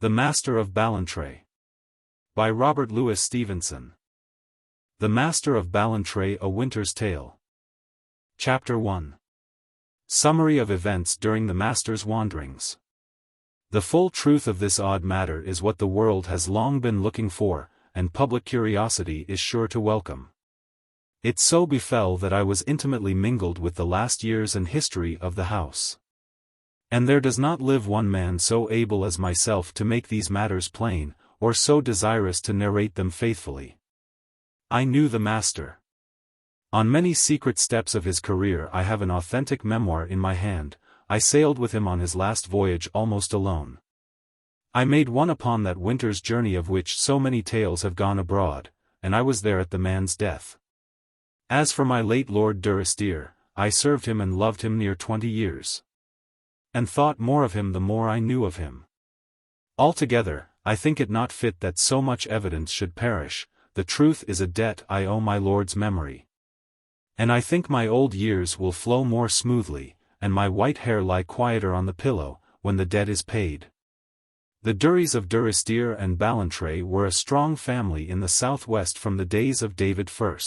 The Master of Ballantrae. By Robert Louis Stevenson. The Master of Ballantrae: A Winter's Tale. Chapter 1. Summary of events during the Master's wanderings. The full truth of this odd matter is what the world has long been looking for, and public curiosity is sure to welcome. It so befell that I was intimately mingled with the last years and history of the house. And there does not live one man so able as myself to make these matters plain, or so desirous to narrate them faithfully. I knew the Master. On many secret steps of his career I have an authentic memoir in my hand. I sailed with him on his last voyage almost alone. I made one upon that winter's journey of which so many tales have gone abroad, and I was there at the man's death. As for my late Lord Durrisdeer, I served him and loved him near 20 years. And thought more of him the more I knew of him. Altogether, I think it not fit that so much evidence should perish. The truth is a debt I owe my lord's memory. And I think my old years will flow more smoothly, and my white hair lie quieter on the pillow, when the debt is paid. The Duries of Durrisdeer and Ballantrae were a strong family in the southwest from the days of David I.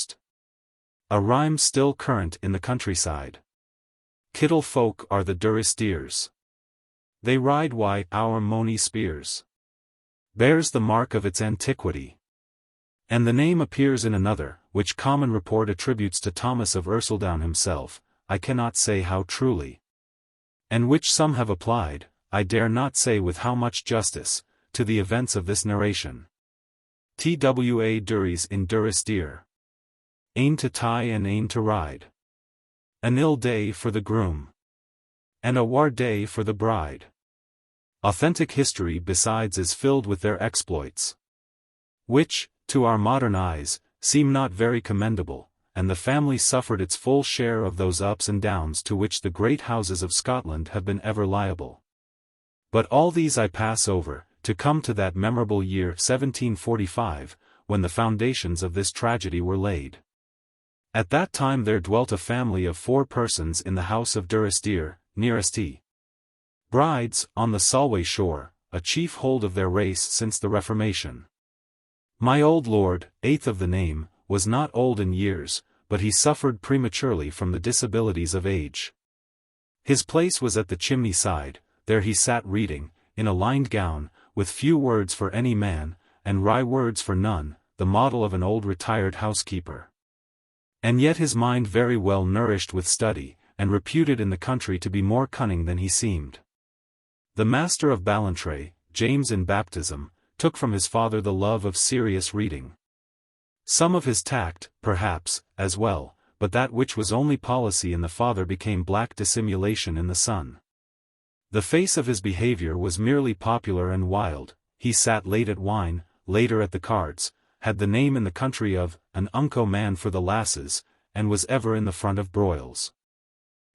A rhyme still current in the countryside. Kittle folk are the Durrisdeers. They ride why our mony spears. Bears the mark of its antiquity. And the name appears in another, which common report attributes to Thomas of Ercildown himself, I cannot say how truly. And which some have applied, I dare not say with how much justice, to the events of this narration. Twa Duries in Durrisdeer. Ane to tie and ane to ride. An ill day for the groom. And a war day for the bride. Authentic history besides is filled with their exploits. Which, to our modern eyes, seem not very commendable, and the family suffered its full share of those ups and downs to which the great houses of Scotland have been ever liable. But all these I pass over, to come to that memorable year 1745, when the foundations of this tragedy were laid. At that time there dwelt a family of 4 persons in the house of Durrisdeer, near St. Bride's, on the Solway shore, a chief hold of their race since the Reformation. My old lord, 8th of the name, was not old in years, but he suffered prematurely from the disabilities of age. His place was at the chimney side, there he sat reading, in a lined gown, with few words for any man, and wry words for none, the model of an old retired housekeeper. And yet his mind very well nourished with study, and reputed in the country to be more cunning than he seemed. The Master of Ballantrae, James in baptism, took from his father the love of serious reading. Some of his tact, perhaps, as well, but that which was only policy in the father became black dissimulation in the son. The face of his behavior was merely popular and wild. He sat late at wine, later at the cards, had the name in the country of an unco man for the lasses, and was ever in the front of broils.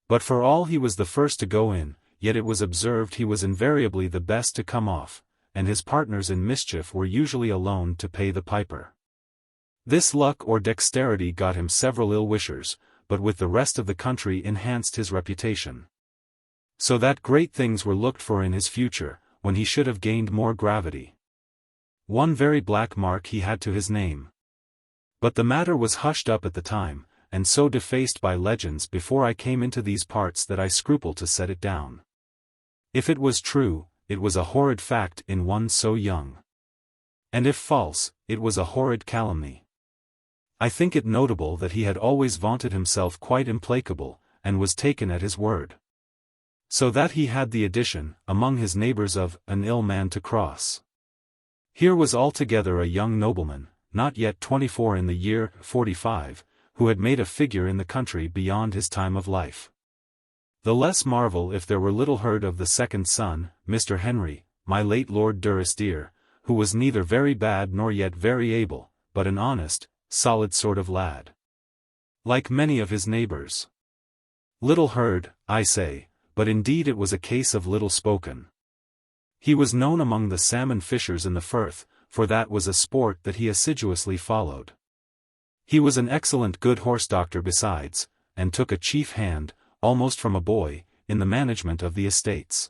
But for all he was the first to go in, yet it was observed he was invariably the best to come off, and his partners in mischief were usually alone to pay the piper. This luck or dexterity got him several ill-wishers, but with the rest of the country enhanced his reputation. So that great things were looked for in his future, when he should have gained more gravity. One very black mark he had to his name. But the matter was hushed up at the time, and so defaced by legends before I came into these parts that I scruple to set it down. If it was true, it was a horrid fact in one so young. And if false, it was a horrid calumny. I think it notable that he had always vaunted himself quite implacable, and was taken at his word. So that he had the addition, among his neighbors, of an ill man to cross. Here was altogether a young nobleman, not yet 24 in the year 45, who had made a figure in the country beyond his time of life. The less marvel if there were little heard of the second son, Mr. Henry, my late Lord Durrisdeer, who was neither very bad nor yet very able, but an honest, solid sort of lad. Like many of his neighbors. Little heard, I say, but indeed it was a case of little spoken. He was known among the salmon fishers in the Firth, for that was a sport that he assiduously followed. He was an excellent good horse doctor besides, and took a chief hand, almost from a boy, in the management of the estates.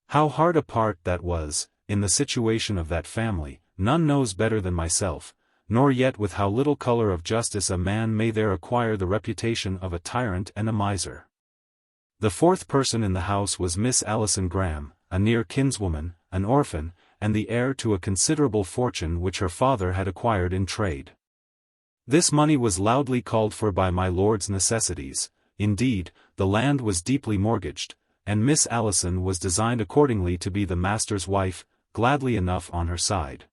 How hard a part that was, in the situation of that family, none knows better than myself, nor yet with how little colour of justice a man may there acquire the reputation of a tyrant and a miser. The fourth person in the house was Miss Alison Graham, a near kinswoman, an orphan, and the heir to a considerable fortune which her father had acquired in trade. This money was loudly called for by my lord's necessities. Indeed, the land was deeply mortgaged, and Miss Alison was designed accordingly to be the master's wife, gladly enough on her side.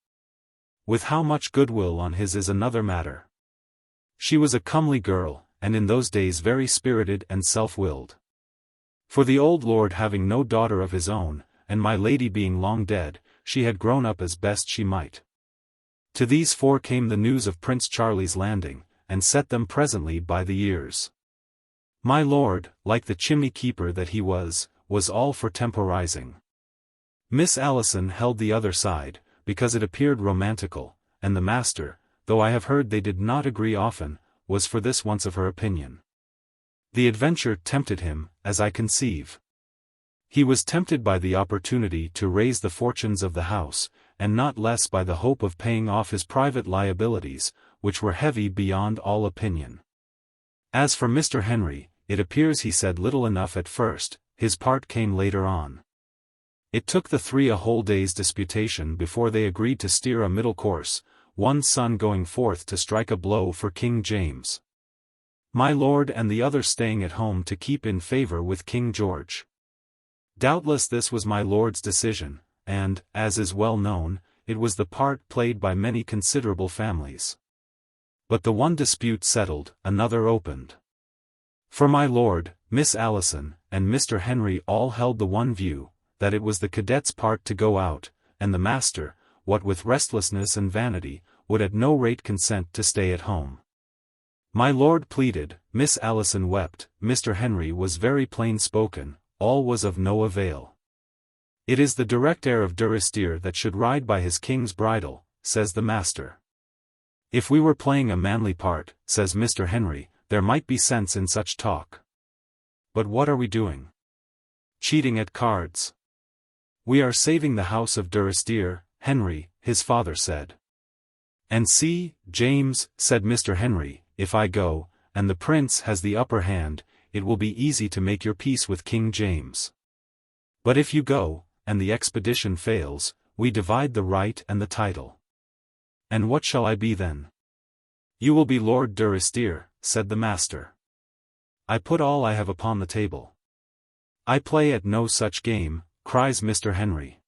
With how much goodwill on his is another matter. She was a comely girl, and in those days very spirited and self-willed. For the old lord having no daughter of his own, and my lady being long dead, she had grown up as best she might. To these four came the news of Prince Charlie's landing, and set them presently by the ears. My lord, like the chimney-keeper that he was all for temporizing. Miss Alison held the other side, because it appeared romantical, and the master, though I have heard they did not agree often, was for this once of her opinion. The adventure tempted him, as I conceive. He was tempted by the opportunity to raise the fortunes of the house, and not less by the hope of paying off his private liabilities, which were heavy beyond all opinion. As for Mr. Henry, it appears he said little enough at first, his part came later on. It took the three a whole day's disputation before they agreed to steer a middle course, one son going forth to strike a blow for King James, my lord, and the other staying at home to keep in favour with King George. Doubtless this was my lord's decision, and, as is well known, it was the part played by many considerable families. But the one dispute settled, another opened. For my lord, Miss Alison, and Mr. Henry all held the one view, that it was the cadet's part to go out, and the master, what with restlessness and vanity, would at no rate consent to stay at home. My lord pleaded, Miss Alison wept, Mr. Henry was very plain-spoken, all was of no avail. It is the direct heir of Durrisdeer that should ride by his king's bridle, says the master. If we were playing a manly part, says Mr. Henry, there might be sense in such talk. But what are we doing? Cheating at cards. We are saving the house of Durrisdeer, Henry, his father said. And see, James, said Mr. Henry, if I go, and the prince has the upper hand, it will be easy to make your peace with King James. But if you go, and the expedition fails, we divide the right and the title. And what shall I be then? You will be Lord Durrisdeer, said the master. I put all I have upon the table. I play at no such game, cries Mr. Henry.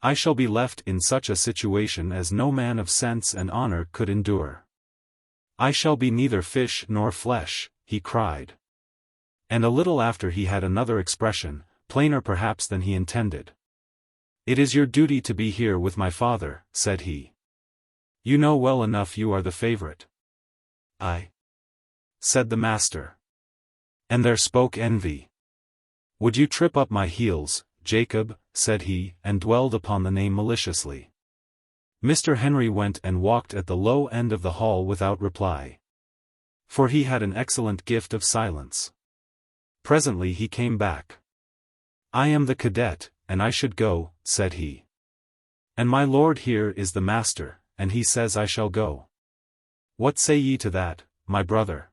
I shall be left in such a situation as no man of sense and honour could endure. I shall be neither fish nor flesh, he cried. And a little after he had another expression, plainer perhaps than he intended. It is your duty to be here with my father, said he. You know well enough you are the favourite. I, said the master. And there spoke envy. Would you trip up my heels, Jacob, said he, and dwelled upon the name maliciously. Mr. Henry went and walked at the low end of the hall without reply. For he had an excellent gift of silence. Presently he came back. I am the cadet, and I should go, said he. And my lord here is the master, and he says I shall go. What say ye to that, my brother?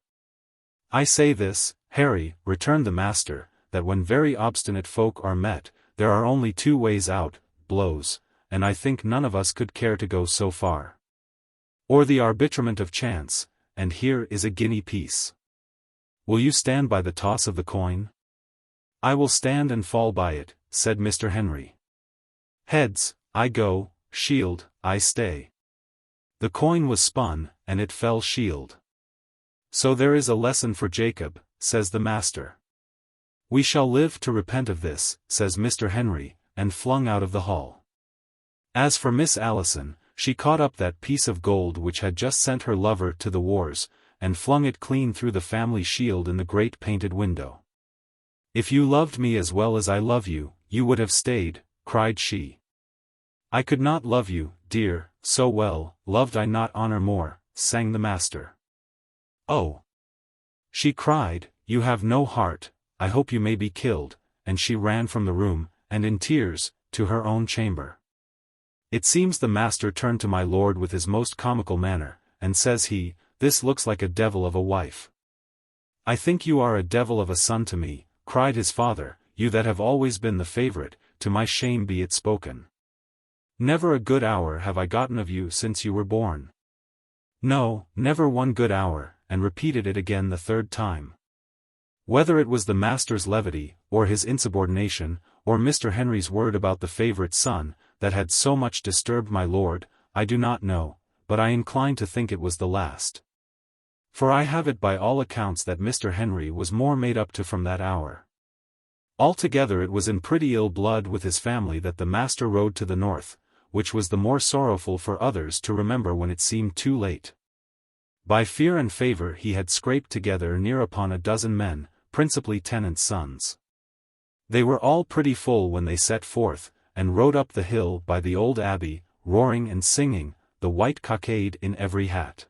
I say this, Harry, returned the master, that when very obstinate folk are met, there are only two ways out, blows, and I think none of us could care to go so far. Or the arbitrament of chance, and here is a guinea piece. Will you stand by the toss of the coin? I will stand and fall by it, said Mr. Henry. Heads, I go, shield, I stay. The coin was spun, and it fell shield. So there is a lesson for Jacob, says the master. We shall live to repent of this, says Mr. Henry, and flung out of the hall. As for Miss Alison, she caught up that piece of gold which had just sent her lover to the wars, and flung it clean through the family shield in the great painted window. If you loved me as well as I love you, you would have stayed, cried she. I could not love you, dear, so well, loved I not honour more, sang the master. Oh! She cried, you have no heart, I hope you may be killed, and she ran from the room, and in tears, to her own chamber. It seems the master turned to my lord with his most comical manner, and says he, "This looks like a devil of a wife." "I think you are a devil of a son to me," cried his father, "you that have always been the favourite, to my shame be it spoken. Never a good hour have I gotten of you since you were born. No, never one good hour," and repeated it again the third time. Whether it was the master's levity, or his insubordination, or Mr. Henry's word about the favourite son, that had so much disturbed my lord, I do not know, but I incline to think it was the last. For I have it by all accounts that Mr. Henry was more made up to from that hour. Altogether it was in pretty ill blood with his family that the master rode to the north, which was the more sorrowful for others to remember when it seemed too late. By fear and favour he had scraped together near upon a dozen men, principally tenants' sons. They were all pretty full when they set forth, and rode up the hill by the old abbey, roaring and singing, the white cockade in every hat.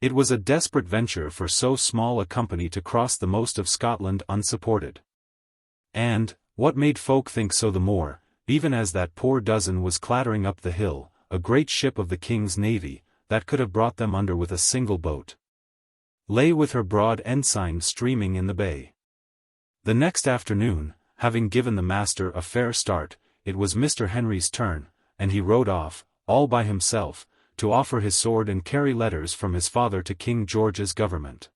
It was a desperate venture for so small a company to cross the most of Scotland unsupported. And, what made folk think so the more, even as that poor dozen was clattering up the hill, a great ship of the king's navy, that could have brought them under with a single boat, lay with her broad ensign streaming in the bay. The next afternoon, having given the master a fair start, it was Mr. Henry's turn, and he rode off, all by himself, to offer his sword and carry letters from his father to King George's government.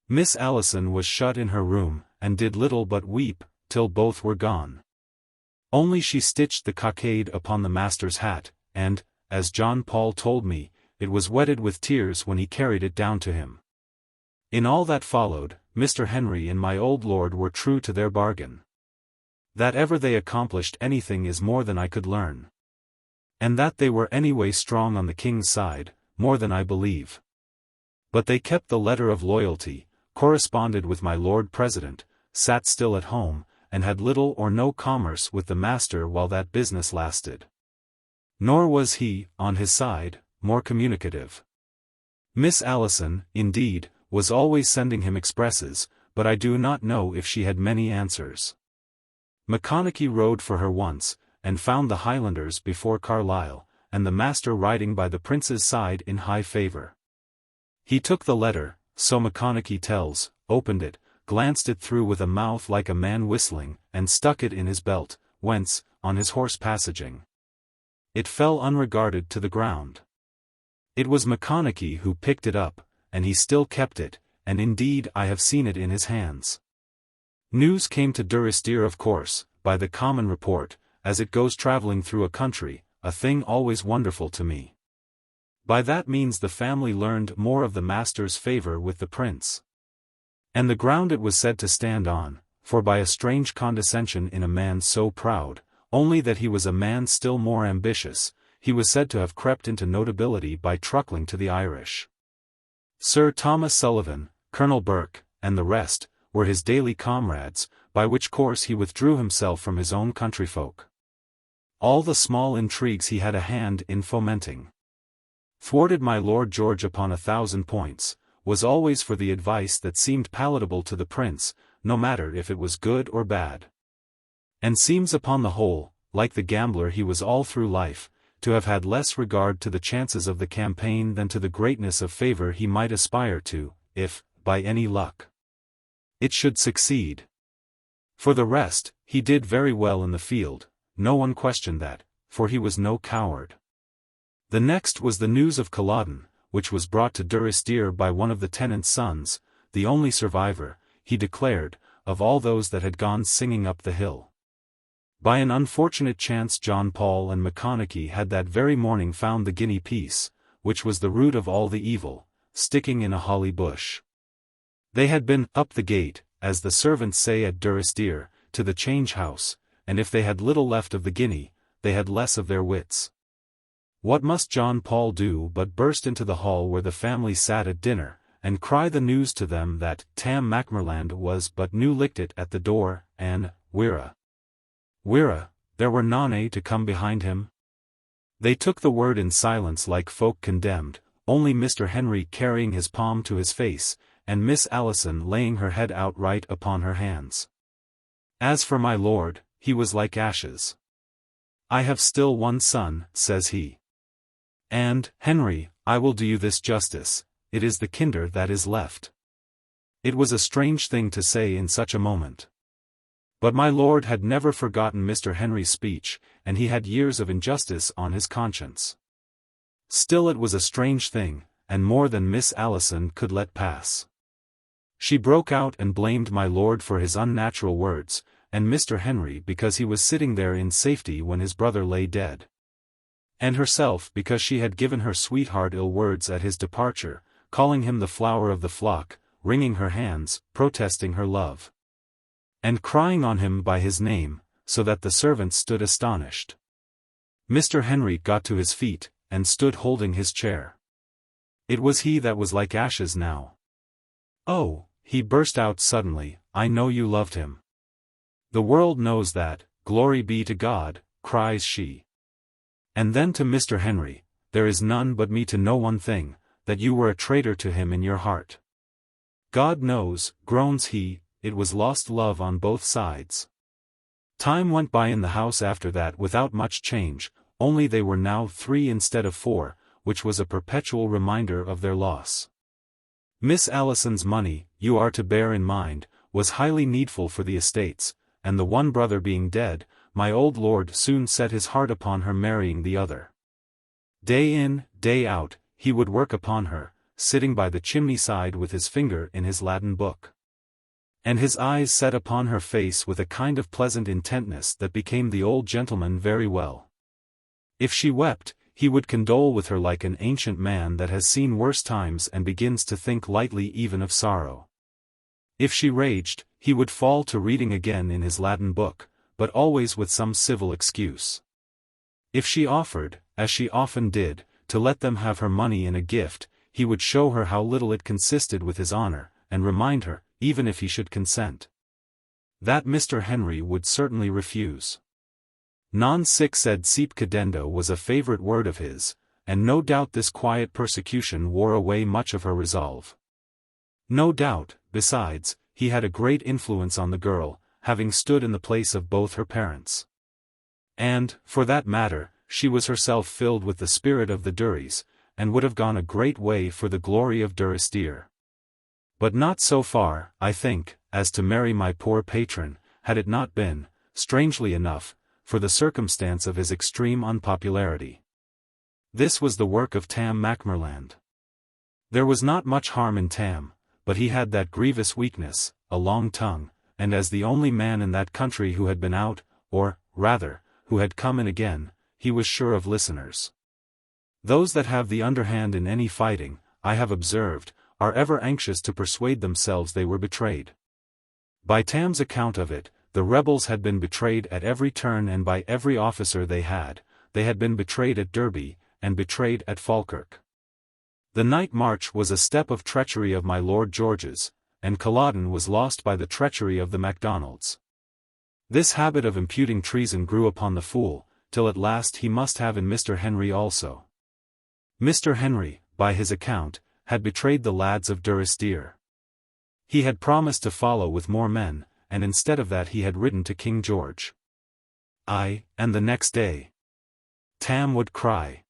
Miss Allison was shut in her room, and did little but weep, till both were gone. Only she stitched the cockade upon the master's hat, and, as John Paul told me, it was wetted with tears when he carried it down to him. In all that followed, Mr. Henry and my old lord were true to their bargain. That ever they accomplished anything is more than I could learn. And that they were anyway strong on the king's side, more than I believe. But they kept the letter of loyalty, corresponded with my Lord President, sat still at home, and had little or no commerce with the master while that business lasted. Nor was he, on his side, more communicative. Miss Allison, indeed, was always sending him expresses, but I do not know if she had many answers. Macconochie rode for her once, and found the Highlanders before Carlisle, and the master riding by the prince's side in high favour. He took the letter, so Macconochie tells, opened it, glanced it through with a mouth like a man whistling, and stuck it in his belt, whence, on his horse passaging, it fell unregarded to the ground. It was Macconochie who picked it up, and he still kept it, and indeed I have seen it in his hands. News came to Durrisdeer of course, by the common report, as it goes travelling through a country, a thing always wonderful to me. By that means the family learned more of the master's favour with the prince. And the ground it was said to stand on, for by a strange condescension in a man so proud, only that he was a man still more ambitious, he was said to have crept into notability by truckling to the Irish. Sir Thomas Sullivan, Colonel Burke, and the rest, were his daily comrades, by which course he withdrew himself from his own countryfolk. All the small intrigues he had a hand in fomenting. Thwarted my Lord George upon 1,000 points, was always for the advice that seemed palatable to the prince, no matter if it was good or bad. And seems upon the whole, like the gambler he was all through life, to have had less regard to the chances of the campaign than to the greatness of favour he might aspire to, if, by any luck, it should succeed. For the rest, he did very well in the field, no one questioned that, for he was no coward. The next was the news of Culloden, which was brought to Durrisdeer by one of the tenant's sons, the only survivor, he declared, of all those that had gone singing up the hill. By an unfortunate chance John Paul and Macconochie had that very morning found the guinea piece, which was the root of all the evil, sticking in a holly bush. They had been up the gate, as the servants say at Durrisdeer, to the change house, and if they had little left of the guinea, they had less of their wits. What must John Paul do but burst into the hall where the family sat at dinner, and cry the news to them that Tam Macmerland was but new licked at the door, and, Wirra, there were none to come behind him? They took the word in silence like folk condemned, only Mr. Henry carrying his palm to his face, and Miss Allison laying her head outright upon her hands. As for my lord, he was like ashes. I have still one son, says he. And, Henry, I will do you this justice, it is the kinder that is left. It was a strange thing to say in such a moment. But my lord had never forgotten Mr. Henry's speech, and he had years of injustice on his conscience. Still it was a strange thing, and more than Miss Allison could let pass. She broke out and blamed my lord for his unnatural words, and Mr. Henry because he was sitting there in safety when his brother lay dead. And herself because she had given her sweetheart ill words at his departure, calling him the flower of the flock, wringing her hands, protesting her love, and crying on him by his name, so that the servants stood astonished. Mr. Henry got to his feet, and stood holding his chair. It was he that was like ashes now. Oh, he burst out suddenly, I know you loved him. The world knows that, glory be to God, cries she. And then to Mr. Henry, there is none but me to know one thing, that you were a traitor to him in your heart. God knows, groans he, it was lost love on both sides. Time went by in the house after that without much change, only they were now 3 instead of 4, which was a perpetual reminder of their loss. Miss Allison's money, you are to bear in mind, was highly needful for the estates, and the one brother being dead, my old lord soon set his heart upon her marrying the other. Day in, day out, he would work upon her, sitting by the chimney-side with his finger in his Latin book, and his eyes set upon her face with a kind of pleasant intentness that became the old gentleman very well. If she wept, he would condole with her like an ancient man that has seen worse times and begins to think lightly even of sorrow. If she raged, he would fall to reading again in his Latin book, but always with some civil excuse. If she offered, as she often did, to let them have her money in a gift, he would show her how little it consisted with his honor, and remind her, even if he should consent, that Mr. Henry would certainly refuse. Non sic sed sic cadendo was a favorite word of his, and no doubt this quiet persecution wore away much of her resolve. No doubt, besides, he had a great influence on the girl, having stood in the place of both her parents. And, for that matter, she was herself filled with the spirit of the Duries, and would have gone a great way for the glory of Durrisdeer. But not so far, I think, as to marry my poor patron, had it not been, strangely enough, for the circumstance of his extreme unpopularity. This was the work of Tam Macmerland. There was not much harm in Tam, but he had that grievous weakness, a long tongue, and as the only man in that country who had been out, or, rather, who had come in again, he was sure of listeners. Those that have the underhand in any fighting, I have observed, are ever anxious to persuade themselves they were betrayed. By Tam's account of it, the rebels had been betrayed at every turn, and by every officer they had been betrayed at Derby, and betrayed at Falkirk. The night march was a step of treachery of my Lord George's, and Culloden was lost by the treachery of the Macdonalds. This habit of imputing treason grew upon the fool, till at last he must have in Mr. Henry also. Mr. Henry, by his account, had betrayed the lads of Durrisdeer. He had promised to follow with more men, and instead of that he had written to King George. Aye, and the next day, Tam would cry,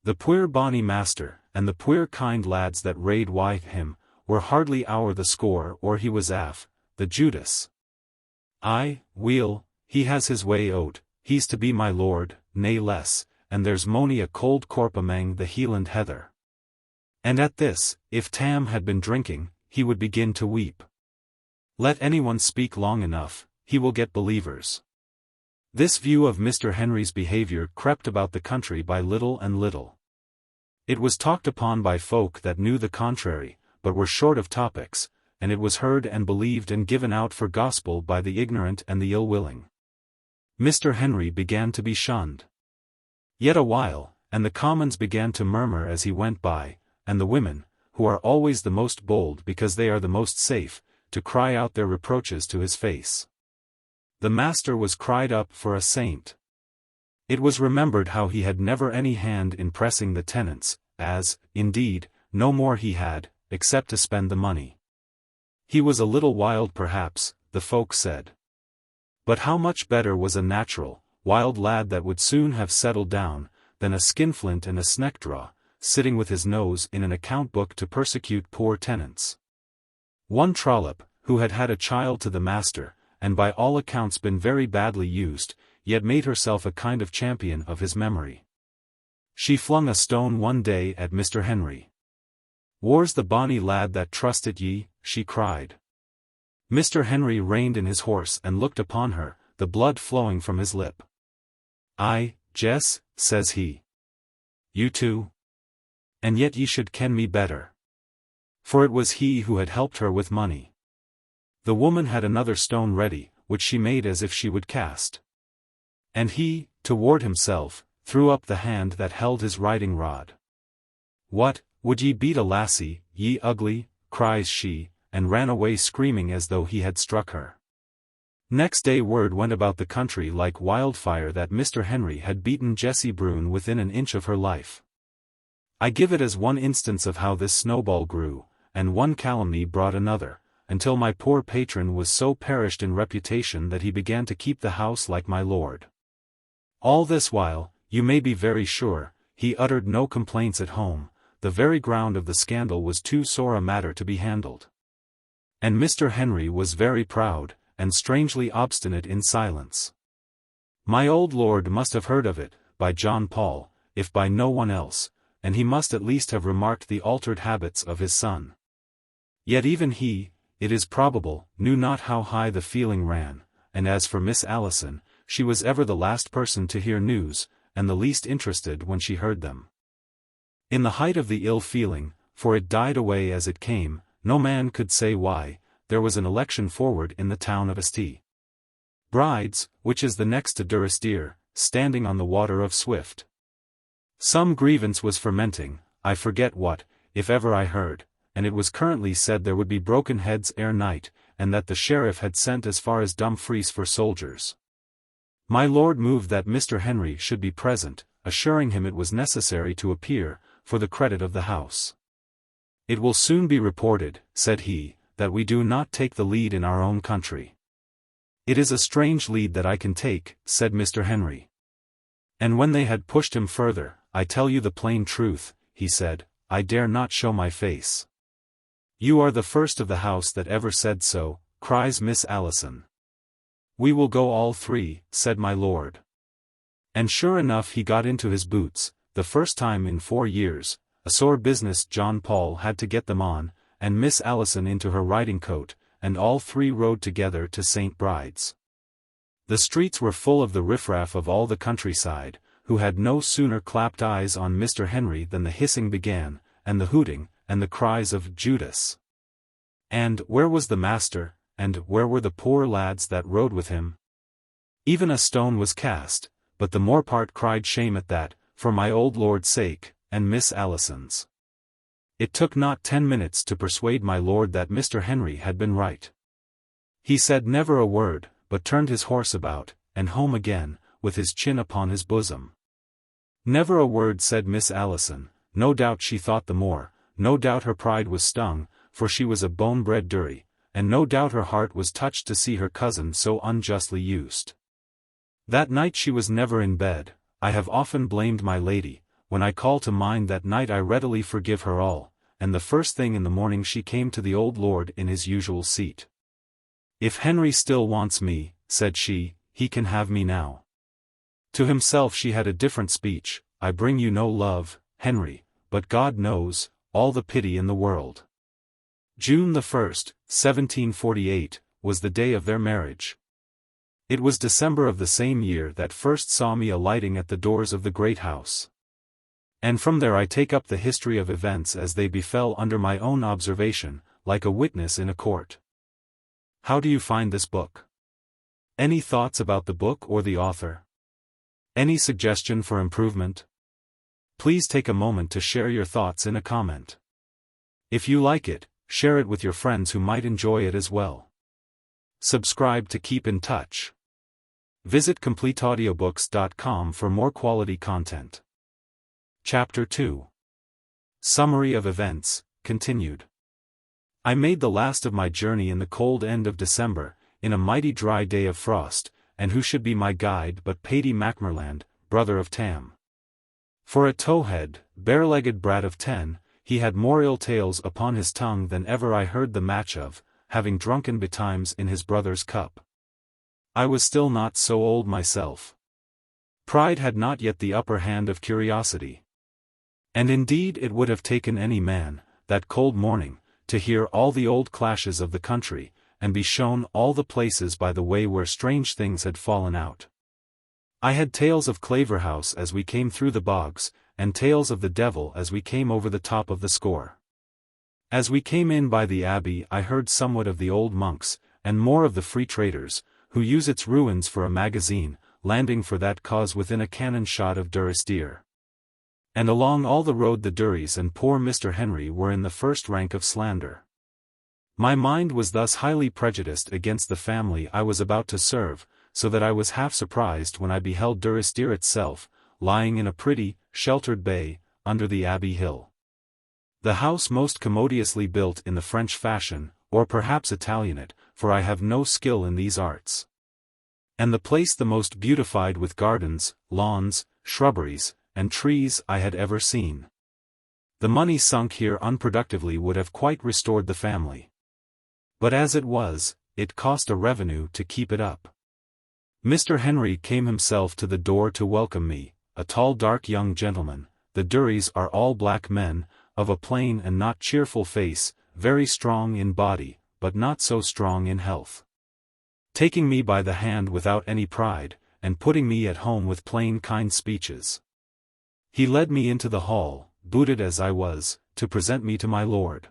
"The puir bonny master, and the puir kind lads that rade wi' him, were hardly ower the score, or he was aff, the Judas. Aye, weel, he has his way o't, he's to be my lord, nae less, and there's mony a cold corp amang the Hieland heather." And at this, if Tam had been drinking, he would begin to weep. Let anyone speak long enough, he will get believers. This view of Mr. Henry's behavior crept about the country by little and little. It was talked upon by folk that knew the contrary, but were short of topics, and it was heard and believed and given out for gospel by the ignorant and the ill-willing. Mr. Henry began to be shunned. Yet a while, and the commons began to murmur as he went by, and the women, who are always the most bold because they are the most safe, to cry out their reproaches to his face. The master was cried up for a saint. It was remembered how he had never any hand in pressing the tenants, as, indeed, no more he had, except to spend the money. He was a little wild perhaps, the folk said. But how much better was a natural, wild lad that would soon have settled down, than a skinflint and a sneckdraw, sitting with his nose in an account book to persecute poor tenants. One Trollope, who had had a child to the master, and by all accounts been very badly used, yet made herself a kind of champion of his memory. She flung a stone one day at Mr. Henry. "Whar's the bonny lad that trusted ye?" she cried. Mr. Henry reined in his horse and looked upon her, the blood flowing from his lip. "Aye, Jess," says he. "You too? And yet ye should ken me better." For it was he who had helped her with money. The woman had another stone ready, which she made as if she would cast. And he, to ward himself, threw up the hand that held his riding rod. "What, would ye beat a lassie, ye ugly?" cries she, and ran away screaming as though he had struck her. Next day word went about the country like wildfire that Mr. Henry had beaten Jessie Brune within an inch of her life. I give it as one instance of how this snowball grew, and one calumny brought another, until my poor patron was so perished in reputation that he began to keep the house like my lord. All this while, you may be very sure, he uttered no complaints at home. The very ground of the scandal was too sore a matter to be handled. And Mr. Henry was very proud, and strangely obstinate in silence. My old lord must have heard of it, by John Paul, if by no one else, and he must at least have remarked the altered habits of his son. Yet even he, it is probable, knew not how high the feeling ran, and as for Miss Allison, she was ever the last person to hear news, and the least interested when she heard them. In the height of the ill feeling, for it died away as it came, no man could say why, there was an election forward in the town of St. Bride's, which is the next to Durrisdeer, standing on the water of Swift. Some grievance was fermenting, I forget what, if ever I heard, and it was currently said there would be broken heads ere night, and that the sheriff had sent as far as Dumfries for soldiers. My lord moved that Mr. Henry should be present, assuring him it was necessary to appear, for the credit of the house. "It will soon be reported," said he, "that we do not take the lead in our own country." "It is a strange lead that I can take," said Mr. Henry. And when they had pushed him further, "I tell you the plain truth," he said, "I dare not show my face." "You are the first of the house that ever said so," cries Miss Allison. "We will go all three," said my lord. And sure enough he got into his boots, the first time in 4 years, a sore business John Paul had to get them on, and Miss Allison into her riding coat, and all three rode together to St. Bride's. The streets were full of the riffraff of all the countryside, who had no sooner clapped eyes on Mr. Henry than the hissing began, and the hooting, and the cries of "Judas!" And "Where was the master?" and "Where were the poor lads that rode with him?" Even a stone was cast, but the more part cried shame at that, for my old lord's sake, and Miss Allison's. It took not 10 minutes to persuade my lord that Mr. Henry had been right. He said never a word, but turned his horse about, and home again, with his chin upon his bosom. Never a word said Miss Allison, no doubt she thought the more, no doubt her pride was stung, for she was a bone-bred Durie, and no doubt her heart was touched to see her cousin so unjustly used. That night she was never in bed. I have often blamed my lady. When I call to mind that night I readily forgive her all, and the first thing in the morning she came to the old lord in his usual seat. "If Henry still wants me," said she, "he can have me now." To himself she had a different speech, "I bring you no love, Henry, but God knows, all the pity in the world." June the 1st, 1748, was the day of their marriage. It was December of the same year that first saw me alighting at the doors of the great house. And from there I take up the history of events as they befell under my own observation, like a witness in a court. How do you find this book? Any thoughts about the book or the author? Any suggestion for improvement? Please take a moment to share your thoughts in a comment. If you like it, share it with your friends who might enjoy it as well. Subscribe to keep in touch. Visit CompleteAudiobooks.com for more quality content. Chapter 2. Summary of Events, continued. I made the last of my journey in the cold end of December, in a mighty dry day of frost, and who should be my guide but Paddy Macmerland, brother of Tam. For a towhead, bare-legged brat of 10, he had more ill tales upon his tongue than ever I heard the match of, having drunken betimes in his brother's cup. I was still not so old myself. Pride had not yet the upper hand of curiosity. And indeed it would have taken any man, that cold morning, to hear all the old clashes of the country, and be shown all the places by the way where strange things had fallen out. I had tales of Claverhouse as we came through the bogs, and tales of the devil as we came over the top of the score. As we came in by the abbey I heard somewhat of the old monks, and more of the free traders, who use its ruins for a magazine, landing for that cause within a cannon shot of Durrisdeer. And along all the road the Duries and poor Mr. Henry were in the first rank of slander. My mind was thus highly prejudiced against the family I was about to serve, so that I was half surprised when I beheld Durrisdeer itself, lying in a pretty, sheltered bay, under the Abbey Hill. The house most commodiously built in the French fashion, or perhaps Italianate, for I have no skill in these arts. And the place the most beautified with gardens, lawns, shrubberies, and trees I had ever seen. The money sunk here unproductively would have quite restored the family. But as it was, it cost a revenue to keep it up. Mr. Henry came himself to the door to welcome me, a tall dark young gentleman. The Duries are all black men, of a plain and not cheerful face, very strong in body, but not so strong in health. Taking me by the hand without any pride, and putting me at home with plain kind speeches. He led me into the hall, booted as I was, to present me to my lord.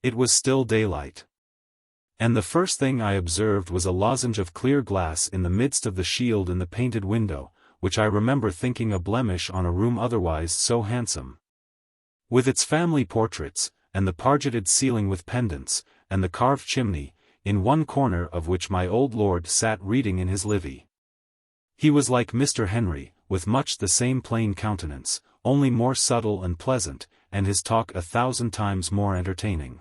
It was still daylight. And the first thing I observed was a lozenge of clear glass in the midst of the shield in the painted window, which I remember thinking a blemish on a room otherwise so handsome. With its family portraits, and the pargeted ceiling with pendants, and the carved chimney, in one corner of which my old lord sat reading in his livy. He was like Mr. Henry, with much the same plain countenance, only more subtle and pleasant, and his talk 1,000 times more entertaining.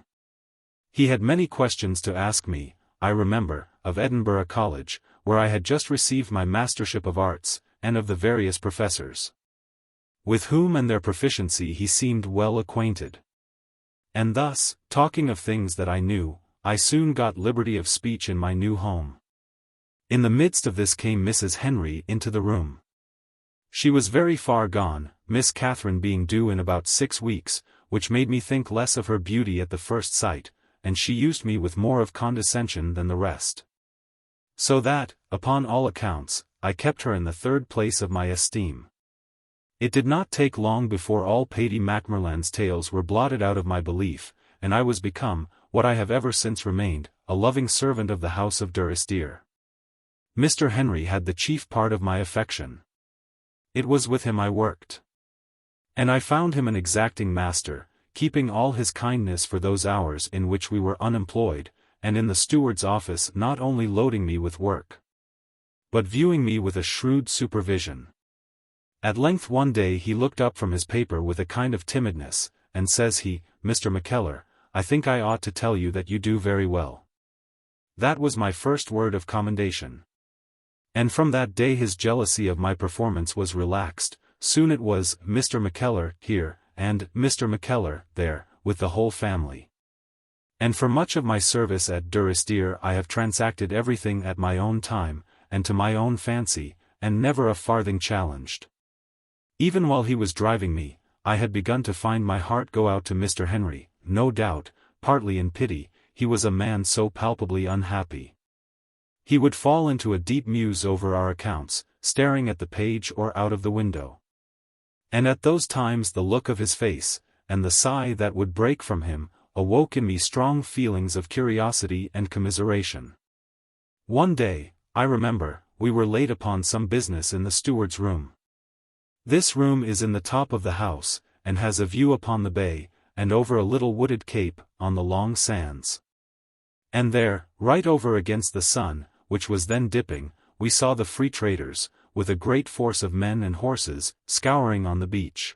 He had many questions to ask me, I remember, of Edinburgh College, where I had just received my Mastership of Arts, and of the various professors, with whom and their proficiency he seemed well acquainted. And thus, talking of things that I knew, I soon got liberty of speech in my new home. In the midst of this came Mrs. Henry into the room. She was very far gone, Miss Catherine being due in about 6 weeks, which made me think less of her beauty at the first sight, and she used me with more of condescension than the rest. So that, upon all accounts, I kept her in the 3rd place of my esteem. It did not take long before all Paddy Macmerland's tales were blotted out of my belief, and I was become, what I have ever since remained, a loving servant of the house of Durrisdeer. Mr. Henry had the chief part of my affection. It was with him I worked. And I found him an exacting master, keeping all his kindness for those hours in which we were unemployed, and in the steward's office not only loading me with work, but viewing me with a shrewd supervision. At length one day he looked up from his paper with a kind of timidness, and says he, "Mr. Mackellar, I think I ought to tell you that you do very well." That was my first word of commendation. And from that day his jealousy of my performance was relaxed. Soon it was, "Mr. Mackellar, here," and "Mr. Mackellar, there," with the whole family. And for much of my service at Durrisdeer I have transacted everything at my own time, and to my own fancy, and never a farthing challenged. Even while he was driving me, I had begun to find my heart go out to Mr. Henry, no doubt, partly in pity, he was a man so palpably unhappy. He would fall into a deep muse over our accounts, staring at the page or out of the window. And at those times the look of his face, and the sigh that would break from him, awoke in me strong feelings of curiosity and commiseration. One day, I remember, we were late upon some business in the steward's room. This room is in the top of the house, and has a view upon the bay, and over a little wooded cape, on the long sands. And there, right over against the sun, which was then dipping, we saw the free traders, with a great force of men and horses, scouring on the beach.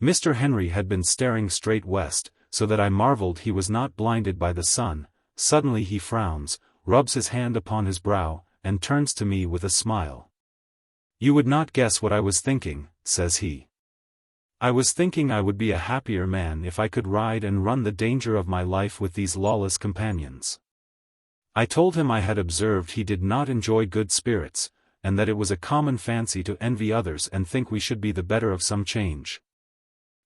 Mr. Henry had been staring straight west, so that I marveled he was not blinded by the sun. Suddenly he frowns, rubs his hand upon his brow, and turns to me with a smile. "You would not guess what I was thinking," says he. "I was thinking I would be a happier man if I could ride and run the danger of my life with these lawless companions." I told him I had observed he did not enjoy good spirits, and that it was a common fancy to envy others and think we should be the better of some change.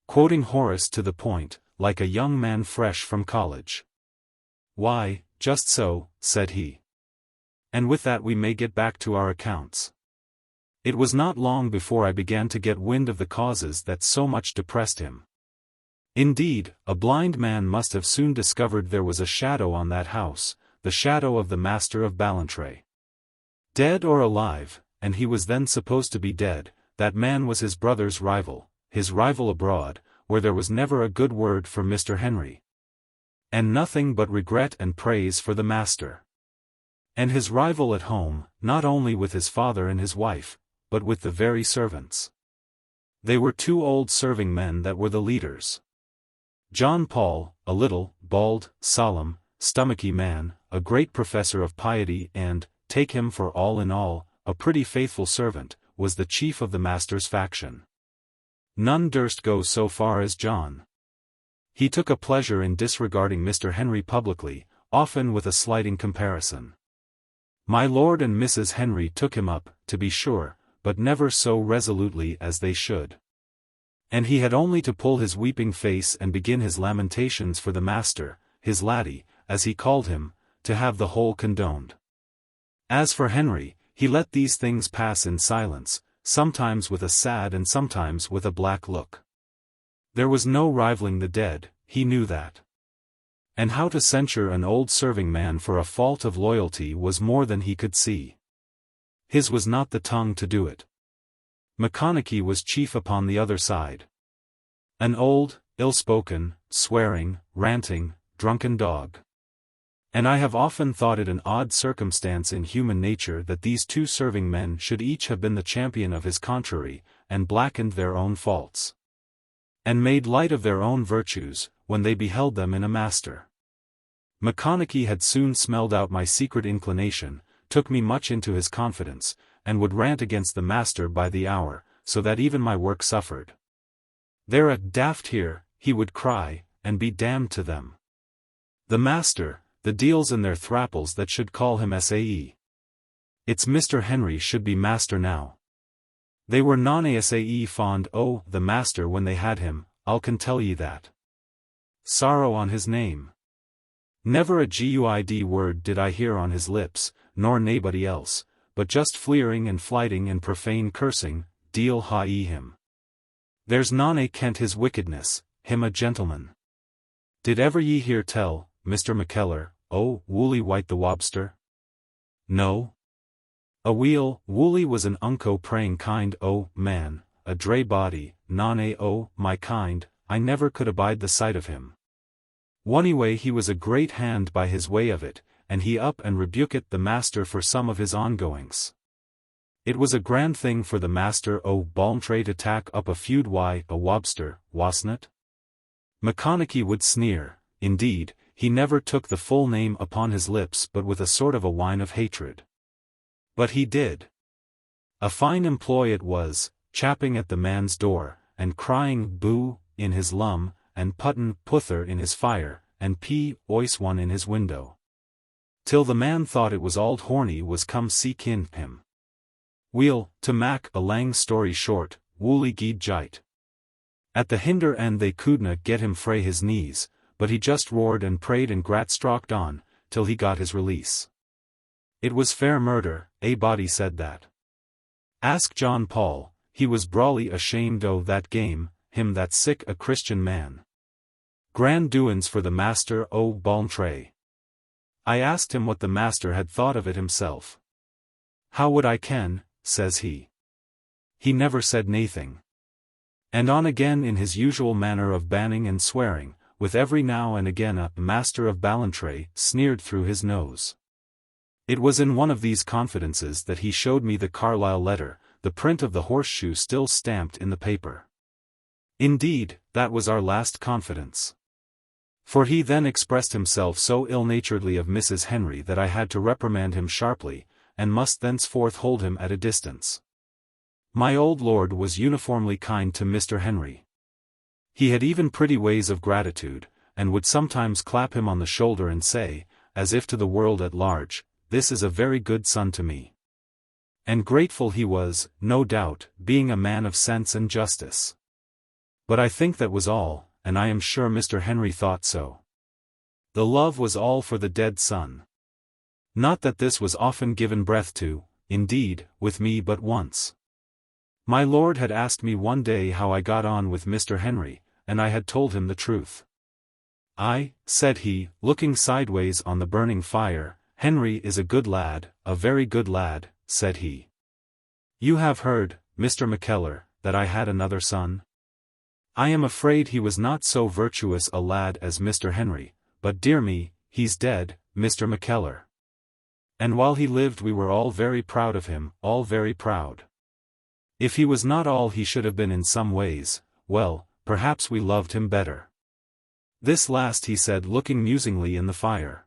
Quoting Horace to the point, like a young man fresh from college. "Why, just so," said he. "And with that we may get back to our accounts." It was not long before I began to get wind of the causes that so much depressed him. Indeed, a blind man must have soon discovered there was a shadow on that house, the shadow of the Master of Ballantrae. Dead or alive, and he was then supposed to be dead, that man was his brother's rival, his rival abroad, where there was never a good word for Mr. Henry. And nothing but regret and praise for the master. And his rival at home, not only with his father and his wife, but with the very servants. They were two old serving men that were the leaders. John Paul, a little, bald, solemn, stomachy man, a great professor of piety and, take him for all in all, a pretty faithful servant, was the chief of the master's faction. None durst go so far as John. He took a pleasure in disregarding Mr. Henry publicly, often with a slighting comparison. My Lord and Mrs. Henry took him up, to be sure, but never so resolutely as they should. And he had only to pull his weeping face and begin his lamentations for the master, his laddie, as he called him, to have the whole condoned. As for Henry, he let these things pass in silence, sometimes with a sad and sometimes with a black look. There was no rivaling the dead, he knew that. And how to censure an old serving man for a fault of loyalty was more than he could see. His was not the tongue to do it. Macconochie was chief upon the other side. An old, ill-spoken, swearing, ranting, drunken dog. And I have often thought it an odd circumstance in human nature that these two serving men should each have been the champion of his contrary, and blackened their own faults. And made light of their own virtues, when they beheld them in a master. Macconochie had soon smelled out my secret inclination, took me much into his confidence, and would rant against the master by the hour, so that even my work suffered. "They're a daft here," he would cry, and be damned to them. The master, the deals in their thrapples that should call him Sae. It's Mr. Henry should be master now. They were non-Sae fond o' the master when they had him, I'll can tell ye that. Sorrow on his name. Never a good word did I hear on his lips, nor naebody else, but just fleering and flighting and profane cursing, deal ha-e him. There's none a kent his wickedness, him a gentleman. Did ever ye hear tell, Mr. Mackellar, o' Wooly White the Wobster? No? Aweel, Wooly was an unco praying kind o' man, a dray body, my kind, I never could abide the sight of him. Onyway he was a great hand by his way of it, and he up and rebuked the master for some of his ongoings. It was a grand thing for the Master o' Ballantrae to tack up a feud wi' a wobster, wasn't it? Macconochie would sneer, indeed, he never took the full name upon his lips but with a sort of a whine of hatred. But he did. A fine employ it was, chapping at the man's door, and crying boo, in his lum, and puttin' puther in his fire, and ois one in his window. Till the man thought it was auld Horny was come seek in him. Weel, to mak a lang story short, Wooly gied jite. At the hinder end they couldna get him frae his knees, but he just roared and prayed and grat-strocked on, till he got his release. It was fair murder, a body said that. Ask John Paul, he was brawly ashamed o' that game, him that sick a Christian man. Grand doin's for the Master o' Ballantrae. I asked him what the master had thought of it himself. How would I ken, says he. He never said naething. And on again in his usual manner of banning and swearing, with every now and again a Master of Ballantrae sneered through his nose. It was in one of these confidences that he showed me the Carlisle letter, the print of the horseshoe still stamped in the paper. Indeed, that was our last confidence. For he then expressed himself so ill-naturedly of Mrs. Henry that I had to reprimand him sharply, and must thenceforth hold him at a distance. My old lord was uniformly kind to Mr. Henry. He had even pretty ways of gratitude, and would sometimes clap him on the shoulder and say, as if to the world at large, "This is a very good son to me." And grateful he was, no doubt, being a man of sense and justice. But I think that was all, and I am sure Mr. Henry thought so. The love was all for the dead son. Not that this was often given breath to, indeed, with me but once. My lord had asked me one day how I got on with Mr. Henry, and I had told him the truth. "I," said he, looking sideways on the burning fire, "Henry is a good lad, a very good lad," said he. "You have heard, Mr. Mackellar, that I had another son? I am afraid he was not so virtuous a lad as Mr. Henry, but dear me, he's dead, Mr. Mackellar. And while he lived we were all very proud of him, all very proud. If he was not all he should have been in some ways, well, perhaps we loved him better." This last he said looking musingly in the fire.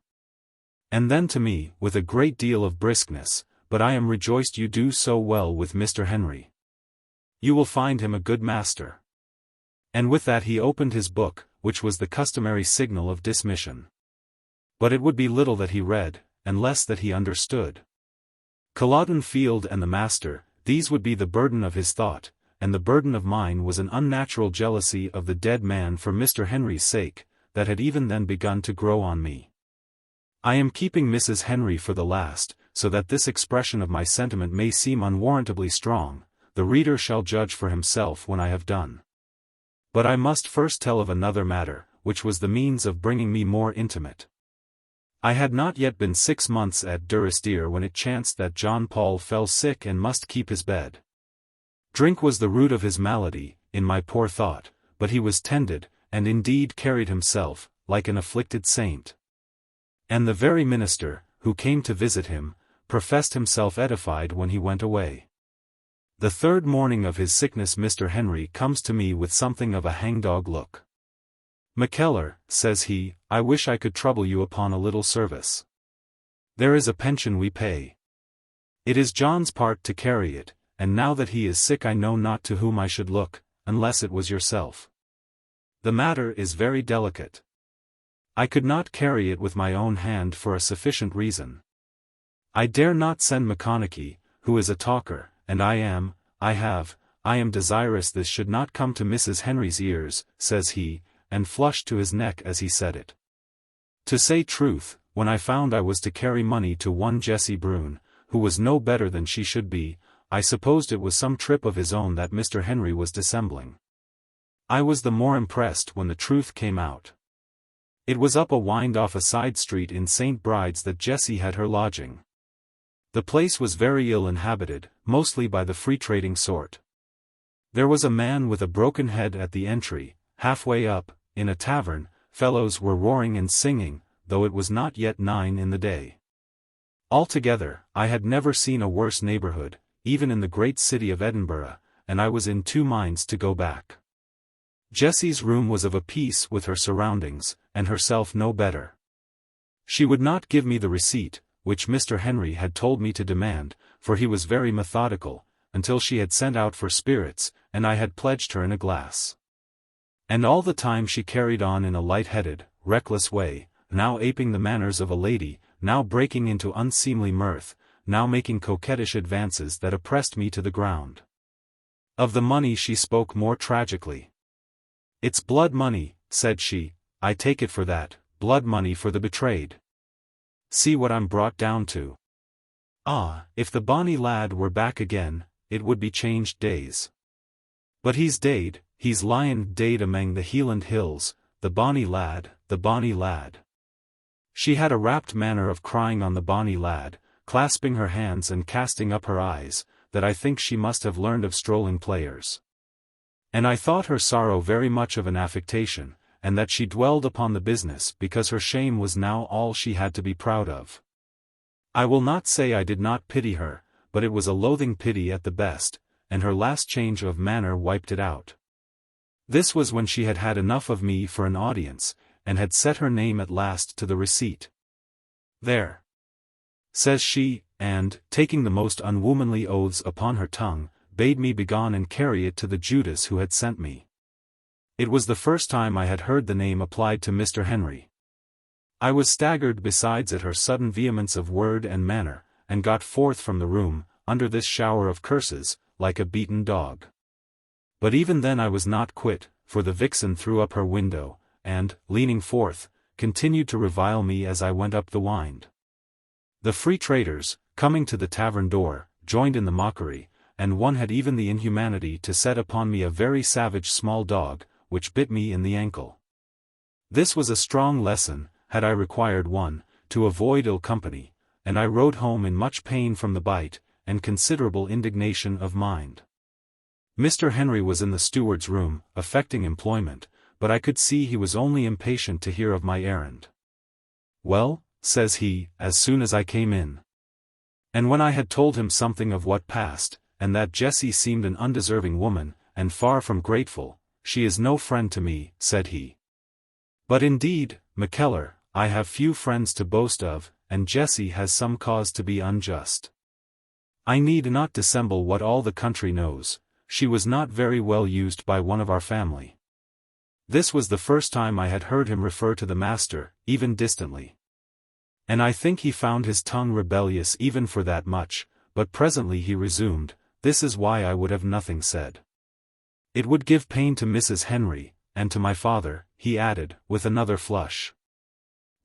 And then to me, with a great deal of briskness, "But I am rejoiced you do so well with Mr. Henry. You will find him a good master." And with that he opened his book, which was the customary signal of dismission. But it would be little that he read, and less that he understood. Culloden Field and the master, these would be the burden of his thought, and the burden of mine was an unnatural jealousy of the dead man for Mr. Henry's sake, that had even then begun to grow on me. I am keeping Mrs. Henry for the last, so that this expression of my sentiment may seem unwarrantably strong. The reader shall judge for himself when I have done. But I must first tell of another matter, which was the means of bringing me more intimate. I had not yet been 6 months at Durrisdeer when it chanced that John Paul fell sick and must keep his bed. Drink was the root of his malady, in my poor thought, but he was tended, and indeed carried himself, like an afflicted saint. And the very minister, who came to visit him, professed himself edified when he went away. The third morning of his sickness Mr. Henry comes to me with something of a hangdog look. "Mackellar," says he, "I wish I could trouble you upon a little service. There is a pension we pay. It is John's part to carry it, and now that he is sick I know not to whom I should look, unless it was yourself. The matter is very delicate. I could not carry it with my own hand for a sufficient reason. I dare not send Macconochie, who is a talker, and I am desirous this should not come to Mrs. Henry's ears," says he, and flushed to his neck as he said it. To say truth, when I found I was to carry money to one Jessie Brune, who was no better than she should be, I supposed it was some trip of his own that Mr. Henry was dissembling. I was the more impressed when the truth came out. It was up a wind off a side street in St. Bride's that Jessie had her lodging. The place was very ill inhabited, mostly by the free-trading sort. There was a man with a broken head at the entry, halfway up, in a tavern, fellows were roaring and singing, though it was not yet 9 in the day. Altogether, I had never seen a worse neighbourhood, even in the great city of Edinburgh, and I was in 2 minds to go back. Jessie's room was of a piece with her surroundings, and herself no better. She would not give me the receipt, which Mr. Henry had told me to demand, for he was very methodical, until she had sent out for spirits, and I had pledged her in a glass. And all the time she carried on in a light-headed, reckless way, now aping the manners of a lady, now breaking into unseemly mirth, now making coquettish advances that oppressed me to the ground. Of the money she spoke more tragically. "It's blood money," said she, "I take it for that, blood money for the betrayed. See what I'm brought down to. Ah, if the bonny lad were back again, it would be changed days. But he's daid, he's lyin' daid amang the Hieland hills, the bonny lad, the bonny lad." She had a rapt manner of crying on the bonny lad, clasping her hands and casting up her eyes, that I think she must have learned of strolling players. And I thought her sorrow very much of an affectation, and that she dwelled upon the business because her shame was now all she had to be proud of. I will not say I did not pity her, but it was a loathing pity at the best, and her last change of manner wiped it out. This was when she had had enough of me for an audience, and had set her name at last to the receipt. "There," says she, and, taking the most unwomanly oaths upon her tongue, bade me begone and carry it to the Judas who had sent me. It was the first time I had heard the name applied to Mr. Henry. I was staggered besides at her sudden vehemence of word and manner, and got forth from the room, under this shower of curses, like a beaten dog. But even then I was not quit, for the vixen threw up her window, and, leaning forth, continued to revile me as I went up the wynd. The free traders, coming to the tavern door, joined in the mockery, and one had even the inhumanity to set upon me a very savage small dog, which bit me in the ankle. This was a strong lesson, had I required one, to avoid ill company, and I rode home in much pain from the bite, and considerable indignation of mind. Mr. Henry was in the steward's room, affecting employment, but I could see he was only impatient to hear of my errand. "Well," says he, as soon as I came in. And when I had told him something of what passed, and that Jessie seemed an undeserving woman, and far from grateful, "She is no friend to me," said he. "But indeed, Mackellar, I have few friends to boast of, and Jessie has some cause to be unjust. I need not dissemble what all the country knows, she was not very well used by one of our family." This was the first time I had heard him refer to the master, even distantly. And I think he found his tongue rebellious even for that much, but presently he resumed, "This is why I would have nothing said. It would give pain to Mrs. Henry, and to my father," he added, with another flush.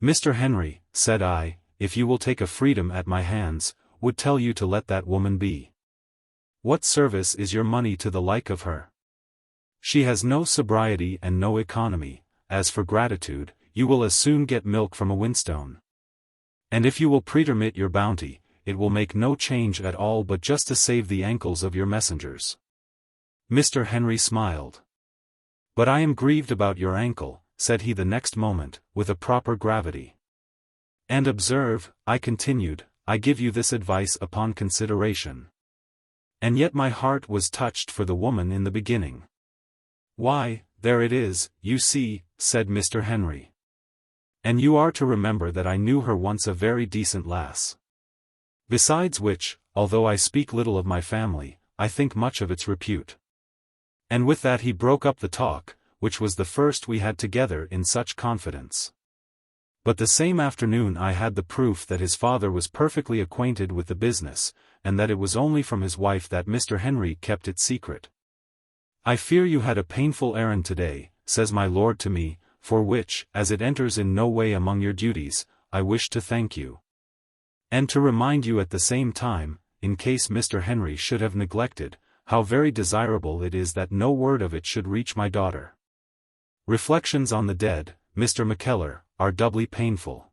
"Mr. Henry," said I, "if you will take a freedom at my hands, would tell you to let that woman be. What service is your money to the like of her? She has no sobriety and no economy. As for gratitude, you will as soon get milk from a whinstone. And if you will pretermit your bounty, it will make no change at all but just to save the ankles of your messengers." Mr. Henry smiled. "But I am grieved about your ankle," said he the next moment, with a proper gravity. "And observe," I continued, "I give you this advice upon consideration. And yet my heart was touched for the woman in the beginning." "Why, there it is, you see," said Mr. Henry. "And you are to remember that I knew her once a very decent lass. Besides which, although I speak little of my family, I think much of its repute." And with that he broke up the talk, which was the first we had together in such confidence. But the same afternoon I had the proof that his father was perfectly acquainted with the business, and that it was only from his wife that Mr. Henry kept it secret. "I fear you had a painful errand today," says my lord to me, "for which, as it enters in no way among your duties, I wish to thank you. And to remind you at the same time, in case Mr. Henry should have neglected, how very desirable it is that no word of it should reach my daughter. Reflections on the dead, Mr. Mackellar, are doubly painful."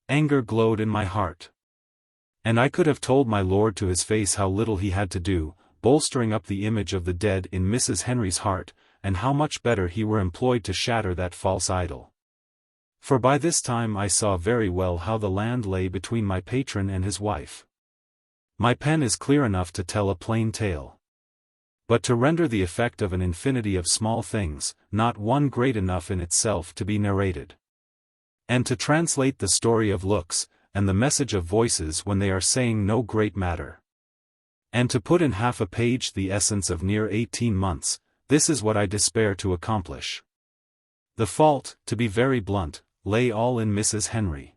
Anger glowed in my heart. And I could have told my lord to his face how little he had to do, bolstering up the image of the dead in Mrs. Henry's heart, and how much better he were employed to shatter that false idol. For by this time I saw very well how the land lay between my patron and his wife. My pen is clear enough to tell a plain tale. But to render the effect of an infinity of small things, not one great enough in itself to be narrated. And to translate the story of looks, and the message of voices when they are saying no great matter. And to put in half a page the essence of near 18 months, this is what I despair to accomplish. The fault, to be very blunt, lay all in Mrs. Henry.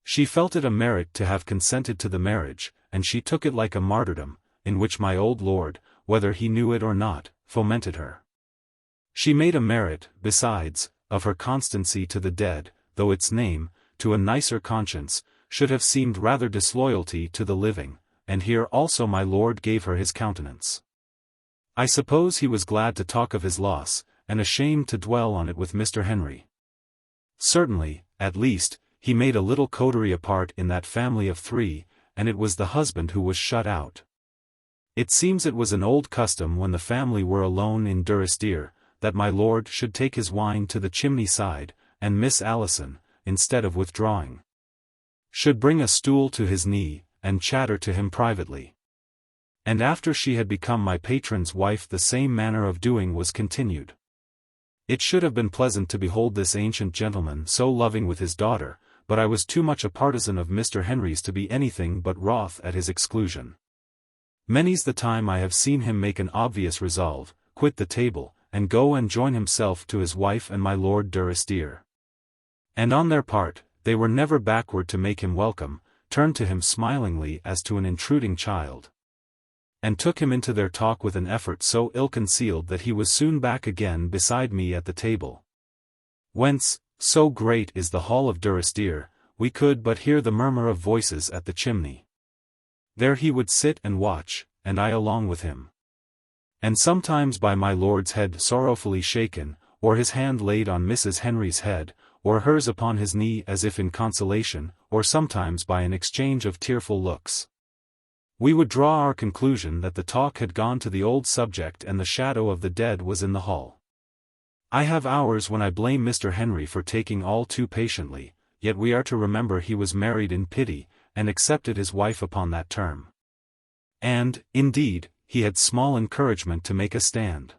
She felt it a merit to have consented to the marriage, and she took it like a martyrdom, in which my old lord, whether he knew it or not, fomented her. She made a merit, besides, of her constancy to the dead, though its name, to a nicer conscience, should have seemed rather disloyalty to the living, and here also my lord gave her his countenance. I suppose he was glad to talk of his loss, and ashamed to dwell on it with Mr. Henry. Certainly, at least, he made a little coterie apart in that family of 3, and it was the husband who was shut out. It seems it was an old custom when the family were alone in Durrisdeer, that my lord should take his wine to the chimney side, and Miss Allison, instead of withdrawing, should bring a stool to his knee, and chatter to him privately. And after she had become my patron's wife the same manner of doing was continued. It should have been pleasant to behold this ancient gentleman so loving with his daughter, but I was too much a partisan of Mr. Henry's to be anything but wroth at his exclusion. Many's the time I have seen him make an obvious resolve, quit the table, and go and join himself to his wife and my Lord Durrisdeer. And on their part, they were never backward to make him welcome, turned to him smilingly as to an intruding child, and took him into their talk with an effort so ill-concealed that he was soon back again beside me at the table. Whence, so great is the hall of Durrisdeer, we could but hear the murmur of voices at the chimney. There he would sit and watch, and I along with him. And sometimes by my lord's head sorrowfully shaken, or his hand laid on Mrs. Henry's head, or hers upon his knee as if in consolation, or sometimes by an exchange of tearful looks, we would draw our conclusion that the talk had gone to the old subject and the shadow of the dead was in the hall. I have hours when I blame Mr. Henry for taking all too patiently, yet we are to remember he was married in pity, and accepted his wife upon that term. And, indeed, he had small encouragement to make a stand.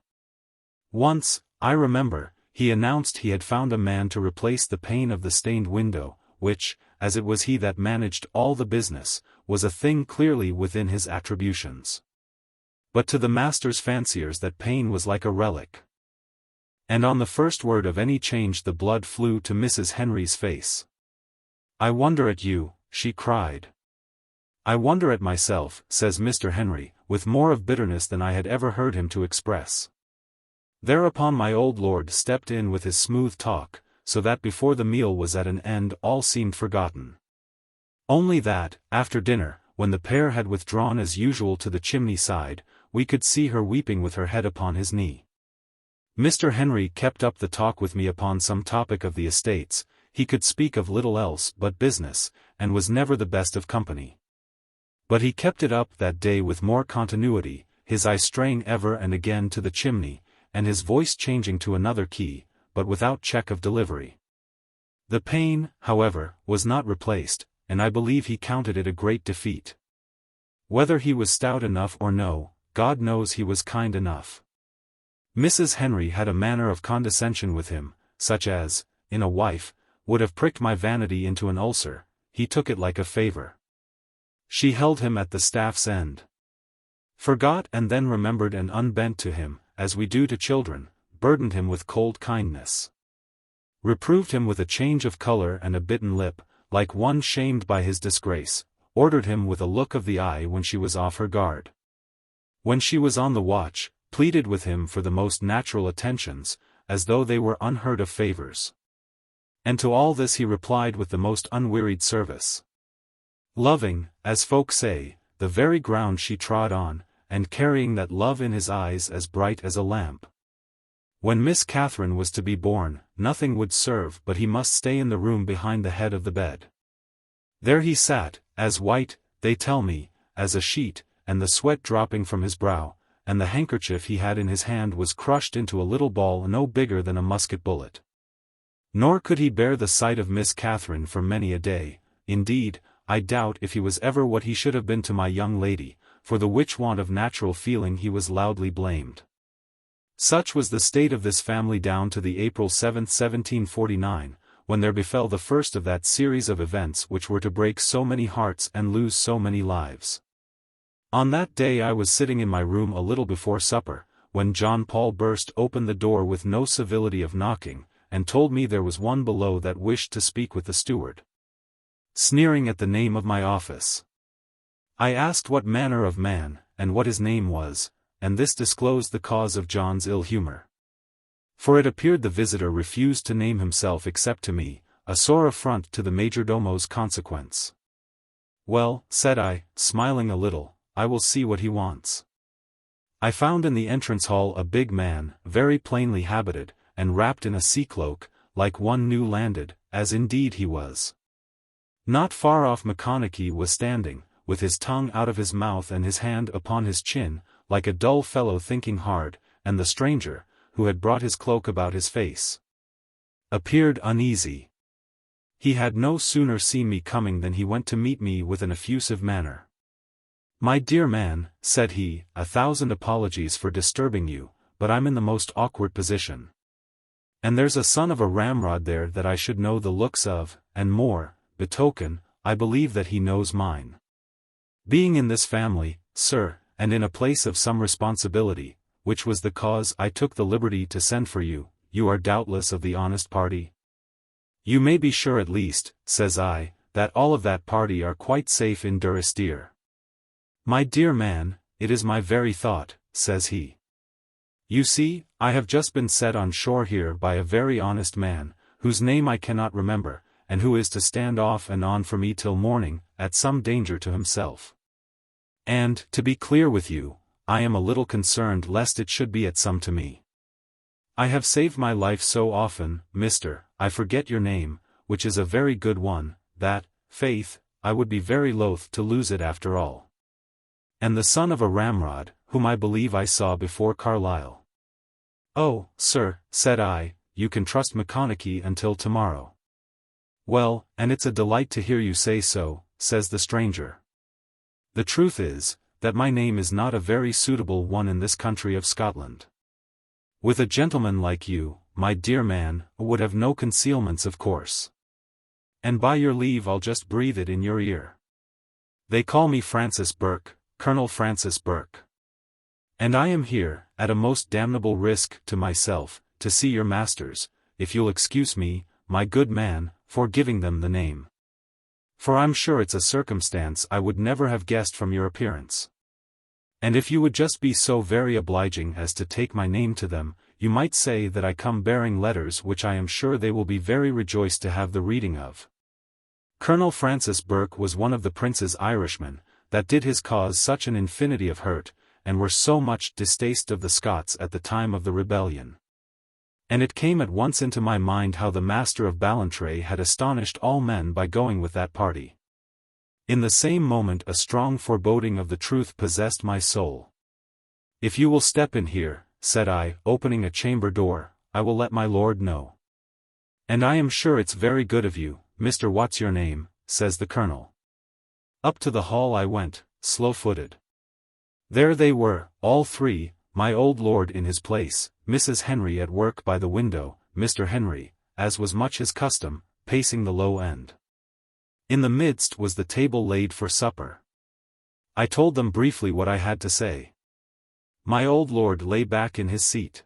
Once, I remember, he announced he had found a man to replace the pane of the stained window, which, as it was he that managed all the business, was a thing clearly within his attributions. But to the master's fanciers that pane was like a relic. And on the first word of any change the blood flew to Mrs. Henry's face. "I wonder at you," she cried. "I wonder at myself," says Mr. Henry, with more of bitterness than I had ever heard him to express. Thereupon my old lord stepped in with his smooth talk, so that before the meal was at an end all seemed forgotten. Only that, after dinner, when the pair had withdrawn as usual to the chimney side, we could see her weeping with her head upon his knee. Mr. Henry kept up the talk with me upon some topic of the estates. He could speak of little else but business, and was never the best of company. But he kept it up that day with more continuity, his eye straying ever and again to the chimney, and his voice changing to another key, but without check of delivery. The pane, however, was not replaced, and I believe he counted it a great defeat. Whether he was stout enough or no, God knows he was kind enough. Mrs. Henry had a manner of condescension with him, such as, in a wife, would have pricked my vanity into an ulcer. He took it like a favor. She held him at the staff's end. Forgot and then remembered and unbent to him, as we do to children, burdened him with cold kindness. Reproved him with a change of color and a bitten lip, like one shamed by his disgrace, ordered him with a look of the eye when she was off her guard. When she was on the watch, pleaded with him for the most natural attentions, as though they were unheard of favors. And to all this he replied with the most unwearied service. Loving, as folk say, the very ground she trod on, and carrying that love in his eyes as bright as a lamp. When Miss Catherine was to be born, nothing would serve but he must stay in the room behind the head of the bed. There he sat, as white, they tell me, as a sheet, and the sweat dropping from his brow, and the handkerchief he had in his hand was crushed into a little ball no bigger than a musket bullet. Nor could he bear the sight of Miss Catherine for many a day. Indeed, I doubt if he was ever what he should have been to my young lady, for the which want of natural feeling he was loudly blamed. Such was the state of this family down to the April 7, 1749, when there befell the first of that series of events which were to break so many hearts and lose so many lives. On that day I was sitting in my room a little before supper, when John Paul burst open the door with no civility of knocking, and told me there was one below that wished to speak with the steward. Sneering at the name of my office, I asked what manner of man, and what his name was, and this disclosed the cause of John's ill humor. For it appeared the visitor refused to name himself except to me, a sore affront to the majordomo's consequence. Well, said I, smiling a little, I will see what he wants. I found in the entrance hall a big man, very plainly habited, and wrapped in a sea cloak, like one new landed, as indeed he was. Not far off Macconochie was standing, with his tongue out of his mouth and his hand upon his chin, like a dull fellow thinking hard, and the stranger, who had brought his cloak about his face, appeared uneasy. He had no sooner seen me coming than he went to meet me with an effusive manner. My dear man, said he, 1,000 apologies for disturbing you, but I'm in the most awkward position. And there's a son of a ramrod there that I should know the looks of, and more, betoken, I believe that he knows mine. Being in this family, sir, and in a place of some responsibility, which was the cause I took the liberty to send for you, you are doubtless of the honest party? You may be sure at least, says I, that all of that party are quite safe in Durrisdeer. My dear man, it is my very thought, says he. You see, I have just been set on shore here by a very honest man, whose name I cannot remember, and who is to stand off and on for me till morning, at some danger to himself. And, to be clear with you, I am a little concerned lest it should be at some to me. I have saved my life so often, Mr. I forget your name, which is a very good one, that, faith, I would be very loath to lose it after all. And the son of a ramrod, whom I believe I saw before Carlisle. Oh, sir, said I, you can trust McConaughey until tomorrow. Well, and it's a delight to hear you say so, says the stranger. The truth is, that my name is not a very suitable one in this country of Scotland. With a gentleman like you, my dear man, would have no concealments of course. And by your leave I'll just breathe it in your ear. They call me Francis Burke, Colonel Francis Burke. And I am here, at a most damnable risk to myself, to see your masters, if you'll excuse me, my good man, for giving them the name. For I'm sure it's a circumstance I would never have guessed from your appearance. And if you would just be so very obliging as to take my name to them, you might say that I come bearing letters which I am sure they will be very rejoiced to have the reading of. Colonel Francis Burke was one of the Prince's Irishmen, that did his cause such an infinity of hurt, and were so much distasted of the Scots at the time of the rebellion. And it came at once into my mind how the Master of Ballantrae had astonished all men by going with that party. In the same moment a strong foreboding of the truth possessed my soul. If you will step in here, said I, opening a chamber door, I will let my lord know. And I am sure it's very good of you, Mr. What's your name, says the colonel. Up to the hall I went, slow-footed. There they were, all three, my old lord in his place, Mrs. Henry at work by the window, Mr. Henry, as was much his custom, pacing the low end. In the midst was the table laid for supper. I told them briefly what I had to say. My old lord lay back in his seat.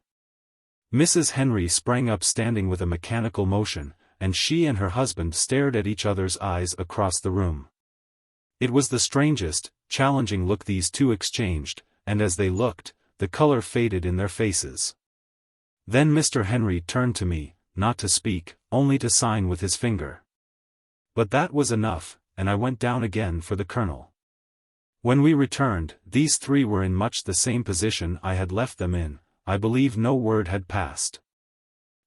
Mrs. Henry sprang up standing with a mechanical motion, and she and her husband stared at each other's eyes across the room. It was the strangest, challenging look these two exchanged, and as they looked, the color faded in their faces. Then Mr. Henry turned to me, not to speak, only to sign with his finger. But that was enough, and I went down again for the colonel. When we returned, these three were in much the same position I had left them in. I believe no word had passed.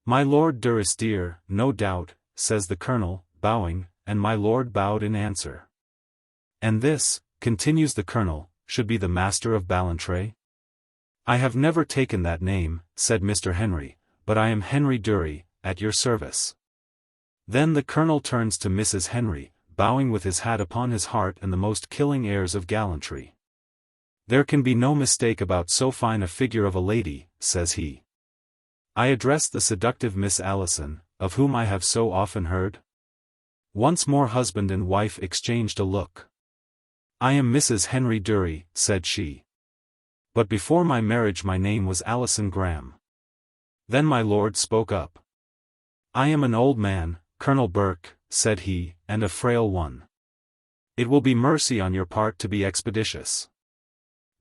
My Lord Durrisdeer, no doubt, says the colonel, bowing, and my lord bowed in answer. And this, continues the colonel, should be the Master of Ballantrae? I have never taken that name, said Mr. Henry, but I am Henry Durie, at your service. Then the colonel turns to Mrs. Henry, bowing with his hat upon his heart and the most killing airs of gallantry. There can be no mistake about so fine a figure of a lady, says he. I addressed the seductive Miss Allison, of whom I have so often heard. Once more husband and wife exchanged a look. I am Mrs. Henry Durie, said she. But before my marriage my name was Alison Graham. Then my lord spoke up. I am an old man, Colonel Burke, said he, and a frail one. It will be mercy on your part to be expeditious.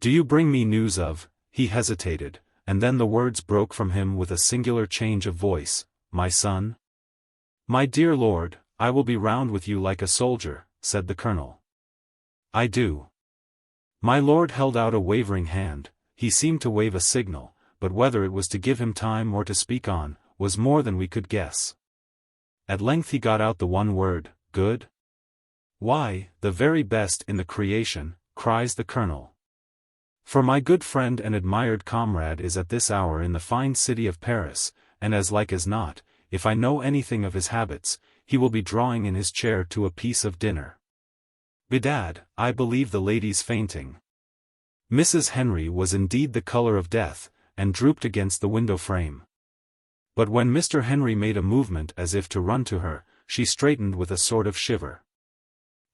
Do you bring me news of, he hesitated, and then the words broke from him with a singular change of voice, my son? My dear lord, I will be round with you like a soldier, said the colonel. I do. My lord held out a wavering hand, he seemed to wave a signal, but whether it was to give him time or to speak on, was more than we could guess. At length he got out the one word, good? Why, the very best in the creation, cries the colonel. For my good friend and admired comrade is at this hour in the fine city of Paris, and as like as not, if I know anything of his habits, he will be drawing in his chair to a piece of dinner. Bedad, I believe the lady's fainting. Mrs. Henry was indeed the color of death, and drooped against the window frame. But when Mr. Henry made a movement as if to run to her, she straightened with a sort of shiver.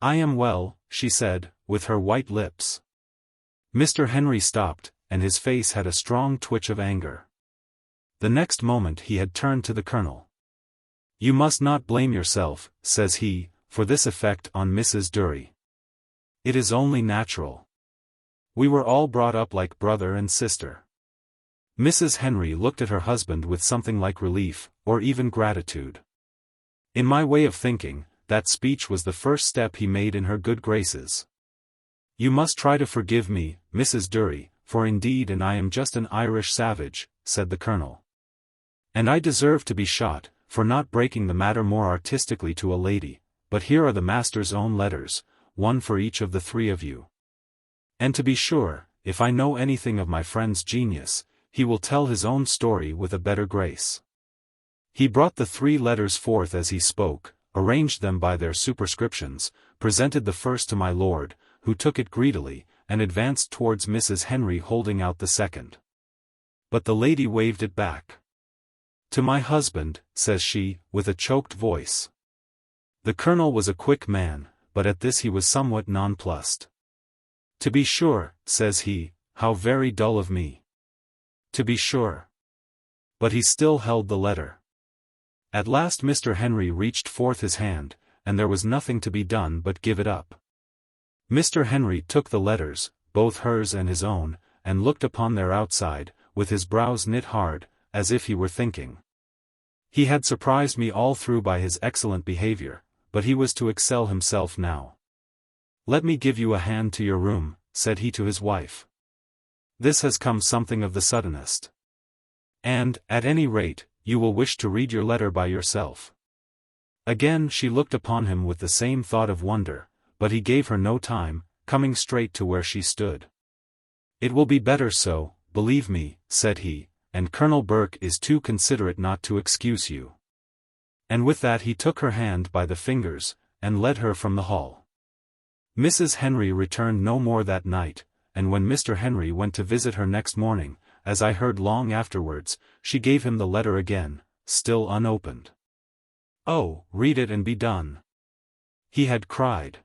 "I am well," she said, with her white lips. Mr. Henry stopped, and his face had a strong twitch of anger. The next moment he had turned to the Colonel. "You must not blame yourself," says he, "for this effect on Mrs. Durie. It is only natural. We were all brought up like brother and sister." Mrs. Henry looked at her husband with something like relief, or even gratitude. In my way of thinking, that speech was the first step he made in her good graces. "You must try to forgive me, Mrs. Durie, for indeed and I am just an Irish savage," said the Colonel. "And I deserve to be shot, for not breaking the matter more artistically to a lady, but here are the master's own letters, one for each of the three of you. And to be sure, if I know anything of my friend's genius, he will tell his own story with a better grace." He brought the 3 letters forth as he spoke, arranged them by their superscriptions, presented the first to my lord, who took it greedily, and advanced towards Mrs. Henry holding out the second. But the lady waved it back. "To my husband," says she, with a choked voice. The Colonel was a quick man, but at this he was somewhat nonplussed. "To be sure," says he, "how very dull of me. To be sure." But he still held the letter. At last Mr. Henry reached forth his hand, and there was nothing to be done but give it up. Mr. Henry took the letters, both hers and his own, and looked upon their outside, with his brows knit hard, as if he were thinking. He had surprised me all through by his excellent behavior, but he was to excel himself now. "Let me give you a hand to your room," said he to his wife. "This has come something of the suddenest. And, at any rate, you will wish to read your letter by yourself." Again she looked upon him with the same thought of wonder, but he gave her no time, coming straight to where she stood. "It will be better so, believe me," said he, "and Colonel Burke is too considerate not to excuse you." And with that he took her hand by the fingers, and led her from the hall. Mrs. Henry returned no more that night, and when Mr. Henry went to visit her next morning, as I heard long afterwards, she gave him the letter again, still unopened. "Oh, read it and be done," he had cried.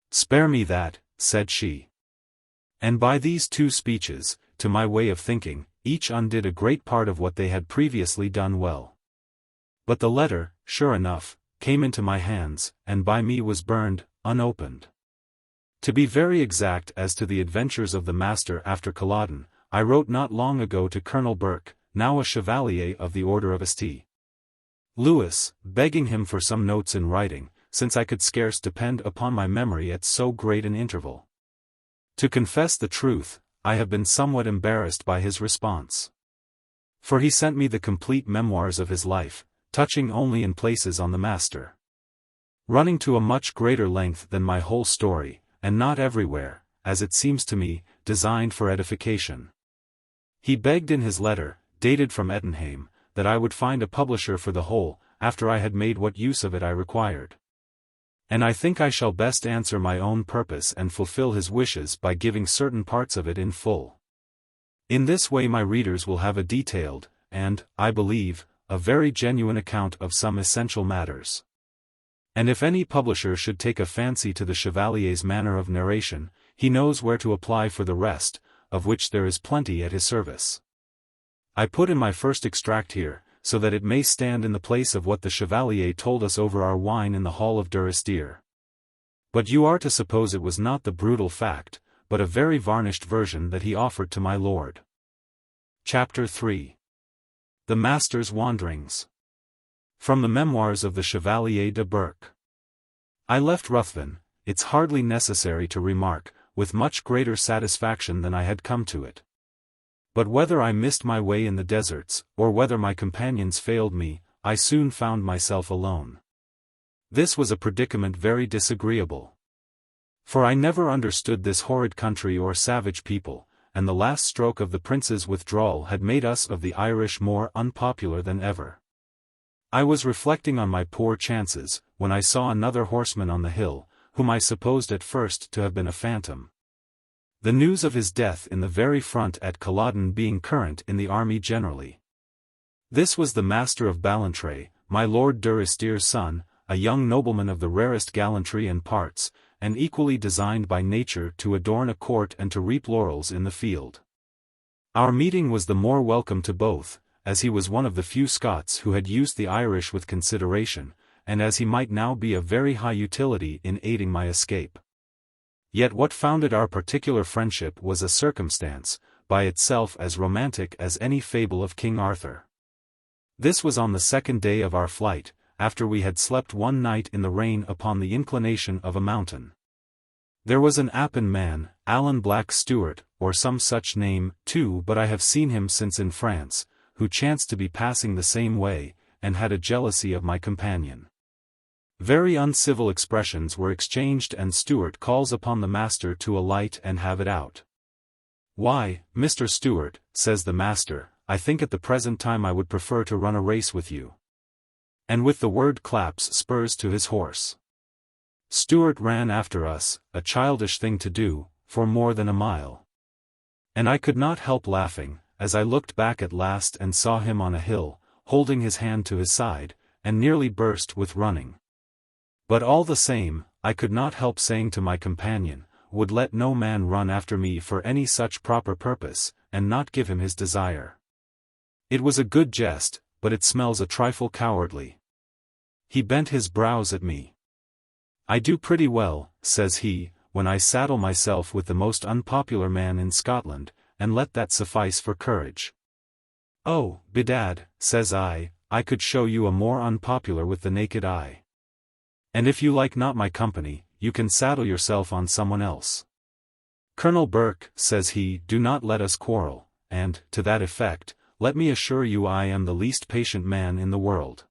"Spare me that," said she. And by these 2 speeches, to my way of thinking, each undid a great part of what they had previously done well. But the letter, sure enough, came into my hands, and by me was burned, unopened. To be very exact as to the adventures of the master after Culloden, I wrote not long ago to Colonel Burke, now a Chevalier of the Order of St. Louis, begging him for some notes in writing, since I could scarce depend upon my memory at so great an interval. To confess the truth, I have been somewhat embarrassed by his response. For he sent me the complete memoirs of his life, touching only in places on the master. Running to a much greater length than my whole story, and not everywhere, as it seems to me, designed for edification. He begged in his letter, dated from Ettenham, that I would find a publisher for the whole, after I had made what use of it I required. And I think I shall best answer my own purpose and fulfill his wishes by giving certain parts of it in full. In this way my readers will have a detailed, and, I believe, a very genuine account of some essential matters. And if any publisher should take a fancy to the Chevalier's manner of narration, he knows where to apply for the rest, of which there is plenty at his service. I put in my first extract here, so that it may stand in the place of what the Chevalier told us over our wine in the hall of Durrisdeer. But you are to suppose it was not the brutal fact, but a very varnished version that he offered to my lord. Chapter 3. The Master's Wanderings. From the Memoirs of the Chevalier de Burke. I left Ruthven, it's hardly necessary to remark, with much greater satisfaction than I had come to it. But whether I missed my way in the deserts, or whether my companions failed me, I soon found myself alone. This was a predicament very disagreeable. For I never understood this horrid country or savage people, and the last stroke of the prince's withdrawal had made us of the Irish more unpopular than ever. I was reflecting on my poor chances, when I saw another horseman on the hill, whom I supposed at first to have been a phantom. The news of his death in the very front at Culloden being current in the army generally. This was the Master of Ballantrae, my Lord Durrisdeer's son, a young nobleman of the rarest gallantry and parts, and equally designed by nature to adorn a court and to reap laurels in the field. Our meeting was the more welcome to both, as he was one of the few Scots who had used the Irish with consideration, and as he might now be of very high utility in aiding my escape. Yet what founded our particular friendship was a circumstance, by itself as romantic as any fable of King Arthur. This was on the second day of our flight, after we had slept one night in the rain upon the inclination of a mountain. There was an Appin man, Alan Black Stuart, or some such name, too, but I have seen him since in France, who chanced to be passing the same way, and had a jealousy of my companion. Very uncivil expressions were exchanged, and Stuart calls upon the master to alight and have it out. "Why, Mr. Stuart," says the master, "I think at the present time I would prefer to run a race with you." And with the word claps spurs to his horse. Stuart ran after us, a childish thing to do, for more than a mile. And I could not help laughing, as I looked back at last and saw him on a hill, holding his hand to his side, and nearly burst with running. But all the same, I could not help saying to my companion, would let no man run after me for any such proper purpose, and not give him his desire. It was a good jest, but it smells a trifle cowardly. He bent his brows at me. "I do pretty well," says he, "when I saddle myself with the most unpopular man in Scotland, and let that suffice for courage." "Oh, bedad," says I could show you a more unpopular with the naked eye. "And if you like not my company, you can saddle yourself on someone else." "Colonel Burke," says he, "do not let us quarrel, and, to that effect, let me assure you I am the least patient man in the world."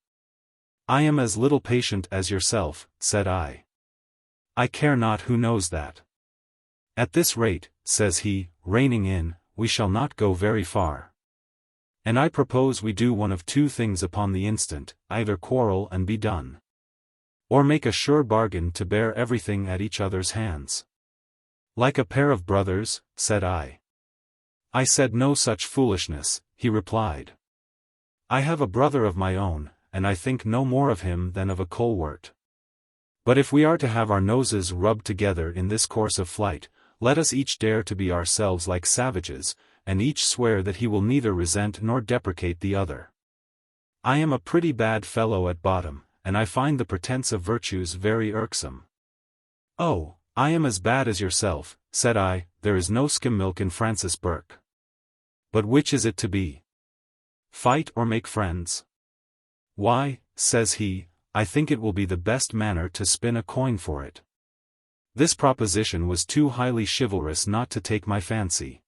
"I am as little patient as yourself," said I. "I care not who knows that." "At this rate," says he, reining in, "we shall not go very far. And I propose we do one of two things upon the instant, either quarrel and be done, or make a sure bargain to bear everything at each other's hands." "Like a pair of brothers," said I. "I said no such foolishness," he replied. "I have a brother of my own, and I think no more of him than of a colewort. But if we are to have our noses rubbed together in this course of flight, let us each dare to be ourselves like savages, and each swear that he will neither resent nor deprecate the other. I am a pretty bad fellow at bottom, and I find the pretense of virtues very irksome." "Oh, I am as bad as yourself," said I, "there is no skim milk in Francis Burke. But which is it to be? Fight or make friends?" "Why," says he, "I think it will be the best manner to spin a coin for it." This proposition was too highly chivalrous not to take my fancy.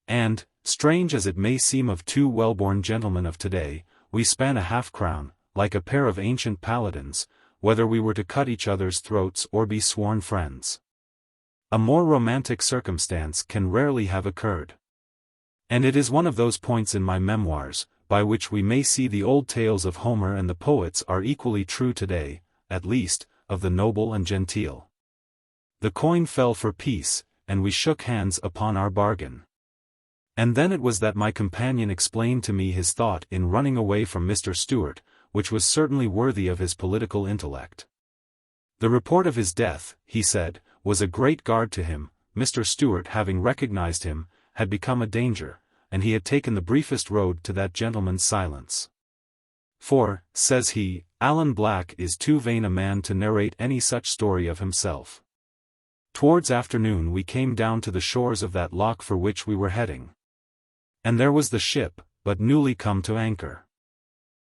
And, strange as it may seem of two well-born gentlemen of today, we span a half-crown, like a pair of ancient paladins, whether we were to cut each other's throats or be sworn friends. A more romantic circumstance can rarely have occurred. And it is one of those points in my memoirs, by which we may see the old tales of Homer and the poets are equally true today, at least, of the noble and genteel. The coin fell for peace, and we shook hands upon our bargain. And then it was that my companion explained to me his thought in running away from Mr. Stuart, which was certainly worthy of his political intellect. The report of his death, he said, was a great guard to him. Mr. Stuart, having recognized him, had become a danger, and he had taken the briefest road to that gentleman's silence. "For," says he, "Alan Black is too vain a man to narrate any such story of himself." Towards afternoon we came down to the shores of that loch for which we were heading. And there was the ship, but newly come to anchor.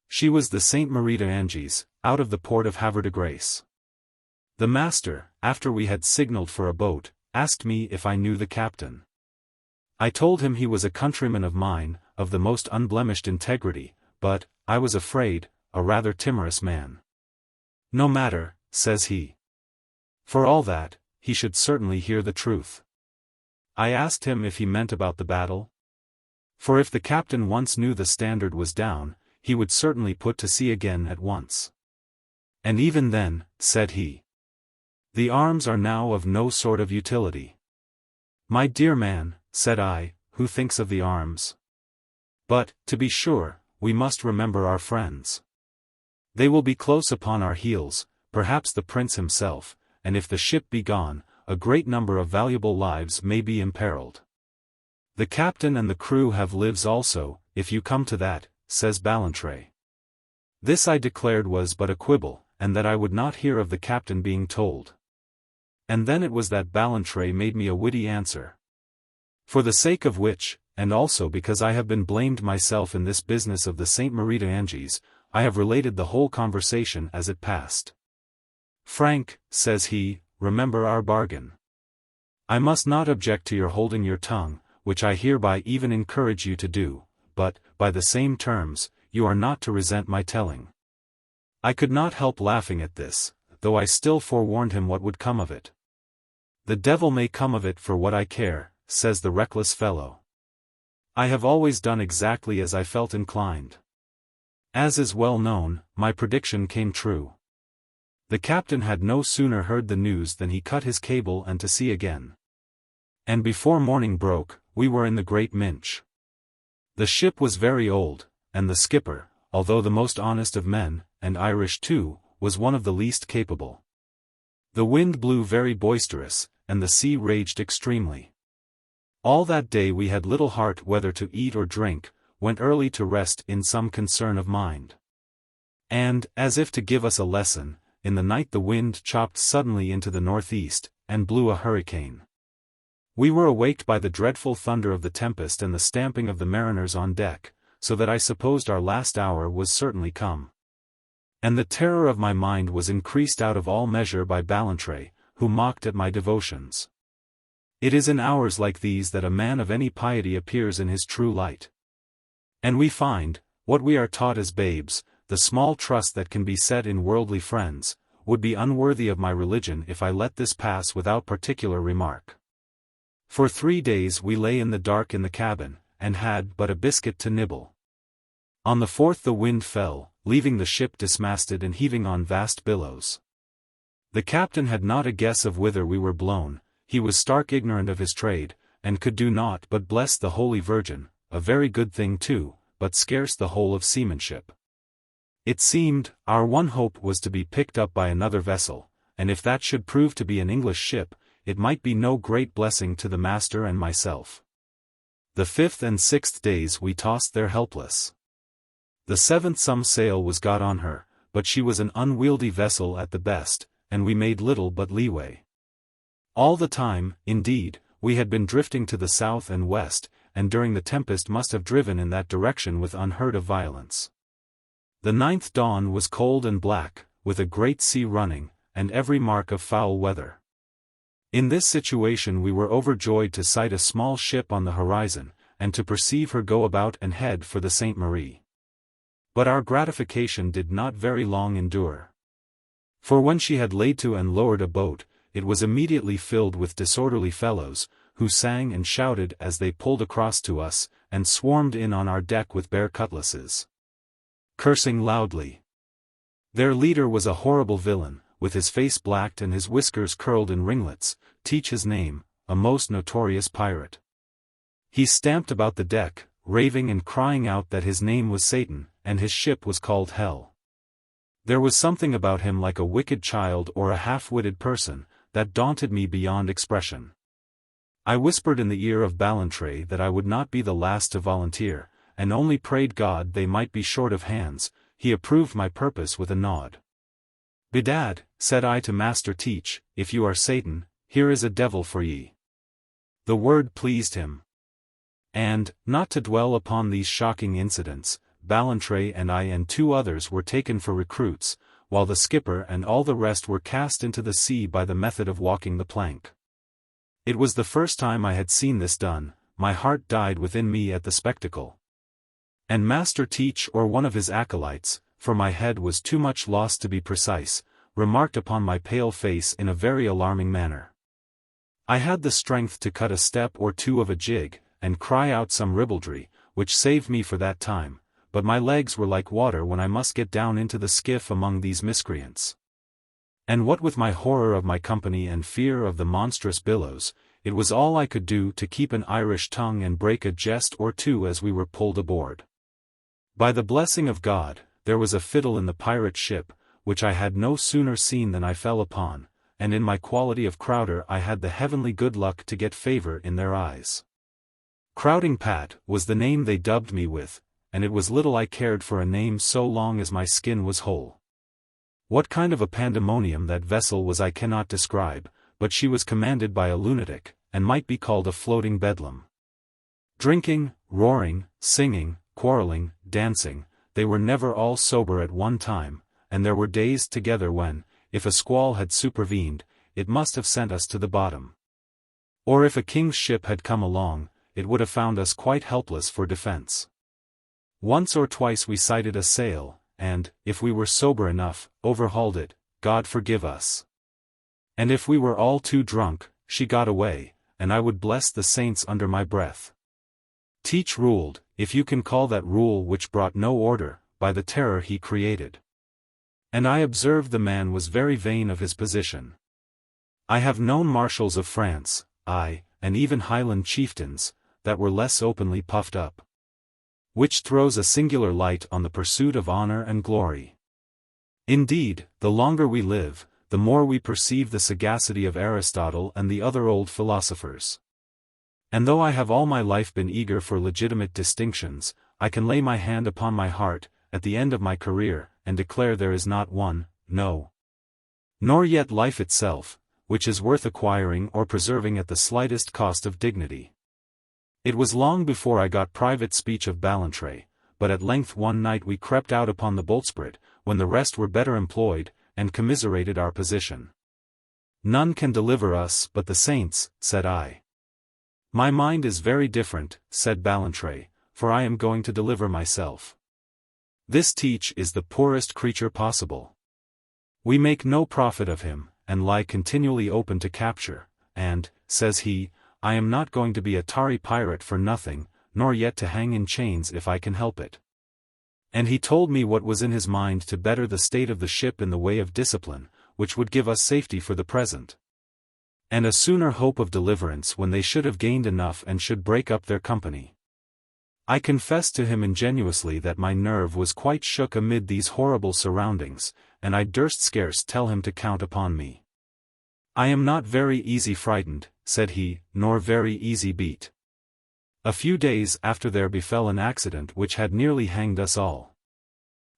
She was the St. Marie d'Angers, out of the port of Havre de Grace. The master, after we had signalled for a boat, asked me if I knew the captain. I told him he was a countryman of mine, of the most unblemished integrity, but, I was afraid, a rather timorous man. "No matter," says he. For all that, he should certainly hear the truth. I asked him if he meant about the battle. For if the captain once knew the standard was down, he would certainly put to sea again at once. "And even then," said he, "the arms are now of no sort of utility." "My dear man," said I, "who thinks of the arms? But, to be sure, we must remember our friends. They will be close upon our heels, perhaps the prince himself, and if the ship be gone, a great number of valuable lives may be imperiled. The captain and the crew have lives also, if you come to that, says Ballantrae. This I declared was but a quibble, and that I would not hear of the captain being told. And then it was that Ballantrae made me a witty answer. For the sake of which, and also because I have been blamed myself in this business of the St. Marie d'Angers, I have related the whole conversation as it passed. Frank, says he, remember our bargain. I must not object to your holding your tongue, which I hereby even encourage you to do, but, by the same terms, you are not to resent my telling. I could not help laughing at this, though I still forewarned him what would come of it. The devil may come of it for what I care, says the reckless fellow. I have always done exactly as I felt inclined. As is well known, my prediction came true. The captain had no sooner heard the news than he cut his cable and to sea again. And before morning broke, we were in the Great Minch. The ship was very old, and the skipper, although the most honest of men, and Irish too, was one of the least capable. The wind blew very boisterous, and the sea raged extremely. All that day we had little heart whether to eat or drink, went early to rest in some concern of mind. And, as if to give us a lesson, in the night the wind chopped suddenly into the northeast, and blew a hurricane. We were awaked by the dreadful thunder of the tempest and the stamping of the mariners on deck, so that I supposed our last hour was certainly come. And the terror of my mind was increased out of all measure by Ballantrae, who mocked at my devotions. It is in hours like these that a man of any piety appears in his true light. And we find, what we are taught as babes, the small trust that can be set in worldly friends, would be unworthy of my religion if I let this pass without particular remark. For 3 days we lay in the dark in the cabin, and had but a biscuit to nibble. On the 4th the wind fell, leaving the ship dismasted and heaving on vast billows. The captain had not a guess of whither we were blown, he was stark ignorant of his trade, and could do naught but bless the Holy Virgin, a very good thing too, but scarce the whole of seamanship. It seemed, our one hope was to be picked up by another vessel, and if that should prove to be an English ship, it might be no great blessing to the master and myself. The 5th and 6th days we tossed there helpless. The 7th some sail was got on her, but she was an unwieldy vessel at the best, and we made little but leeway. All the time, indeed, we had been drifting to the south and west, and during the tempest must have driven in that direction with unheard of violence. The 9th dawn was cold and black, with a great sea running, and every mark of foul weather. In this situation we were overjoyed to sight a small ship on the horizon, and to perceive her go about and head for the St. Marie. But our gratification did not very long endure. For when she had laid to and lowered a boat, it was immediately filled with disorderly fellows, who sang and shouted as they pulled across to us, and swarmed in on our deck with bare cutlasses, cursing loudly. Their leader was a horrible villain, with his face blacked and his whiskers curled in ringlets, teach his name, a most notorious pirate. He stamped about the deck, raving and crying out that his name was Satan, and his ship was called Hell. There was something about him like a wicked child or a half-witted person, that daunted me beyond expression. I whispered in the ear of Ballantrae that I would not be the last to volunteer, and only prayed God they might be short of hands. He approved my purpose with a nod. Bedad, said I to Master Teach, if you are Satan, here is a devil for ye. The word pleased him. And, not to dwell upon these shocking incidents, Ballantrae and I and 2 others were taken for recruits, while the skipper and all the rest were cast into the sea by the method of walking the plank. It was the first time I had seen this done, my heart died within me at the spectacle. And Master Teach or one of his acolytes, for my head was too much lost to be precise, remarked upon my pale face in a very alarming manner. I had the strength to cut a step or 2 of a jig, and cry out some ribaldry, which saved me for that time, but my legs were like water when I must get down into the skiff among these miscreants. And what with my horror of my company and fear of the monstrous billows, it was all I could do to keep an Irish tongue and break a jest or 2 as we were pulled aboard. By the blessing of God, there was a fiddle in the pirate ship, which I had no sooner seen than I fell upon, and in my quality of crowder I had the heavenly good luck to get favor in their eyes. Crowding Pat was the name they dubbed me with, and it was little I cared for a name so long as my skin was whole. What kind of a pandemonium that vessel was I cannot describe, but she was commanded by a lunatic, and might be called a floating bedlam. Drinking, roaring, singing, quarreling, dancing, they were never all sober at one time, and there were days together when, if a squall had supervened, it must have sent us to the bottom. Or if a king's ship had come along, it would have found us quite helpless for defense. Once or twice we sighted a sail, and, if we were sober enough, overhauled it, God forgive us. And if we were all too drunk, she got away, and I would bless the saints under my breath. Teach ruled, if you can call that rule which brought no order, by the terror he created. And I observed the man was very vain of his position. I have known marshals of France, aye, and even Highland chieftains, that were less openly puffed up. Which throws a singular light on the pursuit of honor and glory. Indeed, the longer we live, the more we perceive the sagacity of Aristotle and the other old philosophers. And though I have all my life been eager for legitimate distinctions, I can lay my hand upon my heart, at the end of my career, and declare there is not one, no. Nor yet life itself, which is worth acquiring or preserving at the slightest cost of dignity. It was long before I got private speech of Ballantrae, but at length one night we crept out upon the boltsprit, when the rest were better employed, and commiserated our position. None can deliver us but the saints, said I. My mind is very different, said Ballantrae, for I am going to deliver myself. This Teach is the poorest creature possible. We make no profit of him, and lie continually open to capture, and, says he, I am not going to be a tarry pirate for nothing, nor yet to hang in chains if I can help it. And he told me what was in his mind to better the state of the ship in the way of discipline, which would give us safety for the present. And a sooner hope of deliverance when they should have gained enough and should break up their company. I confessed to him ingenuously that my nerve was quite shook amid these horrible surroundings, and I durst scarce tell him to count upon me. I am not very easy frightened, said he, nor very easy beat. A few days after there befell an accident which had nearly hanged us all.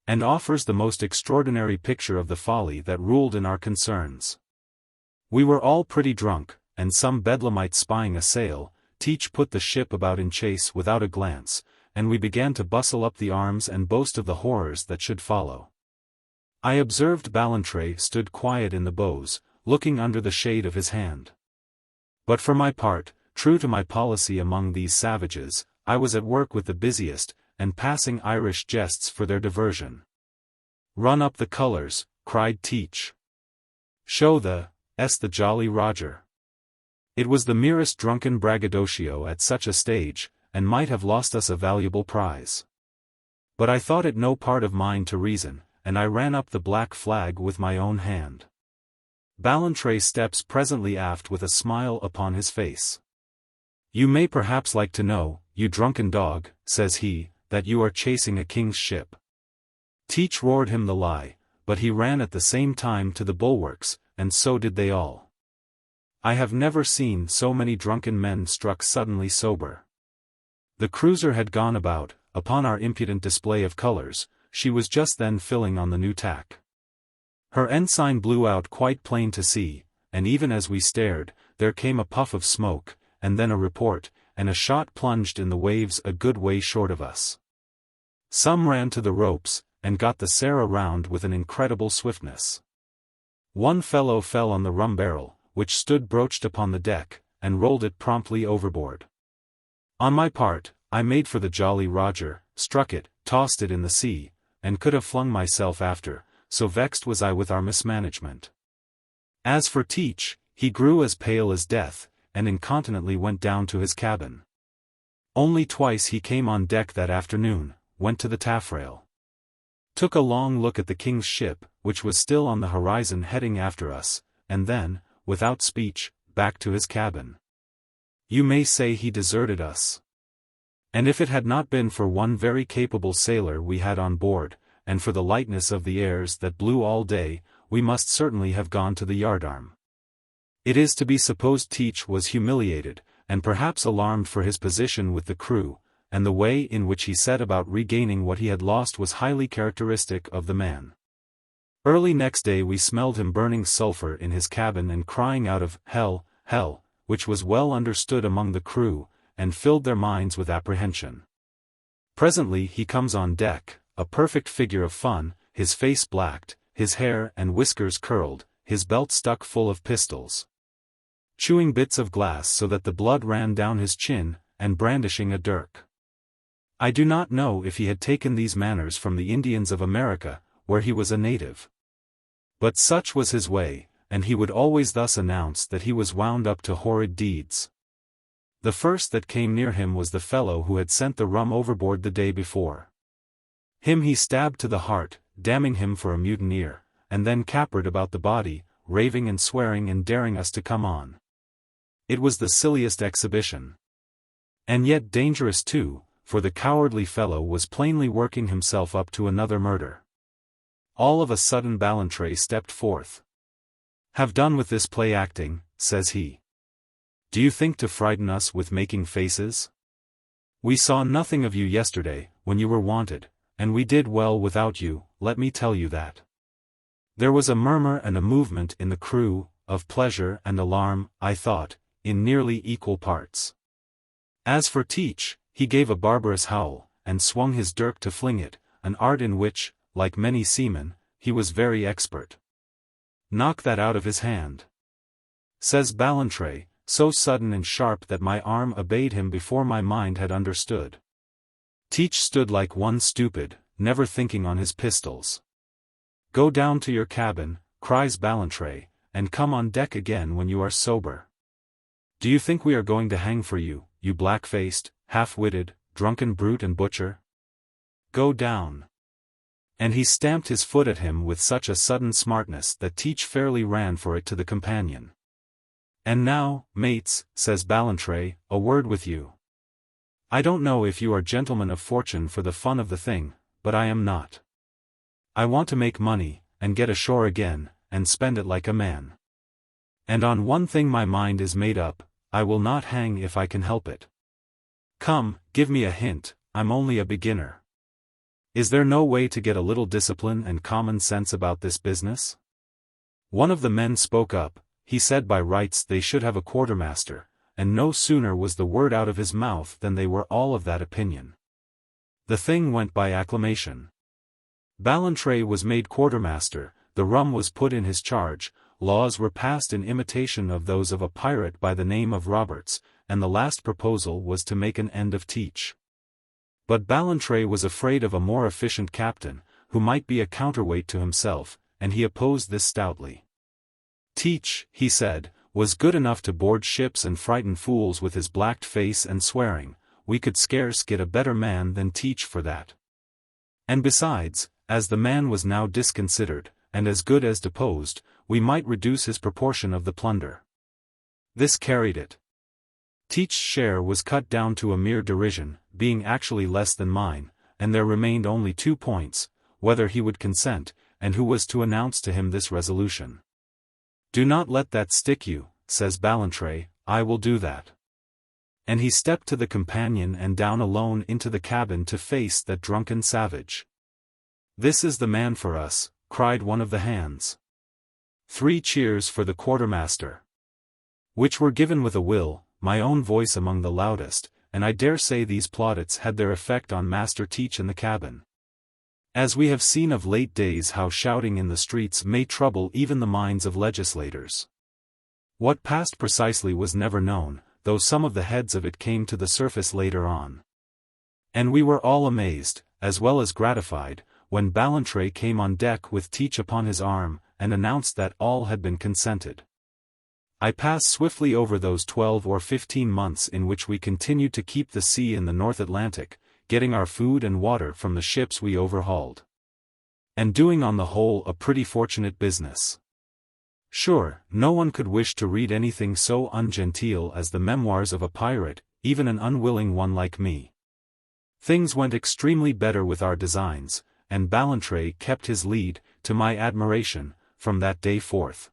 And offers the most extraordinary picture of the folly that ruled in our concerns. We were all pretty drunk, and some bedlamites spying a sail, Teach put the ship about in chase without a glance, and we began to bustle up the arms and boast of the horrors that should follow. I observed Ballantrae stood quiet in the bows, looking under the shade of his hand. But for my part, true to my policy among these savages, I was at work with the busiest, and passing Irish jests for their diversion. Run up the colours, cried Teach. Show the Jolly Roger. It was the merest drunken braggadocio at such a stage, and might have lost us a valuable prize. But I thought it no part of mine to reason, and I ran up the black flag with my own hand. Ballantrae steps presently aft with a smile upon his face. You may perhaps like to know, you drunken dog, says he, that you are chasing a king's ship. Teach roared him the lie, but he ran at the same time to the bulwarks, and so did they all. I have never seen so many drunken men struck suddenly sober. The cruiser had gone about, upon our impudent display of colours, she was just then filling on the new tack. Her ensign blew out quite plain to see, and even as we stared, there came a puff of smoke, and then a report, and a shot plunged in the waves a good way short of us. Some ran to the ropes, and got the Sarah round with an incredible swiftness. One fellow fell on the rum barrel, which stood broached upon the deck, and rolled it promptly overboard. On my part, I made for the Jolly Roger, struck it, tossed it in the sea, and could have flung myself after, so vexed was I with our mismanagement. As for Teach, he grew as pale as death, and incontinently went down to his cabin. Only twice he came on deck that afternoon, went to the taffrail. Took a long look at the king's ship, which was still on the horizon heading after us, and then, without speech, back to his cabin. You may say he deserted us. And if it had not been for one very capable sailor we had on board, and for the lightness of the airs that blew all day, we must certainly have gone to the yardarm. It is to be supposed Teach was humiliated, and perhaps alarmed for his position with the crew, and the way in which he set about regaining what he had lost was highly characteristic of the man. Early next day we smelled him burning sulphur in his cabin and crying out of "Hell, hell," which was well understood among the crew, and filled their minds with apprehension. Presently he comes on deck, a perfect figure of fun, his face blacked, his hair and whiskers curled, his belt stuck full of pistols, chewing bits of glass so that the blood ran down his chin, and brandishing a dirk. I do not know if he had taken these manners from the Indians of America, where he was a native. But such was his way, and he would always thus announce that he was wound up to horrid deeds. The first that came near him was the fellow who had sent the rum overboard the day before. Him he stabbed to the heart, damning him for a mutineer, and then capered about the body, raving and swearing and daring us to come on. It was the silliest exhibition. And yet dangerous too, for the cowardly fellow was plainly working himself up to another murder. All of a sudden Ballantrae stepped forth. "Have done with this play acting," says he. "Do you think to frighten us with making faces? We saw nothing of you yesterday, when you were wanted, and we did well without you, let me tell you that." There was a murmur and a movement in the crew, of pleasure and alarm, I thought, in nearly equal parts. As for Teach, he gave a barbarous howl, and swung his dirk to fling it, an art in which, like many seamen, he was very expert. "Knock that out of his hand," says Ballantrae, so sudden and sharp that my arm obeyed him before my mind had understood. Teach stood like one stupid, never thinking on his pistols. "Go down to your cabin," cries Ballantrae, "and come on deck again when you are sober. Do you think we are going to hang for you, you black-faced, half-witted, drunken brute and butcher? Go down." And he stamped his foot at him with such a sudden smartness that Teach fairly ran for it to the companion. "And now, mates," says Ballantrae, "a word with you. I don't know if you are gentlemen of fortune for the fun of the thing, but I am not. I want to make money, and get ashore again, and spend it like a man. And on one thing my mind is made up, I will not hang if I can help it. Come, give me a hint, I'm only a beginner. Is there no way to get a little discipline and common sense about this business?" One of the men spoke up. He said by rights they should have a quartermaster, and no sooner was the word out of his mouth than they were all of that opinion. The thing went by acclamation. Ballantrae was made quartermaster, the rum was put in his charge, laws were passed in imitation of those of a pirate by the name of Roberts, and the last proposal was to make an end of Teach. But Ballantrae was afraid of a more efficient captain, who might be a counterweight to himself, and he opposed this stoutly. Teach, he said, was good enough to board ships and frighten fools with his blacked face and swearing, we could scarce get a better man than Teach for that. And besides, as the man was now disconsidered, and as good as deposed, we might reduce his proportion of the plunder. This carried it. Teach's share was cut down to a mere derision, being actually less than mine, and there remained only 2 points, whether he would consent, and who was to announce to him this resolution. "Do not let that stick you," says Ballantrae, "I will do that." And he stepped to the companion and down alone into the cabin to face that drunken savage. "This is the man for us," cried one of the hands. 3 cheers for the quartermaster, which were given with a will, my own voice among the loudest, and I dare say these plaudits had their effect on Master Teach in the cabin. As we have seen of late days how shouting in the streets may trouble even the minds of legislators. What passed precisely was never known, though some of the heads of it came to the surface later on. And we were all amazed, as well as gratified, when Ballantrae came on deck with Teach upon his arm, and announced that all had been consented. I pass swiftly over those 12 or 15 months in which we continued to keep the sea in the North Atlantic, getting our food and water from the ships we overhauled. And doing on the whole a pretty fortunate business. Sure, no one could wish to read anything so ungenteel as the memoirs of a pirate, even an unwilling one like me. Things went extremely better with our designs, and Ballantrae kept his lead, to my admiration, from that day forth.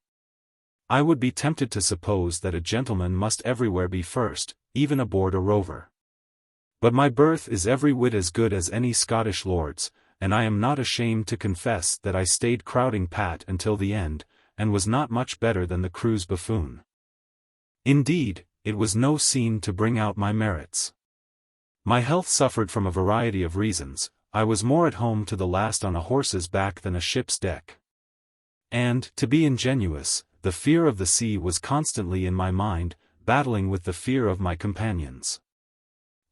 I would be tempted to suppose that a gentleman must everywhere be first, even aboard a rover. But my birth is every whit as good as any Scottish lord's, and I am not ashamed to confess that I stayed crowding Pat until the end, and was not much better than the crew's buffoon. Indeed, it was no scene to bring out my merits. My health suffered from a variety of reasons. I was more at home to the last on a horse's back than a ship's deck. And, to be ingenuous, the fear of the sea was constantly in my mind, battling with the fear of my companions.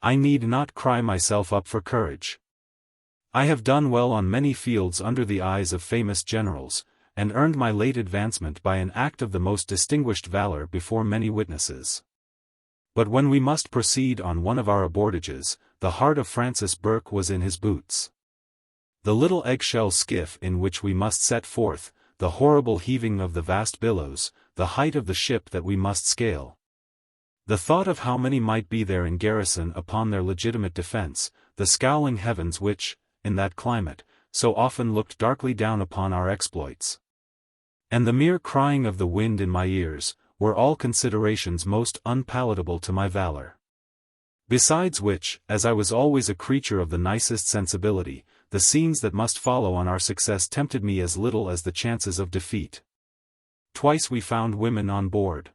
I need not cry myself up for courage. I have done well on many fields under the eyes of famous generals, and earned my late advancement by an act of the most distinguished valor before many witnesses. But when we must proceed on one of our abordages, the heart of Francis Burke was in his boots. The little eggshell skiff in which we must set forth, the horrible heaving of the vast billows, the height of the ship that we must scale. The thought of how many might be there in garrison upon their legitimate defense, the scowling heavens which, in that climate, so often looked darkly down upon our exploits, and the mere crying of the wind in my ears, were all considerations most unpalatable to my valor. Besides which, as I was always a creature of the nicest sensibility, the scenes that must follow on our success tempted me as little as the chances of defeat. Twice we found women on board.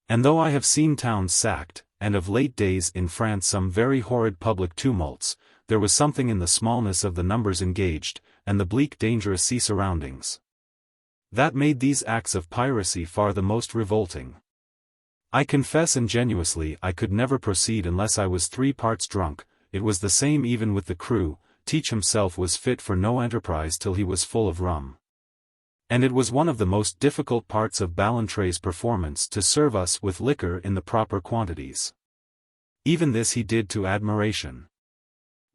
And though I have seen towns sacked, and of late days in France some very horrid public tumults, there was something in the smallness of the numbers engaged, and the bleak dangerous sea surroundings, that made these acts of piracy far the most revolting. I confess ingenuously I could never proceed unless I was 3 parts drunk. It was the same even with the crew. Teach himself was fit for no enterprise till he was full of rum. And it was one of the most difficult parts of Ballantrae's performance to serve us with liquor in the proper quantities. Even this he did to admiration.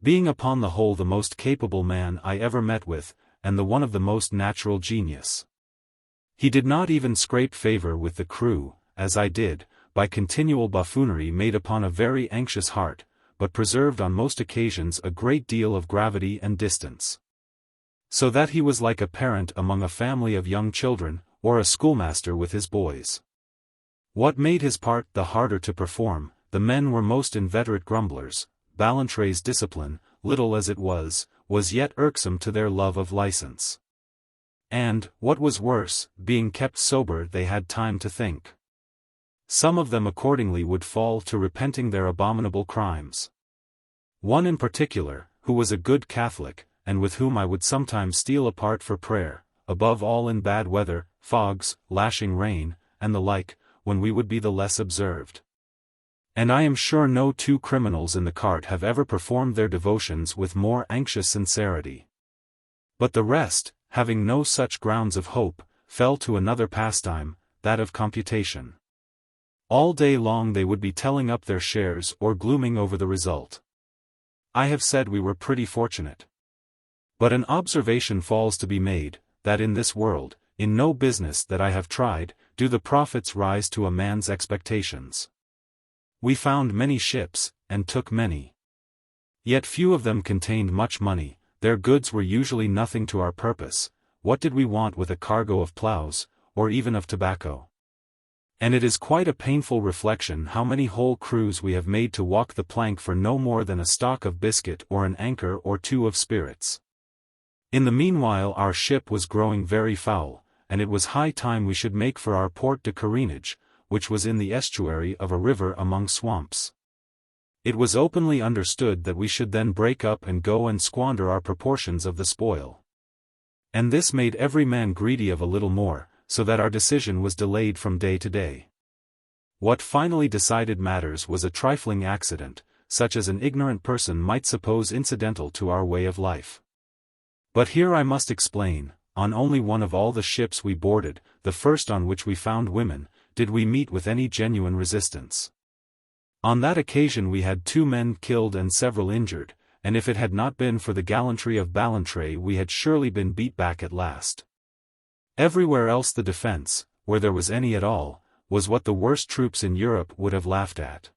Being upon the whole the most capable man I ever met with, and the one of the most natural genius. He did not even scrape favor with the crew, as I did, by continual buffoonery made upon a very anxious heart, but preserved on most occasions a great deal of gravity and distance. So that he was like a parent among a family of young children, or a schoolmaster with his boys. What made his part the harder to perform, the men were most inveterate grumblers. Ballantrae's discipline, little as it was yet irksome to their love of license. And, what was worse, being kept sober they had time to think. Some of them accordingly would fall to repenting their abominable crimes. One in particular, who was a good Catholic, and with whom I would sometimes steal apart for prayer, above all in bad weather, fogs, lashing rain, and the like, when we would be the less observed. And I am sure no 2 criminals in the cart have ever performed their devotions with more anxious sincerity. But the rest, having no such grounds of hope, fell to another pastime, that of computation. All day long they would be telling up their shares or glooming over the result. I have said we were pretty fortunate. But an observation falls to be made, that in this world, in no business that I have tried, do the profits rise to a man's expectations. We found many ships, and took many. Yet few of them contained much money. Their goods were usually nothing to our purpose. What did we want with a cargo of ploughs, or even of tobacco? And it is quite a painful reflection how many whole crews we have made to walk the plank for no more than a stock of biscuit or an anchor or 2 of spirits. In the meanwhile our ship was growing very foul, and it was high time we should make for our port de careenage, which was in the estuary of a river among swamps. It was openly understood that we should then break up and go and squander our proportions of the spoil. And this made every man greedy of a little more, so that our decision was delayed from day to day. What finally decided matters was a trifling accident, such as an ignorant person might suppose incidental to our way of life. But here I must explain, on only one of all the ships we boarded, the first on which we found women, did we meet with any genuine resistance. On that occasion we had 2 men killed and several injured, and if it had not been for the gallantry of Ballantrae we had surely been beat back at last. Everywhere else the defense, where there was any at all, was what the worst troops in Europe would have laughed at.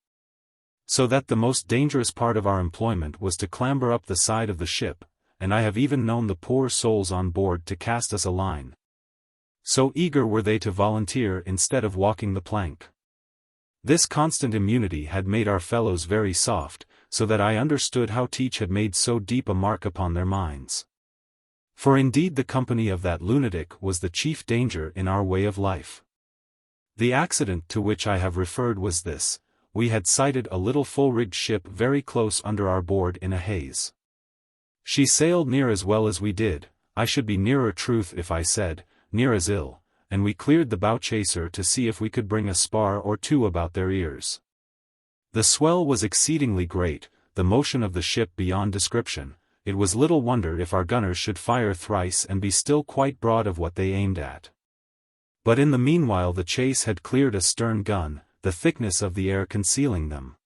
So that the most dangerous part of our employment was to clamber up the side of the ship, and I have even known the poor souls on board to cast us a line. So eager were they to volunteer instead of walking the plank. This constant immunity had made our fellows very soft, so that I understood how Teach had made so deep a mark upon their minds. For indeed the company of that lunatic was the chief danger in our way of life. The accident to which I have referred was this: we had sighted a little full-rigged ship very close under our board in a haze. She sailed near as well as we did, I should be nearer truth if I said, near as ill, and we cleared the bow chaser to see if we could bring a spar or two about their ears. The swell was exceedingly great, the motion of the ship beyond description. It was little wonder if our gunners should fire thrice and be still quite broad of what they aimed at. But in the meanwhile the chase had cleared a stern gun, the thickness of the air concealing them.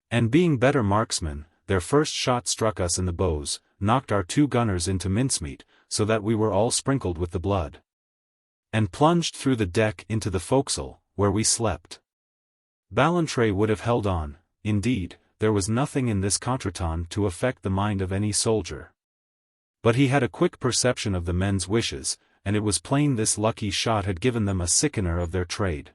And being better marksmen, their first shot struck us in the bows, knocked our 2 gunners into mincemeat, so that we were all sprinkled with the blood, and plunged through the deck into the forecastle, where we slept. Ballantrae would have held on. Indeed, there was nothing in this contretemps to affect the mind of any soldier. But he had a quick perception of the men's wishes, and it was plain this lucky shot had given them a sickener of their trade.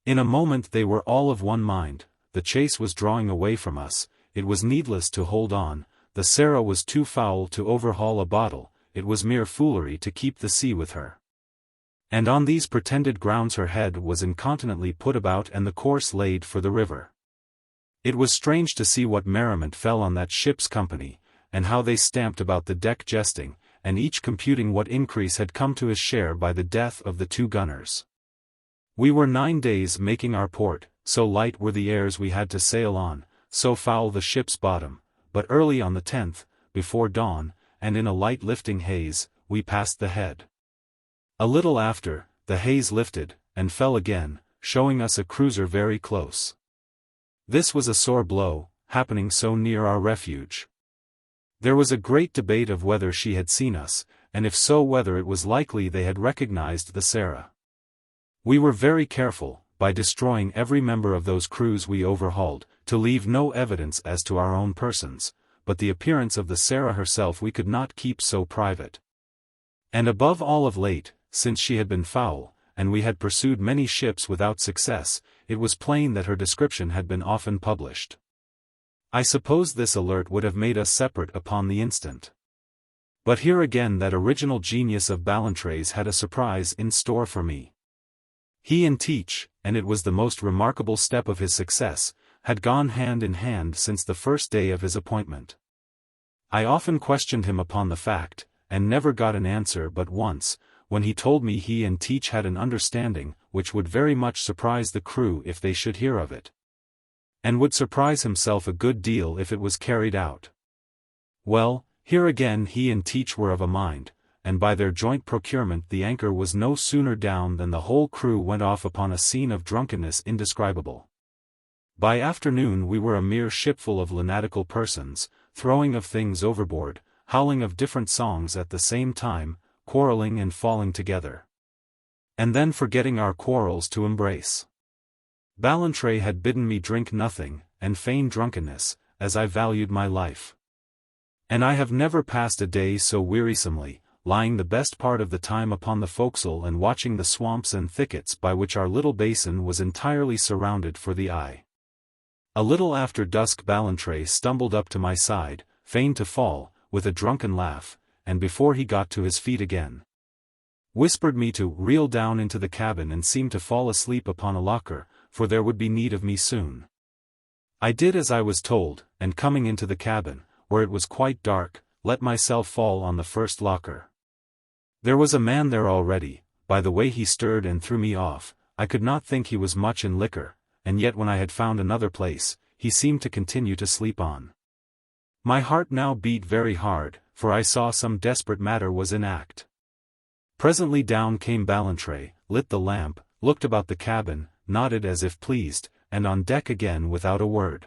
In a moment they were all of one mind. The chase was drawing away from us, it was needless to hold on, the Sarah was too foul to overhaul a bottle, it was mere foolery to keep the sea with her. And on these pretended grounds her head was incontinently put about and the course laid for the river. It was strange to see what merriment fell on that ship's company, and how they stamped about the deck jesting, and each computing what increase had come to his share by the death of the 2 gunners. We were 9 days making our port, so light were the airs we had to sail on, so foul the ship's bottom, but early on the 10th, before dawn, and in a light lifting haze, we passed the head. A little after, the haze lifted, and fell again, showing us a cruiser very close. This was a sore blow, happening so near our refuge. There was a great debate of whether she had seen us, and if so whether it was likely they had recognized the Sarah. We were very careful, by destroying every member of those crews we overhauled, to leave no evidence as to our own persons, but the appearance of the Sarah herself we could not keep so private. And above all of late, since she had been foul, and we had pursued many ships without success, it was plain that her description had been often published. I suppose this alert would have made us separate upon the instant. But here again that original genius of Ballantrae's had a surprise in store for me. He and Teach, and it was the most remarkable step of his success, had gone hand in hand since the first day of his appointment. I often questioned him upon the fact, and never got an answer but once, when he told me he and Teach had an understanding, which would very much surprise the crew if they should hear of it, and would surprise himself a good deal if it was carried out. Well, here again he and Teach were of a mind, and by their joint procurement the anchor was no sooner down than the whole crew went off upon a scene of drunkenness indescribable. By afternoon we were a mere shipful of lunatical persons, throwing of things overboard, howling of different songs at the same time, quarreling and falling together, and then forgetting our quarrels to embrace. Ballantrae had bidden me drink nothing, and feign drunkenness, as I valued my life. And I have never passed a day so wearisomely, lying the best part of the time upon the forecastle and watching the swamps and thickets by which our little basin was entirely surrounded for the eye. A little after dusk Ballantrae stumbled up to my side, fain to fall, with a drunken laugh, and before he got to his feet again, whispered me to reel down into the cabin and seem to fall asleep upon a locker, for there would be need of me soon. I did as I was told, and coming into the cabin, where it was quite dark, let myself fall on the first locker. There was a man there already. By the way he stirred and threw me off, I could not think he was much in liquor, and yet when I had found another place, he seemed to continue to sleep on. My heart now beat very hard, for I saw some desperate matter was in act. Presently down came Ballantrae, lit the lamp, looked about the cabin, nodded as if pleased, and on deck again without a word.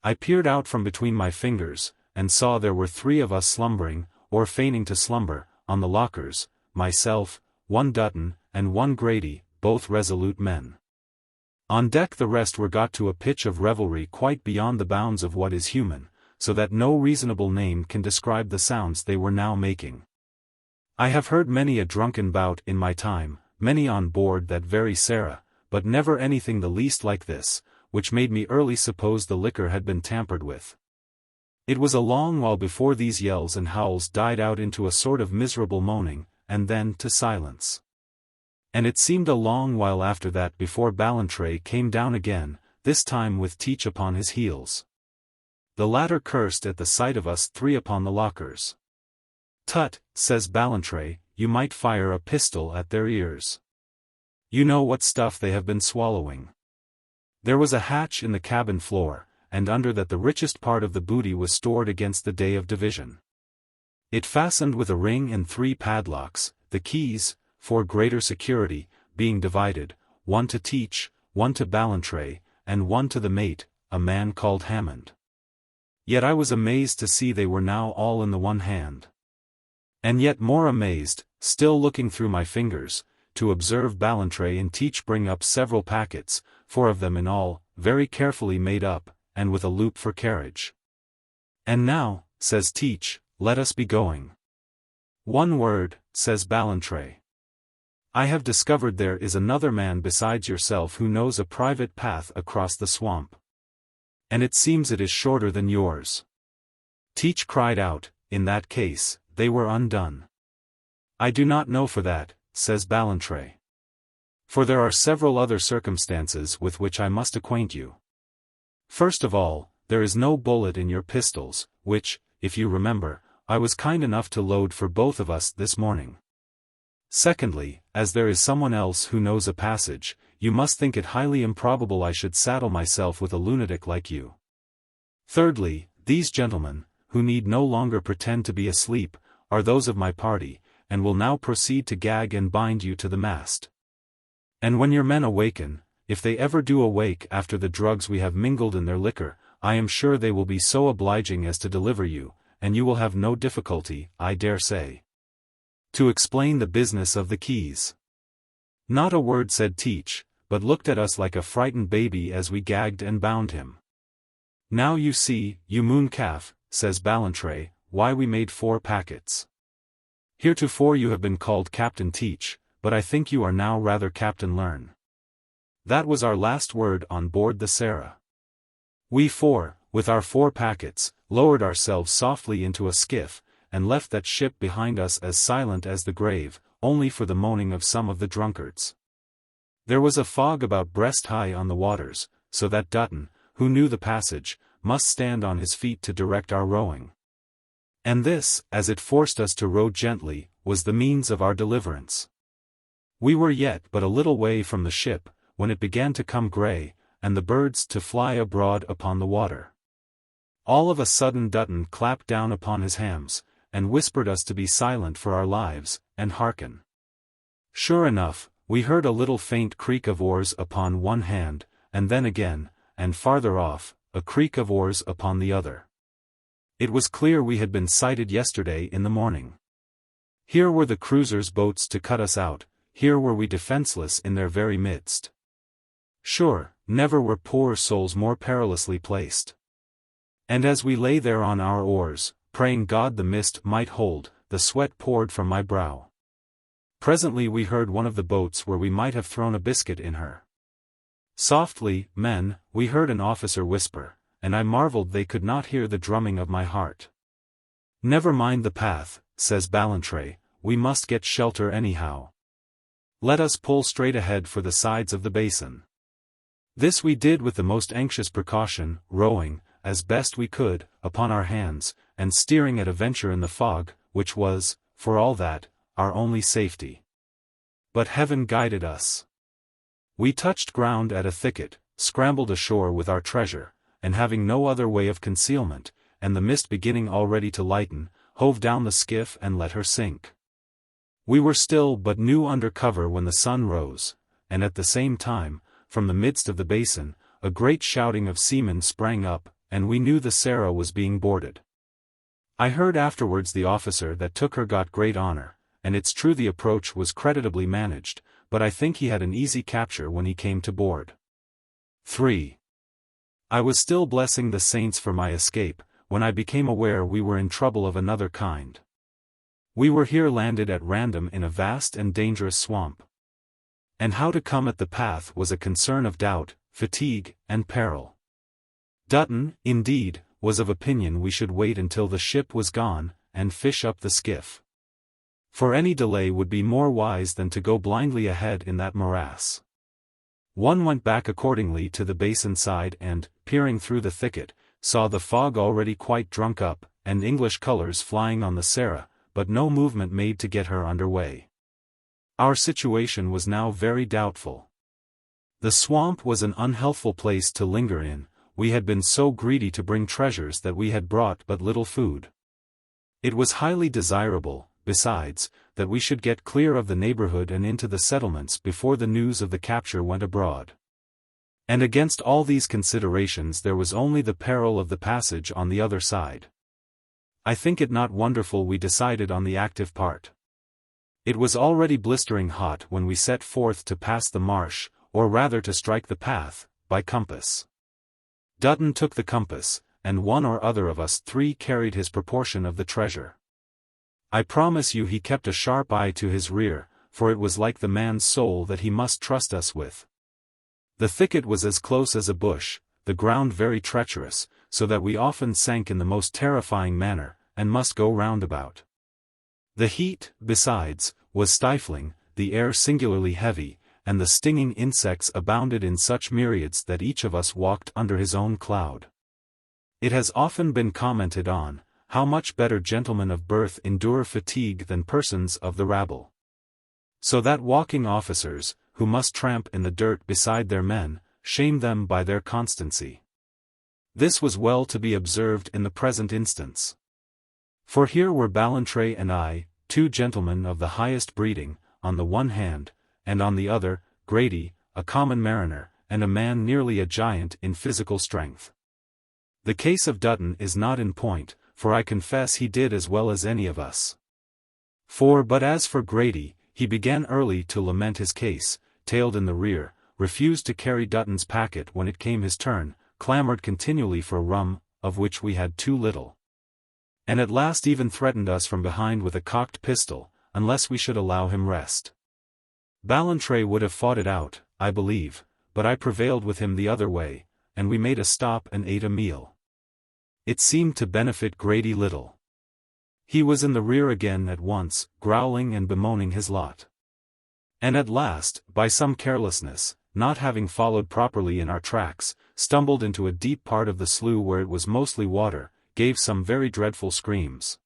I peered out from between my fingers, and saw there were 3 of us slumbering, or feigning to slumber, on the lockers, myself, one Dutton, and one Grady, both resolute men. On deck the rest were got to a pitch of revelry quite beyond the bounds of what is human, so that no reasonable name can describe the sounds they were now making. I have heard many a drunken bout in my time, many on board that very Sarah, but never anything the least like this, which made me early suppose the liquor had been tampered with. It was a long while before these yells and howls died out into a sort of miserable moaning, and then to silence. And it seemed a long while after that before Ballantrae came down again, this time with Teach upon his heels. The latter cursed at the sight of us three upon the lockers. "Tut," says Ballantrae, "you might fire a pistol at their ears. You know what stuff they have been swallowing." There was a hatch in the cabin floor, and under that the richest part of the booty was stored against the day of division. It fastened with a ring and 3 padlocks, the keys, for greater security, being divided, one to Teach, one to Ballantrae, and one to the mate, a man called Hammond. Yet I was amazed to see they were now all in the one hand. And yet more amazed, still looking through my fingers, to observe Ballantrae and Teach bring up several packets, 4 of them in all, very carefully made up, and with a loop for carriage. "And now," says Teach, "let us be going." "One word," says Ballantrae. "I have discovered there is another man besides yourself who knows a private path across the swamp. And it seems it is shorter than yours." Teach cried out, "In that case, they were undone." "I do not know for that," says Ballantrae. "For there are several other circumstances with which I must acquaint you. First of all, there is no bullet in your pistols, which, if you remember, I was kind enough to load for both of us this morning. Secondly, as there is someone else who knows a passage, you must think it highly improbable I should saddle myself with a lunatic like you. Thirdly, these gentlemen, who need no longer pretend to be asleep, are those of my party, and will now proceed to gag and bind you to the mast. And when your men awaken, if they ever do awake after the drugs we have mingled in their liquor, I am sure they will be so obliging as to deliver you, and you will have no difficulty, I dare say, to explain the business of the keys." Not a word said Teach, but looked at us like a frightened baby as we gagged and bound him. "Now you see, you mooncalf," says Ballantrae, "why we made 4 packets. Heretofore you have been called Captain Teach, but I think you are now rather Captain Learn." That was our last word on board the Sarah. We 4, with our 4 packets, lowered ourselves softly into a skiff, and left that ship behind us as silent as the grave, only for the moaning of some of the drunkards. There was a fog about breast-high on the waters, so that Dutton, who knew the passage, must stand on his feet to direct our rowing. And this, as it forced us to row gently, was the means of our deliverance. We were yet but a little way from the ship, when it began to come grey, and the birds to fly abroad upon the water. All of a sudden Dutton clapped down upon his hams, and whispered us to be silent for our lives, and hearken. Sure enough, we heard a little faint creak of oars upon one hand, and then again, and farther off, a creak of oars upon the other. It was clear we had been sighted yesterday in the morning. Here were the cruisers' boats to cut us out, here were we defenceless in their very midst. Sure, never were poor souls more perilously placed. And as we lay there on our oars, praying God the mist might hold, the sweat poured from my brow. Presently we heard one of the boats where we might have thrown a biscuit in her. "Softly, men," we heard an officer whisper, and I marveled they could not hear the drumming of my heart. "Never mind the path," says Ballantrae, "we must get shelter anyhow. Let us pull straight ahead for the sides of the basin." This we did with the most anxious precaution, rowing, as best we could, upon our hands, and steering at a venture in the fog, which was, for all that, our only safety. But heaven guided us. We touched ground at a thicket, scrambled ashore with our treasure, and having no other way of concealment, and the mist beginning already to lighten, hove down the skiff and let her sink. We were still but new under cover when the sun rose, and at the same time, from the midst of the basin, a great shouting of seamen sprang up, and we knew the Sarah was being boarded. I heard afterwards the officer that took her got great honor, and it's true the approach was creditably managed, but I think he had an easy capture when he came to board. 3. I was still blessing the saints for my escape, when I became aware we were in trouble of another kind. We were here landed at random in a vast and dangerous swamp. And how to come at the path was a concern of doubt, fatigue, and peril. Dutton, indeed, was of opinion we should wait until the ship was gone, and fish up the skiff. For any delay would be more wise than to go blindly ahead in that morass. One went back accordingly to the basin side and, peering through the thicket, saw the fog already quite drunk up, and English colours flying on the Sarah, but no movement made to get her under way. Our situation was now very doubtful. The swamp was an unhealthful place to linger in. We had been so greedy to bring treasures that we had brought but little food. It was highly desirable, besides, that we should get clear of the neighborhood and into the settlements before the news of the capture went abroad. And against all these considerations there was only the peril of the passage on the other side. I think it not wonderful we decided on the active part. It was already blistering hot when we set forth to pass the marsh, or rather to strike the path, by compass. Dutton took the compass, and one or other of us three carried his proportion of the treasure. I promise you he kept a sharp eye to his rear, for it was like the man's soul that he must trust us with. The thicket was as close as a bush, the ground very treacherous, so that we often sank in the most terrifying manner, and must go roundabout. The heat, besides, was stifling, the air singularly heavy, and the stinging insects abounded in such myriads that each of us walked under his own cloud. It has often been commented on, how much better gentlemen of birth endure fatigue than persons of the rabble. So that walking officers, who must tramp in the dirt beside their men, shame them by their constancy. This was well to be observed in the present instance. For here were Ballantrae and I, two gentlemen of the highest breeding, on the one hand, and on the other, Grady, a common mariner, and a man nearly a giant in physical strength. The case of Dutton is not in point, for I confess he did as well as any of us. But as for Grady, he began early to lament his case, tailed in the rear, refused to carry Dutton's packet when it came his turn, clamoured continually for rum, of which we had too little. And at last even threatened us from behind with a cocked pistol, unless we should allow him rest. Ballantrae would have fought it out, I believe, but I prevailed with him the other way, and we made a stop and ate a meal. It seemed to benefit Grady little. He was in the rear again at once, growling and bemoaning his lot. And at last, by some carelessness, not having followed properly in our tracks, stumbled into a deep part of the slough where it was mostly water, gave some very dreadful screams.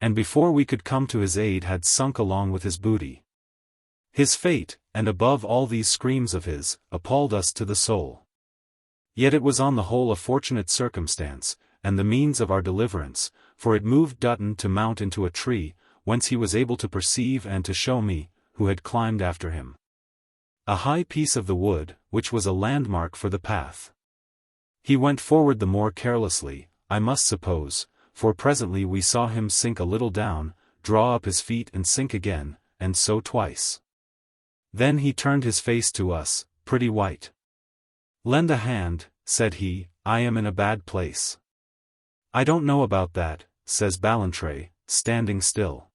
And before we could come to his aid had sunk along with his booty. His fate, and above all these screams of his, appalled us to the soul. Yet it was on the whole a fortunate circumstance, and the means of our deliverance, for it moved Dutton to mount into a tree, whence he was able to perceive and to show me, who had climbed after him, a high piece of the wood, which was a landmark for the path. He went forward the more carelessly, I must suppose, for presently we saw him sink a little down, draw up his feet and sink again, and so twice. Then he turned his face to us, pretty white. "Lend a hand," said he, "I am in a bad place." "I don't know about that," says Ballantrae, standing still.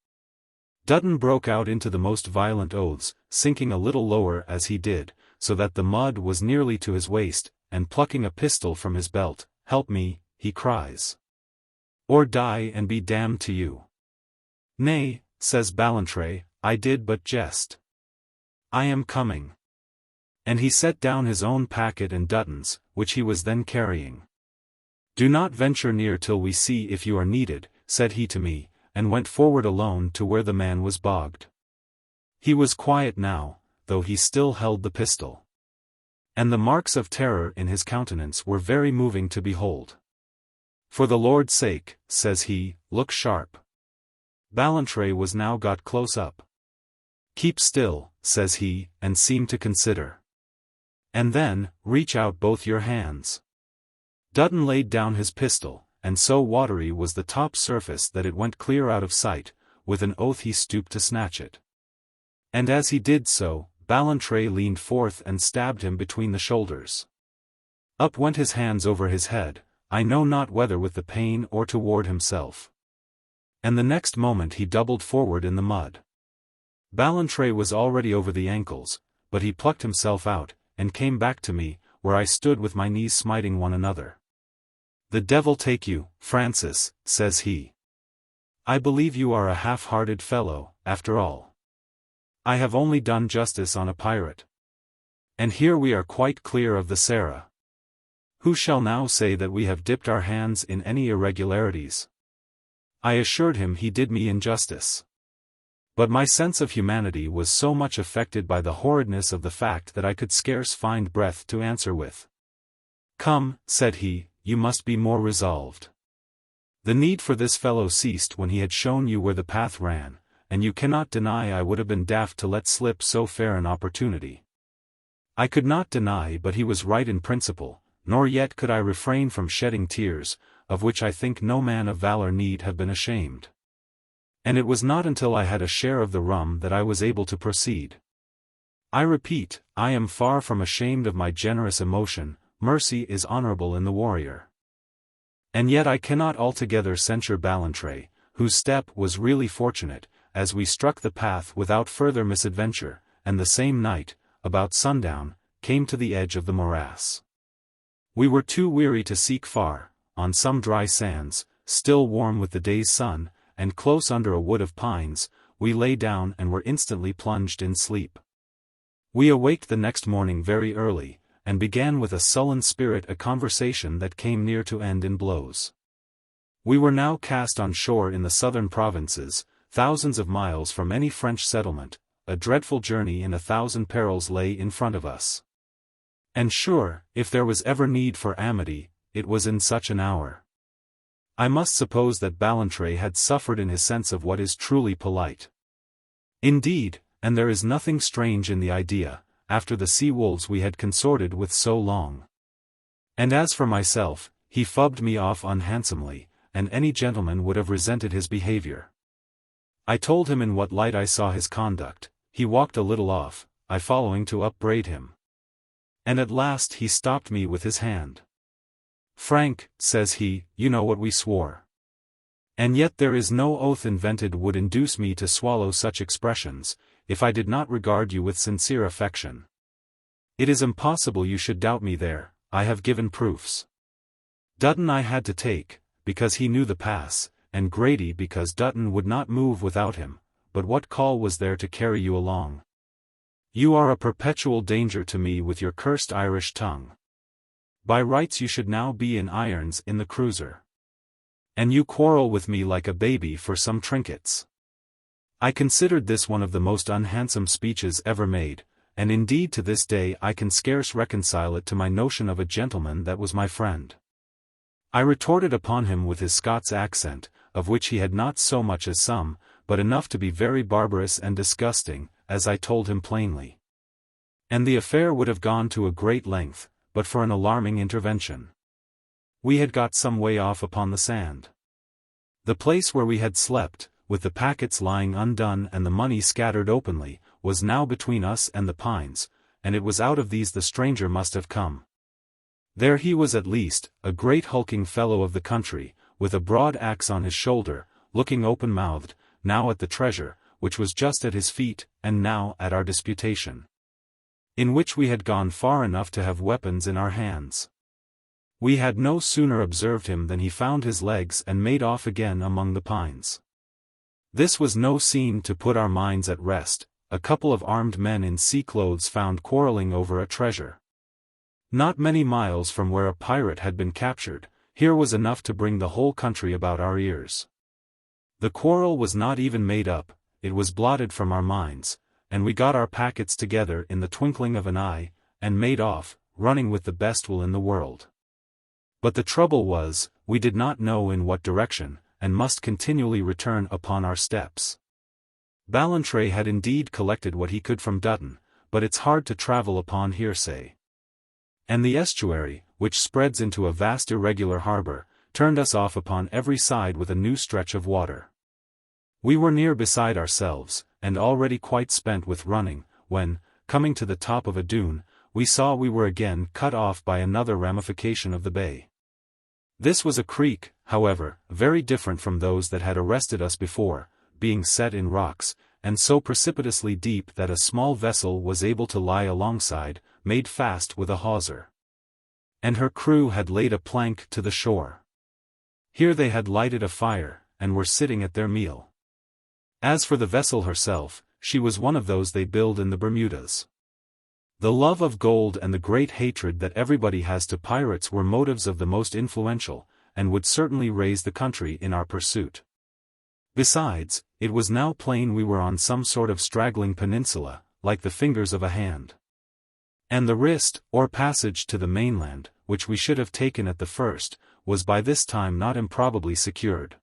Dutton broke out into the most violent oaths, sinking a little lower as he did, so that the mud was nearly to his waist, and plucking a pistol from his belt, "Help me," he cries. "Or die and be damned to you." "Nay," says Ballantrae, "I did but jest. I am coming." And he set down his own packet and Dutton's, which he was then carrying. "Do not venture near till we see if you are needed," said he to me, and went forward alone to where the man was bogged. He was quiet now, though he still held the pistol. And the marks of terror in his countenance were very moving to behold. "For the Lord's sake," says he, "look sharp." Ballantrae was now got close up. "Keep still," says he, and seem to consider. "And then, reach out both your hands." Dutton laid down his pistol, and so watery was the top surface that it went clear out of sight. With an oath he stooped to snatch it. And as he did so, Ballantrae leaned forth and stabbed him between the shoulders. Up went his hands over his head, I know not whether with the pain or to ward himself. And the next moment he doubled forward in the mud. Ballantrae was already over the ankles, but he plucked himself out, and came back to me, where I stood with my knees smiting one another. "The devil take you, Francis," says he. "I believe you are a half-hearted fellow, after all. I have only done justice on a pirate. And here we are quite clear of the Sarah. Who shall now say that we have dipped our hands in any irregularities?" I assured him he did me injustice. But my sense of humanity was so much affected by the horridness of the fact that I could scarce find breath to answer with. "Come," said he, "you must be more resolved. The need for this fellow ceased when he had shown you where the path ran, and you cannot deny I would have been daft to let slip so fair an opportunity." I could not deny but he was right in principle, nor yet could I refrain from shedding tears, of which I think no man of valor need have been ashamed. And it was not until I had a share of the rum that I was able to proceed. I repeat, I am far from ashamed of my generous emotion. Mercy is honorable in the warrior. And yet I cannot altogether censure Ballantrae, whose step was really fortunate, as we struck the path without further misadventure, and the same night, about sundown, came to the edge of the morass. We were too weary to seek far. On some dry sands, still warm with the day's sun, and close under a wood of pines, we lay down and were instantly plunged in sleep. We awaked the next morning very early, and began with a sullen spirit a conversation that came near to end in blows. We were now cast on shore in the southern provinces, thousands of miles from any French settlement. A dreadful journey in 1,000 perils lay in front of us. And sure, if there was ever need for amity, it was in such an hour. I must suppose that Ballantrae had suffered in his sense of what is truly polite. Indeed, and there is nothing strange in the idea, after the sea-wolves we had consorted with so long. And as for myself, he fubbed me off unhandsomely, and any gentleman would have resented his behavior. I told him in what light I saw his conduct. He walked a little off, I following to upbraid him. And at last he stopped me with his hand. "Frank," says he, "you know what we swore. And yet there is no oath invented would induce me to swallow such expressions, if I did not regard you with sincere affection. It is impossible you should doubt me there, I have given proofs. Dutton I had to take, because he knew the pass, and Grady because Dutton would not move without him, but what call was there to carry you along? You are a perpetual danger to me with your cursed Irish tongue. By rights you should now be in irons in the cruiser. And you quarrel with me like a baby for some trinkets." I considered this one of the most unhandsome speeches ever made, and indeed to this day I can scarce reconcile it to my notion of a gentleman that was my friend. I retorted upon him with his Scots accent, of which he had not so much as some, but enough to be very barbarous and disgusting, as I told him plainly. And the affair would have gone to a great length, but for an alarming intervention. We had got some way off upon the sand. The place where we had slept, with the packets lying undone and the money scattered openly, was now between us and the pines, and it was out of these the stranger must have come. There he was at least, a great hulking fellow of the country, with a broad axe on his shoulder, looking open-mouthed, now at the treasure, which was just at his feet, and now at our disputation, in which we had gone far enough to have weapons in our hands. We had no sooner observed him than he found his legs and made off again among the pines. This was no scene to put our minds at rest. A couple of armed men in sea clothes found quarreling over a treasure. Not many miles from where a pirate had been captured, here was enough to bring the whole country about our ears. The quarrel was not even made up, it was blotted from our minds, and we got our packets together in the twinkling of an eye, and made off, running with the best will in the world. But the trouble was, we did not know in what direction, and must continually return upon our steps. Ballantrae had indeed collected what he could from Dutton, but it's hard to travel upon hearsay. And the estuary, which spreads into a vast irregular harbor, turned us off upon every side with a new stretch of water. We were near beside ourselves, and already quite spent with running, when, coming to the top of a dune, we saw we were again cut off by another ramification of the bay. This was a creek, however, very different from those that had arrested us before, being set in rocks, and so precipitously deep that a small vessel was able to lie alongside, made fast with a hawser. And her crew had laid a plank to the shore. Here they had lighted a fire, and were sitting at their meal. As for the vessel herself, she was one of those they build in the Bermudas. The love of gold and the great hatred that everybody has to pirates were motives of the most influential, and would certainly raise the country in our pursuit. Besides, it was now plain we were on some sort of straggling peninsula, like the fingers of a hand. And the wrist, or passage to the mainland, which we should have taken at the first, was by this time not improbably secured.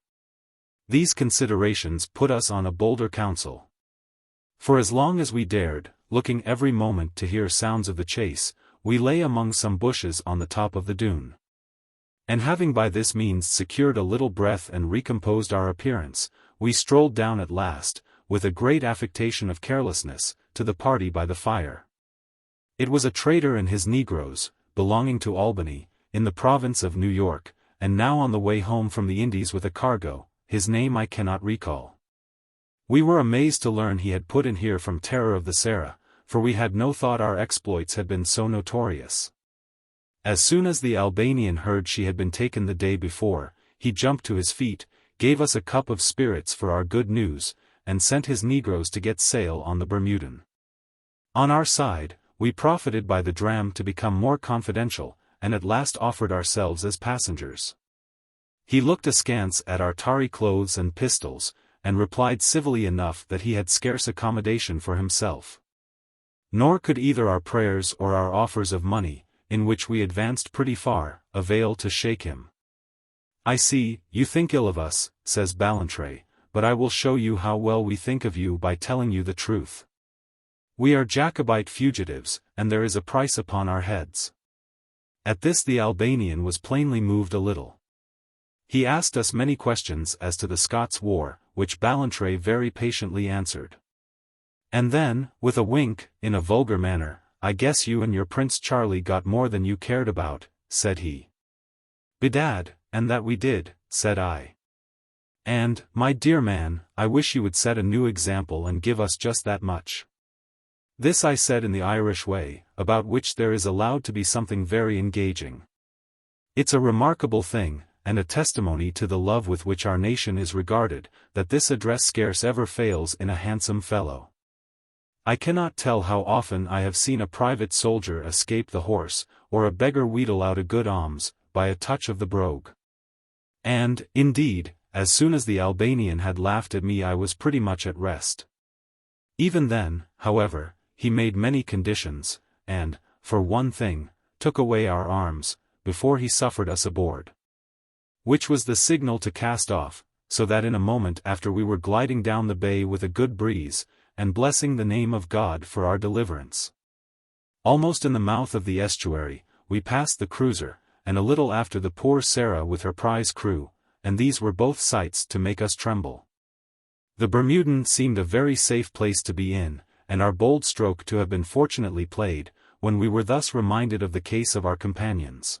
These considerations put us on a bolder counsel. For as long as we dared, looking every moment to hear sounds of the chase, we lay among some bushes on the top of the dune. And having by this means secured a little breath and recomposed our appearance, we strolled down at last, with a great affectation of carelessness, to the party by the fire. It was a trader and his negroes, belonging to Albany, in the province of New York, and now on the way home from the Indies with a cargo, his name I cannot recall. We were amazed to learn he had put in here from terror of the Sarah, for we had no thought our exploits had been so notorious. As soon as the Albanian heard she had been taken the day before, he jumped to his feet, gave us a cup of spirits for our good news, and sent his negroes to get sail on the Bermudan. On our side, we profited by the dram to become more confidential, and at last offered ourselves as passengers. He looked askance at our tarry clothes and pistols, and replied civilly enough that he had scarce accommodation for himself. Nor could either our prayers or our offers of money, in which we advanced pretty far, avail to shake him. "I see, you think ill of us," says Ballantrae, "but I will show you how well we think of you by telling you the truth. We are Jacobite fugitives, and there is a price upon our heads." At this the Albanian was plainly moved a little. He asked us many questions as to the Scots war, which Ballantrae very patiently answered. And then, with a wink, in a vulgar manner, "I guess you and your Prince Charlie got more than you cared about," said he. "Bedad, and that we did," said I. "And, my dear man, I wish you would set a new example and give us just that much." This I said in the Irish way, about which there is allowed to be something very engaging. It's a remarkable thing, and a testimony to the love with which our nation is regarded, that this address scarce ever fails in a handsome fellow. I cannot tell how often I have seen a private soldier escape the horse, or a beggar wheedle out a good alms, by a touch of the brogue. And, indeed, as soon as the Albanian had laughed at me I was pretty much at rest. Even then, however, he made many conditions, and, for one thing, took away our arms, before he suffered us aboard. Which was the signal to cast off, so that in a moment after we were gliding down the bay with a good breeze, and blessing the name of God for our deliverance. Almost in the mouth of the estuary, we passed the cruiser, and a little after the poor Sarah with her prize crew, and these were both sights to make us tremble. The Bermudan seemed a very safe place to be in, and our bold stroke to have been fortunately played, when we were thus reminded of the case of our companions.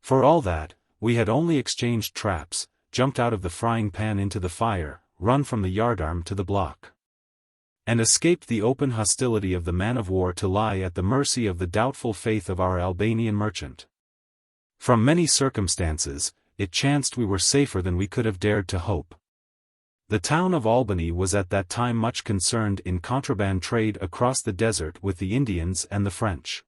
For all that, we had only exchanged traps, jumped out of the frying pan into the fire, run from the yardarm to the block, and escaped the open hostility of the man-of-war to lie at the mercy of the doubtful faith of our Albanian merchant. From many circumstances, it chanced we were safer than we could have dared to hope. The town of Albany was at that time much concerned in contraband trade across the desert with the Indians and the French.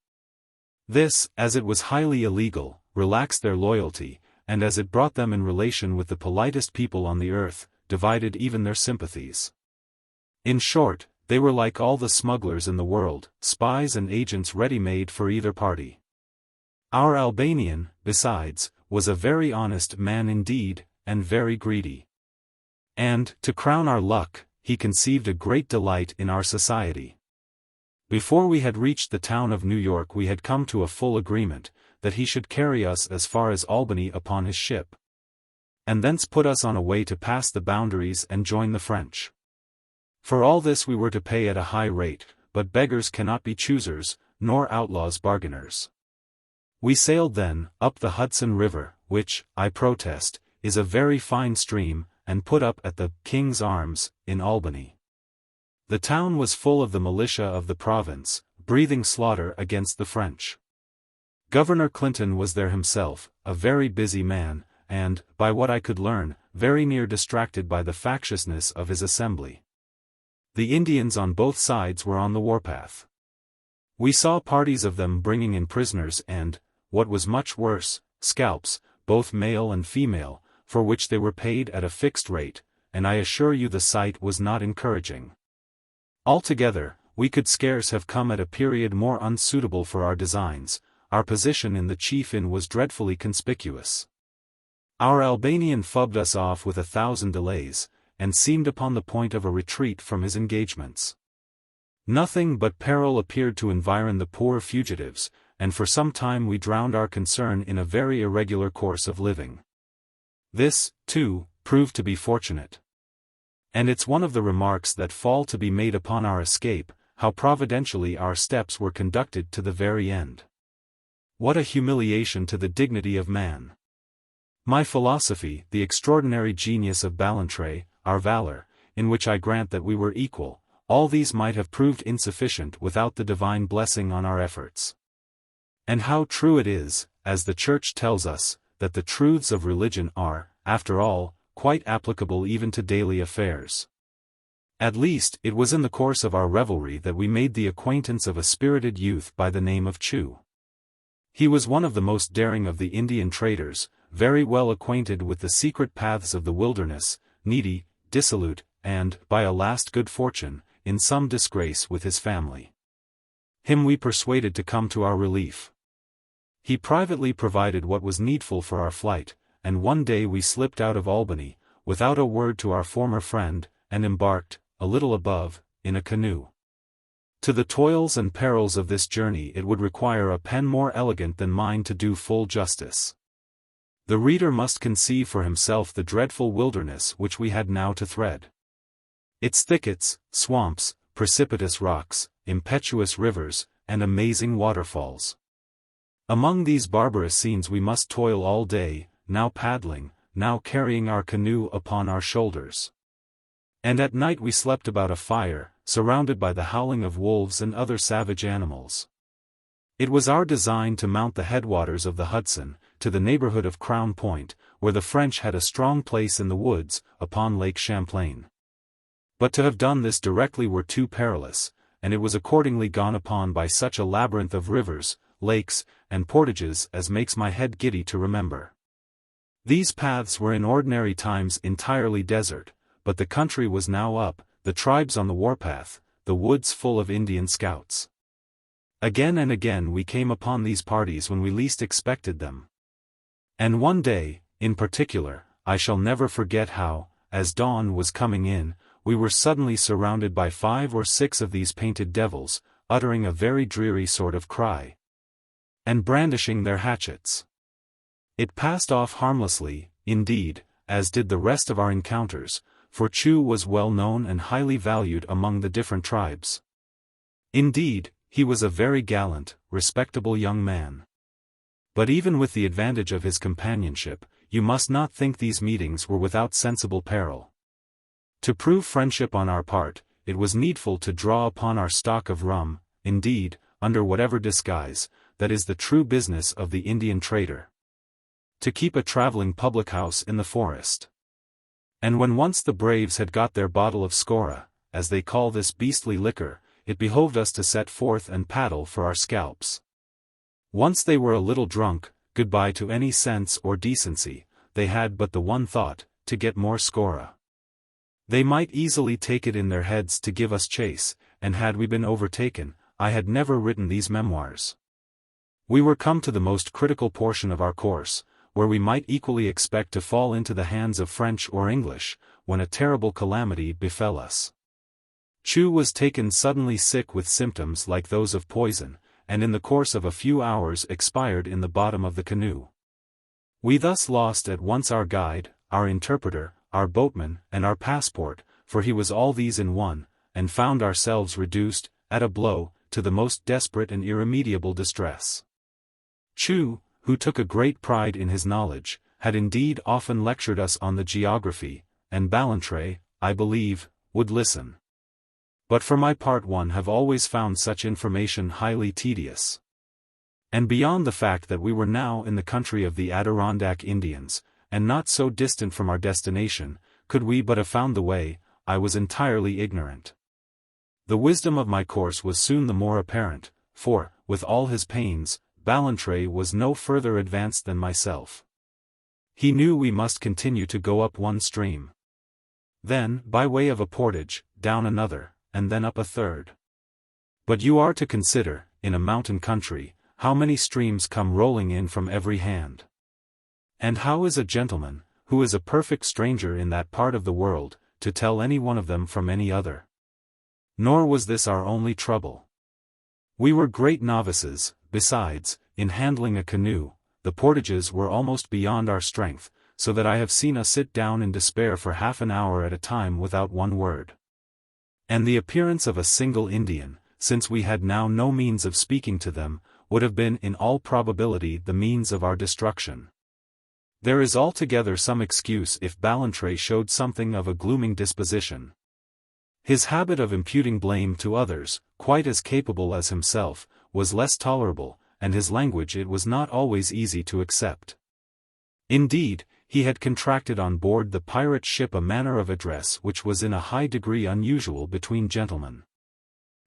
This, as it was highly illegal, relaxed their loyalty, and as it brought them in relation with the politest people on the earth, divided even their sympathies. In short, they were like all the smugglers in the world, spies and agents ready-made for either party. Our Albanian, besides, was a very honest man indeed, and very greedy. And, to crown our luck, he conceived a great delight in our society. Before we had reached the town of New York we had come to a full agreement, that he should carry us as far as Albany upon his ship, and thence put us on a way to pass the boundaries and join the French. For all this we were to pay at a high rate, but beggars cannot be choosers, nor outlaws bargainers. We sailed then, up the Hudson River, which, I protest, is a very fine stream, and put up at the King's Arms, in Albany. The town was full of the militia of the province, breathing slaughter against the French. Governor Clinton was there himself, a very busy man, and, by what I could learn, very near distracted by the factiousness of his assembly. The Indians on both sides were on the warpath. We saw parties of them bringing in prisoners and, what was much worse, scalps, both male and female, for which they were paid at a fixed rate, and I assure you the sight was not encouraging. Altogether, we could scarce have come at a period more unsuitable for our designs. Our position in the chief inn was dreadfully conspicuous. Our Albanian fubbed us off with 1,000 delays, and seemed upon the point of a retreat from his engagements. Nothing but peril appeared to environ the poor fugitives, and for some time we drowned our concern in a very irregular course of living. This, too, proved to be fortunate. And it's one of the remarks that fall to be made upon our escape, how providentially our steps were conducted to the very end. What a humiliation to the dignity of man! My philosophy, the extraordinary genius of Ballantrae, our valor, in which I grant that we were equal, all these might have proved insufficient without the divine blessing on our efforts. And how true it is, as the Church tells us, that the truths of religion are, after all, quite applicable even to daily affairs. At least, it was in the course of our revelry that we made the acquaintance of a spirited youth by the name of Chew. He was one of the most daring of the Indian traders, very well acquainted with the secret paths of the wilderness, needy, dissolute, and, by a last good fortune, in some disgrace with his family. Him we persuaded to come to our relief. He privately provided what was needful for our flight, and one day we slipped out of Albany, without a word to our former friend, and embarked, a little above, in a canoe. To the toils and perils of this journey it would require a pen more elegant than mine to do full justice. The reader must conceive for himself the dreadful wilderness which we had now to thread. Its thickets, swamps, precipitous rocks, impetuous rivers, and amazing waterfalls. Among these barbarous scenes we must toil all day, now paddling, now carrying our canoe upon our shoulders. And at night we slept about a fire, surrounded by the howling of wolves and other savage animals. It was our design to mount the headwaters of the Hudson, to the neighborhood of Crown Point, where the French had a strong place in the woods, upon Lake Champlain. But to have done this directly were too perilous, and it was accordingly gone upon by such a labyrinth of rivers, lakes, and portages as makes my head giddy to remember. These paths were in ordinary times entirely desert, but the country was now up, the tribes on the warpath, the woods full of Indian scouts. Again and again we came upon these parties when we least expected them. And one day, in particular, I shall never forget how, as dawn was coming in, we were suddenly surrounded by 5 or 6 of these painted devils, uttering a very dreary sort of cry, and brandishing their hatchets. It passed off harmlessly, indeed, as did the rest of our encounters, for Chew was well known and highly valued among the different tribes. Indeed, he was a very gallant, respectable young man. But even with the advantage of his companionship, you must not think these meetings were without sensible peril. To prove friendship on our part, it was needful to draw upon our stock of rum, indeed, under whatever disguise, that is the true business of the Indian trader. To keep a traveling public-house in the forest. And when once the braves had got their bottle of scora, as they call this beastly liquor, it behoved us to set forth and paddle for our scalps. Once they were a little drunk, goodbye to any sense or decency, they had but the one thought, to get more scora. They might easily take it in their heads to give us chase, and had we been overtaken, I had never written these memoirs. We were come to the most critical portion of our course, where we might equally expect to fall into the hands of French or English, when a terrible calamity befell us. Chew was taken suddenly sick with symptoms like those of poison, and in the course of a few hours expired in the bottom of the canoe. We thus lost at once our guide, our interpreter, our boatman, and our passport, for he was all these in one, and found ourselves reduced, at a blow, to the most desperate and irremediable distress. Chu, who took a great pride in his knowledge, had indeed often lectured us on the geography, and Ballantrae, I believe, would listen. But for my part one have always found such information highly tedious. And beyond the fact that we were now in the country of the Adirondack Indians, and not so distant from our destination, could we but have found the way, I was entirely ignorant. The wisdom of my course was soon the more apparent, for, with all his pains, Ballantrae was no further advanced than myself. He knew we must continue to go up one stream. Then, by way of a portage, down another, and then up a third. But you are to consider, in a mountain country, how many streams come rolling in from every hand. And how is a gentleman, who is a perfect stranger in that part of the world, to tell any one of them from any other? Nor was this our only trouble. We were great novices, besides, in handling a canoe. The portages were almost beyond our strength, so that I have seen us sit down in despair for half an hour at a time without one word. And the appearance of a single Indian, since we had now no means of speaking to them, would have been in all probability the means of our destruction. There is altogether some excuse if Ballantrae showed something of a glooming disposition. His habit of imputing blame to others, quite as capable as himself, was less tolerable, and his language it was not always easy to accept. Indeed, he had contracted on board the pirate ship a manner of address which was in a high degree unusual between gentlemen.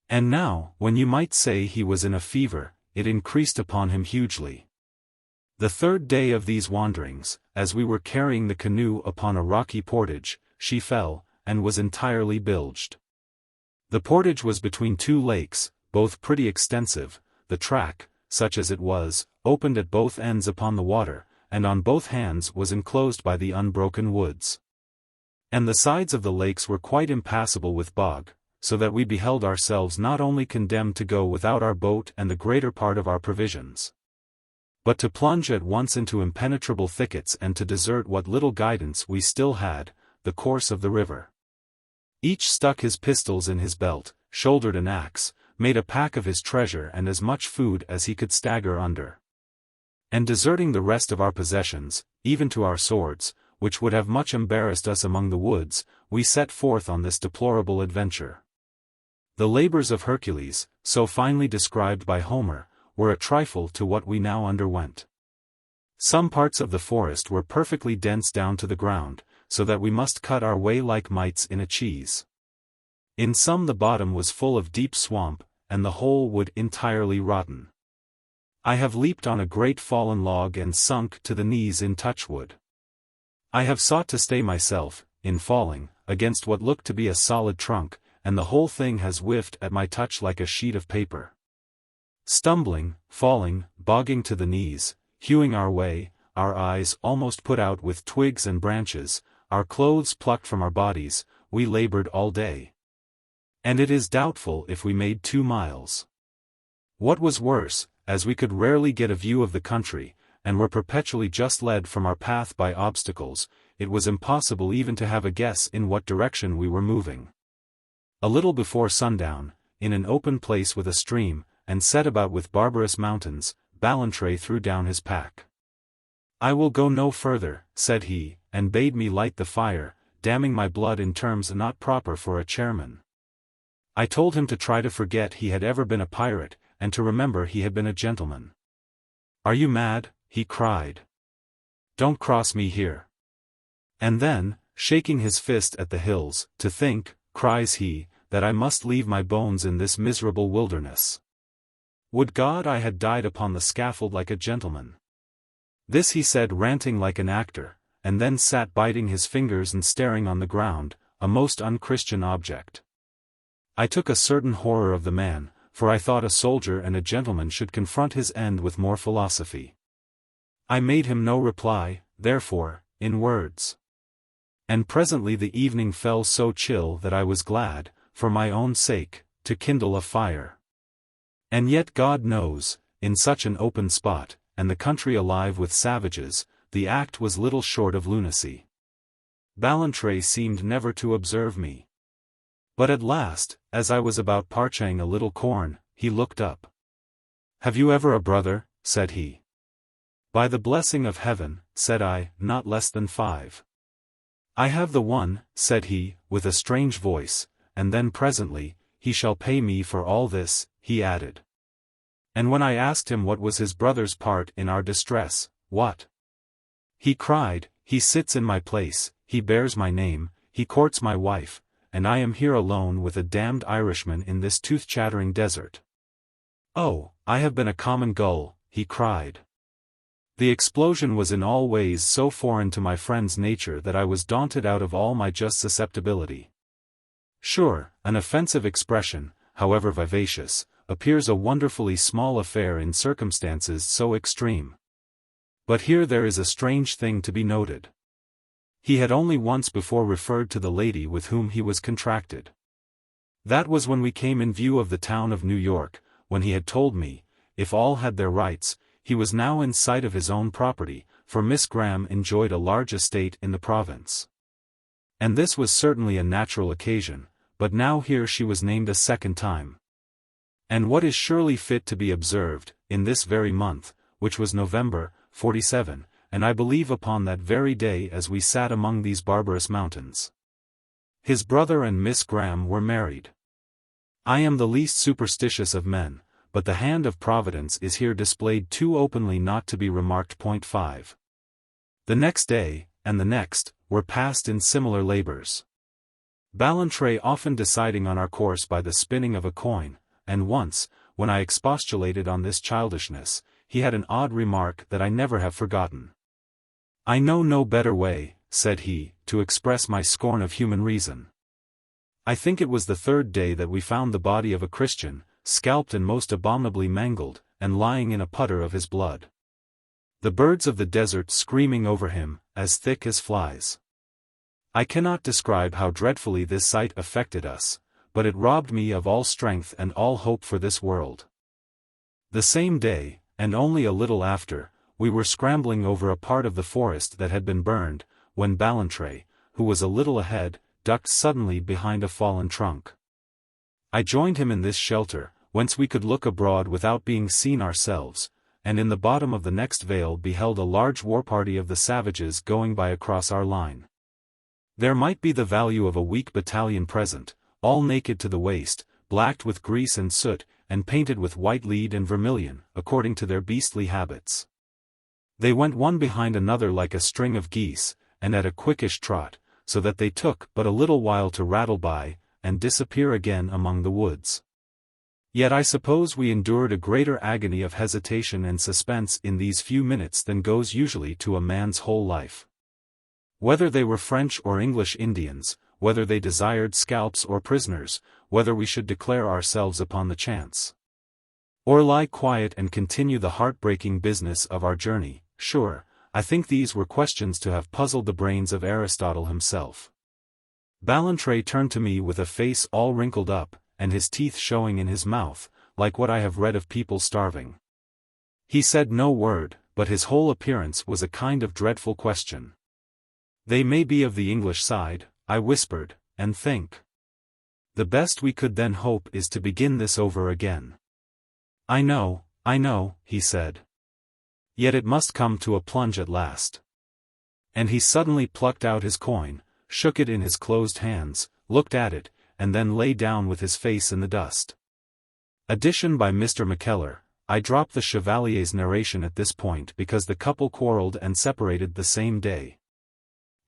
And now, when you might say he was in a fever, it increased upon him hugely. The third day of these wanderings, as we were carrying the canoe upon a rocky portage, she fell, and was entirely bilged. The portage was between two lakes, both pretty extensive. The track, such as it was, opened at both ends upon the water, and on both hands was enclosed by the unbroken woods. And the sides of the lakes were quite impassable with bog, so that we beheld ourselves not only condemned to go without our boat and the greater part of our provisions, but to plunge at once into impenetrable thickets and to desert what little guidance we still had, the course of the river. Each stuck his pistols in his belt, shouldered an axe, made a pack of his treasure and as much food as he could stagger under. And deserting the rest of our possessions, even to our swords, which would have much embarrassed us among the woods, we set forth on this deplorable adventure. The labors of Hercules, so finely described by Homer, were a trifle to what we now underwent. Some parts of the forest were perfectly dense down to the ground, so that we must cut our way like mites in a cheese. In some the bottom was full of deep swamp, and the whole wood entirely rotten. I have leaped on a great fallen log and sunk to the knees in touchwood. I have sought to stay myself, in falling, against what looked to be a solid trunk, and the whole thing has whiffed at my touch like a sheet of paper. Stumbling, falling, bogging to the knees, hewing our way, our eyes almost put out with twigs and branches, our clothes plucked from our bodies, we labored all day. And it is doubtful if we made 2 miles. What was worse, as we could rarely get a view of the country, and were perpetually just led from our path by obstacles, it was impossible even to have a guess in what direction we were moving. A little before sundown, in an open place with a stream, and set about with barbarous mountains, Ballantrae threw down his pack. "I will go no further," said he, and bade me light the fire, damning my blood in terms not proper for a chairman. I told him to try to forget he had ever been a pirate, and to remember he had been a gentleman. "Are you mad?" he cried. "Don't cross me here." And then, shaking his fist at the hills, "To think," cries he, "that I must leave my bones in this miserable wilderness. Would God I had died upon the scaffold like a gentleman." This he said ranting like an actor, and then sat biting his fingers and staring on the ground, a most unchristian object. I took a certain horror of the man, for I thought a soldier and a gentleman should confront his end with more philosophy. I made him no reply, therefore, in words. And presently the evening fell so chill that I was glad, for my own sake, to kindle a fire. And yet God knows, in such an open spot, and the country alive with savages, the act was little short of lunacy. Ballantrae seemed never to observe me. But at last, as I was about parching a little corn, he looked up. "Have you ever a brother?" said he. "By the blessing of heaven," said I, "not less than 5. "I have the one," said he, with a strange voice, and then presently, "he shall pay me for all this," he added. And when I asked him what was his brother's part in our distress, "What?" he cried, "He sits in my place, he bears my name, he courts my wife, and I am here alone with a damned Irishman in this tooth-chattering desert." "Oh, I have been a common gull," he cried. The explosion was in all ways so foreign to my friend's nature that I was daunted out of all my just susceptibility. Sure, an offensive expression, however vivacious, appears a wonderfully small affair in circumstances so extreme. But here there is a strange thing to be noted. He had only once before referred to the lady with whom he was contracted. That was when we came in view of the town of New York, when he had told me, if all had their rights, he was now in sight of his own property, for Miss Graham enjoyed a large estate in the province. And this was certainly a natural occasion, but now here she was named a second time. And what is surely fit to be observed, in this very month, which was November, 47, and I believe upon that very day as we sat among these barbarous mountains, his brother and Miss Graham were married. I am the least superstitious of men, but the hand of Providence is here displayed too openly not to be remarked. 5. The next day, and the next, were passed in similar labors. Ballantrae often deciding on our course by the spinning of a coin, and once, when I expostulated on this childishness, he had an odd remark that I never have forgotten. "I know no better way," said he, "to express my scorn of human reason. I think it was the 3rd day that we found the body of a Christian, scalped and most abominably mangled, and lying in a puddle of his blood. The birds of the desert screaming over him, as thick as flies. I cannot describe how dreadfully this sight affected us, but it robbed me of all strength and all hope for this world." The same day, and only a little after, we were scrambling over a part of the forest that had been burned, when Ballantrae, who was a little ahead, ducked suddenly behind a fallen trunk. I joined him in this shelter, whence we could look abroad without being seen ourselves, and in the bottom of the next vale beheld a large war-party of the savages going by across our line. There might be the value of a weak battalion present, all naked to the waist, blacked with grease and soot, and painted with white lead and vermilion, according to their beastly habits. They went one behind another like a string of geese, and at a quickish trot, so that they took but a little while to rattle by, and disappear again among the woods. Yet I suppose we endured a greater agony of hesitation and suspense in these few minutes than goes usually to a man's whole life. Whether they were French or English Indians, whether they desired scalps or prisoners, whether we should declare ourselves upon the chance, or lie quiet and continue the heartbreaking business of our journey, sure, I think these were questions to have puzzled the brains of Aristotle himself. Ballantrae turned to me with a face all wrinkled up, and his teeth showing in his mouth, like what I have read of people starving. He said no word, but his whole appearance was a kind of dreadful question. "They may be of the English side," I whispered, "and think. The best we could then hope is to begin this over again." I know," he said. "Yet it must come to a plunge at last." And he suddenly plucked out his coin, shook it in his closed hands, looked at it, and then lay down with his face in the dust. Addition by Mr. Mackellar. I drop the Chevalier's narration at this point because the couple quarreled and separated the same day.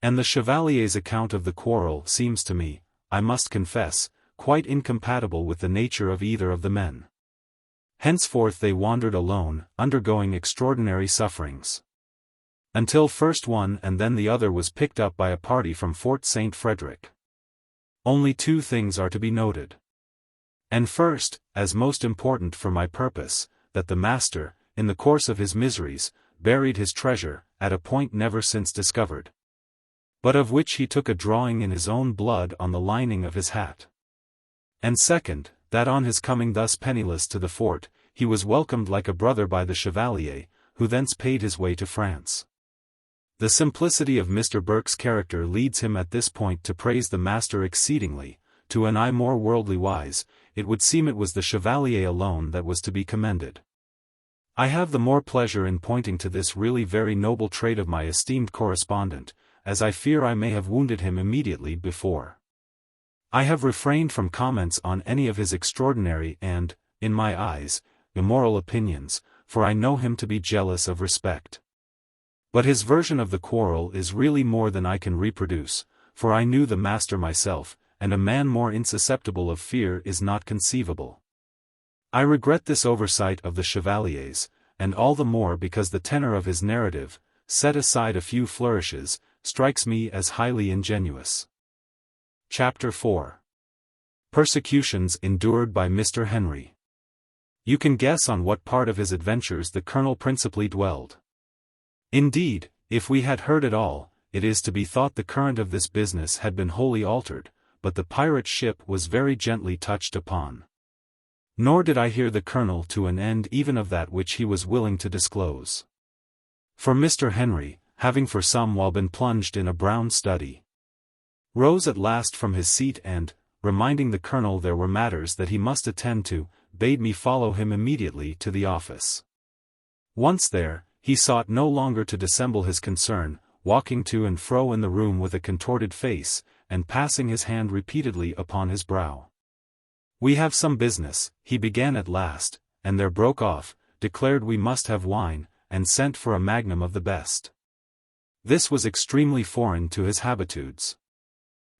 And the Chevalier's account of the quarrel seems to me, I must confess, quite incompatible with the nature of either of the men. Henceforth they wandered alone, undergoing extraordinary sufferings. Until first one and then the other was picked up by a party from Fort St. Frederick. Only 2 things are to be noted. And first, as most important for my purpose, that the master, in the course of his miseries, buried his treasure, at a point never since discovered, but of which he took a drawing in his own blood on the lining of his hat. And second, that on his coming thus penniless to the fort, he was welcomed like a brother by the Chevalier, who thence paid his way to France. The simplicity of Mr. Burke's character leads him at this point to praise the master exceedingly, to an eye more worldly wise, it would seem it was the Chevalier alone that was to be commended. I have the more pleasure in pointing to this really very noble trait of my esteemed correspondent, as I fear I may have wounded him immediately before. I have refrained from comments on any of his extraordinary and, in my eyes, immoral opinions, for I know him to be jealous of respect. But his version of the quarrel is really more than I can reproduce, for I knew the master myself, and a man more insusceptible of fear is not conceivable. I regret this oversight of the Chevalier's, and all the more because the tenor of his narrative, set aside a few flourishes, strikes me as highly ingenuous. Chapter 4. Persecutions endured by Mr. Henry. You can guess on what part of his adventures the Colonel principally dwelled. Indeed, if we had heard it all, it is to be thought the current of this business had been wholly altered, but the pirate ship was very gently touched upon. Nor did I hear the Colonel to an end even of that which he was willing to disclose. For Mr. Henry, having for some while been plunged in a brown study, rose at last from his seat and, reminding the Colonel there were matters that he must attend to, bade me follow him immediately to the office. Once there, he sought no longer to dissemble his concern, walking to and fro in the room with a contorted face, and passing his hand repeatedly upon his brow. "We have some business," he began at last, and there broke off, declared we must have wine, and sent for a magnum of the best. This was extremely foreign to his habitudes.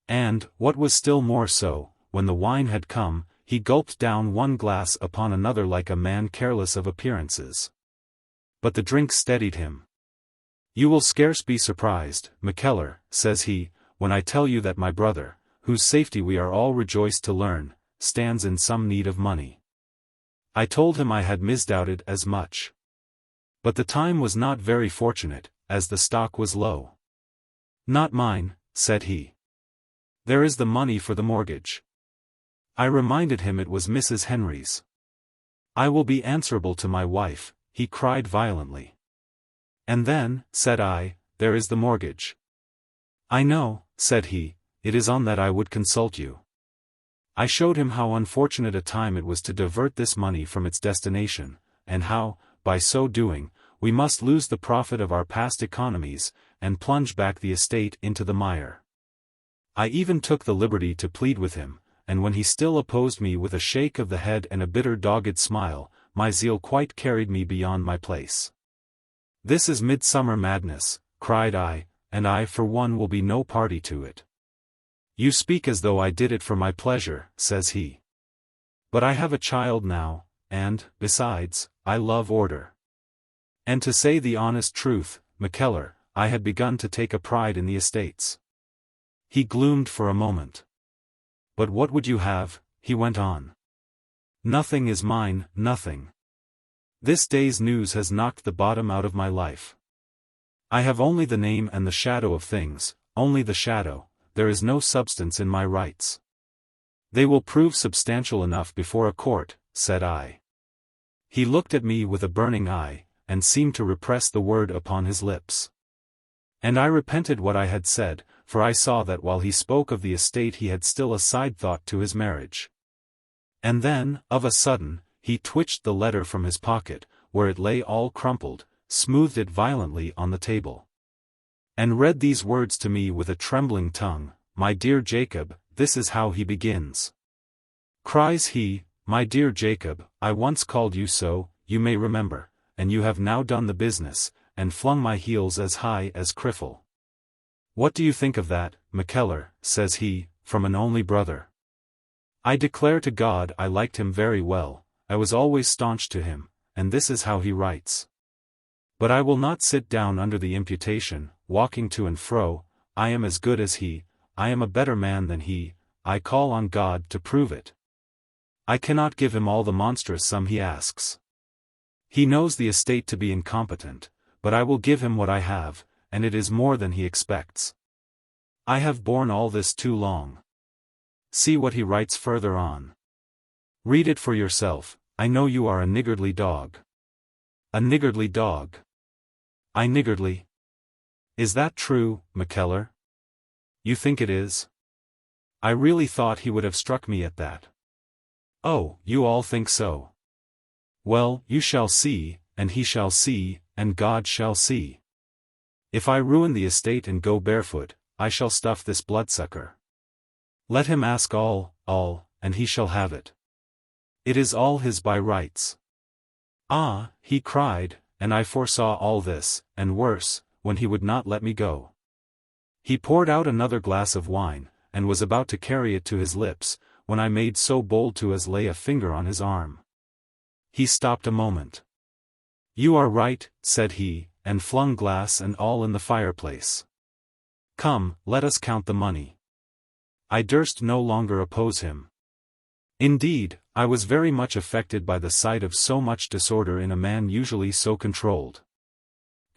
And, what was still more so, when the wine had come, he gulped down one glass upon another like a man careless of appearances. But the drink steadied him. "You will scarce be surprised, Mackellar," says he, "when I tell you that my brother, whose safety we are all rejoiced to learn, stands in some need of money." I told him I had misdoubted as much. But the time was not very fortunate, as the stock was low. "Not mine," said he. "There is the money for the mortgage." I reminded him it was Mrs. Henry's. "I will be answerable to my wife," he cried violently. "And then," said I, "there is the mortgage." "I know," said he, "it is on that I would consult you." I showed him how unfortunate a time it was to divert this money from its destination, and how, by so doing, we must lose the profit of our past economies, and plunge back the estate into the mire. I even took the liberty to plead with him, and when he still opposed me with a shake of the head and a bitter dogged smile, my zeal quite carried me beyond my place. "This is midsummer madness," cried I, "and I for one will be no party to it." "You speak as though I did it for my pleasure," says he. "But I have a child now, and, besides, I love order. And to say the honest truth, Mackellar, I had begun to take a pride in the estates." He gloomed for a moment. "But what would you have?" he went on. "Nothing is mine, nothing. This day's news has knocked the bottom out of my life. I have only the name and the shadow of things, only the shadow, there is no substance in my rights." "They will prove substantial enough before a court," said I. He looked at me with a burning eye, and seemed to repress the word upon his lips. And I repented what I had said, for I saw that while he spoke of the estate he had still a side thought to his marriage. And then, of a sudden, he twitched the letter from his pocket, where it lay all crumpled, smoothed it violently on the table, and read these words to me with a trembling tongue. "My dear Jacob," this is how he begins. Cries he, "My dear Jacob, I once called you so, you may remember, and you have now done the business, and flung my heels as high as Criffel. What do you think of that, Mackellar?" says he, "from an only brother. I declare to God I liked him very well, I was always staunch to him, and this is how he writes. But I will not sit down under the imputation, walking to and fro, I am as good as he, I am a better man than he, I call on God to prove it. I cannot give him all the monstrous sum he asks. He knows the estate to be incompetent, but I will give him what I have, and it is more than he expects. I have borne all this too long." See what he writes further on. Read it for yourself. I know you are a niggardly dog. A niggardly dog. I niggardly? Is that true, Mackellar? You think it is? I really thought he would have struck me at that. Oh, you all think so? Well, you shall see, and he shall see, and God shall see. If I ruin the estate and go barefoot, I shall stuff this bloodsucker. Let him ask all, and he shall have it. It is all his by rights. Ah, he cried, and I foresaw all this, and worse, when he would not let me go. He poured out another glass of wine, and was about to carry it to his lips, when I made so bold to as lay a finger on his arm. He stopped a moment. You are right, said he, and flung glass and all in the fireplace. Come, let us count the money. I durst no longer oppose him. Indeed, I was very much affected by the sight of so much disorder in a man usually so controlled.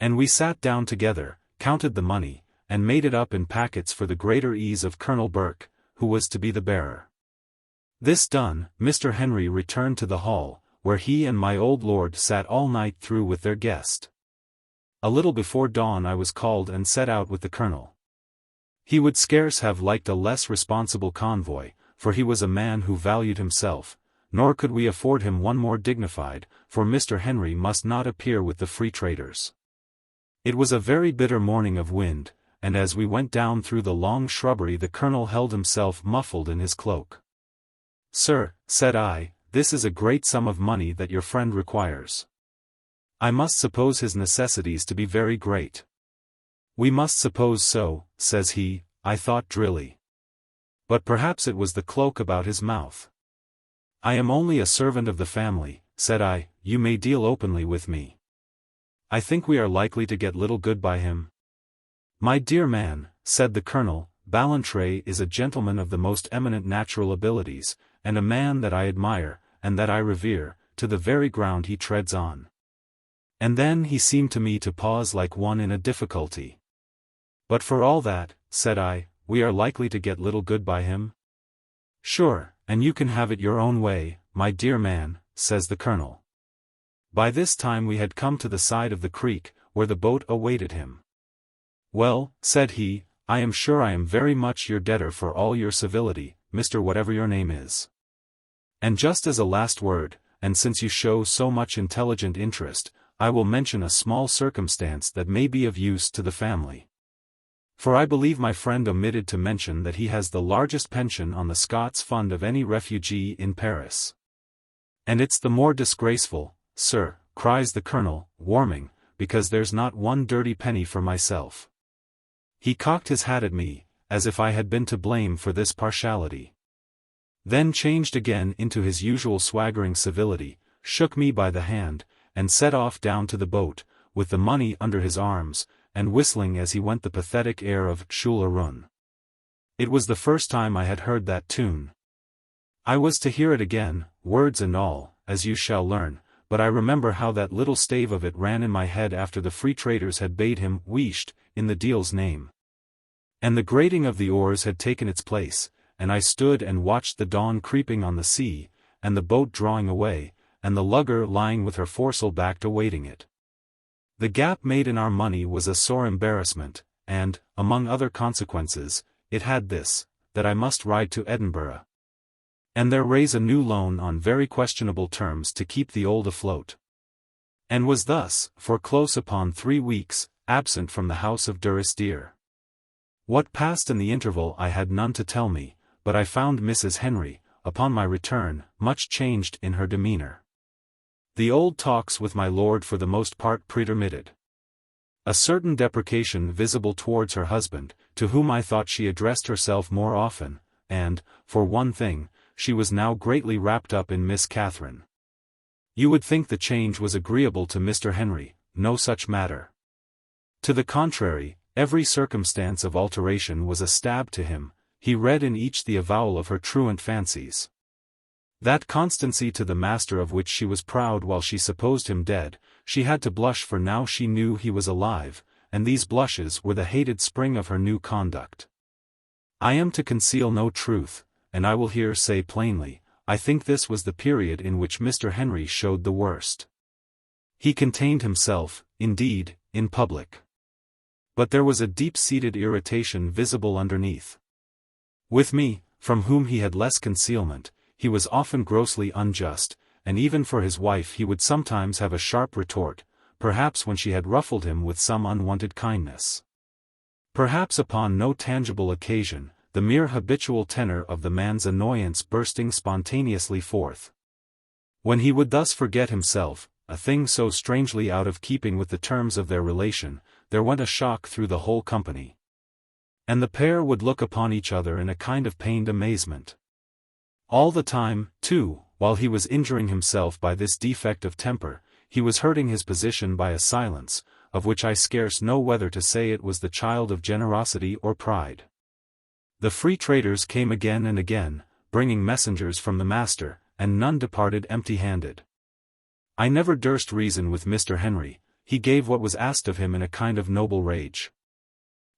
And we sat down together, counted the money, and made it up in packets for the greater ease of Colonel Burke, who was to be the bearer. This done, Mr. Henry returned to the hall, where he and my old lord sat all night through with their guest. A little before dawn I was called and set out with the colonel. He would scarce have liked a less responsible convoy, for he was a man who valued himself, nor could we afford him one more dignified, for Mr. Henry must not appear with the free traders. It was a very bitter morning of wind, and as we went down through the long shrubbery the colonel held himself muffled in his cloak. Sir, said I, this is a great sum of money that your friend requires. I must suppose his necessities to be very great. We must suppose so, says he, I thought drily. But perhaps it was the cloak about his mouth. I am only a servant of the family, said I, you may deal openly with me. I think we are likely to get little good by him. My dear man, said the colonel, Ballantrae is a gentleman of the most eminent natural abilities, and a man that I admire, and that I revere, to the very ground he treads on. And then he seemed to me to pause like one in a difficulty. But for all that, said I, we are likely to get little good by him? Sure, and you can have it your own way, my dear man, says the colonel. By this time we had come to the side of the creek, where the boat awaited him. Well, said he, I am sure I am very much your debtor for all your civility, Mr. Whatever your name is. And just as a last word, and since you show so much intelligent interest, I will mention a small circumstance that may be of use to the family. For I believe my friend omitted to mention that he has the largest pension on the Scots Fund of any refugee in Paris. And it's the more disgraceful, sir, cries the colonel, warming, because there's not one dirty penny for myself. He cocked his hat at me, as if I had been to blame for this partiality. Then changed again into his usual swaggering civility, shook me by the hand, and set off down to the boat, with the money under his arms, and whistling as he went the pathetic air of Shule Run. It was the first time I had heard that tune. I was to hear it again, words and all, as you shall learn, but I remember how that little stave of it ran in my head after the free traders had bade him "Wheesht," in the deal's name. And the grating of the oars had taken its place, and I stood and watched the dawn creeping on the sea, and the boat drawing away, and the lugger lying with her foresail backed awaiting it. The gap made in our money was a sore embarrassment, and, among other consequences, it had this, that I must ride to Edinburgh, and there raise a new loan on very questionable terms to keep the old afloat. And was thus, for close upon 3 weeks, absent from the house of Durrisdeer. What passed in the interval I had none to tell me, but I found Mrs. Henry, upon my return, much changed in her demeanour. The old talks with my lord for the most part pretermitted. A certain deprecation visible towards her husband, to whom I thought she addressed herself more often, and, for one thing, she was now greatly wrapped up in Miss Catherine. You would think the change was agreeable to Mr. Henry, no such matter. To the contrary, every circumstance of alteration was a stab to him, he read in each the avowal of her truant fancies. That constancy to the master of which she was proud while she supposed him dead, she had to blush for now she knew he was alive, and these blushes were the hated spring of her new conduct. I am to conceal no truth, and I will here say plainly, I think this was the period in which Mr. Henry showed the worst. He contained himself, indeed, in public. But there was a deep-seated irritation visible underneath. With me, from whom he had less concealment, he was often grossly unjust, and even for his wife he would sometimes have a sharp retort, perhaps when she had ruffled him with some unwonted kindness. Perhaps upon no tangible occasion, the mere habitual tenor of the man's annoyance bursting spontaneously forth. When he would thus forget himself, a thing so strangely out of keeping with the terms of their relation, there went a shock through the whole company. And the pair would look upon each other in a kind of pained amazement. All the time, too, while he was injuring himself by this defect of temper, he was hurting his position by a silence, of which I scarce know whether to say it was the child of generosity or pride. The free traders came again and again, bringing messengers from the master, and none departed empty-handed. I never durst reason with Mr. Henry. He gave what was asked of him in a kind of noble rage.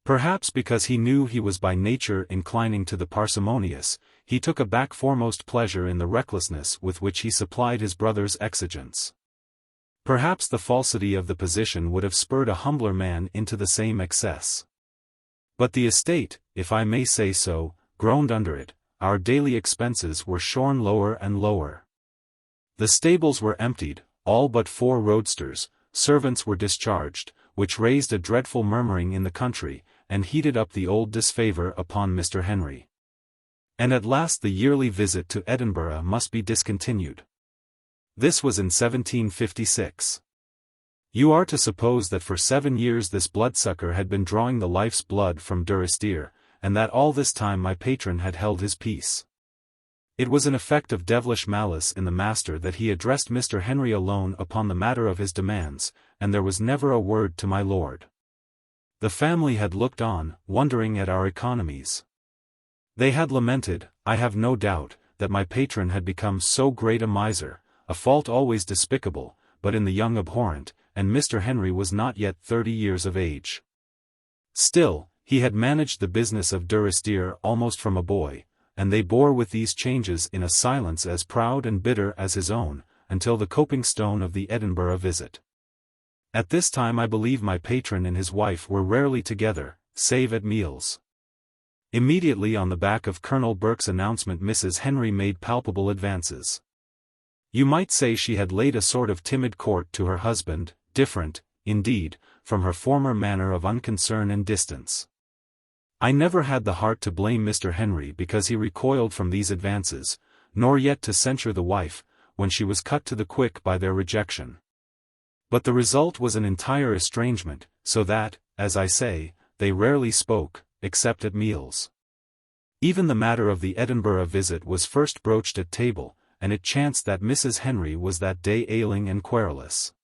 Perhaps because he knew he was by nature inclining to the parsimonious, he took a back-foremost pleasure in the recklessness with which he supplied his brother's exigence. Perhaps the falsity of the position would have spurred a humbler man into the same excess. But the estate, if I may say so, groaned under it. Our daily expenses were shorn lower and lower. The stables were emptied, all but 4 roadsters, servants were discharged, which raised a dreadful murmuring in the country, and heated up the old disfavour upon Mr. Henry. And at last the yearly visit to Edinburgh must be discontinued. This was in 1756. You are to suppose that for 7 years this bloodsucker had been drawing the life's blood from Durrisdeer, and that all this time my patron had held his peace. It was an effect of devilish malice in the master that he addressed Mr. Henry alone upon the matter of his demands, and there was never a word to my lord. The family had looked on, wondering at our economies. They had lamented, I have no doubt, that my patron had become so great a miser, a fault always despicable, but in the young abhorrent, and Mr. Henry was not yet 30 years of age. Still, he had managed the business of Durrisdeer almost from a boy, and they bore with these changes in a silence as proud and bitter as his own, until the coping stone of the Edinburgh visit. At this time I believe my patron and his wife were rarely together, save at meals. Immediately on the back of Colonel Burke's announcement Mrs. Henry made palpable advances. You might say she had laid a sort of timid court to her husband, different, indeed, from her former manner of unconcern and distance. I never had the heart to blame Mr. Henry because he recoiled from these advances, nor yet to censure the wife, when she was cut to the quick by their rejection. But the result was an entire estrangement, so that, as I say, they rarely spoke, except at meals. Even the matter of the Edinburgh visit was first broached at table, and it chanced that Mrs. Henry was that day ailing and querulous.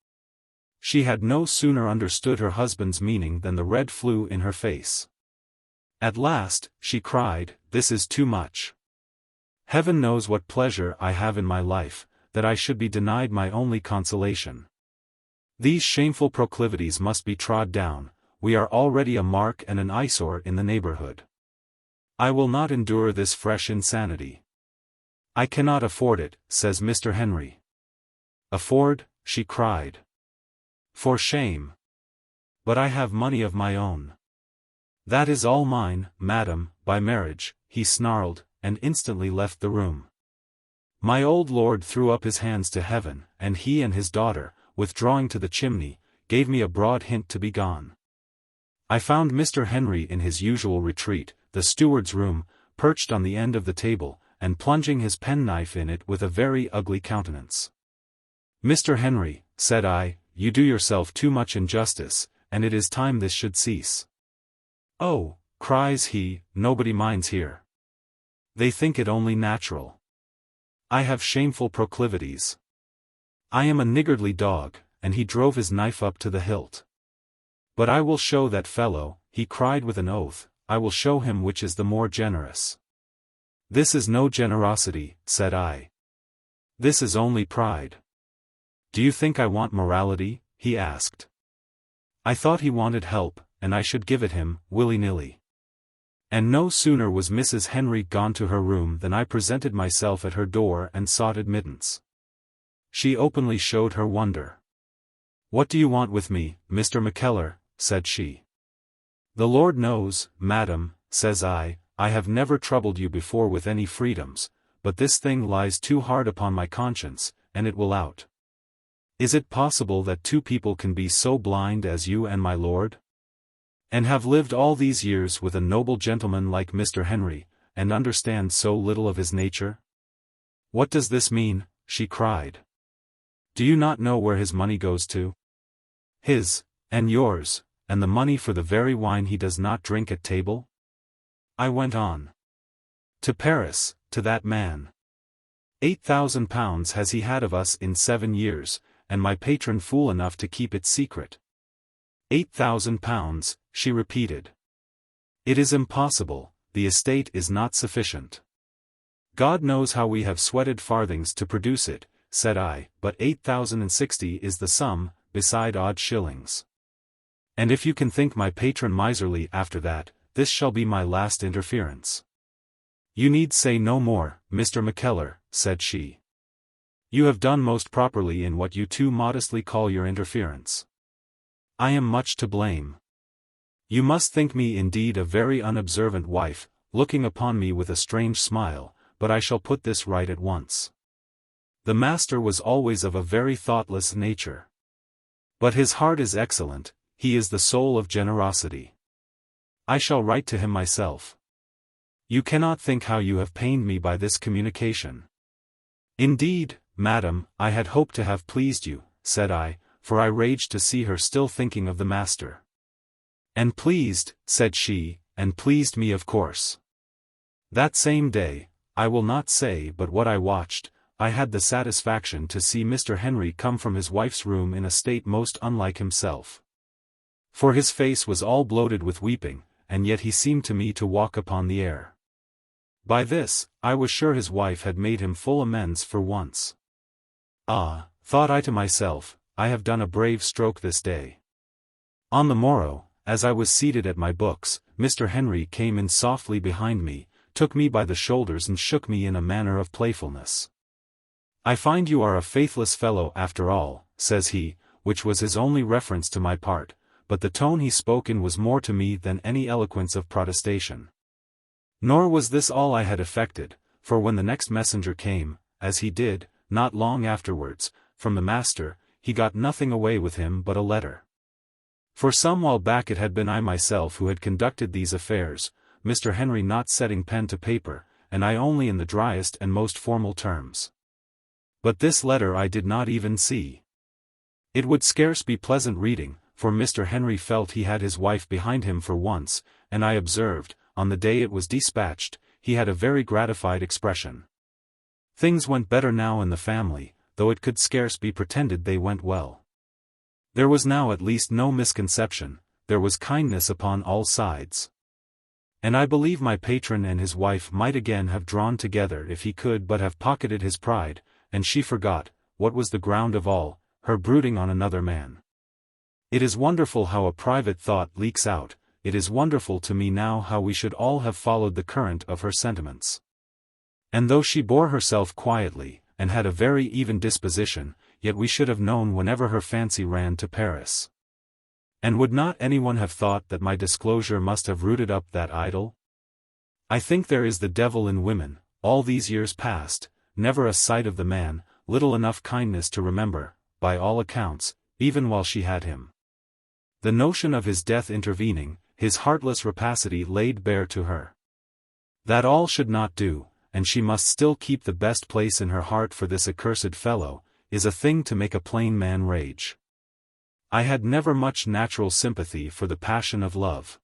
She had no sooner understood her husband's meaning than the red flew in her face. At last, she cried, "This is too much. Heaven knows what pleasure I have in my life, that I should be denied my only consolation. These shameful proclivities must be trod down. We are already a mark and an eyesore in the neighborhood. I will not endure this fresh insanity. I cannot afford it," says Mr. Henry. "Afford?" she cried. "For shame. But I have money of my own." "That is all mine, madam, by marriage," he snarled, and instantly left the room. My old lord threw up his hands to heaven, and he and his daughter, withdrawing to the chimney, gave me a broad hint to be gone. I found Mr. Henry in his usual retreat, the steward's room, perched on the end of the table, and plunging his penknife in it with a very ugly countenance. "Mr. Henry," said I, "you do yourself too much injustice, and it is time this should cease." "Oh," cries he, "nobody minds here. They think it only natural. I have shameful proclivities. I am a niggardly dog," and he drove his knife up to the hilt. "But I will show that fellow," he cried with an oath, "I will show him which is the more generous." "This is no generosity," said I. "This is only pride." "Do you think I want morality?" he asked. I thought he wanted help, and I should give it him, willy-nilly. And no sooner was Mrs. Henry gone to her room than I presented myself at her door and sought admittance. She openly showed her wonder. "What do you want with me, Mr. Mackellar?" said she. "The Lord knows, madam," says I, I have never troubled you before with any freedoms, but this thing lies too hard upon my conscience, and it will out. Is it possible that two people can be so blind as you and my lord? And have lived all these years with a noble gentleman like Mr. Henry, and understand so little of his nature? What does this mean?" she cried. "Do you not know where his money goes to? His, and yours, and the money for the very wine he does not drink at table?" I went on. "To Paris, to that man. £8,000 has he had of us in 7 years, and my patron fool enough to keep it secret." £8,000, she repeated. "It is impossible, the estate is not sufficient." "God knows how we have sweated farthings to produce it," said I, "but 8,060 is the sum, beside odd shillings. And if you can think my patron miserly after that, this shall be my last interference." "You need say no more, Mr. Mackellar," said she. "You have done most properly in what you too modestly call your interference. I am much to blame. You must think me indeed a very unobservant wife," looking upon me with a strange smile, "but I shall put this right at once. The master was always of a very thoughtless nature. But his heart is excellent, he is the soul of generosity. I shall write to him myself. You cannot think how you have pained me by this communication." "Indeed, madam, I had hoped to have pleased you," said I, for I raged to see her still thinking of the master. "And pleased," said she, "and pleased me of course. That same day, I will not say but what I watched, I had the satisfaction to see Mr. Henry come from his wife's room in a state most unlike himself. For his face was all bloated with weeping, and yet he seemed to me to walk upon the air. By this, I was sure his wife had made him full amends for once. Ah, thought I to myself, I have done a brave stroke this day. On the morrow, as I was seated at my books, Mr. Henry came in softly behind me, took me by the shoulders and shook me in a manner of playfulness. "I find you are a faithless fellow after all," says he, which was his only reference to my part, but the tone he spoke in was more to me than any eloquence of protestation. Nor was this all I had effected, for when the next messenger came, as he did, not long afterwards, from the master, he got nothing away with him but a letter. For some while back it had been I myself who had conducted these affairs, Mr. Henry not setting pen to paper, and I only in the driest and most formal terms. But this letter I did not even see. It would scarce be pleasant reading, for Mr. Henry felt he had his wife behind him for once, and I observed, on the day it was dispatched, he had a very gratified expression. Things went better now in the family, though it could scarce be pretended they went well. There was now at least no misconception, there was kindness upon all sides. And I believe my patron and his wife might again have drawn together if he could but have pocketed his pride, and she forgot, what was the ground of all, her brooding on another man. It is wonderful how a private thought leaks out, it is wonderful to me now how we should all have followed the current of her sentiments. And though she bore herself quietly, and had a very even disposition, yet we should have known whenever her fancy ran to Paris. And would not anyone have thought that my disclosure must have rooted up that idol? I think there is the devil in women, all these years past, never a sight of the man, little enough kindness to remember, by all accounts, even while she had him. The notion of his death intervening, his heartless rapacity laid bare to her. That all should not do, and she must still keep the best place in her heart for this accursed fellow, is a thing to make a plain man rage. I had never much natural sympathy for the passion of love.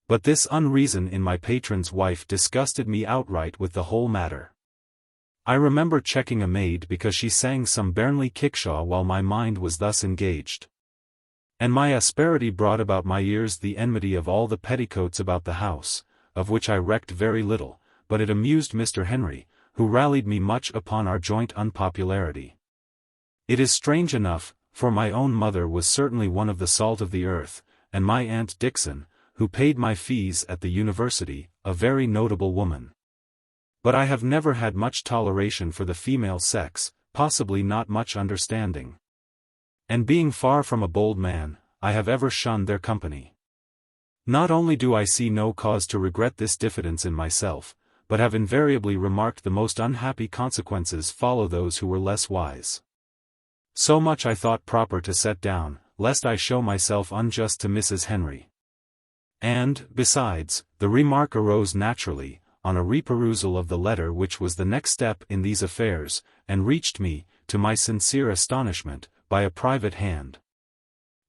But this unreason in my patron's wife disgusted me outright with the whole matter. I remember checking a maid because she sang some Burnley kickshaw while my mind was thus engaged. And my asperity brought about my ears the enmity of all the petticoats about the house, of which I recked very little, but it amused Mr. Henry, who rallied me much upon our joint unpopularity. It is strange enough, for my own mother was certainly one of the salt of the earth, and my Aunt Dixon, who paid my fees at the university, a very notable woman. But I have never had much toleration for the female sex, possibly not much understanding. And being far from a bold man, I have ever shunned their company. Not only do I see no cause to regret this diffidence in myself, but have invariably remarked the most unhappy consequences follow those who were less wise. So much I thought proper to set down, lest I show myself unjust to Mrs. Henry. And, besides, the remark arose naturally, on a reperusal of the letter which was the next step in these affairs, and reached me, to my sincere astonishment, by a private hand.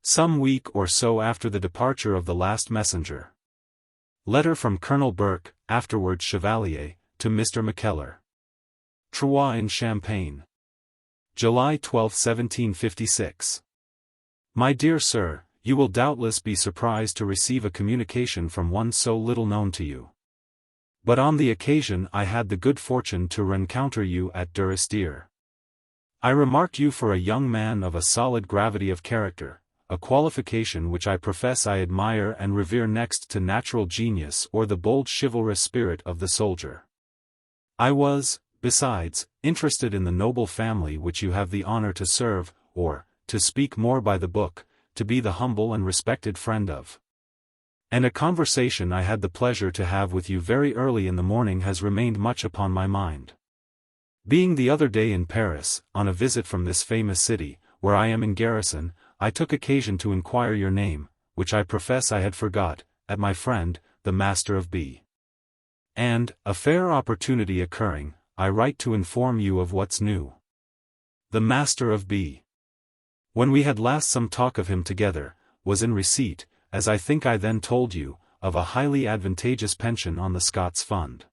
Some week or so after the departure of the last messenger. Letter from Colonel Burke, afterwards Chevalier, to Mr. Mackellar. Troyes in Champagne. July 12, 1756. My dear Sir, you will doubtless be surprised to receive a communication from one so little known to you. But on the occasion I had the good fortune to rencounter you at Durrisdeer. I remarked you for a young man of a solid gravity of character, a qualification which I profess I admire and revere next to natural genius or the bold chivalrous spirit of the soldier. I was, besides, interested in the noble family which you have the honor to serve, or, to speak more by the book, to be the humble and respected friend of. And a conversation I had the pleasure to have with you very early in the morning has remained much upon my mind. Being the other day in Paris, on a visit from this famous city, where I am in garrison, I took occasion to inquire your name, which I profess I had forgot, at my friend, the Master of B. And, a fair opportunity occurring, I write to inform you of what's new. The Master of B. When we had last some talk of him together, was in receipt, as I think I then told you, of a highly advantageous pension on the Scots Fund.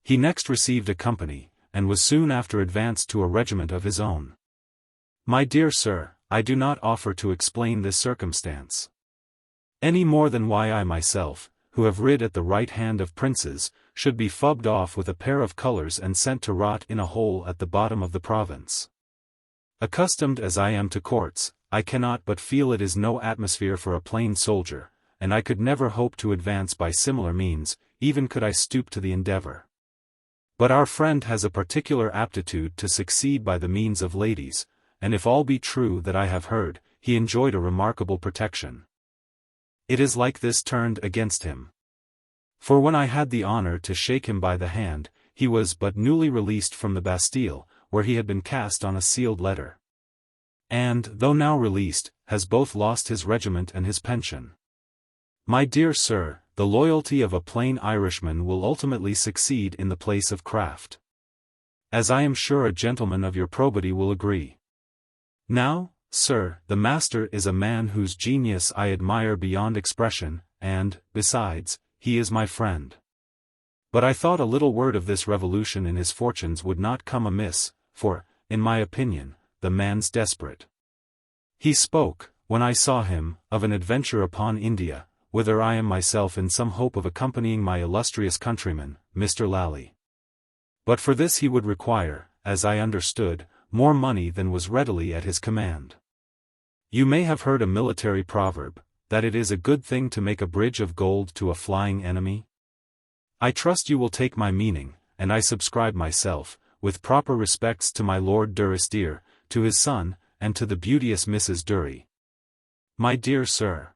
He next received a company, and was soon after advanced to a regiment of his own. My dear Sir, I do not offer to explain this circumstance any more than why I myself, who have rid at the right hand of princes, should be fubbed off with a pair of colours and sent to rot in a hole at the bottom of the province. Accustomed as I am to courts, I cannot but feel it is no atmosphere for a plain soldier, and I could never hope to advance by similar means, even could I stoop to the endeavour. But our friend has a particular aptitude to succeed by the means of ladies, and if all be true that I have heard, he enjoyed a remarkable protection. It is like this turned against him. For when I had the honour to shake him by the hand, he was but newly released from the Bastille, where he had been cast on a sealed letter. And, though now released, has both lost his regiment and his pension. My dear Sir, the loyalty of a plain Irishman will ultimately succeed in the place of craft. As I am sure a gentleman of your probity will agree. Now, Sir, the Master is a man whose genius I admire beyond expression, and, besides, he is my friend. But I thought a little word of this revolution in his fortunes would not come amiss, for, in my opinion, the man's desperate. He spoke, when I saw him, of an adventure upon India, whither I am myself in some hope of accompanying my illustrious countryman, Mr. Lally. But for this he would require, as I understood, more money than was readily at his command. You may have heard a military proverb, that it is a good thing to make a bridge of gold to a flying enemy. I trust you will take my meaning, and I subscribe myself, with proper respects to my Lord Durrisdeer, to his son, and to the beauteous Mrs. Durie. My dear Sir,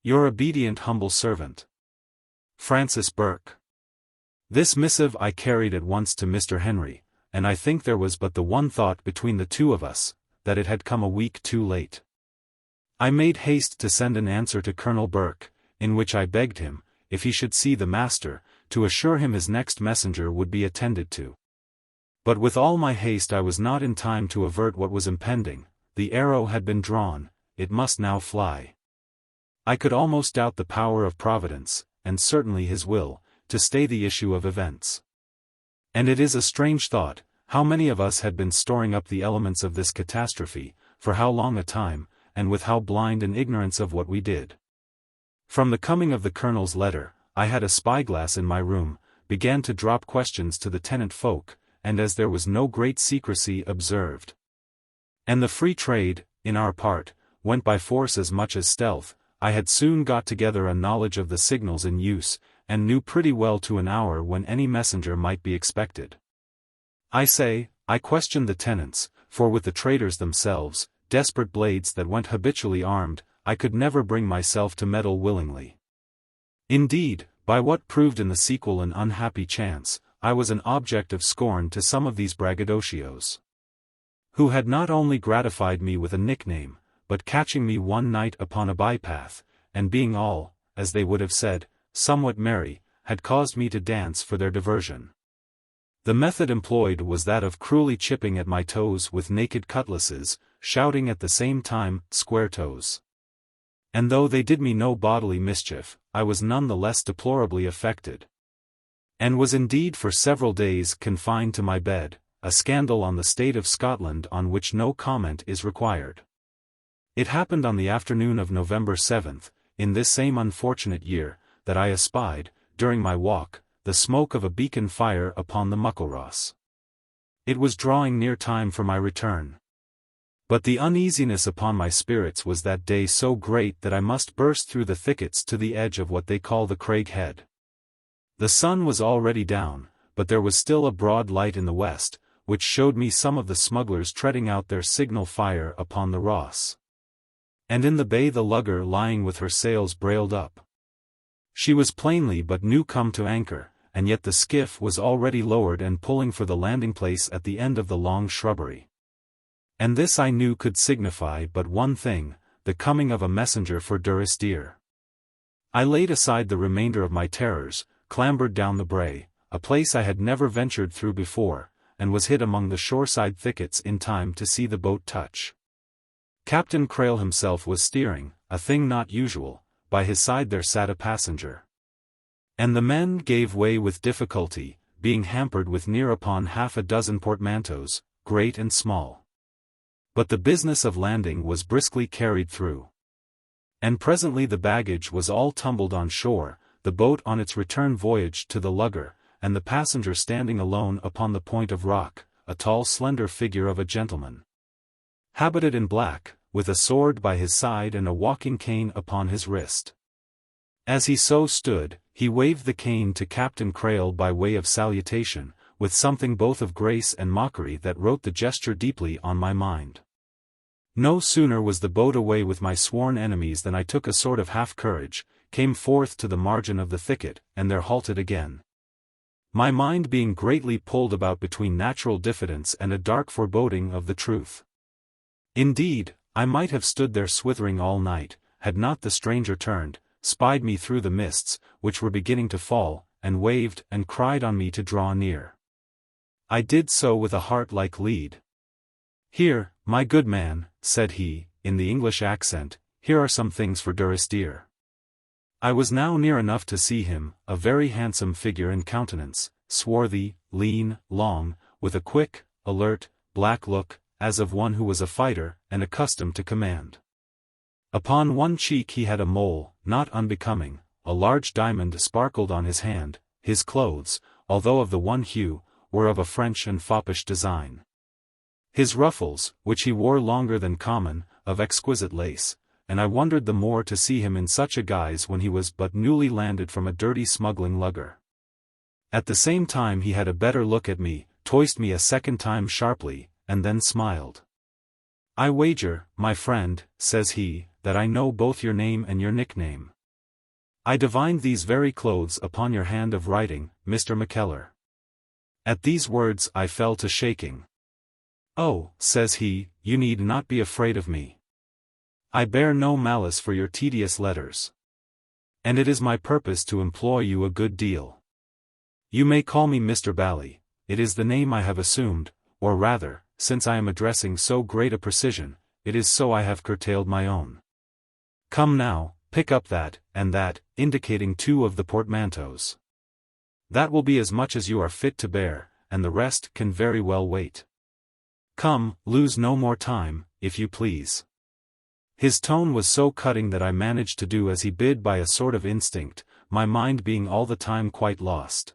your obedient humble servant, Francis Burke. This missive I carried at once to Mr. Henry, and I think there was but the one thought between the two of us, that it had come a week too late. I made haste to send an answer to Colonel Burke, in which I begged him, if he should see the Master, to assure him his next messenger would be attended to. But with all my haste I was not in time to avert what was impending. The arrow had been drawn, it must now fly. I could almost doubt the power of Providence, and certainly his will, to stay the issue of events. And it is a strange thought, how many of us had been storing up the elements of this catastrophe, for how long a time, and with how blind an ignorance of what we did. From the coming of the Colonel's letter, I had a spyglass in my room, began to drop questions to the tenant folk, and as there was no great secrecy observed, and the free trade, in our part, went by force as much as stealth, I had soon got together a knowledge of the signals in use, and knew pretty well to an hour when any messenger might be expected. I say, I questioned the tenants, for with the traders themselves, desperate blades that went habitually armed, I could never bring myself to meddle willingly. Indeed, by what proved in the sequel an unhappy chance, I was an object of scorn to some of these braggadocios, who had not only gratified me with a nickname, but catching me one night upon a bypath, and being all, as they would have said, somewhat merry, had caused me to dance for their diversion. The method employed was that of cruelly chipping at my toes with naked cutlasses, shouting at the same time, "Square toes." And though they did me no bodily mischief, I was none the less deplorably affected, and was indeed for several days confined to my bed, a scandal on the state of Scotland on which no comment is required. It happened on the afternoon of November 7th, in this same unfortunate year, that I espied, during my walk, the smoke of a beacon fire upon the Muckleross. It was drawing near time for my return. But the uneasiness upon my spirits was that day so great that I must burst through the thickets to the edge of what they call the Craig Head. The sun was already down, but there was still a broad light in the west, which showed me some of the smugglers treading out their signal fire upon the Ross. And in the bay the lugger lying with her sails brailed up. She was plainly but new come to anchor, and yet the skiff was already lowered and pulling for the landing place at the end of the long shrubbery. And this I knew could signify but one thing, the coming of a messenger for Durrisdeer. I laid aside the remainder of my terrors, clambered down the brae, a place I had never ventured through before, and was hid among the shoreside thickets in time to see the boat touch. Captain Crail himself was steering, a thing not usual, by his side there sat a passenger. And the men gave way with difficulty, being hampered with near upon half a dozen portmanteaus, great and small. But the business of landing was briskly carried through. And presently the baggage was all tumbled on shore, the boat on its return voyage to the lugger, and the passenger standing alone upon the point of rock, a tall slender figure of a gentleman, habited in black, with a sword by his side and a walking cane upon his wrist. As he so stood, he waved the cane to Captain Crail by way of salutation, with something both of grace and mockery that wrote the gesture deeply on my mind. No sooner was the boat away with my sworn enemies than I took a sort of half-courage, came forth to the margin of the thicket, and there halted again. My mind being greatly pulled about between natural diffidence and a dark foreboding of the truth. Indeed, I might have stood there swithering all night, had not the stranger turned, spied me through the mists, which were beginning to fall, and waved and cried on me to draw near. I did so with a heart like lead. "Here, my good man," said he, in the English accent, "here are some things for Durrisdeer." I was now near enough to see him, a very handsome figure and countenance, swarthy, lean, long, with a quick, alert, black look, as of one who was a fighter, and accustomed to command. Upon one cheek he had a mole, not unbecoming, a large diamond sparkled on his hand. His clothes, although of the one hue, were of a French and foppish design. His ruffles, which he wore longer than common, of exquisite lace, and I wondered the more to see him in such a guise when he was but newly landed from a dirty smuggling lugger. At the same time he had a better look at me, toised me a second time sharply, and then smiled. "I wager, my friend," says he, "that I know both your name and your nickname. I divined these very clothes upon your hand of writing, Mr. Mackellar." At these words I fell to shaking. "Oh," says he, "you need not be afraid of me. I bear no malice for your tedious letters. And it is my purpose to employ you a good deal. You may call me Mr. Bally, it is the name I have assumed, or rather, since I am addressing so great a precision, it is so I have curtailed my own. Come now, pick up that, and that," indicating two of the portmanteaus. "That will be as much as you are fit to bear, and the rest can very well wait. Come, lose no more time, if you please." His tone was so cutting that I managed to do as he bid by a sort of instinct, my mind being all the time quite lost.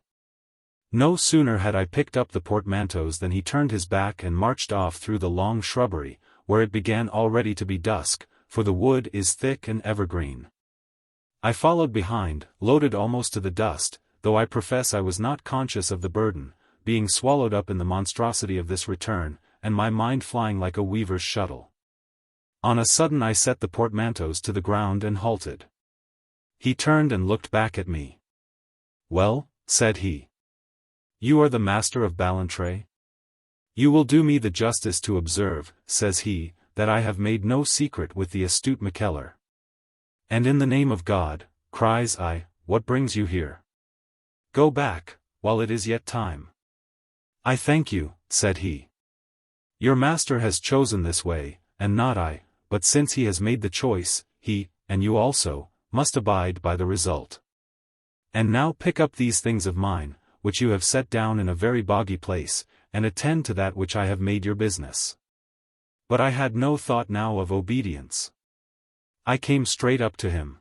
No sooner had I picked up the portmanteaus than he turned his back and marched off through the long shrubbery, where it began already to be dusk, for the wood is thick and evergreen. I followed behind, loaded almost to the dust, though I profess I was not conscious of the burden, being swallowed up in the monstrosity of this return, and my mind flying like a weaver's shuttle. On a sudden I set the portmanteaus to the ground and halted. He turned and looked back at me. "Well," said he. "You are the Master of Ballantrae? You will do me the justice to observe," says he, "that I have made no secret with the astute Mackellar." "And in the name of God," cries I, "what brings you here? Go back, while it is yet time." "I thank you," said he. "Your master has chosen this way, and not I, but since he has made the choice, he, and you also, must abide by the result. And now pick up these things of mine, which you have set down in a very boggy place, and attend to that which I have made your business." But I had no thought now of obedience. I came straight up to him.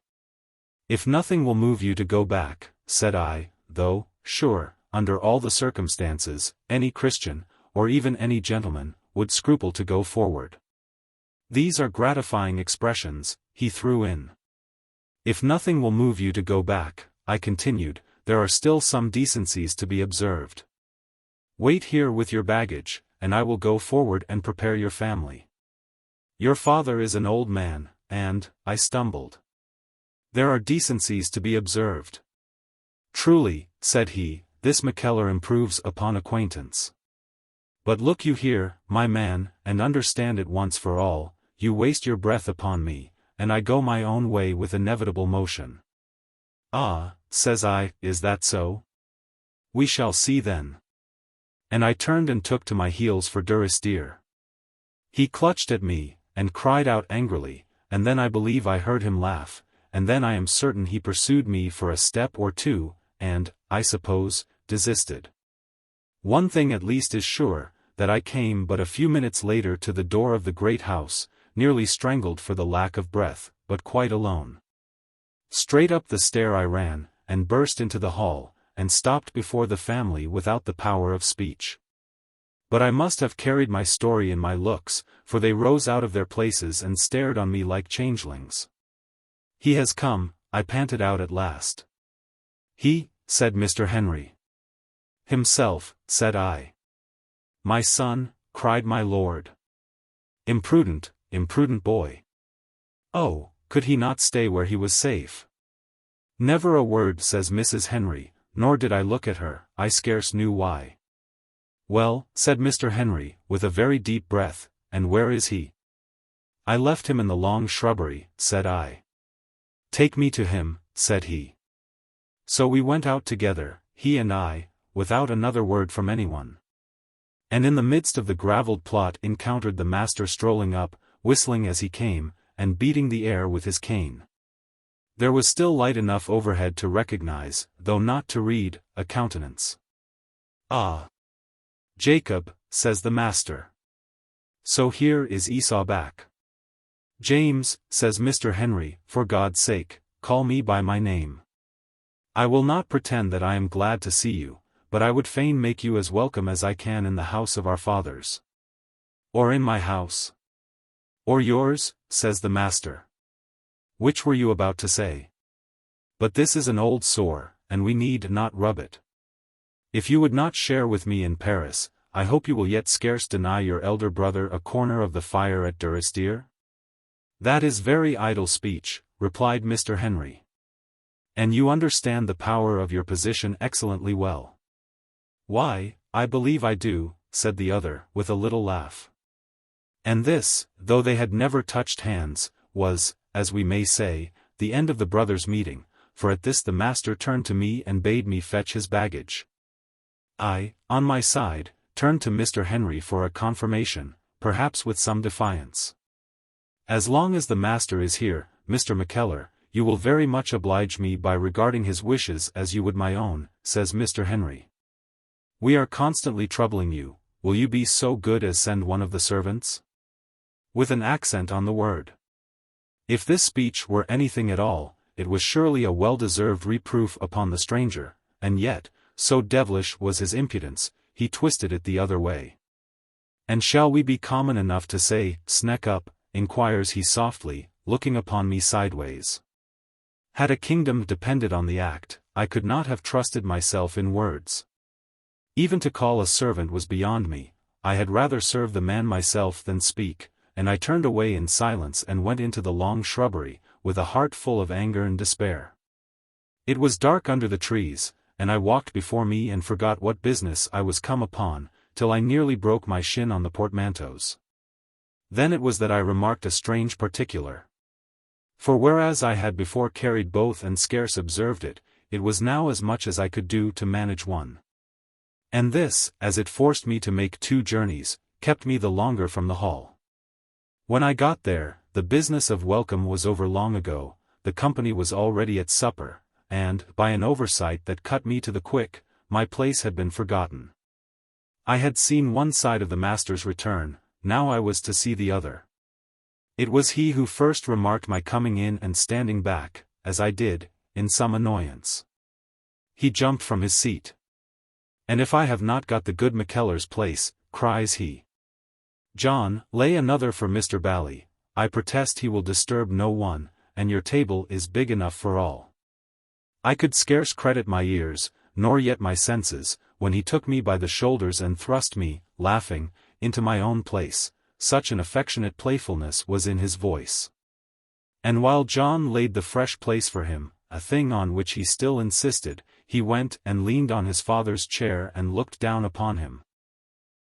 "If nothing will move you to go back," said I, "though, sure, under all the circumstances, any Christian, or even any gentleman, would scruple to go forward." "These are gratifying expressions," he threw in. "If nothing will move you to go back," I continued, "there are still some decencies to be observed. Wait here with your baggage, and I will go forward and prepare your family. Your father is an old man, and," I stumbled. "There are decencies to be observed." "Truly," said he, "this Mackellar improves upon acquaintance. But look you here, my man, and understand it once for all, you waste your breath upon me, and I go my own way with inevitable motion." "Ah," says I, "is that so? We shall see then." And I turned and took to my heels for Durrisdeer. He clutched at me, and cried out angrily, and then I believe I heard him laugh, and then I am certain he pursued me for a step or two, and, I suppose, desisted. One thing at least is sure, that I came but a few minutes later to the door of the great house, nearly strangled for the lack of breath, but quite alone. Straight up the stair I ran, and burst into the hall, and stopped before the family without the power of speech. But I must have carried my story in my looks, for they rose out of their places and stared on me like changelings. "He has come," I panted out at last. "He," said Mr. Henry. "Himself," said I. "My son," cried my lord. "Imprudent, imprudent boy. Oh, could he not stay where he was safe?" "Never a word," says Mrs. Henry, nor did I look at her, I scarce knew why. "Well," said Mr. Henry, with a very deep breath, "and where is he?" "I left him in the long shrubbery," said I. "Take me to him," said he. So we went out together, he and I, without another word from anyone. And in the midst of the gravelled plot encountered the master strolling up, whistling as he came, and beating the air with his cane. There was still light enough overhead to recognize, though not to read, a countenance. "Ah! Jacob," says the master. "So here is Esau back." "James," says Mr. Henry, "for God's sake, call me by my name. I will not pretend that I am glad to see you, but I would fain make you as welcome as I can in the house of our fathers." "Or in my house." "Or yours," says the master. "Which were you about to say? But this is an old sore, and we need not rub it. If you would not share with me in Paris, I hope you will yet scarce deny your elder brother a corner of the fire at Durrisdeer?" "That is very idle speech," replied Mr. Henry. "And you understand the power of your position excellently well." "Why, I believe I do," said the other, with a little laugh. And this, though they had never touched hands, was, as we may say, the end of the brothers' meeting, for at this the master turned to me and bade me fetch his baggage. I, on my side, turned to Mr. Henry for a confirmation, perhaps with some defiance. "As long as the master is here, Mr. Mackellar, you will very much oblige me by regarding his wishes as you would my own," says Mr. Henry. "We are constantly troubling you, will you be so good as send one of the servants?" With an accent on the word. If this speech were anything at all, it was surely a well-deserved reproof upon the stranger, and yet, so devilish was his impudence, he twisted it the other way. "And shall we be common enough to say, sneck up?" inquires he softly, looking upon me sideways. Had a kingdom depended on the act, I could not have trusted myself in words. Even to call a servant was beyond me, I had rather serve the man myself than speak, and I turned away in silence and went into the long shrubbery, with a heart full of anger and despair. It was dark under the trees, and I walked before me and forgot what business I was come upon, till I nearly broke my shin on the portmanteaus. Then it was that I remarked a strange particular. For whereas I had before carried both and scarce observed it, it was now as much as I could do to manage one. And this, as it forced me to make 2 journeys, kept me the longer from the hall. When I got there, the business of welcome was over long ago, the company was already at supper, and, by an oversight that cut me to the quick, my place had been forgotten. I had seen one side of the master's return, now I was to see the other. It was he who first remarked my coming in and standing back, as I did, in some annoyance. He jumped from his seat. "And if I have not got the good Mackellar's place," cries he. "John, lay another for Mr. Bally, I protest he will disturb no one, and your table is big enough for all." I could scarce credit my ears, nor yet my senses, when he took me by the shoulders and thrust me, laughing, into my own place, such an affectionate playfulness was in his voice. And while John laid the fresh place for him, a thing on which he still insisted, he went and leaned on his father's chair and looked down upon him.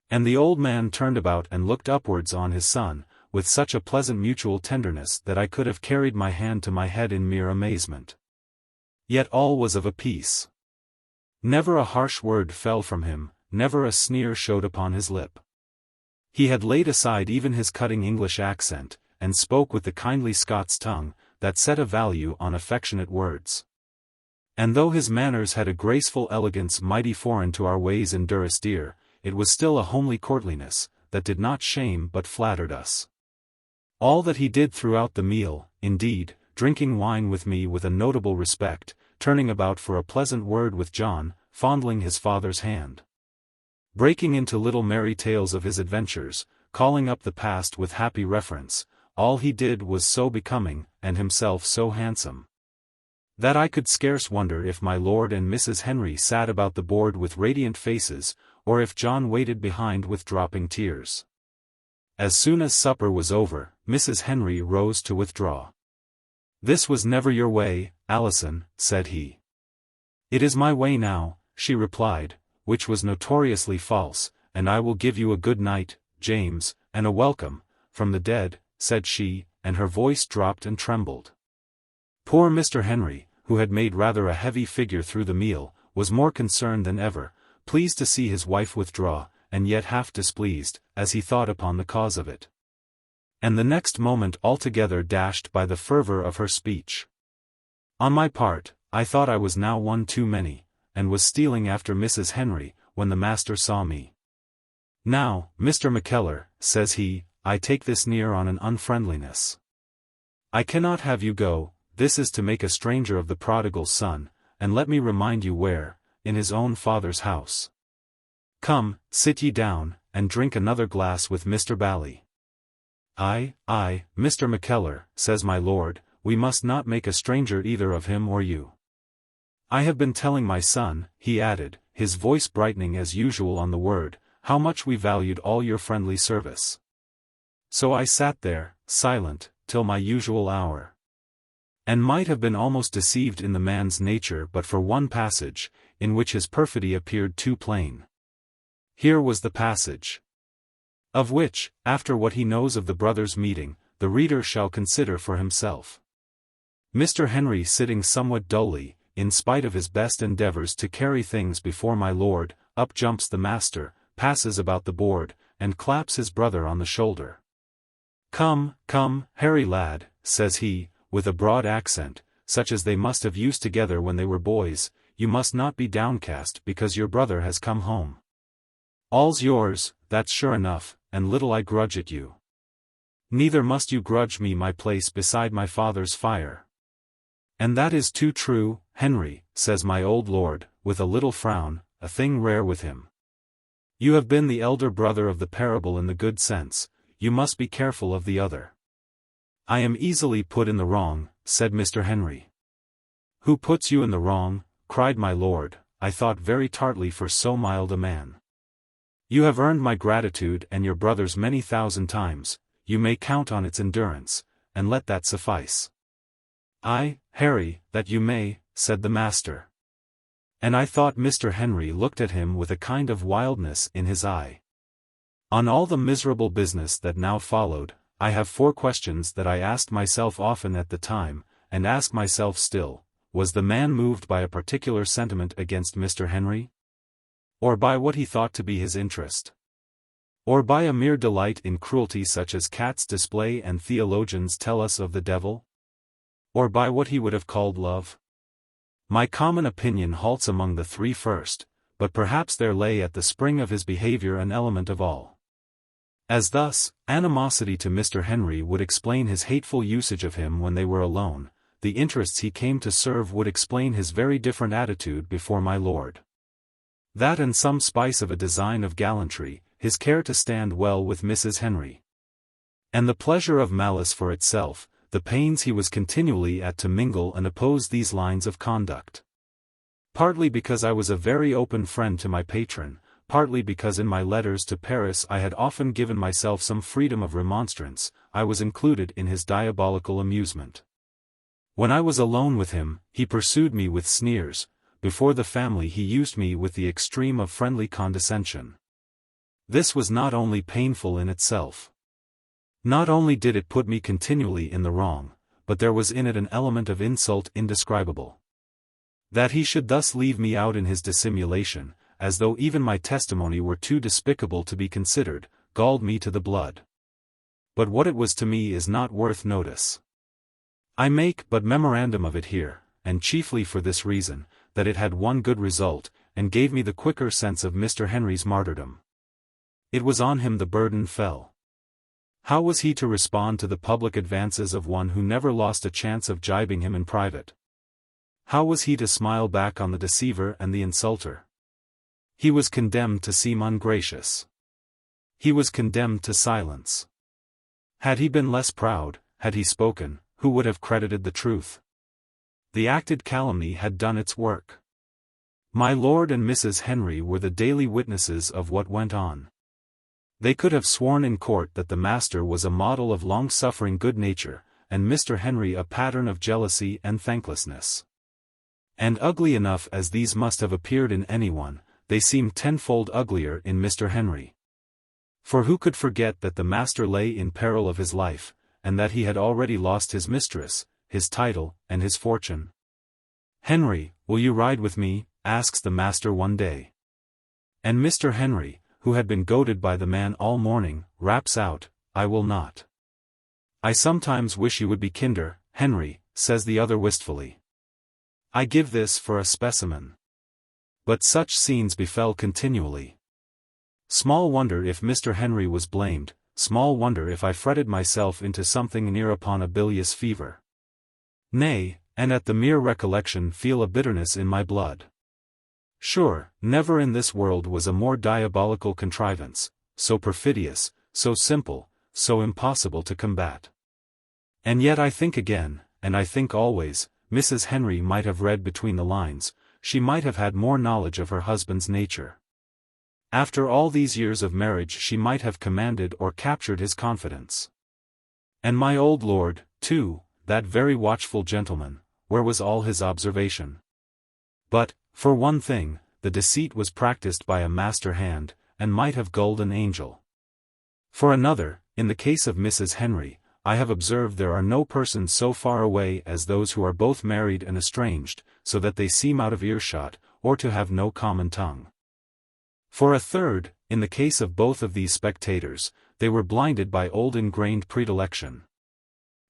And the old man turned about and looked upwards on his son, with such a pleasant mutual tenderness that I could have carried my hand to my head in mere amazement. Yet all was of a piece. Never a harsh word fell from him, never a sneer showed upon his lip. He had laid aside even his cutting English accent, and spoke with the kindly Scots tongue, that set a value on affectionate words. And though his manners had a graceful elegance mighty foreign to our ways in Durrisdeer, it was still a homely courtliness, that did not shame but flattered us. All that he did throughout the meal, indeed, drinking wine with me with a notable respect, turning about for a pleasant word with John, fondling his father's hand, breaking into little merry tales of his adventures, calling up the past with happy reference, all he did was so becoming, and himself so handsome, that I could scarce wonder if my lord and Mrs. Henry sat about the board with radiant faces, or if John waited behind with dropping tears. As soon as supper was over, Mrs. Henry rose to withdraw. "This was never your way, Alison," said he. "It is my way now," she replied, which was notoriously false, "and I will give you a good night, James, and a welcome, from the dead," said she, and her voice dropped and trembled. Poor Mr. Henry, who had made rather a heavy figure through the meal, was more concerned than ever, pleased to see his wife withdraw, and yet half displeased, as he thought upon the cause of it. And the next moment altogether dashed by the fervor of her speech. On my part, I thought I was now one too many, and was stealing after Mrs. Henry, when the master saw me. "Now, Mr. Mackellar," says he, "I take this near on an unfriendliness. I cannot have you go, this is to make a stranger of the prodigal son, and let me remind you where, in his own father's house. Come, sit ye down, and drink another glass with Mr. Bally." "Aye, Mr. Mackellar," says my lord, "we must not make a stranger either of him or you. I have been telling my son," he added, his voice brightening as usual on the word, "how much we valued all your friendly service. So I sat there, silent, till my usual hour. And might have been almost deceived in the man's nature but for one passage, in which his perfidy appeared too plain." Here was the passage, of which, after what he knows of the brothers' meeting, the reader shall consider for himself. Mr. Henry sitting somewhat dully, in spite of his best endeavors to carry things before my lord, up jumps the master, passes about the board, and claps his brother on the shoulder. Come, Harry lad," says he, with a broad accent, such as they must have used together when they were boys, "you must not be downcast because your brother has come home. All's yours, that's sure enough, and little I grudge it you. Neither must you grudge me my place beside my father's fire." "And that is too true, Henry," says my old lord, with a little frown, a thing rare with him. "You have been the elder brother of the parable in the good sense, you must be careful of the other." "I am easily put in the wrong," said Mr. Henry. "Who puts you in the wrong?" cried my lord, I thought very tartly for so mild a man. "You have earned my gratitude and your brother's many thousand times, you may count on its endurance, and let that suffice." "Aye, Harry, that you may," said the master. And I thought Mr. Henry looked at him with a kind of wildness in his eye. On all the miserable business that now followed, I have 4 questions that I asked myself often at the time, and ask myself still. Was the man moved by a particular sentiment against Mr. Henry? Or by what he thought to be his interest? Or by a mere delight in cruelty such as cats display and theologians tell us of the devil? Or by what he would have called love? My common opinion halts among the 3 first, but perhaps there lay at the spring of his behavior an element of all. As thus, animosity to Mr. Henry would explain his hateful usage of him when they were alone, the interests he came to serve would explain his very different attitude before my lord. That and some spice of a design of gallantry, his care to stand well with Mrs. Henry. And the pleasure of malice for itself, the pains he was continually at to mingle and oppose these lines of conduct. Partly because I was a very open friend to my patron, partly because in my letters to Paris I had often given myself some freedom of remonstrance, I was included in his diabolical amusement. When I was alone with him, he pursued me with sneers; before the family he used me with the extreme of friendly condescension. This was not only painful in itself. Not only did it put me continually in the wrong, but there was in it an element of insult indescribable. That he should thus leave me out in his dissimulation, as though even my testimony were too despicable to be considered, galled me to the blood. But what it was to me is not worth notice. I make but memorandum of it here, and chiefly for this reason, that it had one good result, and gave me the quicker sense of Mr. Henry's martyrdom. It was on him the burden fell. How was he to respond to the public advances of one who never lost a chance of gibing him in private? How was he to smile back on the deceiver and the insulter? He was condemned to seem ungracious. He was condemned to silence. Had he been less proud, had he spoken, who would have credited the truth? The acted calumny had done its work. My lord and Mrs. Henry were the daily witnesses of what went on. They could have sworn in court that the master was a model of long-suffering good nature, and Mr. Henry a pattern of jealousy and thanklessness. And ugly enough as these must have appeared in anyone, they seemed tenfold uglier in Mr. Henry. For who could forget that the master lay in peril of his life, and that he had already lost his mistress, his title, and his fortune? "Henry, will you ride with me?" asks the master one day. And Mr. Henry, who had been goaded by the man all morning, raps out, "I will not." "I sometimes wish you would be kinder, Henry," says the other wistfully. I give this for a specimen. But such scenes befell continually. Small wonder if Mr. Henry was blamed, small wonder if I fretted myself into something near upon a bilious fever. Nay, and at the mere recollection feel a bitterness in my blood. Sure, never in this world was a more diabolical contrivance, so perfidious, so simple, so impossible to combat. And yet I think again, and I think always, Mrs. Henry might have read between the lines, she might have had more knowledge of her husband's nature. After all these years of marriage she might have commanded or captured his confidence. And my old lord, too, that very watchful gentleman, where was all his observation? But, for one thing, the deceit was practiced by a master hand, and might have gulled an angel. For another, in the case of Mrs. Henry, I have observed there are no persons so far away as those who are both married and estranged, so that they seem out of earshot, or to have no common tongue. For a third, in the case of both of these spectators, they were blinded by old ingrained predilection.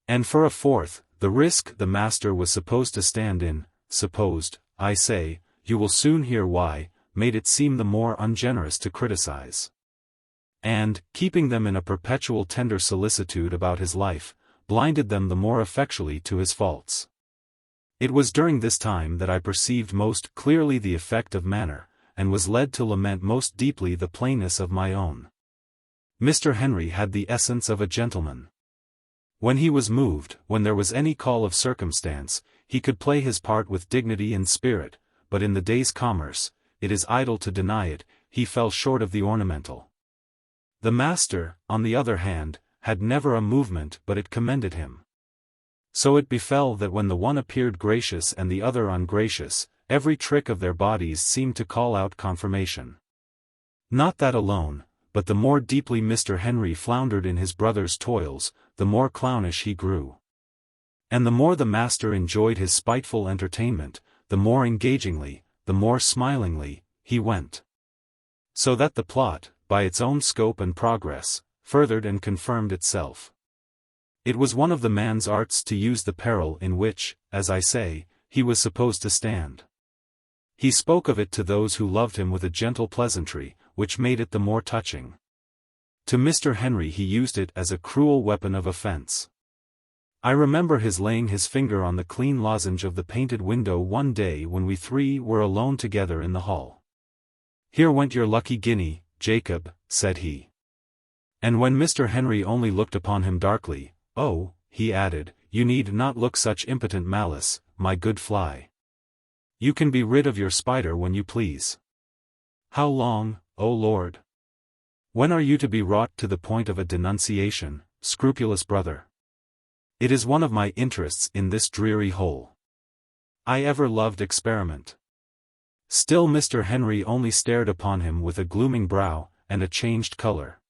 And for a fourth, the risk the master was supposed to stand in, supposed, I say, you will soon hear why, made it seem the more ungenerous to criticize. And, keeping them in a perpetual tender solicitude about his life, blinded them the more effectually to his faults. It was during this time that I perceived most clearly the effect of manner, and was led to lament most deeply the plainness of my own. Mr. Henry had the essence of a gentleman. When he was moved, when there was any call of circumstance, he could play his part with dignity and spirit, but in the day's commerce, it is idle to deny it, he fell short of the ornamental. The master, on the other hand, had never a movement but it commended him. So it befell that when the one appeared gracious and the other ungracious, every trick of their bodies seemed to call out confirmation. Not that alone, but the more deeply Mr. Henry floundered in his brother's toils, the more clownish he grew. And the more the master enjoyed his spiteful entertainment, the more engagingly, the more smilingly, he went. So that the plot, by its own scope and progress, furthered and confirmed itself. It was one of the man's arts to use the peril in which, as I say, he was supposed to stand. He spoke of it to those who loved him with a gentle pleasantry, which made it the more touching. To Mr. Henry he used it as a cruel weapon of offense. I remember his laying his finger on the clean lozenge of the painted window one day when we three were alone together in the hall. "Here went your lucky guinea, Jacob," said he. And when Mr. Henry only looked upon him darkly, "Oh," he added, "you need not look such impotent malice, my good fly. You can be rid of your spider when you please. How long, O Lord? When are you to be wrought to the point of a denunciation, scrupulous brother? It is one of my interests in this dreary hole. I ever loved experiment." Still Mr. Henry only stared upon him with a glooming brow, and a changed color.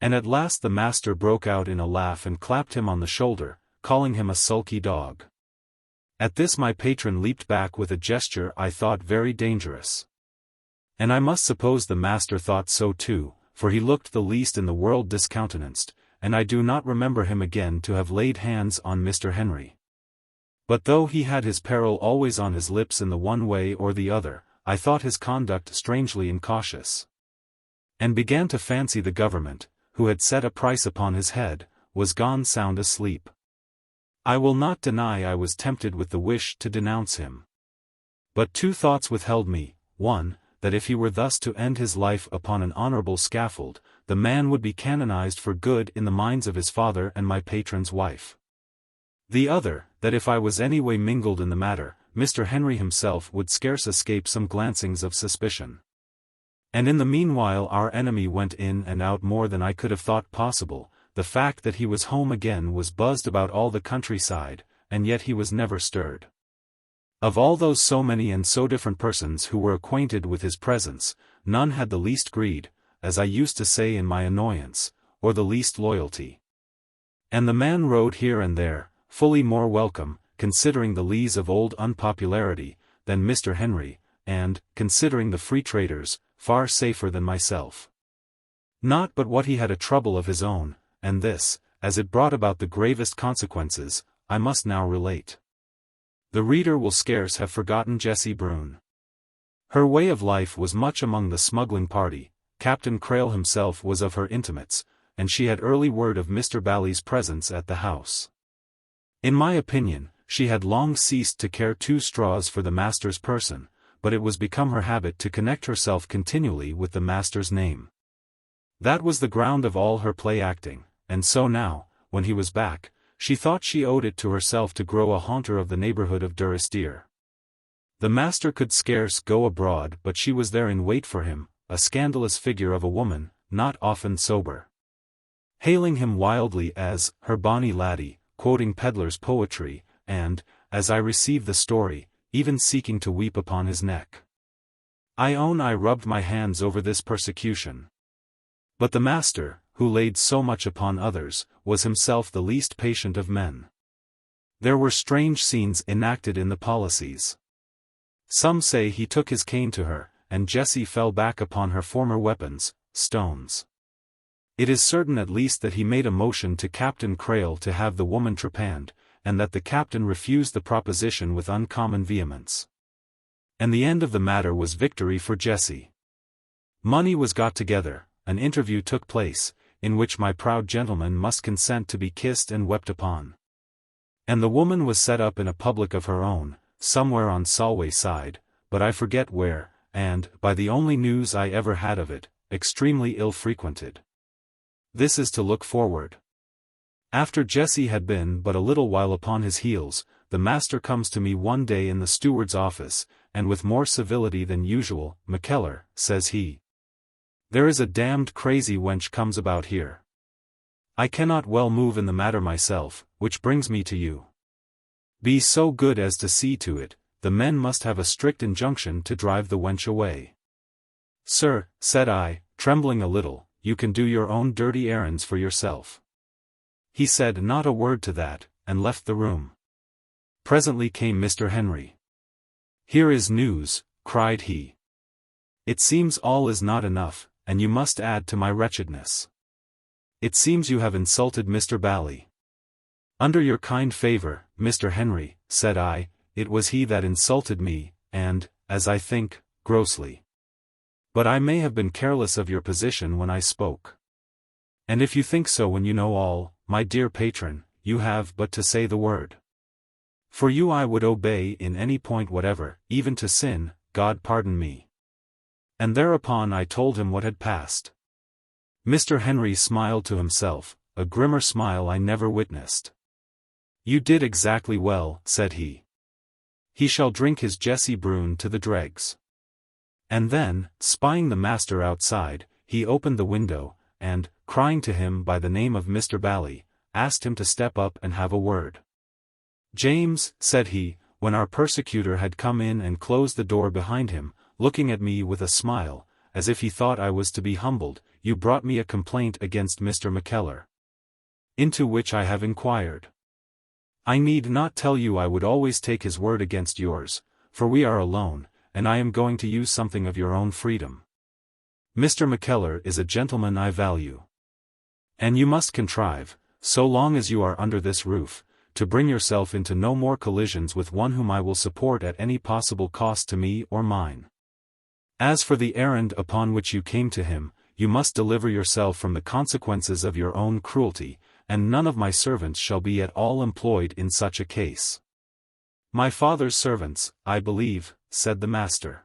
And at last the master broke out in a laugh and clapped him on the shoulder, calling him a sulky dog. At this my patron leaped back with a gesture I thought very dangerous. And I must suppose the master thought so too, for he looked the least in the world discountenanced, and I do not remember him again to have laid hands on Mr. Henry. But though he had his peril always on his lips in the one way or the other, I thought his conduct strangely incautious. And began to fancy the government, who had set a price upon his head, was gone sound asleep. I will not deny I was tempted with the wish to denounce him. But two thoughts withheld me: one, that if he were thus to end his life upon an honorable scaffold, the man would be canonized for good in the minds of his father and my patron's wife. The other, that if I was any way mingled in the matter, Mr. Henry himself would scarce escape some glancings of suspicion. And in the meanwhile our enemy went in and out more than I could have thought possible. The fact that he was home again was buzzed about all the countryside, and yet he was never stirred. Of all those so many and so different persons who were acquainted with his presence, none had the least greed, as I used to say in my annoyance, or the least loyalty. And the man rode here and there, fully more welcome, considering the lees of old unpopularity, than Mr. Henry, and, considering the free traders, far safer than myself. Not but what he had a trouble of his own, and this, as it brought about the gravest consequences, I must now relate. The reader will scarce have forgotten Jessie Brune. Her way of life was much among the smuggling party. Captain Crail himself was of her intimates, and she had early word of Mr. Bally's presence at the house. In my opinion, she had long ceased to care two straws for the master's person, but it was become her habit to connect herself continually with the master's name. That was the ground of all her play-acting, and so now, when he was back, she thought she owed it to herself to grow a haunter of the neighborhood of Durrisdeer. The master could scarce go abroad but she was there in wait for him, a scandalous figure of a woman, not often sober. Hailing him wildly as, her bonny laddie, quoting Pedlar's poetry, and, as I received the story, even seeking to weep upon his neck. I own I rubbed my hands over this persecution. But the master, who laid so much upon others, was himself the least patient of men. There were strange scenes enacted in the policies. Some say he took his cane to her, and Jessie fell back upon her former weapons, stones. It is certain at least that he made a motion to Captain Crail to have the woman trepanned, and that the captain refused the proposition with uncommon vehemence. And the end of the matter was victory for Jessie. Money was got together, an interview took place, in which my proud gentleman must consent to be kissed and wept upon. And the woman was set up in a public of her own, somewhere on Solway side, but I forget where, and, by the only news I ever had of it, extremely ill frequented. This is to look forward. After Jessie had been but a little while upon his heels, the master comes to me one day in the steward's office, and with more civility than usual, "Mackellar," says he, "there is a damned crazy wench comes about here. I cannot well move in the matter myself, which brings me to you. Be so good as to see to it, the men must have a strict injunction to drive the wench away. Sir, said I, trembling a little, you can do your own dirty errands for yourself. He said not a word to that, and left the room. Presently came Mr. Henry. Here is news, cried he. It seems all is not enough, and you must add to my wretchedness. It seems you have insulted Mr. Bally. Under your kind favour, Mr. Henry, said I, it was he that insulted me, and, as I think, grossly. But I may have been careless of your position when I spoke. And if you think so when you know all, my dear patron, you have but to say the word. For you I would obey in any point whatever, even to sin, God pardon me. And thereupon I told him what had passed. Mr. Henry smiled to himself, a grimmer smile I never witnessed. You did exactly well, said he. He shall drink his Jessie Brune to the dregs. And then, spying the master outside, he opened the window, and, crying to him by the name of Mr. Bally, asked him to step up and have a word. James, said he, when our persecutor had come in and closed the door behind him, looking at me with a smile, as if he thought I was to be humbled, you brought me a complaint against Mr. Mackellar. Into which I have inquired. I need not tell you I would always take his word against yours, for we are alone, and I am going to use something of your own freedom. Mr. Mackellar is a gentleman I value. And you must contrive, so long as you are under this roof, to bring yourself into no more collisions with one whom I will support at any possible cost to me or mine. As for the errand upon which you came to him, you must deliver yourself from the consequences of your own cruelty, and none of my servants shall be at all employed in such a case. My father's servants, I believe, said the master.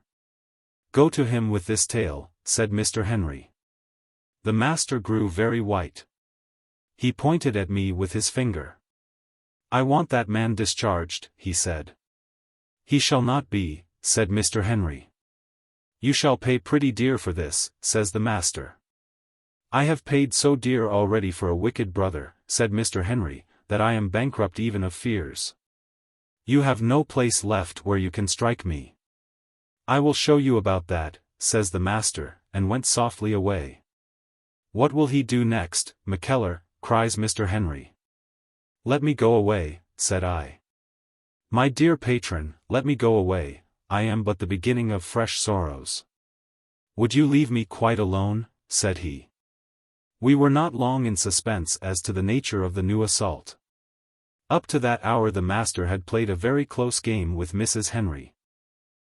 Go to him with this tale, said Mr. Henry. The master grew very white. He pointed at me with his finger. I want that man discharged, he said. He shall not be, said Mr. Henry. You shall pay pretty dear for this, says the master. I have paid so dear already for a wicked brother, said Mr. Henry, that I am bankrupt even of fears. You have no place left where you can strike me. I will show you about that, says the master, and went softly away. What will he do next, Mackellar, cries Mr. Henry. Let me go away, said I. My dear patron, let me go away, I am but the beginning of fresh sorrows. Would you leave me quite alone, said he. We were not long in suspense as to the nature of the new assault. Up to that hour the master had played a very close game with Mrs. Henry.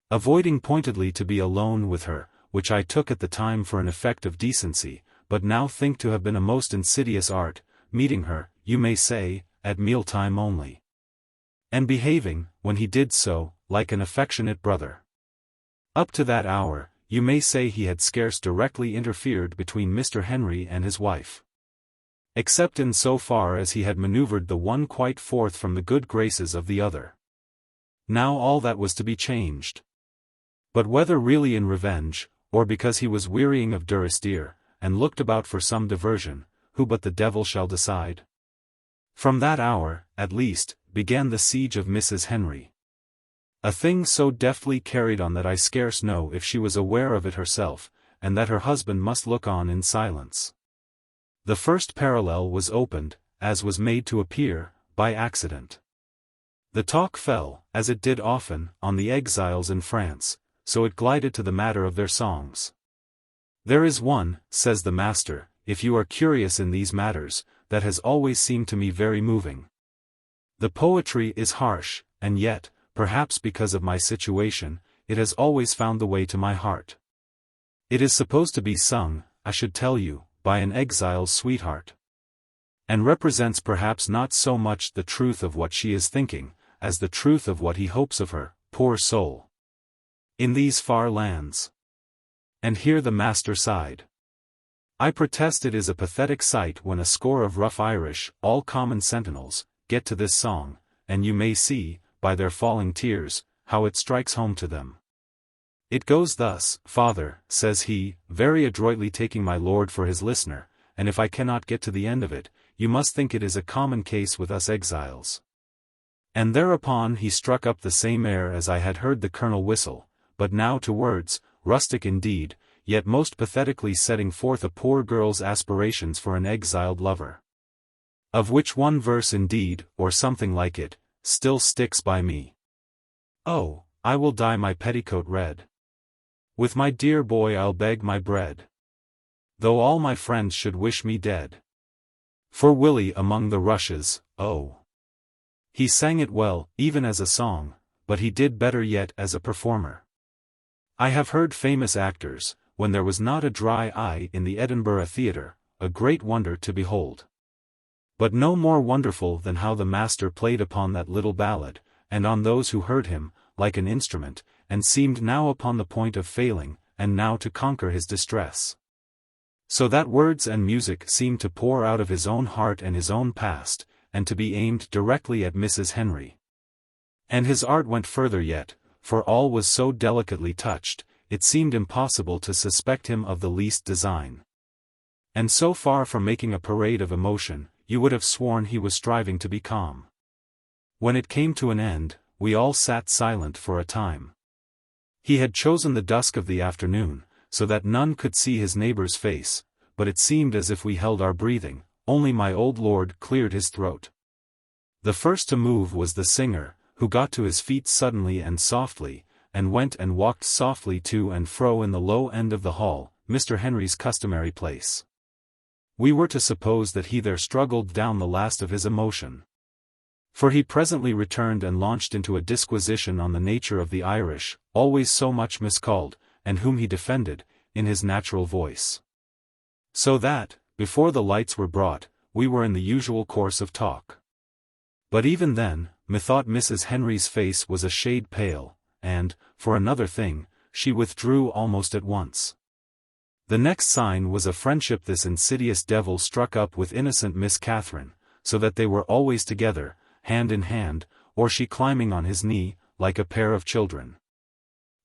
Avoiding pointedly to be alone with her, which I took at the time for an effect of decency, but now think to have been a most insidious art, meeting her, you may say, at mealtime only. And behaving, when he did so, like an affectionate brother. Up to that hour, you may say he had scarce directly interfered between Mr. Henry and his wife. Except in so far as he had maneuvered the one quite forth from the good graces of the other. Now all that was to be changed. But whether really in revenge, or because he was wearying of Durrisdeer, and looked about for some diversion, who but the devil shall decide? From that hour, at least, began the siege of Mrs. Henry. A thing so deftly carried on that I scarce know if she was aware of it herself, and that her husband must look on in silence. The first parallel was opened, as was made to appear, by accident. The talk fell, as it did often, on the exiles in France, so it glided to the matter of their songs. There is one, says the master, if you are curious in these matters, that has always seemed to me very moving. The poetry is harsh, and yet, perhaps because of my situation, it has always found the way to my heart. It is supposed to be sung, I should tell you, by an exile's sweetheart. And represents perhaps not so much the truth of what she is thinking, as the truth of what he hopes of her, poor soul. In these far lands. And here the master sighed. I protest it is a pathetic sight when a score of rough Irish, all common sentinels, get to this song, and you may see, by their falling tears, how it strikes home to them. It goes thus, Father, says he, very adroitly taking my lord for his listener, and if I cannot get to the end of it, you must think it is a common case with us exiles. And thereupon he struck up the same air as I had heard the colonel whistle, but now to words, rustic indeed, yet most pathetically setting forth a poor girl's aspirations for an exiled lover. Of which one verse indeed, or something like it, still sticks by me. Oh, I will dye my petticoat red. With my dear boy I'll beg my bread. Though all my friends should wish me dead. For Willie among the rushes, oh. He sang it well, even as a song, but he did better yet as a performer. I have heard famous actors, when there was not a dry eye in the Edinburgh theatre, a great wonder to behold. But no more wonderful than how the master played upon that little ballad, and on those who heard him, like an instrument, and seemed now upon the point of failing, and now to conquer his distress. So that words and music seemed to pour out of his own heart and his own past, and to be aimed directly at Mrs. Henry. And his art went further yet, for all was so delicately touched, it seemed impossible to suspect him of the least design. And so far from making a parade of emotion, you would have sworn he was striving to be calm. When it came to an end, we all sat silent for a time. He had chosen the dusk of the afternoon, so that none could see his neighbor's face, but it seemed as if we held our breathing. Only my old lord cleared his throat. The first to move was the singer, who got to his feet suddenly and softly, and went and walked softly to and fro in the low end of the hall, Mr. Henry's customary place. We were to suppose that he there struggled down the last of his emotion. For he presently returned and launched into a disquisition on the nature of the Irish, always so much miscalled, and whom he defended, in his natural voice. So that, before the lights were brought, we were in the usual course of talk. But even then, methought Mrs. Henry's face was a shade pale, and, for another thing, she withdrew almost at once. The next sign was a friendship this insidious devil struck up with innocent Miss Catherine, so that they were always together, hand in hand, or she climbing on his knee, like a pair of children.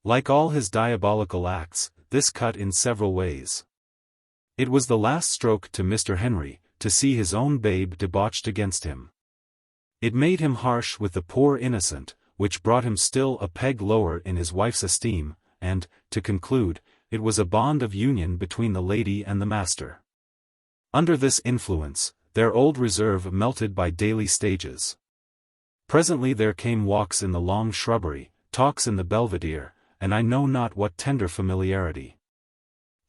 Like all his diabolical acts, this cut in several ways. It was the last stroke to Mr. Henry, to see his own babe debauched against him. It made him harsh with the poor innocent, which brought him still a peg lower in his wife's esteem, and, to conclude, it was a bond of union between the lady and the master. Under this influence, their old reserve melted by daily stages. Presently there came walks in the long shrubbery, talks in the belvedere, and I know not what tender familiarity.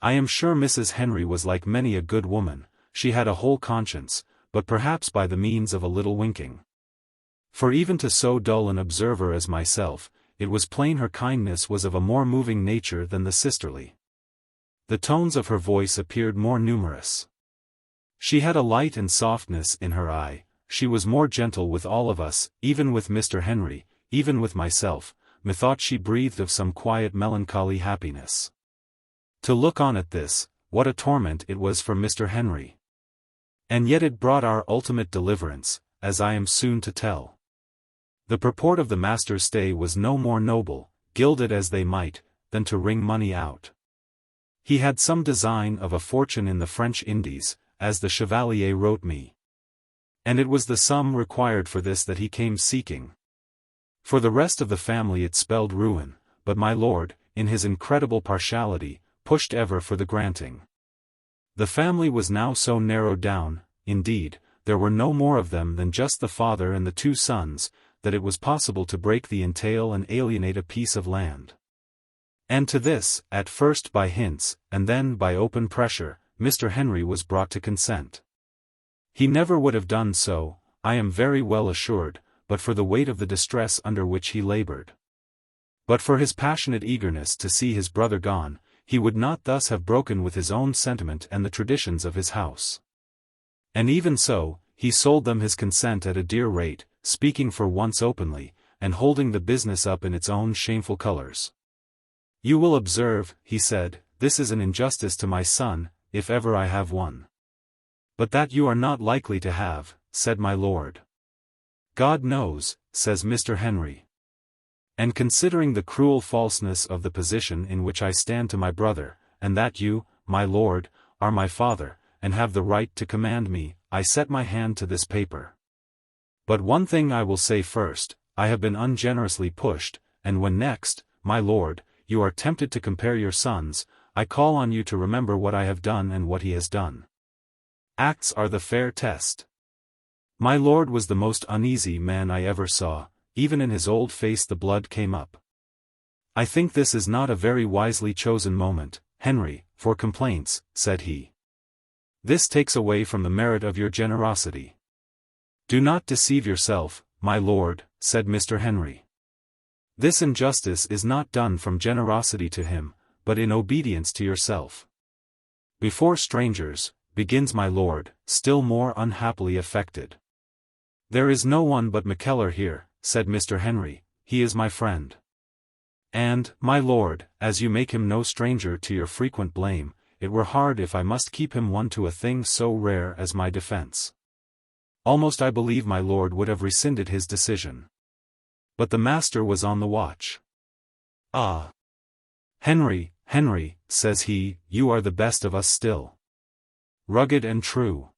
I am sure Mrs. Henry was like many a good woman, she had a whole conscience, but perhaps by the means of a little winking. For even to so dull an observer as myself, it was plain her kindness was of a more moving nature than the sisterly. The tones of her voice appeared more numerous. She had a light and softness in her eye, she was more gentle with all of us, even with Mr. Henry, even with myself, methought she breathed of some quiet melancholy happiness. To look on at this, what a torment it was for Mr. Henry. And yet it brought our ultimate deliverance, as I am soon to tell. The purport of the master's stay was no more noble, gild it as they might, than to wring money out. He had some design of a fortune in the French Indies, as the Chevalier wrote me. And it was the sum required for this that he came seeking. For the rest of the family it spelled ruin, but my lord, in his incredible partiality, pushed ever for the granting. The family was now so narrowed down, indeed, there were no more of them than just the father and the two sons, that it was possible to break the entail and alienate a piece of land. And to this, at first by hints, and then by open pressure, Mr. Henry was brought to consent. He never would have done so, I am very well assured, but for the weight of the distress under which he labored. But for his passionate eagerness to see his brother gone, he would not thus have broken with his own sentiment and the traditions of his house. And even so, he sold them his consent at a dear rate, speaking for once openly, and holding the business up in its own shameful colors. You will observe, he said, this is an injustice to my son, if ever I have one. But that you are not likely to have, said my lord. God knows, says Mr. Henry. And considering the cruel falseness of the position in which I stand to my brother, and that you, my lord, are my father, and have the right to command me, I set my hand to this paper. But one thing I will say first, I have been ungenerously pushed, and when next, my lord, you are tempted to compare your sons, I call on you to remember what I have done and what he has done. Acts are the fair test. My lord was the most uneasy man I ever saw, even in his old face the blood came up. I think this is not a very wisely chosen moment, Henry, for complaints, said he. This takes away from the merit of your generosity. Do not deceive yourself, my lord, said Mr. Henry. This injustice is not done from generosity to him, but in obedience to yourself. Before strangers, begins my lord, still more unhappily affected. There is no one but Mackellar here, said Mr. Henry, he is my friend. And, my lord, as you make him no stranger to your frequent blame, it were hard if I must keep him one to a thing so rare as my defence. Almost I believe my lord would have rescinded his decision. But the master was on the watch. Ah! Henry, Henry, says he, you are the best of us still. Rugged and true.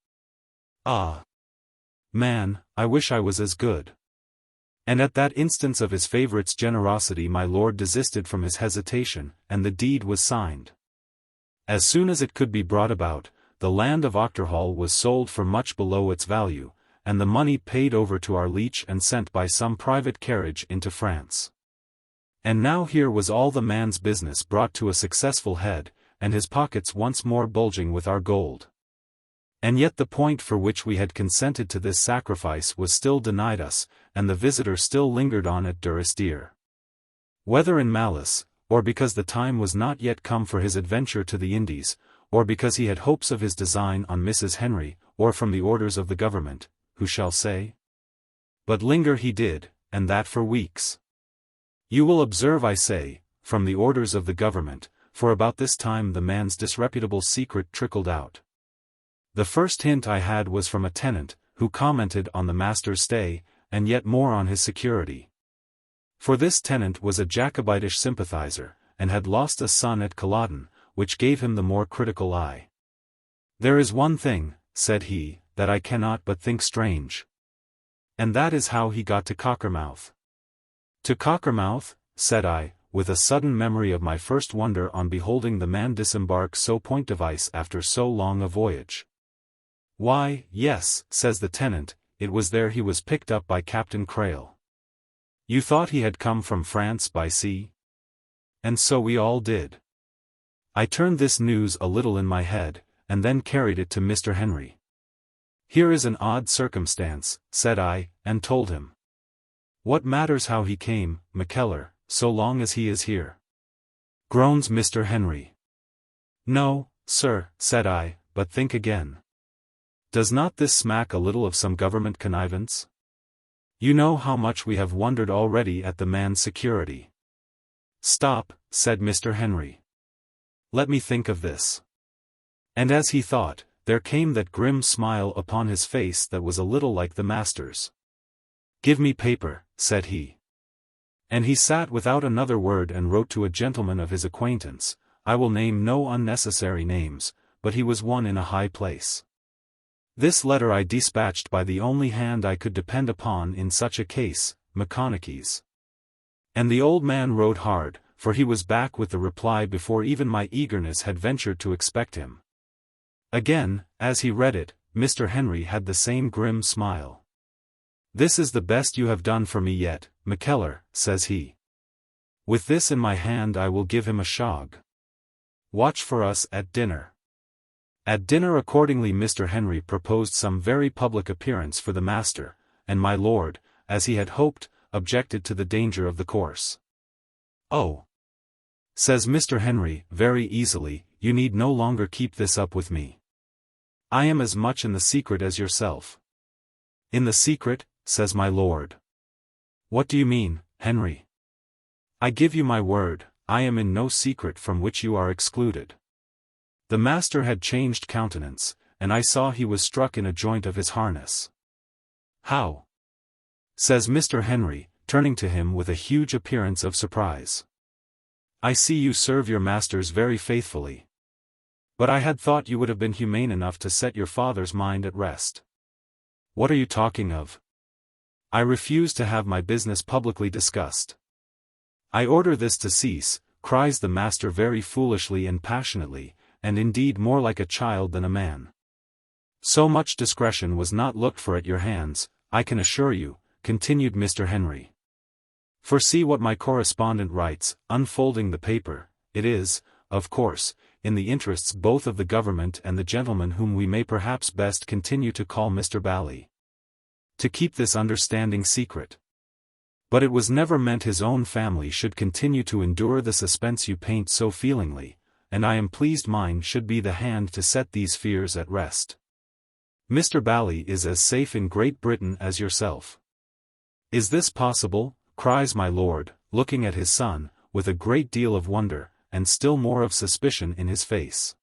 Ah! Man, I wish I was as good. And at that instance of his favourite's generosity my lord desisted from his hesitation, and the deed was signed. As soon as it could be brought about, the land of Ochterhall was sold for much below its value, and the money paid over to our leech and sent by some private carriage into France. And now here was all the man's business brought to a successful head, and his pockets once more bulging with our gold. And yet the point for which we had consented to this sacrifice was still denied us, and the visitor still lingered on at Durrisdeer. Whether in malice, or because the time was not yet come for his adventure to the Indies, or because he had hopes of his design on Mrs. Henry, or from the orders of the government, who shall say? But linger he did, and that for weeks. You will observe I say, from the orders of the government, for about this time the man's disreputable secret trickled out. The first hint I had was from a tenant, who commented on the master's stay, and yet more on his security. For this tenant was a Jacobitish sympathizer, and had lost a son at Culloden, which gave him the more critical eye. There is one thing, said he, that I cannot but think strange. And that is how he got to Cockermouth. To Cockermouth, said I, with a sudden memory of my first wonder on beholding the man disembark so point device after so long a voyage. Why, yes, says the tenant, it was there he was picked up by Captain Crail. You thought he had come from France by sea? And so we all did. I turned this news a little in my head, and then carried it to Mr. Henry. Here is an odd circumstance, said I, and told him. What matters how he came, Mackellar, so long as he is here? Groans Mr. Henry. No, sir, said I, but think again. Does not this smack a little of some government connivance? You know how much we have wondered already at the man's security. Stop, said Mr. Henry. Let me think of this. And as he thought, there came that grim smile upon his face that was a little like the master's. Give me paper, said he. And he sat without another word and wrote to a gentleman of his acquaintance. I will name no unnecessary names, but he was one in a high place. This letter I dispatched by the only hand I could depend upon in such a case, McConaughey's. And the old man wrote hard, for he was back with the reply before even my eagerness had ventured to expect him. Again, as he read it, Mr. Henry had the same grim smile. This is the best you have done for me yet, Mackellar, says he. With this in my hand I will give him a shog. Watch for us at dinner. At dinner accordingly Mr. Henry proposed some very public appearance for the master, and my lord, as he had hoped, objected to the danger of the course. Oh! Says Mr. Henry, very easily, you need no longer keep this up with me. I am as much in the secret as yourself. In the secret, says my lord. What do you mean, Henry? I give you my word, I am in no secret from which you are excluded. The master had changed countenance, and I saw he was struck in a joint of his harness. How? Says Mr. Henry, turning to him with a huge appearance of surprise. I see you serve your masters very faithfully. But I had thought you would have been humane enough to set your father's mind at rest. What are you talking of? I refuse to have my business publicly discussed. I order this to cease, cries the master very foolishly and passionately, and indeed more like a child than a man. So much discretion was not looked for at your hands, I can assure you, continued Mr. Henry. For see what my correspondent writes, unfolding the paper. It is, of course, in the interests both of the government and the gentleman whom we may perhaps best continue to call Mr. Bally, to keep this understanding secret. But it was never meant his own family should continue to endure the suspense you paint so feelingly, and I am pleased mine should be the hand to set these fears at rest. Mr. Bally is as safe in Great Britain as yourself. Is this possible? Cries my lord, looking at his son, with a great deal of wonder, and still more of suspicion in his face.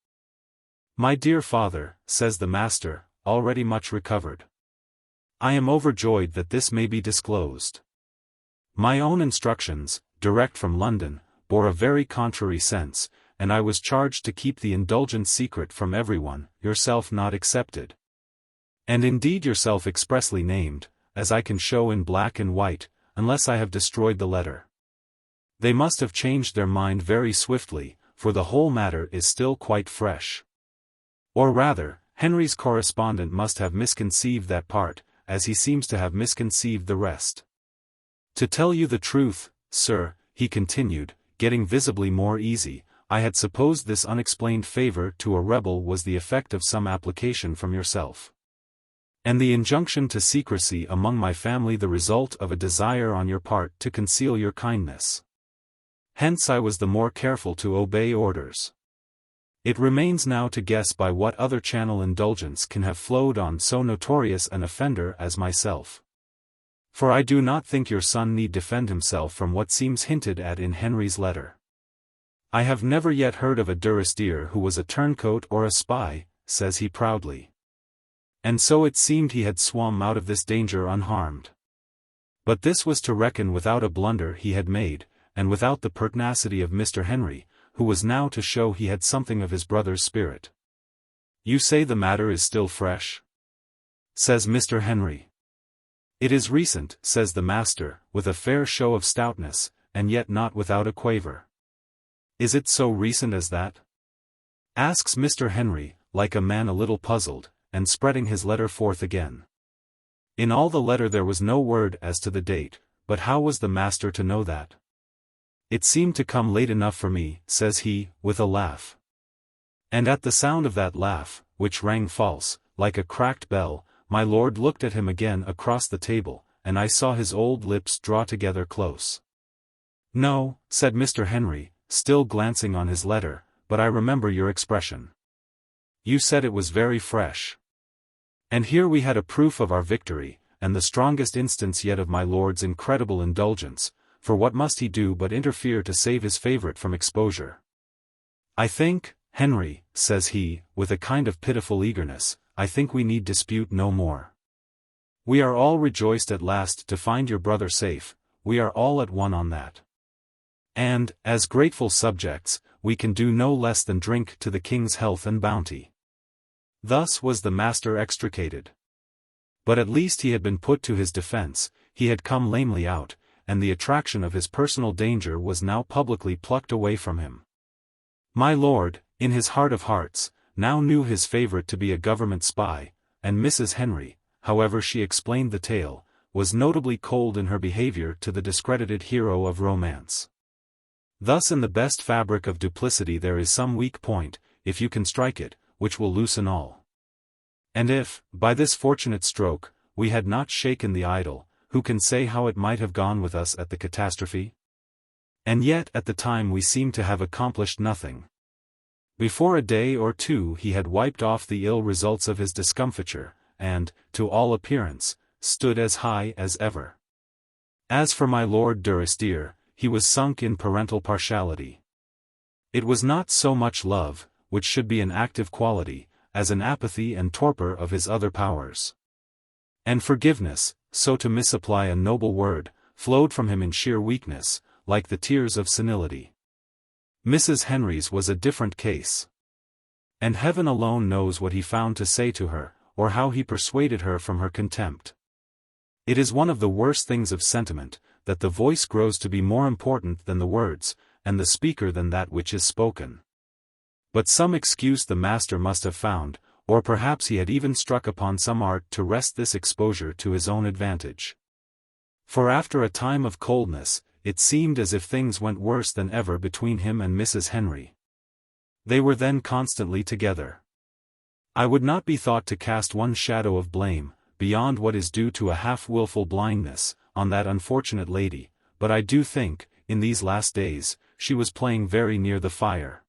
My dear father, says the master, already much recovered, I am overjoyed that this may be disclosed. My own instructions, direct from London, bore a very contrary sense, and I was charged to keep the indulgent secret from everyone, yourself not excepted. And indeed yourself expressly named, as I can show in black and white, unless I have destroyed the letter. They must have changed their mind very swiftly, for the whole matter is still quite fresh. Or rather, Henry's correspondent must have misconceived that part, as he seems to have misconceived the rest. To tell you the truth, sir, he continued, getting visibly more easy, I had supposed this unexplained favor to a rebel was the effect of some application from yourself, and the injunction to secrecy among my family the result of a desire on your part to conceal your kindness. Hence I was the more careful to obey orders. It remains now to guess by what other channel indulgence can have flowed on so notorious an offender as myself. For I do not think your son need defend himself from what seems hinted at in Henry's letter. I have never yet heard of a Durrisdeer who was a turncoat or a spy, says he proudly. And so it seemed he had swum out of this danger unharmed. But this was to reckon without a blunder he had made, and without the pertinacity of Mr. Henry, who was now to show he had something of his brother's spirit. You say the matter is still fresh? Says Mr. Henry. It is recent, says the master, with a fair show of stoutness, and yet not without a quaver. Is it so recent as that? Asks Mr. Henry, like a man a little puzzled, and spreading his letter forth again. In all the letter there was no word as to the date, but how was the master to know that? It seemed to come late enough for me, says he, with a laugh. And at the sound of that laugh, which rang false, like a cracked bell, my lord looked at him again across the table, and I saw his old lips draw together close. No, said Mr. Henry, still glancing on his letter, but I remember your expression. You said it was very fresh. And here we had a proof of our victory, and the strongest instance yet of my lord's incredible indulgence, for what must he do but interfere to save his favourite from exposure? I think, Henry, says he, with a kind of pitiful eagerness, I think we need dispute no more. We are all rejoiced at last to find your brother safe, we are all at one on that. And, as grateful subjects, we can do no less than drink to the king's health and bounty. Thus was the master extricated. But at least he had been put to his defence, he had come lamely out, and the attraction of his personal danger was now publicly plucked away from him. My lord, in his heart of hearts, now knew his favourite to be a government spy, and Mrs. Henry, however she explained the tale, was notably cold in her behaviour to the discredited hero of romance. Thus in the best fabric of duplicity there is some weak point, if you can strike it, which will loosen all. And if, by this fortunate stroke, we had not shaken the idol, who can say how it might have gone with us at the catastrophe? And yet at the time we seemed to have accomplished nothing. Before a day or two he had wiped off the ill results of his discomfiture, and, to all appearance, stood as high as ever. As for my Lord Durrisdeer, he was sunk in parental partiality. It was not so much love, which should be an active quality, as an apathy and torpor of his other powers. And forgiveness, so to misapply a noble word, flowed from him in sheer weakness, like the tears of senility. Mrs. Henry's was a different case. And heaven alone knows what he found to say to her, or how he persuaded her from her contempt. It is one of the worst things of sentiment, that the voice grows to be more important than the words, and the speaker than that which is spoken. But some excuse the master must have found, or perhaps he had even struck upon some art to wrest this exposure to his own advantage. For after a time of coldness, it seemed as if things went worse than ever between him and Mrs. Henry. They were then constantly together. I would not be thought to cast one shadow of blame, beyond what is due to a half-wilful blindness, on that unfortunate lady, but I do think, in these last days, she was playing very near the fire.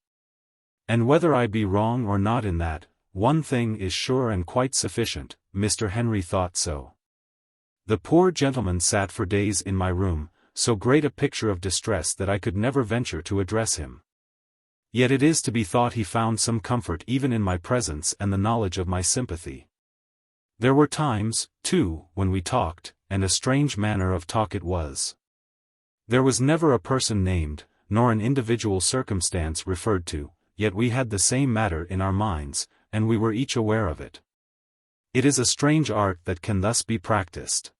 And whether I be wrong or not in that, one thing is sure and quite sufficient, Mr. Henry thought so. The poor gentleman sat for days in my room, so great a picture of distress that I could never venture to address him. Yet it is to be thought he found some comfort even in my presence and the knowledge of my sympathy. There were times, too, when we talked, and a strange manner of talk it was. There was never a person named, nor an individual circumstance referred to, yet we had the same matter in our minds, and we were each aware of it. It is a strange art that can thus be practiced.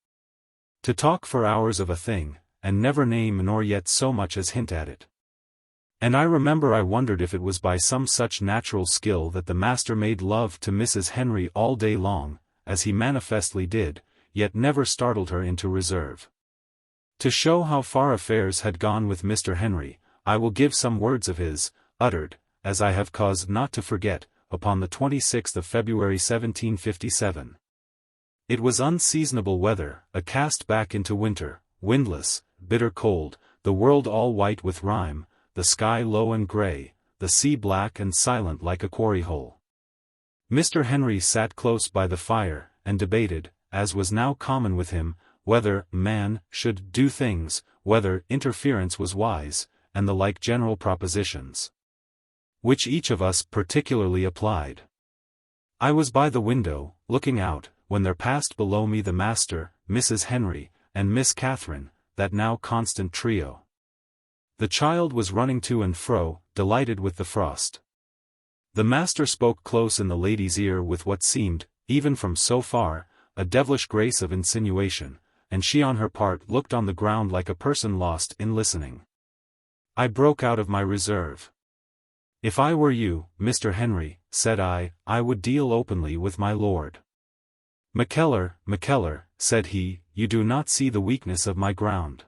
To talk for hours of a thing, and never name nor yet so much as hint at it. And I remember I wondered if it was by some such natural skill that the master made love to Mrs. Henry all day long, as he manifestly did, yet never startled her into reserve. To show how far affairs had gone with Mr. Henry, I will give some words of his, uttered, as I have cause not to forget, upon the 26th of February 1757. It was unseasonable weather, a cast back into winter, windless, bitter cold, the world all white with rime, the sky low and grey, the sea black and silent like a quarry hole. Mr. Henry sat close by the fire, and debated, as was now common with him, whether man should do things, whether interference was wise, and the like general propositions, which each of us particularly applied. I was by the window, looking out, when there passed below me the master, Mrs. Henry, and Miss Catherine, that now constant trio. The child was running to and fro, delighted with the frost. The master spoke close in the lady's ear with what seemed, even from so far, a devilish grace of insinuation, and she on her part looked on the ground like a person lost in listening. I broke out of my reserve. "If I were you, Mr. Henry," said I would deal openly with my lord. Mackellar, said he, "you do not see the weakness of my ground.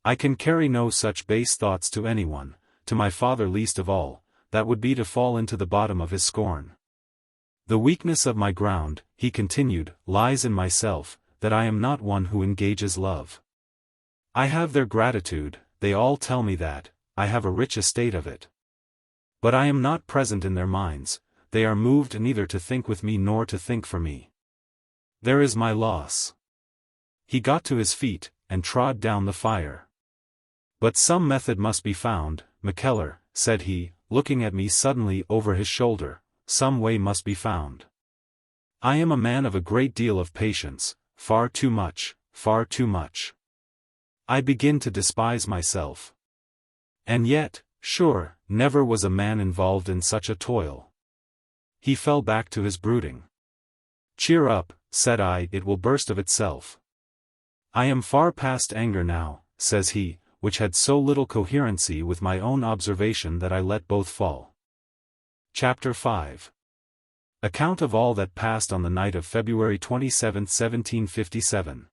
I can carry no such base thoughts to anyone, to my father least of all, that would be to fall into the bottom of his scorn. The weakness of my ground," he continued, "lies in myself, that I am not one who engages love. I have their gratitude, they all tell me that, I have a rich estate of it. But I am not present in their minds, they are moved neither to think with me nor to think for me. There is my loss." He got to his feet, and trod down the fire. "But some method must be found, Mackellar," said he, looking at me suddenly over his shoulder, "some way must be found. I am a man of a great deal of patience, far too much, far too much. I begin to despise myself. And yet, sure, never was a man involved in such a toil." He fell back to his brooding. "Cheer up," said I, "it will burst of itself. I am far past anger now," says he, which had so little coherency with my own observation that I let both fall. Chapter 5. Account of all that passed on the night of February 27, 1757.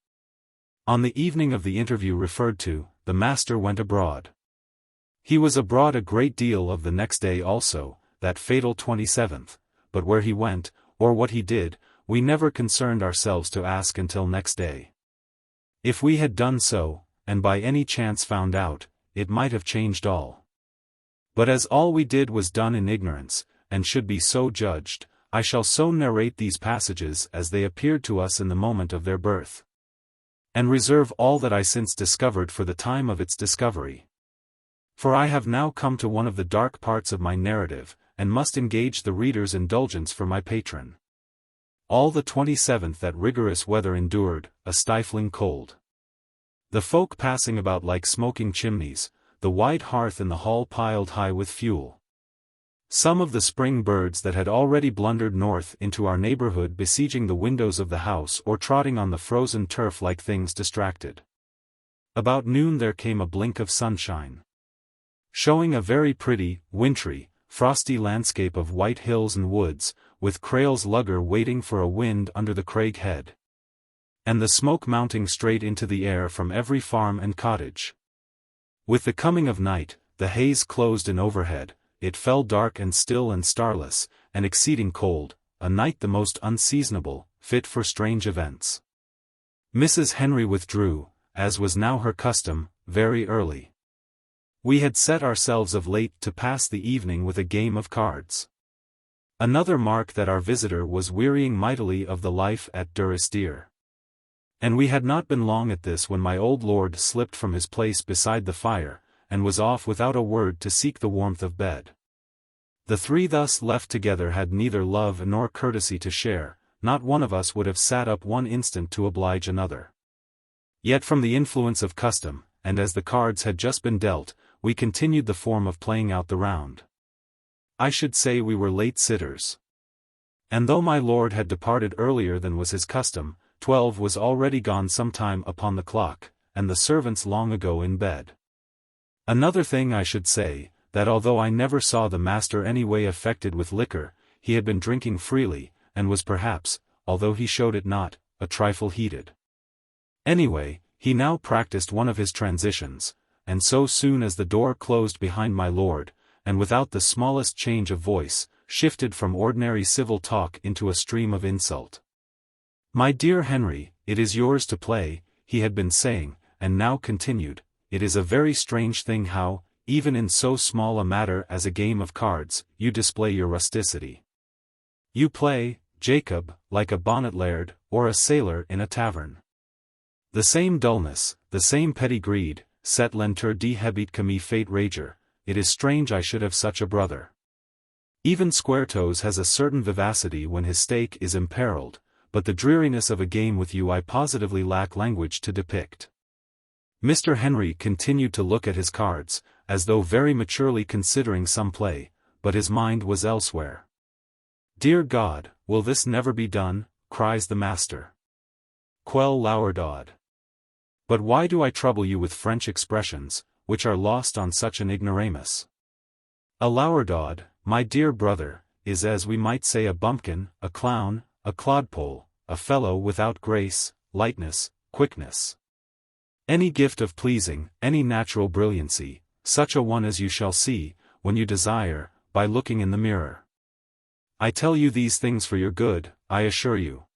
On the evening of the interview referred to, the master went abroad. He was abroad a great deal of the next day also, that fatal 27th, but where he went, or what he did, we never concerned ourselves to ask until next day. If we had done so, and by any chance found out, it might have changed all. But as all we did was done in ignorance, and should be so judged, I shall so narrate these passages as they appeared to us in the moment of their birth, and reserve all that I since discovered for the time of its discovery. For I have now come to one of the dark parts of my narrative, and must engage the reader's indulgence for my patron. All the 27th that rigorous weather endured, a stifling cold. The folk passing about like smoking chimneys, the white hearth in the hall piled high with fuel. Some of the spring birds that had already blundered north into our neighborhood besieging the windows of the house or trotting on the frozen turf like things distracted. About noon there came a blink of sunshine, showing a very pretty, wintry, frosty landscape of white hills and woods, with Crail's lugger waiting for a wind under the Craig head, and the smoke mounting straight into the air from every farm and cottage. With the coming of night, the haze closed in overhead, it fell dark and still and starless, and exceeding cold, a night the most unseasonable, fit for strange events. Mrs. Henry withdrew, as was now her custom, very early. We had set ourselves of late to pass the evening with a game of cards. Another mark that our visitor was wearying mightily of the life at Durrisdeer. And we had not been long at this when my old lord slipped from his place beside the fire, and was off without a word to seek the warmth of bed. The three thus left together had neither love nor courtesy to share, not one of us would have sat up one instant to oblige another. Yet from the influence of custom, and as the cards had just been dealt, we continued the form of playing out the round. I should say we were late sitters. And though my lord had departed earlier than was his custom, 12 was already gone some time upon the clock, and the servants long ago in bed. Another thing I should say, that although I never saw the master any way affected with liquor, he had been drinking freely, and was perhaps, although he showed it not, a trifle heated. Anyway, he now practiced one of his transitions, and so soon as the door closed behind my lord, and without the smallest change of voice, shifted from ordinary civil talk into a stream of insult. "My dear Henry, it is yours to play," he had been saying, and now continued, "it is a very strange thing how, even in so small a matter as a game of cards, you display your rusticity. You play, Jacob, like a bonnet laird, or a sailor in a tavern. The same dullness, the same petty greed, set lentur de hebit que me fate rager, it is strange I should have such a brother. Even Squaretoes has a certain vivacity when his stake is imperiled, but the dreariness of a game with you I positively lack language to depict." Mr. Henry continued to look at his cards, as though very maturely considering some play, but his mind was elsewhere. "Dear God, will this never be done?" cries the master. "Quel lauerdod. But why do I trouble you with French expressions, which are lost on such an ignoramus? A lauerdod, my dear brother, is as we might say a bumpkin, a clown, a clodpole, a fellow without grace, lightness, quickness. Any gift of pleasing, any natural brilliancy, such a one as you shall see, when you desire, by looking in the mirror. I tell you these things for your good, I assure you.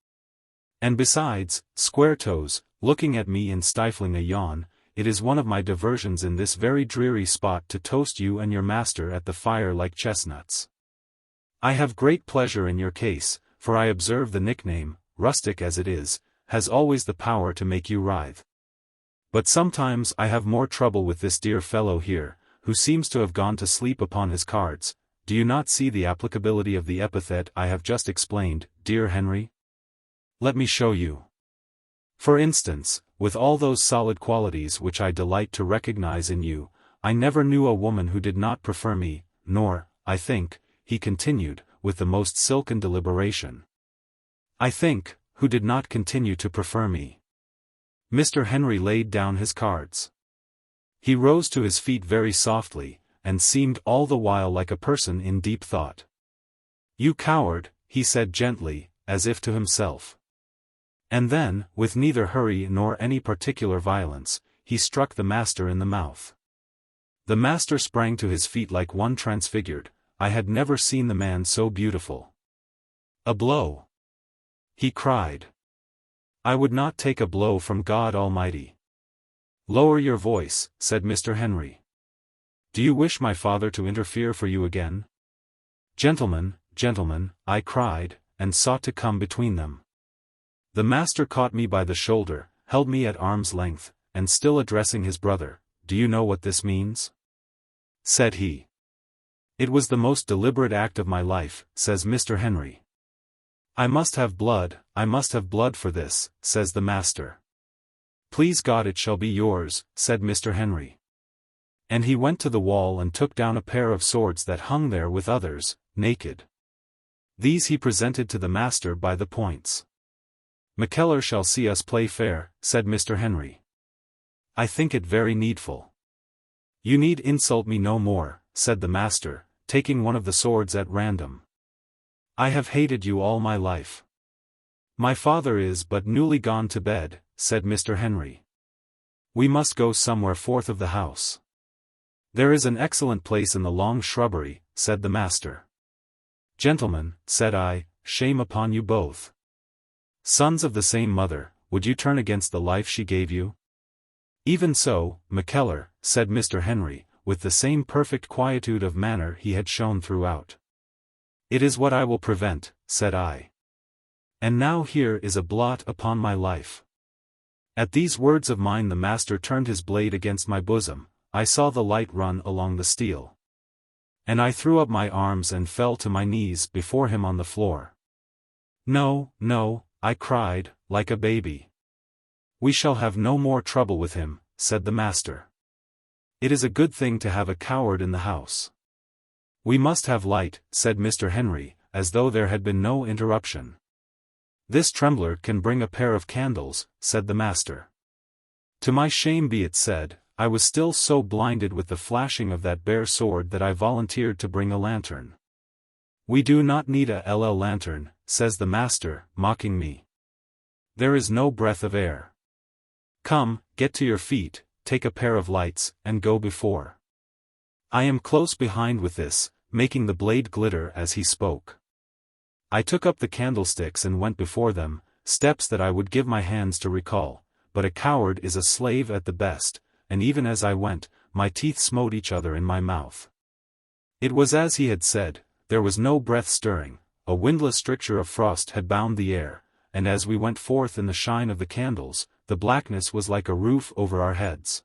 And besides, Squaretoes, looking at me and stifling a yawn, it is one of my diversions in this very dreary spot to toast you and your master at the fire like chestnuts. I have great pleasure in your case, for I observe the nickname, rustic as it is, has always the power to make you writhe. But sometimes I have more trouble with this dear fellow here, who seems to have gone to sleep upon his cards. Do you not see the applicability of the epithet I have just explained, dear Henry? Let me show you. For instance, with all those solid qualities which I delight to recognize in you, I never knew a woman who did not prefer me, nor, I think, he continued, with the most silken deliberation, I think, who did not continue to prefer me. Mr. Henry laid down his cards. He rose to his feet very softly, and seemed all the while like a person in deep thought. You coward, he said gently, as if to himself. And then, with neither hurry nor any particular violence, he struck the master in the mouth. The master sprang to his feet like one transfigured. I had never seen the man so beautiful. A blow! He cried. I would not take a blow from God Almighty. Lower your voice, said Mr. Henry. Do you wish my father to interfere for you again? Gentlemen, gentlemen, I cried, and sought to come between them. The master caught me by the shoulder, held me at arm's length, and still addressing his brother, do you know what this means? Said he. It was the most deliberate act of my life, says Mr. Henry. I must have blood for this, says the master. Please God it shall be yours, said Mr. Henry. And he went to the wall and took down a pair of swords that hung there with others, naked. These he presented to the master by the points. "Mackellar shall see us play fair," said Mr. Henry. "I think it very needful." "You need insult me no more," said the master, taking one of the swords at random. "I have hated you all my life." "My father is but newly gone to bed," said Mr. Henry. "We must go somewhere forth of the house." "There is an excellent place in the long shrubbery," said the master. "Gentlemen," said I, "shame upon you both. Sons of the same mother, would you turn against the life she gave you?" "Even so, Mackellar," said Mr. Henry, with the same perfect quietude of manner he had shown throughout. "It is what I will prevent," said I. "And now here is a blot upon my life." At these words of mine the master turned his blade against my bosom. I saw the light run along the steel. And I threw up my arms and fell to my knees before him on the floor. "No, no," I cried, like a baby. "We shall have no more trouble with him," said the master. "It is a good thing to have a coward in the house." "We must have light," said Mr. Henry, as though there had been no interruption. "This trembler can bring a pair of candles," said the master. To my shame be it said, I was still so blinded with the flashing of that bare sword that I volunteered to bring a lantern. "We do not need a lantern," says the master, mocking me. "There is no breath of air. Come, get to your feet, take a pair of lights, and go before. I am close behind with this," making the blade glitter as he spoke. I took up the candlesticks and went before them, steps that I would give my hands to recall, but a coward is a slave at the best, and even as I went, my teeth smote each other in my mouth. It was as he had said, there was no breath stirring, a windless stricture of frost had bound the air, and as we went forth in the shine of the candles, the blackness was like a roof over our heads.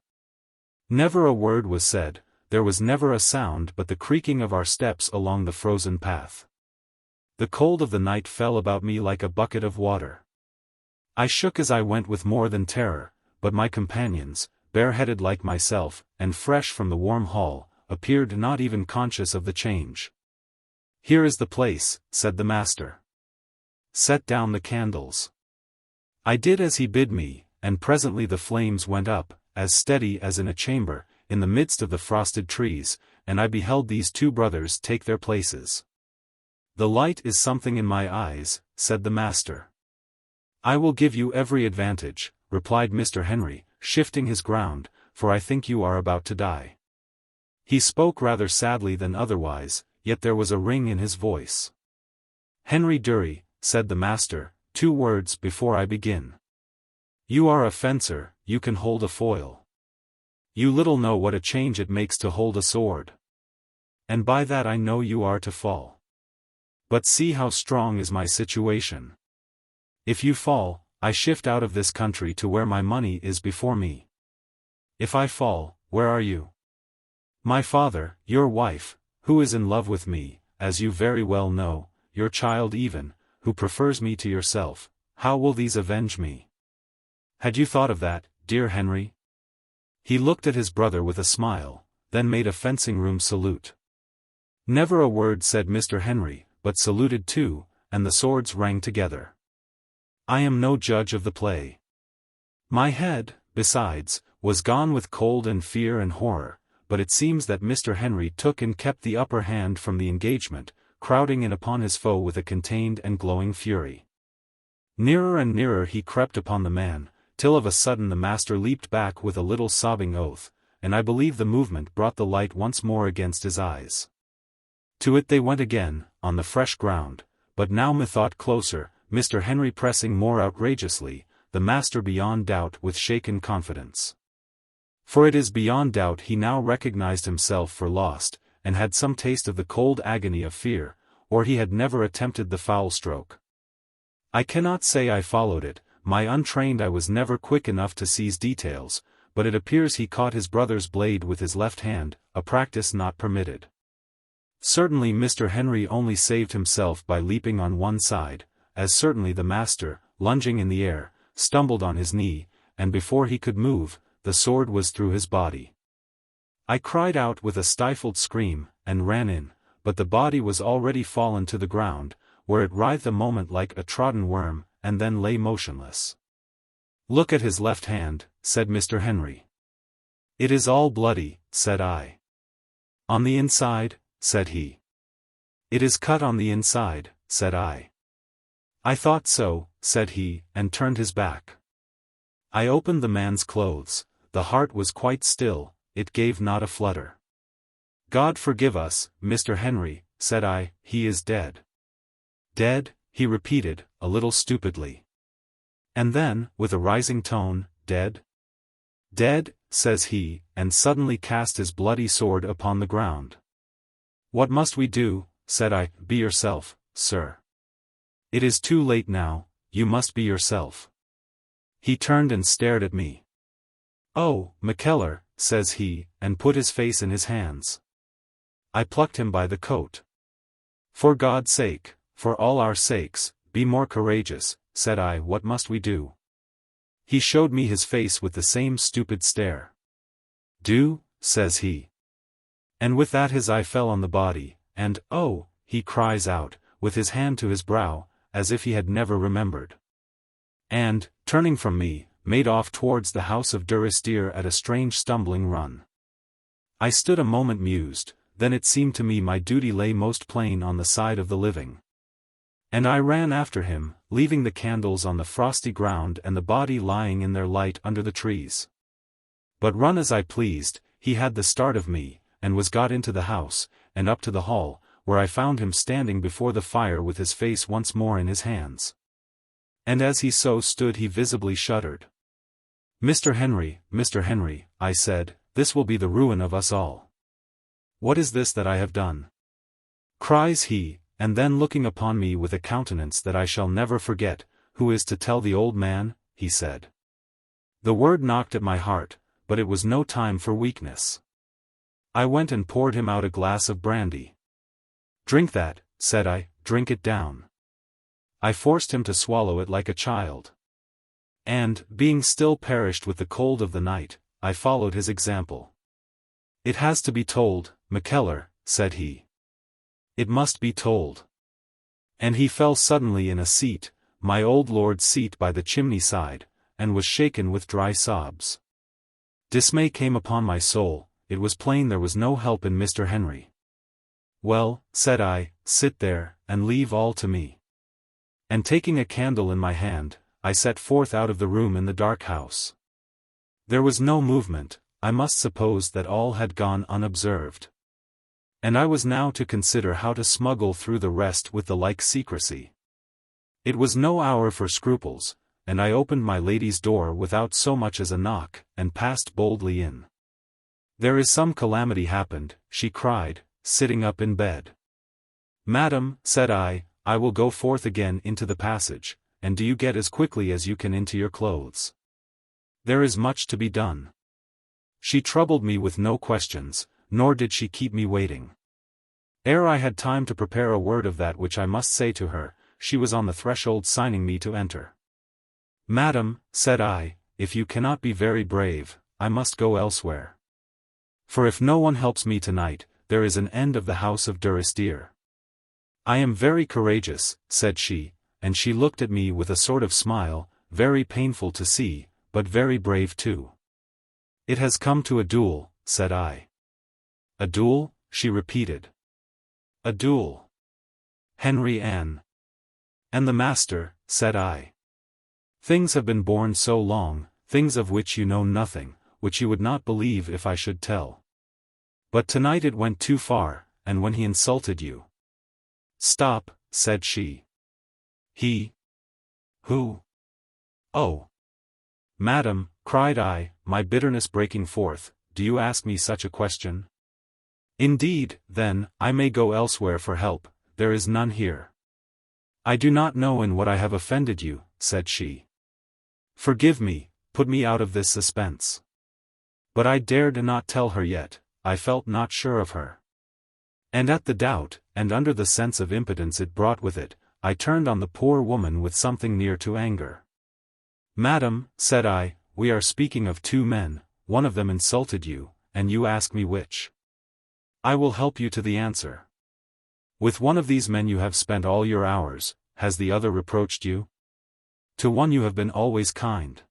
Never a word was said, there was never a sound but the creaking of our steps along the frozen path. The cold of the night fell about me like a bucket of water. I shook as I went with more than terror, but my companions, bareheaded like myself, and fresh from the warm hall, appeared not even conscious of the change. "Here is the place," said the master. "Set down the candles." I did as he bid me, and presently the flames went up, as steady as in a chamber, in the midst of the frosted trees, and I beheld these two brothers take their places. "The light is something in my eyes," said the master. "I will give you every advantage," replied Mr. Henry, shifting his ground, "for I think you are about to die." He spoke rather sadly than otherwise, yet there was a ring in his voice. "Henry Durie," said the master, "2 words before I begin. You are a fencer, you can hold a foil. You little know what a change it makes to hold a sword. And by that I know you are to fall. But see how strong is my situation. If you fall, I shift out of this country to where my money is before me. If I fall, where are you? My father, your wife, who is in love with me, as you very well know, your child even, who prefers me to yourself, how will these avenge me? Had you thought of that, dear Henry?" He looked at his brother with a smile, then made a fencing-room salute. Never a word said Mr. Henry, but saluted too, and the swords rang together. I am no judge of the play. My head, besides, was gone with cold and fear and horror, but it seems that Mr. Henry took and kept the upper hand from the engagement, crowding in upon his foe with a contained and glowing fury. Nearer and nearer he crept upon the man, till of a sudden the master leaped back with a little sobbing oath, and I believe the movement brought the light once more against his eyes. To it they went again, on the fresh ground, but now methought closer, Mr. Henry pressing more outrageously, the master beyond doubt with shaken confidence. For it is beyond doubt he now recognized himself for lost, and had some taste of the cold agony of fear, or he had never attempted the foul stroke. I cannot say I followed it, my untrained eye was never quick enough to seize details, but it appears he caught his brother's blade with his left hand, a practice not permitted. Certainly Mr. Henry only saved himself by leaping on one side, as certainly the master, lunging in the air, stumbled on his knee, and before he could move, the sword was through his body. I cried out with a stifled scream, and ran in, but the body was already fallen to the ground, where it writhed a moment like a trodden worm, and then lay motionless. "Look at his left hand," said Mr. Henry. "It is all bloody," said I. "On the inside?" said he. "It is cut on the inside," said I. "I thought so," said he, and turned his back. I opened the man's clothes. The heart was quite still, it gave not a flutter. "God forgive us, Mr. Henry," said I, "he is dead." "Dead?" he repeated, a little stupidly. And then, with a rising tone, "Dead?" "Dead," says he, and suddenly cast his bloody sword upon the ground. "What must we do?" said I. "Be yourself, sir. It is too late now, you must be yourself." He turned and stared at me. "Oh, Mackellar," says he, and put his face in his hands. I plucked him by the coat. "For God's sake, for all our sakes, be more courageous," said I. "What must we do?" He showed me his face with the same stupid stare. "Do?" says he. And with that his eye fell on the body, and, "Oh," he cries out, with his hand to his brow, as if he had never remembered. And, turning from me, made off towards the house of Durrisdeer at a strange stumbling run. I stood a moment mused, then it seemed to me my duty lay most plain on the side of the living. And I ran after him, leaving the candles on the frosty ground and the body lying in their light under the trees. But run as I pleased, he had the start of me, and was got into the house, and up to the hall, where I found him standing before the fire with his face once more in his hands. And as he so stood he visibly shuddered. Mr. Henry, I said, "this will be the ruin of us all." "What is this that I have done?" cries he, and then looking upon me with a countenance that I shall never forget, "Who is to tell the old man?" he said. The word knocked at my heart, but it was no time for weakness. I went and poured him out a glass of brandy. "Drink that," said I, "drink it down." I forced him to swallow it like a child. And, being still perished with the cold of the night, I followed his example. "It has to be told, Mackellar," said he. "It must be told." And he fell suddenly in a seat, my old lord's seat by the chimney side, and was shaken with dry sobs. Dismay came upon my soul, it was plain there was no help in Mr. Henry. "Well," said I, "sit there, and leave all to me." And taking a candle in my hand, I set forth out of the room in the dark house. There was no movement, I must suppose that all had gone unobserved. And I was now to consider how to smuggle through the rest with the like secrecy. It was no hour for scruples, and I opened my lady's door without so much as a knock, and passed boldly in. "There is some calamity happened," she cried, sitting up in bed. "Madam," said I will go forth again into the passage, and do you get as quickly as you can into your clothes. There is much to be done." She troubled me with no questions, nor did she keep me waiting. Ere I had time to prepare a word of that which I must say to her, she was on the threshold signing me to enter. "Madam," said I, "if you cannot be very brave, I must go elsewhere. For if no one helps me tonight, there is an end of the house of Durrisdeer." "I am very courageous," said she, and she looked at me with a sort of smile, very painful to see, but very brave too. "It has come to a duel," said I. "A duel?" she repeated. "A duel. Henry and the master," said I. "Things have been borne so long, things of which you know nothing, which you would not believe if I should tell. But tonight it went too far, and when he insulted you—" "Stop," said she. "He? Who?" "Oh! Madam," cried I, my bitterness breaking forth, "do you ask me such a question? Indeed, then, I may go elsewhere for help, there is none here." "I do not know in what I have offended you," said she. "Forgive me, put me out of this suspense." But I dared not tell her yet, I felt not sure of her. And at the doubt, and under the sense of impotence it brought with it, I turned on the poor woman with something near to anger. "Madam," said I, "we are speaking of two men, one of them insulted you, and you ask me which. I will help you to the answer. With one of these men you have spent all your hours, has the other reproached you? To one you have been always kind.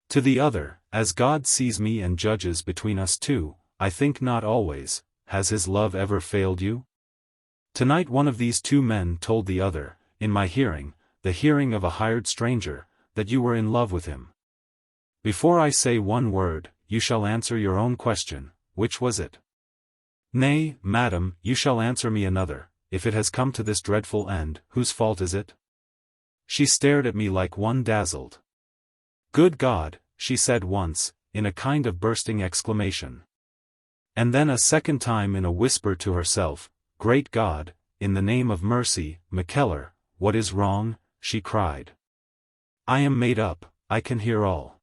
To the other, as God sees me and judges between us two, I think not always, has his love ever failed you? Tonight one of these two men told the other, in my hearing, the hearing of a hired stranger, that you were in love with him. Before I say one word, you shall answer your own question, which was it? Nay, madam, you shall answer me another, if it has come to this dreadful end, whose fault is it? She stared at me like one dazzled. Good God, she said once, in a kind of bursting exclamation. And then a second time in a whisper to herself, Great God, in the name of mercy, Mackellar, what is wrong? She cried. I am made up, I can hear all.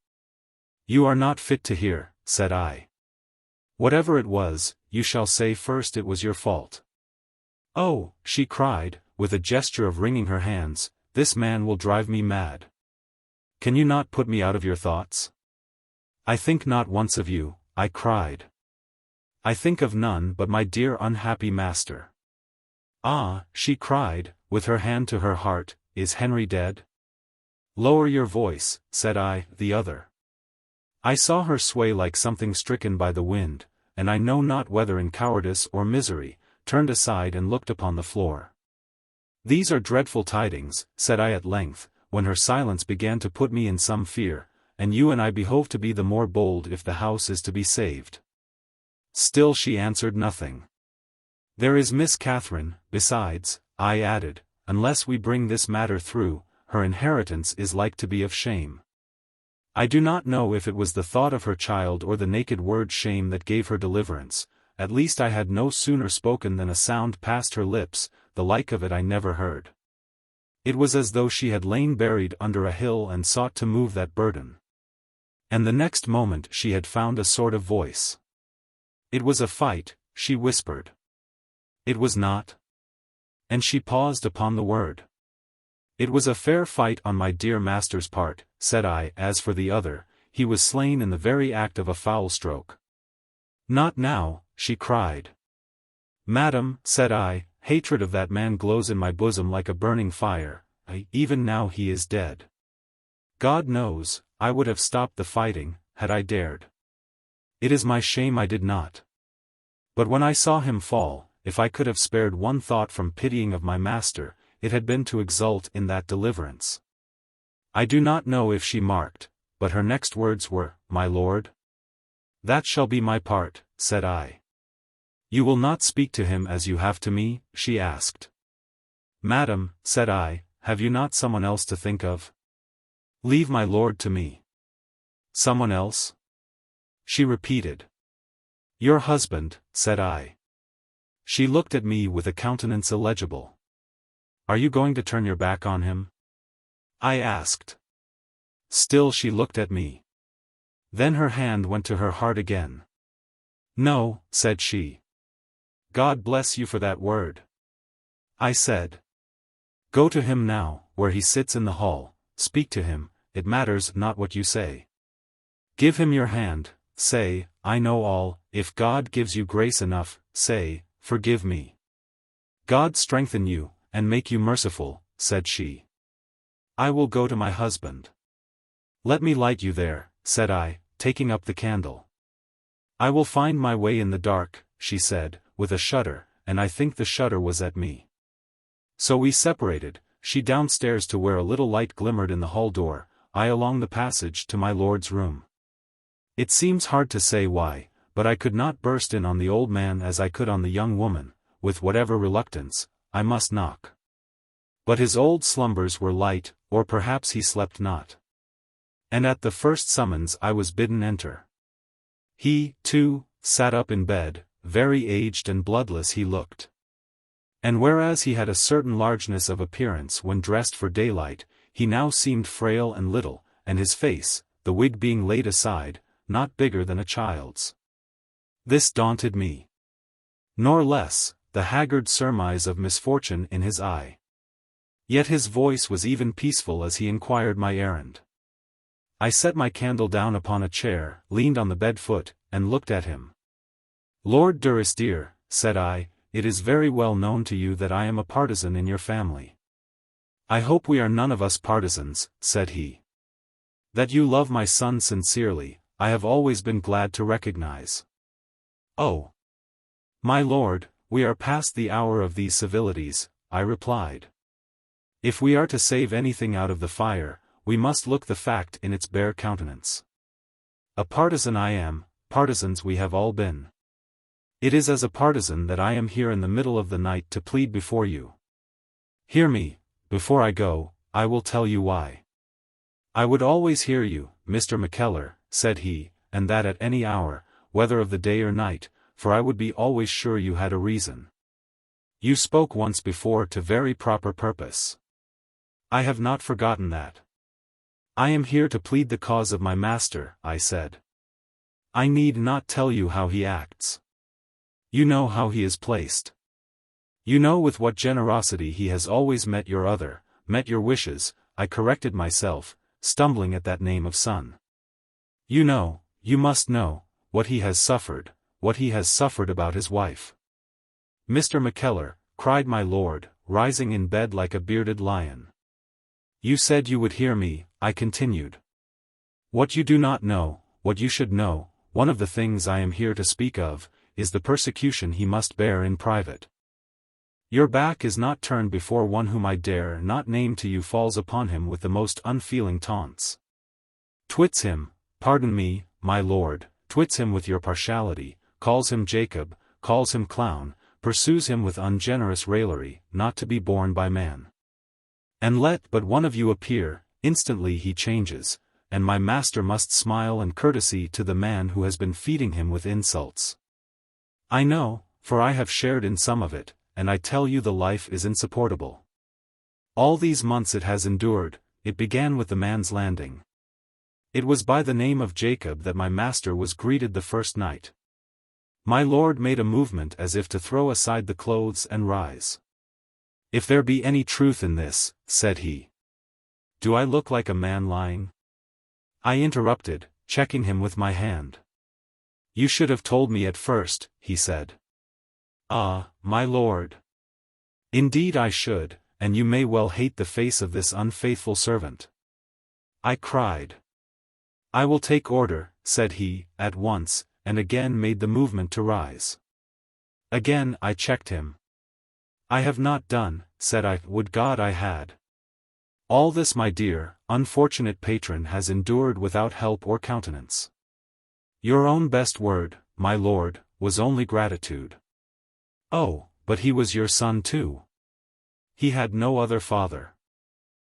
You are not fit to hear, said I. Whatever it was, you shall say first it was your fault. Oh, she cried, with a gesture of wringing her hands, this man will drive me mad. Can you not put me out of your thoughts? I think not once of you, I cried. I think of none but my dear unhappy master. Ah, she cried, with her hand to her heart, is Henry dead? Lower your voice, said I, the other. I saw her sway like something stricken by the wind, and I know not whether in cowardice or misery, turned aside and looked upon the floor. These are dreadful tidings, said I at length, when her silence began to put me in some fear, and you and I behove to be the more bold if the house is to be saved. Still she answered nothing. There is Miss Catherine, besides, I added, unless we bring this matter through, her inheritance is like to be of shame. I do not know if it was the thought of her child or the naked word shame that gave her deliverance, at least I had no sooner spoken than a sound passed her lips, the like of it I never heard. It was as though she had lain buried under a hill and sought to move that burden. And the next moment she had found a sort of voice. It was a fight, she whispered. It was not. And she paused upon the word. It was a fair fight on my dear master's part, said I. As for the other, he was slain in the very act of a foul stroke. Not now, she cried. Madam, said I, hatred of that man glows in my bosom like a burning fire, even now he is dead. God knows, I would have stopped the fighting, had I dared. It is my shame I did not. But when I saw him fall, if I could have spared one thought from pitying of my master, it had been to exult in that deliverance. I do not know if she marked, but her next words were, my lord? That shall be my part, said I. You will not speak to him as you have to me? She asked. Madam, said I, have you not someone else to think of? Leave my lord to me. Someone else? She repeated. Your husband, said I. She looked at me with a countenance illegible. Are you going to turn your back on him? I asked. Still she looked at me. Then her hand went to her heart again. No, said she. God bless you for that word. I said. Go to him now, where he sits in the hall, speak to him, it matters not what you say. Give him your hand, say, I know all, if God gives you grace enough, say, forgive me. God strengthen you, and make you merciful, said she. I will go to my husband. Let me light you there, said I, taking up the candle. I will find my way in the dark, she said, with a shudder, and I think the shudder was at me. So we separated, she downstairs to where a little light glimmered in the hall door, I along the passage to my lord's room. It seems hard to say why, but I could not burst in on the old man as I could on the young woman, with whatever reluctance, I must knock. But his old slumbers were light, or perhaps he slept not. And at the first summons I was bidden enter. He, too, sat up in bed, very aged and bloodless he looked. And whereas he had a certain largeness of appearance when dressed for daylight, he now seemed frail and little, and his face, the wig being laid aside, not bigger than a child's. This daunted me. Nor less, the haggard surmise of misfortune in his eye. Yet his voice was even peaceful as he inquired my errand. I set my candle down upon a chair, leaned on the bed foot, and looked at him. "Lord Durrisdeer," said I, "it is very well known to you that I am a partisan in your family." "I hope we are none of us partisans," said he. "That you love my son sincerely, I have always been glad to recognize." "Oh, my lord, we are past the hour of these civilities," I replied. "If we are to save anything out of the fire, we must look the fact in its bare countenance. A partisan I am, partisans we have all been. It is as a partisan that I am here in the middle of the night to plead before you. Hear me, before I go, I will tell you why." "I would always hear you, Mr. Mackellar," said he, "and that at any hour, whether of the day or night, for I would be always sure you had a reason. You spoke once before to very proper purpose. I have not forgotten that." "I am here to plead the cause of my master," I said. "I need not tell you how he acts. You know how he is placed. You know with what generosity he has always met your wishes." I corrected myself, stumbling at that name of son. "You know, you must know, what he has suffered about his wife." "Mr. Mackellar," cried my lord, rising in bed like a bearded lion. "You said you would hear me," I continued. "What you do not know, what you should know, one of the things I am here to speak of, is the persecution he must bear in private. Your back is not turned before one whom I dare not name to you falls upon him with the most unfeeling taunts. Twits him, pardon me, my lord, twits him with your partiality, calls him Jacob, calls him clown, pursues him with ungenerous raillery, not to be borne by man. And let but one of you appear, instantly he changes, and my master must smile and courtesy to the man who has been feeding him with insults. I know, for I have shared in some of it, and I tell you the life is insupportable. All these months it has endured. It began with the man's landing. It was by the name of Jacob that my master was greeted the first night. My lord made a movement as if to throw aside the clothes and rise. "If there be any truth in this," said he. "Do I look like a man lying?" I interrupted, checking him with my hand. "You should have told me at first," he said. "Ah, my lord. Indeed I should, and you may well hate the face of this unfaithful servant." I cried. "I will take order," said he, at once, and again made the movement to rise. Again I checked him. "I have not done," said I, "would God I had. All this my dear, unfortunate patron has endured without help or countenance. Your own best word, my lord, was only gratitude." "Oh, but he was your son too." "He had no other father.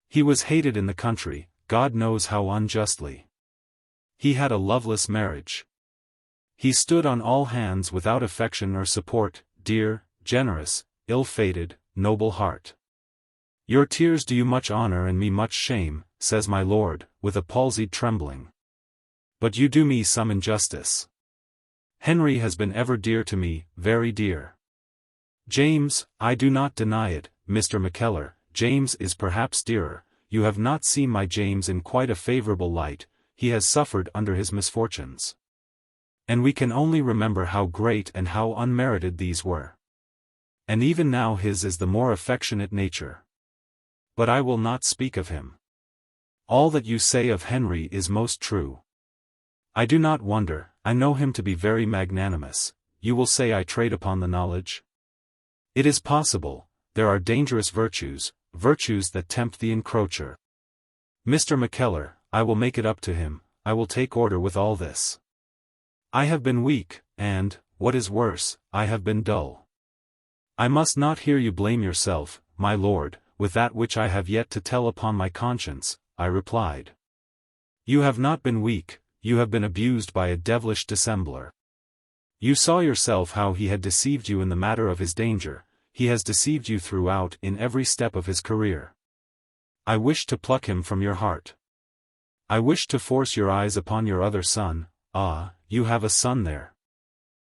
He was hated in the country, God knows how unjustly. He had a loveless marriage. He stood on all hands without affection or support, dear, generous, ill-fated, noble heart. Your tears do you much honor and me much shame," says my lord, with a palsied trembling. "But you do me some injustice. Henry has been ever dear to me, very dear. James, I do not deny it, Mr. Mackellar, James is perhaps dearer. You have not seen my James in quite a favorable light, he has suffered under his misfortunes. And we can only remember how great and how unmerited these were. And even now his is the more affectionate nature. But I will not speak of him. All that you say of Henry is most true. I do not wonder, I know him to be very magnanimous. You will say I trade upon the knowledge? It is possible, there are dangerous virtues that tempt the encroacher. Mr. Mackellar, I will make it up to him, I will take order with all this. I have been weak, and, what is worse, I have been dull. I must not hear you blame yourself, my lord, with that which I have yet to tell upon my conscience," I replied. "You have not been weak, you have been abused by a devilish dissembler. You saw yourself how he had deceived you in the matter of his danger, he has deceived you throughout in every step of his career. I wish to pluck him from your heart. I wish to force your eyes upon your other son. Ah, you have a son there."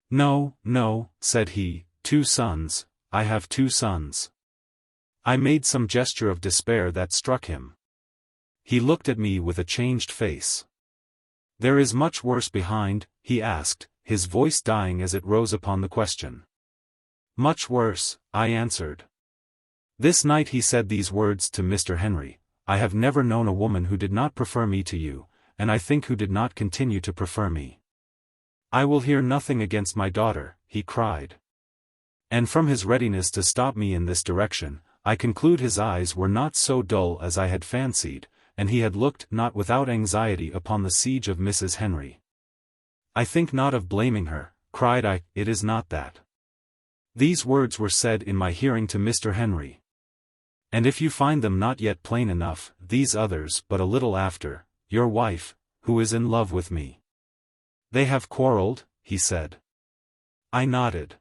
"No, no," said he, "2 sons, I have 2 sons. I made some gesture of despair that struck him. He looked at me with a changed face. "There is much worse behind?" he asked, his voice dying as it rose upon the question. Much worse, I answered. This night he said these words to Mr. Henry: I have never known a woman who did not prefer me to you, and I think who did not continue to prefer me. I will hear nothing against my daughter, he cried. And from his readiness to stop me in this direction, I conclude his eyes were not so dull as I had fancied, and he had looked not without anxiety upon the siege of Mrs. Henry. I think not of blaming her, cried I, it is not that. These words were said in my hearing to Mr. Henry. And if you find them not yet plain enough, these others but a little after, your wife, who is in love with me. They have quarrelled, he said. I nodded.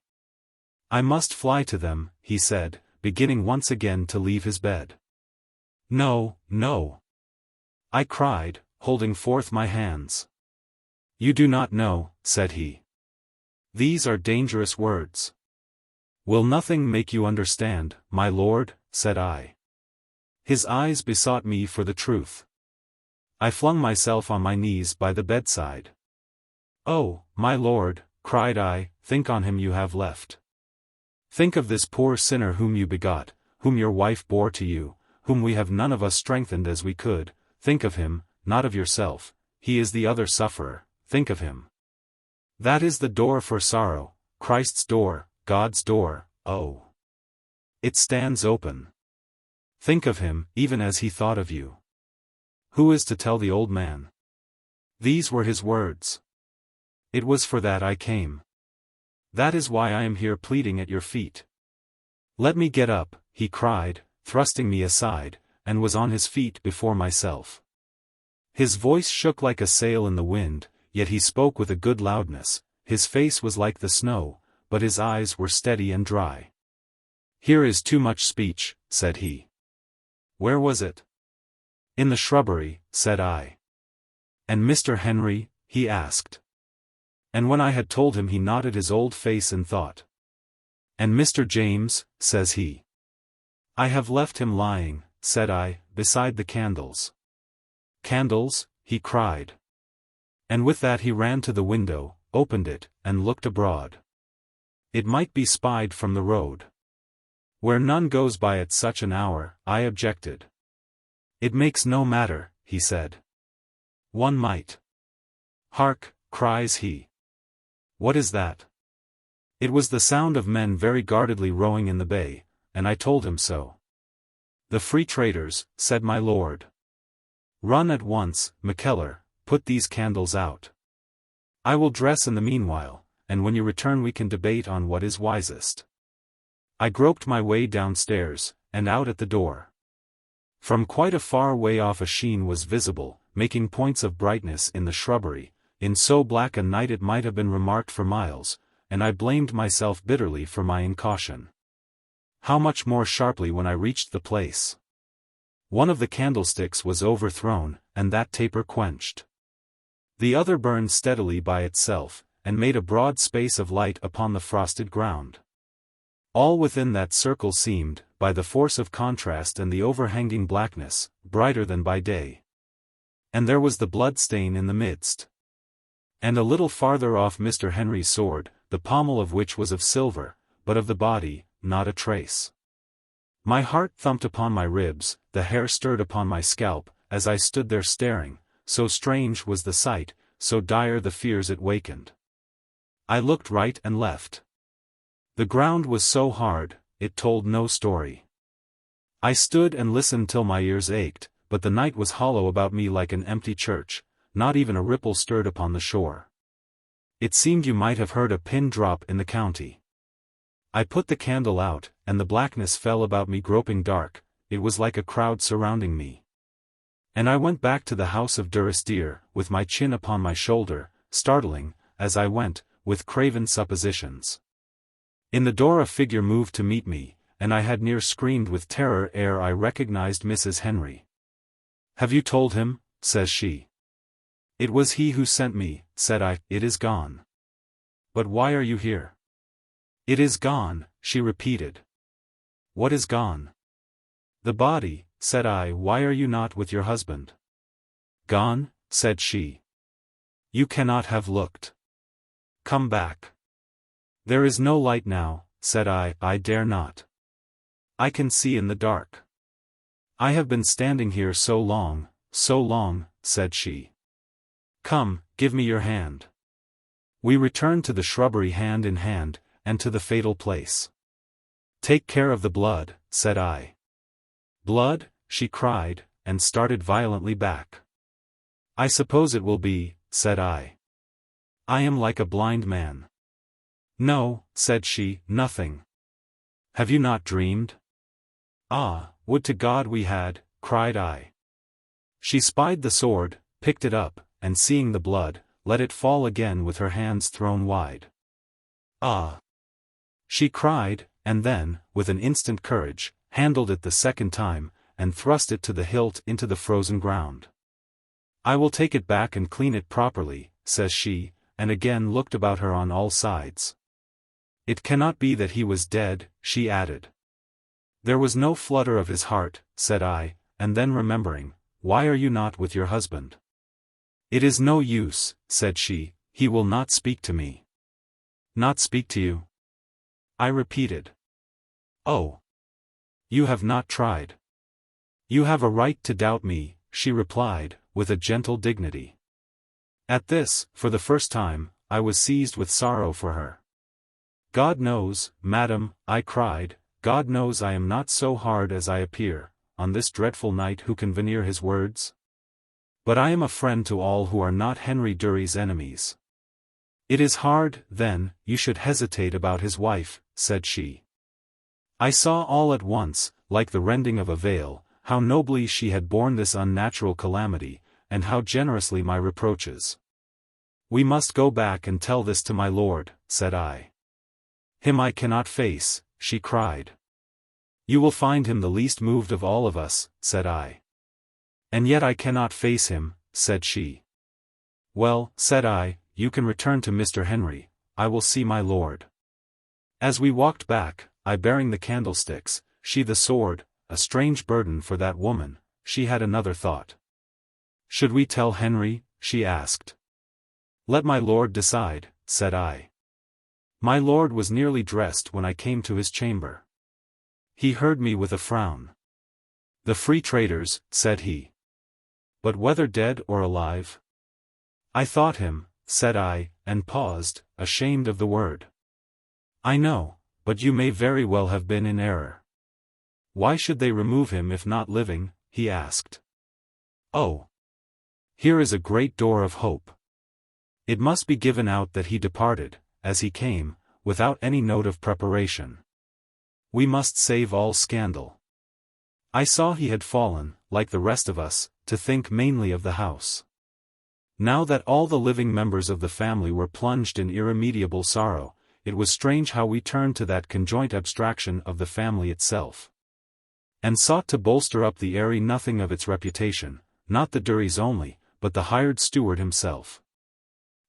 I must fly to them, he said, beginning once again to leave his bed. No, no. I cried, holding forth my hands. You do not know, said he. These are dangerous words. Will nothing make you understand, my lord, said I. His eyes besought me for the truth. I flung myself on my knees by the bedside. Oh, my lord, cried I, think on him you have left. Think of this poor sinner whom you begot, whom your wife bore to you, whom we have none of us strengthened as we could. Think of him, not of yourself. He is the other sufferer, think of him. That is the door for sorrow, Christ's door, God's door, oh. It stands open. Think of him, even as he thought of you. Who is to tell the old man? These were his words. It was for that I came. That is why I am here pleading at your feet. Let me get up, he cried, thrusting me aside, and was on his feet before myself. His voice shook like a sail in the wind, yet he spoke with a good loudness. His face was like the snow, but his eyes were steady and dry. Here is too much speech, said he. Where was it? In the shrubbery, said I. And Mr. Henry? He asked. And when I had told him he nodded his old face in thought. And Mr. James, says he. I have left him lying, said I, beside the candles. Candles? He cried. And with that he ran to the window, opened it, and looked abroad. It might be spied from the road. Where none goes by at such an hour, I objected. It makes no matter, he said. One might. Hark, cries he. What is that? It was the sound of men very guardedly rowing in the bay, and I told him so. The free traders, said my lord. Run at once, Mackellar, put these candles out. I will dress in the meanwhile, and when you return we can debate on what is wisest. I groped my way downstairs, and out at the door. From quite a far way off a sheen was visible, making points of brightness in the shrubbery. In so black a night it might have been remarked for miles, and I blamed myself bitterly for my incaution. How much more sharply when I reached the place. One of the candlesticks was overthrown, and that taper quenched. The other burned steadily by itself, and made a broad space of light upon the frosted ground. All within that circle seemed, by the force of contrast and the overhanging blackness, brighter than by day. And there was the blood stain in the midst. And a little farther off Mr. Henry's sword, the pommel of which was of silver, but of the body, not a trace. My heart thumped upon my ribs, the hair stirred upon my scalp, as I stood there staring, so strange was the sight, so dire the fears it wakened. I looked right and left. The ground was so hard, it told no story. I stood and listened till my ears ached, but the night was hollow about me like an empty church. Not even a ripple stirred upon the shore. It seemed you might have heard a pin drop in the county. I put the candle out, and the blackness fell about me groping dark, it was like a crowd surrounding me. And I went back to the house of Durrisdeer, with my chin upon my shoulder, startling, as I went, with craven suppositions. In the door a figure moved to meet me, and I had near screamed with terror ere I recognized Mrs. Henry. Have you told him? Says she. It was he who sent me, said I. It is gone. But why are you here? It is gone, she repeated. What is gone? The body, said I. Why are you not with your husband? Gone, said she. You cannot have looked. come back. There is no light now, said I dare not. I can see in the dark. I have been standing here so long, said she. Come, give me your hand. We returned to the shrubbery hand in hand, and to the fatal place. Take care of the blood, said I. Blood, she cried, and started violently back. I suppose it will be, said I. I am like a blind man. No, said she, nothing. Have you not dreamed? Ah, would to God we had, cried I. She spied the sword, picked it up, and seeing the blood, let it fall again with her hands thrown wide. Ah! She cried, and then, with an instant courage, handled it the second time, and thrust it to the hilt into the frozen ground. I will take it back and clean it properly, says she, and again looked about her on all sides. It cannot be that he was dead, she added. There was no flutter of his heart, said I, and then remembering, why are you not with your husband? It is no use, said she, he will not speak to me. Not speak to you? I repeated. Oh! You have not tried. You have a right to doubt me, she replied, with a gentle dignity. At this, for the first time, I was seized with sorrow for her. God knows, madam, I cried, God knows I am not so hard as I appear, on this dreadful night who can veneer his words? But I am a friend to all who are not Henry Durie's enemies. It is hard, then, you should hesitate about his wife, said she. I saw all at once, like the rending of a veil, how nobly she had borne this unnatural calamity, and how generously my reproaches. We must go back and tell this to my lord, said I. Him I cannot face, she cried. You will find him the least moved of all of us, said I. And yet I cannot face him, said she. Well, said I, you can return to Mr. Henry, I will see my lord. As we walked back, I bearing the candlesticks, she the sword, a strange burden for that woman, she had another thought. Should we tell Henry? She asked. Let my lord decide, said I. My lord was nearly dressed when I came to his chamber. He heard me with a frown. The free traders, said he. But whether dead or alive? I thought him, said I, and paused, ashamed of the word. I know, but you may very well have been in error. Why should they remove him if not living? He asked. Oh! Here is a great door of hope. It must be given out that he departed, as he came, without any note of preparation. We must save all scandal. I saw he had fallen, like the rest of us, to think mainly of the house. Now that all the living members of the family were plunged in irremediable sorrow, it was strange how we turned to that conjoint abstraction of the family itself, and sought to bolster up the airy nothing of its reputation, not the Duries only, but the hired steward himself.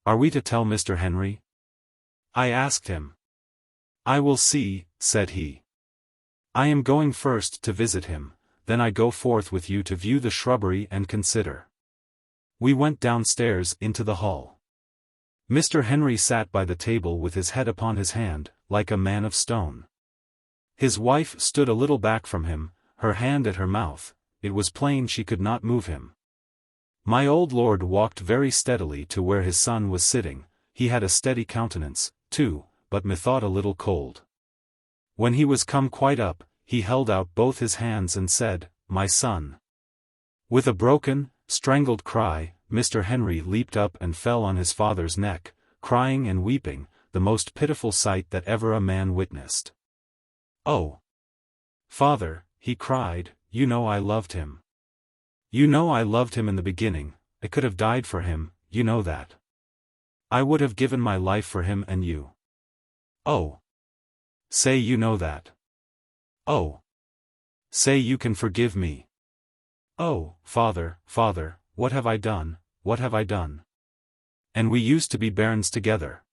Are we to tell Mr. Henry? I asked him. I will see, said he. I am going first to visit him, then I go forth with you to view the shrubbery and consider. We went downstairs into the hall. Mr. Henry sat by the table with his head upon his hand, like a man of stone. His wife stood a little back from him, her hand at her mouth, it was plain she could not move him. My old lord walked very steadily to where his son was sitting, he had a steady countenance, too, but methought a little cold. When he was come quite up, he held out both his hands and said, My son. With a broken, strangled cry, Mr. Henry leaped up and fell on his father's neck, crying and weeping, the most pitiful sight that ever a man witnessed. Oh! Father, he cried, you know I loved him. You know I loved him in the beginning, I could have died for him, you know that. I would have given my life for him and you. Oh! Say you know that. Oh! Say you can forgive me. Oh, father, father, what have I done, what have I done? And we used to be bairns together.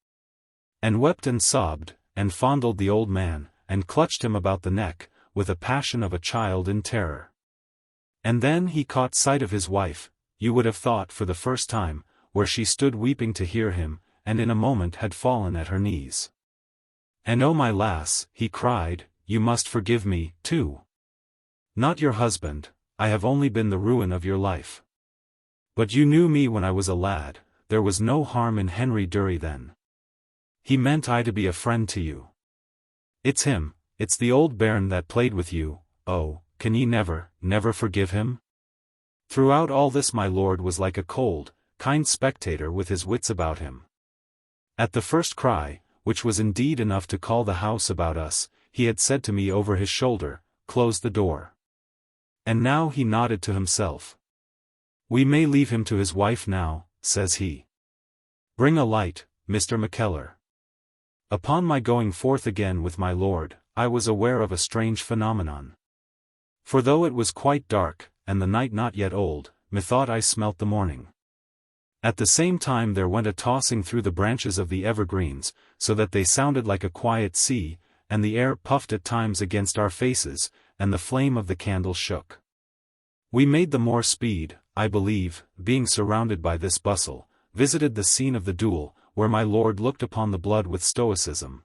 And wept and sobbed, and fondled the old man, and clutched him about the neck, with a passion of a child in terror. And then he caught sight of his wife, you would have thought for the first time, where she stood weeping to hear him, and in a moment had fallen at her knees. "And oh my lass," he cried, "you must forgive me, too. Not your husband, I have only been the ruin of your life. But you knew me when I was a lad, there was no harm in Henry Durie then. He meant I to be a friend to you. It's him, it's the old bairn that played with you, oh, can ye never, never forgive him?" Throughout all this my lord was like a cold, kind spectator with his wits about him. At the first cry, which was indeed enough to call the house about us, he had said to me over his shoulder, "Close the door." And now he nodded to himself. "We may leave him to his wife now," says he. "Bring a light, Mr. Mackellar." Upon my going forth again with my lord, I was aware of a strange phenomenon. For though it was quite dark, and the night not yet old, methought I smelt the morning. At the same time there went a tossing through the branches of the evergreens, so that they sounded like a quiet sea, and the air puffed at times against our faces, and the flame of the candle shook. We made the more speed, I believe, being surrounded by this bustle, visited the scene of the duel, where my lord looked upon the blood with stoicism.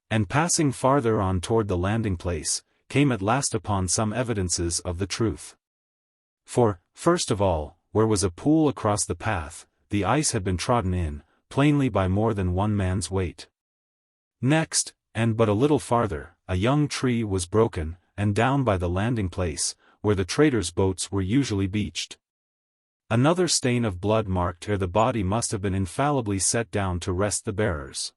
And passing farther on toward the landing place, came at last upon some evidences of the truth. For, first of all, where was a pool across the path, the ice had been trodden in, plainly by more than one man's weight. Next, and but a little farther, a young tree was broken, and down by the landing place, where the traders' boats were usually beached. Another stain of blood marked where the body must have been infallibly set down to rest the bearers.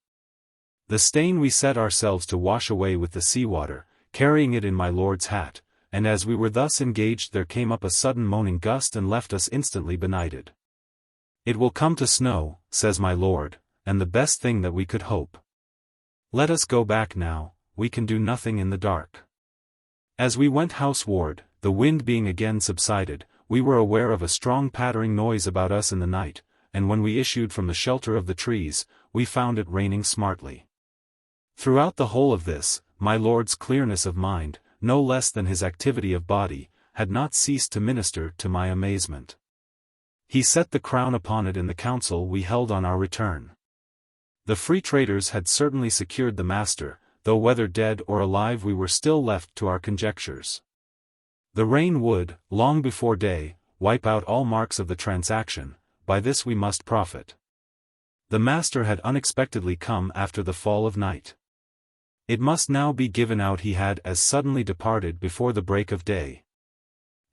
The stain we set ourselves to wash away with the sea-water, carrying it in my lord's hat, and as we were thus engaged there came up a sudden moaning gust and left us instantly benighted. "It will come to snow," says my lord, "and the best thing that we could hope. Let us go back now, we can do nothing in the dark." As we went houseward, the wind being again subsided, we were aware of a strong pattering noise about us in the night, and when we issued from the shelter of the trees, we found it raining smartly. Throughout the whole of this, my lord's clearness of mind, no less than his activity of body, had not ceased to minister to my amazement. He set the crown upon it in the council we held on our return. The free traders had certainly secured the master, though whether dead or alive we were still left to our conjectures. The rain would, long before day, wipe out all marks of the transaction, by this we must profit. The master had unexpectedly come after the fall of night. It must now be given out he had as suddenly departed before the break of day.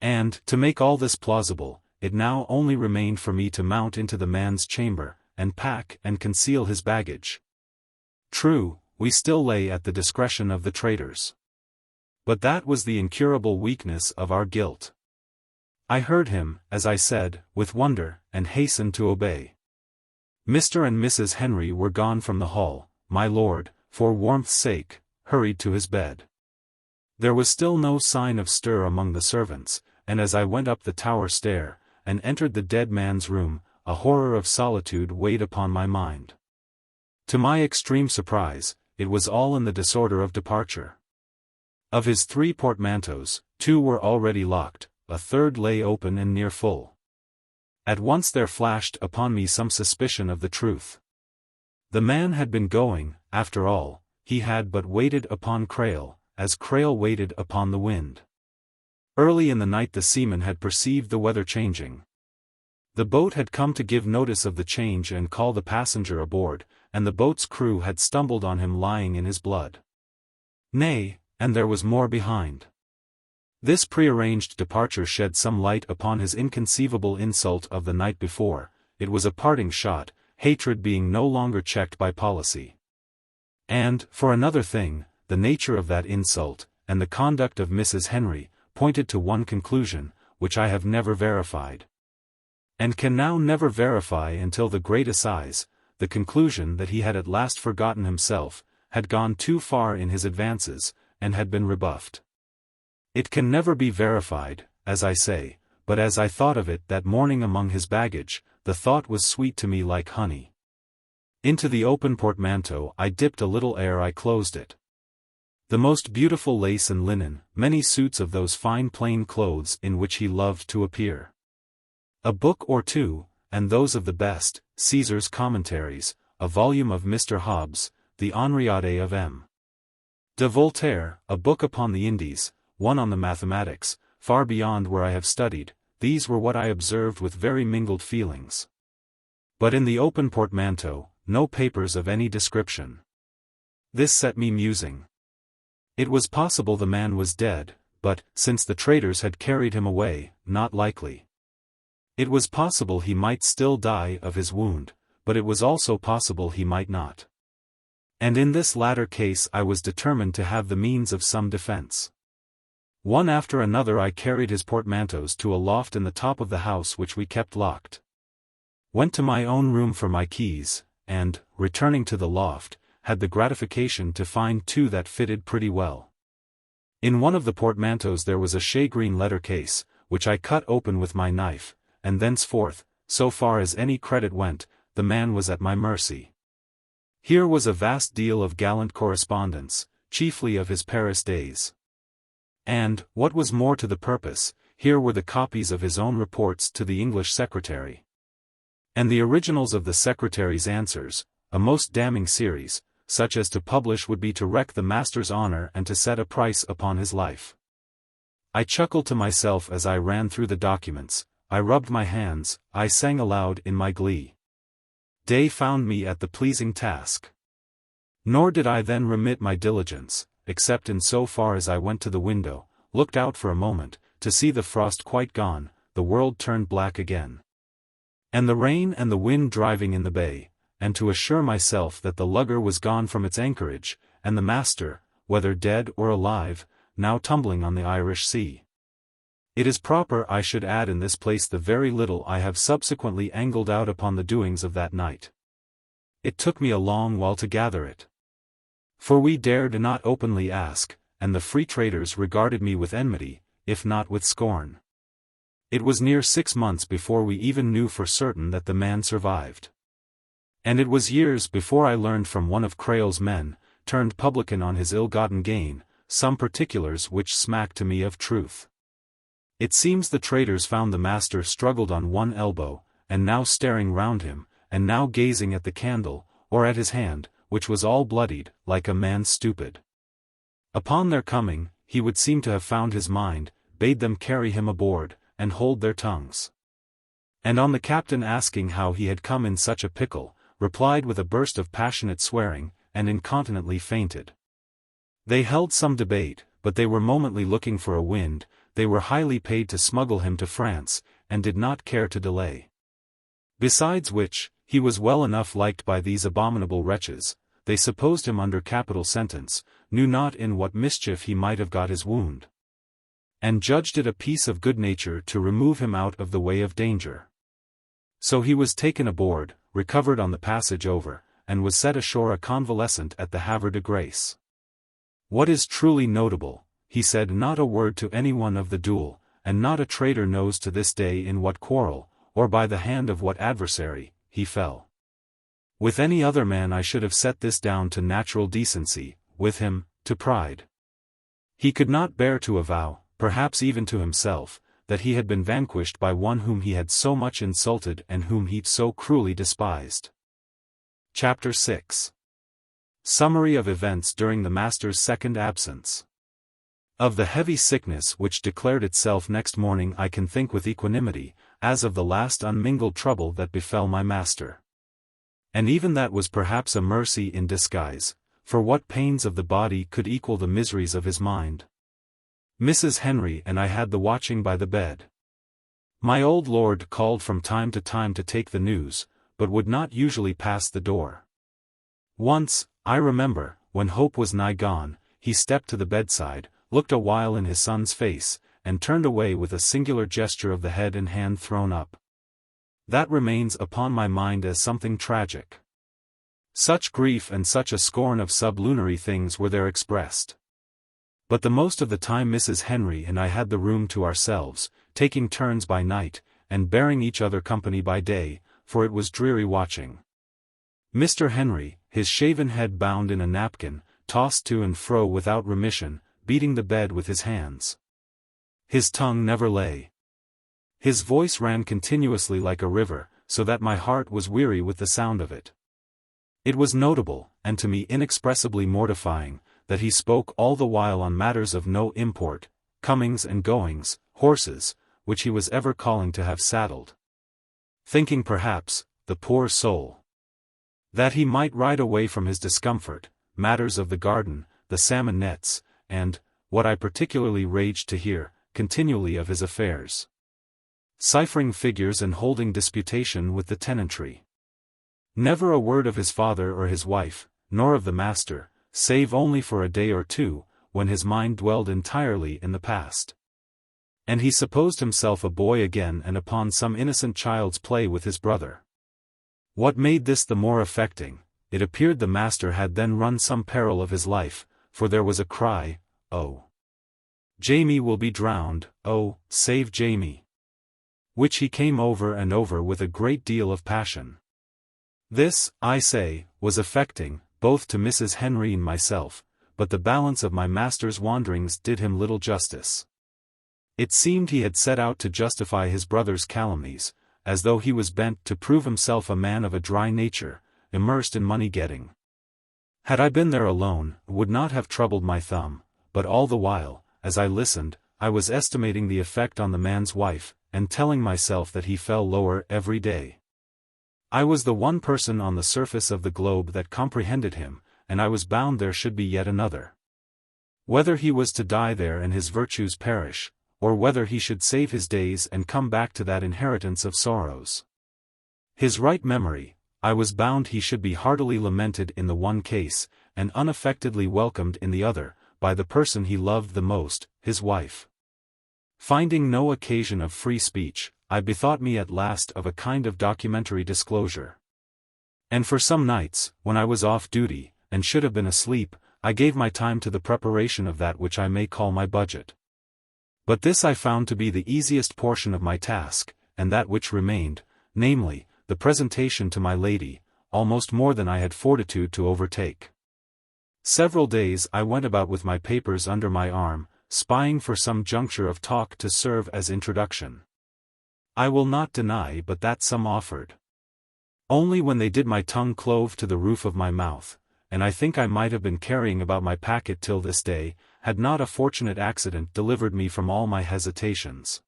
And, to make all this plausible, it now only remained for me to mount into the man's chamber, and pack and conceal his baggage. True, we still lay at the discretion of the traders. But that was the incurable weakness of our guilt. I heard him, as I said, with wonder, and hastened to obey. Mr. and Mrs. Henry were gone from the hall, my lord, for warmth's sake, hurried to his bed. There was still no sign of stir among the servants, and as I went up the tower stair, and entered the dead man's room, a horror of solitude weighed upon my mind. To my extreme surprise, it was all in the disorder of departure. Of his 3 portmanteaus, 2 were already locked, a third lay open and near full. At once there flashed upon me some suspicion of the truth. The man had been going, after all, he had but waited upon Crail, as Crail waited upon the wind. Early in the night the seaman had perceived the weather changing. The boat had come to give notice of the change and call the passenger aboard, and the boat's crew had stumbled on him lying in his blood. Nay, and there was more behind. This prearranged departure shed some light upon his inconceivable insult of the night before. It was a parting shot, hatred being no longer checked by policy. And, for another thing, the nature of that insult, and the conduct of Mrs. Henry, pointed to one conclusion, which I have never verified. And can now never verify until the great assize, the conclusion that he had at last forgotten himself, had gone too far in his advances, and had been rebuffed. It can never be verified, as I say, but as I thought of it that morning among his baggage, the thought was sweet to me like honey. Into the open portmanteau I dipped a little ere I closed it. The most beautiful lace and linen, many suits of those fine plain clothes in which he loved to appear. A book or 2, and those of the best, Caesar's Commentaries, a volume of Mr. Hobbes, the Henriade of M. de Voltaire, a book upon the Indies, one on the mathematics, far beyond where I have studied. These were what I observed with very mingled feelings. But in the open portmanteau, no papers of any description. This set me musing. It was possible the man was dead, but, since the traitors had carried him away, not likely. It was possible he might still die of his wound, but it was also possible he might not. And in this latter case I was determined to have the means of some defense. One after another I carried his portmanteaus to a loft in the top of the house which we kept locked. Went to my own room for my keys, and, returning to the loft, had the gratification to find two that fitted pretty well. In one of the portmanteaus there was a shagreen letter case, which I cut open with my knife, and thenceforth, so far as any credit went, the man was at my mercy. Here was a vast deal of gallant correspondence, chiefly of his Paris days. And, what was more to the purpose, here were the copies of his own reports to the English secretary. And the originals of the secretary's answers, a most damning series, such as to publish would be to wreck the master's honor and to set a price upon his life. I chuckled to myself as I ran through the documents, I rubbed my hands, I sang aloud in my glee. Day found me at the pleasing task. Nor did I then remit my diligence, except in so far as I went to the window, looked out for a moment, to see the frost quite gone, the world turned black again, and the rain and the wind driving in the bay, and to assure myself that the lugger was gone from its anchorage, and the master, whether dead or alive, now tumbling on the Irish Sea. It is proper I should add in this place the very little I have subsequently angled out upon the doings of that night. It took me a long while to gather it. For we dared not openly ask, and the free traders regarded me with enmity, if not with scorn. It was near 6 months before we even knew for certain that the man survived. And it was years before I learned from one of Crail's men, turned publican on his ill-gotten gain, some particulars which smack to me of truth. It seems the traders found the master struggled on one elbow, and now staring round him, and now gazing at the candle, or at his hand, which was all bloodied, like a man stupid. Upon their coming, he would seem to have found his mind, bade them carry him aboard, and hold their tongues. And on the captain asking how he had come in such a pickle, replied with a burst of passionate swearing, and incontinently fainted. They held some debate, but they were momently looking for a wind, they were highly paid to smuggle him to France, and did not care to delay. Besides which, he was well enough liked by these abominable wretches, they supposed him under capital sentence, knew not in what mischief he might have got his wound, and judged it a piece of good nature to remove him out of the way of danger. So he was taken aboard, recovered on the passage over, and was set ashore a convalescent at the Havre de Grace. What is truly notable, he said not a word to anyone of the duel, and not a traitor knows to this day in what quarrel, or by the hand of what adversary, he fell. With any other man I should have set this down to natural decency, with him, to pride. He could not bear to avow, perhaps even to himself, that he had been vanquished by one whom he had so much insulted and whom he so cruelly despised. Chapter 6. Summary of events during the master's second absence. Of the heavy sickness which declared itself next morning I can think with equanimity, as of the last unmingled trouble that befell my master. And even that was perhaps a mercy in disguise, for what pains of the body could equal the miseries of his mind? Mrs. Henry and I had the watching by the bed. My old lord called from time to time to take the news, but would not usually pass the door. Once, I remember, when hope was nigh gone, he stepped to the bedside, looked a while in his son's face, and turned away with a singular gesture of the head and hand thrown up. That remains upon my mind as something tragic. Such grief and such a scorn of sublunary things were there expressed. But the most of the time Mrs. Henry and I had the room to ourselves, taking turns by night, and bearing each other company by day, for it was dreary watching. Mr. Henry, his shaven head bound in a napkin, tossed to and fro without remission, beating the bed with his hands. His tongue never lay. His voice ran continuously like a river, so that my heart was weary with the sound of it. It was notable, and to me inexpressibly mortifying, that he spoke all the while on matters of no import, comings and goings, horses, which he was ever calling to have saddled. Thinking perhaps, the poor soul, that he might ride away from his discomfort, matters of the garden, the salmon nets, and, what I particularly raged to hear, continually of his affairs. Ciphering figures and holding disputation with the tenantry. Never a word of his father or his wife, nor of the master, save only for a day or two, when his mind dwelled entirely in the past. And he supposed himself a boy again and upon some innocent child's play with his brother. What made this the more affecting, it appeared the master had then run some peril of his life, for there was a cry, "Oh, Jamie will be drowned, oh, save Jamie," which he came over and over with a great deal of passion. This, I say, was affecting, both to Mrs. Henry and myself, but the balance of my master's wanderings did him little justice. It seemed he had set out to justify his brother's calumnies, as though he was bent to prove himself a man of a dry nature, immersed in money-getting. Had I been there alone, it would not have troubled my thumb, but all the while, as I listened, I was estimating the effect on the man's wife, and telling myself that he fell lower every day. I was the one person on the surface of the globe that comprehended him, and I was bound there should be yet another. Whether he was to die there and his virtues perish, or whether he should save his days and come back to that inheritance of sorrows, his right memory, I was bound he should be heartily lamented in the one case, and unaffectedly welcomed in the other, by the person he loved the most, his wife. Finding no occasion of free speech, I bethought me at last of a kind of documentary disclosure. And for some nights, when I was off duty, and should have been asleep, I gave my time to the preparation of that which I may call my budget. But this I found to be the easiest portion of my task, and that which remained, namely, the presentation to my lady, almost more than I had fortitude to overtake. Several days I went about with my papers under my arm, spying for some juncture of talk to serve as introduction. I will not deny but that some offered. Only when they did my tongue clove to the roof of my mouth, and I think I might have been carrying about my packet till this day, had not a fortunate accident delivered me from all my hesitations.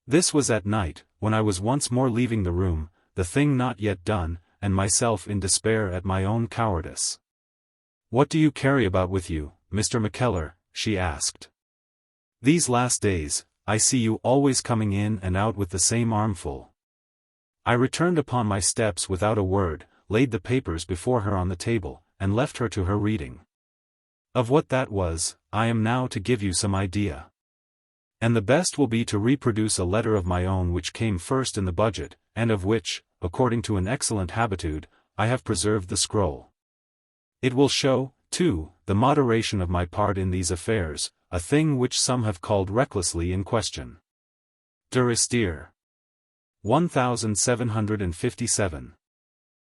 This was at night, when I was once more leaving the room, the thing not yet done, and myself in despair at my own cowardice. "What do you carry about with you, Mr. Mackellar?" she asked. "These last days, I see you always coming in and out with the same armful." I returned upon my steps without a word, laid the papers before her on the table, and left her to her reading. Of what that was, I am now to give you some idea. And the best will be to reproduce a letter of my own which came first in the budget, and of which, according to an excellent habitude, I have preserved the scroll. It will show, too, the moderation of my part in these affairs, a thing which some have called recklessly in question. Durrisdeer. 1757.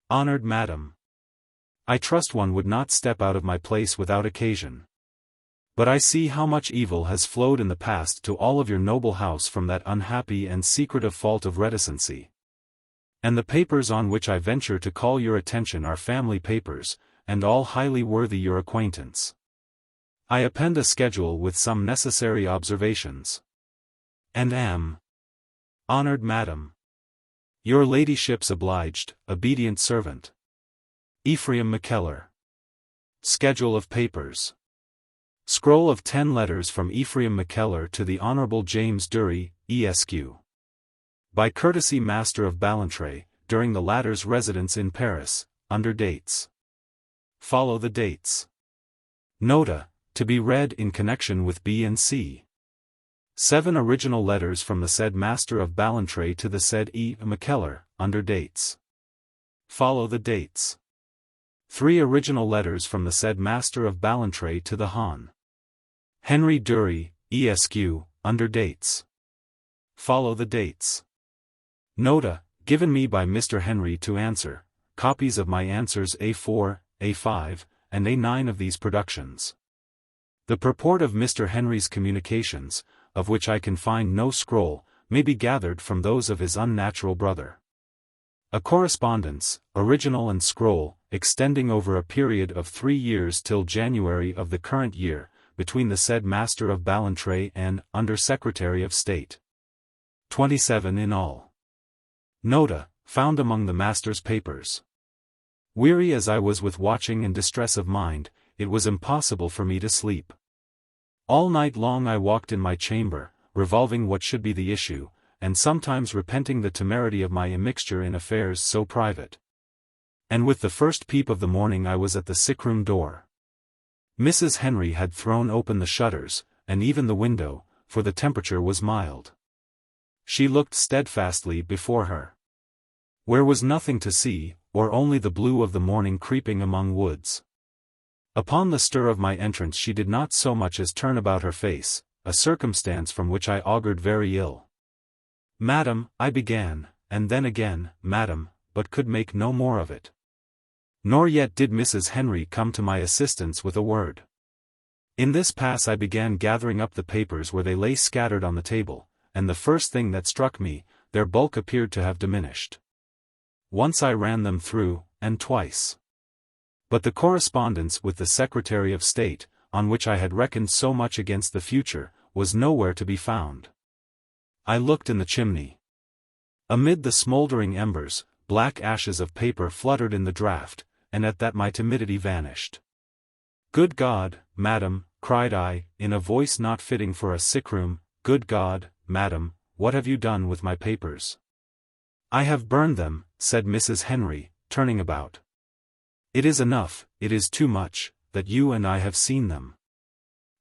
Honored Madam, I trust one would not step out of my place without occasion. But I see how much evil has flowed in the past to all of your noble house from that unhappy and secretive fault of reticency. And the papers on which I venture to call your attention are family papers, and all highly worthy your acquaintance. I append a schedule with some necessary observations. And am, Honored Madam, your ladyship's obliged, obedient servant, Ephraim Mackellar. Schedule of Papers. Scroll of 10 letters from Ephraim Mackellar to the Honourable James Durie, Esq. By courtesy Master of Ballantrae, during the latter's residence in Paris, under dates. Follow the dates. Nota, to be read in connection with B and C. 7 original letters from the said Master of Ballantrae to the said E. Mackellar, under dates. Follow the dates. 3 original letters from the said Master of Ballantrae to the Hon. Henry Durie, Esq., under dates. Follow the dates. Nota, given me by Mr. Henry to answer, copies of my answers A4, A5, and A9 of these productions. The purport of Mr. Henry's communications, of which I can find no scroll, may be gathered from those of his unnatural brother. A correspondence, original and scroll, extending over a period of 3 years till January of the current year, between the said Master of Ballantrae and Under-Secretary of State. 27 in all. Nota, found among the Master's papers. Weary as I was with watching and distress of mind, it was impossible for me to sleep. All night long I walked in my chamber, revolving what should be the issue, and sometimes repenting the temerity of my immixture in affairs so private. And with the first peep of the morning I was at the sick-room door. Mrs. Henry had thrown open the shutters, and even the window, for the temperature was mild. She looked steadfastly before her. Where was nothing to see, or only the blue of the morning creeping among woods. Upon the stir of my entrance she did not so much as turn about her face, a circumstance from which I augured very ill. "Madam," I began, and then again, "Madam," but could make no more of it. Nor yet did Mrs. Henry come to my assistance with a word. In this pass I began gathering up the papers where they lay scattered on the table, and the first thing that struck me, their bulk appeared to have diminished. Once I ran them through, and twice. But the correspondence with the Secretary of State, on which I had reckoned so much against the future, was nowhere to be found. I looked in the chimney. Amid the smouldering embers, black ashes of paper fluttered in the draught, and at that my timidity vanished. "Good God, madam," cried I, in a voice not fitting for a sick-room, "good God, madam, what have you done with my papers?" "I have burned them," said Mrs. Henry, turning about. "It is enough, it is too much, that you and I have seen them."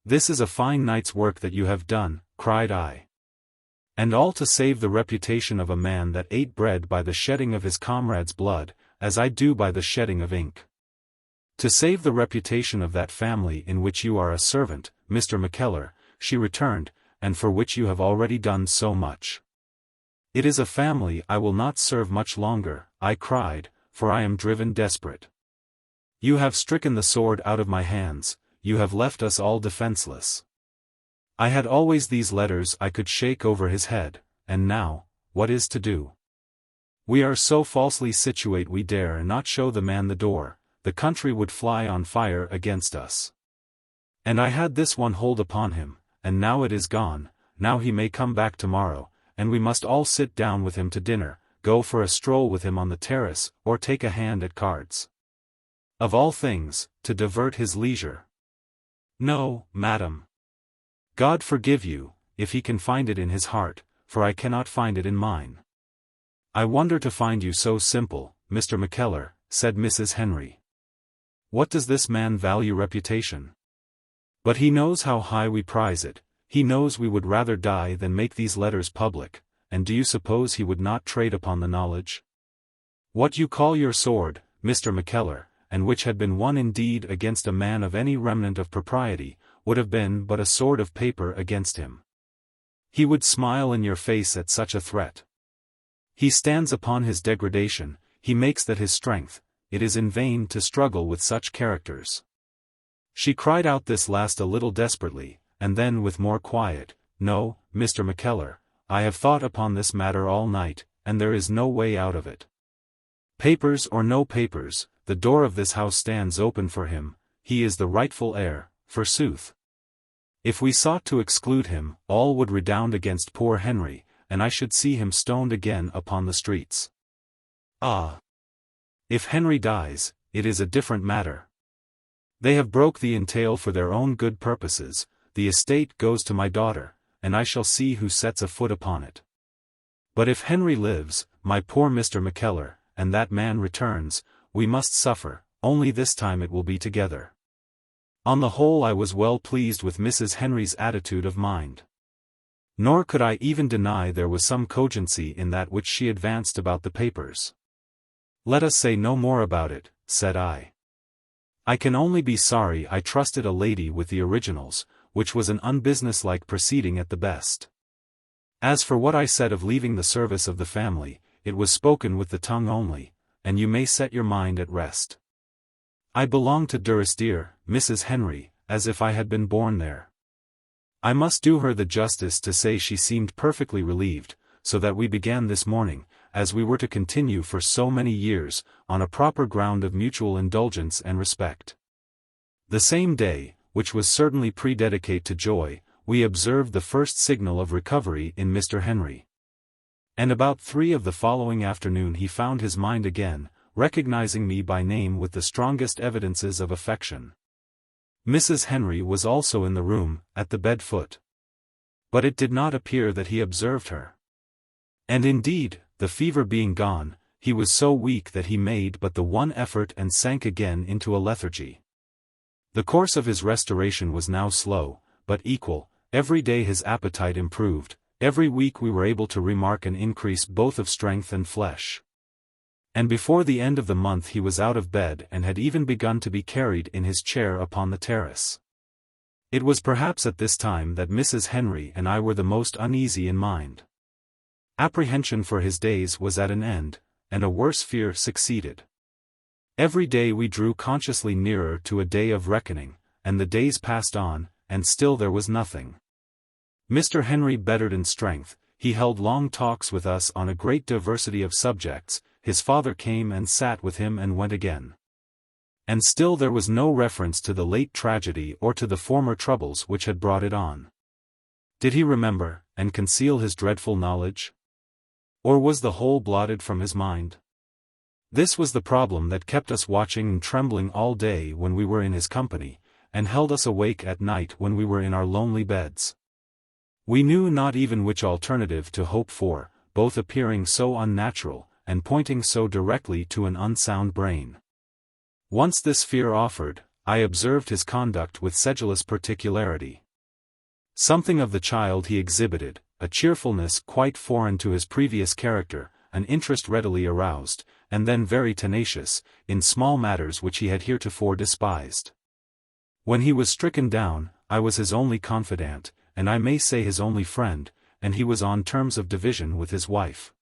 "This is a fine night's work that you have done," cried I. "And all to save the reputation of a man that ate bread by the shedding of his comrade's blood, as I do by the shedding of ink. To save the reputation of that family in which you are a servant, Mr. Mackellar," she returned, "and for which you have already done so much." "It is a family I will not serve much longer," I cried, "for I am driven desperate. You have stricken the sword out of my hands, you have left us all defenseless. I had always these letters I could shake over his head, and now, what is to do? We are so falsely situate we dare not show the man the door, the country would fly on fire against us. And I had this one hold upon him, and now it is gone, now he may come back tomorrow, and we must all sit down with him to dinner, go for a stroll with him on the terrace, or take a hand at cards. Of all things, to divert his leisure. No, madam. God forgive you, if he can find it in his heart, for I cannot find it in mine. I wonder to find you so simple, Mr. Mackellar," said Mrs. Henry. "What does this man value reputation? But he knows how high we prize it, he knows we would rather die than make these letters public, and do you suppose he would not trade upon the knowledge? What you call your sword, Mr. Mackellar, and which had been won indeed against a man of any remnant of propriety, would have been but a sword of paper against him. He would smile in your face at such a threat. He stands upon his degradation, he makes that his strength, it is in vain to struggle with such characters." She cried out this last a little desperately, and then with more quiet, "No, Mr. Mackellar, I have thought upon this matter all night, and there is no way out of it. Papers or no papers, the door of this house stands open for him, he is the rightful heir, forsooth. If we sought to exclude him, all would redound against poor Henry, and I should see him stoned again upon the streets. Ah! If Henry dies, it is a different matter. They have broke the entail for their own good purposes, the estate goes to my daughter, and I shall see who sets a foot upon it. But if Henry lives, my poor Mr. Mackellar, and that man returns, we must suffer, only this time it will be together." On the whole I was well pleased with Mrs. Henry's attitude of mind. Nor could I even deny there was some cogency in that which she advanced about the papers. "Let us say no more about it," said I. "I can only be sorry I trusted a lady with the originals, which was an unbusinesslike proceeding at the best. As for what I said of leaving the service of the family, it was spoken with the tongue only, and you may set your mind at rest. I belong to Durrisdeer, Mrs. Henry, as if I had been born there. I must do her the justice to say she seemed perfectly relieved, so that we began this morning, as we were to continue for so many years, on a proper ground of mutual indulgence and respect. The same day, which was certainly prededicate to joy, we observed the first signal of recovery in Mr. Henry. And about 3 of the following afternoon he found his mind again, recognizing me by name with the strongest evidences of affection. Mrs. Henry was also in the room, at the bed foot. But it did not appear that he observed her. And indeed, the fever being gone, he was so weak that he made but the one effort and sank again into a lethargy. The course of his restoration was now slow, but equal. Every day his appetite improved, every week we were able to remark an increase both of strength and flesh. And before the end of the month he was out of bed and had even begun to be carried in his chair upon the terrace. It was perhaps at this time that Mrs. Henry and I were the most uneasy in mind. Apprehension for his days was at an end, and a worse fear succeeded. Every day we drew consciously nearer to a day of reckoning, and the days passed on, and still there was nothing. Mr. Henry bettered in strength, he held long talks with us on a great diversity of subjects, his father came and sat with him and went again. And still there was no reference to the late tragedy or to the former troubles which had brought it on. Did he remember, and conceal his dreadful knowledge? Or was the whole blotted from his mind? This was the problem that kept us watching and trembling all day when we were in his company, and held us awake at night when we were in our lonely beds. We knew not even which alternative to hope for, both appearing so unnatural, and pointing so directly to an unsound brain. Once this fear offered, I observed his conduct with sedulous particularity. Something of the child he exhibited, a cheerfulness quite foreign to his previous character, an interest readily aroused, and then very tenacious, in small matters which he had heretofore despised. When he was stricken down, I was his only confidant, and I may say his only friend, and he was on terms of division with his wife.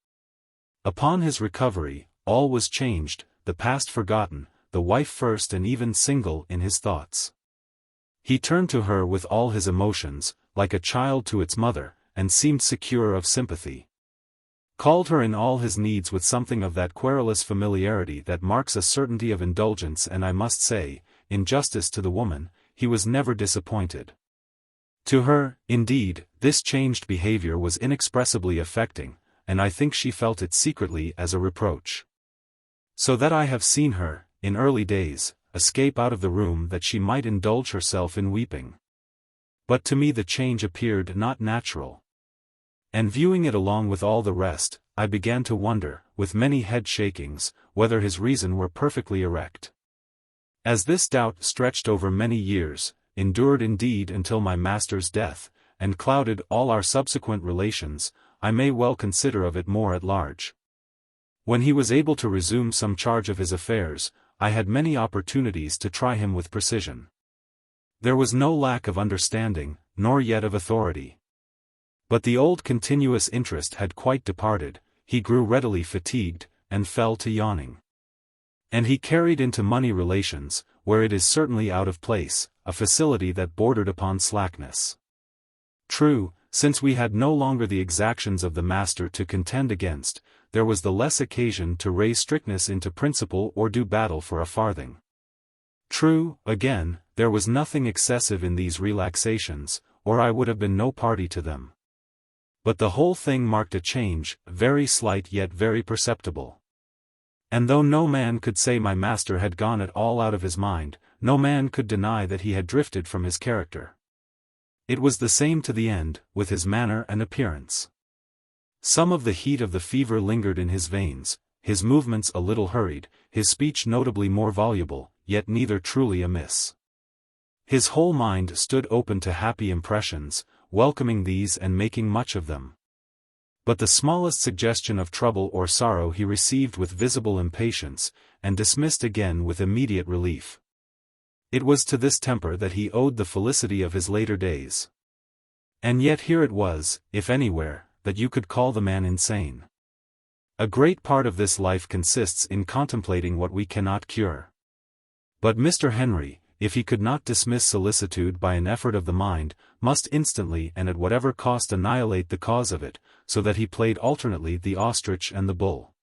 Upon his recovery, all was changed, the past forgotten, the wife first and even single in his thoughts. He turned to her with all his emotions, like a child to its mother, and seemed secure of sympathy. Called her in all his needs with something of that querulous familiarity that marks a certainty of indulgence, and I must say, in justice to the woman, he was never disappointed. To her, indeed, this changed behavior was inexpressibly affecting, and I think she felt it secretly as a reproach. So that I have seen her, in early days, escape out of the room that she might indulge herself in weeping. But to me the change appeared not natural. And viewing it along with all the rest, I began to wonder, with many head shakings, whether his reason were perfectly erect. As this doubt stretched over many years, endured indeed until my master's death, and clouded all our subsequent relations, I may well consider of it more at large. When he was able to resume some charge of his affairs, I had many opportunities to try him with precision. There was no lack of understanding, nor yet of authority. But the old continuous interest had quite departed, he grew readily fatigued, and fell to yawning. And he carried into money relations, where it is certainly out of place, a facility that bordered upon slackness. True, since we had no longer the exactions of the master to contend against, there was the less occasion to raise strictness into principle or do battle for a farthing. True, again, there was nothing excessive in these relaxations, or I would have been no party to them. But the whole thing marked a change, very slight yet very perceptible. And though no man could say my master had gone at all out of his mind, no man could deny that he had drifted from his character. It was the same to the end, with his manner and appearance. Some of the heat of the fever lingered in his veins, his movements a little hurried, his speech notably more voluble, yet neither truly amiss. His whole mind stood open to happy impressions, welcoming these and making much of them. But the smallest suggestion of trouble or sorrow he received with visible impatience, and dismissed again with immediate relief. It was to this temper that he owed the felicity of his later days. And yet here it was, if anywhere, that you could call the man insane. A great part of this life consists in contemplating what we cannot cure. But Mr. Henry, if he could not dismiss solicitude by an effort of the mind, must instantly and at whatever cost annihilate the cause of it, so that he played alternately the ostrich and the bull.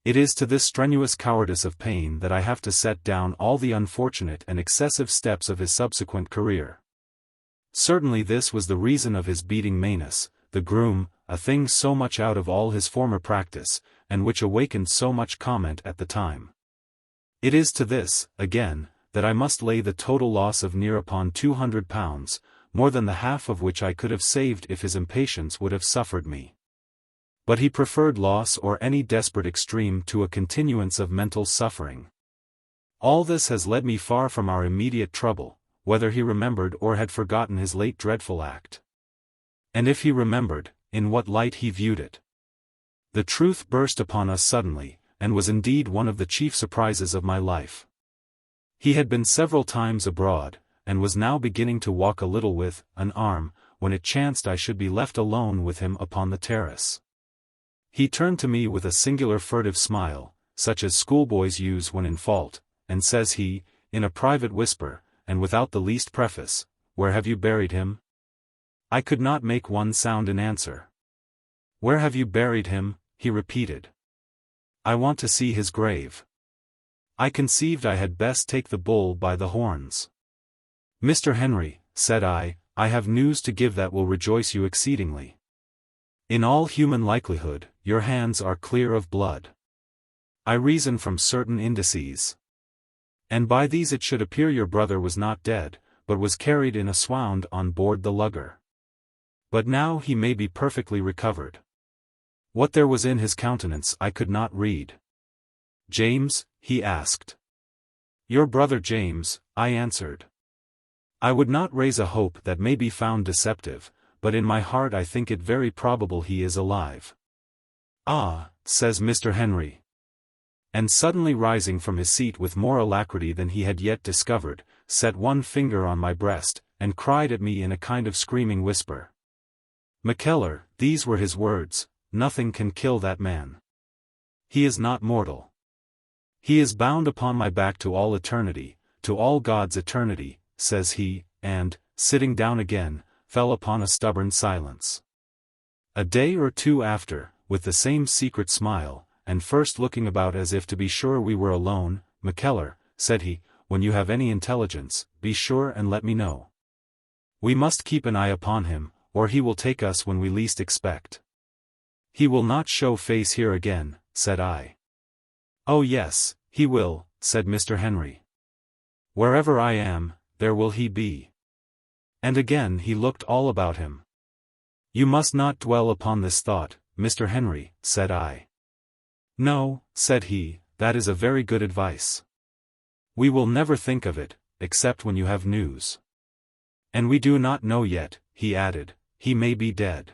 It is to this strenuous cowardice of pain that I have to set down all the unfortunate and excessive steps of his subsequent career. Certainly this was the reason of his beating Manus, the groom, a thing so much out of all his former practice, and which awakened so much comment at the time. It is to this, again, that I must lay the total loss of near upon £200, more than the half of which I could have saved if his impatience would have suffered me. But he preferred loss or any desperate extreme to a continuance of mental suffering. All this has led me far from our immediate trouble, whether he remembered or had forgotten his late dreadful act. And if he remembered, in what light he viewed it. The truth burst upon us suddenly, and was indeed one of the chief surprises of my life. He had been several times abroad, and was now beginning to walk a little with an arm, when it chanced I should be left alone with him upon the terrace. He turned to me with a singular furtive smile, such as schoolboys use when in fault, and says he, in a private whisper, and without the least preface, "Where have you buried him?" I could not make one sound in answer. "Where have you buried him?" he repeated. "I want to see his grave." I conceived I had best take the bull by the horns. "Mr. Henry," said I have news to give that will rejoice you exceedingly. In all human likelihood, your hands are clear of blood. I reason from certain indices. And by these it should appear your brother was not dead, but was carried in a swound on board the lugger. But now he may be perfectly recovered. What there was in his countenance I could not read. "James?" he asked. "Your brother James," I answered. I would not raise a hope that may be found deceptive, but in my heart I think it very probable he is alive. "Ah," says Mr. Henry. And suddenly rising from his seat with more alacrity than he had yet discovered, set one finger on my breast, and cried at me in a kind of screaming whisper. "Mackellar," these were his words, "nothing can kill that man. He is not mortal. He is bound upon my back to all eternity, to all God's eternity," says he, and, sitting down again, fell upon a stubborn silence. A day or two after, with the same secret smile, and first looking about as if to be sure we were alone, "Mackellar," said he, "when you have any intelligence, be sure and let me know. We must keep an eye upon him, or he will take us when we least expect." "He will not show face here again," said I. "Oh yes, he will," said Mr. Henry. "Wherever I am, there will he be." And again he looked all about him. "You must not dwell upon this thought, Mr. Henry," said I. "No," said he, "that is a very good advice. We will never think of it, except when you have news. And we do not know yet," he added, "he may be dead."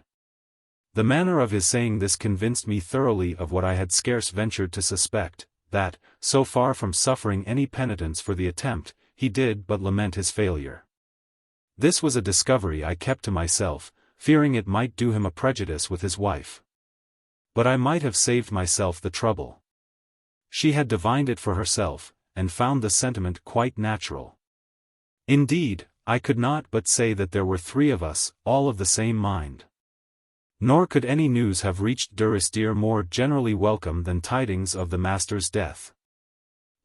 The manner of his saying this convinced me thoroughly of what I had scarce ventured to suspect, that, so far from suffering any penitence for the attempt, he did but lament his failure. This was a discovery I kept to myself, fearing it might do him a prejudice with his wife. But I might have saved myself the trouble. She had divined it for herself, and found the sentiment quite natural. Indeed, I could not but say that there were three of us, all of the same mind. Nor could any news have reached Durrisdeer more generally welcome than tidings of the master's death.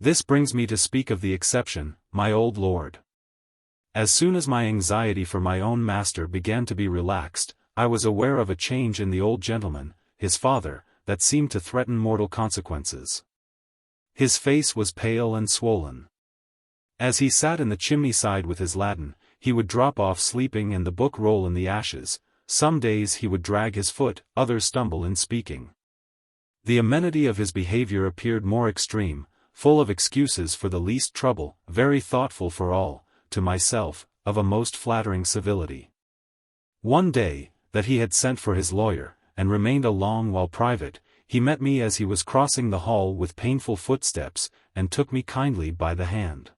This brings me to speak of the exception, my old lord. As soon as my anxiety for my own master began to be relaxed, I was aware of a change in the old gentleman, his father, that seemed to threaten mortal consequences. His face was pale and swollen. As he sat in the chimney side with his Latin, he would drop off sleeping and the book roll in the ashes. Some days he would drag his foot, others stumble in speaking. The amenity of his behavior appeared more extreme, full of excuses for the least trouble, very thoughtful for all, to myself, of a most flattering civility. One day, that he had sent for his lawyer, and remained a long while private, he met me as he was crossing the hall with painful footsteps, and took me kindly by the hand.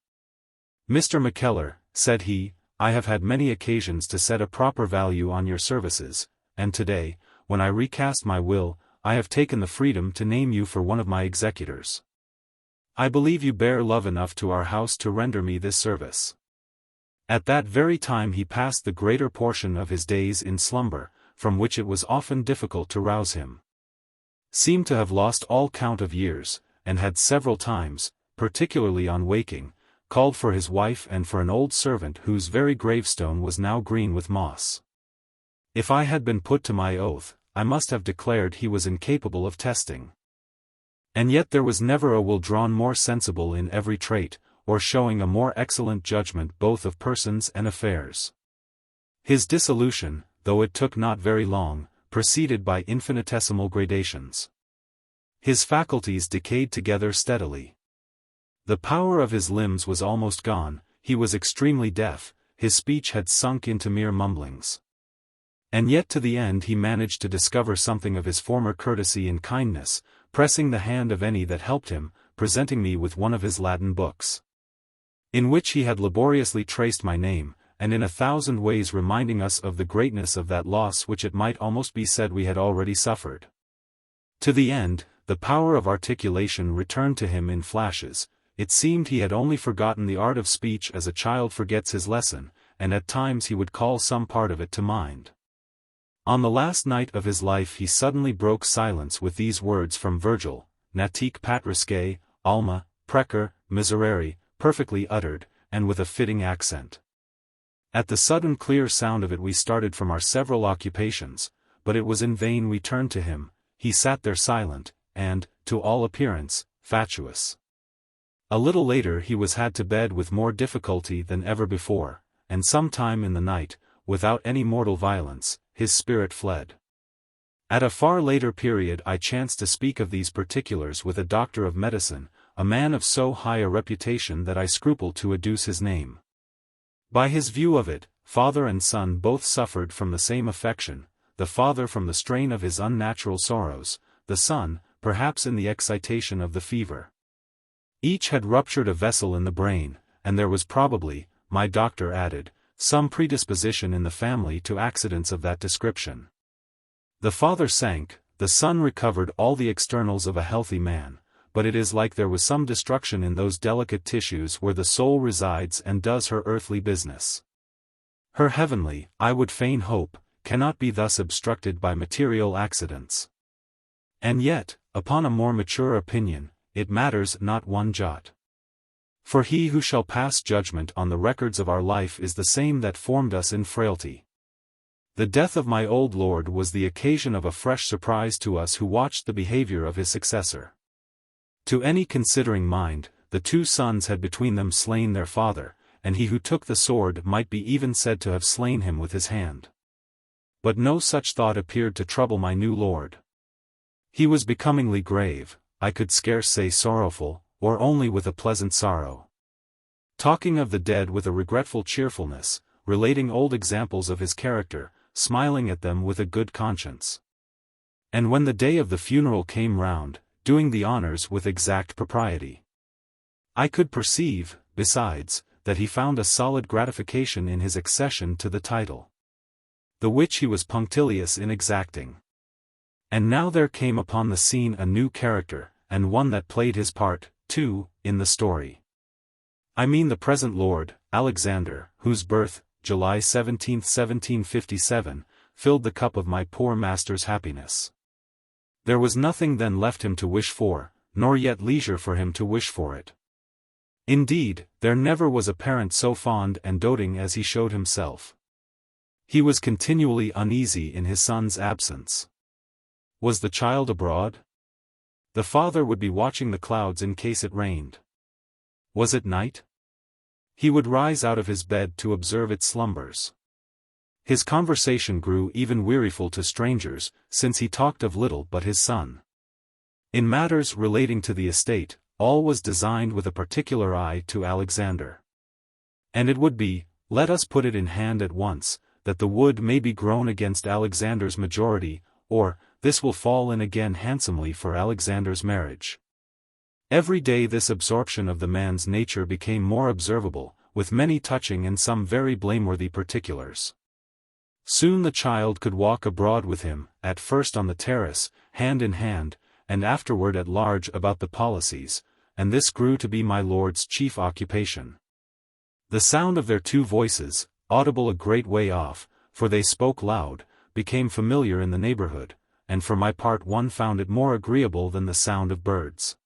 "Mr. Mackellar," said he, "I have had many occasions to set a proper value on your services, and today, when I recast my will, I have taken the freedom to name you for one of my executors. I believe you bear love enough to our house to render me this service. At that very time he passed the greater portion of his days in slumber, from which it was often difficult to rouse him. Seemed to have lost all count of years, and had several times, particularly on waking, called for his wife and for an old servant whose very gravestone was now green with moss. If I had been put to my oath, I must have declared he was incapable of testing. And yet there was never a will drawn more sensible in every trait, or showing a more excellent judgment both of persons and affairs. His dissolution, though it took not very long, proceeded by infinitesimal gradations. His faculties decayed together steadily. The power of his limbs was almost gone, he was extremely deaf, his speech had sunk into mere mumblings. And yet to the end he managed to discover something of his former courtesy and kindness, pressing the hand of any that helped him, presenting me with one of his Latin books, in which he had laboriously traced my name, and in 1,000 ways reminding us of the greatness of that loss which it might almost be said we had already suffered. To the end, the power of articulation returned to him in flashes. It seemed he had only forgotten the art of speech as a child forgets his lesson, and at times he would call some part of it to mind. On the last night of his life he suddenly broke silence with these words from Virgil, Natique patrisque, alma, precer, miserere, perfectly uttered, and with a fitting accent. At the sudden clear sound of it we started from our several occupations, but it was in vain we turned to him, he sat there silent, and, to all appearance, fatuous. A little later he was had to bed with more difficulty than ever before, and some time in the night, without any mortal violence, his spirit fled. At a far later period I chanced to speak of these particulars with a doctor of medicine, a man of so high a reputation that I scruple to adduce his name. By his view of it, father and son both suffered from the same affection, the father from the strain of his unnatural sorrows, the son, perhaps in the excitation of the fever. Each had ruptured a vessel in the brain, and there was probably, my doctor added, some predisposition in the family to accidents of that description. The father sank, the son recovered all the externals of a healthy man, but it is like there was some destruction in those delicate tissues where the soul resides and does her earthly business. Her heavenly, I would fain hope, cannot be thus obstructed by material accidents. And yet, upon a more mature opinion, it matters not one jot. For he who shall pass judgment on the records of our life is the same that formed us in frailty. The death of my old lord was the occasion of a fresh surprise to us who watched the behavior of his successor. To any considering mind, the two sons had between them slain their father, and he who took the sword might be even said to have slain him with his hand. But no such thought appeared to trouble my new lord. He was becomingly grave, I could scarce say sorrowful, or only with a pleasant sorrow. Talking of the dead with a regretful cheerfulness, relating old examples of his character, smiling at them with a good conscience. And when the day of the funeral came round, doing the honors with exact propriety. I could perceive, besides, that he found a solid gratification in his accession to the title, the which he was punctilious in exacting. And now there came upon the scene a new character, and one that played his part, too, in the story. I mean the present Lord, Alexander, whose birth, July 17, 1757, filled the cup of my poor master's happiness. There was nothing then left him to wish for, nor yet leisure for him to wish for it. Indeed, there never was a parent so fond and doting as he showed himself. He was continually uneasy in his son's absence. Was the child abroad? The father would be watching the clouds in case it rained. Was it night? He would rise out of his bed to observe its slumbers. His conversation grew even weariful to strangers, since he talked of little but his son. In matters relating to the estate, all was designed with a particular eye to Alexander. And it would be, let us put it in hand at once, that the wood may be grown against Alexander's majority, or, this will fall in again handsomely for Alexander's marriage. Every day this absorption of the man's nature became more observable, with many touching and some very blameworthy particulars. Soon the child could walk abroad with him, at first on the terrace, hand in hand, and afterward at large about the policies, and this grew to be my lord's chief occupation. The sound of their two voices, audible a great way off, for they spoke loud, became familiar in the neighborhood, and for my part one found it more agreeable than the sound of birds.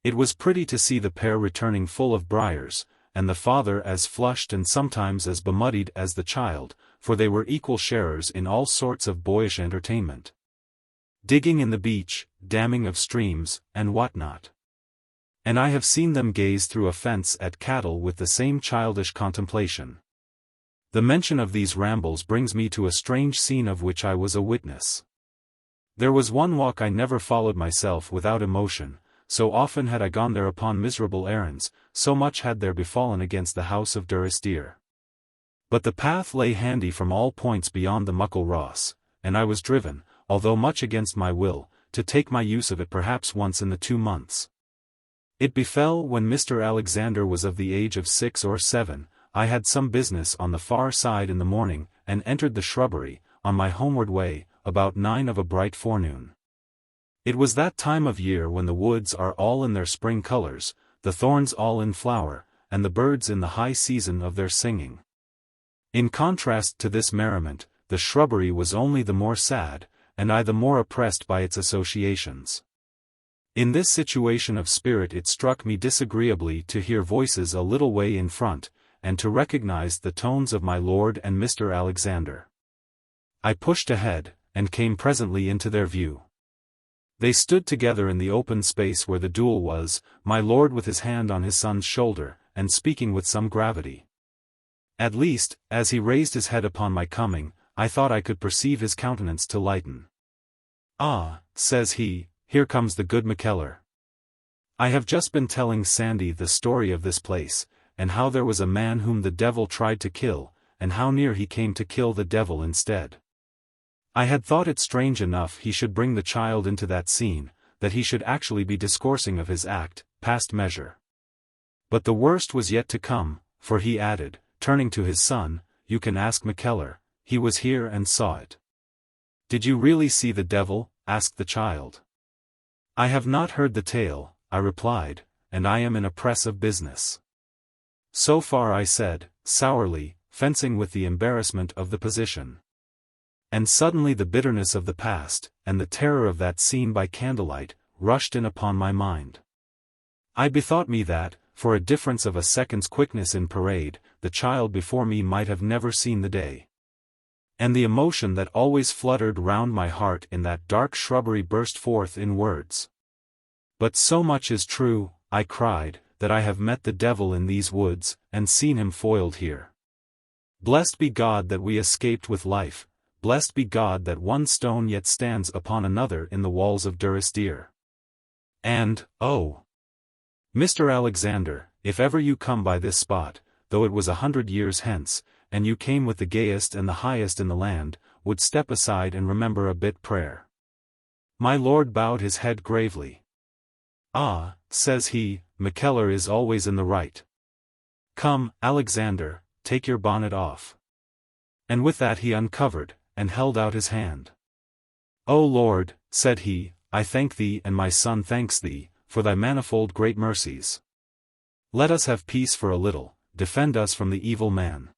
It was pretty to see the pair returning full of briars, and the father as flushed and sometimes as bemuddied as the child, for they were equal sharers in all sorts of boyish entertainment. Digging in the beach, damming of streams, and what not. And I have seen them gaze through a fence at cattle with the same childish contemplation. The mention of these rambles brings me to a strange scene of which I was a witness. There was one walk I never followed myself without emotion, so often had I gone there upon miserable errands, so much had there befallen against the house of Durrisdeer. But the path lay handy from all points beyond the Muckle Ross, and I was driven, although much against my will, to take my use of it perhaps once in the 2 months. It befell when Mr. Alexander was of the age of 6 or 7, I had some business on the far side in the morning, and entered the shrubbery, on my homeward way, about 9 of a bright forenoon. It was that time of year when the woods are all in their spring colors, the thorns all in flower, and the birds in the high season of their singing. In contrast to this merriment, the shrubbery was only the more sad, and I the more oppressed by its associations. In this situation of spirit it struck me disagreeably to hear voices a little way in front, and to recognize the tones of my lord and Mr. Alexander. I pushed ahead, and came presently into their view. They stood together in the open space where the duel was, my lord with his hand on his son's shoulder, and speaking with some gravity. At least, as he raised his head upon my coming, I thought I could perceive his countenance to lighten. "Ah," says he, "here comes the good Mackellar. I have just been telling Sandy the story of this place, and how there was a man whom the devil tried to kill, and how near he came to kill the devil instead. I had thought it strange enough he should bring the child into that scene, that he should actually be discoursing of his act, past measure. But the worst was yet to come, for he added, turning to his son, "You can ask Mackellar, he was here and saw it." "Did you really see the devil?" asked the child. "I have not heard the tale," I replied, "and I am in a press of business." "So far," I said, sourly, fencing with the embarrassment of the position. And suddenly the bitterness of the past, and the terror of that scene by candlelight, rushed in upon my mind. I bethought me that, for a difference of a second's quickness in parade, the child before me might have never seen the day. And the emotion that always fluttered round my heart in that dark shrubbery burst forth in words. "But so much is true," I cried, "that I have met the devil in these woods, and seen him foiled here. Blessed be God that we escaped with life, blessed be God that one stone yet stands upon another in the walls of Durrisdeer. And, oh, Mr. Alexander, if ever you come by this spot, though it was 100 years hence, and you came with the gayest and the highest in the land, would step aside and remember a bit prayer." My lord bowed his head gravely. "Ah," says he, "Mackellar is always in the right. Come, Alexander, take your bonnet off." And with that he uncovered, and held out his hand. "O Lord," said he, "I thank thee and my son thanks thee, for thy manifold great mercies. Let us have peace for a little, defend us from the evil man.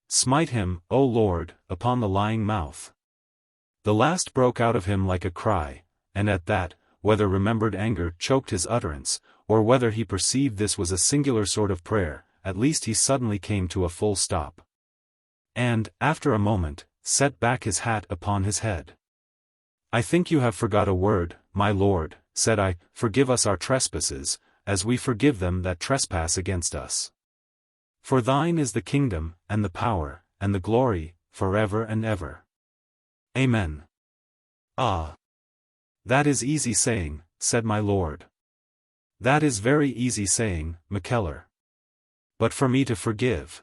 Smite him, O Lord, upon the lying mouth." The last broke out of him like a cry, and at that, whether remembered anger choked his utterance, or whether he perceived this was a singular sort of prayer, at least he suddenly came to a full stop. And, after a moment, set back his hat upon his head. "I think you have forgot a word, my lord," said I. "Forgive us our trespasses, as we forgive them that trespass against us. For thine is the kingdom, and the power, and the glory, forever and ever. Amen." "Ah! That is easy saying," said my lord. "That is very easy saying, Mackellar. But for me to forgive,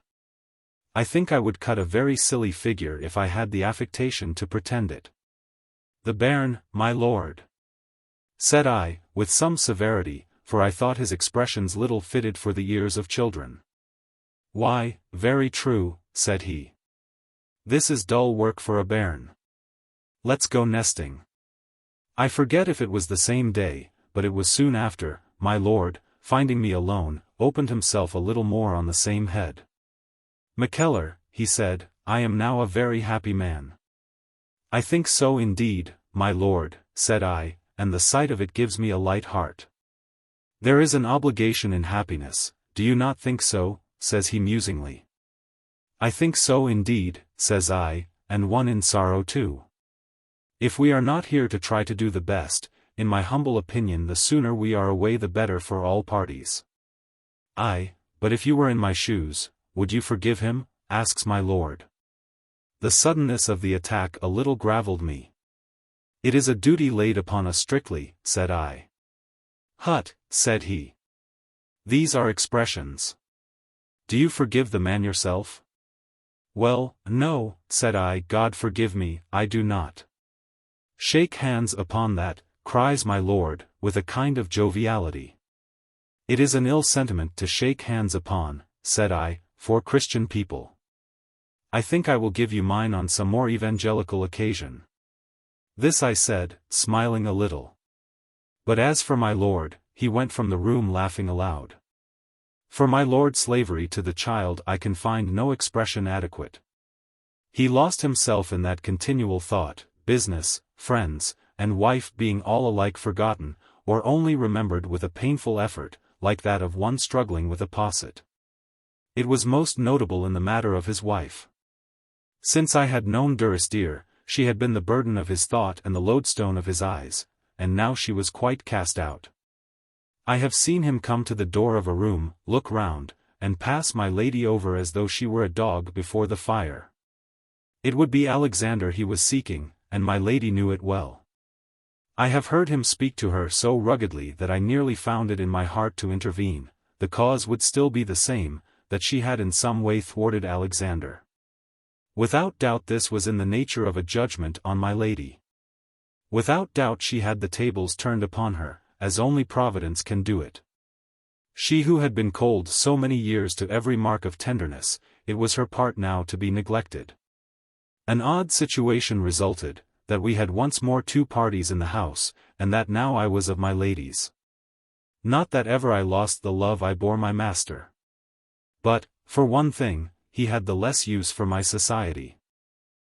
I think I would cut a very silly figure if I had the affectation to pretend it." "The bairn, my lord," said I, with some severity, for I thought his expressions little fitted for the ears of children. "Why, very true," said he. "This is dull work for a bairn. Let's go nesting." I forget if it was the same day, but it was soon after, my lord, finding me alone, opened himself a little more on the same head. "Mackellar," he said, "I am now a very happy man." "I think so indeed, my lord," said I, "and the sight of it gives me a light heart." "There is an obligation in happiness, do you not think so?" says he musingly. "I think so indeed," says I, "and one in sorrow too. If we are not here to try to do the best, in my humble opinion the sooner we are away the better for all parties." "Aye, but if you were in my shoes, would you forgive him?" asks my lord. The suddenness of the attack a little gravelled me. "It is a duty laid upon us strictly," said I. "Hut," said he. "These are expressions. Do you forgive the man yourself?" "Well, no," said I, "God forgive me, I do not." "Shake hands upon that," cries my lord, with a kind of joviality. "It is an ill sentiment to shake hands upon," said I, "for Christian people. I think I will give you mine on some more evangelical occasion." This I said, smiling a little. But as for my lord, he went from the room laughing aloud. For my lord's slavery to the child I can find no expression adequate. He lost himself in that continual thought, business, friends, and wife being all alike forgotten, or only remembered with a painful effort, like that of one struggling with a posset. It was most notable in the matter of his wife. Since I had known Durrisdeer, she had been the burden of his thought and the lodestone of his eyes, and now she was quite cast out. I have seen him come to the door of a room, look round, and pass my lady over as though she were a dog before the fire. It would be Alexander he was seeking, and my lady knew it well. I have heard him speak to her so ruggedly that I nearly found it in my heart to intervene. The cause would still be the same, that she had in some way thwarted Alexander. Without doubt this was in the nature of a judgment on my lady. Without doubt she had the tables turned upon her, as only Providence can do it. She who had been cold so many years to every mark of tenderness, it was her part now to be neglected. An odd situation resulted, that we had once more two parties in the house, and that now I was of my lady's. Not that ever I lost the love I bore my master. But, for one thing, he had the less use for my society.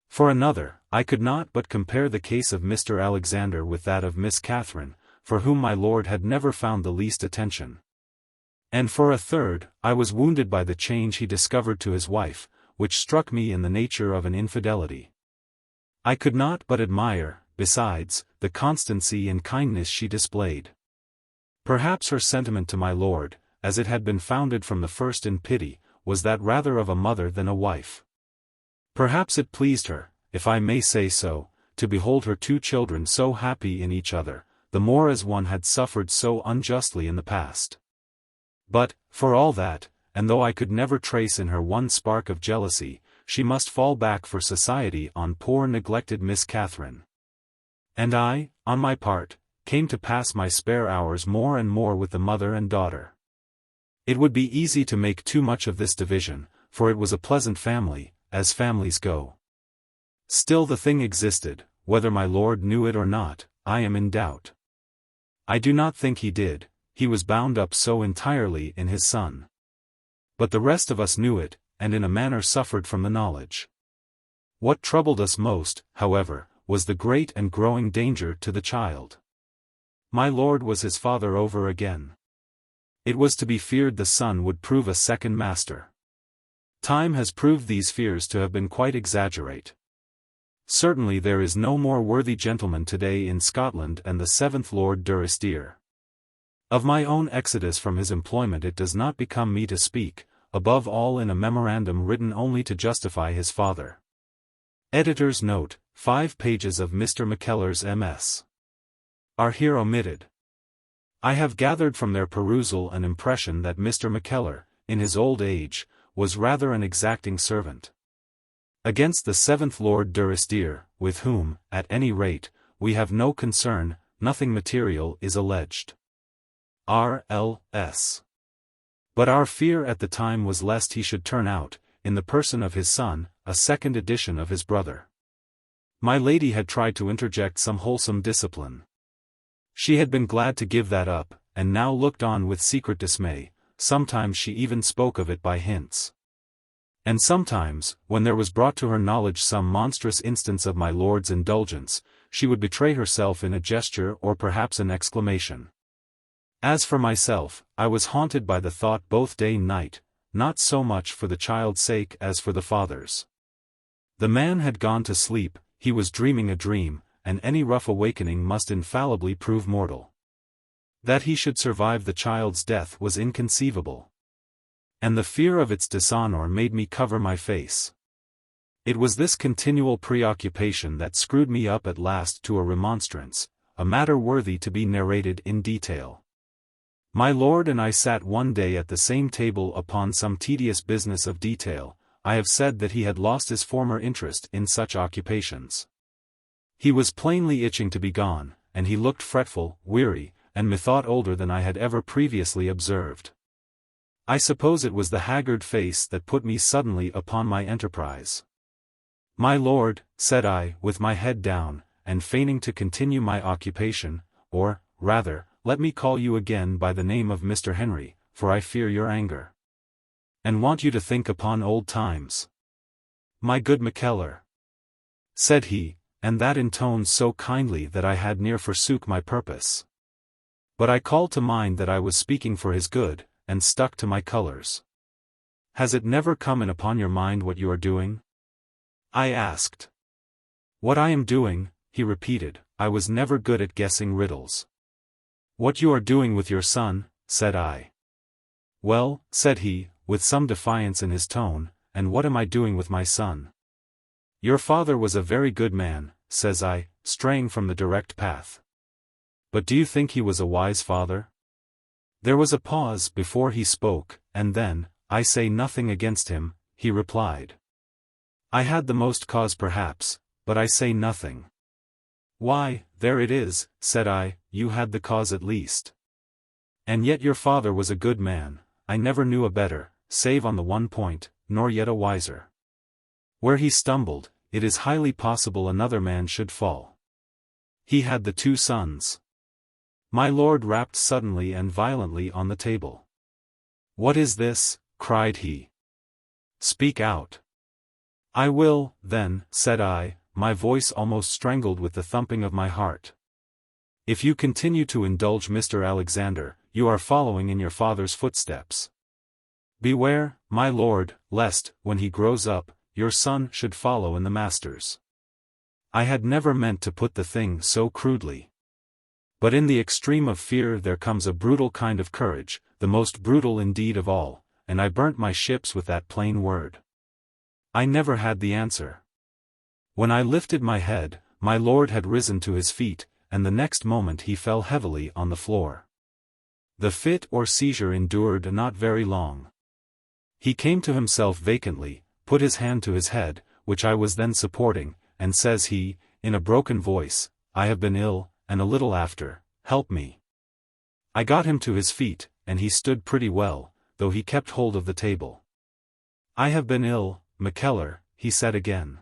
For another, I could not but compare the case of Mr. Alexander with that of Miss Catherine, for whom my lord had never found the least attention. And for a third, I was wounded by the change he discovered to his wife, which struck me in the nature of an infidelity. I could not but admire, besides, the constancy and kindness she displayed. Perhaps her sentiment to my lord, as it had been founded from the first in pity, was that rather of a mother than a wife. Perhaps it pleased her, if I may say so, to behold her two children so happy in each other, the more as one had suffered so unjustly in the past. But, for all that, and though I could never trace in her one spark of jealousy, she must fall back for society on poor neglected Miss Catherine. And I, on my part, came to pass my spare hours more and more with the mother and daughter. It would be easy to make too much of this division, for it was a pleasant family, as families go. Still the thing existed, whether my lord knew it or not, I am in doubt. I do not think he did, he was bound up so entirely in his son. But the rest of us knew it, and in a manner suffered from the knowledge. What troubled us most, however, was the great and growing danger to the child. My lord was his father over again. It was to be feared the son would prove a second master. Time has proved these fears to have been quite exaggerate. Certainly there is no more worthy gentleman today in Scotland than the 7th Lord Durrisdeer. Of my own exodus from his employment it does not become me to speak, above all in a memorandum written only to justify his father. Editor's note: 5 pages of Mr. Mackellar's MS. are here omitted. I have gathered from their perusal an impression that Mr. Mackellar, in his old age, was rather an exacting servant. Against the 7th Lord Durrisdeer, with whom, at any rate, we have no concern, nothing material is alleged. R.L.S. But our fear at the time was lest he should turn out, in the person of his son, a second edition of his brother. My lady had tried to interject some wholesome discipline. She had been glad to give that up, and now looked on with secret dismay. Sometimes she even spoke of it by hints. And sometimes, when there was brought to her knowledge some monstrous instance of my lord's indulgence, she would betray herself in a gesture or perhaps an exclamation. As for myself, I was haunted by the thought both day and night, not so much for the child's sake as for the father's. The man had gone to sleep, he was dreaming a dream, and any rough awakening must infallibly prove mortal. That he should survive the child's death was inconceivable. And the fear of its dishonor made me cover my face. It was this continual preoccupation that screwed me up at last to a remonstrance, a matter worthy to be narrated in detail. My lord and I sat one day at the same table upon some tedious business of detail. I have said that he had lost his former interest in such occupations. He was plainly itching to be gone, and he looked fretful, weary, and methought older than I had ever previously observed. I suppose it was the haggard face that put me suddenly upon my enterprise. My lord, said I, with my head down, and feigning to continue my occupation, or, rather, let me call you again by the name of Mr. Henry, for I fear your anger. And want you to think upon old times. My good Mackellar, said he, and that in tones so kindly that I had near forsook my purpose. But I called to mind that I was speaking for his good, and stuck to my colours. Has it never come in upon your mind what you are doing? I asked. What I am doing, he repeated. I was never good at guessing riddles. What you are doing with your son, said I. Well, said he, with some defiance in his tone, and what am I doing with my son? Your father was a very good man, says I, straying from the direct path. But do you think he was a wise father? There was a pause before he spoke, and then, I say nothing against him, he replied. I had the most cause perhaps, but I say nothing. Why, there it is, said I, you had the cause at least. And yet your father was a good man, I never knew a better, save on the one point, nor yet a wiser. Where he stumbled, it is highly possible another man should fall. He had the 2 sons. My lord rapped suddenly and violently on the table. What is this? Cried he. Speak out. I will, then, said I, my voice almost strangled with the thumping of my heart. If you continue to indulge Mr. Alexander, you are following in your father's footsteps. Beware, my lord, lest, when he grows up, your son should follow in the master's. I had never meant to put the thing so crudely. But in the extreme of fear there comes a brutal kind of courage, the most brutal indeed of all, and I burnt my ships with that plain word. I never had the answer. When I lifted my head, my lord had risen to his feet, and the next moment he fell heavily on the floor. The fit or seizure endured not very long. He came to himself vacantly, put his hand to his head, which I was then supporting, and says he, in a broken voice, I have been ill, and a little after, help me. I got him to his feet, and he stood pretty well, though he kept hold of the table. I have been ill, Mackellar, he said again.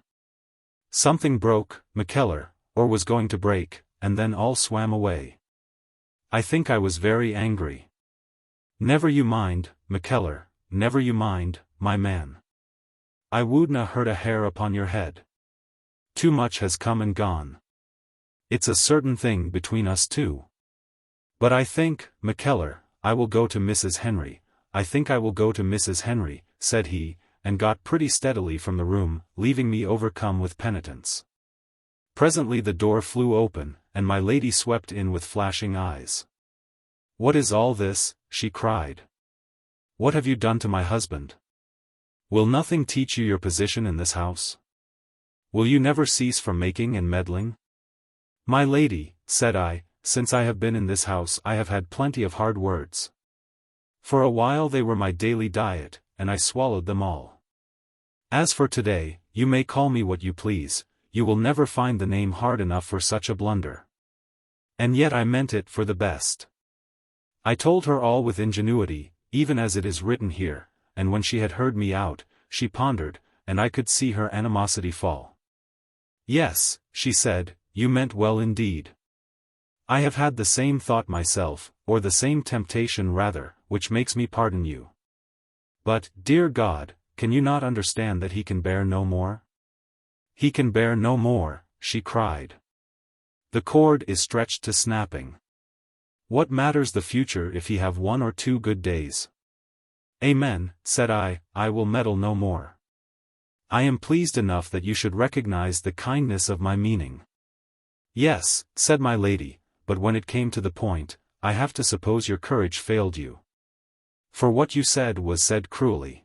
Something broke, Mackellar, or was going to break, and then all swam away. I think I was very angry. Never you mind, Mackellar, never you mind, my man. I wouldna hurt a hair upon your head. Too much has come and gone. It's a certain thing between us two. But I think, Mackellar, I will go to Mrs. Henry. I think I will go to Mrs. Henry, said he, and got pretty steadily from the room, leaving me overcome with penitence. Presently the door flew open, and my lady swept in with flashing eyes. What is all this? She cried. What have you done to my husband? Will nothing teach you your position in this house? Will you never cease from making and meddling? My lady, said I, since I have been in this house I have had plenty of hard words. For a while they were my daily diet, and I swallowed them all. As for today, you may call me what you please, you will never find the name hard enough for such a blunder. And yet I meant it for the best. I told her all with ingenuity, even as it is written here, and when she had heard me out, she pondered, and I could see her animosity fall. Yes, she said, you meant well indeed. I have had the same thought myself, or the same temptation rather, which makes me pardon you. But, dear God, can you not understand that he can bear no more? He can bear no more, she cried. The cord is stretched to snapping. What matters the future if he have 1 or 2 good days? Amen, said I will meddle no more. I am pleased enough that you should recognize the kindness of my meaning. Yes, said my lady, but when it came to the point, I have to suppose your courage failed you. For what you said was said cruelly.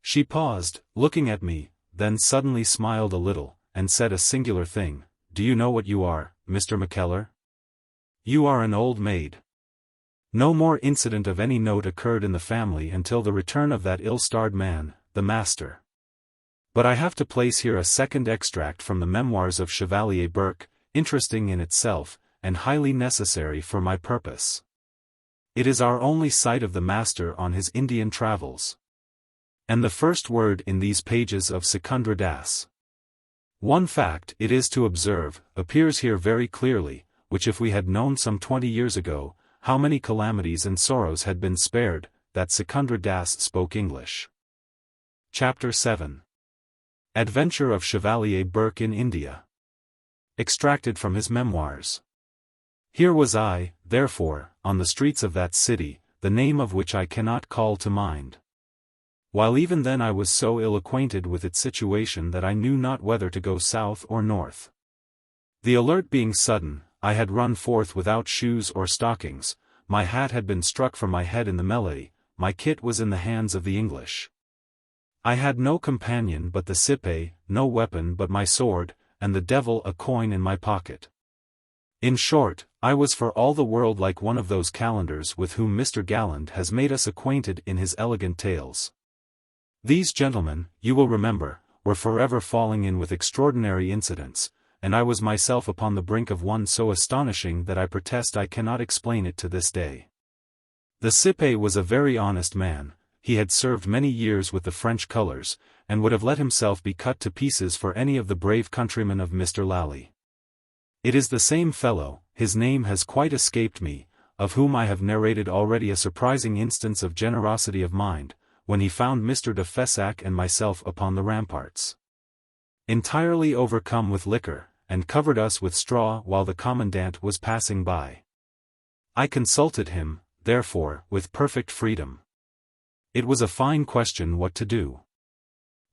She paused, looking at me, then suddenly smiled a little, and said a singular thing. Do you know what you are, Mr. Mackellar? You are an old maid. No more incident of any note occurred in the family until the return of that ill-starred man, the master. But I have to place here a second extract from the memoirs of Chevalier Burke, interesting in itself, and highly necessary for my purpose. It is our only sight of the master on his Indian travels. And the first word in these pages of Secundra Das. One fact, it is to observe, appears here very clearly, which if we had known some 20 years ago, how many calamities and sorrows had been spared, that Secundra Das spoke English. Chapter 7. Adventure of Chevalier Burke in India. Extracted from his memoirs. Here was I, therefore, on the streets of that city, the name of which I cannot call to mind. While even then I was so ill acquainted with its situation that I knew not whether to go south or north. The alert being sudden, I had run forth without shoes or stockings, my hat had been struck from my head in the melee, my kit was in the hands of the English. I had no companion but the sippe, no weapon but my sword, and the devil a coin in my pocket. In short, I was for all the world like one of those calendars with whom Mr. Galland has made us acquainted in his elegant tales. These gentlemen, you will remember, were forever falling in with extraordinary incidents, and I was myself upon the brink of one so astonishing that I protest I cannot explain it to this day. The sippe was a very honest man, he had served many years with the French colours, and would have let himself be cut to pieces for any of the brave countrymen of Mr. Lally. It is the same fellow, his name has quite escaped me, of whom I have narrated already a surprising instance of generosity of mind, when he found Mr. de Fessac and myself upon the ramparts, entirely overcome with liquor, and covered us with straw while the commandant was passing by. I consulted him, therefore, with perfect freedom. It was a fine question what to do.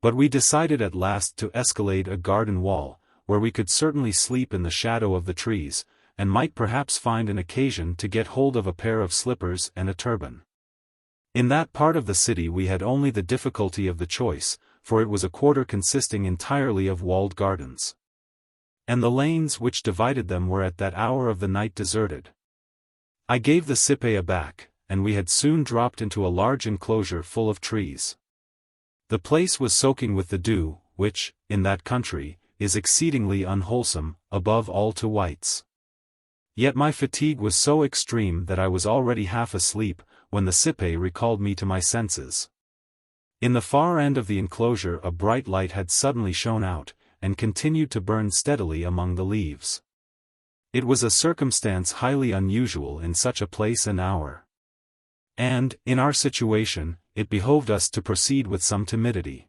But we decided at last to escalade a garden wall, where we could certainly sleep in the shadow of the trees, and might perhaps find an occasion to get hold of a pair of slippers and a turban. In that part of the city we had only the difficulty of the choice, for it was a quarter consisting entirely of walled gardens. And the lanes which divided them were at that hour of the night deserted. I gave the sippe a back, and we had soon dropped into a large enclosure full of trees. The place was soaking with the dew, which, in that country, is exceedingly unwholesome, above all to whites. Yet my fatigue was so extreme that I was already half asleep, when the sippe recalled me to my senses. In the far end of the enclosure a bright light had suddenly shone out, and continued to burn steadily among the leaves. It was a circumstance highly unusual in such a place and hour. And, in our situation, it behoved us to proceed with some timidity.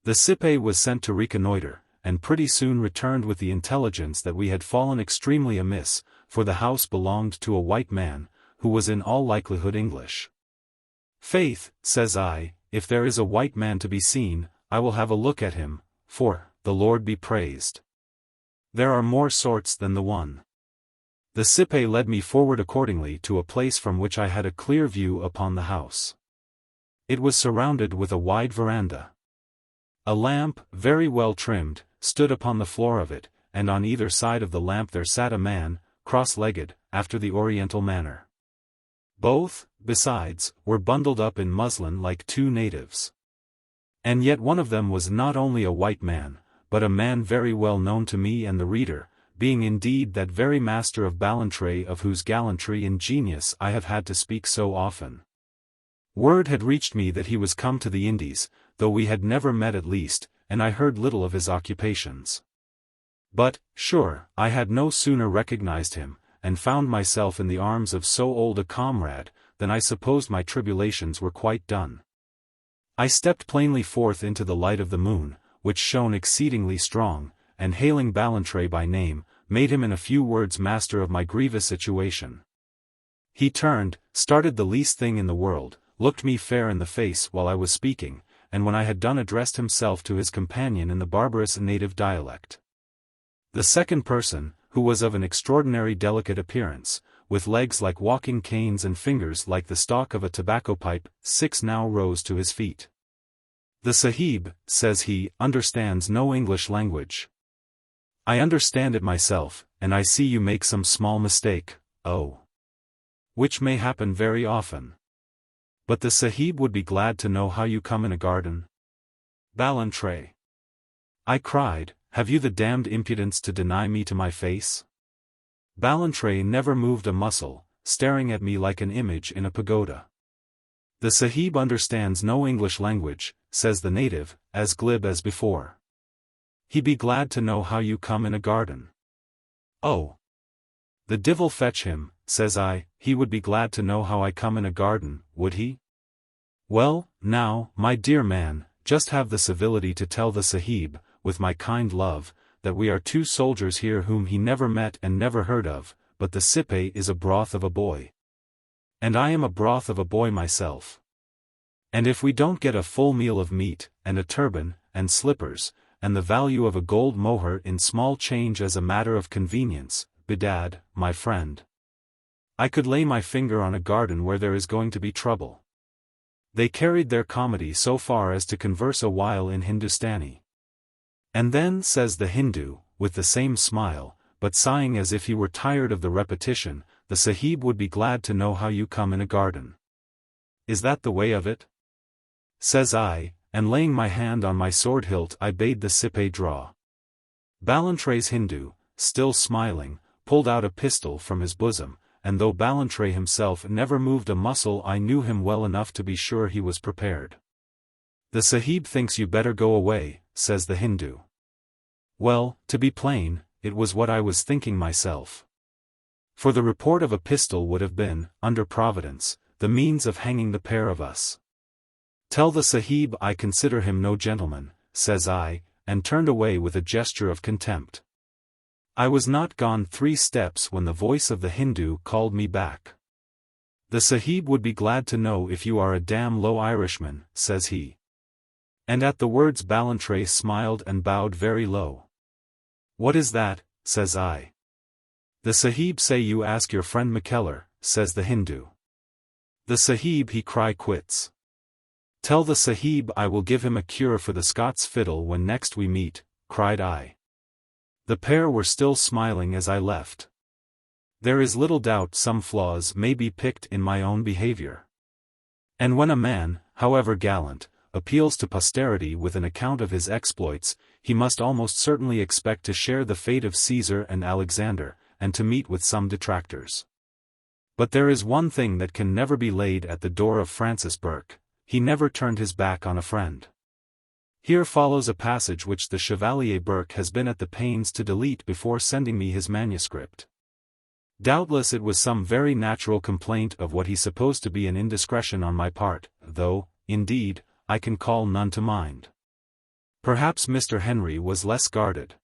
The sippe was sent to reconnoitre, and pretty soon returned with the intelligence that we had fallen extremely amiss, for the house belonged to a white man, who was in all likelihood English. Faith, says I, if there is a white man to be seen, I will have a look at him, for, the Lord be praised, there are more sorts than the one. The sippe led me forward accordingly to a place from which I had a clear view upon the house. It was surrounded with a wide veranda. A lamp, very well trimmed, stood upon the floor of it, and on either side of the lamp there sat a man, cross-legged, after the Oriental manner. Both, besides, were bundled up in muslin like two natives. And yet one of them was not only a white man, but a man very well known to me and the reader, being indeed that very Master of Ballantrae of whose gallantry and genius I have had to speak so often. Word had reached me that he was come to the Indies, though we had never met at least, and I heard little of his occupations. But, sure, I had no sooner recognized him, and found myself in the arms of so old a comrade, then I supposed my tribulations were quite done. I stepped plainly forth into the light of the moon, which shone exceedingly strong, and hailing Ballantrae by name, made him in a few words master of my grievous situation. He turned, started the least thing in the world, looked me fair in the face while I was speaking, and when I had done addressed himself to his companion in the barbarous native dialect. The second person, who was of an extraordinary delicate appearance, with legs like walking canes and fingers like the stalk of a tobacco pipe, now rose to his feet. "The Sahib," says he, "understands no English language. I understand it myself, and I see you make some small mistake, which may happen very often. But the Sahib would be glad to know how you come in a garden." "Ballantrae," I cried, "have you the damned impudence to deny me to my face?" Ballantrae never moved a muscle, staring at me like an image in a pagoda. "The Sahib understands no English language," says the native, as glib as before. "He be glad to know how you come in a garden." "Oh, the divil fetch him," says I, "he would be glad to know how I come in a garden, would he? Well, now, my dear man, just have the civility to tell the Sahib, with my kind love, that we are two soldiers here whom he never met and never heard of, but the sippe is a broth of a boy. And I am a broth of a boy myself. And if we don't get a full meal of meat, and a turban, and slippers, and the value of a gold moher in small change as a matter of convenience, bedad, my friend, I could lay my finger on a garden where there is going to be trouble." They carried their comedy so far as to converse a while in Hindustani. "And then," says the Hindu, with the same smile, but sighing as if he were tired of the repetition, "the Sahib would be glad to know how you come in a garden. Is that the way of it?" Says I, and laying my hand on my sword hilt I bade the sippe draw. Ballantrae's Hindu, still smiling, pulled out a pistol from his bosom, and though Ballantrae himself never moved a muscle I knew him well enough to be sure he was prepared. "The Sahib thinks you better go away," says the Hindu. Well, to be plain, it was what I was thinking myself. For the report of a pistol would have been, under Providence, the means of hanging the pair of us. "Tell the Sahib I consider him no gentleman," says I, and turned away with a gesture of contempt. I was not gone 3 steps when the voice of the Hindu called me back. "The Sahib would be glad to know if you are a damn low Irishman," says he. And at the words Ballantrae smiled and bowed very low. "What is that?" says I. "The Sahib say you ask your friend Mackellar," says the Hindu. "The Sahib he cry quits. Tell the Sahib I will give him a cure for the Scots fiddle when next we meet," cried I. The pair were still smiling as I left. There is little doubt some flaws may be picked in my own behavior. And when a man, however gallant, appeals to posterity with an account of his exploits, he must almost certainly expect to share the fate of Caesar and Alexander, and to meet with some detractors. But there is one thing that can never be laid at the door of Francis Burke: he never turned his back on a friend. Here follows a passage which the Chevalier Burke has been at the pains to delete before sending me his manuscript. Doubtless it was some very natural complaint of what he supposed to be an indiscretion on my part, though, indeed, I can call none to mind. Perhaps Mr. Henry was less guarded.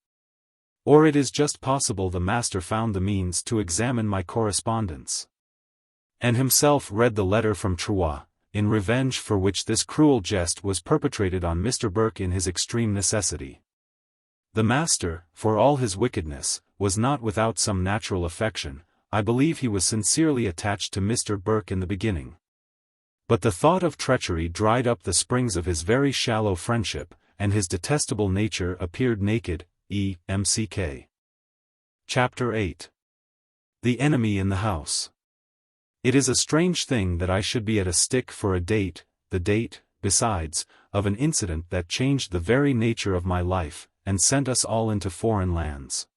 Or it is just possible the master found the means to examine my correspondence, and himself read the letter from Troyes, in revenge for which this cruel jest was perpetrated on Mr. Burke in his extreme necessity. The master, for all his wickedness, was not without some natural affection. I believe he was sincerely attached to Mr. Burke in the beginning. But the thought of treachery dried up the springs of his very shallow friendship, and his detestable nature appeared naked. E.M.C.K. Chapter 8. The Enemy in the House. It is a strange thing that I should be at a stick for a date, the date, besides, of an incident that changed the very nature of my life, and sent us all into foreign lands.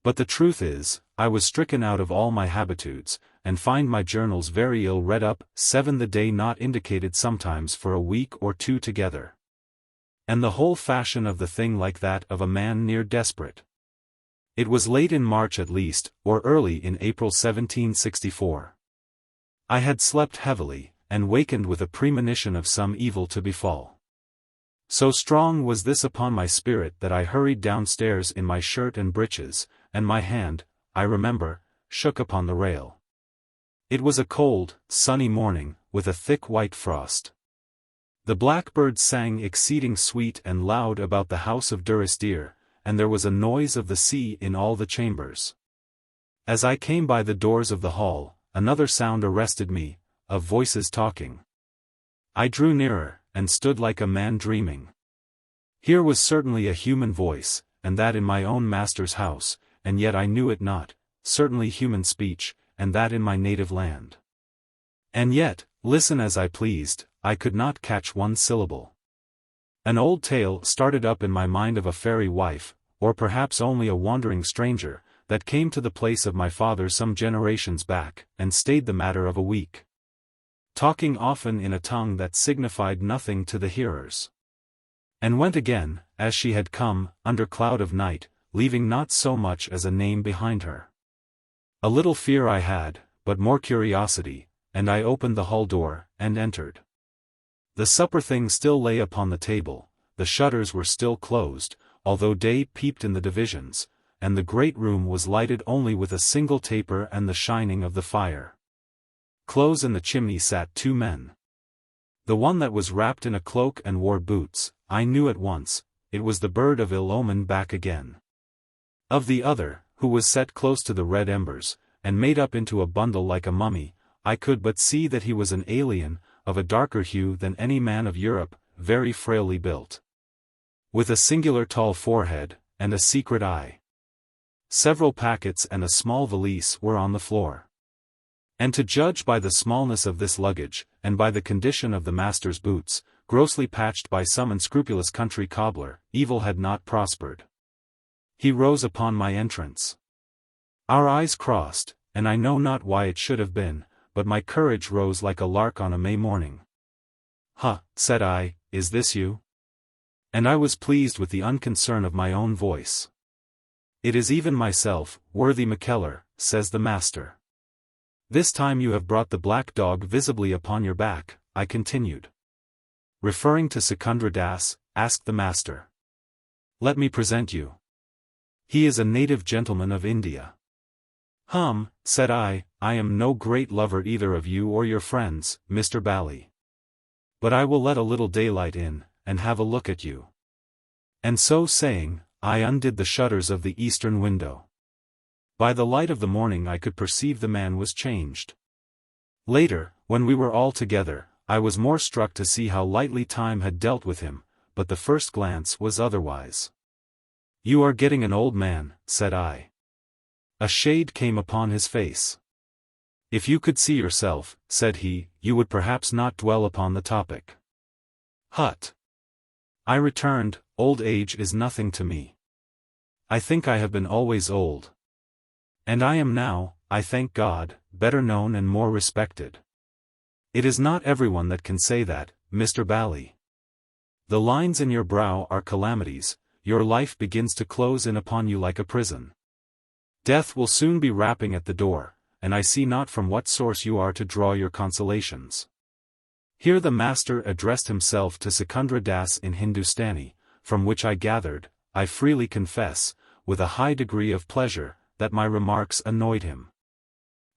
But the truth is, I was stricken out of all my habitudes, and find my journals very ill read up, 7 the day not indicated sometimes for a week or 2 together. And the whole fashion of the thing like that of a man near desperate. It was late in March at least, or early in April 1764. I had slept heavily, and wakened with a premonition of some evil to befall. So strong was this upon my spirit that I hurried downstairs in my shirt and breeches, and my hand, I remember, shook upon the rail. It was a cold, sunny morning, with a thick white frost. The blackbirds sang exceeding sweet and loud about the house of Durrisdeer, and there was a noise of the sea in all the chambers. As I came by the doors of the hall, another sound arrested me, of voices talking. I drew nearer, and stood like a man dreaming. Here was certainly a human voice, and that in my own master's house, and yet I knew it not, certainly human speech, and that in my native land. And yet, listen as I pleased, I could not catch one syllable. An old tale started up in my mind of a fairy wife, or perhaps only a wandering stranger, that came to the place of my father some generations back, and stayed the matter of a week, talking often in a tongue that signified nothing to the hearers, and went again, as she had come, under cloud of night, leaving not so much as a name behind her. A little fear I had, but more curiosity, and I opened the hall door, and entered. The supper things still lay upon the table, the shutters were still closed, although day peeped in the divisions, and the great room was lighted only with a single taper and the shining of the fire. Close in the chimney sat two men. The one that was wrapped in a cloak and wore boots, I knew at once, it was the bird of ill omen back again. Of the other, who was set close to the red embers, and made up into a bundle like a mummy, I could but see that he was an alien, of a darker hue than any man of Europe, very frailly built, with a singular tall forehead, and a secret eye. Several packets and a small valise were on the floor. And to judge by the smallness of this luggage, and by the condition of the master's boots, grossly patched by some unscrupulous country cobbler, evil had not prospered. He rose upon my entrance. Our eyes crossed, and I know not why it should have been, but my courage rose like a lark on a May morning. "Ha," said I, "is this you?" And I was pleased with the unconcern of my own voice. "It is even myself, worthy Mackellar," says the master. "This time you have brought the black dog visibly upon your back," I continued. Referring to Secundra Das, asked the master. "Let me present you. He is a native gentleman of India." Said I am no great lover either of you or your friends, Mr. Bally. But I will let a little daylight in, and have a look at you." And so saying, I undid the shutters of the eastern window. By the light of the morning I could perceive the man was changed. Later, when we were all together, I was more struck to see how lightly time had dealt with him, but the first glance was otherwise. "You are getting an old man," said I. A shade came upon his face. "If you could see yourself," said he, "you would perhaps not dwell upon the topic." "Hut!" I returned, "Old age is nothing to me. I think I have been always old. And I am now, I thank God, better known and more respected. It is not everyone that can say that, Mr. Bally. The lines in your brow are calamities, your life begins to close in upon you like a prison. Death will soon be rapping at the door, and I see not from what source you are to draw your consolations." Here the master addressed himself to Secundra Das in Hindustani, from which I gathered, I freely confess, with a high degree of pleasure, that my remarks annoyed him.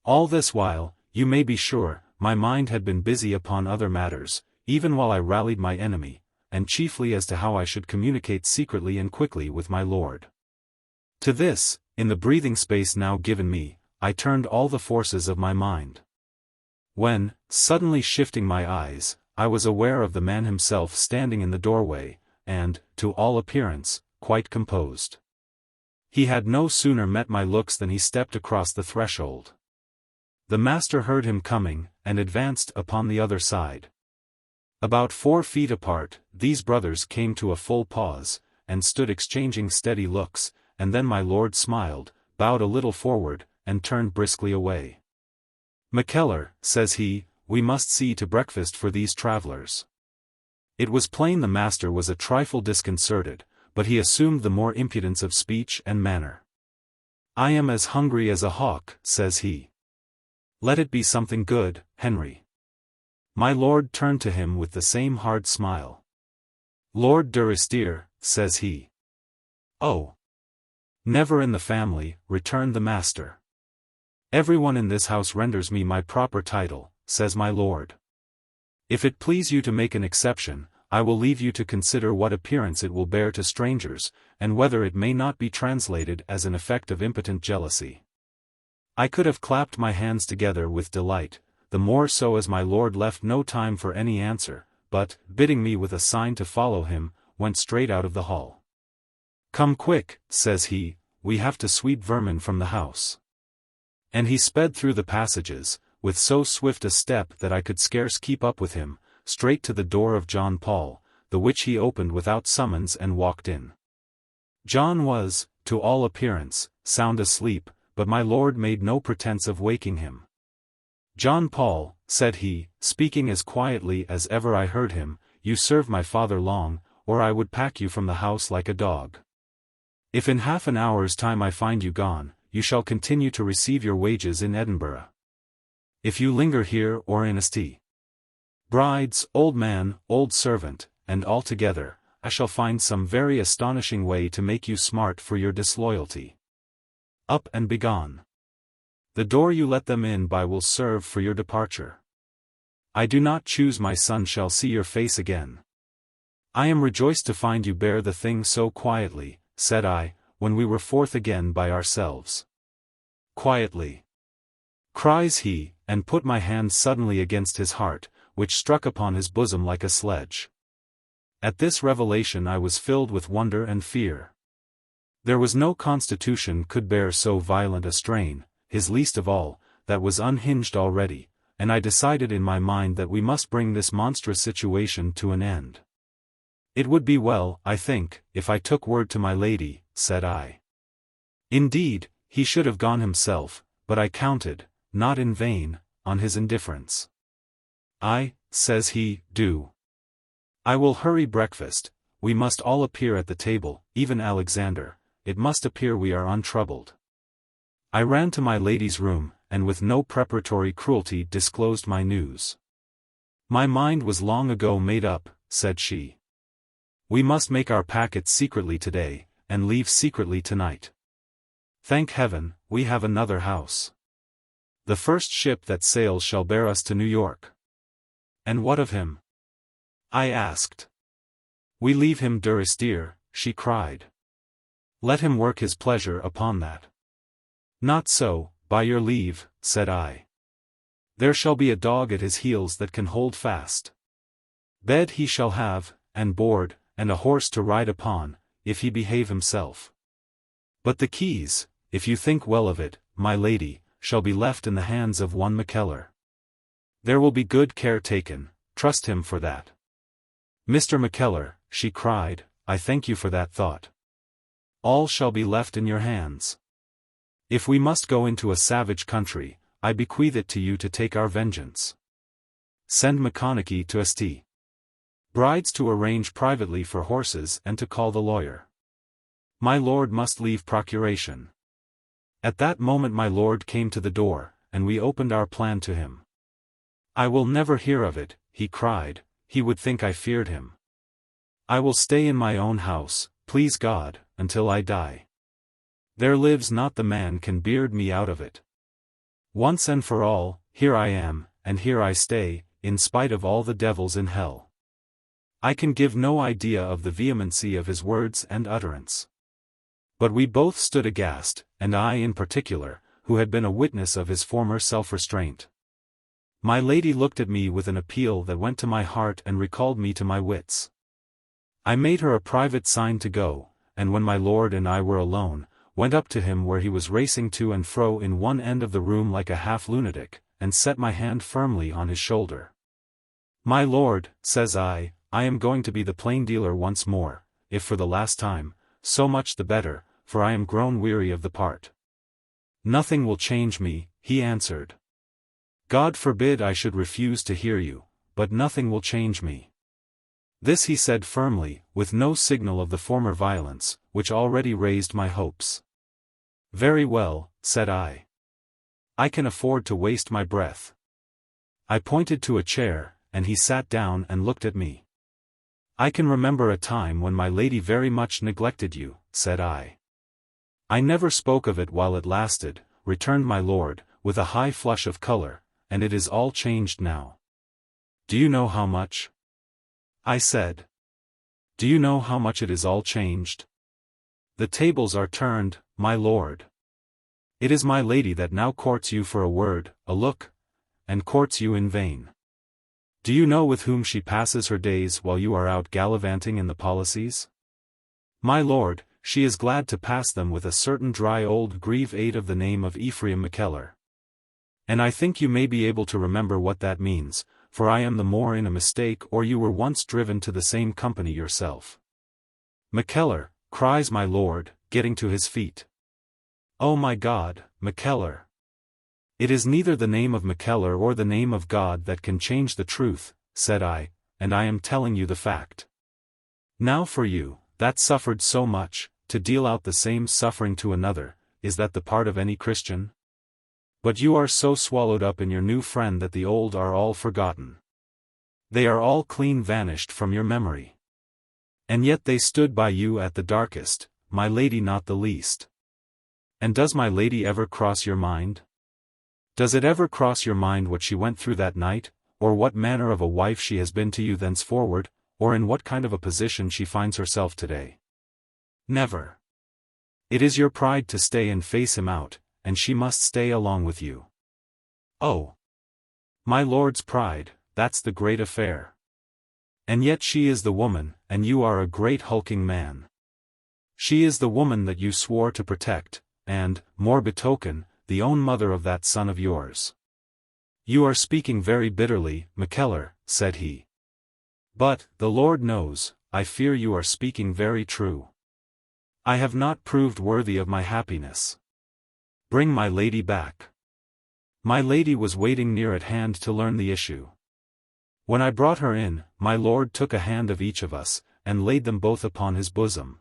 All this while, you may be sure, my mind had been busy upon other matters, even while I rallied my enemy, and chiefly as to how I should communicate secretly and quickly with my lord. To this, in the breathing space now given me, I turned all the forces of my mind. When, suddenly shifting my eyes, I was aware of the man himself standing in the doorway, and, to all appearance, quite composed. He had no sooner met my looks than he stepped across the threshold. The master heard him coming, and advanced upon the other side. About 4 feet apart, these brothers came to a full pause, and stood exchanging steady looks, and then my lord smiled, bowed a little forward, and turned briskly away. "Mackellar," says he, "we must see to breakfast for these travellers." It was plain the master was a trifle disconcerted, but he assumed the more impudence of speech and manner. "I am as hungry as a hawk," says he. "Let it be something good, Henry." My lord turned to him with the same hard smile. "Lord of Durrisdeer," says he. "Oh. Never in the family," returned the master. "Everyone in this house renders me my proper title," says my lord. "If it please you to make an exception, I will leave you to consider what appearance it will bear to strangers, and whether it may not be translated as an effect of impotent jealousy." I could have clapped my hands together with delight, the more so as my lord left no time for any answer, but, bidding me with a sign to follow him, went straight out of the hall. "Come quick," says he, "we have to sweep vermin from the house." And he sped through the passages, with so swift a step that I could scarce keep up with him, straight to the door of John Paul, the which he opened without summons and walked in. John was, to all appearance, sound asleep, but my lord made no pretense of waking him. "John Paul," said he, speaking as quietly as ever I heard him, "you served my father long, or I would pack you from the house like a dog. If in half an hour's time I find you gone, you shall continue to receive your wages in Edinburgh. If you linger here or in St. Bride's, old man, old servant, and altogether, I shall find some very astonishing way to make you smart for your disloyalty. Up and begone. The door you let them in by will serve for your departure. I do not choose my son shall see your face again." "I am rejoiced to find you bear the thing so quietly," said I, when we were forth again by ourselves. "Quietly," cries he, and put my hand suddenly against his heart, which struck upon his bosom like a sledge. At this revelation I was filled with wonder and fear. There was no constitution could bear so violent a strain, his least of all, that was unhinged already, and I decided in my mind that we must bring this monstrous situation to an end. "It would be well, I think, if I took word to my lady," said I. Indeed, he should have gone himself, but I counted, not in vain, on his indifference. "Aye," says he, "do. I will hurry breakfast, we must all appear at the table, even Alexander, it must appear we are untroubled." I ran to my lady's room, and with no preparatory cruelty disclosed my news. "My mind was long ago made up," said she. "We must make our packets secretly today, and leave secretly tonight. Thank heaven, we have another house. The first ship that sails shall bear us to New York." "And what of him?" I asked. "We leave him Durrisdeer," she cried. "Let him work his pleasure upon that." "Not so, by your leave," said I. "There shall be a dog at his heels that can hold fast. Bed he shall have, and board, and a horse to ride upon, if he behave himself. But the keys, if you think well of it, my lady, shall be left in the hands of one Mackellar. There will be good care taken, trust him for that." "Mr. Mackellar," she cried, "I thank you for that thought. All shall be left in your hands. If we must go into a savage country, I bequeath it to you to take our vengeance. Send Macconochie to St. Bride's to arrange privately for horses and to call the lawyer. My lord must leave procuration." At that moment my lord came to the door, and we opened our plan to him. "I will never hear of it," he cried, "he would think I feared him. I will stay in my own house, please God, until I die. There lives not the man can beard me out of it. Once and for all, here I am, and here I stay, in spite of all the devils in hell." I can give no idea of the vehemency of his words and utterance. But we both stood aghast, and I in particular, who had been a witness of his former self-restraint. My lady looked at me with an appeal that went to my heart and recalled me to my wits. I made her a private sign to go, and when my lord and I were alone, went up to him where he was racing to and fro in one end of the room like a half-lunatic, and set my hand firmly on his shoulder. "My lord," says I am going to be the plain dealer once more, if for the last time, so much the better, for I am grown weary of the part. "Nothing will change me," he answered. "God forbid I should refuse to hear you, but nothing will change me." This he said firmly, with no signal of the former violence, which already raised my hopes. Very well, said I. I can afford to waste my breath. I pointed to a chair, and he sat down and looked at me. I can remember a time when my lady very much neglected you, said I. I never spoke of it while it lasted, returned my lord, with a high flush of color, and it is all changed now. Do you know how much? I said. Do you know how much it is all changed? The tables are turned, my lord. It is my lady that now courts you for a word, a look, and courts you in vain. Do you know with whom she passes her days while you are out gallivanting in the policies? My lord, she is glad to pass them with a certain dry old grieve of the name of Ephraim Mackellar. And I think you may be able to remember what that means, for I am the more in a mistake or you were once driven to the same company yourself. Mackellar, cries my lord, getting to his feet. Oh my God, Mackellar! It is neither the name of Mackellar or the name of God that can change the truth, said I, and I am telling you the fact. Now for you, that suffered so much, to deal out the same suffering to another, is that the part of any Christian? But you are so swallowed up in your new friend that the old are all forgotten. They are all clean vanished from your memory. And yet they stood by you at the darkest, my lady not the least. And does my lady ever cross your mind? Does it ever cross your mind what she went through that night, or what manner of a wife she has been to you thenceforward, or in what kind of a position she finds herself today? Never. It is your pride to stay and face him out, and she must stay along with you. Oh! My lord's pride, that's the great affair. And yet she is the woman, and you are a great hulking man. She is the woman that you swore to protect, and, more betoken, the own mother of that son of yours. You are speaking very bitterly, Mackellar, said he. But, the Lord knows, I fear you are speaking very true. I have not proved worthy of my happiness. Bring my lady back. My lady was waiting near at hand to learn the issue. When I brought her in, my lord took a hand of each of us, and laid them both upon his bosom.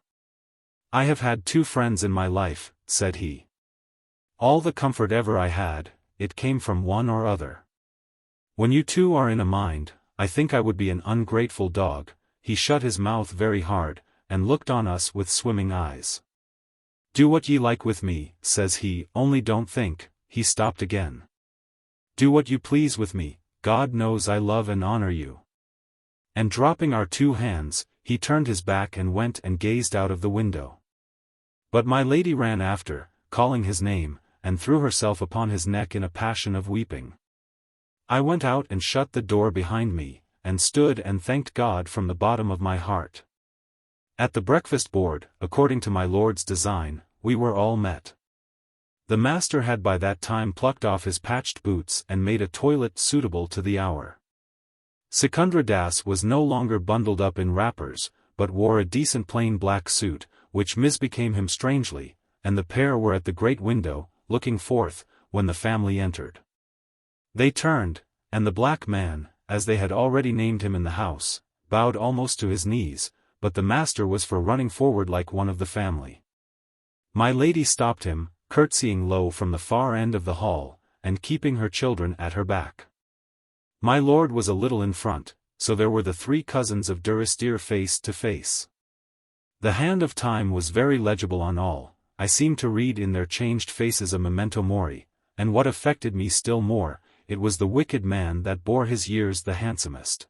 I have had 2 friends in my life, said he. All the comfort ever I had, it came from one or other. When you 2 are in a mind, I think I would be an ungrateful dog. He shut his mouth very hard, and looked on us with swimming eyes. Do what ye like with me, says he, only don't think. He stopped again. Do what you please with me, God knows I love and honor you. And dropping our 2 hands, he turned his back and went and gazed out of the window. But my lady ran after, calling his name, and threw herself upon his neck in a passion of weeping. I went out and shut the door behind me, and stood and thanked God from the bottom of my heart. At the breakfast board, according to my lord's design, we were all met. The master had by that time plucked off his patched boots and made a toilet suitable to the hour. Secundra Das was no longer bundled up in wrappers, but wore a decent plain black suit, which misbecame him strangely, and the pair were at the great window, looking forth, when the family entered. They turned, and the black man, as they had already named him in the house, bowed almost to his knees, but the master was for running forward like one of the family. My lady stopped him, curtsying low from the far end of the hall, and keeping her children at her back. My lord was a little in front, so there were the 3 cousins of Durrisdeer face to face. The hand of time was very legible on all. I seemed to read in their changed faces a memento mori, and what affected me still more, it was the wicked man that bore his years the handsomest.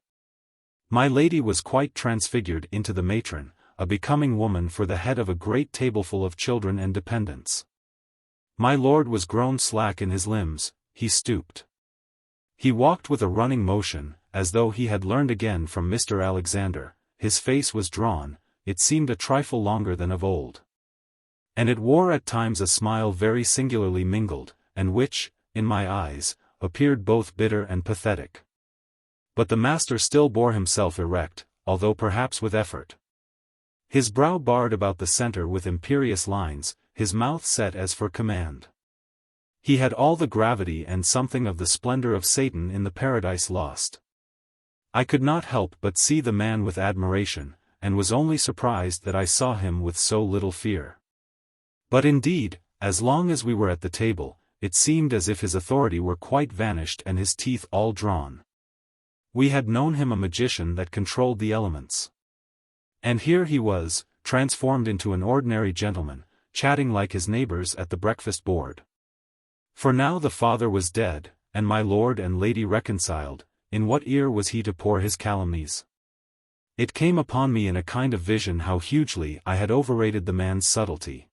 My lady was quite transfigured into the matron, a becoming woman for the head of a great tableful of children and dependents. My lord was grown slack in his limbs, he stooped. He walked with a running motion, as though he had learned again from Mr. Alexander. His face was drawn, it seemed a trifle longer than of old. And it wore at times a smile very singularly mingled, and which, in my eyes, appeared both bitter and pathetic. But the master still bore himself erect, although perhaps with effort. His brow barred about the center with imperious lines, his mouth set as for command. He had all the gravity and something of the splendor of Satan in the Paradise Lost. I could not help but see the man with admiration, and was only surprised that I saw him with so little fear. But indeed, as long as we were at the table, it seemed as if his authority were quite vanished and his teeth all drawn. We had known him a magician that controlled the elements. And here he was, transformed into an ordinary gentleman, chatting like his neighbors at the breakfast board. For now the father was dead, and my lord and lady reconciled, in what ear was he to pour his calumnies? It came upon me in a kind of vision how hugely I had overrated the man's subtlety.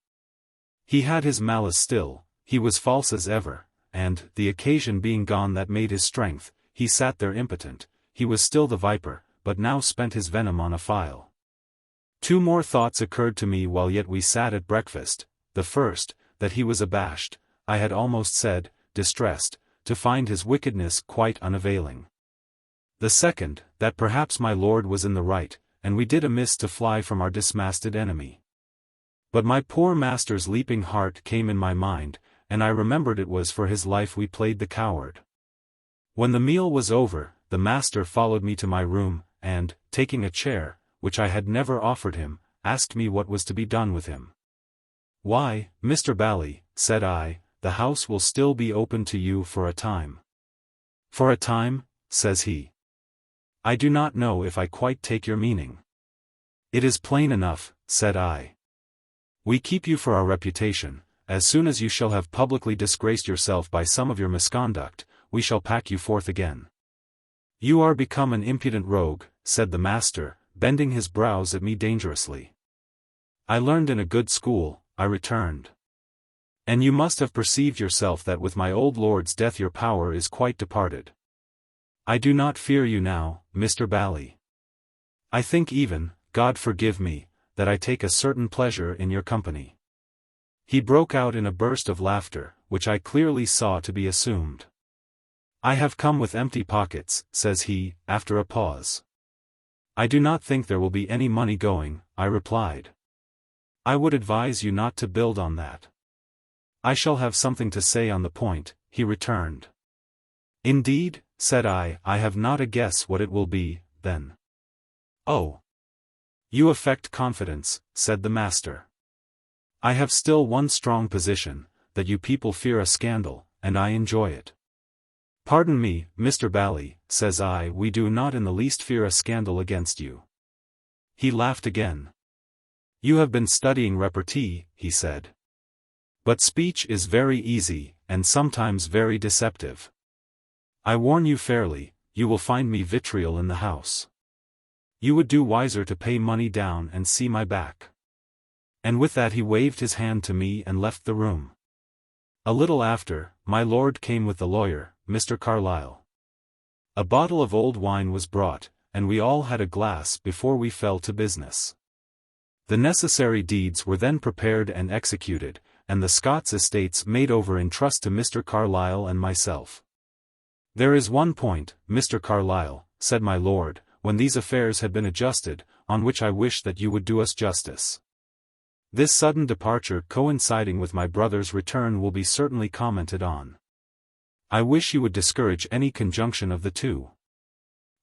He had his malice still, he was false as ever, and, the occasion being gone that made his strength, he sat there impotent. He was still the viper, but now spent his venom on a file. 2 more thoughts occurred to me while yet we sat at breakfast. The first, that he was abashed, I had almost said, distressed, to find his wickedness quite unavailing. The second, that perhaps my lord was in the right, and we did amiss to fly from our dismasted enemy. But my poor master's leaping heart came in my mind, and I remembered it was for his life we played the coward. When the meal was over, the master followed me to my room, and, taking a chair, which I had never offered him, asked me what was to be done with him. "Why, Mr. Bally," said I, "the house will still be open to you for a time." "For a time?" says he. "I do not know if I quite take your meaning." "It is plain enough," said I. "We keep you for our reputation. As soon as you shall have publicly disgraced yourself by some of your misconduct, we shall pack you forth again." "You are become an impudent rogue," said the master, bending his brows at me dangerously. "I learned in a good school," I returned. "And you must have perceived yourself that with my old lord's death your power is quite departed. I do not fear you now, Mr. Bally. I think even, God forgive me, that I take a certain pleasure in your company." He broke out in a burst of laughter, which I clearly saw to be assumed. "I have come with empty pockets," says he, after a pause. "I do not think there will be any money going," I replied. "I would advise you not to build on that." "I shall have something to say on the point," he returned. "Indeed?" said I have not a guess what it will be, then." "Oh. You affect confidence," said the master. "I have still one strong position, that you people fear a scandal, and I enjoy it." "Pardon me, Mr. Bally," says I, "we do not in the least fear a scandal against you." He laughed again. "You have been studying repartee," he said. "But speech is very easy, and sometimes very deceptive. I warn you fairly, you will find me vitriol in the house. You would do wiser to pay money down and see my back." And with that he waved his hand to me and left the room. A little after, my lord came with the lawyer, Mr. Carlyle. A bottle of old wine was brought, and we all had a glass before we fell to business. The necessary deeds were then prepared and executed, and the Scots estates made over in trust to Mr. Carlyle and myself. "There is one point, Mr. Carlyle," said my lord, when these affairs had been adjusted, "on which I wish that you would do us justice. This sudden departure coinciding with my brother's return will be certainly commented on. I wish you would discourage any conjunction of the two."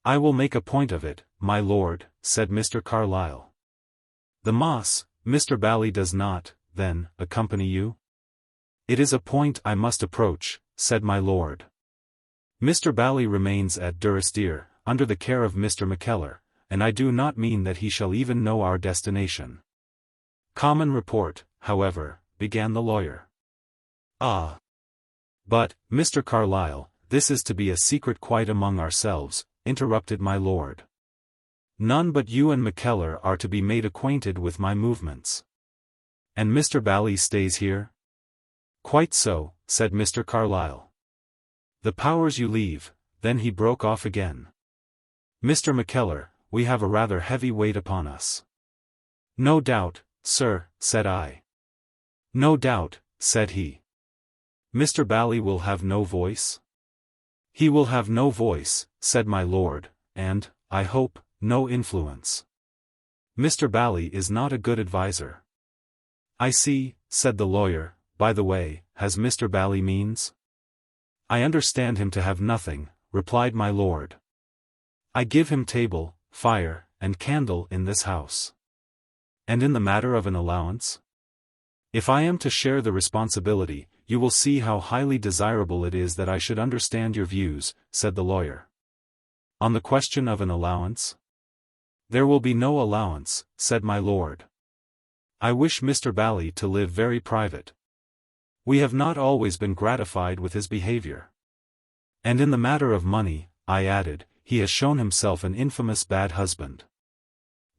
"I will make a point of it, my lord," said Mr. Carlyle. "The Moss, Mr. Bally does not, then, accompany you?" "It is a point I must approach," said my lord. "Mr. Bally remains at Durrisdeer, under the care of Mr. Mackellar, and I do not mean that he shall even know our destination." "Common report, however," began the lawyer. "Ah. But, Mr. Carlyle, this is to be a secret quite among ourselves," interrupted my lord. "None but you and Mackellar are to be made acquainted with my movements." "And Mr. Bally stays here?" "Quite so," said Mr. Carlyle. "The powers you leave," then he broke off again. "Mr. Mackellar, we have a rather heavy weight upon us." "No doubt, sir," said I. "No doubt," said he. "Mr. Bally will have no voice?" "He will have no voice," said my lord, "and, I hope, no influence. Mr. Bally is not a good adviser." "I see," said the lawyer. "By the way, has Mr. Bally means?" "I understand him to have nothing," replied my lord. "I give him table, fire, and candle in this house." "And in the matter of an allowance?" If I am to share the responsibility, you will see how highly desirable it is that I should understand your views," said the lawyer. "On the question of an allowance?" "There will be no allowance," said my lord. "I wish Mr. Bally to live very private. We have not always been gratified with his behavior. And in the matter of money," I added, "he has shown himself an infamous bad husband.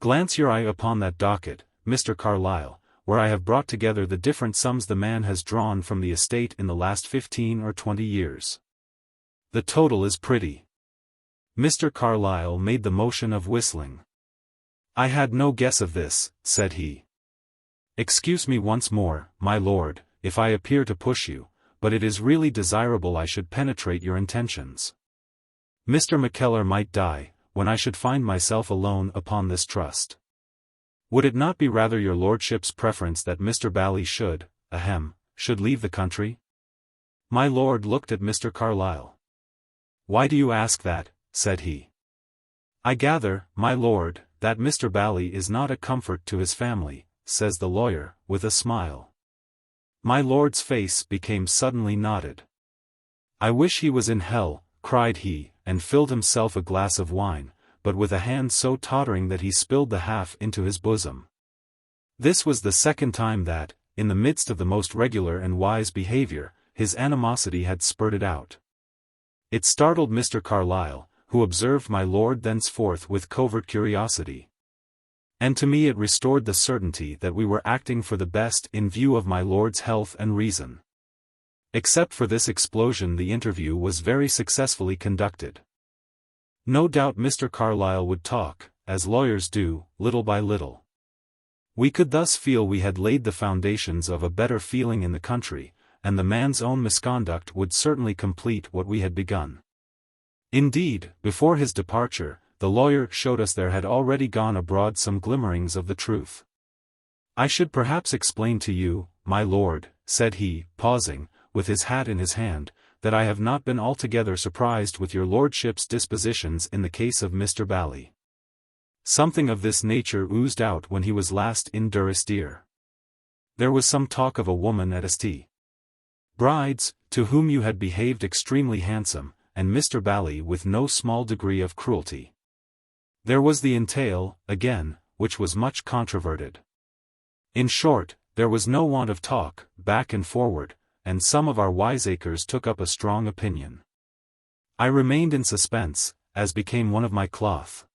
Glance your eye upon that docket, Mr. Carlyle, where I have brought together the different sums the man has drawn from the estate in the last 15 or 20 years. The total is pretty." Mr. Carlyle made the motion of whistling. "I had no guess of this," said he. "Excuse me once more, my lord, if I appear to push you, but it is really desirable I should penetrate your intentions. Mr. Mackellar might die, when I should find myself alone upon this trust. Would it not be rather your lordship's preference that Mr. Bally should leave the country?" My lord looked at Mr. Carlyle. "Why do you ask that?" said he. "I gather, my lord, that Mr. Bally is not a comfort to his family," says the lawyer, with a smile. My lord's face became suddenly knotted. "I wish he was in hell," cried he, and filled himself a glass of wine, but with a hand so tottering that he spilled the half into his bosom. This was the second time that, in the midst of the most regular and wise behavior, his animosity had spurted out. It startled Mr. Carlyle, who observed my lord thenceforth with covert curiosity. And to me it restored the certainty that we were acting for the best in view of my lord's health and reason. Except for this explosion, the interview was very successfully conducted. No doubt Mr. Carlyle would talk, as lawyers do, little by little. We could thus feel we had laid the foundations of a better feeling in the country, and the man's own misconduct would certainly complete what we had begun. Indeed, before his departure, the lawyer showed us there had already gone abroad some glimmerings of the truth. "I should perhaps explain to you, my lord," said he, pausing, with his hat in his hand, "that I have not been altogether surprised with your lordship's dispositions in the case of Mr. Bally. Something of this nature oozed out when he was last in Durrisdeer. There was some talk of a woman at St. Bride's, to whom you had behaved extremely handsome, and Mr. Bally with no small degree of cruelty. There was the entail, again, which was much controverted. In short, there was no want of talk, back and forward, and some of our wiseacres took up a strong opinion. I remained in suspense, as became one of my cloth.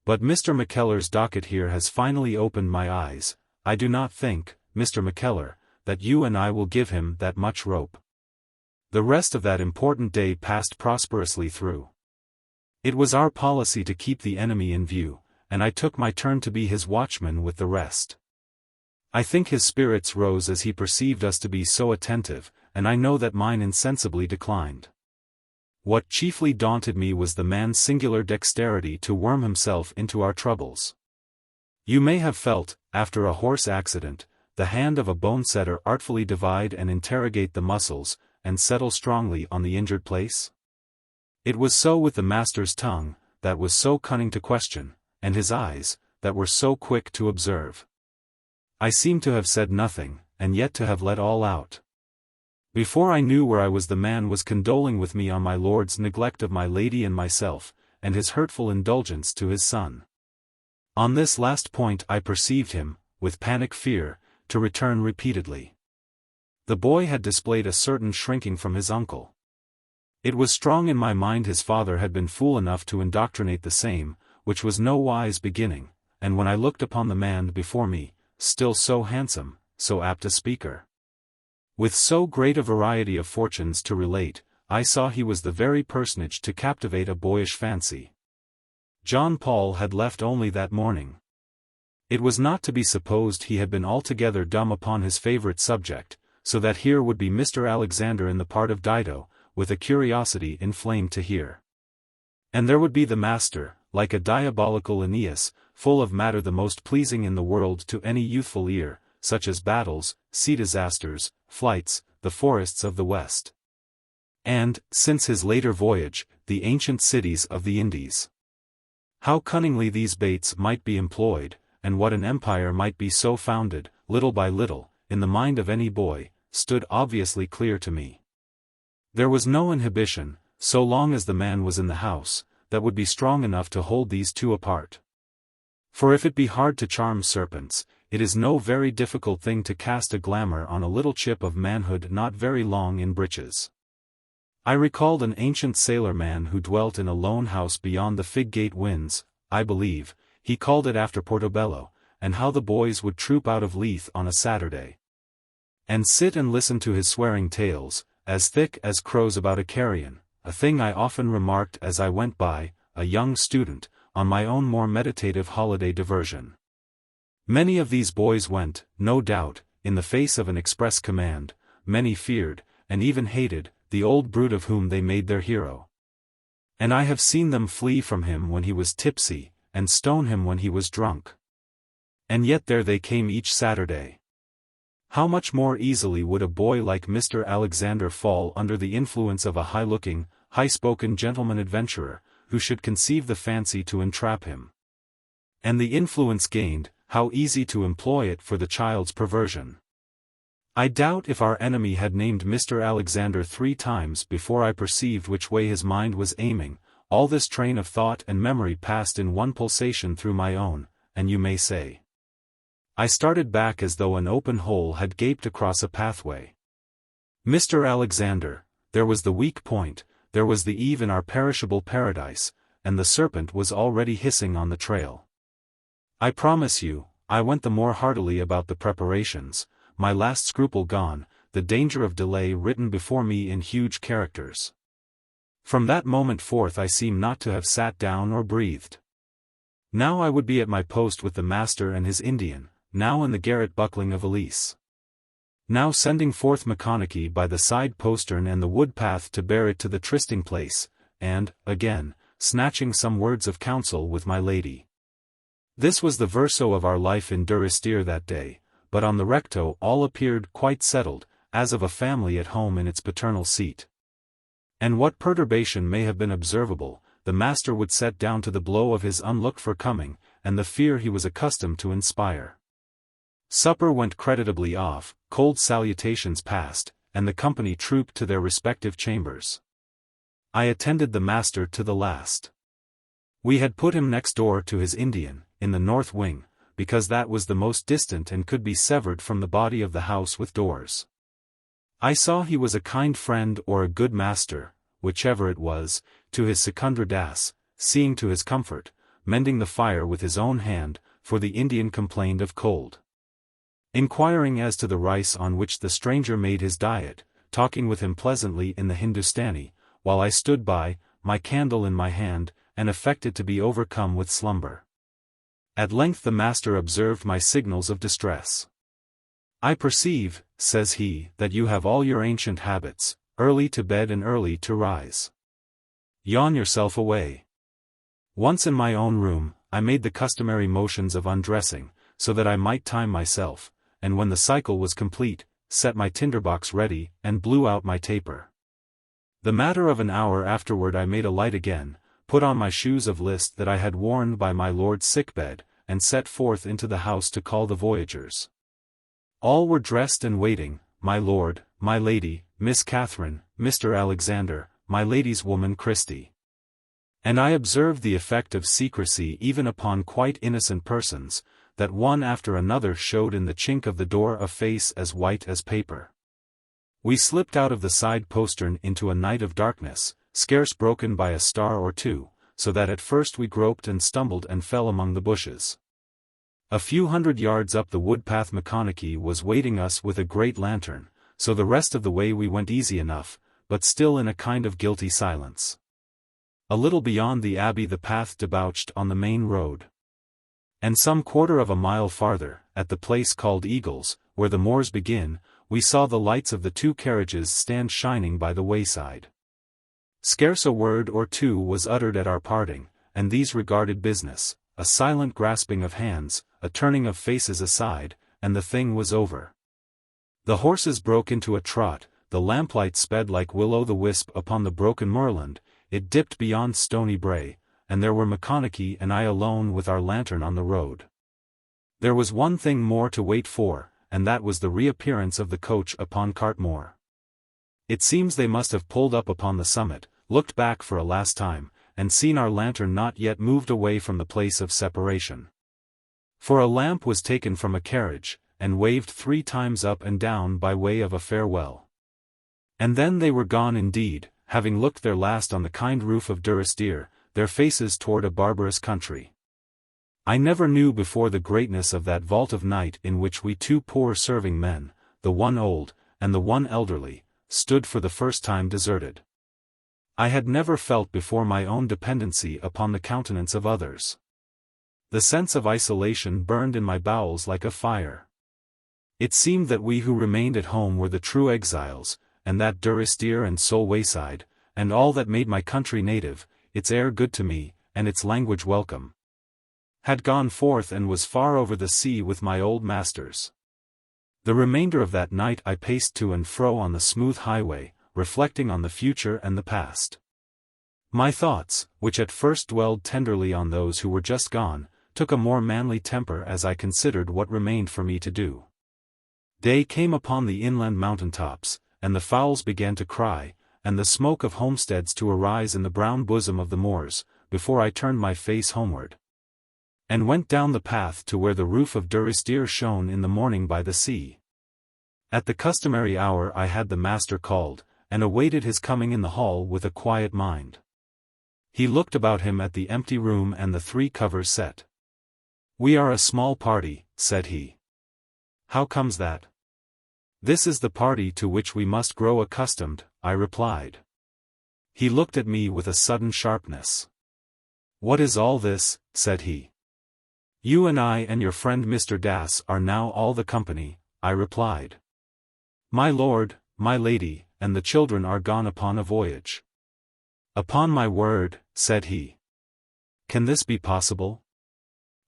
But Mr. Mackellar's docket here has finally opened my eyes. I do not think, Mr. Mackellar, that you and I will give him that much rope." The rest of that important day passed prosperously through. It was our policy to keep the enemy in view, and I took my turn to be his watchman with the rest. I think his spirits rose as he perceived us to be so attentive, and I know that mine insensibly declined. What chiefly daunted me was the man's singular dexterity to worm himself into our troubles. You may have felt, after a horse accident, the hand of a bone-setter artfully divide and interrogate the muscles, and settle strongly on the injured place? It was so with the master's tongue, that was so cunning to question, and his eyes, that were so quick to observe. I seemed to have said nothing, and yet to have let all out. Before I knew where I was, the man was condoling with me on my lord's neglect of my lady and myself, and his hurtful indulgence to his son. On this last point I perceived him, with panic fear, to return repeatedly. The boy had displayed a certain shrinking from his uncle. It was strong in my mind his father had been fool enough to indoctrinate the same, which was no wise beginning, and when I looked upon the man before me, still so handsome, so apt a speaker, with so great a variety of fortunes to relate, I saw he was the very personage to captivate a boyish fancy. John Paul had left only that morning. It was not to be supposed he had been altogether dumb upon his favorite subject, so that here would be Mr. Alexander in the part of Dido, with a curiosity inflamed to hear. And there would be the master, like a diabolical Aeneas, full of matter the most pleasing in the world to any youthful ear, such as battles, sea disasters, flights, the forests of the West. And, since his later voyage, the ancient cities of the Indies. How cunningly these baits might be employed, and what an empire might be so founded, little by little, in the mind of any boy, stood obviously clear to me. There was no inhibition, so long as the man was in the house, that would be strong enough to hold these two apart. For if it be hard to charm serpents, it is no very difficult thing to cast a glamour on a little chip of manhood not very long in breeches. I recalled an ancient sailor man who dwelt in a lone house beyond the Fig-Gate Winds, I believe, he called it after Portobello, and how the boys would troop out of Leith on a Saturday, and sit and listen to his swearing tales, as thick as crows about a carrion, a thing I often remarked as I went by, a young student, on my own more meditative holiday diversion. Many of these boys went, no doubt, in the face of an express command, many feared, and even hated, the old brute of whom they made their hero. And I have seen them flee from him when he was tipsy, and stone him when he was drunk. And yet there they came each Saturday. How much more easily would a boy like Mr. Alexander fall under the influence of a high-looking, high-spoken gentleman adventurer, who should conceive the fancy to entrap him. And the influence gained, how easy to employ it for the child's perversion. I doubt if our enemy had named Mr. Alexander 3 times before I perceived which way his mind was aiming. All this train of thought and memory passed in one pulsation through my own, and you may say, I started back as though an open hole had gaped across a pathway. Mr. Alexander, there was the weak point, there was the Eve in our perishable paradise, and the serpent was already hissing on the trail. I promise you, I went the more heartily about the preparations, my last scruple gone, the danger of delay written before me in huge characters. From that moment forth I seem not to have sat down or breathed. Now I would be at my post with the master and his Indian, now in the garret buckling of Elise. Now sending forth Macconochie by the side postern and the wood path to bear it to the trysting place, and, again, snatching some words of counsel with my lady. This was the verso of our life in Durrisdeer that day, but on the recto all appeared quite settled, as of a family at home in its paternal seat. And what perturbation may have been observable, the master would set down to the blow of his unlooked-for coming, and the fear he was accustomed to inspire. Supper went creditably off, cold salutations passed, and the company trooped to their respective chambers. I attended the master to the last. We had put him next door to his Indian, in the north wing, because that was the most distant and could be severed from the body of the house with doors. I saw he was a kind friend or a good master, whichever it was, to his secundra das, seeing to his comfort, mending the fire with his own hand, for the Indian complained of cold. Inquiring as to the rice on which the stranger made his diet, talking with him pleasantly in the Hindustani, while I stood by, my candle in my hand, and affected to be overcome with slumber. At length the master observed my signals of distress. I perceive, says he, that you have all your ancient habits, early to bed and early to rise. Yawn yourself away. Once in my own room, I made the customary motions of undressing, so that I might time myself, and when the cycle was complete, set my tinderbox ready, and blew out my taper. The matter of an hour afterward I made a light again, put on my shoes of list that I had worn by my lord's sickbed, and set forth into the house to call the voyagers. All were dressed and waiting, my lord, my lady, Miss Catherine, Mr. Alexander, my lady's woman Christie. And I observed the effect of secrecy even upon quite innocent persons, that one after another showed in the chink of the door a face as white as paper. We slipped out of the side postern into a night of darkness, scarce broken by a star or two, so that at first we groped and stumbled and fell among the bushes. A few hundred yards up the wood-path Macconochie was waiting us with a great lantern, so the rest of the way we went easy enough, but still in a kind of guilty silence. A little beyond the abbey the path debouched on the main road. And some quarter of a mile farther, at the place called Eagles, where the moors begin, we saw the lights of the 2 carriages stand shining by the wayside. Scarce a word or two was uttered at our parting, and these regarded business, a silent grasping of hands, a turning of faces aside, and the thing was over. The horses broke into a trot, the lamplight sped like will-o'-the-wisp upon the broken moorland, it dipped beyond Stony Brae, and there were Macconochie and I alone with our lantern on the road. There was one thing more to wait for, and that was the reappearance of the coach upon Cartmore. It seems they must have pulled up upon the summit, looked back for a last time, and seen our lantern not yet moved away from the place of separation. For a lamp was taken from a carriage, and waved 3 times up and down by way of a farewell. And then they were gone indeed, having looked their last on the kind roof of Durrisdeer, their faces toward a barbarous country. I never knew before the greatness of that vault of night in which we 2 poor serving men, the one old, and the one elderly, stood for the first time deserted. I had never felt before my own dependency upon the countenance of others. The sense of isolation burned in my bowels like a fire. It seemed that we who remained at home were the true exiles, and that Durrisdeer and Sole Wayside, and all that made my country native, its air good to me, and its language welcome, had gone forth and was far over the sea with my old masters. The remainder of that night I paced to and fro on the smooth highway, reflecting on the future and the past. My thoughts, which at first dwelled tenderly on those who were just gone, took a more manly temper as I considered what remained for me to do. Day came upon the inland mountain tops, and the fowls began to cry, and the smoke of homesteads to arise in the brown bosom of the moors, before I turned my face homeward, and went down the path to where the roof of Durrisdeer shone in the morning by the sea. At the customary hour I had the master called, and awaited his coming in the hall with a quiet mind. He looked about him at the empty room and the 3 covers set. "We are a small party," said he. "How comes that?" "This is the party to which we must grow accustomed," I replied. He looked at me with a sudden sharpness. "What is all this?" said he. "You and I and your friend Mr. Das are now all the company," I replied. "My lord, my lady, and the children are gone upon a voyage." "Upon my word," said he. "Can this be possible?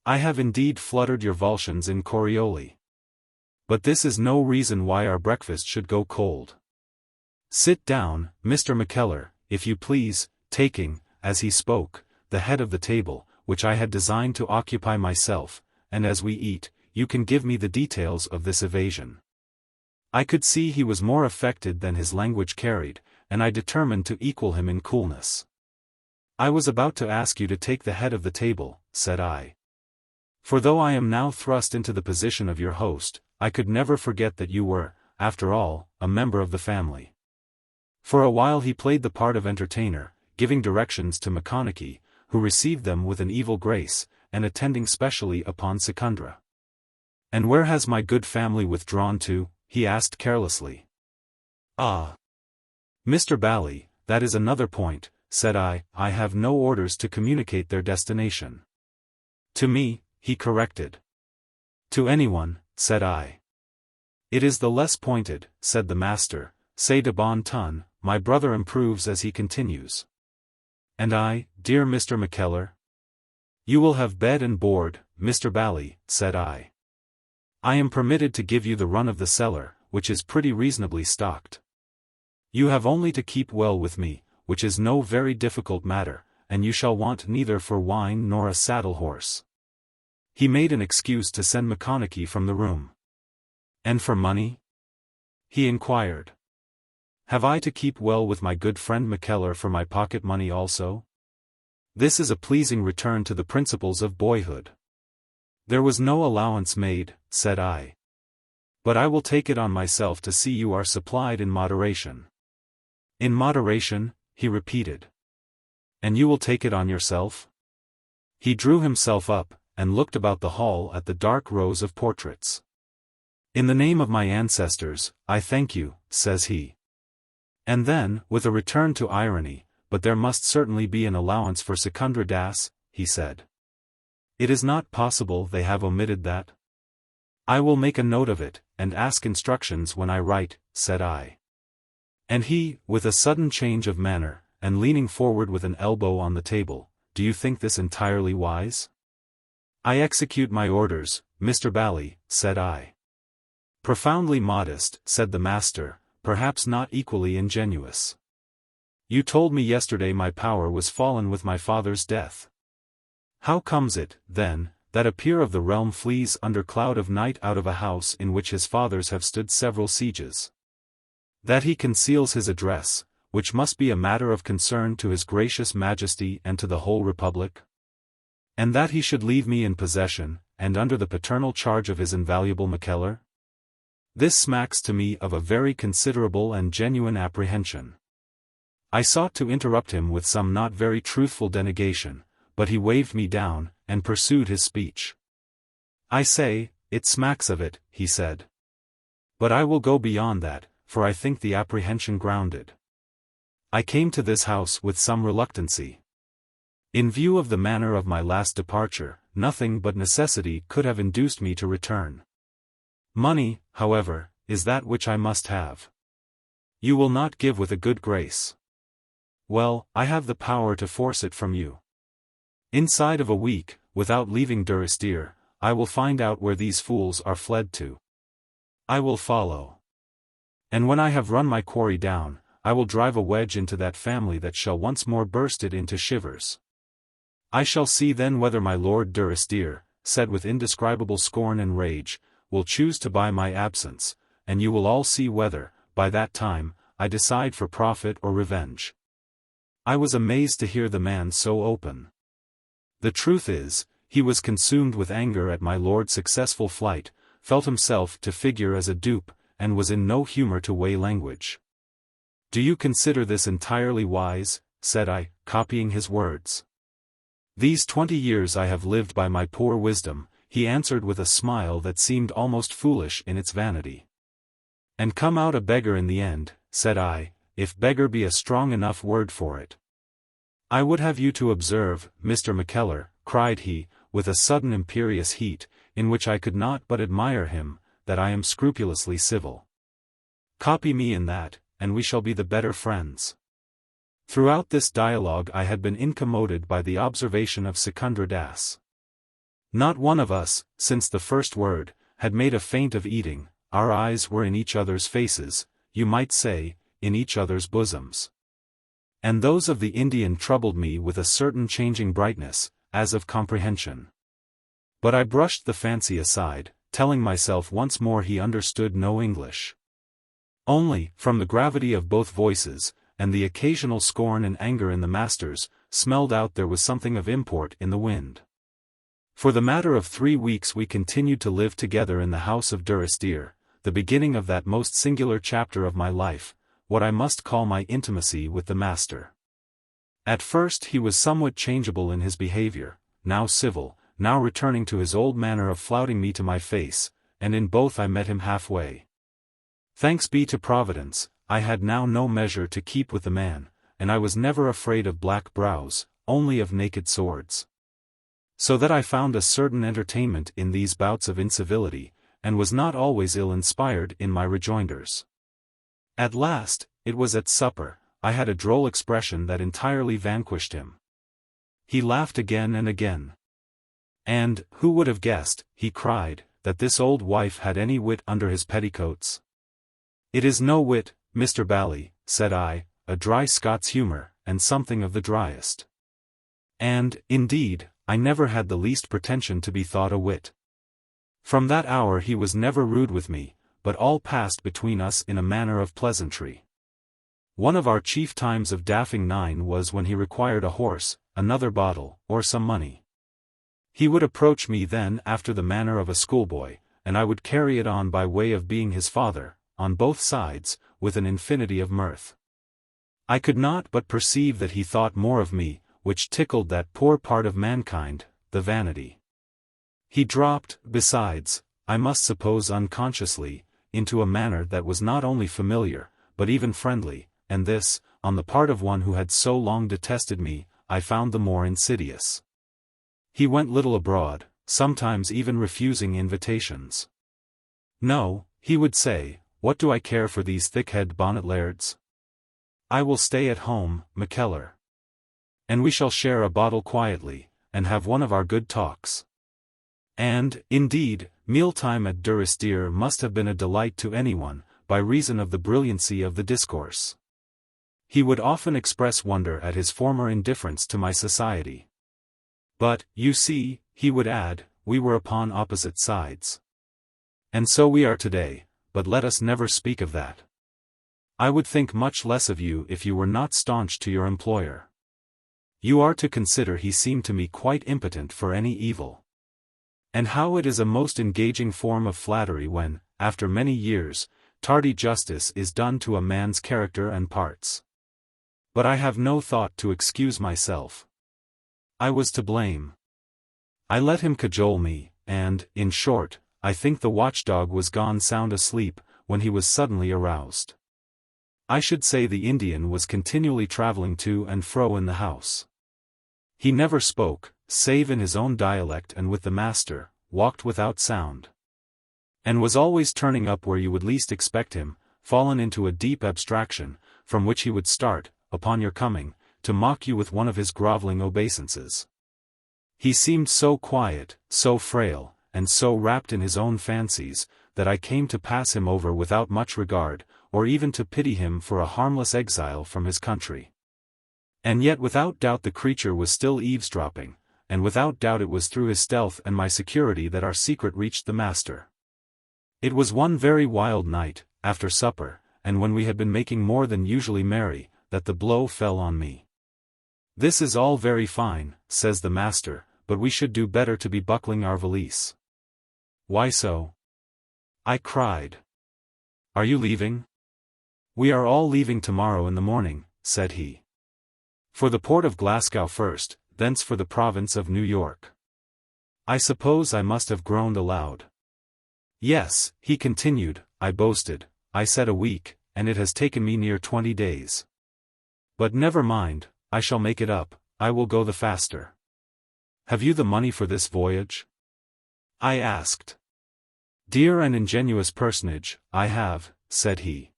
I have indeed fluttered your Volscians in Corioli. But this is no reason why our breakfast should go cold. Sit down, Mr. Mackellar, if you please," taking, as he spoke, the head of the table, which I had designed to occupy myself, "and as we eat, you can give me the details of this evasion." I could see he was more affected than his language carried, and I determined to equal him in coolness. "I was about to ask you to take the head of the table," said I. "For though I am now thrust into the position of your host, I could never forget that you were, after all, a member of the family." For a while he played the part of entertainer, giving directions to Macconochie, who received them with an evil grace, and attending specially upon Secundra. "And where has my good family withdrawn to?" he asked carelessly. "Ah, Mr. Bally, that is another point," said I. "I have no orders to communicate their destination." "To me," he corrected. "To anyone," said I. "It is the less pointed," said the master. "C'est de bon ton, my brother improves as he continues." "And I, dear Mr. Mackellar?" "You will have bed and board, Mr. Bally," said I. "I am permitted to give you the run of the cellar, which is pretty reasonably stocked. You have only to keep well with me, which is no very difficult matter, and you shall want neither for wine nor a saddle horse." He made an excuse to send Macconochie from the room. "And for money?" he inquired. "Have I to keep well with my good friend Mackellar for my pocket money also? This is a pleasing return to the principles of boyhood." "There was no allowance made," said I. "But I will take it on myself to see you are supplied in moderation." "In moderation," he repeated. "And you will take it on yourself?" He drew himself up, and looked about the hall at the dark rows of portraits. "In the name of my ancestors, I thank you," says he. And then, with a return to irony, "But there must certainly be an allowance for Secundra Das," he said. "It is not possible they have omitted that?" "I will make a note of it, and ask instructions when I write," said I. And he, with a sudden change of manner, and leaning forward with an elbow on the table, "Do you think this entirely wise?" "I execute my orders, Mr. Bally," said I. "Profoundly modest," said the master, "perhaps not equally ingenuous. You told me yesterday my power was fallen with my father's death. How comes it, then, that a peer of the realm flees under cloud of night out of a house in which his fathers have stood several sieges. That he conceals his address, which must be a matter of concern to his gracious majesty and to the whole republic. And that he should leave me in possession, and under the paternal charge of his invaluable Mackellar? This smacks to me of a very considerable and genuine apprehension. I sought to interrupt him with some not very truthful denegation, but he waved me down, and pursued his speech. I say, it smacks of it, he said. But I will go beyond that, for I think the apprehension grounded. I came to this house with some reluctancy. In view of the manner of my last departure, nothing but necessity could have induced me to return. Money, however, is that which I must have. You will not give with a good grace. Well, I have the power to force it from you. Inside of a week, without leaving Durrisdeer, I will find out where these fools are fled to. I will follow. And when I have run my quarry down, I will drive a wedge into that family that shall once more burst it into shivers. I shall see then whether my Lord Durrisdeer, said with indescribable scorn and rage, will choose to buy my absence, and you will all see whether, by that time, I decide for profit or revenge. I was amazed to hear the man so open. The truth is, he was consumed with anger at my lord's successful flight, felt himself to figure as a dupe, and was in no humor to weigh language. Do you consider this entirely wise? Said I, copying his words. These 20 years I have lived by my poor wisdom, he answered with a smile that seemed almost foolish in its vanity. And come out a beggar in the end, said I, if beggar be a strong enough word for it. I would have you to observe, Mr. Mackellar, cried he, with a sudden imperious heat, in which I could not but admire him, that I am scrupulously civil. Copy me in that, and we shall be the better friends. Throughout this dialogue I had been incommoded by the observation of Secundra Das. Not one of us, since the first word, had made a feint of eating, our eyes were in each other's faces, you might say, in each other's bosoms. And those of the Indian troubled me with a certain changing brightness, as of comprehension. But I brushed the fancy aside, telling myself once more he understood no English. Only, from the gravity of both voices, and the occasional scorn and anger in the master's, smelled out there was something of import in the wind. For the matter of 3 weeks we continued to live together in the house of Durrisdeer, the beginning of that most singular chapter of my life, what I must call my intimacy with the master. At first he was somewhat changeable in his behavior, now civil, now returning to his old manner of flouting me to my face, and in both I met him halfway. Thanks be to Providence, I had now no measure to keep with the man, and I was never afraid of black brows, only of naked swords. So that I found a certain entertainment in these bouts of incivility, and was not always ill-inspired in my rejoinders. At last, it was at supper, I had a droll expression that entirely vanquished him. He laughed again and again. And, who would have guessed, he cried, that this old wife had any wit under his petticoats? It is no wit, Mr. Bally, said I, a dry Scots humour, and something of the driest. And, indeed, I never had the least pretension to be thought a wit. From that hour he was never rude with me, but all passed between us in a manner of pleasantry. One of our chief times of daffing nine was when he required a horse, another bottle, or some money. He would approach me then after the manner of a schoolboy, and I would carry it on by way of being his father, on both sides, with an infinity of mirth. I could not but perceive that he thought more of me, which tickled that poor part of mankind, the vanity. He dropped, besides, I must suppose unconsciously, into a manner that was not only familiar, but even friendly, and this, on the part of one who had so long detested me, I found the more insidious. He went little abroad, sometimes even refusing invitations. No, he would say, what do I care for these thick-head bonnet lairds? I will stay at home, Mackellar. And we shall share a bottle quietly, and have one of our good talks. And, indeed, mealtime at Durrisdeer must have been a delight to anyone, by reason of the brilliancy of the discourse. He would often express wonder at his former indifference to my society. But, you see, he would add, we were upon opposite sides. And so we are today, but let us never speak of that. I would think much less of you if you were not staunch to your employer. You are to consider he seemed to me quite impotent for any evil. And how it is a most engaging form of flattery when, after many years, tardy justice is done to a man's character and parts. But I have no thought to excuse myself. I was to blame. I let him cajole me, and, in short, I think the watchdog was gone sound asleep, when he was suddenly aroused. I should say the Indian was continually travelling to and fro in the house. He never spoke, save in his own dialect, and with the master, walked without sound. And was always turning up where you would least expect him, fallen into a deep abstraction, from which he would start, upon your coming, to mock you with one of his grovelling obeisances. He seemed so quiet, so frail, and so wrapped in his own fancies, that I came to pass him over without much regard, or even to pity him for a harmless exile from his country. And yet without doubt the creature was still eavesdropping, and without doubt it was through his stealth and my security that our secret reached the master. It was one very wild night, after supper, and when we had been making more than usually merry, that the blow fell on me. "This is all very fine," says the master, "but we should do better to be buckling our valise." "Why so?" I cried. "Are you leaving?" "We are all leaving tomorrow in the morning," said he. "For the port of Glasgow first, thence for the province of New York." I suppose I must have groaned aloud. "Yes," he continued, "I boasted, I said a week, and it has taken me near 20 days. But never mind, I shall make it up, I will go the faster." "Have you the money for this voyage?" I asked. "Dear and ingenuous personage, I have," said he.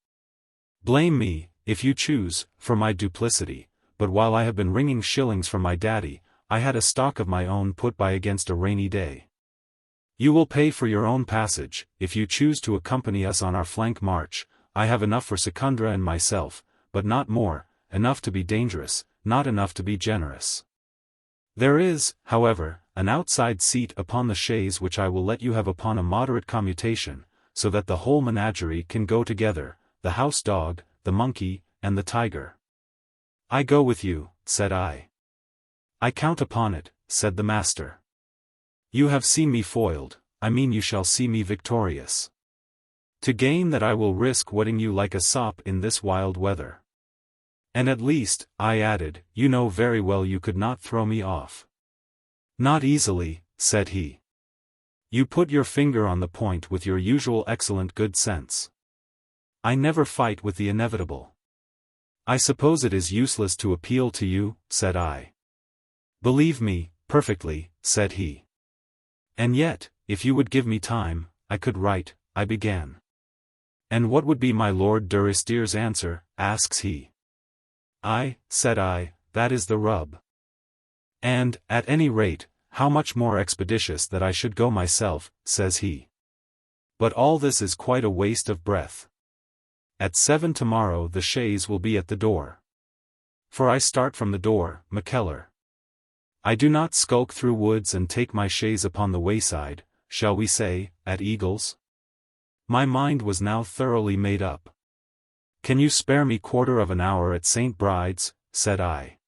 "Blame me, if you choose, for my duplicity, but while I have been wringing shillings from my daddy, I had a stock of my own put by against a rainy day. You will pay for your own passage, if you choose to accompany us on our flank march. I have enough for Secundra and myself, but not more, enough to be dangerous, not enough to be generous. There is, however, an outside seat upon the chaise which I will let you have upon a moderate commutation, so that the whole menagerie can go together, the house dog, the monkey, and the tiger." "I go with you," said I. "I count upon it," said the master. "You have seen me foiled, I mean you shall see me victorious. To gain that I will risk wetting you like a sop in this wild weather. And at least," I added, "you know very well you could not throw me off." "Not easily," said he. "You put your finger on the point with your usual excellent good sense. I never fight with the inevitable." "I suppose it is useless to appeal to you," said I. "Believe me, perfectly," said he. "And yet, if you would give me time, I could write," I began. "And what would be my Lord Durrisdeer's answer?" asks he. Said I, "that is the rub. And, at any rate, how much more expeditious that I should go myself," says he. "But all this is quite a waste of breath. At 7 tomorrow the chaise will be at the door. For I start from the door, Mackellar. I do not skulk through woods and take my chaise upon the wayside, shall we say, at Eagles?" My mind was now thoroughly made up. "Can you spare me quarter of an hour at St. Bride's?" said I.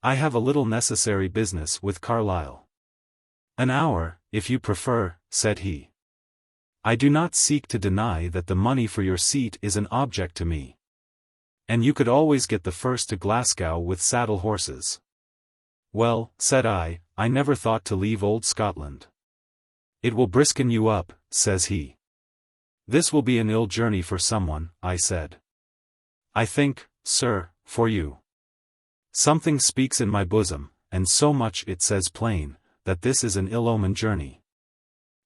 "I have a little necessary business with Carlyle." "An hour, if you prefer," said he. "I do not seek to deny that the money for your seat is an object to me. And you could always get the first to Glasgow with saddle horses." "Well," said I never thought to leave old Scotland." "It will brisken you up," says he. "This will be an ill journey for someone," I said. "I think, sir, for you. Something speaks in my bosom, and so much it says plain, that this is an ill-omened journey.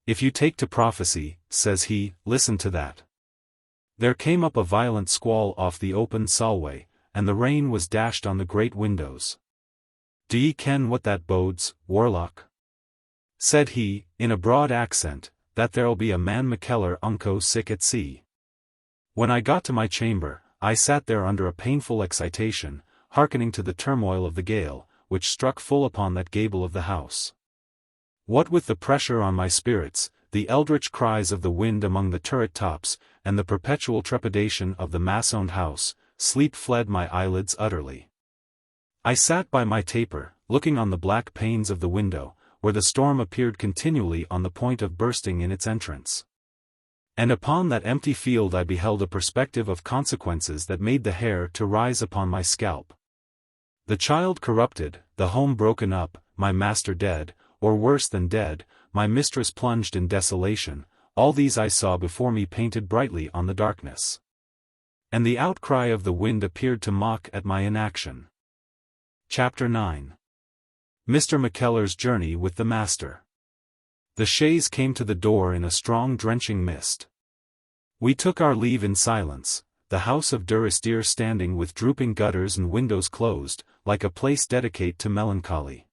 If you take to prophecy," says he, "listen to that." There came up a violent squall off the open Solway, and the rain was dashed on the great windows. "Do ye ken what that bodes, Warlock?" said he, in a broad accent, "that there'll be a man Mackellar unco sick at sea." When I got to my chamber, I sat there under a painful excitation, hearkening to the turmoil of the gale, which struck full upon that gable of the house. What with the pressure on my spirits, the eldritch cries of the wind among the turret tops, and the perpetual trepidation of the massoned house, sleep fled my eyelids utterly. I sat by my taper, looking on the black panes of the window, where the storm appeared continually on the point of bursting in its entrance. And upon that empty field I beheld a perspective of consequences that made the hair to rise upon my scalp. The child corrupted, the home broken up, my master dead, or worse than dead, my mistress plunged in desolation, all these I saw before me painted brightly on the darkness. And the outcry of the wind appeared to mock at my inaction. Chapter 9. Mr. Mackellar's Journey with the Master. The chaise came to the door in a strong drenching mist. We took our leave in silence, the house of Durrisdeer standing with drooping gutters and windows closed, like a place dedicated to melancholy.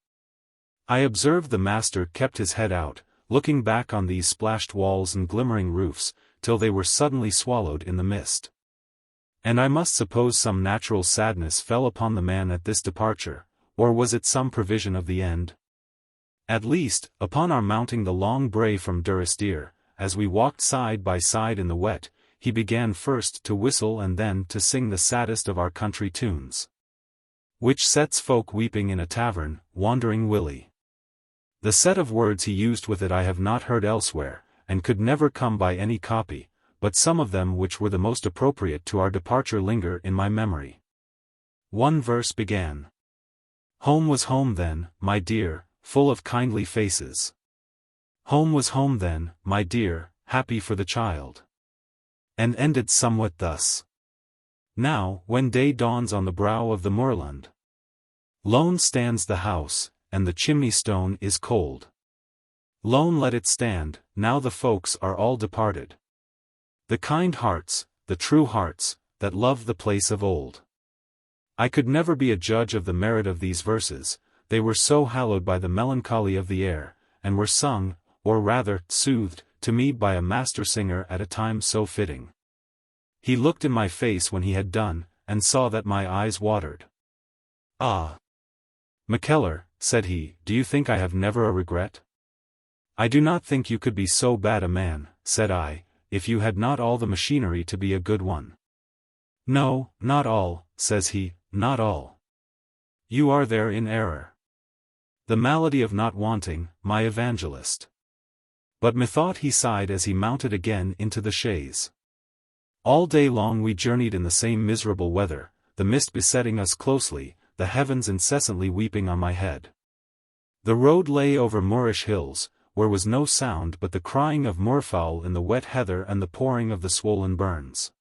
I observed the master kept his head out, looking back on these splashed walls and glimmering roofs, till they were suddenly swallowed in the mist. And I must suppose some natural sadness fell upon the man at this departure, or was it some prevision of the end? At least, upon our mounting the long brae from Durrisdeer, as we walked side by side in the wet, he began first to whistle and then to sing the saddest of our country tunes. Which sets folk weeping in a tavern, Wandering Willie. The set of words he used with it I have not heard elsewhere, and could never come by any copy, but some of them which were the most appropriate to our departure linger in my memory. One verse began. Home was home then, my dear, full of kindly faces. Home was home then, my dear, happy for the child. And ended somewhat thus. Now, when day dawns on the brow of the moorland, lone stands the house, and the chimney stone is cold. Lone let it stand, now the folks are all departed. The kind hearts, the true hearts, that loved the place of old. I could never be a judge of the merit of these verses, they were so hallowed by the melancholy of the air, and were sung, or rather, soothed, to me by a master singer at a time so fitting. He looked in my face when he had done, and saw that my eyes watered. Ah! Mackellar, said he, do you think I have never a regret? I do not think you could be so bad a man, said I, if you had not all the machinery to be a good one. No, not all, says he, not all. You are there in error. The malady of not wanting, my evangelist. But methought he sighed as he mounted again into the chaise. All day long we journeyed in the same miserable weather, the mist besetting us closely, the heavens incessantly weeping on my head. The road lay over moorish hills, where was no sound but the crying of moorfowl in the wet heather and the pouring of the swollen burns.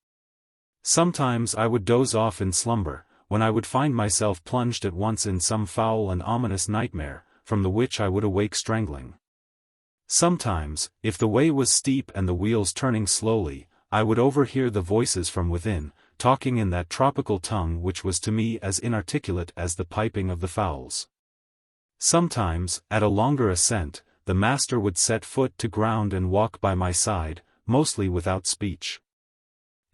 Sometimes I would doze off in slumber, when I would find myself plunged at once in some foul and ominous nightmare, from the which I would awake strangling. Sometimes, if the way was steep and the wheels turning slowly, I would overhear the voices from within, talking in that tropical tongue which was to me as inarticulate as the piping of the fowls. Sometimes, at a longer ascent, the master would set foot to ground and walk by my side, mostly without speech.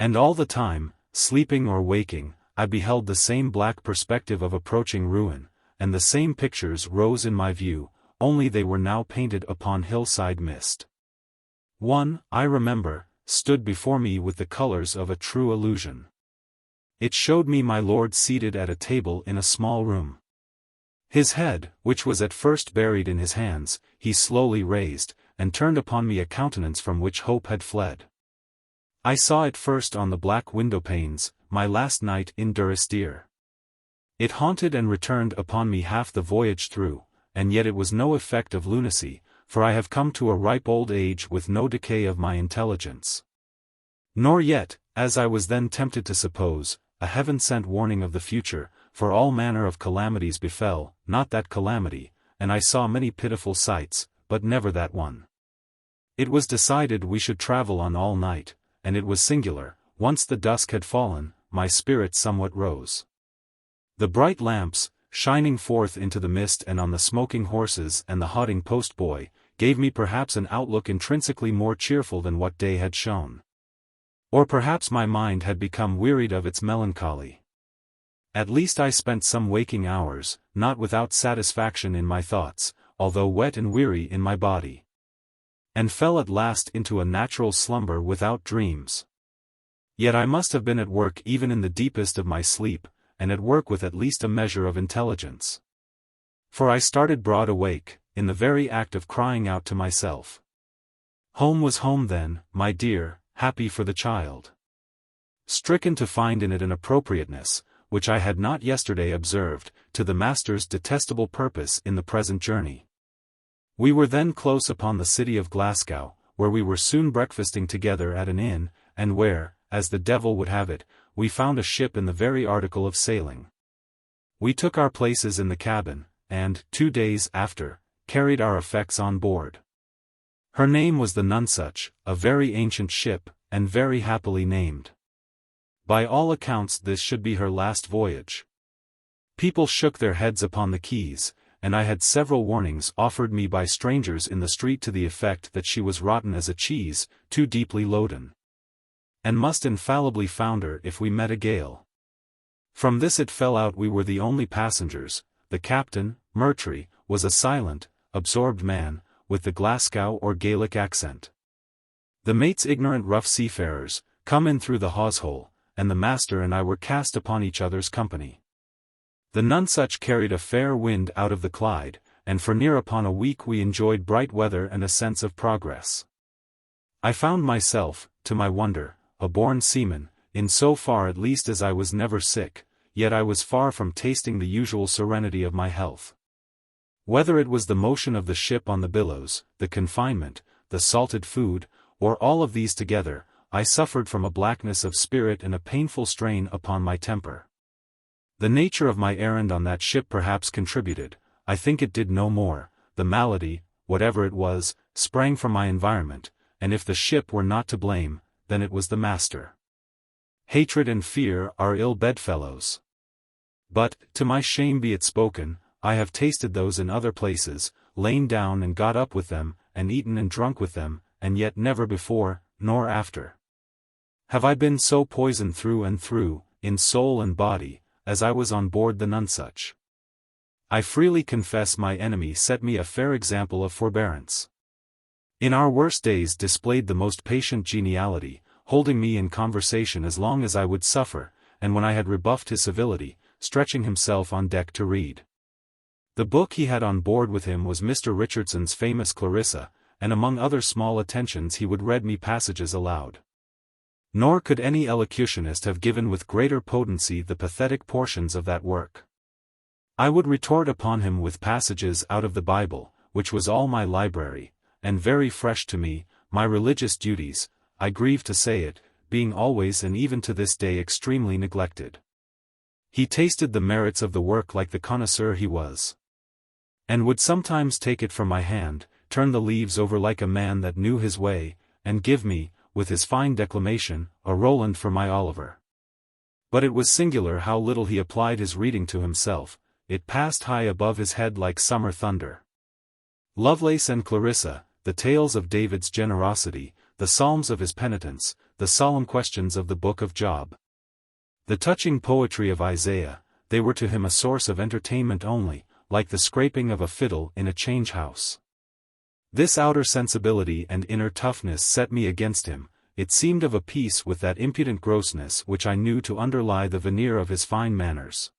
And all the time, sleeping or waking, I beheld the same black perspective of approaching ruin, and the same pictures rose in my view, only they were now painted upon hillside mist. One, I remember, stood before me with the colors of a true illusion. It showed me my lord seated at a table in a small room. His head, which was at first buried in his hands, he slowly raised, and turned upon me a countenance from which hope had fled. I saw it first on the black window panes, my last night in Durrisdeer. It haunted and returned upon me half the voyage through, and yet it was no effect of lunacy, for I have come to a ripe old age with no decay of my intelligence. Nor yet, as I was then tempted to suppose, a heaven-sent warning of the future, for all manner of calamities befell, not that calamity, and I saw many pitiful sights, but never that one. It was decided we should travel on all night, and it was singular, once the dusk had fallen, my spirit somewhat rose. The bright lamps, shining forth into the mist and on the smoking horses and the hodding post-boy, gave me perhaps an outlook intrinsically more cheerful than what day had shown. Or perhaps my mind had become wearied of its melancholy. At least I spent some waking hours, not without satisfaction in my thoughts, although wet and weary in my body. And fell at last into a natural slumber without dreams. Yet I must have been at work even in the deepest of my sleep, and at work with at least a measure of intelligence. For I started broad awake, in the very act of crying out to myself. Home was home then, my dear, happy for the child. Stricken to find in it an appropriateness, which I had not yesterday observed, to the master's detestable purpose in the present journey. We were then close upon the city of Glasgow, where we were soon breakfasting together at an inn, and where, as the devil would have it, we found a ship in the very article of sailing. We took our places in the cabin, and, 2 days after, carried our effects on board. Her name was the Nonsuch, a very ancient ship, and very happily named. By all accounts this should be her last voyage. People shook their heads upon the quays, and I had several warnings offered me by strangers in the street to the effect that she was rotten as a cheese, too deeply loaden, and must infallibly founder if we met a gale. From this it fell out we were the only passengers. The captain, Murtry, was a silent, absorbed man, with the Glasgow or Gaelic accent. The mates ignorant rough seafarers, come in through the hawse-hole, and the master and I were cast upon each other's company. The Nonsuch carried a fair wind out of the Clyde, and for near upon a week we enjoyed bright weather and a sense of progress. I found myself, to my wonder, a born seaman, in so far at least as I was never sick, yet I was far from tasting the usual serenity of my health. Whether it was the motion of the ship on the billows, the confinement, the salted food, or all of these together, I suffered from a blackness of spirit and a painful strain upon my temper. The nature of my errand on that ship perhaps contributed, I think it did no more. The malady, whatever it was, sprang from my environment, and if the ship were not to blame, then it was the master. Hatred and fear are ill bedfellows. But, to my shame be it spoken, I have tasted those in other places, lain down and got up with them, and eaten and drunk with them, and yet never before, nor after, have I been so poisoned through and through, in soul and body, as I was on board the Nonsuch. I freely confess my enemy set me a fair example of forbearance. In our worst days displayed the most patient geniality, holding me in conversation as long as I would suffer, and when I had rebuffed his civility, stretching himself on deck to read. The book he had on board with him was Mr. Richardson's famous Clarissa, and among other small attentions he would read me passages aloud. Nor could any elocutionist have given with greater potency the pathetic portions of that work. I would retort upon him with passages out of the Bible, which was all my library, and very fresh to me, my religious duties, I grieve to say it, being always and even to this day extremely neglected. He tasted the merits of the work like the connoisseur he was, and would sometimes take it from my hand, turn the leaves over like a man that knew his way, and give me, with his fine declamation, a Roland for my Oliver. But it was singular how little he applied his reading to himself, it passed high above his head like summer thunder. Lovelace and Clarissa, the tales of David's generosity, the psalms of his penitence, the solemn questions of the book of Job, the touching poetry of Isaiah, they were to him a source of entertainment only, like the scraping of a fiddle in a change-house. This outer sensibility and inner toughness set me against him, it seemed of a piece with that impudent grossness which I knew to underlie the veneer of his fine manners.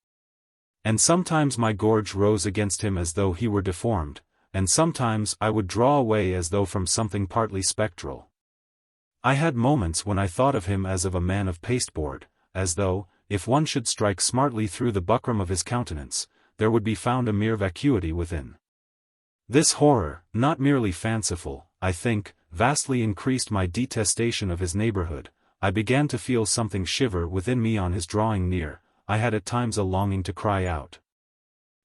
And sometimes my gorge rose against him as though he were deformed, and sometimes I would draw away as though from something partly spectral. I had moments when I thought of him as of a man of pasteboard, as though, if one should strike smartly through the buckram of his countenance, there would be found a mere vacuity within. This horror, not merely fanciful, I think, vastly increased my detestation of his neighborhood. I began to feel something shiver within me on his drawing near. I had at times a longing to cry out.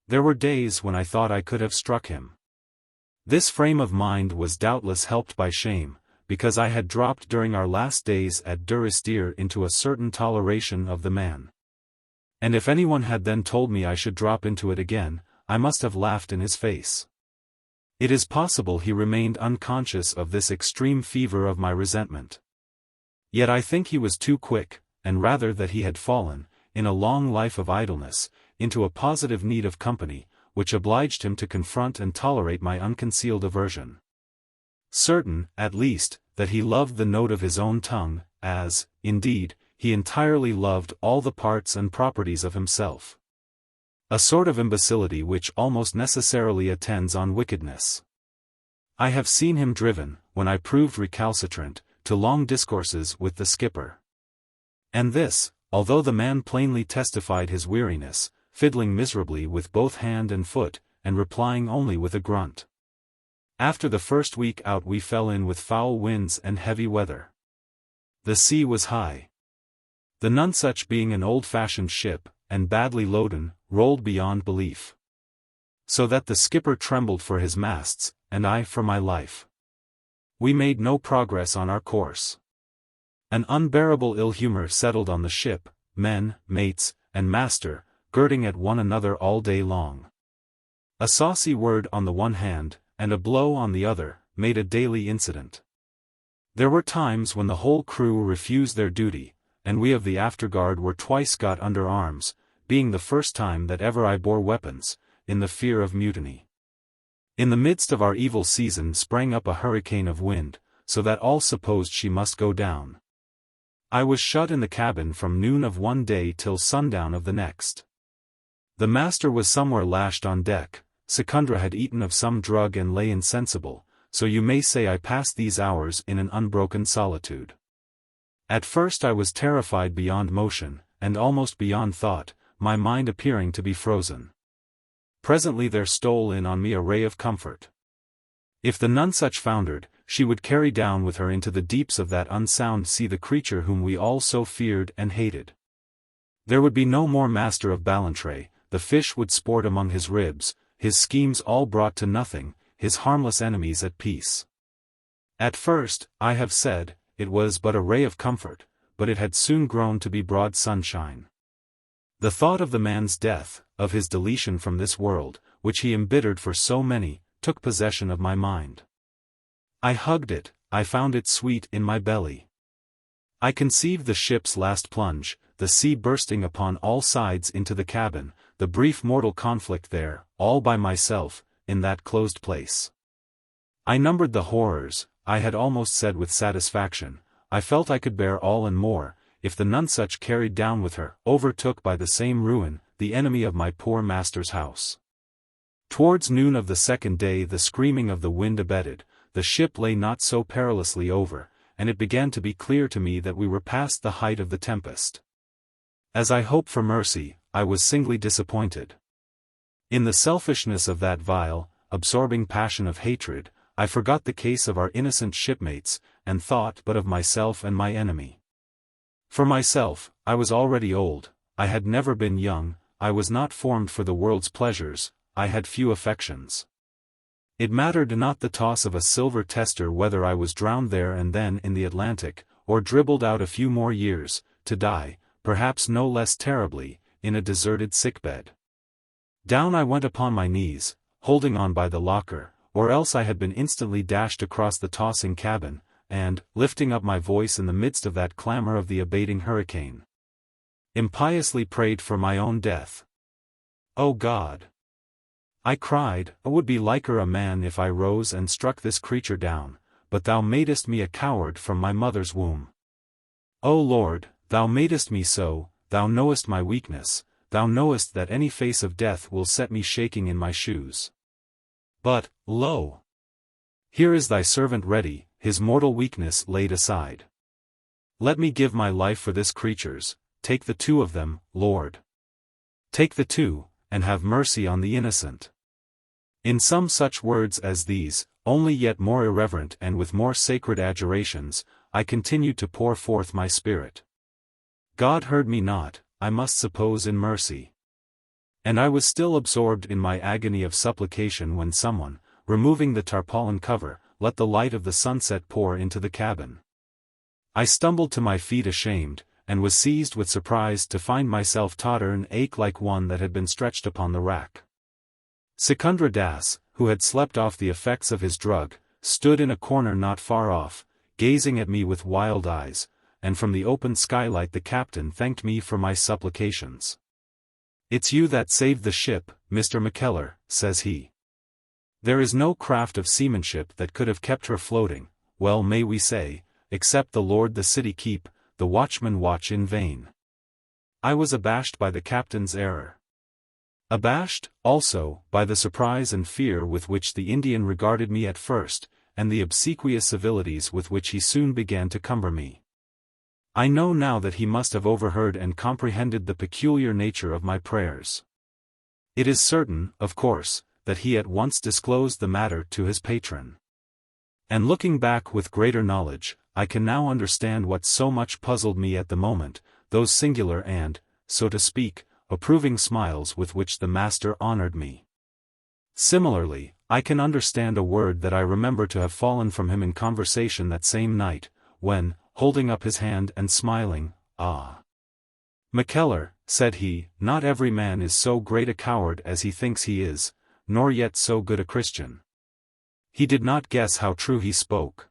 There were days when I thought I could have struck him. This frame of mind was doubtless helped by shame, because I had dropped during our last days at Durrisdeer into a certain toleration of the man. And if anyone had then told me I should drop into it again, I must have laughed in his face. It is possible he remained unconscious of this extreme fever of my resentment. Yet I think he was too quick, and rather that he had fallen, in a long life of idleness, into a positive need of company, which obliged him to confront and tolerate my unconcealed aversion. Certain, at least, that he loved the note of his own tongue, as, indeed, he entirely loved all the parts and properties of himself. A sort of imbecility which almost necessarily attends on wickedness. I have seen him driven, when I proved recalcitrant, to long discourses with the skipper. And this, although the man plainly testified his weariness, fiddling miserably with both hand and foot, and replying only with a grunt. After the first week out we fell in with foul winds and heavy weather. The sea was high. The Nonsuch, being an old-fashioned ship, and badly loaden, rolled beyond belief. So that the skipper trembled for his masts, and I for my life. We made no progress on our course. An unbearable ill-humor settled on the ship, men, mates, and master, girding at one another all day long. A saucy word on the one hand, and a blow on the other, made a daily incident. There were times when the whole crew refused their duty, and we of the afterguard were twice got under arms, being the first time that ever I bore weapons, in the fear of mutiny. In the midst of our evil season sprang up a hurricane of wind, so that all supposed she must go down. I was shut in the cabin from noon of one day till sundown of the next. The master was somewhere lashed on deck, Secundra had eaten of some drug and lay insensible, so you may say I passed these hours in an unbroken solitude. At first I was terrified beyond motion, and almost beyond thought, my mind appearing to be frozen. Presently there stole in on me a ray of comfort. If the Nonsuch foundered, she would carry down with her into the deeps of that unsound sea the creature whom we all so feared and hated. There would be no more Master of Ballantrae, the fish would sport among his ribs, his schemes all brought to nothing, his harmless enemies at peace. At first, I have said, it was but a ray of comfort, but it had soon grown to be broad sunshine. The thought of the man's death, of his deletion from this world, which he embittered for so many, took possession of my mind. I hugged it, I found it sweet in my belly. I conceived the ship's last plunge, the sea bursting upon all sides into the cabin, the brief mortal conflict there, all by myself, in that closed place. I numbered the horrors, I had almost said with satisfaction, I felt I could bear all and more, if the Nonsuch carried down with her, overtook by the same ruin, the enemy of my poor master's house. Towards noon of the second day the screaming of the wind abated, the ship lay not so perilously over, and it began to be clear to me that we were past the height of the tempest. As I hoped for mercy, I was singly disappointed. In the selfishness of that vile, absorbing passion of hatred, I forgot the case of our innocent shipmates, and thought but of myself and my enemy. For myself, I was already old, I had never been young, I was not formed for the world's pleasures, I had few affections. It mattered not the toss of a silver tester whether I was drowned there and then in the Atlantic, or dribbled out a few more years, to die, perhaps no less terribly, in a deserted sickbed. Down I went upon my knees, holding on by the locker, or else I had been instantly dashed across the tossing cabin, and, lifting up my voice in the midst of that clamor of the abating hurricane, impiously prayed for my own death. O God! I cried, I would be liker a man if I rose and struck this creature down, but thou madest me a coward from my mother's womb. O Lord, thou madest me so, thou knowest my weakness, thou knowest that any face of death will set me shaking in my shoes. But, lo! Here is thy servant ready, his mortal weakness laid aside. Let me give my life for this creature's, take the two of them, Lord. Take the two, and have mercy on the innocent. In some such words as these, only yet more irreverent and with more sacred adjurations, I continued to pour forth my spirit. God heard me not, I must suppose in mercy. And I was still absorbed in my agony of supplication when someone, removing the tarpaulin cover, let the light of the sunset pour into the cabin. I stumbled to my feet ashamed, and was seized with surprise to find myself totter and ache like one that had been stretched upon the rack. Secundra Das, who had slept off the effects of his drug, stood in a corner not far off, gazing at me with wild eyes, and from the open skylight the captain thanked me for my supplications. "It's you that saved the ship, Mr. Mackellar," says he. "There is no craft of seamanship that could have kept her floating, well may we say, except the Lord the city keep, the watchmen watch in vain." I was abashed by the captain's error. Abashed, also, by the surprise and fear with which the Indian regarded me at first, and the obsequious civilities with which he soon began to cumber me. I know now that he must have overheard and comprehended the peculiar nature of my prayers. It is certain, of course, that he at once disclosed the matter to his patron. And looking back with greater knowledge, I can now understand what so much puzzled me at the moment, those singular and, so to speak, approving smiles with which the master honored me. Similarly, I can understand a word that I remember to have fallen from him in conversation that same night, when, holding up his hand and smiling, "Ah, Mackellar," said he, "not every man is so great a coward as he thinks he is, nor yet so good a Christian." He did not guess how true he spoke.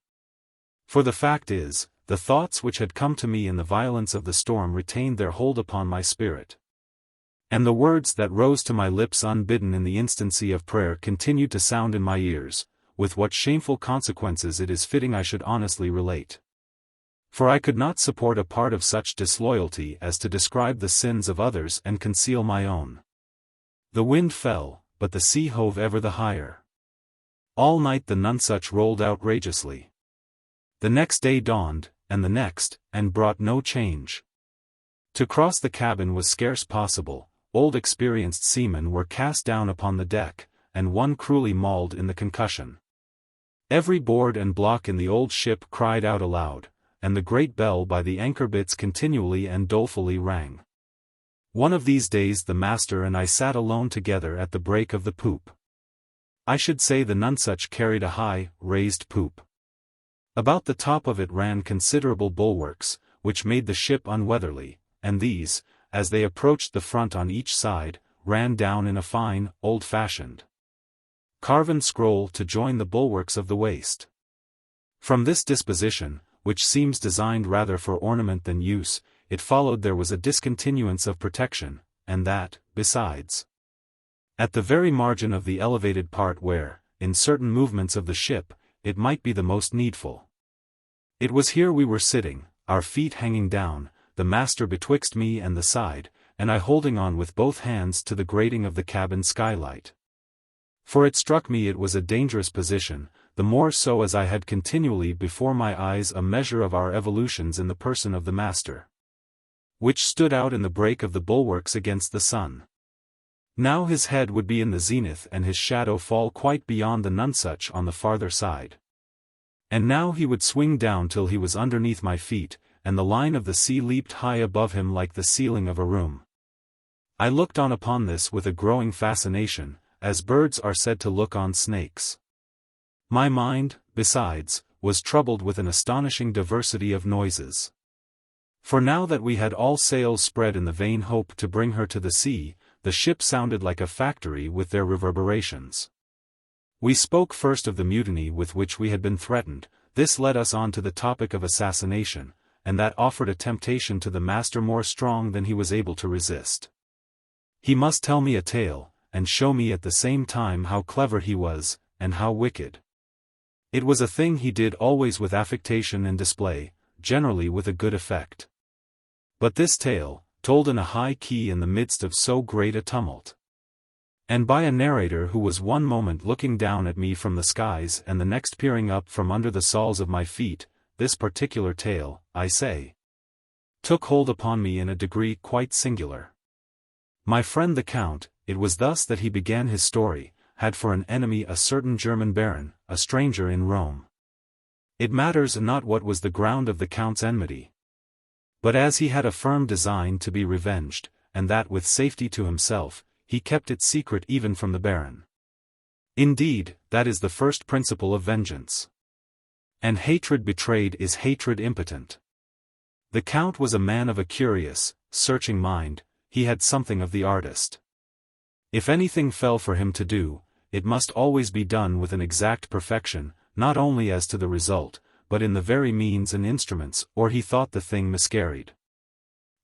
For the fact is, the thoughts which had come to me in the violence of the storm retained their hold upon my spirit. And the words that rose to my lips unbidden in the instancy of prayer continued to sound in my ears, with what shameful consequences it is fitting I should honestly relate. For I could not support a part of such disloyalty as to describe the sins of others and conceal my own. The wind fell, but the sea hove ever the higher. All night the Nonsuch rolled outrageously. The next day dawned, and the next, and brought no change. To cross the cabin was scarce possible. Old experienced seamen were cast down upon the deck, and one cruelly mauled in the concussion. Every board and block in the old ship cried out aloud, and the great bell by the anchor bitts continually and dolefully rang. One of these days the master and I sat alone together at the break of the poop. I should say the Nonsuch carried a high, raised poop. About the top of it ran considerable bulwarks, which made the ship unweatherly, and these, as they approached the front on each side, ran down in a fine, old-fashioned carven scroll to join the bulwarks of the waist. From this disposition, which seems designed rather for ornament than use, it followed there was a discontinuance of protection, and that, besides, at the very margin of the elevated part where, in certain movements of the ship, it might be the most needful. It was here we were sitting, our feet hanging down, the master betwixt me and the side, and I holding on with both hands to the grating of the cabin skylight. For it struck me it was a dangerous position, the more so as I had continually before my eyes a measure of our evolutions in the person of the master, which stood out in the break of the bulwarks against the sun. Now his head would be in the zenith and his shadow fall quite beyond the Nonsuch on the farther side. And now he would swing down till he was underneath my feet, and the line of the sea leaped high above him like the ceiling of a room. I looked on upon this with a growing fascination, as birds are said to look on snakes. My mind, besides, was troubled with an astonishing diversity of noises. For now that we had all sails spread in the vain hope to bring her to the sea, the ship sounded like a factory with their reverberations. We spoke first of the mutiny with which we had been threatened. This led us on to the topic of assassination, and that offered a temptation to the master more strong than he was able to resist. He must tell me a tale, and show me at the same time how clever he was, and how wicked. It was a thing he did always with affectation and display, generally with a good effect. But this tale, told in a high key in the midst of so great a tumult, and by a narrator who was one moment looking down at me from the skies and the next peering up from under the soles of my feet, this particular tale, I say, took hold upon me in a degree quite singular. My friend the Count, it was thus that he began his story, had for an enemy a certain German baron, a stranger in Rome. It matters not what was the ground of the Count's enmity. But as he had a firm design to be revenged, and that with safety to himself, he kept it secret even from the baron. Indeed, that is the first principle of vengeance. And hatred betrayed is hatred impotent. The Count was a man of a curious, searching mind. He had something of the artist. If anything fell for him to do, it must always be done with an exact perfection, not only as to the result, but in the very means and instruments, or he thought the thing miscarried.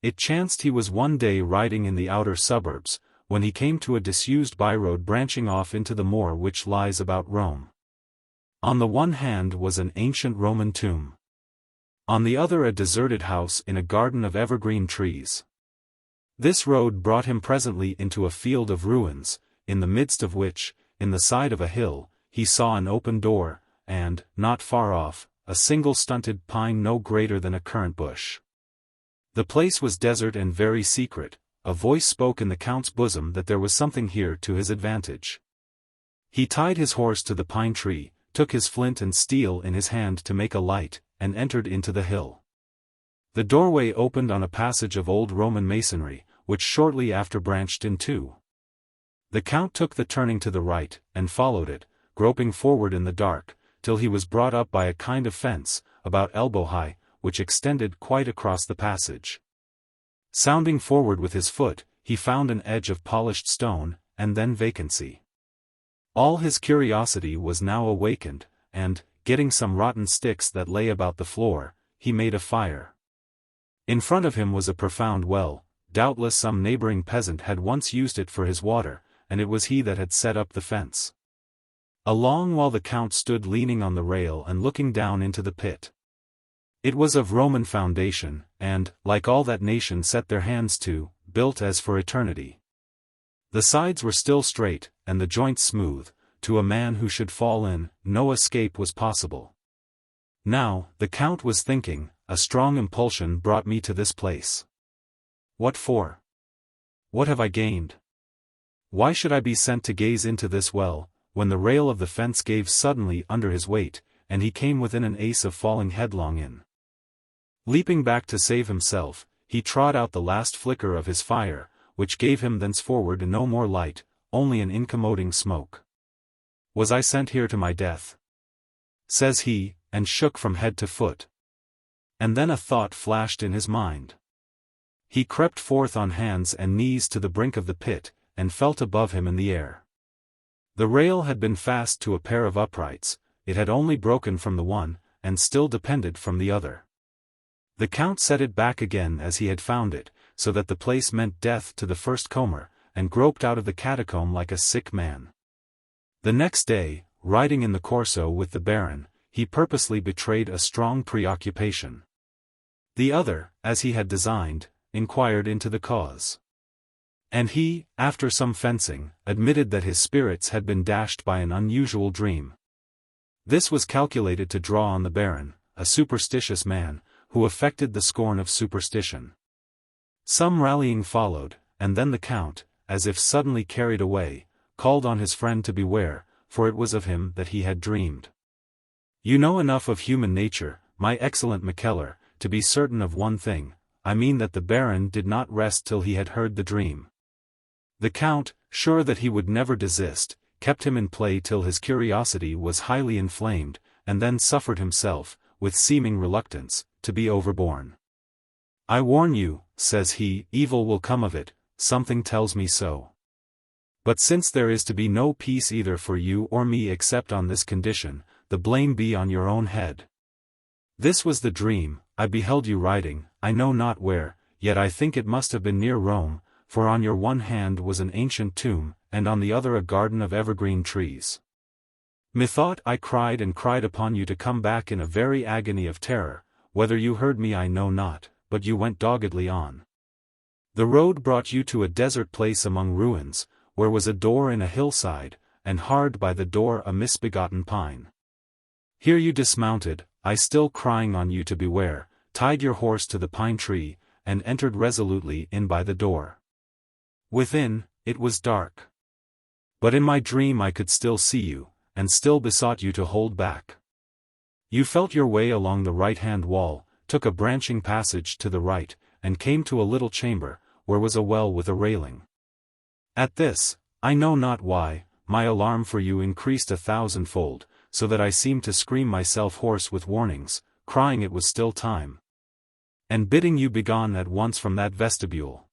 It chanced he was one day riding in the outer suburbs, when he came to a disused byroad branching off into the moor which lies about Rome. On the one hand was an ancient Roman tomb. On the other a deserted house in a garden of evergreen trees. This road brought him presently into a field of ruins, in the midst of which, in the side of a hill, he saw an open door, and, not far off, a single stunted pine no greater than a currant bush. The place was desert and very secret. A voice spoke in the Count's bosom that there was something here to his advantage. He tied his horse to the pine tree, took his flint and steel in his hand to make a light, and entered into the hill. The doorway opened on a passage of old Roman masonry, which shortly after branched in two. The Count took the turning to the right, and followed it, groping forward in the dark, till he was brought up by a kind of fence, about elbow-high, which extended quite across the passage. Sounding forward with his foot, he found an edge of polished stone, and then vacancy. All his curiosity was now awakened, and, getting some rotten sticks that lay about the floor, he made a fire. In front of him was a profound well. Doubtless some neighboring peasant had once used it for his water, and it was he that had set up the fence. A long while the Count stood leaning on the rail and looking down into the pit. It was of Roman foundation, and, like all that nation set their hands to, built as for eternity. The sides were still straight, and the joints smooth. To a man who should fall in, no escape was possible. Now, the Count was thinking, a strong impulsion brought me to this place. What for? What have I gained? Why should I be sent to gaze into this well, when the rail of the fence gave suddenly under his weight, and he came within an ace of falling headlong in? Leaping back to save himself, he trod out the last flicker of his fire, which gave him thenceforward no more light, only an incommoding smoke. Was I sent here to my death? Says he, and shook from head to foot. And then a thought flashed in his mind. He crept forth on hands and knees to the brink of the pit, and felt above him in the air. The rail had been fast to a pair of uprights, it had only broken from the one, and still depended from the other. The Count set it back again as he had found it, so that the place meant death to the first comer, and groped out of the catacomb like a sick man. The next day, riding in the Corso with the Baron, he purposely betrayed a strong preoccupation. The other, as he had designed, inquired into the cause. And he, after some fencing, admitted that his spirits had been dashed by an unusual dream. This was calculated to draw on the Baron, a superstitious man, who affected the scorn of superstition. Some rallying followed, and then the Count, as if suddenly carried away, called on his friend to beware, for it was of him that he had dreamed. You know enough of human nature, my excellent Mackellar, to be certain of one thing, I mean that the Baron did not rest till he had heard the dream. The Count, sure that he would never desist, kept him in play till his curiosity was highly inflamed, and then suffered himself, with seeming reluctance, to be overborne. I warn you, says he, evil will come of it, something tells me so. But since there is to be no peace either for you or me except on this condition, the blame be on your own head. This was the dream. I beheld you riding, I know not where, yet I think it must have been near Rome, for on your one hand was an ancient tomb, and on the other a garden of evergreen trees. Methought I cried and cried upon you to come back in a very agony of terror, whether you heard me I know not, but you went doggedly on. The road brought you to a desert place among ruins, where was a door in a hillside, and hard by the door a misbegotten pine. Here you dismounted, I still crying on you to beware, tied your horse to the pine tree, and entered resolutely in by the door. Within, it was dark. But in my dream I could still see you, and still besought you to hold back. You felt your way along the right-hand wall, took a branching passage to the right, and came to a little chamber, where was a well with a railing. At this, I know not why, my alarm for you increased 1,000-fold, so that I seemed to scream myself hoarse with warnings, crying it was still time, and bidding you begone at once from that vestibule.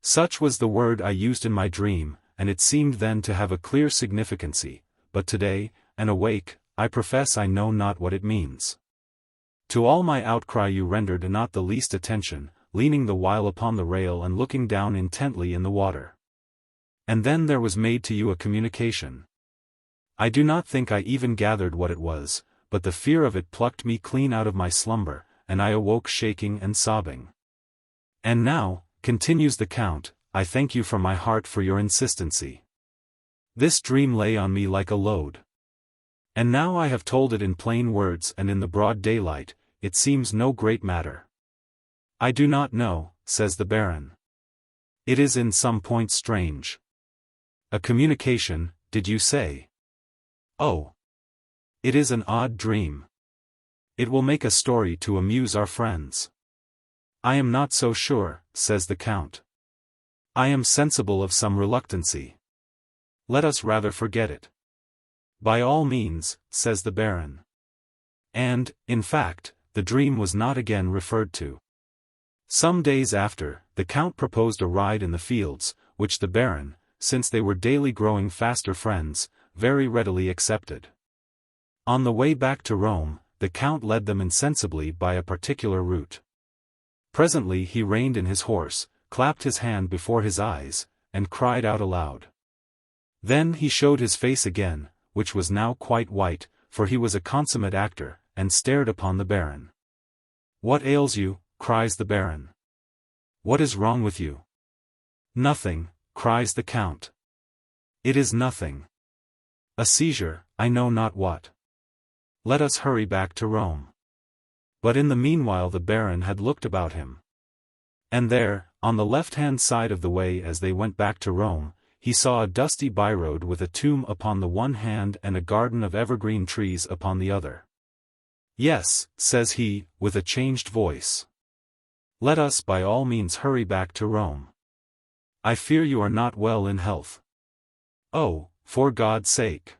Such was the word I used in my dream, and it seemed then to have a clear significancy, but today, and awake, I profess I know not what it means. To all my outcry you rendered not the least attention, leaning the while upon the rail and looking down intently in the water. And then there was made to you a communication. I do not think I even gathered what it was, but the fear of it plucked me clean out of my slumber, and I awoke shaking and sobbing. And now, continues the Count, I thank you from my heart for your insistency. This dream lay on me like a load. And now I have told it in plain words and in the broad daylight, it seems no great matter. I do not know, says the Baron. It is in some point strange. A communication, did you say? Oh. It is an odd dream. It will make a story to amuse our friends. I am not so sure, says the Count. I am sensible of some reluctancy. Let us rather forget it. By all means, says the Baron. And, in fact, the dream was not again referred to. Some days after, the Count proposed a ride in the fields, which the Baron, since they were daily growing faster friends, very readily accepted. On the way back to Rome, the Count led them insensibly by a particular route. Presently he reined in his horse, clapped his hand before his eyes, and cried out aloud. Then he showed his face again, which was now quite white, for he was a consummate actor, and stared upon the Baron. What ails you? Cries the Baron. What is wrong with you? Nothing, cries the Count. It is nothing. A seizure, I know not what. Let us hurry back to Rome. But in the meanwhile the Baron had looked about him. And there, on the left-hand side of the way as they went back to Rome, he saw a dusty byroad with a tomb upon the one hand and a garden of evergreen trees upon the other. Yes, says he, with a changed voice. Let us by all means hurry back to Rome. I fear you are not well in health. Oh, for God's sake!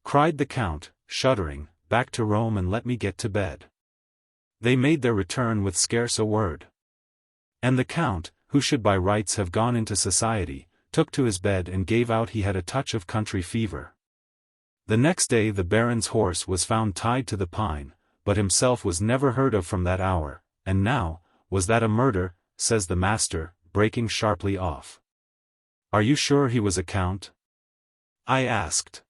Cried the Count, shuddering, back to Rome and let me get to bed. They made their return with scarce a word. And the Count, who should by rights have gone into society, took to his bed and gave out he had a touch of country fever. The next day the Baron's horse was found tied to the pine, but himself was never heard of from that hour, and now, was that a murder, says the master, breaking sharply off. Are you sure he was a count? I asked.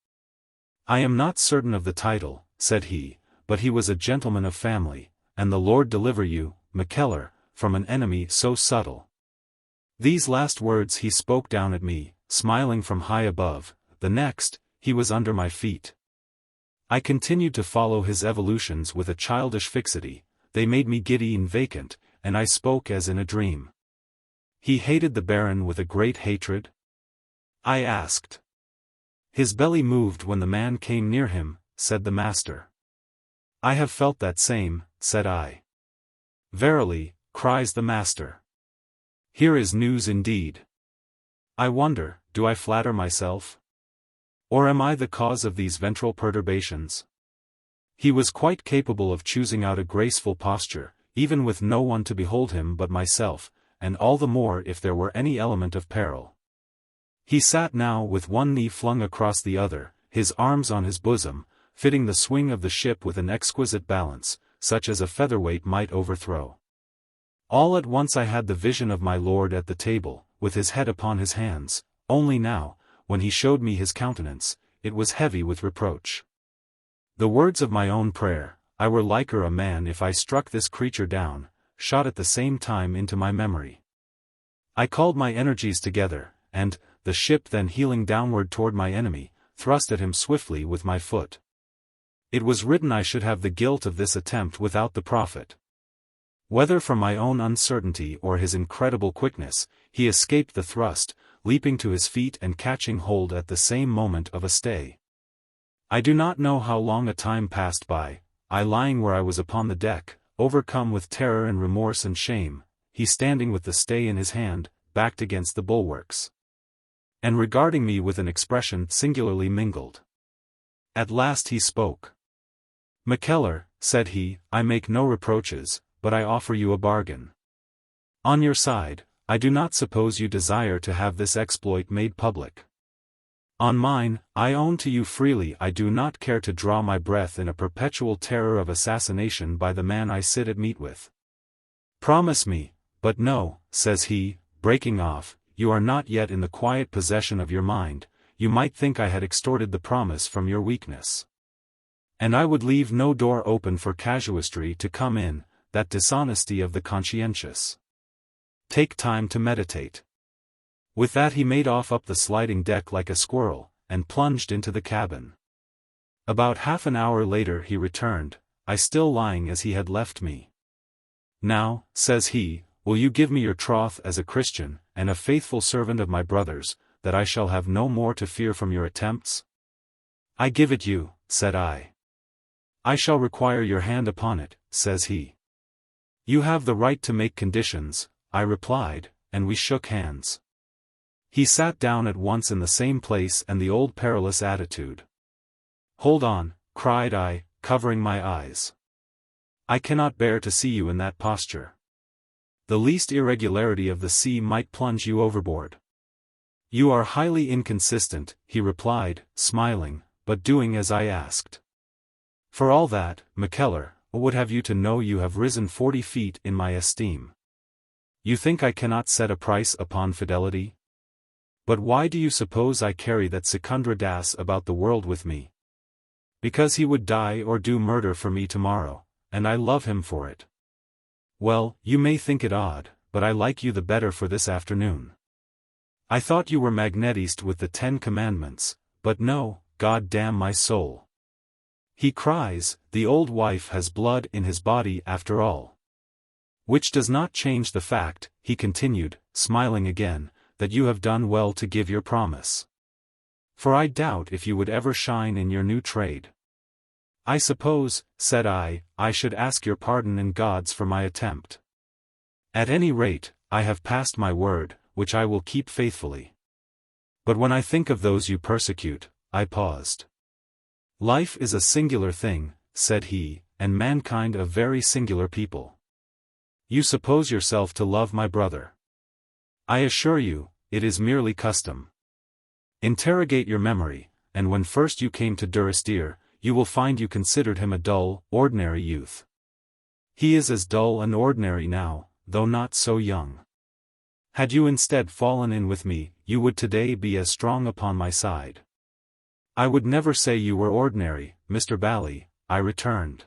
I am not certain of the title, said he, but he was a gentleman of family, and the Lord deliver you, Mackellar, from an enemy so subtle. These last words he spoke down at me, smiling from high above, the next, he was under my feet. I continued to follow his evolutions with a childish fixity, they made me giddy and vacant, and I spoke as in a dream. He hated the Baron with a great hatred? I asked. His belly moved when the man came near him, said the master. I have felt that same, said I. Verily, cries the master. Here is news indeed. I wonder, do I flatter myself? Or am I the cause of these ventral perturbations? He was quite capable of choosing out a graceful posture, even with no one to behold him but myself, and all the more if there were any element of peril. He sat now with one knee flung across the other, his arms on his bosom, fitting the swing of the ship with an exquisite balance, such as a featherweight might overthrow. All at once I had the vision of my lord at the table, with his head upon his hands, only now, when he showed me his countenance, it was heavy with reproach. The words of my own prayer, I were liker a man if I struck this creature down, shot at the same time into my memory. I called my energies together, and, the ship then heeling downward toward my enemy, thrust at him swiftly with my foot. It was written I should have the guilt of this attempt without the profit. Whether from my own uncertainty or his incredible quickness, he escaped the thrust, leaping to his feet and catching hold at the same moment of a stay. I do not know how long a time passed by, I lying where I was upon the deck, overcome with terror and remorse and shame, he standing with the stay in his hand, backed against the bulwarks, and regarding me with an expression singularly mingled. At last he spoke. Mackellar, said he, I make no reproaches, but I offer you a bargain. On your side, I do not suppose you desire to have this exploit made public. On mine, I own to you freely I do not care to draw my breath in a perpetual terror of assassination by the man I sit at meat with. Promise me, but no, says he, breaking off, you are not yet in the quiet possession of your mind, you might think I had extorted the promise from your weakness. And I would leave no door open for casuistry to come in, that dishonesty of the conscientious. Take time to meditate. With that he made off up the sliding deck like a squirrel, and plunged into the cabin. About half an hour later he returned, I still lying as he had left me. Now, says he, will you give me your troth as a Christian, and a faithful servant of my brothers, that I shall have no more to fear from your attempts? I give it you, said I. I shall require your hand upon it, says he. You have the right to make conditions, I replied, and we shook hands. He sat down at once in the same place and the old perilous attitude. Hold on, cried I, covering my eyes. I cannot bear to see you in that posture. The least irregularity of the sea might plunge you overboard. You are highly inconsistent, he replied, smiling, but doing as I asked. For all that, Mackellar, I would have you to know you have risen 40 feet in my esteem. You think I cannot set a price upon fidelity? But why do you suppose I carry that secundra das about the world with me? Because he would die or do murder for me tomorrow, and I love him for it. Well, you may think it odd, but I like you the better for this afternoon. I thought you were magnetized with the 10 Commandments, but no, God damn my soul. He cries, the old wife has blood in his body after all. Which does not change the fact, he continued, smiling again, that you have done well to give your promise. For I doubt if you would ever shine in your new trade. I suppose, said I should ask your pardon and God's for my attempt. At any rate, I have passed my word, which I will keep faithfully. But when I think of those you persecute, I paused. Life is a singular thing, said he, and mankind a very singular people. You suppose yourself to love my brother. I assure you, it is merely custom. Interrogate your memory, and when first you came to Durrisdeer, you will find you considered him a dull, ordinary youth. He is as dull and ordinary now, though not so young. Had you instead fallen in with me, you would today be as strong upon my side. I would never say you were ordinary, Mr. Bally, I returned.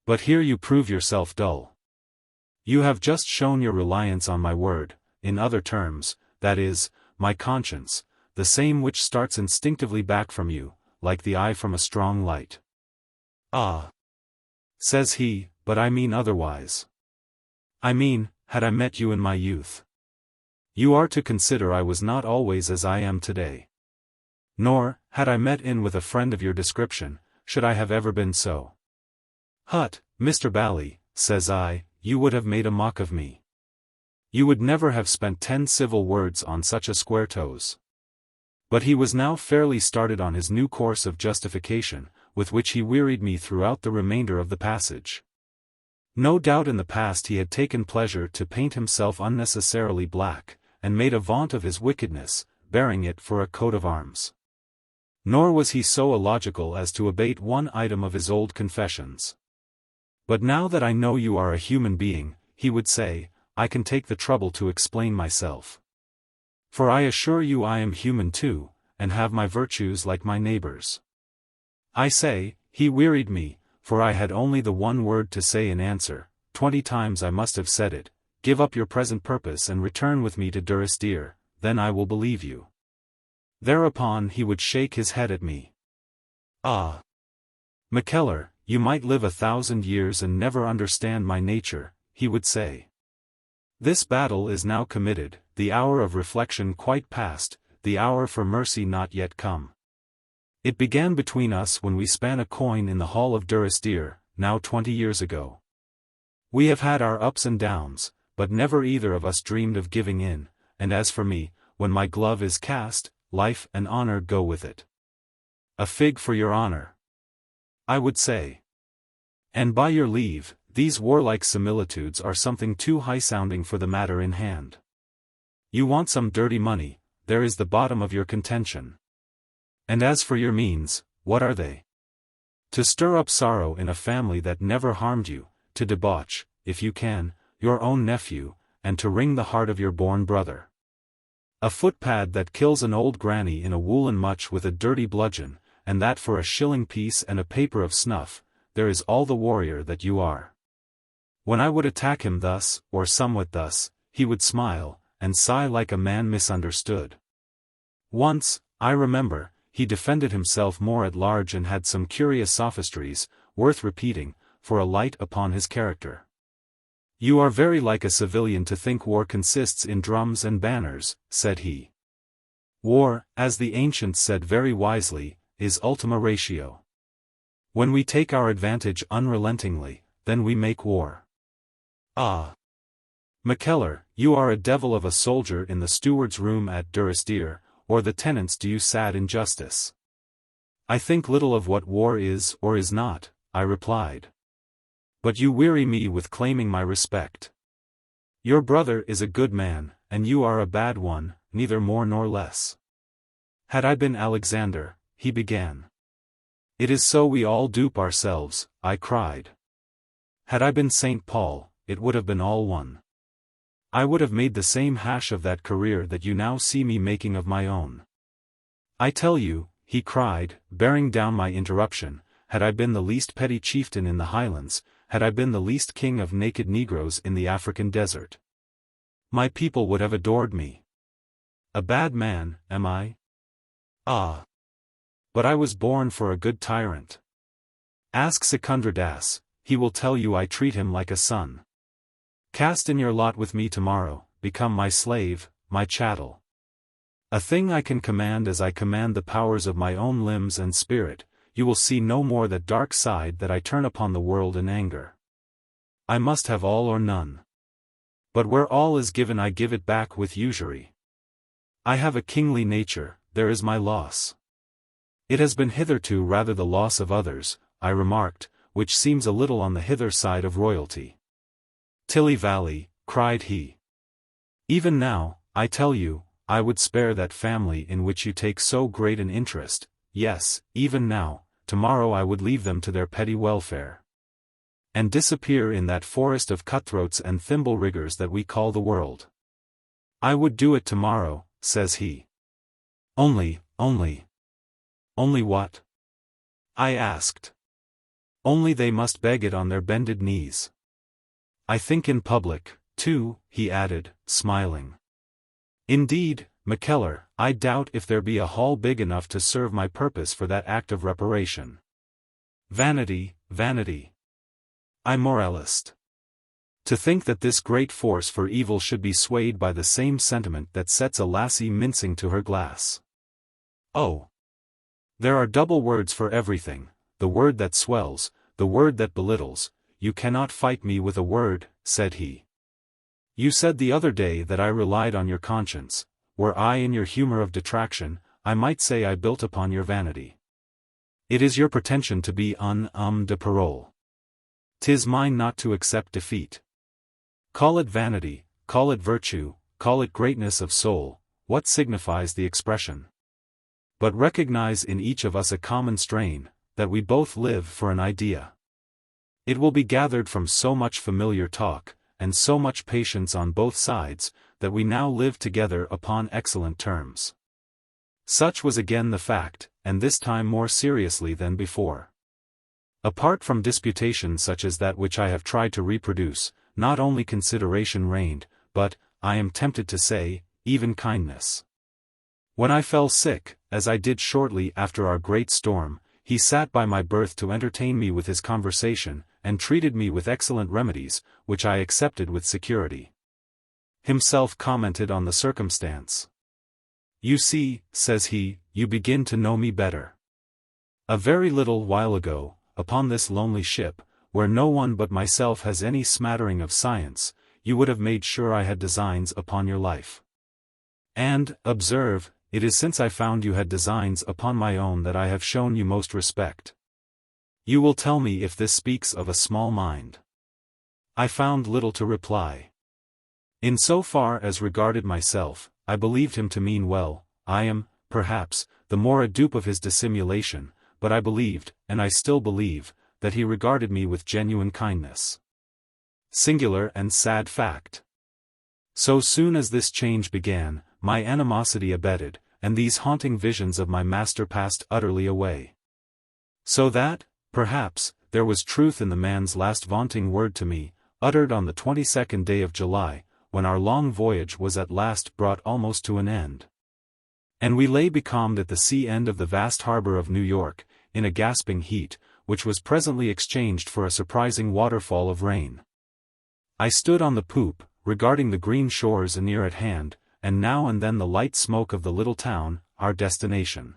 But here you prove yourself dull. You have just shown your reliance on my word, in other terms, that is, my conscience, the same which starts instinctively back from you, like the eye from a strong light. Ah! Says he, but I mean otherwise. I mean, had I met you in my youth. You are to consider I was not always as I am today. Nor, had I met in with a friend of your description, should I have ever been so. Hut, Mr. Bally, says I, you would have made a mock of me. You would never have spent 10 civil words on such a square toes. But he was now fairly started on his new course of justification, with which he wearied me throughout the remainder of the passage. No doubt in the past he had taken pleasure to paint himself unnecessarily black, and made a vaunt of his wickedness, bearing it for a coat of arms. Nor was he so illogical as to abate one item of his old confessions. But now that I know you are a human being, he would say, I can take the trouble to explain myself. For I assure you I am human too, and have my virtues like my neighbors. I say, he wearied me, for I had only the one word to say in answer, 20 times I must have said it, give up your present purpose and return with me to Durrisdeer, then I will believe you. Thereupon he would shake his head at me. Ah! Mackellar, you might live 1,000 years and never understand my nature, he would say. This battle is now committed, the hour of reflection quite past, the hour for mercy not yet come. It began between us when we span a coin in the hall of Durrisdeer, now 20 years ago. We have had our ups and downs, but never either of us dreamed of giving in, and as for me, when my glove is cast, life and honor go with it. A fig for your honor, I would say. And by your leave, these warlike similitudes are something too high-sounding for the matter in hand. You want some dirty money, there is the bottom of your contention. And as for your means, what are they? To stir up sorrow in a family that never harmed you, to debauch, if you can, your own nephew, and to wring the heart of your born brother. A footpad that kills an old granny in a woolen mutch with a dirty bludgeon, and that for a shilling piece and a paper of snuff, there is all the warrior that you are. When I would attack him thus, or somewhat thus, he would smile, and sigh like a man misunderstood. Once, I remember, he defended himself more at large and had some curious sophistries, worth repeating, for a light upon his character. You are very like a civilian to think war consists in drums and banners, said he. War, as the ancients said very wisely, is ultima ratio. When we take our advantage unrelentingly, then we make war. Ah! Mackellar, you are a devil of a soldier in the steward's room at Durrisdeer, or the tenants do you sad injustice. I think little of what war is or is not, I replied. But you weary me with claiming my respect. Your brother is a good man, and you are a bad one, neither more nor less. Had I been Alexander, he began. It is so we all dupe ourselves, I cried. Had I been St. Paul, it would have been all one. I would have made the same hash of that career that you now see me making of my own. I tell you, he cried, bearing down my interruption, had I been the least petty chieftain in the Highlands, had I been the least king of naked Negroes in the African desert, my people would have adored me. A bad man, am I? Ah! But I was born for a good tyrant. Ask Secundradas, he will tell you I treat him like a son. Cast in your lot with me tomorrow, become my slave, my chattel. A thing I can command as I command the powers of my own limbs and spirit, you will see no more that dark side that I turn upon the world in anger. I must have all or none. But where all is given I give it back with usury. I have a kingly nature, there is my loss. It has been hitherto rather the loss of others, I remarked, which seems a little on the hither side of royalty. Tilly Valley, cried he. Even now, I tell you, I would spare that family in which you take so great an interest. Yes, even now, tomorrow I would leave them to their petty welfare. And disappear in that forest of cutthroats and thimble-riggers that we call the world. I would do it tomorrow, says he. Only what? I asked. Only they must beg it on their bended knees. I think in public, too, he added, smiling. Indeed, Mackellar, I doubt if there be a hall big enough to serve my purpose for that act of reparation. Vanity, vanity. I moralist. To think that this great force for evil should be swayed by the same sentiment that sets a lassie mincing to her glass. Oh! There are double words for everything, the word that swells, the word that belittles. You cannot fight me with a word, said he. You said the other day that I relied on your conscience. Were I in your humor of detraction, I might say I built upon your vanity. It is your pretension to be un de parole. 'Tis mine not to accept defeat. Call it vanity, call it virtue, call it greatness of soul, what signifies the expression? But recognize in each of us a common strain, that we both live for an idea. It will be gathered from so much familiar talk, and so much patience on both sides, that we now live together upon excellent terms. Such was again the fact, and this time more seriously than before. Apart from disputation such as that which I have tried to reproduce, not only consideration reigned, but, I am tempted to say, even kindness. When I fell sick, as I did shortly after our great storm, he sat by my berth to entertain me with his conversation, and treated me with excellent remedies, which I accepted with security. Himself commented on the circumstance. You see, says he, you begin to know me better. A very little while ago, upon this lonely ship, where no one but myself has any smattering of science, you would have made sure I had designs upon your life. And, observe, it is since I found you had designs upon my own that I have shown you most respect. You will tell me if this speaks of a small mind. I found little to reply. In so far as regarded myself, I believed him to mean well. I am, perhaps, the more a dupe of his dissimulation, but I believed, and I still believe, that he regarded me with genuine kindness. Singular and sad fact. So soon as this change began, my animosity abated, and these haunting visions of my master passed utterly away. So that, perhaps, there was truth in the man's last vaunting word to me, uttered on the 22nd day of July, when our long voyage was at last brought almost to an end. And we lay becalmed at the sea end of the vast harbor of New York, in a gasping heat, which was presently exchanged for a surprising waterfall of rain. I stood on the poop, regarding the green shores near at hand, and now and then the light smoke of the little town, our destination.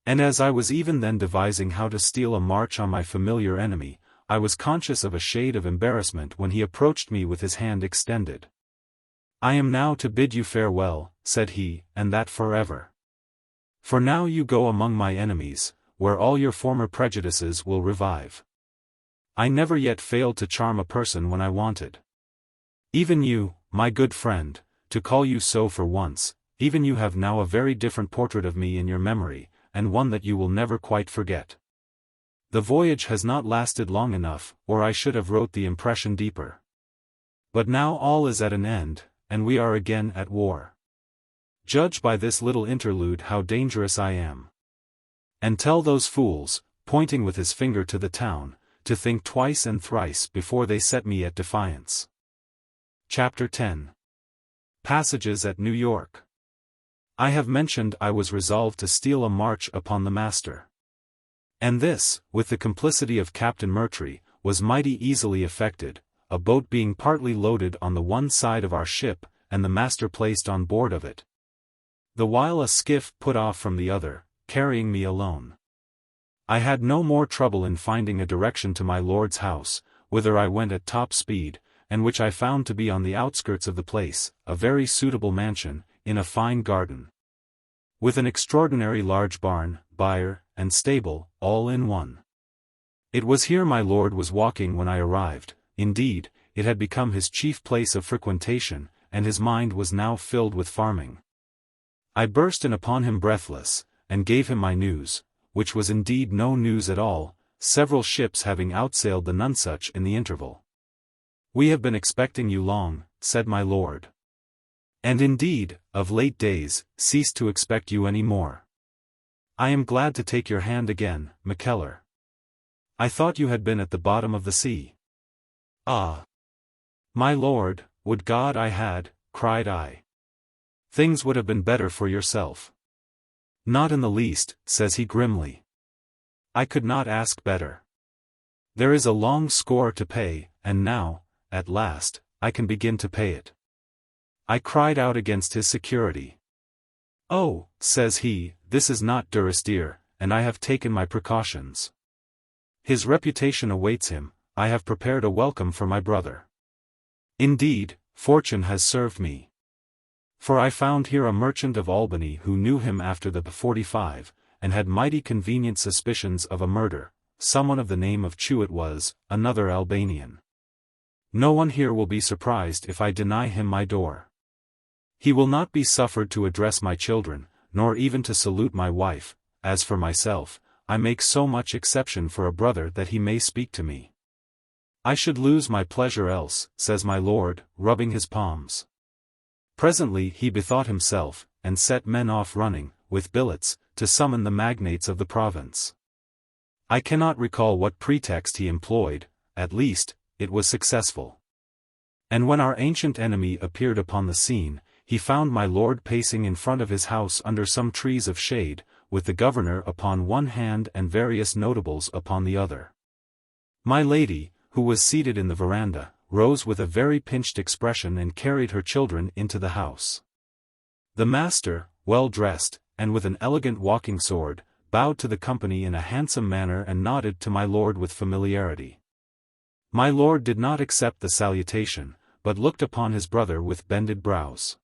And as I was even then devising how to steal a march on my familiar enemy, I was conscious of a shade of embarrassment when he approached me with his hand extended. "I am now to bid you farewell," said he, "and that forever. For now you go among my enemies, where all your former prejudices will revive. I never yet failed to charm a person when I wanted. Even you, my good friend, to call you so for once, even you have now a very different portrait of me in your memory, and one that you will never quite forget. The voyage has not lasted long enough, or I should have wrote the impression deeper. But now all is at an end, and we are again at war. Judge by this little interlude how dangerous I am. And tell those fools," pointing with his finger to the town, "to think twice and thrice before they set me at defiance." Chapter 10. Passages at New York. I have mentioned I was resolved to steal a march upon the master. And this, with the complicity of Captain Murtry, was mighty easily effected, a boat being partly loaded on the one side of our ship, and the master placed on board of it, the while a skiff put off from the other, carrying me alone. I had no more trouble in finding a direction to my lord's house, whither I went at top speed, and which I found to be on the outskirts of the place, a very suitable mansion, in a fine garden, with an extraordinary large barn, byre, and stable, all in one. It was here my lord was walking when I arrived. Indeed, it had become his chief place of frequentation, and his mind was now filled with farming. I burst in upon him breathless, and gave him my news, which was indeed no news at all, several ships having outsailed the Nonsuch in the interval. "We have been expecting you long," said my lord. "And indeed, of late days, ceased to expect you any more. I am glad to take your hand again, Mackellar. I thought you had been at the bottom of the sea." "Ah! My lord, would God I had," cried I. "Things would have been better for yourself." "Not in the least," says he grimly. "I could not ask better. There is a long score to pay, and now, at last, I can begin to pay it." I cried out against his security. "Oh," says he, "this is not Durrisdeer, and I have taken my precautions. His reputation awaits him. I have prepared a welcome for my brother. Indeed, fortune has served me. For I found here a merchant of Albany who knew him after the 45, and had mighty convenient suspicions of a murder. Someone of the name of Stuart was, another Albanian. No one here will be surprised if I deny him my door. He will not be suffered to address my children, nor even to salute my wife. As for myself, I make so much exception for a brother that he may speak to me. I should lose my pleasure else," says my lord, rubbing his palms. Presently he bethought himself, and set men off running, with billets, to summon the magnates of the province. I cannot recall what pretext he employed, at least, it was successful. And when our ancient enemy appeared upon the scene, he found my lord pacing in front of his house under some trees of shade, with the governor upon one hand and various notables upon the other. My lady, who was seated in the veranda, rose with a very pinched expression and carried her children into the house. The master, well dressed, and with an elegant walking sword, bowed to the company in a handsome manner and nodded to my lord with familiarity. My lord did not accept the salutation, but looked upon his brother with bended brows.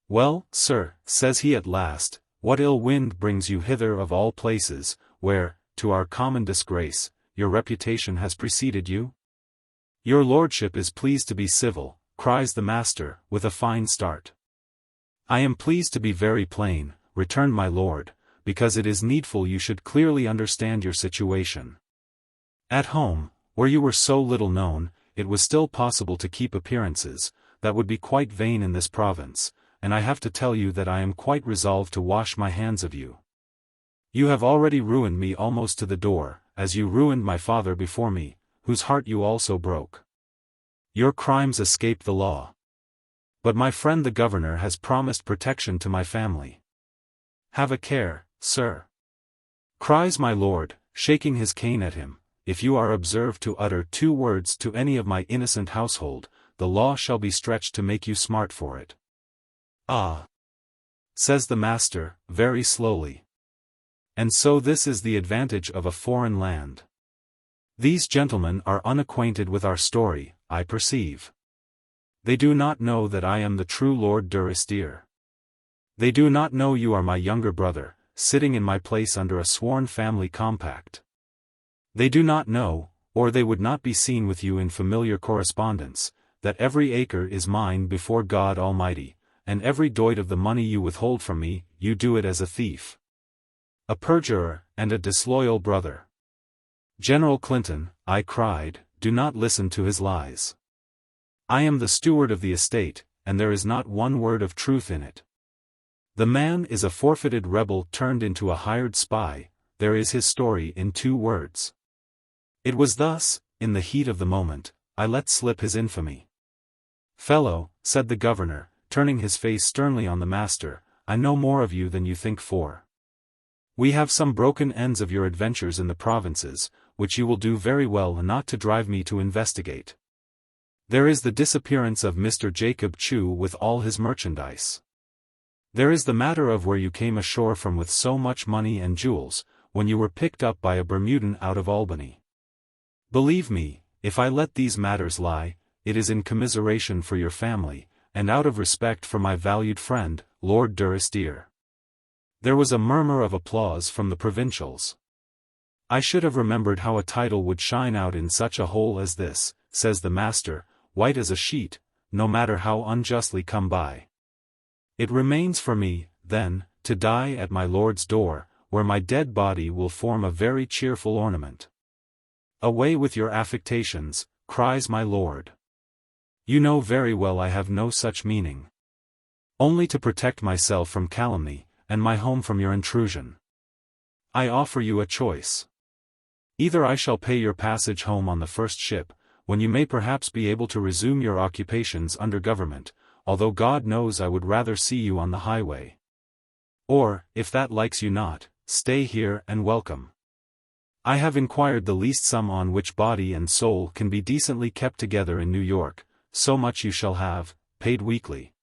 "Well, sir," says he at last, "what ill wind brings you hither of all places, where, to our common disgrace, your reputation has preceded you?" "Your lordship is pleased to be civil," cries the master, with a fine start. "I am pleased to be very plain," returned my lord, "because it is needful you should clearly understand your situation. At home, where you were so little known, it was still possible to keep appearances, that would be quite vain in this province, and I have to tell you that I am quite resolved to wash my hands of you. You have already ruined me almost to the door, as you ruined my father before me, whose heart you also broke. Your crimes escape the law. But my friend the governor has promised protection to my family. Have a care, sir, cries my lord, shaking his cane at him, if you are observed to utter 2 words to any of my innocent household, the law shall be stretched to make you smart for it. Ah, says the master, very slowly. And so this is the advantage of a foreign land. These gentlemen are unacquainted with our story, I perceive. They do not know that I am the true Lord Durrisdeer. They do not know you are my younger brother, sitting in my place under a sworn family compact. They do not know, or they would not be seen with you in familiar correspondence, that every acre is mine before God Almighty, and every doit of the money you withhold from me, you do it as a thief, a perjurer, and a disloyal brother. General Clinton, I cried, do not listen to his lies. I am the steward of the estate, and there is not one word of truth in it. The man is a forfeited rebel turned into a hired spy, there is his story in 2 words. It was thus, in the heat of the moment, I let slip his infamy. Fellow, said the governor, turning his face sternly on the master, I know more of you than you think for. We have some broken ends of your adventures in the provinces, which you will do very well not to drive me to investigate. There is the disappearance of Mr. Jacob Chew with all his merchandise. There is the matter of where you came ashore from with so much money and jewels, when you were picked up by a Bermudan out of Albany. Believe me, if I let these matters lie, it is in commiseration for your family, and out of respect for my valued friend, Lord Durrisdeer. There was a murmur of applause from the provincials. I should have remembered how a title would shine out in such a hole as this, says the master, white as a sheet, no matter how unjustly come by. It remains for me, then, to die at my lord's door, where my dead body will form a very cheerful ornament. Away with your affectations, cries my lord. You know very well I have no such meaning. Only to protect myself from calumny, and my home from your intrusion. I offer you a choice. Either I shall pay your passage home on the first ship, when you may perhaps be able to resume your occupations under government, although God knows I would rather see you on the highway. Or, if that likes you not, stay here and welcome. I have inquired the least sum on which body and soul can be decently kept together in New York, so much you shall have, paid weekly.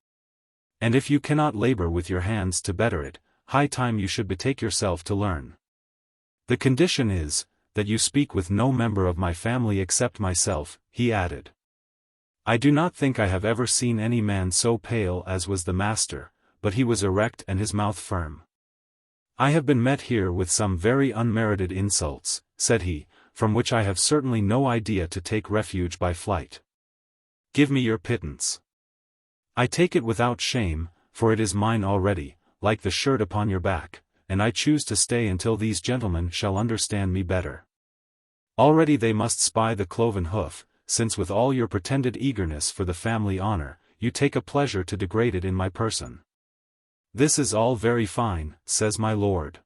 And if you cannot labor with your hands to better it, high time you should betake yourself to learn. The condition is, that you speak with no member of my family except myself, he added. I do not think I have ever seen any man so pale as was the master, but he was erect and his mouth firm. I have been met here with some very unmerited insults, said he, from which I have certainly no idea to take refuge by flight. Give me your pittance. I take it without shame, for it is mine already, like the shirt upon your back, and I choose to stay until these gentlemen shall understand me better. Already they must spy the cloven hoof, since with all your pretended eagerness for the family honor, you take a pleasure to degrade it in my person. This is all very fine, says my lord.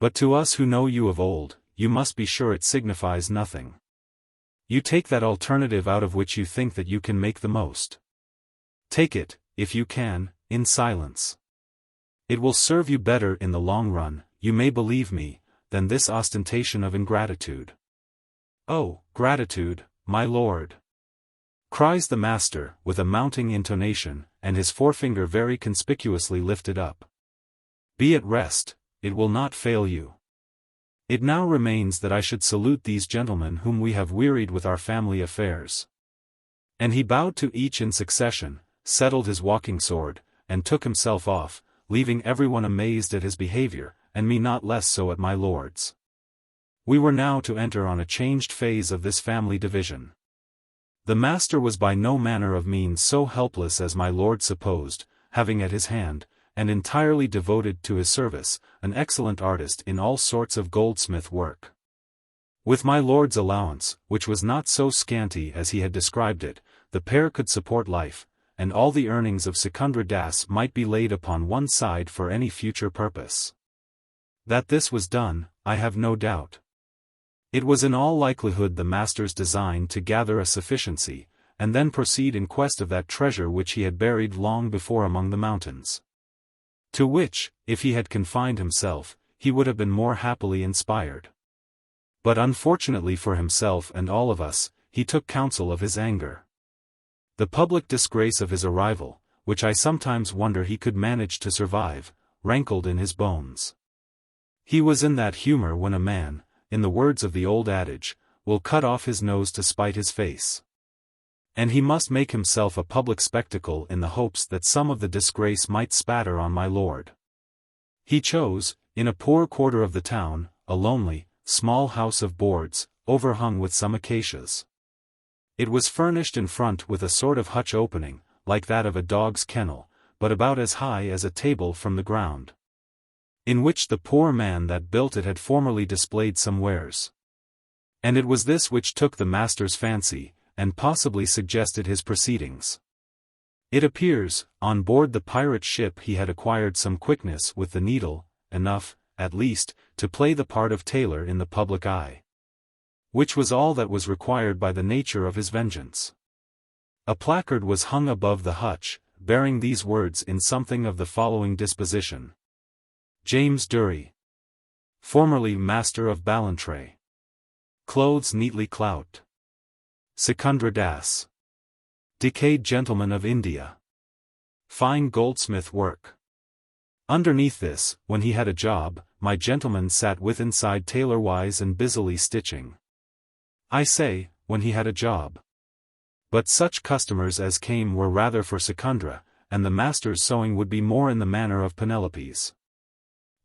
But to us who know you of old, you must be sure it signifies nothing. You take that alternative out of which you think that you can make the most. Take it, if you can, in silence. It will serve you better in the long run, you may believe me, than this ostentation of ingratitude. Oh, gratitude, my lord! Cries the master, with a mounting intonation, and his forefinger very conspicuously lifted up. Be at rest, it will not fail you. It now remains that I should salute these gentlemen whom we have wearied with our family affairs. And he bowed to each in succession, settled his walking sword, and took himself off, leaving everyone amazed at his behavior, and me not less so at my lord's. We were now to enter on a changed phase of this family division. The master was by no manner of means so helpless as my lord supposed, having at his hand, and entirely devoted to his service, an excellent artist in all sorts of goldsmith work. With my lord's allowance, which was not so scanty as he had described it, the pair could support life, and all the earnings of Secundra Das might be laid upon one side for any future purpose. That this was done, I have no doubt. It was in all likelihood the master's design to gather a sufficiency, and then proceed in quest of that treasure which he had buried long before among the mountains. To which, if he had confined himself, he would have been more happily inspired. But unfortunately for himself and all of us, he took counsel of his anger. The public disgrace of his arrival, which I sometimes wonder he could manage to survive, rankled in his bones. He was in that humor when a man, in the words of the old adage, will cut off his nose to spite his face. And he must make himself a public spectacle in the hopes that some of the disgrace might spatter on my lord. He chose, in a poor quarter of the town, a lonely, small house of boards, overhung with some acacias. It was furnished in front with a sort of hutch opening, like that of a dog's kennel, but about as high as a table from the ground, in which the poor man that built it had formerly displayed some wares. And it was this which took the master's fancy, and possibly suggested his proceedings. It appears, on board the pirate ship he had acquired some quickness with the needle, enough, at least, to play the part of tailor in the public eye. Which was all that was required by the nature of his vengeance. A placard was hung above the hutch, bearing these words in something of the following disposition: James Durie, formerly Master of Ballantrae. Clothes neatly clout. Secundra Das. Decayed gentleman of India. Fine goldsmith work. Underneath this, when he had a job, my gentleman sat with inside tailor-wise and busily stitching. I say, when he had a job. But such customers as came were rather for Secundra, and the master's sewing would be more in the manner of Penelope's.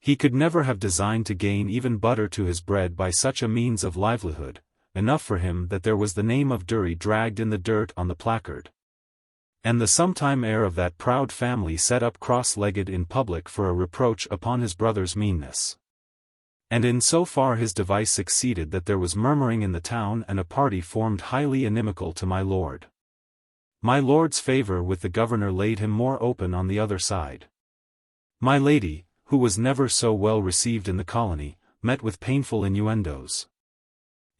He could never have designed to gain even butter to his bread by such a means of livelihood, enough for him that there was the name of Durie dragged in the dirt on the placard, and the sometime heir of that proud family set up cross-legged in public for a reproach upon his brother's meanness. And in so far his device succeeded that there was murmuring in the town and a party formed highly inimical to my lord. My lord's favour with the governor laid him more open on the other side. My lady, who was never so well received in the colony, met with painful innuendos.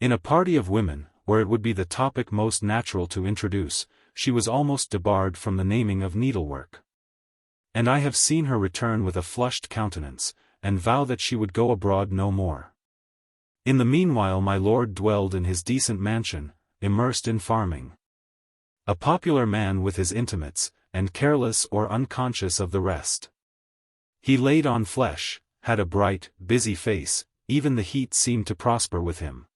In a party of women, where it would be the topic most natural to introduce, she was almost debarred from the naming of needlework. And I have seen her return with a flushed countenance, and vow that she would go abroad no more. In the meanwhile my lord dwelled in his decent mansion, immersed in farming. A popular man with his intimates, and careless or unconscious of the rest. He laid on flesh, had a bright, busy face, even the heat seemed to prosper with him.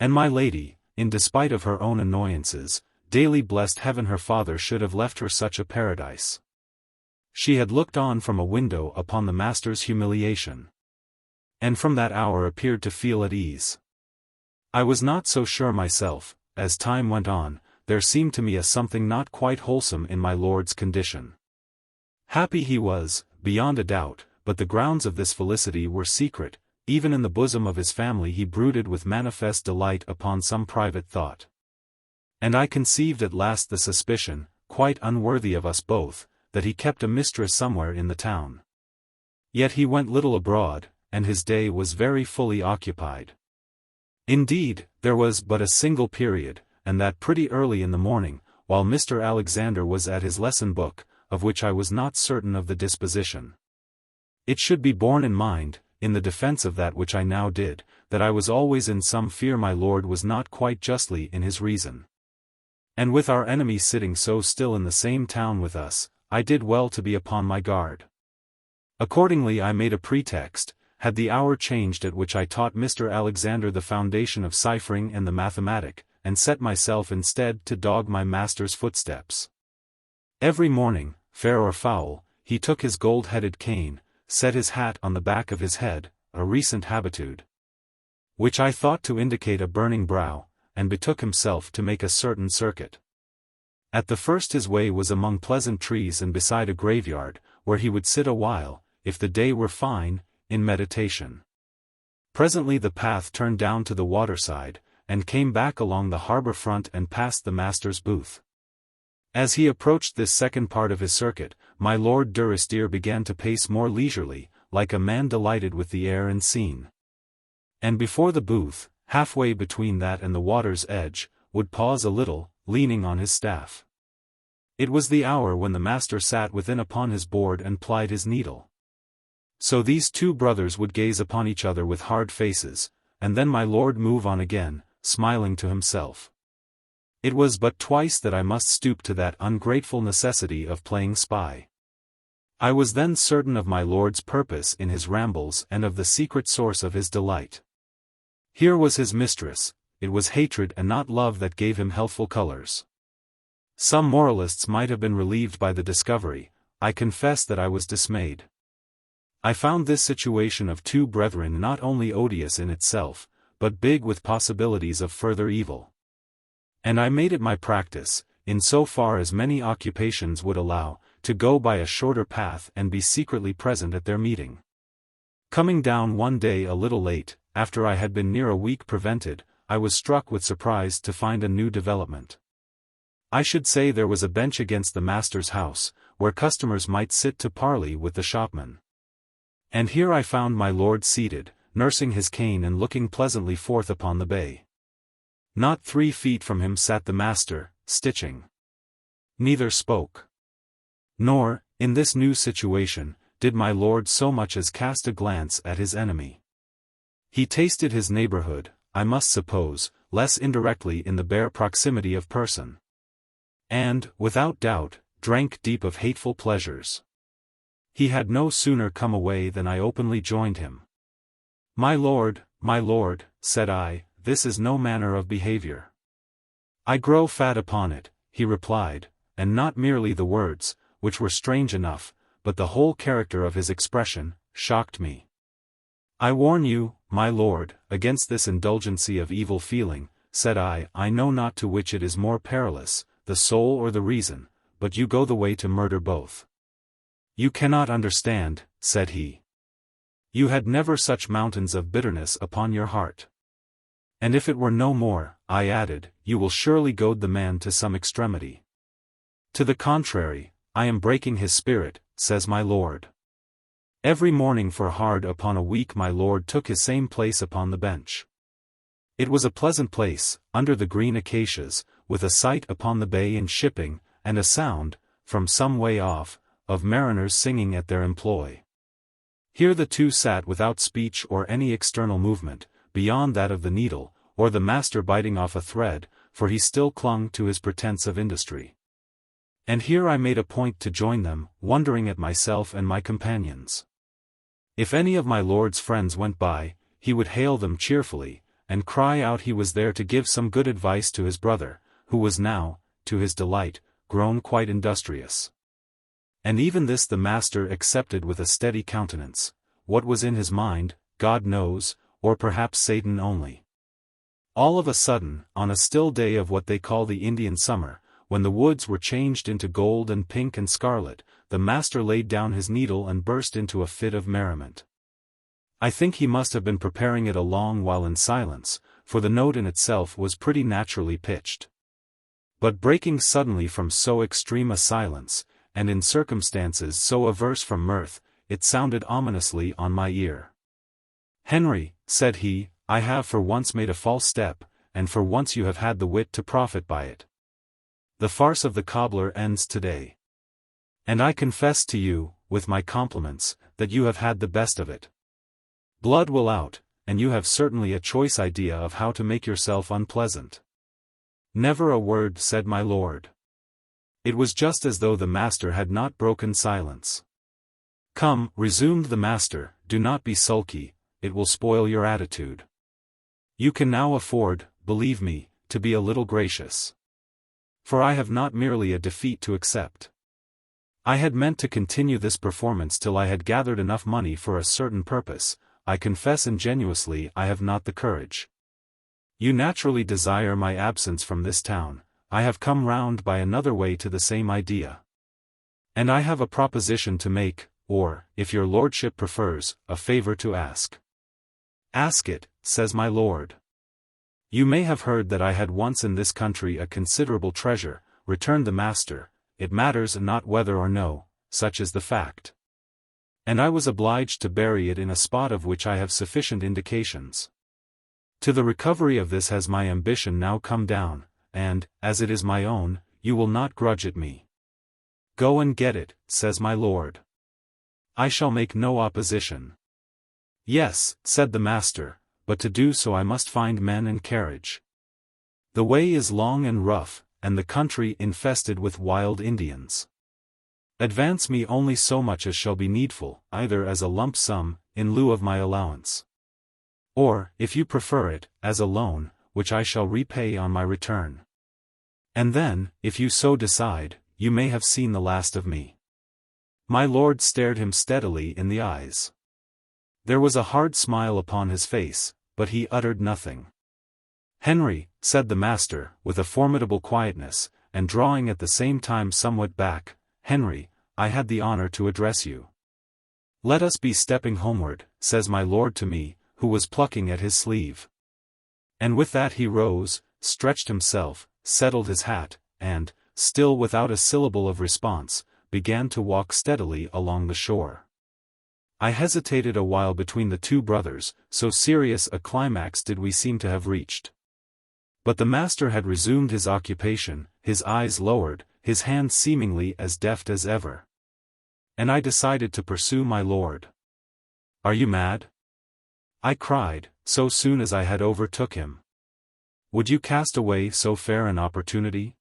And my lady, in despite of her own annoyances, daily blessed heaven her father should have left her such a paradise. She had looked on from a window upon the master's humiliation, and from that hour appeared to feel at ease. I was not so sure myself. As time went on, there seemed to me a something not quite wholesome in my lord's condition. Happy he was, beyond a doubt, but the grounds of this felicity were secret. Even in the bosom of his family he brooded with manifest delight upon some private thought. And I conceived at last the suspicion, quite unworthy of us both, that he kept a mistress somewhere in the town. Yet he went little abroad, and his day was very fully occupied. Indeed, there was but a single period, and that pretty early in the morning, while Mr. Alexander was at his lesson book, of which I was not certain of the disposition. It should be borne in mind, in the defense of that which I now did, that I was always in some fear my lord was not quite justly in his reason. And with our enemy sitting so still in the same town with us, I did well to be upon my guard. Accordingly I made a pretext, had the hour changed at which I taught Mr. Alexander the foundation of ciphering and the mathematic, and set myself instead to dog my master's footsteps. Every morning, fair or foul, he took his gold-headed cane, set his hat on the back of his head, a recent habitude, which I thought to indicate a burning brow, and betook himself to make a certain circuit. At the first his way was among pleasant trees and beside a graveyard, where he would sit a while, if the day were fine, in meditation. Presently the path turned down to the waterside, and came back along the harbour front and past the master's booth. As he approached this second part of his circuit, my Lord Durrisdeer began to pace more leisurely, like a man delighted with the air and scene. And before the booth, halfway between that and the water's edge, would pause a little, leaning on his staff. It was the hour when the master sat within upon his board and plied his needle. So these two brothers would gaze upon each other with hard faces, and then my lord move on again, smiling to himself. It was but twice that I must stoop to that ungrateful necessity of playing spy. I was then certain of my lord's purpose in his rambles and of the secret source of his delight. Here was his mistress, it was hatred and not love that gave him healthful colors. Some moralists might have been relieved by the discovery. I confess that I was dismayed. I found this situation of two brethren not only odious in itself, but big with possibilities of further evil. And I made it my practice, in so far as many occupations would allow, to go by a shorter path and be secretly present at their meeting. Coming down one day a little late, after I had been near a week prevented, I was struck with surprise to find a new development. I should say there was a bench against the master's house, where customers might sit to parley with the shopman. And here I found my lord seated, nursing his cane and looking pleasantly forth upon the bay. Not 3 feet from him sat the master, stitching. Neither spoke. Nor, in this new situation, did my lord so much as cast a glance at his enemy. He tasted his neighborhood, I must suppose, less indirectly in the bare proximity of person. And, without doubt, drank deep of hateful pleasures. He had no sooner come away than I openly joined him. My lord, said I, this is no manner of behavior. I grow fat upon it, he replied, and not merely the words, which were strange enough, but the whole character of his expression, shocked me. I warn you, my lord, against this indulgency of evil feeling, said I know not to which it is more perilous, the soul or the reason, but you go the way to murder both. You cannot understand, said he. You had never such mountains of bitterness upon your heart. And if it were no more, I added, you will surely goad the man to some extremity. To the contrary, I am breaking his spirit, says my lord. Every morning for hard upon a week my lord took his same place upon the bench. It was a pleasant place, under the green acacias, with a sight upon the bay and shipping, and a sound, from some way off, of mariners singing at their employ. Here the two sat without speech or any external movement, beyond that of the needle, or the master biting off a thread, for he still clung to his pretense of industry. And here I made a point to join them, wondering at myself and my companions. If any of my lord's friends went by, he would hail them cheerfully, and cry out he was there to give some good advice to his brother, who was now, to his delight, grown quite industrious. And even this the master accepted with a steady countenance. What was in his mind, God knows, or perhaps Satan only. All of a sudden, on a still day of what they call the Indian summer, when the woods were changed into gold and pink and scarlet, the master laid down his needle and burst into a fit of merriment. I think he must have been preparing it a long while in silence, for the note in itself was pretty naturally pitched. But breaking suddenly from so extreme a silence, and in circumstances so averse from mirth, it sounded ominously on my ear. Henry, said he, I have for once made a false step, and for once you have had the wit to profit by it. The farce of the cobbler ends today. And I confess to you, with my compliments, that you have had the best of it. Blood will out, and you have certainly a choice idea of how to make yourself unpleasant. Never a word, said my lord. It was just as though the master had not broken silence. Come, resumed the master, do not be sulky, it will spoil your attitude. You can now afford, believe me, to be a little gracious. For I have not merely a defeat to accept. I had meant to continue this performance till I had gathered enough money for a certain purpose. I confess ingenuously I have not the courage. You naturally desire my absence from this town. I have come round by another way to the same idea. And I have a proposition to make, or, if your lordship prefers, a favor to ask. Ask it, says my lord. You may have heard that I had once in this country a considerable treasure, returned the master, it matters not whether or no, such is the fact. And I was obliged to bury it in a spot of which I have sufficient indications. To the recovery of this has my ambition now come down, and, as it is my own, you will not grudge it me. Go and get it, says my lord. I shall make no opposition. Yes, said the master, but to do so I must find men and carriage. The way is long and rough, and the country infested with wild Indians. Advance me only so much as shall be needful, either as a lump sum, in lieu of my allowance. Or, if you prefer it, as a loan, which I shall repay on my return. And then, if you so decide, you may have seen the last of me. My lord stared him steadily in the eyes. There was a hard smile upon his face, but he uttered nothing. Henry, said the master, with a formidable quietness, and drawing at the same time somewhat back, Henry, I had the honor to address you. Let us be stepping homeward, says my lord to me, who was plucking at his sleeve. And with that he rose, stretched himself, settled his hat, and, still without a syllable of response, began to walk steadily along the shore. I hesitated a while between the two brothers, so serious a climax did we seem to have reached. But the master had resumed his occupation, his eyes lowered, his hand seemingly as deft as ever. And I decided to pursue my lord. Are you mad? I cried, so soon as I had overtook him. Would you cast away so fair an opportunity?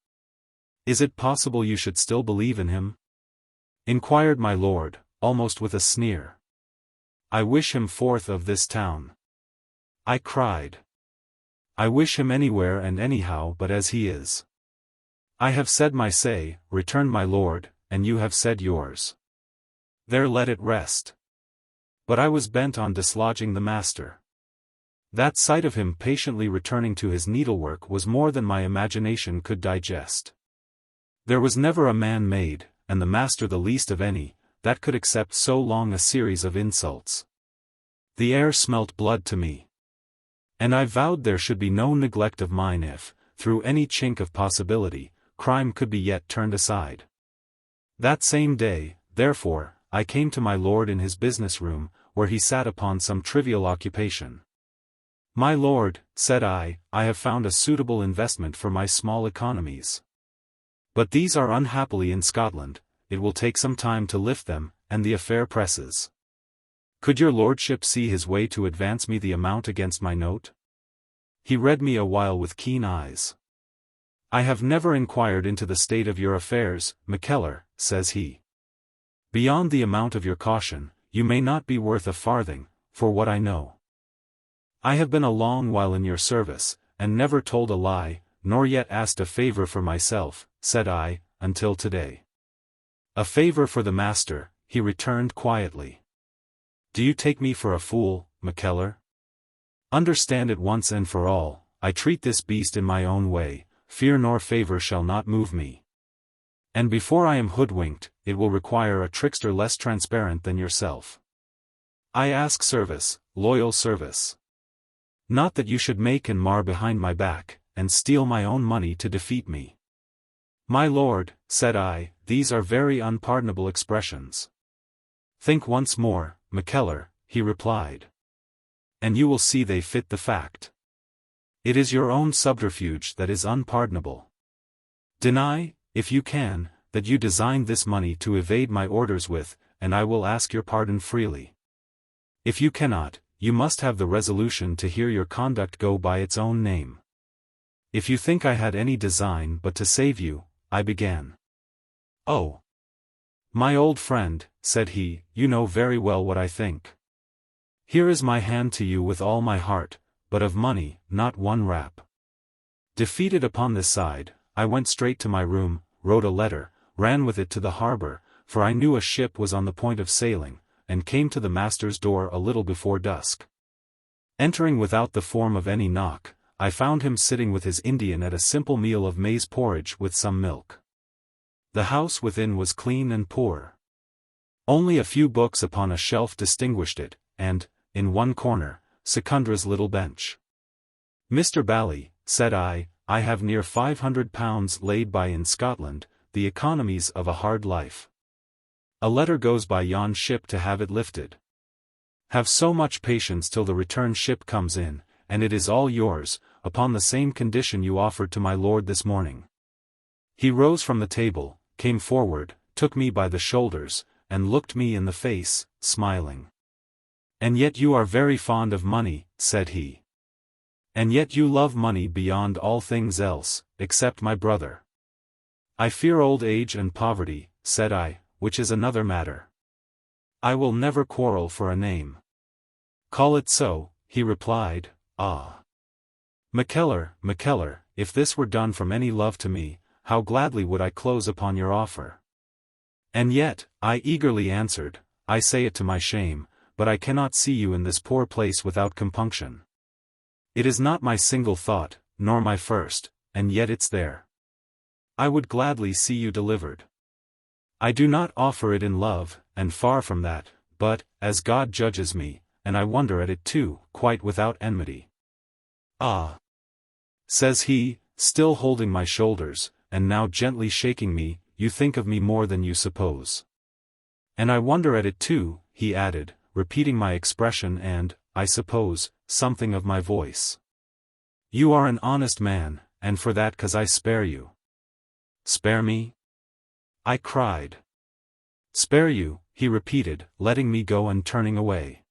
Is it possible you should still believe in him? Inquired my lord, almost with a sneer. I wish him forth of this town. I cried. I wish him anywhere and anyhow but as he is. I have said my say, returned my lord, and you have said yours. There let it rest. But I was bent on dislodging the master. That sight of him patiently returning to his needlework was more than my imagination could digest. There was never a man made, and the master the least of any, that could accept so long a series of insults. The air smelt blood to me. And I vowed there should be no neglect of mine if, through any chink of possibility, crime could be yet turned aside. That same day, therefore, I came to my lord in his business room, where he sat upon some trivial occupation. My lord, said I have found a suitable investment for my small economies. But these are unhappily in Scotland, it will take some time to lift them, and the affair presses. Could your lordship see his way to advance me the amount against my note? He read me a while with keen eyes. I have never inquired into the state of your affairs, Mackellar, says he. Beyond the amount of your caution, you may not be worth a farthing, for what I know. I have been a long while in your service, and never told a lie, nor yet asked a favor for myself, said I, until today. A favor for the master, he returned quietly. Do you take me for a fool, Mackellar? Understand it once and for all, I treat this beast in my own way, fear nor favor shall not move me. And before I am hoodwinked, it will require a trickster less transparent than yourself. I ask service, loyal service. Not that you should make and mar behind my back, and steal my own money to defeat me. My lord, said I, these are very unpardonable expressions. Think once more, Mackellar, he replied. And you will see they fit the fact. It is your own subterfuge that is unpardonable. Deny, if you can, that you designed this money to evade my orders with, and I will ask your pardon freely. If you cannot, you must have the resolution to hear your conduct go by its own name. If you think I had any design but to save you, I began. Oh! My old friend, said he, you know very well what I think. Here is my hand to you with all my heart, but of money, not one rap. Defeated upon this side, I went straight to my room, wrote a letter, ran with it to the harbor, for I knew a ship was on the point of sailing, and came to the master's door a little before dusk. Entering without the form of any knock, I found him sitting with his Indian at a simple meal of maize porridge with some milk. The house within was clean and poor. Only a few books upon a shelf distinguished it, and, in one corner, Secundra's little bench. Mr. Bally, said I, I have near £500 laid by in Scotland, the economies of a hard life. A letter goes by yon ship to have it lifted. Have so much patience till the return ship comes in, and it is all yours, upon the same condition you offered to my lord this morning. He rose from the table, came forward, took me by the shoulders, and looked me in the face, smiling. "And yet you are very fond of money," said he. "And yet you love money beyond all things else, except my brother." "I fear old age and poverty," said I, "which is another matter. I will never quarrel for a name." "Call it so," he replied. "Ah, Mackellar, Mackellar, if this were done from any love to me, how gladly would I close upon your offer." "And yet," I eagerly answered, "I say it to my shame, but I cannot see you in this poor place without compunction. It is not my single thought, nor my first, and yet it's there. I would gladly see you delivered. I do not offer it in love, and far from that, but, as God judges me, and I wonder at it too, quite without enmity." "Ah," says he, still holding my shoulders, and now gently shaking me, "you think of me more than you suppose. And I wonder at it too," he added, repeating my expression and, I suppose, something of my voice. "You are an honest man, and for that cause I spare you." "Spare me?" I cried. "Spare you," he repeated, letting me go and turning away.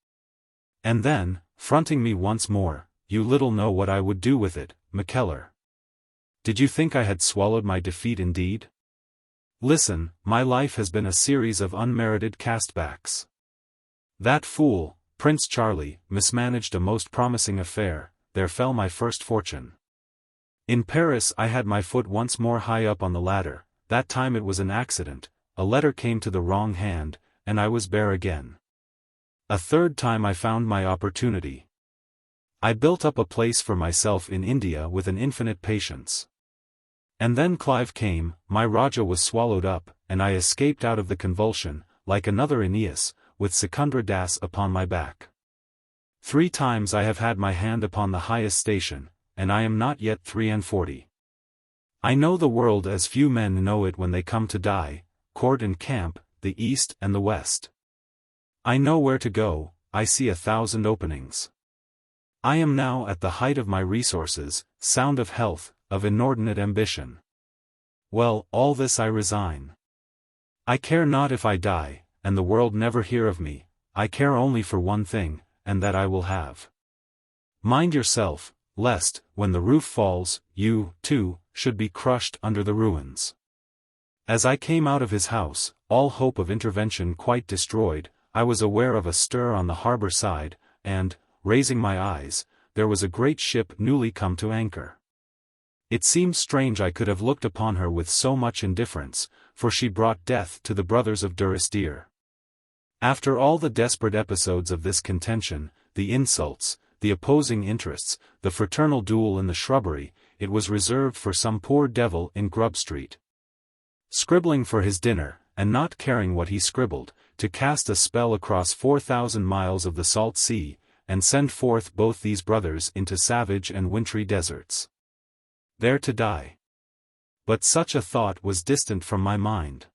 And then, fronting me once more, "You little know what I would do with it, Mackellar. Did you think I had swallowed my defeat indeed? Listen, my life has been a series of unmerited castbacks. That fool, Prince Charlie, mismanaged a most promising affair, there fell my first fortune. In Paris I had my foot once more high up on the ladder, that time it was an accident, a letter came to the wrong hand, and I was bare again. A third time I found my opportunity. I built up a place for myself in India with an infinite patience. And then Clive came, my Raja was swallowed up, and I escaped out of the convulsion, like another Aeneas, with Secundra Das upon my back. 3 times I have had my hand upon the highest station, and I am not yet 43. I know the world as few men know it when they come to die, court and camp, the east and the west. I know where to go, I see 1,000 openings. I am now at the height of my resources, sound of health, of inordinate ambition. Well, all this I resign. I care not if I die, and the world never hear of me, I care only for one thing, and that I will have. Mind yourself, lest, when the roof falls, you, too, should be crushed under the ruins." As I came out of his house, all hope of intervention quite destroyed, I was aware of a stir on the harbour side, and, raising my eyes, there was a great ship newly come to anchor. It seemed strange I could have looked upon her with so much indifference, for she brought death to the brothers of Durrisdeer. After all the desperate episodes of this contention, the insults, the opposing interests, the fraternal duel in the shrubbery, it was reserved for some poor devil in Grub Street, scribbling for his dinner, and not caring what he scribbled, to cast a spell across 4,000 miles of the salt sea, and send forth both these brothers into savage and wintry deserts, there to die. But such a thought was distant from my mind.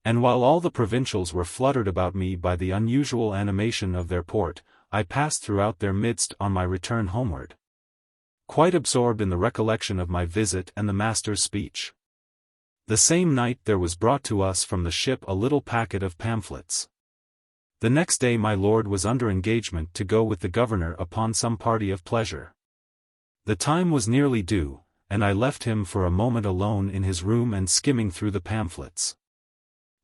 And while all the provincials were fluttered about me by the unusual animation of their port, I passed throughout their midst on my return homeward, quite absorbed in the recollection of my visit and the master's speech. The same night there was brought to us from the ship a little packet of pamphlets. The next day my lord was under engagement to go with the governor upon some party of pleasure. The time was nearly due, and I left him for a moment alone in his room and skimming through the pamphlets.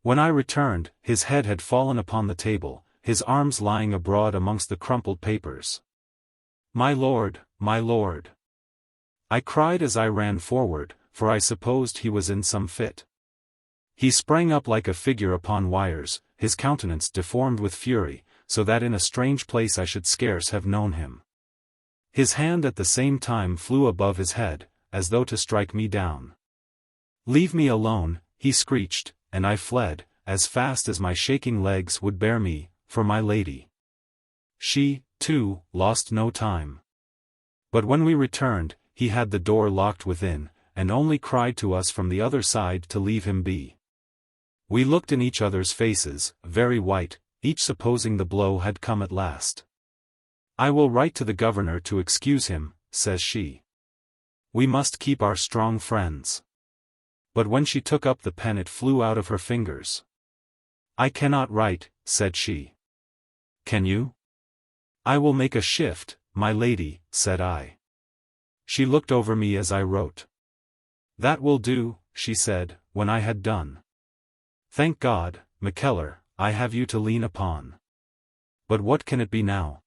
When I returned, his head had fallen upon the table, his arms lying abroad amongst the crumpled papers. My lord," I cried as I ran forward, for I supposed he was in some fit. He sprang up like a figure upon wires, his countenance deformed with fury, so that in a strange place I should scarce have known him. His hand at the same time flew above his head, as though to strike me down. "Leave me alone," he screeched, and I fled, as fast as my shaking legs would bear me, for my lady. She, too, lost no time. But when we returned, he had the door locked within, and only cried to us from the other side to leave him be. We looked in each other's faces, very white, each supposing the blow had come at last. "I will write to the governor to excuse him," says she. "We must keep our strong friends." But when she took up the pen it flew out of her fingers. "I cannot write," said she. "Can you?" "I will make a shift, my lady," said I. She looked over me as I wrote. "That will do," she said, when I had done. "Thank God, Mackellar, I have you to lean upon. But what can it be now?"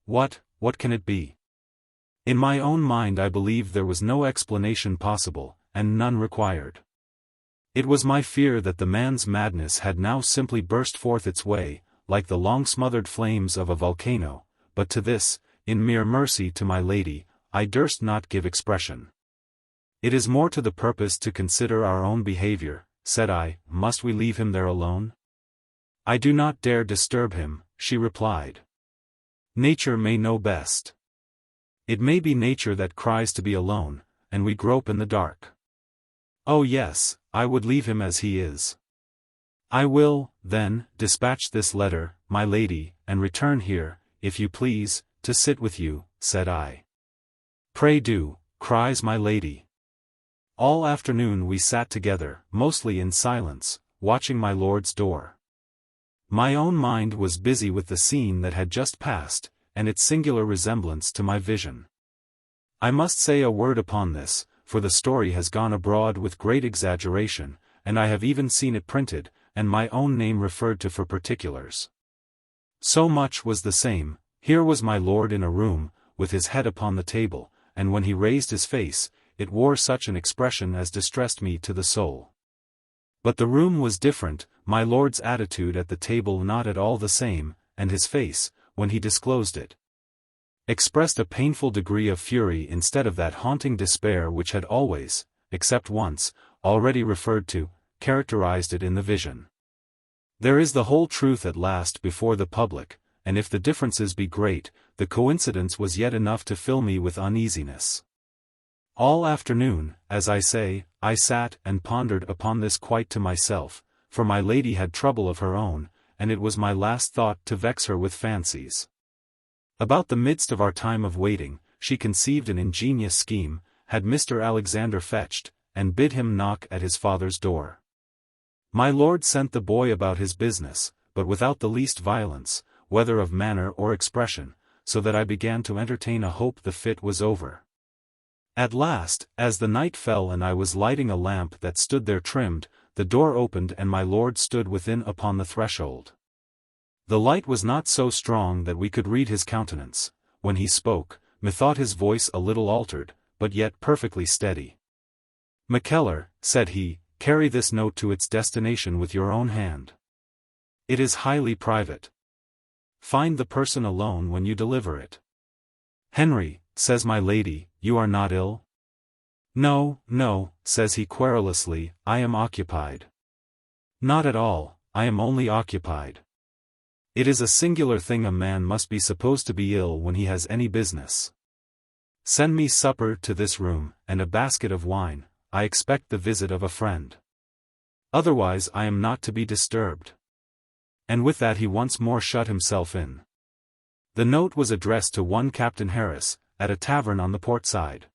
What can it be? In my own mind I believed there was no explanation possible, and none required. It was my fear that the man's madness had now simply burst forth its way, like the long-smothered flames of a volcano, but to this, in mere mercy to my lady, I durst not give expression. "It is more to the purpose to consider our own behavior," said I. "Must we leave him there alone?" "I do not dare disturb him," she replied. "Nature may know best. It may be nature that cries to be alone, and we grope in the dark. Oh yes, I would leave him as he is." "I will, then, dispatch this letter, my lady, and return here, if you please, to sit with you," said I. "Pray do," cries my lady. All afternoon we sat together, mostly in silence, watching my lord's door. My own mind was busy with the scene that had just passed, and its singular resemblance to my vision. I must say a word upon this, for the story has gone abroad with great exaggeration, and I have even seen it printed, and my own name referred to for particulars. So much was the same. Here was my lord in a room, with his head upon the table, and when he raised his face, it wore such an expression as distressed me to the soul. But the room was different, my lord's attitude at the table not at all the same, and his face, when he disclosed it, expressed a painful degree of fury instead of that haunting despair which had always, except once, already referred to, characterized it in the vision. There is the whole truth at last before the public, and if the differences be great, the coincidence was yet enough to fill me with uneasiness. All afternoon, as I say, I sat and pondered upon this quite to myself, for my lady had trouble of her own, and it was my last thought to vex her with fancies. About the midst of our time of waiting, she conceived an ingenious scheme, had Mr. Alexander fetched, and bid him knock at his father's door. My lord sent the boy about his business, but without the least violence, whether of manner or expression, so that I began to entertain a hope the fit was over. At last, as the night fell and I was lighting a lamp that stood there trimmed, the door opened and my lord stood within upon the threshold. The light was not so strong that we could read his countenance. When he spoke, methought his voice a little altered, but yet perfectly steady. "Mackellar," said he, "carry this note to its destination with your own hand. It is highly private. Find the person alone when you deliver it." "Henry," says my lady, "you are not ill?" "No, no," says he querulously, "I am occupied." "Not at all, I am only occupied." It is a singular thing a man must be supposed to be ill when he has any business. "Send me supper to this room, and a basket of wine, I expect the visit of a friend. Otherwise I am not to be disturbed." And with that he once more shut himself in. The note was addressed to one Captain Harris, at a tavern on the port side.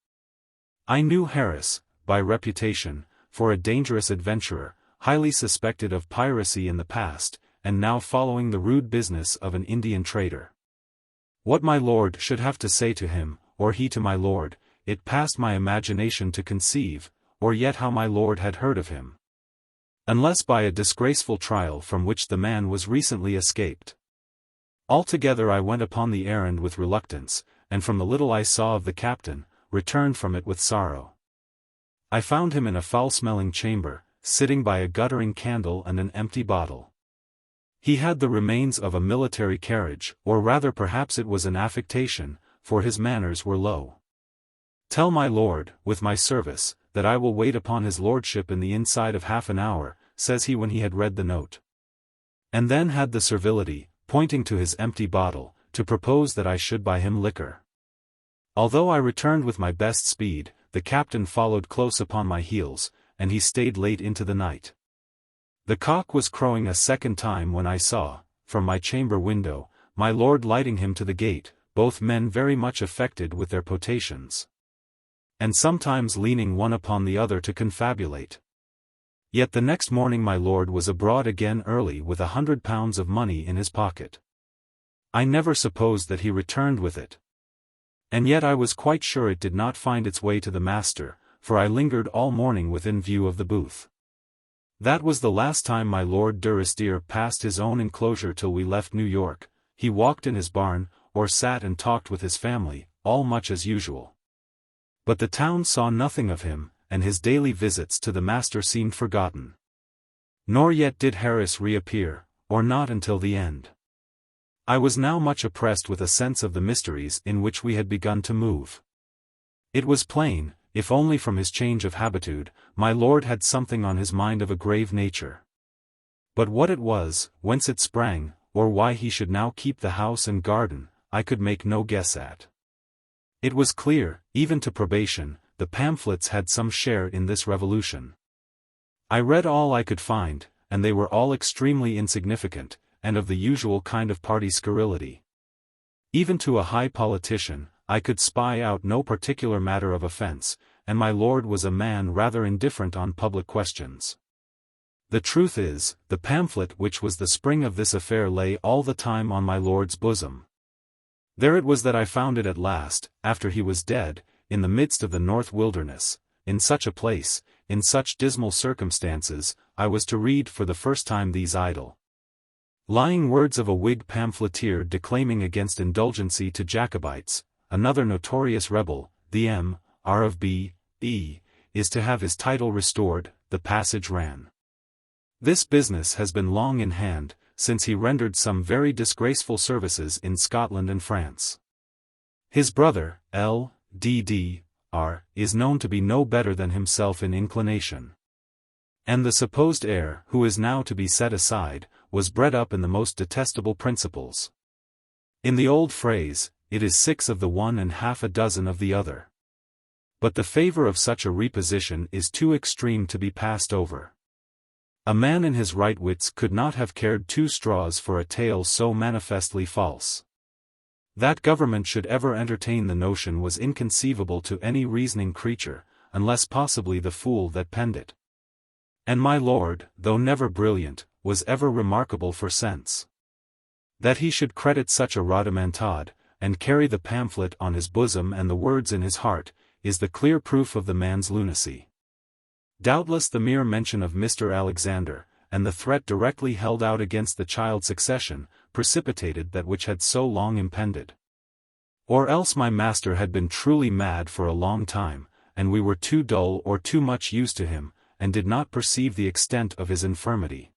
I knew Harris, by reputation, for a dangerous adventurer, highly suspected of piracy in the past, and now following the rude business of an Indian trader. What my lord should have to say to him, or he to my lord, it passed my imagination to conceive, or yet how my lord had heard of him. Unless by a disgraceful trial from which the man was recently escaped. Altogether I went upon the errand with reluctance, and from the little I saw of the captain, returned from it with sorrow. I found him in a foul-smelling chamber, sitting by a guttering candle and an empty bottle. He had the remains of a military carriage, or rather perhaps it was an affectation, for his manners were low. "Tell my lord, with my service, that I will wait upon his lordship in the inside of half an hour," says he when he had read the note. And then had the servility, pointing to his empty bottle, to propose that I should buy him liquor. Although I returned with my best speed, the captain followed close upon my heels, and he stayed late into the night. The cock was crowing a second time when I saw, from my chamber window, my lord lighting him to the gate, both men very much affected with their potations, and sometimes leaning one upon the other to confabulate. Yet the next morning my lord was abroad again early with £100 of money in his pocket. I never supposed that he returned with it. And yet I was quite sure it did not find its way to the master, for I lingered all morning within view of the booth. That was the last time my Lord Durrisdeer passed his own enclosure till we left New York. He walked in his barn, or sat and talked with his family, all much as usual. But the town saw nothing of him, and his daily visits to the master seemed forgotten. Nor yet did Harris reappear, or not until the end. I was now much oppressed with a sense of the mysteries in which we had begun to move. It was plain, if only from his change of habitude, my lord had something on his mind of a grave nature. But what it was, whence it sprang, or why he should now keep the house and garden, I could make no guess at. It was clear, even to probation, the pamphlets had some share in this revolution. I read all I could find, and they were all extremely insignificant, and of the usual kind of party scurrility. Even to a high politician, I could spy out no particular matter of offence, and my lord was a man rather indifferent on public questions. The truth is, the pamphlet which was the spring of this affair lay all the time on my lord's bosom. There it was that I found it at last, after he was dead, in the midst of the North Wilderness, in such a place, in such dismal circumstances. I was to read for the first time these idle, lying words of a Whig pamphleteer declaiming against indulgency to Jacobites. Another notorious rebel, the M.R. of B.E., is to have his title restored, the passage ran. This business has been long in hand, since he rendered some very disgraceful services in Scotland and France. His brother, L.D.D.R., is known to be no better than himself in inclination. And the supposed heir, who is now to be set aside, was bred up in the most detestable principles. In the old phrase, it is 6 of the one and half a dozen of the other. But the favour of such a reposition is too extreme to be passed over. A man in his right wits could not have cared 2 straws for a tale so manifestly false. That government should ever entertain the notion was inconceivable to any reasoning creature, unless possibly the fool that penned it. And my lord, though never brilliant, was ever remarkable for sense. That he should credit such a rhodomantade, and carry the pamphlet on his bosom and the words in his heart, is the clear proof of the man's lunacy. Doubtless the mere mention of Mr. Alexander, and the threat directly held out against the child's succession, precipitated that which had so long impended. Or else my master had been truly mad for a long time, and we were too dull or too much used to him, and did not perceive the extent of his infirmity.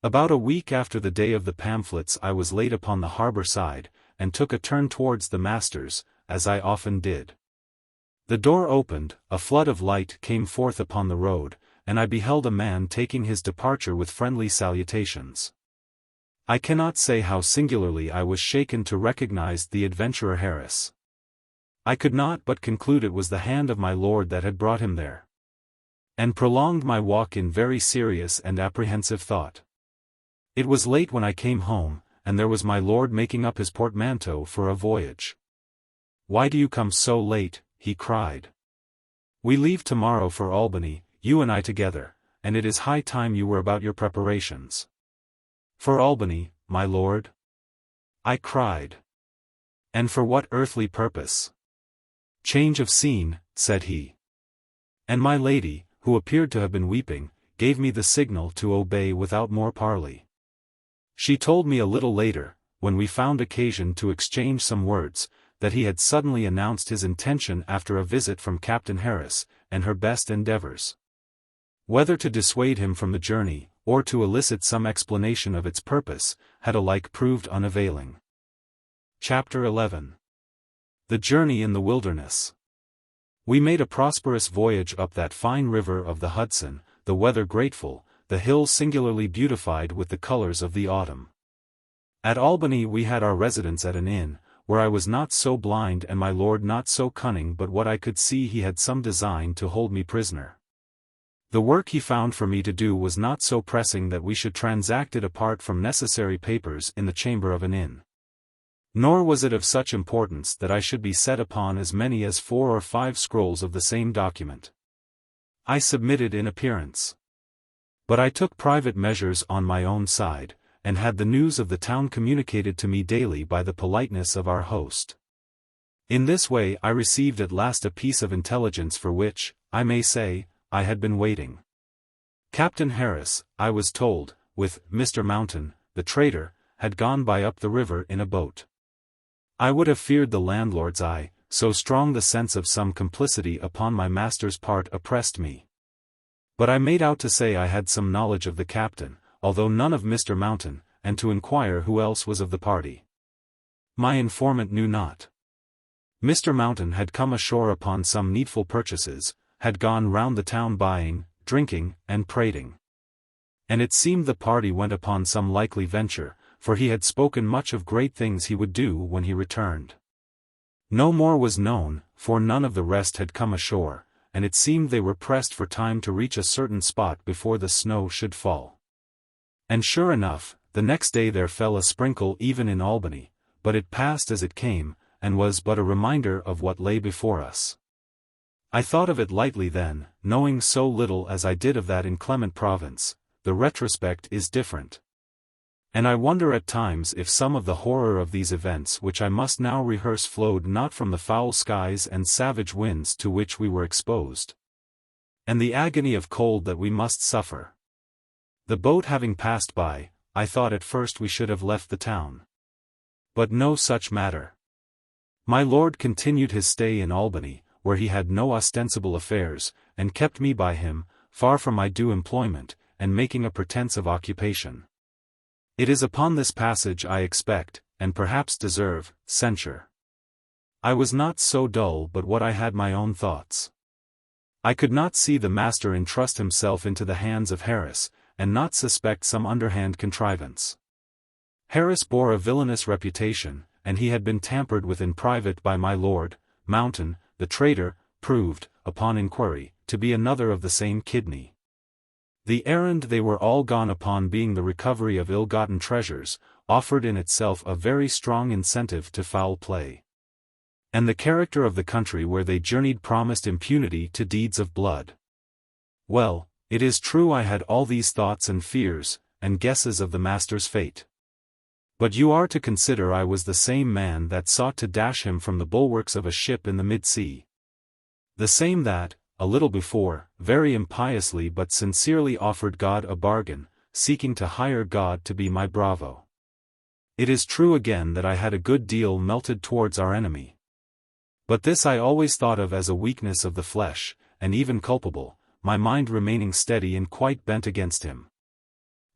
About a week after the day of the pamphlets I was laid upon the harbour side, and took a turn towards the master's, as I often did. The door opened, a flood of light came forth upon the road, and I beheld a man taking his departure with friendly salutations. I cannot say how singularly I was shaken to recognize the adventurer Harris. I could not but conclude it was the hand of my lord that had brought him there, and prolonged my walk in very serious and apprehensive thought. It was late when I came home, and there was my lord making up his portmanteau for a voyage. "Why do you come so late?" he cried. "We leave tomorrow for Albany, you and I together, and it is high time you were about your preparations." "For Albany, my lord?" I cried. "And for what earthly purpose?" "Change of scene," said he. And my lady, who appeared to have been weeping, gave me the signal to obey without more parley. She told me a little later, when we found occasion to exchange some words, that he had suddenly announced his intention after a visit from Captain Harris, and her best endeavours, whether to dissuade him from the journey, or to elicit some explanation of its purpose, had alike proved unavailing. Chapter 11. The Journey in the Wilderness. We made a prosperous voyage up that fine river of the Hudson, the weather grateful, the hills singularly beautified with the colours of the autumn. At Albany we had our residence at an inn, where I was not so blind and my lord not so cunning, but what I could see he had some design to hold me prisoner. The work he found for me to do was not so pressing that we should transact it apart from necessary papers in the chamber of an inn. Nor was it of such importance that I should be set upon as many as 4 or 5 scrolls of the same document. I submitted in appearance. But I took private measures on my own side, and had the news of the town communicated to me daily by the politeness of our host. In this way I received at last a piece of intelligence for which, I may say, I had been waiting. Captain Harris, I was told, with Mr. Mountain, the trader, had gone by up the river in a boat. I would have feared the landlord's eye, so strong the sense of some complicity upon my master's part oppressed me. But I made out to say I had some knowledge of the captain, although none of Mr. Mountain, and to inquire who else was of the party. My informant knew not. Mr. Mountain had come ashore upon some needful purchases, had gone round the town buying, drinking, and prating. And it seemed the party went upon some likely venture, for he had spoken much of great things he would do when he returned. No more was known, for none of the rest had come ashore, and it seemed they were pressed for time to reach a certain spot before the snow should fall. And sure enough, the next day there fell a sprinkle even in Albany, but it passed as it came, and was but a reminder of what lay before us. I thought of it lightly then, knowing so little as I did of that inclement province. The retrospect is different. And I wonder at times if some of the horror of these events which I must now rehearse flowed not from the foul skies and savage winds to which we were exposed, and the agony of cold that we must suffer. The boat having passed by, I thought at first we should have left the town. But no such matter. My lord continued his stay in Albany, where he had no ostensible affairs, and kept me by him, far from my due employment, and making a pretence of occupation. It is upon this passage I expect, and perhaps deserve, censure. I was not so dull but what I had my own thoughts. I could not see the master entrust himself into the hands of Harris, and not suspect some underhand contrivance. Harris bore a villainous reputation, and he had been tampered with in private by my lord. Mountain, the trader, proved, upon inquiry, to be another of the same kidney. The errand they were all gone upon being the recovery of ill-gotten treasures, offered in itself a very strong incentive to foul play. And the character of the country where they journeyed promised impunity to deeds of blood. Well, it is true I had all these thoughts and fears, and guesses of the master's fate. But you are to consider I was the same man that sought to dash him from the bulwarks of a ship in the mid-sea. The same that, a little before, very impiously but sincerely offered God a bargain, seeking to hire God to be my bravo. It is true again that I had a good deal melted towards our enemy. But this I always thought of as a weakness of the flesh, and even culpable, my mind remaining steady and quite bent against him.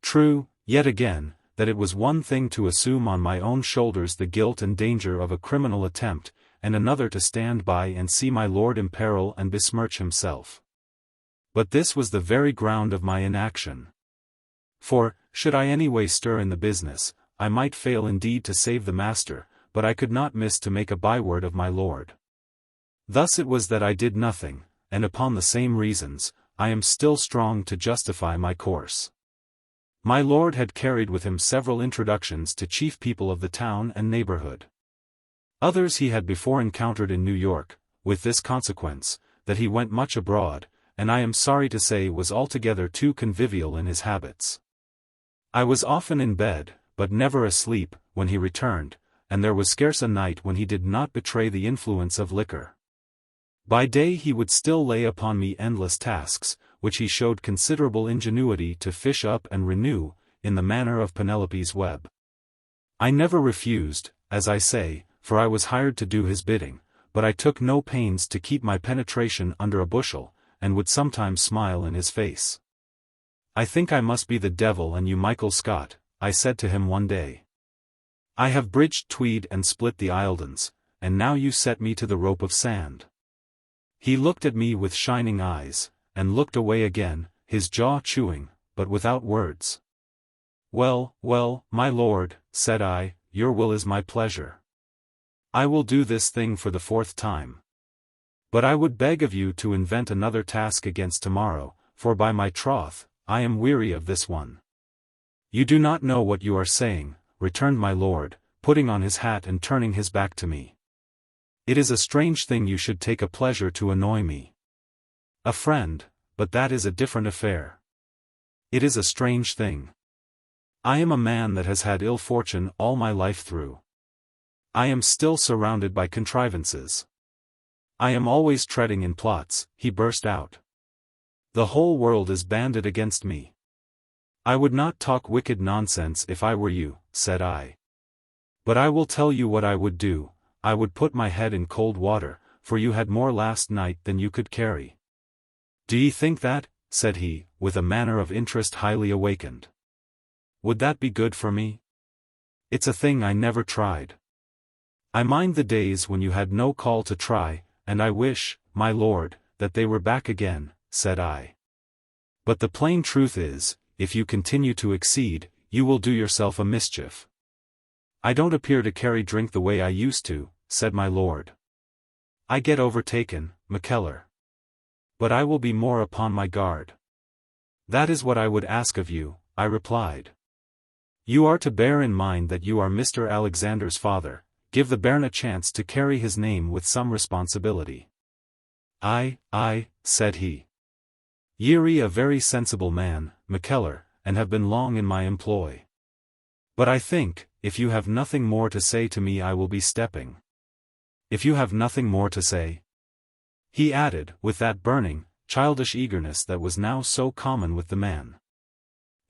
True, yet again, that it was one thing to assume on my own shoulders the guilt and danger of a criminal attempt, and another to stand by and see my lord imperil and besmirch himself. But this was the very ground of my inaction. For, should I any way stir in the business, I might fail indeed to save the master, but I could not miss to make a byword of my lord. Thus it was that I did nothing, and upon the same reasons, I am still strong to justify my course. My lord had carried with him several introductions to chief people of the town and neighborhood. Others he had before encountered in New York, with this consequence, that he went much abroad, and I am sorry to say was altogether too convivial in his habits. I was often in bed, but never asleep, when he returned, and there was scarce a night when he did not betray the influence of liquor. By day he would still lay upon me endless tasks, which he showed considerable ingenuity to fish up and renew, in the manner of Penelope's web. I never refused, as I say, for I was hired to do his bidding, but I took no pains to keep my penetration under a bushel, and would sometimes smile in his face. I think I must be the devil and you Michael Scott, I said to him one day. I have bridged Tweed and split the Eildons, and now you set me to the rope of sand. He looked at me with shining eyes, and looked away again, his jaw chewing, but without words. Well, well, my lord, said I, your will is my pleasure. I will do this thing for the 4th time. But I would beg of you to invent another task against tomorrow, for by my troth, I am weary of this one. You do not know what you are saying, returned my lord, putting on his hat and turning his back to me. It is a strange thing you should take a pleasure to annoy me. A friend, but that is a different affair. It is a strange thing. I am a man that has had ill fortune all my life through. I am still surrounded by contrivances. I am always treading in plots, he burst out. The whole world is banded against me. I would not talk wicked nonsense if I were you, said I. But I will tell you what I would do, I would put my head in cold water, for you had more last night than you could carry. Do ye think that, said he, with a manner of interest highly awakened. Would that be good for me? It's a thing I never tried. I mind the days when you had no call to try, and I wish, my lord, that they were back again, said I. But the plain truth is, if you continue to exceed, you will do yourself a mischief. I don't appear to carry drink the way I used to, said my lord. I get overtaken, Mackellar. But I will be more upon my guard. That is what I would ask of you, I replied. You are to bear in mind that you are Mr. Alexander's father, give the bairn a chance to carry his name with some responsibility. Aye, said he. Ye're a very sensible man, Mackellar, and have been long in my employ. But I think, if you have nothing more to say to me I will be stepping. If you have nothing more to say, he added, with that burning, childish eagerness that was now so common with the man.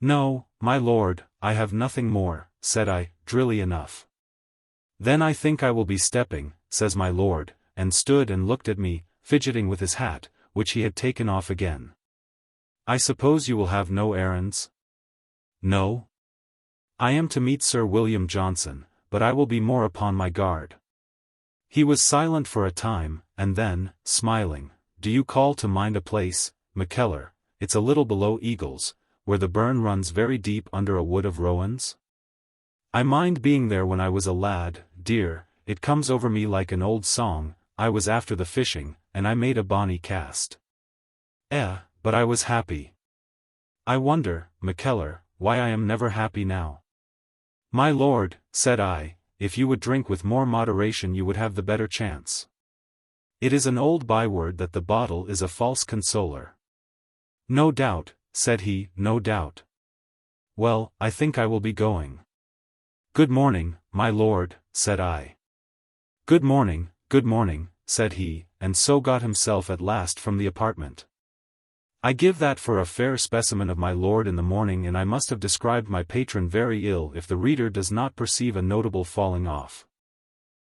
No, my lord, I have nothing more, said I, drily enough. Then I think I will be stepping, says my lord, and stood and looked at me, fidgeting with his hat, which he had taken off again. I suppose you will have no errands? No. I am to meet Sir William Johnson, but I will be more upon my guard. He was silent for a time, and then, smiling, do you call to mind a place, Mackellar, it's a little below Eagles, where the burn runs very deep under a wood of rowans? I mind being there when I was a lad, dear, it comes over me like an old song, I was after the fishing, and I made a bonny cast. But I was happy. I wonder, Mackellar, why I am never happy now. My lord, said I, if you would drink with more moderation you would have the better chance. It is an old byword that the bottle is a false consoler. No doubt, said he, no doubt. Well, I think I will be going. Good morning, my lord, said I. Good morning, said he, and so got himself at last from the apartment. I give that for a fair specimen of my lord in the morning, and I must have described my patron very ill if the reader does not perceive a notable falling off.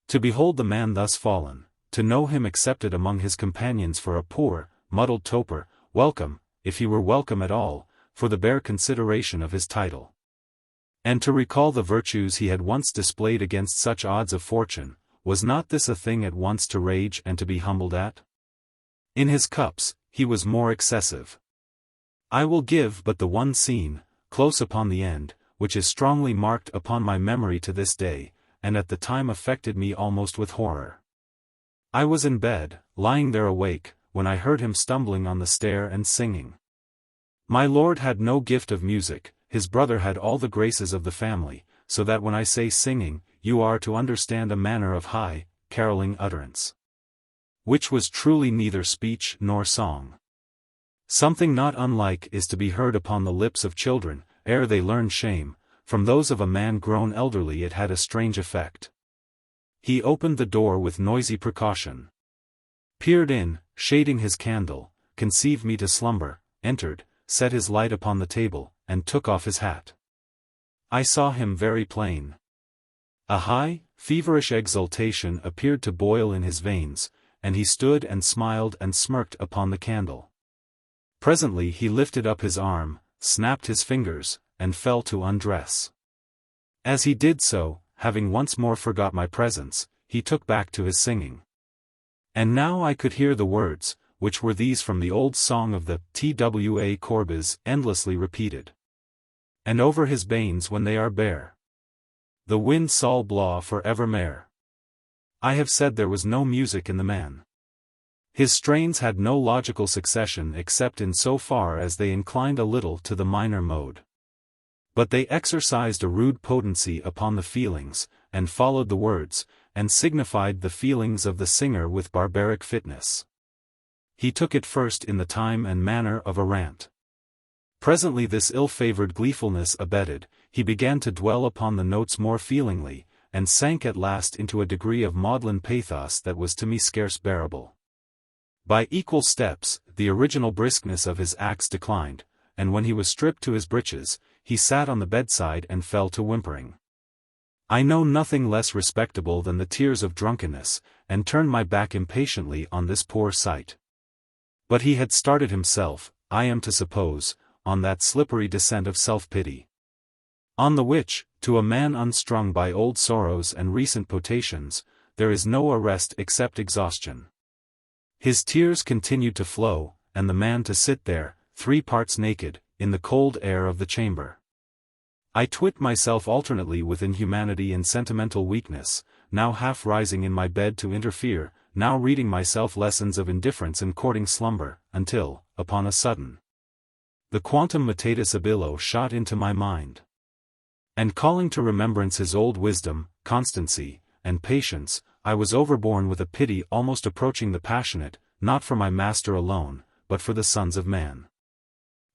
To behold the man thus fallen, to know him accepted among his companions for a poor, muddled toper, welcome, if he were welcome at all, for the bare consideration of his title. And to recall the virtues he had once displayed against such odds of fortune, was not this a thing at once to rage and to be humbled at? In his cups, he was more excessive. I will give but the one scene, close upon the end, which is strongly marked upon my memory to this day, and at the time affected me almost with horror. I was in bed, lying there awake, when I heard him stumbling on the stair and singing. My lord had no gift of music, his brother had all the graces of the family, so that when I say singing, you are to understand a manner of high, caroling utterance, which was truly neither speech nor song. Something not unlike is to be heard upon the lips of children, ere they learn shame, from those of a man grown elderly. It had a strange effect. He opened the door with noisy precaution, peered in, shading his candle, conceived me to slumber, entered, set his light upon the table, and took off his hat. I saw him very plain. A high, feverish exultation appeared to boil in his veins, and he stood and smiled and smirked upon the candle. Presently he lifted up his arm, snapped his fingers, and fell to undress. As he did so, having once more forgot my presence, he took back to his singing. And now I could hear the words, which were these from the old song of the Twa Corbys, endlessly repeated. And over his banes when they are bare, the wind sall blaw for evermare. I have said there was no music in the man. His strains had no logical succession except in so far as they inclined a little to the minor mode. But they exercised a rude potency upon the feelings, and followed the words, and signified the feelings of the singer with barbaric fitness. He took it first in the time and manner of a rant. Presently this ill-favored gleefulness abated, he began to dwell upon the notes more feelingly, and sank at last into a degree of maudlin pathos that was to me scarce bearable. By equal steps, the original briskness of his acts declined, and when he was stripped to his breeches, he sat on the bedside and fell to whimpering. I know nothing less respectable than the tears of drunkenness, and turned my back impatiently on this poor sight. But he had started himself, I am to suppose, on that slippery descent of self-pity. On the which, to a man unstrung by old sorrows and recent potations, there is no arrest except exhaustion. His tears continued to flow, and the man to sit there, 3 parts naked, in the cold air of the chamber. I twit myself alternately with inhumanity and sentimental weakness, now half rising in my bed to interfere, now reading myself lessons of indifference and courting slumber, until, upon a sudden, the quantum mutatis abillo shot into my mind. And calling to remembrance his old wisdom, constancy, and patience, I was overborne with a pity almost approaching the passionate, not for my master alone, but for the sons of man.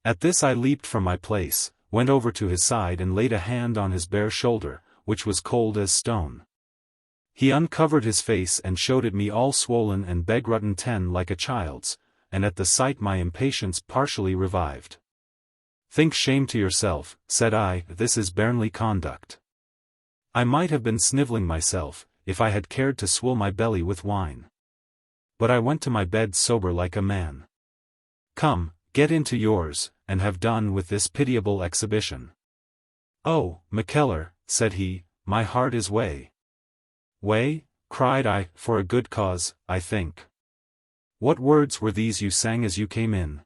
At this I leaped from my place, went over to his side and laid a hand on his bare shoulder, which was cold as stone. He uncovered his face and showed it me all swollen and begrutton like a child's, and at the sight my impatience partially revived. Think shame to yourself, said I, this is bairnly conduct. I might have been snivelling myself, if I had cared to swill my belly with wine. But I went to my bed sober like a man. Come, get into yours, and have done with this pitiable exhibition. Oh, Mackellar, said he, my heart is way. Way? Cried I, for a good cause, I think. What words were these you sang as you came in?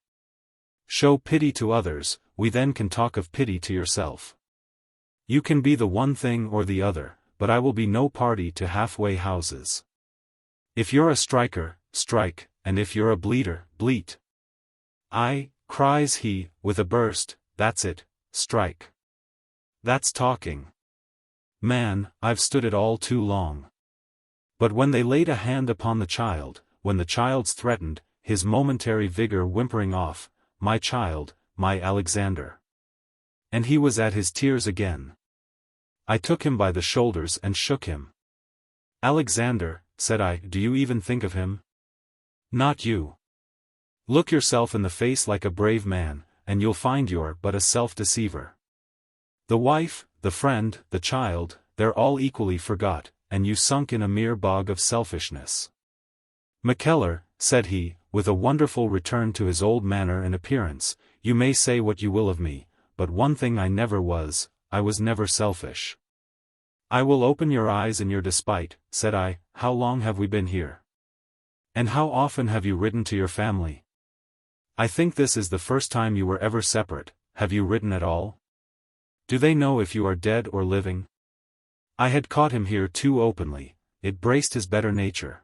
Show pity to others, we then can talk of pity to yourself. You can be the one thing or the other, but I will be no party to halfway houses. If you're a striker, strike, and if you're a bleater, bleat. Aye, cries he, with a burst, that's it, strike. That's talking. Man, I've stood it all too long. But when they laid a hand upon the child, when the child's threatened, his momentary vigor whimpering off, my child, my Alexander. And he was at his tears again. I took him by the shoulders and shook him. Alexander, said I, do you even think of him? Not you. Look yourself in the face like a brave man, and you'll find you're but a self-deceiver. The wife, the friend, the child, they're all equally forgot, and you sunk in a mere bog of selfishness. Mackellar, said he, with a wonderful return to his old manner and appearance, you may say what you will of me, but one thing I never was, I was never selfish. I will open your eyes in your despite, said I, how long have we been here? And how often have you written to your family? I think this is the first time you were ever separate, have you written at all? Do they know if you are dead or living? I had caught him here too openly, it braced his better nature.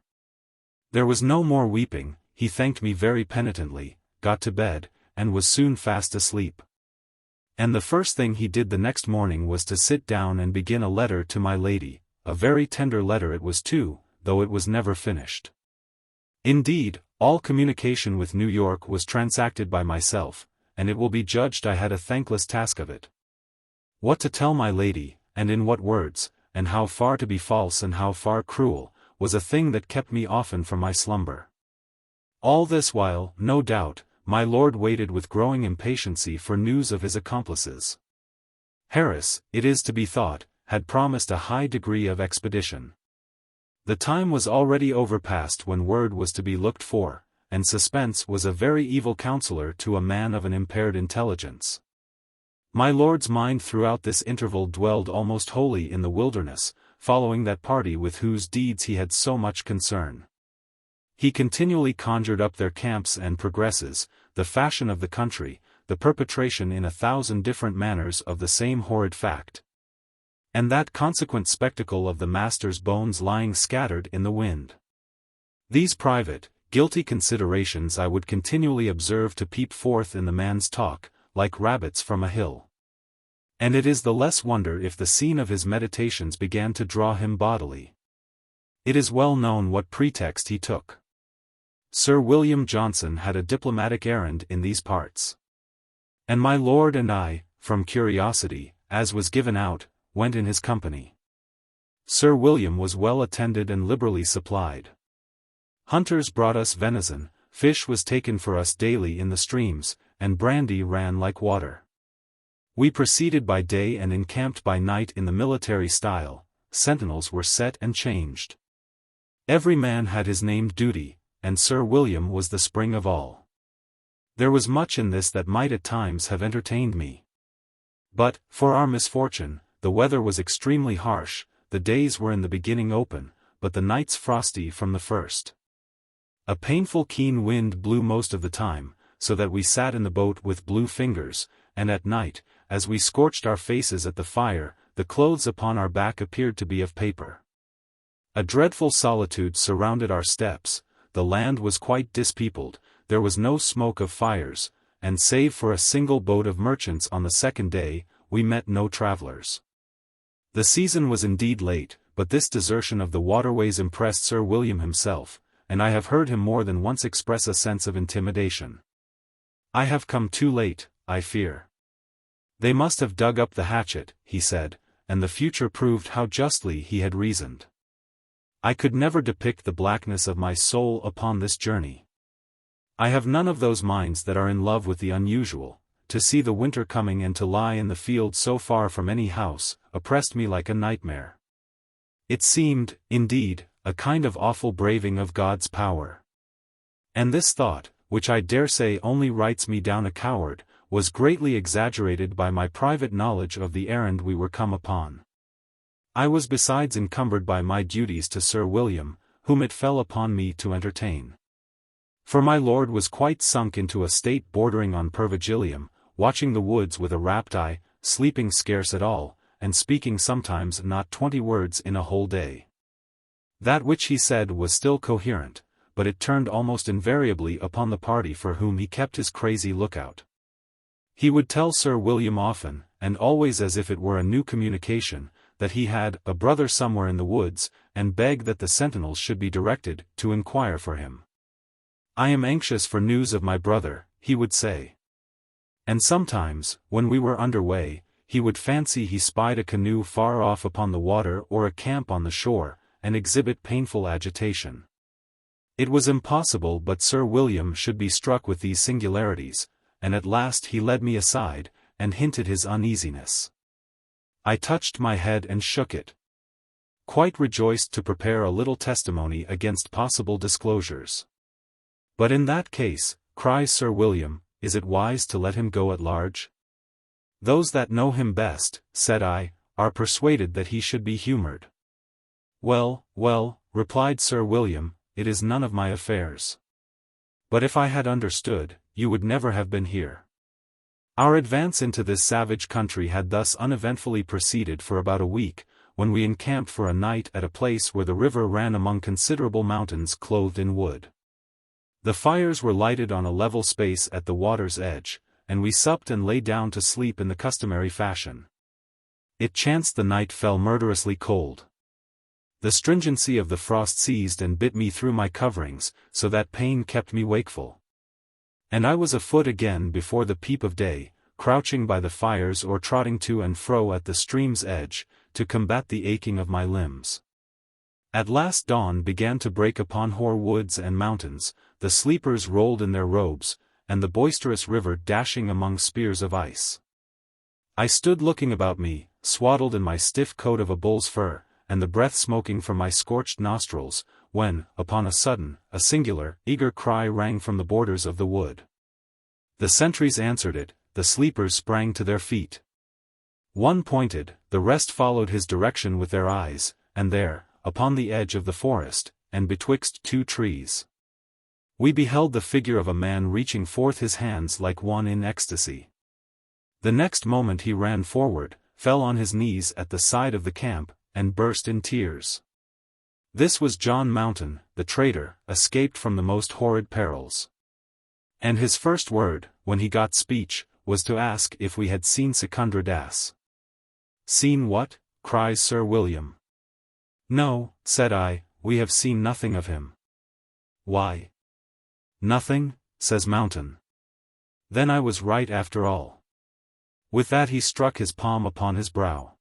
There was no more weeping, he thanked me very penitently, got to bed, and was soon fast asleep. And the first thing he did the next morning was to sit down and begin a letter to my lady, a very tender letter it was too, though it was never finished. Indeed, all communication with New York was transacted by myself, and it will be judged I had a thankless task of it. What to tell my lady, and in what words, and how far to be false and how far cruel, was a thing that kept me often from my slumber. All this while, no doubt, my lord waited with growing impatiency for news of his accomplices. Harris, it is to be thought, had promised a high degree of expedition. The time was already overpast when word was to be looked for, and suspense was a very evil counselor to a man of an impaired intelligence. My lord's mind throughout this interval dwelled almost wholly in the wilderness, following that party with whose deeds he had so much concern. He continually conjured up their camps and progresses, the fashion of the country, the perpetration in 1,000 different manners of the same horrid fact. and that consequent spectacle of the master's bones lying scattered in the wind. These private, guilty considerations I would continually observe to peep forth in the man's talk, like rabbits from a hill. And it is the less wonder if the scene of his meditations began to draw him bodily. It is well known what pretext he took. Sir William Johnson had a diplomatic errand in these parts. And my lord and I, from curiosity, as was given out, went in his company. Sir William was well attended and liberally supplied. Hunters brought us venison, fish was taken for us daily in the streams, and brandy ran like water. We proceeded by day and encamped by night in the military style, sentinels were set and changed. Every man had his named duty, and Sir William was the spring of all. There was much in this that might at times have entertained me. But, for our misfortune, the weather was extremely harsh, the days were in the beginning open, but the nights frosty from the first. A painful keen wind blew most of the time, so that we sat in the boat with blue fingers, and at night, as we scorched our faces at the fire, the clothes upon our back appeared to be of paper. A dreadful solitude surrounded our steps, the land was quite dispeopled, there was no smoke of fires, and save for a single boat of merchants on the second day, we met no travellers. The season was indeed late, but this desertion of the waterways impressed Sir William himself, and I have heard him more than once express a sense of intimidation. "I have come too late, I fear. They must have dug up the hatchet," he said, and the future proved how justly he had reasoned. I could never depict the blackness of my soul upon this journey. I have none of those minds that are in love with the unusual. To see the winter coming and to lie in the field so far from any house, oppressed me like a nightmare. It seemed, indeed, a kind of awful braving of God's power. And this thought, which I dare say only writes me down a coward, was greatly exaggerated by my private knowledge of the errand we were come upon. I was besides encumbered by my duties to Sir William, whom it fell upon me to entertain. For my lord was quite sunk into a state bordering on pervigilium, watching the woods with a rapt eye, sleeping scarce at all, and speaking sometimes not 20 words in a whole day. That which he said was still coherent, but it turned almost invariably upon the party for whom he kept his crazy lookout. He would tell Sir William often, and always as if it were a new communication, that he had a brother somewhere in the woods, and beg that the sentinels should be directed to inquire for him. "I am anxious for news of my brother," he would say. And sometimes, when we were under way, he would fancy he spied a canoe far off upon the water or a camp on the shore, and exhibit painful agitation. It was impossible but Sir William should be struck with these singularities, and at last he led me aside, and hinted his uneasiness. I touched my head and shook it. Quite rejoiced to prepare a little testimony against possible disclosures. "But in that case," cries Sir William, "is it wise to let him go at large?" "Those that know him best," said I, "are persuaded that he should be humoured." "Well, well," replied Sir William, "it is none of my affairs. But if I had understood, you would never have been here." Our advance into this savage country had thus uneventfully proceeded for about a week, when we encamped for a night at a place where the river ran among considerable mountains clothed in wood. The fires were lighted on a level space at the water's edge, and we supped and lay down to sleep in the customary fashion. It chanced the night fell murderously cold. The stringency of the frost seized and bit me through my coverings, so that pain kept me wakeful. And I was afoot again before the peep of day, crouching by the fires or trotting to and fro at the stream's edge, to combat the aching of my limbs. At last dawn began to break upon hoar woods and mountains, the sleepers rolled in their robes, and the boisterous river dashing among spears of ice. I stood looking about me, swaddled in my stiff coat of a bull's fur, and the breath smoking from my scorched nostrils, when, upon a sudden, a singular, eager cry rang from the borders of the wood. The sentries answered it, the sleepers sprang to their feet. One pointed, the rest followed his direction with their eyes, and there, upon the edge of the forest, and betwixt two trees, we beheld the figure of a man reaching forth his hands like one in ecstasy. The next moment he ran forward, fell on his knees at the side of the camp, and burst in tears. This was John Mountain, the traitor, escaped from the most horrid perils. And his first word, when he got speech, was to ask if we had seen Secundra Das. "Seen what?" cries Sir William. "No," said I, "we have seen nothing of him." "Why?" "Nothing," says Mountain. Then I was right after all. With that he struck his palm upon his brow.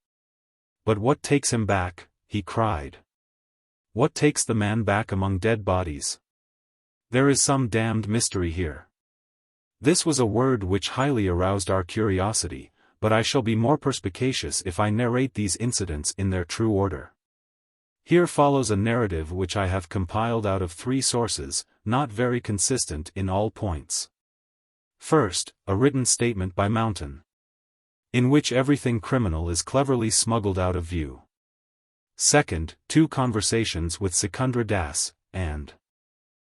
"But what takes him back?" he cried. "What takes the man back among dead bodies? There is some damned mystery here." This was a word which highly aroused our curiosity, but I shall be more perspicacious if I narrate these incidents in their true order. Here follows a narrative which I have compiled out of 3 sources, not very consistent in all points. First, a written statement by Mountain, in which everything criminal is cleverly smuggled out of view. Second, 2 conversations with Secundra Das, and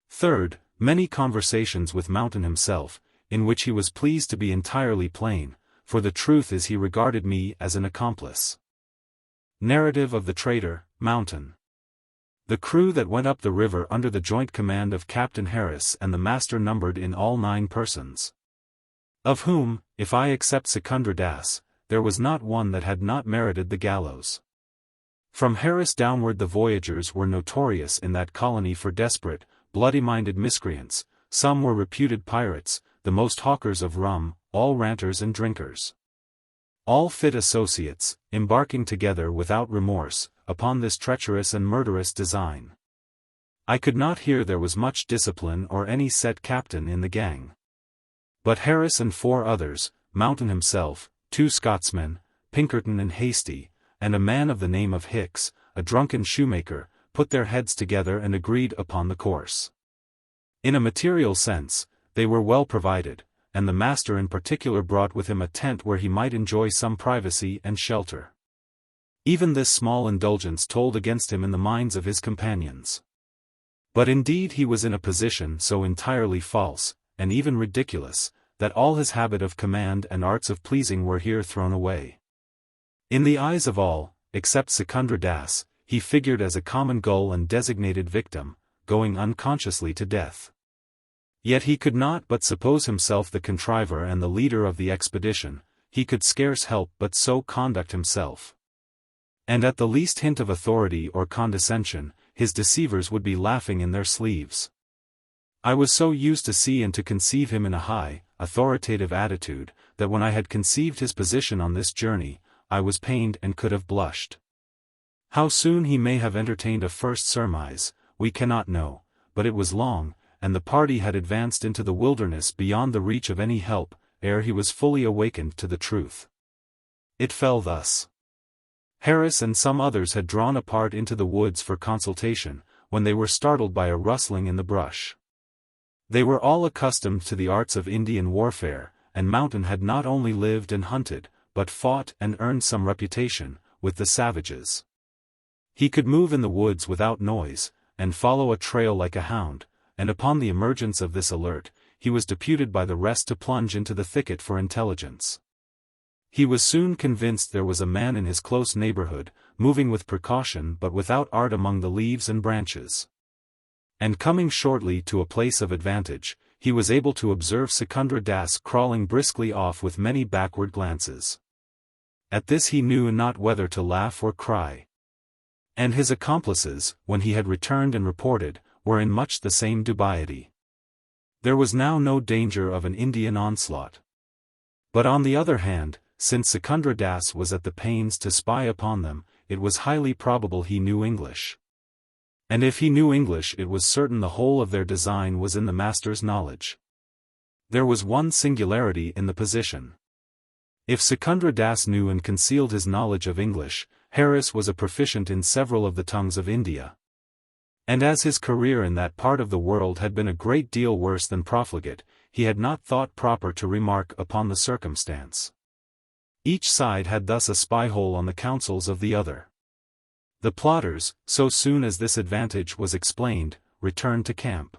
third, many conversations with Mountain himself, in which he was pleased to be entirely plain, for the truth is he regarded me as an accomplice. Narrative of the traitor, Mountain. The crew that went up the river under the joint command of Captain Harris and the master numbered in all 9 persons. Of whom, if I except Secundra Das, there was not one that had not merited the gallows. From Harris downward the voyagers were notorious in that colony for desperate, bloody-minded miscreants, some were reputed pirates, the most hawkers of rum, all ranters and drinkers. All fit associates, embarking together without remorse, upon this treacherous and murderous design. I could not hear there was much discipline or any set captain in the gang. But Harris and 4 others, Mountain himself, 2 Scotsmen, Pinkerton and Hasty, and a man of the name of Hicks, a drunken shoemaker, put their heads together and agreed upon the course. In a material sense, they were well provided, and the master in particular brought with him a tent where he might enjoy some privacy and shelter. Even this small indulgence told against him in the minds of his companions. But indeed he was in a position so entirely false, and even ridiculous, that all his habit of command and arts of pleasing were here thrown away. In the eyes of all, except Secundra Das, he figured as a common gull and designated victim, going unconsciously to death. Yet he could not but suppose himself the contriver and the leader of the expedition, he could scarce help but so conduct himself. And at the least hint of authority or condescension, his deceivers would be laughing in their sleeves. I was so used to see and to conceive him in a high, authoritative attitude, that when I had conceived his position on this journey, I was pained and could have blushed. How soon he may have entertained a first surmise, we cannot know, but it was long, and the party had advanced into the wilderness beyond the reach of any help, ere he was fully awakened to the truth. It fell thus. Harris and some others had drawn apart into the woods for consultation, when they were startled by a rustling in the brush. They were all accustomed to the arts of Indian warfare, and Mountain had not only lived and hunted, but fought and earned some reputation, with the savages. He could move in the woods without noise, and follow a trail like a hound, and upon the emergence of this alert, he was deputed by the rest to plunge into the thicket for intelligence. He was soon convinced there was a man in his close neighborhood, moving with precaution but without art among the leaves and branches. And coming shortly to a place of advantage, he was able to observe Secundra Das crawling briskly off with many backward glances. At this he knew not whether to laugh or cry. And his accomplices, when he had returned and reported, were in much the same dubiety. There was now no danger of an Indian onslaught. But on the other hand, since Secundra Das was at the pains to spy upon them, it was highly probable he knew English. And if he knew English it was certain the whole of their design was in the master's knowledge. There was one singularity in the position. If Secundra Das knew and concealed his knowledge of English, Harris was a proficient in several of the tongues of India. And as his career in that part of the world had been a great deal worse than profligate, he had not thought proper to remark upon the circumstance. Each side had thus a spy-hole on the counsels of the other. The plotters, so soon as this advantage was explained, returned to camp.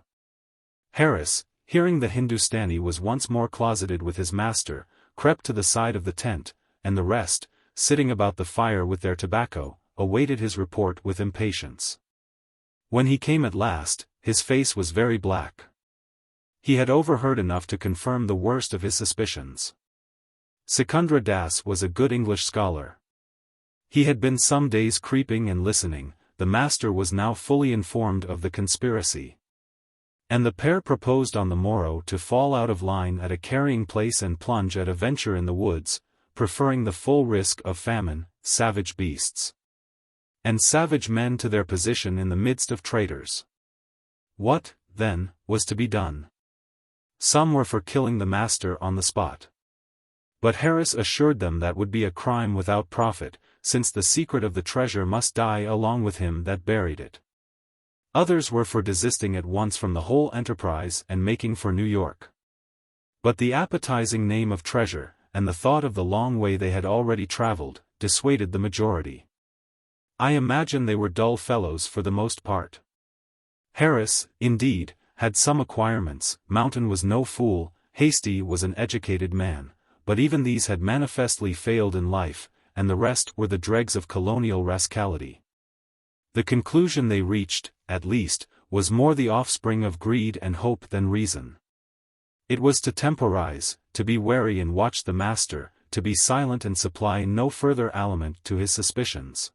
Harris, hearing the Hindustani was once more closeted with his master, crept to the side of the tent, and the rest, sitting about the fire with their tobacco, awaited his report with impatience. When he came at last, his face was very black. He had overheard enough to confirm the worst of his suspicions. Secundra Das was a good English scholar. He had been some days creeping and listening. The master was now fully informed of the conspiracy. And the pair proposed on the morrow to fall out of line at a carrying place and plunge at a venture in the woods, preferring the full risk of famine, savage beasts, and savage men to their position in the midst of traitors. What, then, was to be done? Some were for killing the master on the spot. But Harris assured them that would be a crime without profit, since the secret of the treasure must die along with him that buried it. Others were for desisting at once from the whole enterprise and making for New York. But the appetizing name of treasure, and the thought of the long way they had already traveled, dissuaded the majority. I imagine they were dull fellows for the most part. Harris, indeed, had some acquirements. Mountain was no fool. Hasty was an educated man, but even these had manifestly failed in life, and the rest were the dregs of colonial rascality. The conclusion they reached, at least, was more the offspring of greed and hope than reason. It was to temporize, to be wary and watch the master, to be silent and supply no further aliment to his suspicions.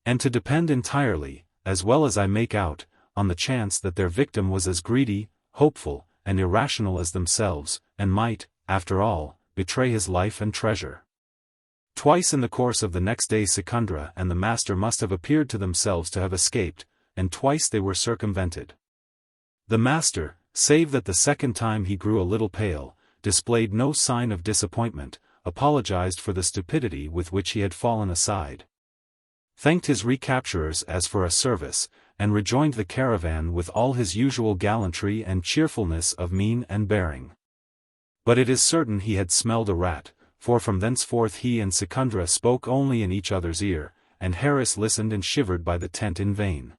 And to depend entirely, as well as I make out, on the chance that their victim was as greedy, hopeful, and irrational as themselves, and might, after all, betray his life and treasure. Twice in the course of the next day Secundra and the master must have appeared to themselves to have escaped, and twice they were circumvented. The master, save that the second time he grew a little pale, displayed no sign of disappointment, apologized for the stupidity with which he had fallen aside, thanked his recapturers as for a service, and rejoined the caravan with all his usual gallantry and cheerfulness of mien and bearing. But it is certain he had smelled a rat, for from thenceforth he and Secundra spoke only in each other's ear, and Harris listened and shivered by the tent in vain.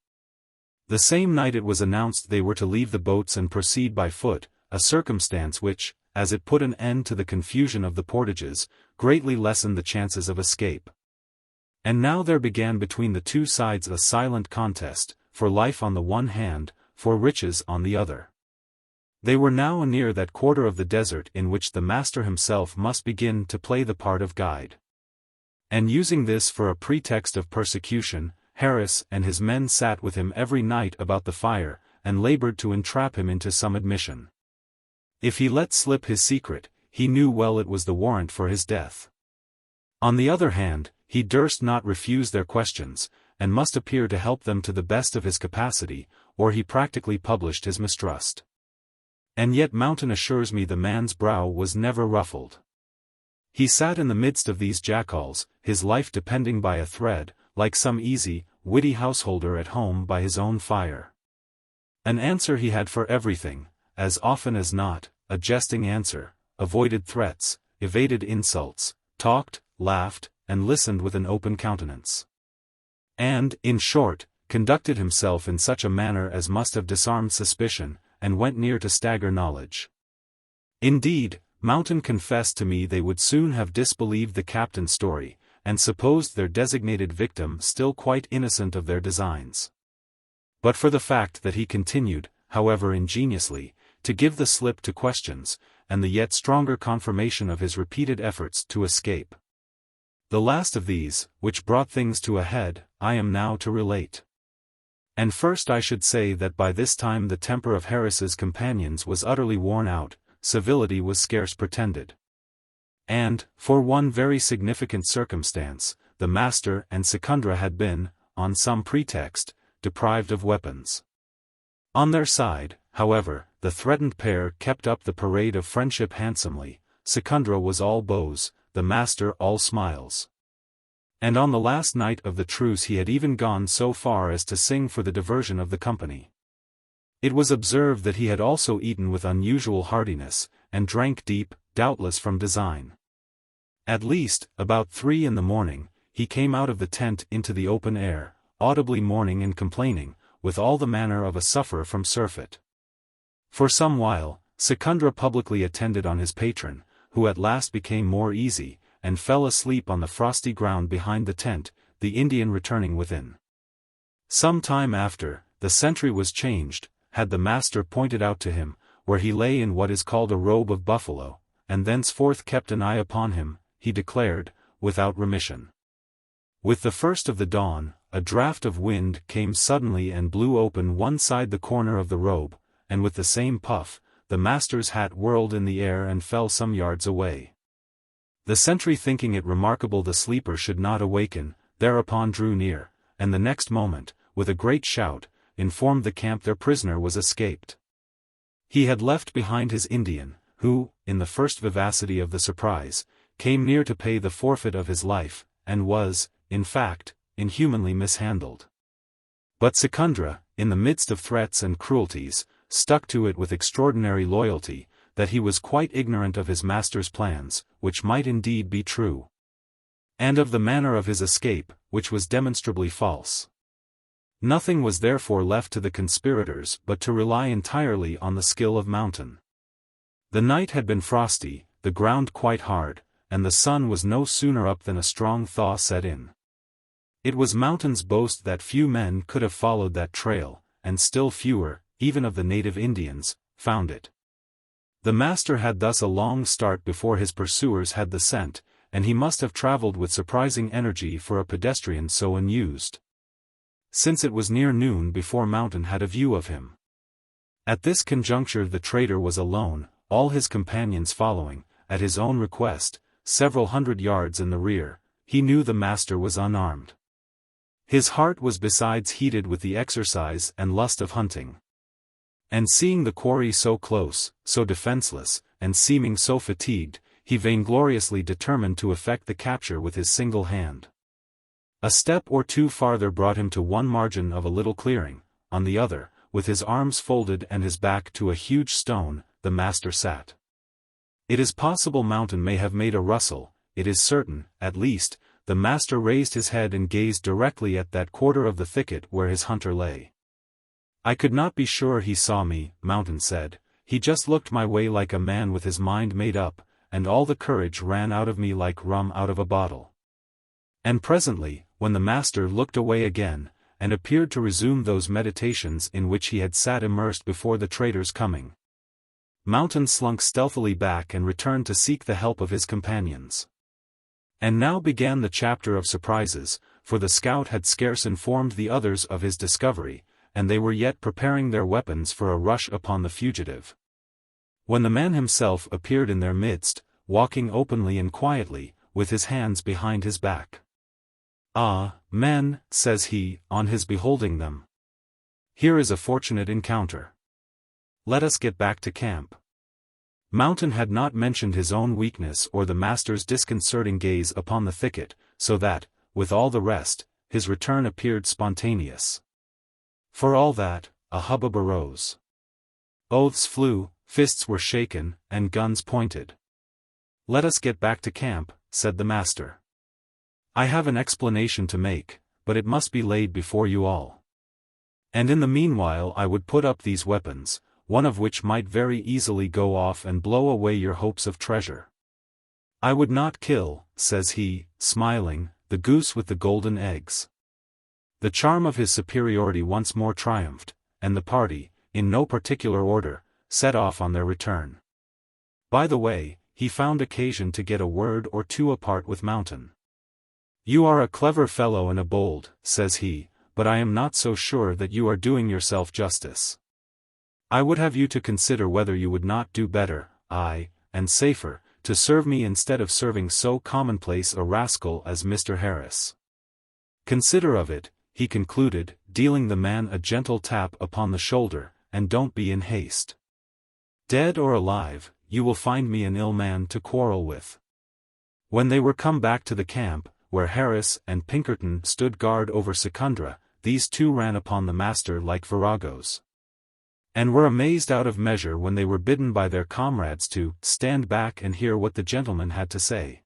The same night it was announced they were to leave the boats and proceed by foot, a circumstance which, as it put an end to the confusion of the portages, greatly lessened the chances of escape. And now there began between the two sides a silent contest, for life on the one hand, for riches on the other. They were now near that quarter of the desert in which the master himself must begin to play the part of guide. And using this for a pretext of persecution, Harris and his men sat with him every night about the fire, and labored to entrap him into some admission. If he let slip his secret, he knew well it was the warrant for his death. On the other hand, he durst not refuse their questions, and must appear to help them to the best of his capacity, or he practically published his mistrust. And yet Mountain assures me the man's brow was never ruffled. He sat in the midst of these jackals, his life depending by a thread, like some easy, witty householder at home by his own fire. An answer he had for everything, as often as not, a jesting answer, avoided threats, evaded insults, talked, laughed, and listened with an open countenance. And, in short, conducted himself in such a manner as must have disarmed suspicion, and went near to stagger knowledge. Indeed, Mountain confessed to me they would soon have disbelieved the captain's story, and supposed their designated victim still quite innocent of their designs. But for the fact that he continued, however ingeniously, to give the slip to questions, and the yet stronger confirmation of his repeated efforts to escape. The last of these, which brought things to a head, I am now to relate. And first I should say that by this time the temper of Harris's companions was utterly worn out, civility was scarce pretended. And, for one very significant circumstance, the master and Secundra had been, on some pretext, deprived of weapons. On their side, however, the threatened pair kept up the parade of friendship handsomely. Secundra was all bows, the master all smiles. And on the last night of the truce he had even gone so far as to sing for the diversion of the company. It was observed that he had also eaten with unusual heartiness, and drank deep, doubtless from design. At least, about 3 in the morning, he came out of the tent into the open air, audibly mourning and complaining, with all the manner of a sufferer from surfeit. For some while, Secundra publicly attended on his patron, who at last became more easy, and fell asleep on the frosty ground behind the tent, the Indian returning within. Some time after, the sentry was changed, had the master pointed out to him, where he lay in what is called a robe of buffalo, and thenceforth kept an eye upon him, he declared, without remission. With the first of the dawn, a draught of wind came suddenly and blew open one side the corner of the robe, and with the same puff, the master's hat whirled in the air and fell some yards away. The sentry, thinking it remarkable the sleeper should not awaken, thereupon drew near, and the next moment, with a great shout, informed the camp their prisoner was escaped. He had left behind his Indian, who, in the first vivacity of the surprise, came near to pay the forfeit of his life, and was, in fact, inhumanly mishandled. But Secundra, in the midst of threats and cruelties, stuck to it with extraordinary loyalty, that he was quite ignorant of his master's plans, which might indeed be true, and of the manner of his escape, which was demonstrably false. Nothing was therefore left to the conspirators but to rely entirely on the skill of Mountain. The night had been frosty, the ground quite hard, and the sun was no sooner up than a strong thaw set in. It was Mountain's boast that few men could have followed that trail, and still fewer, even of the native Indians, found it. The master had thus a long start before his pursuers had the scent, and he must have traveled with surprising energy for a pedestrian so unused, since it was near noon before Mountain had a view of him. At this conjuncture the traitor was alone, all his companions following, at his own request, several hundred yards in the rear. He knew the master was unarmed. His heart was besides heated with the exercise and lust of hunting. And seeing the quarry so close, so defenseless, and seeming so fatigued, he vaingloriously determined to effect the capture with his single hand. A step or two farther brought him to one margin of a little clearing, on the other, with his arms folded and his back to a huge stone, the master sat. It is possible Mountain may have made a rustle, it is certain, at least, the master raised his head and gazed directly at that quarter of the thicket where his hunter lay. "I could not be sure he saw me," Mountain said, "he just looked my way like a man with his mind made up, and all the courage ran out of me like rum out of a bottle." And presently, when the master looked away again, and appeared to resume those meditations in which he had sat immersed before the traitor's coming, Mountain slunk stealthily back and returned to seek the help of his companions. And now began the chapter of surprises, for the scout had scarce informed the others of his discovery, and they were yet preparing their weapons for a rush upon the fugitive, when the man himself appeared in their midst, walking openly and quietly, with his hands behind his back. "Ah, men," says he, on his beholding them, "here is a fortunate encounter. Let us get back to camp." Mountain had not mentioned his own weakness or the master's disconcerting gaze upon the thicket, so that, with all the rest, his return appeared spontaneous. For all that, a hubbub arose. Oaths flew, fists were shaken, and guns pointed. "Let us get back to camp," said the master. "I have an explanation to make, but it must be laid before you all. And in the meanwhile I would put up these weapons, one of which might very easily go off and blow away your hopes of treasure. I would not kill," says he, smiling, "the goose with the golden eggs." The charm of his superiority once more triumphed, and the party, in no particular order, set off on their return. By the way, he found occasion to get a word or two apart with Mountain. "You are a clever fellow and a bold," says he, "but I am not so sure that you are doing yourself justice. I would have you to consider whether you would not do better, aye, and safer, to serve me instead of serving so commonplace a rascal as Mr. Harris. Consider of it," he concluded, dealing the man a gentle tap upon the shoulder, "and don't be in haste. Dead or alive, you will find me an ill man to quarrel with." When they were come back to the camp, where Harris and Pinkerton stood guard over Secundra, these two ran upon the master like viragos, and were amazed out of measure when they were bidden by their comrades to stand back and hear what the gentleman had to say.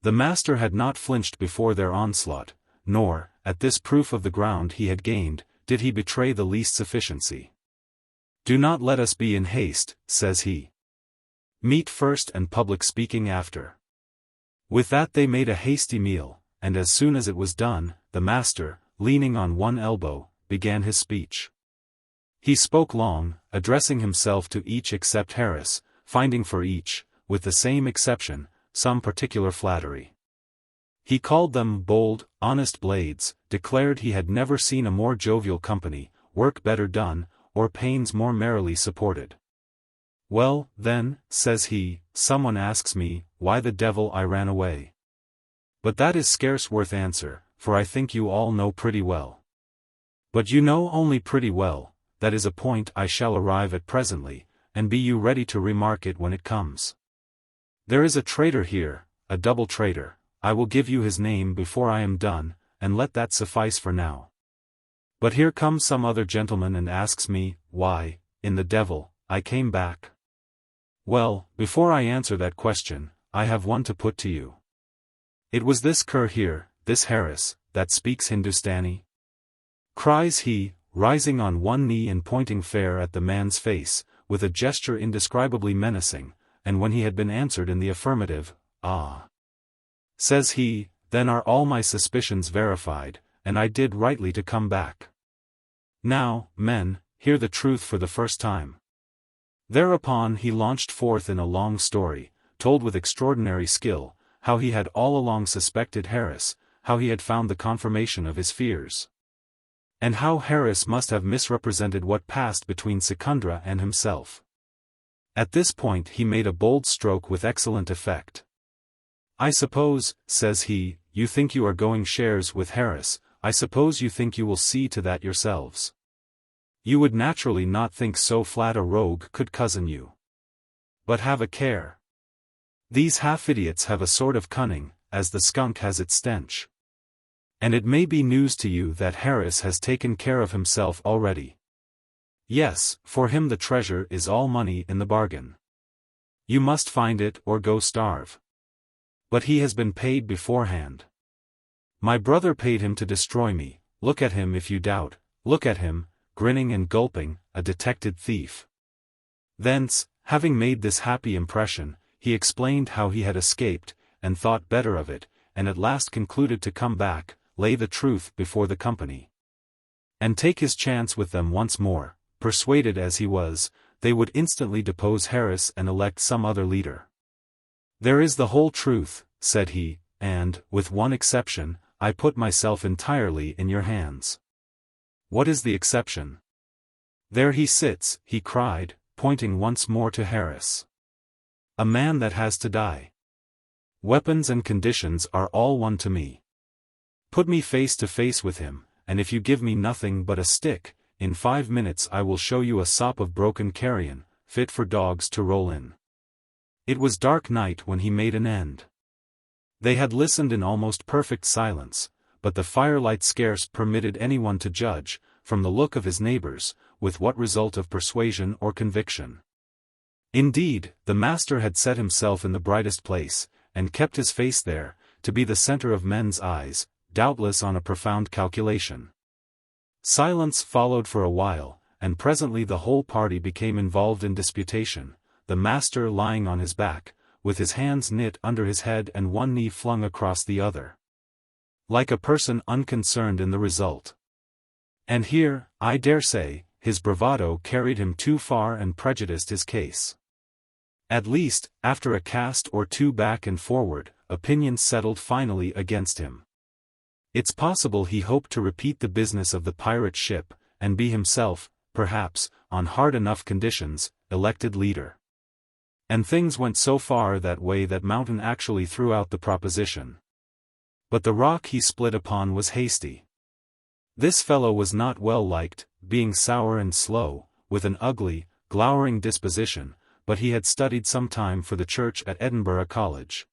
The master had not flinched before their onslaught, nor, at this proof of the ground he had gained, did he betray the least sufficiency. "Do not let us be in haste," says he. "Meat first and public speaking after. With that they made a hasty meal, and as soon as it was done, the master, leaning on one elbow, began his speech. He spoke long, addressing himself to each except Harris, finding for each, with the same exception, some particular flattery. He called them bold, honest blades, declared he had never seen a more jovial company, work better done, or pains more merrily supported. Well, then, says he, someone asks me, why the devil I ran away. But that is scarce worth answer, for I think you all know pretty well. But you know only pretty well, that is a point I shall arrive at presently, and be you ready to remark it when it comes. There is a traitor here, a double traitor. I will give you his name before I am done, and let that suffice for now. But here comes some other gentleman and asks me, why, in the devil, I came back. Well, before I answer that question, I have one to put to you. It was this cur here, this Harris, that speaks Hindustani? Cries he, rising on one knee and pointing fair at the man's face, with a gesture indescribably menacing, and when he had been answered in the affirmative, ah! Says he, then are all my suspicions verified, and I did rightly to come back. Now, men, hear the truth for the first time. Thereupon he launched forth in a long story, told with extraordinary skill, how he had all along suspected Harris, how he had found the confirmation of his fears, and how Harris must have misrepresented what passed between Secundra and himself. At this point he made a bold stroke with excellent effect. I suppose, says he, you think you are going shares with Harris. I suppose you think you will see to that yourselves. You would naturally not think so flat a rogue could cozen you. But have a care. These half-idiots have a sort of cunning, as the skunk has its stench. And it may be news to you that Harris has taken care of himself already. Yes, for him the treasure is all money in the bargain. You must find it or go starve. But he has been paid beforehand. My brother paid him to destroy me. Look at him if you doubt, look at him, grinning and gulping, a detected thief. Thence, having made this happy impression, he explained how he had escaped, and thought better of it, and at last concluded to come back, lay the truth before the company, and take his chance with them once more, persuaded as he was, they would instantly depose Harris and elect some other leader. There is the whole truth, said he, and, with one exception, I put myself entirely in your hands. What is the exception? There he sits, he cried, pointing once more to Harris. A man that has to die. Weapons and conditions are all one to me. Put me face to face with him, and if you give me nothing but a stick, in 5 minutes I will show you a sop of broken carrion, fit for dogs to roll in. It was dark night when he made an end. They had listened in almost perfect silence, but the firelight scarce permitted anyone to judge, from the look of his neighbors, with what result of persuasion or conviction. Indeed, the master had set himself in the brightest place, and kept his face there, to be the center of men's eyes, doubtless on a profound calculation. Silence followed for a while, and presently the whole party became involved in disputation, the master lying on his back, with his hands knit under his head and one knee flung across the other, like a person unconcerned in the result. And here, I dare say, his bravado carried him too far and prejudiced his case. At least, after a cast or two back and forward, opinion settled finally against him. It's possible he hoped to repeat the business of the pirate ship, and be himself, perhaps, on hard enough conditions, elected leader. And things went so far that way that Mountain actually threw out the proposition. But the rock he split upon was hasty. This fellow was not well liked, being sour and slow, with an ugly, glowering disposition, but he had studied some time for the church at Edinburgh College.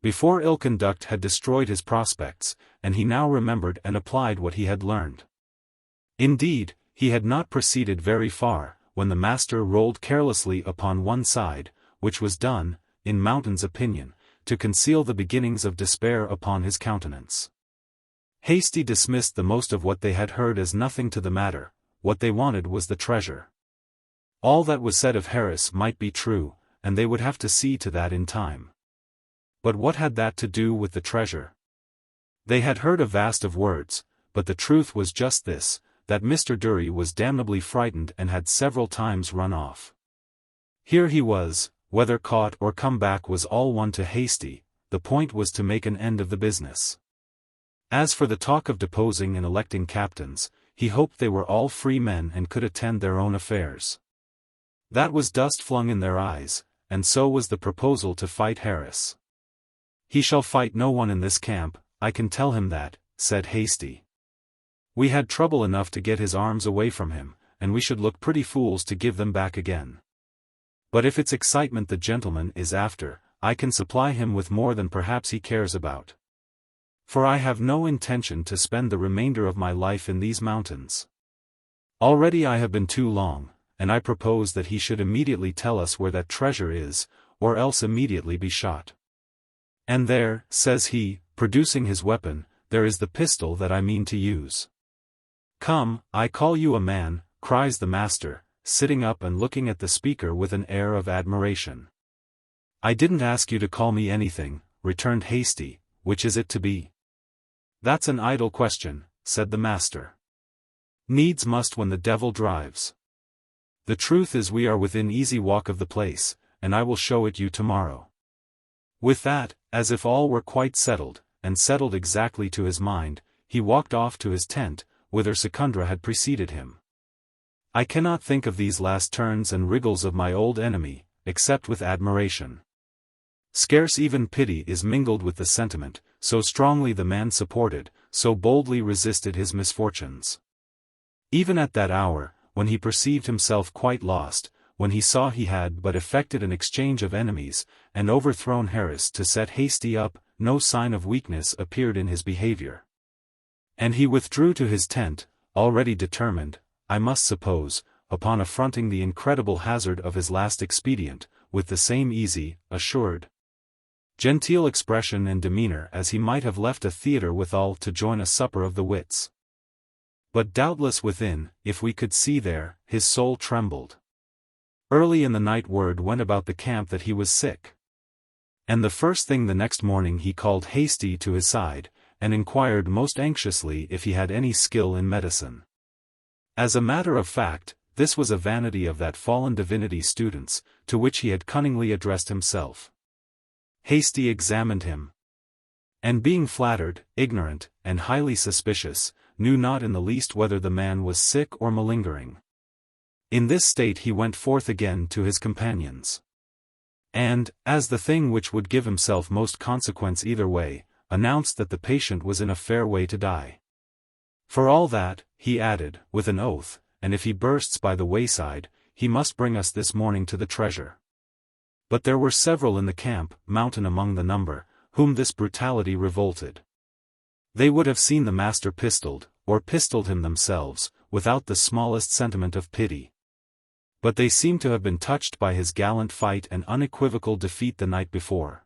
Before ill conduct had destroyed his prospects, and he now remembered and applied what he had learned. Indeed, he had not proceeded very far, when the master rolled carelessly upon one side, which was done, in Mountain's opinion, to conceal the beginnings of despair upon his countenance. Hasty dismissed the most of what they had heard as nothing to the matter. What they wanted was the treasure. All that was said of Harris might be true, and they would have to see to that in time. But what had that to do with the treasure? They had heard a vast of words, but the truth was just this, that Mr. Durie was damnably frightened and had several times run off. Here he was, whether caught or come back was all one to Hasty, the point was to make an end of the business. As for the talk of deposing and electing captains, he hoped they were all free men and could attend their own affairs. That was dust flung in their eyes, and so was the proposal to fight Harris. "He shall fight no one in this camp, I can tell him that," said Hasty. "We had trouble enough to get his arms away from him, and we should look pretty fools to give them back again. But if it's excitement the gentleman is after, I can supply him with more than perhaps he cares about. For I have no intention to spend the remainder of my life in these mountains. Already I have been too long, and I propose that he should immediately tell us where that treasure is, or else immediately be shot. And there," says he, producing his weapon, "there is the pistol that I mean to use." "Come, I call you a man," cries the master, sitting up and looking at the speaker with an air of admiration. "I didn't ask you to call me anything," returned Hasty. "Which is it to be?" "That's an idle question," said the master. "Needs must when the devil drives. The truth is we are within easy walk of the place, and I will show it you tomorrow." With that, as if all were quite settled, and settled exactly to his mind, he walked off to his tent, whither Secundra had preceded him. I cannot think of these last turns and wriggles of my old enemy, except with admiration. Scarce even pity is mingled with the sentiment, so strongly the man supported, so boldly resisted his misfortunes. Even at that hour, when he perceived himself quite lost, when he saw he had but effected an exchange of enemies, and overthrown Harris to set Hasty up, no sign of weakness appeared in his behavior. And he withdrew to his tent, already determined, I must suppose, upon affronting the incredible hazard of his last expedient, with the same easy, assured, genteel expression and demeanor as he might have left a theatre withal to join a supper of the wits. But doubtless within, if we could see there, his soul trembled. Early in the night word went about the camp that he was sick. And the first thing the next morning he called Hasty to his side, and inquired most anxiously if he had any skill in medicine. As a matter of fact, this was a vanity of that fallen divinity student's, to which he had cunningly addressed himself. Hasty examined him. And being flattered, ignorant, and highly suspicious, knew not in the least whether the man was sick or malingering. In this state he went forth again to his companions. And, as the thing which would give himself most consequence either way, announced that the patient was in a fair way to die. For all that, he added, with an oath, and if he bursts by the wayside, he must bring us this morning to the treasure. But there were several in the camp, Mountain among the number, whom this brutality revolted. They would have seen the master pistoled, or pistoled him themselves, without the smallest sentiment of pity. But they seemed to have been touched by his gallant fight and unequivocal defeat the night before.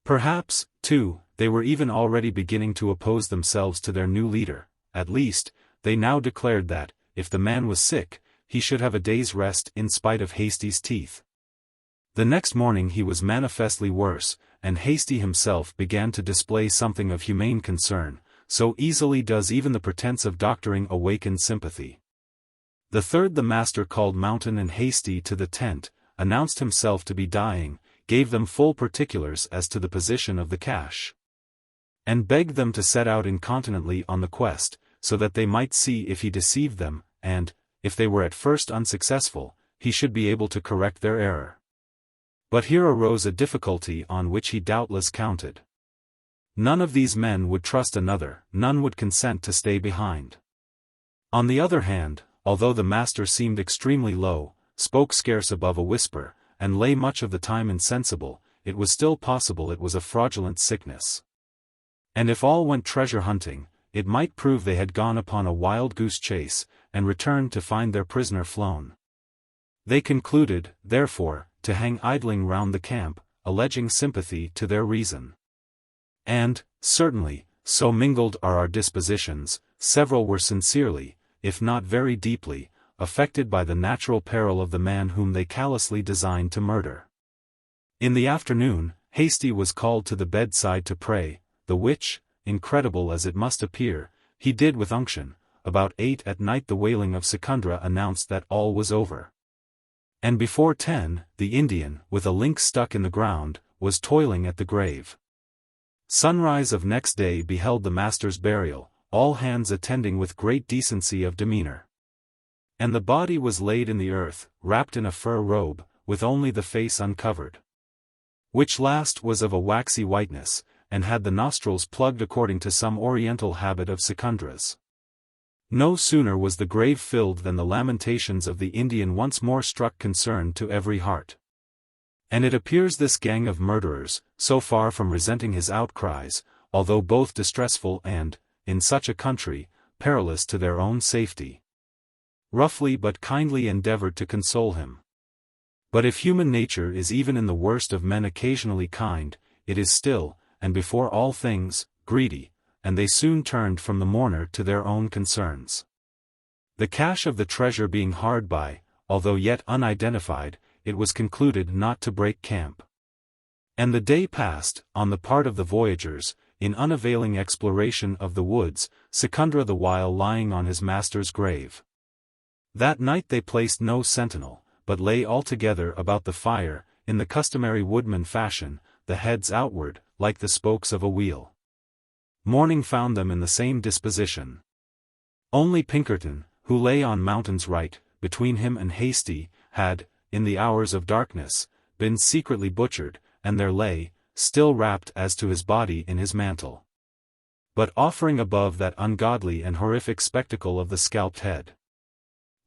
Perhaps, too, they were even already beginning to oppose themselves to their new leader. At least, they now declared that, if the man was sick, he should have a day's rest in spite of Hasty's teeth. The next morning he was manifestly worse, and Hasty himself began to display something of humane concern, so easily does even the pretense of doctoring awaken sympathy. The third the master called Mountain and Hasty to the tent, announced himself to be dying, gave them full particulars as to the position of the cache, and begged them to set out incontinently on the quest, so that they might see if he deceived them, and, if they were at first unsuccessful, he should be able to correct their error. But here arose a difficulty on which he doubtless counted. None of these men would trust another, none would consent to stay behind. On the other hand, although the master seemed extremely low, spoke scarce above a whisper, and lay much of the time insensible, it was still possible it was a fraudulent sickness. And if all went treasure hunting, it might prove they had gone upon a wild goose chase, and returned to find their prisoner flown. They concluded, therefore, to hang idling round the camp, alleging sympathy to their reason. And, certainly, so mingled are our dispositions, several were sincerely, if not very deeply, affected by the natural peril of the man whom they callously designed to murder. In the afternoon, Hasty was called to the bedside to pray, the which, incredible as it must appear, he did with unction. About 8 at night the wailing of Secundra announced that all was over. And before 10, the Indian, with a link stuck in the ground, was toiling at the grave. Sunrise of next day beheld the master's burial, all hands attending with great decency of demeanor. And the body was laid in the earth, wrapped in a fur robe, with only the face uncovered. Which last was of a waxy whiteness, and had the nostrils plugged according to some oriental habit of Secundra's. No sooner was the grave filled than the lamentations of the Indian once more struck concern to every heart. And it appears this gang of murderers, so far from resenting his outcries, although both distressful and, in such a country, perilous to their own safety, roughly but kindly endeavored to console him. But if human nature is even in the worst of men occasionally kind, it is still, and before all things, greedy, and they soon turned from the mourner to their own concerns. The cache of the treasure being hard by, although yet unidentified, it was concluded not to break camp. And the day passed, on the part of the voyagers, in unavailing exploration of the woods, Secundra the while lying on his master's grave. That night they placed no sentinel, but lay all together about the fire, in the customary woodman fashion, the heads outward, like the spokes of a wheel. Morning found them in the same disposition. Only Pinkerton, who lay on Mountain's right, between him and Hasty, had, in the hours of darkness, been secretly butchered, and there lay, still wrapped as to his body in his mantle, but offering above that ungodly and horrific spectacle of the scalped head.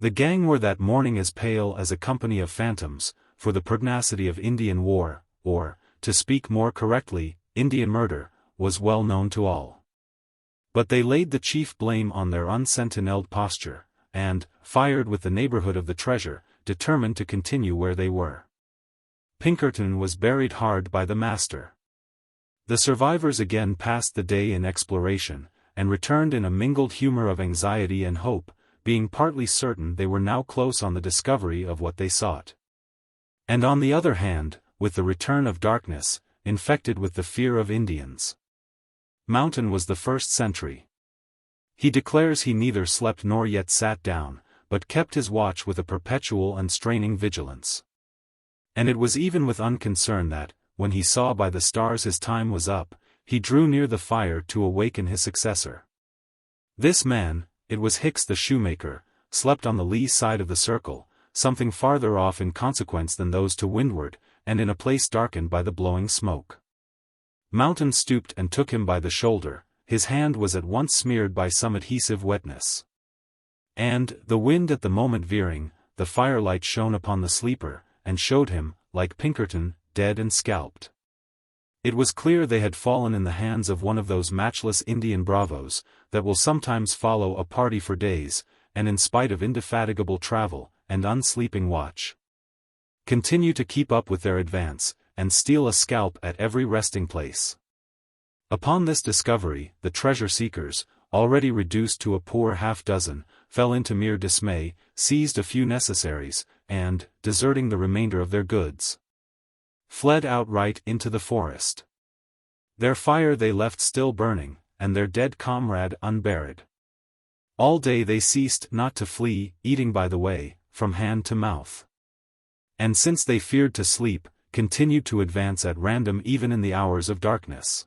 The gang were that morning as pale as a company of phantoms, for the pugnacity of Indian war, or, to speak more correctly, Indian murder, was well known to all. But they laid the chief blame on their unsentinelled posture, and, fired with the neighborhood of the treasure, determined to continue where they were. Pinkerton was buried hard by the master. The survivors again passed the day in exploration, and returned in a mingled humor of anxiety and hope, being partly certain they were now close on the discovery of what they sought. And on the other hand, with the return of darkness, infected with the fear of Indians. Mountain was the first sentry. He declares he neither slept nor yet sat down, but kept his watch with a perpetual and straining vigilance. And it was even with unconcern that, when he saw by the stars his time was up, he drew near the fire to awaken his successor. This man, it was Hicks the shoemaker, slept on the lee side of the circle, something farther off in consequence than those to windward, and in a place darkened by the blowing smoke. Mountain stooped and took him by the shoulder, his hand was at once smeared by some adhesive wetness. And, the wind at the moment veering, the firelight shone upon the sleeper, and showed him, like Pinkerton, dead and scalped. It was clear they had fallen in the hands of one of those matchless Indian bravos, that will sometimes follow a party for days, and in spite of indefatigable travel, and unsleeping watch, continue to keep up with their advance, and steal a scalp at every resting place. Upon this discovery, the treasure-seekers, already reduced to a poor half-dozen, fell into mere dismay, seized a few necessaries, and, deserting the remainder of their goods, fled outright into the forest. Their fire they left still burning, and their dead comrade unburied. All day they ceased not to flee, eating by the way, from hand to mouth. And since they feared to sleep, continued to advance at random even in the hours of darkness.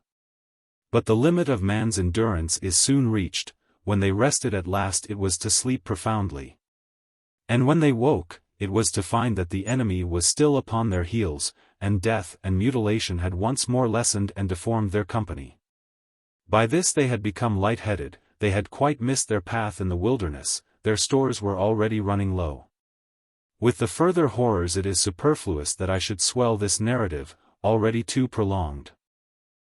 But the limit of man's endurance is soon reached. When they rested at last it was to sleep profoundly. And when they woke, it was to find that the enemy was still upon their heels, and death and mutilation had once more lessened and deformed their company. By this they had become light-headed, they had quite missed their path in the wilderness, their stores were already running low. With the further horrors it is superfluous that I should swell this narrative, already too prolonged.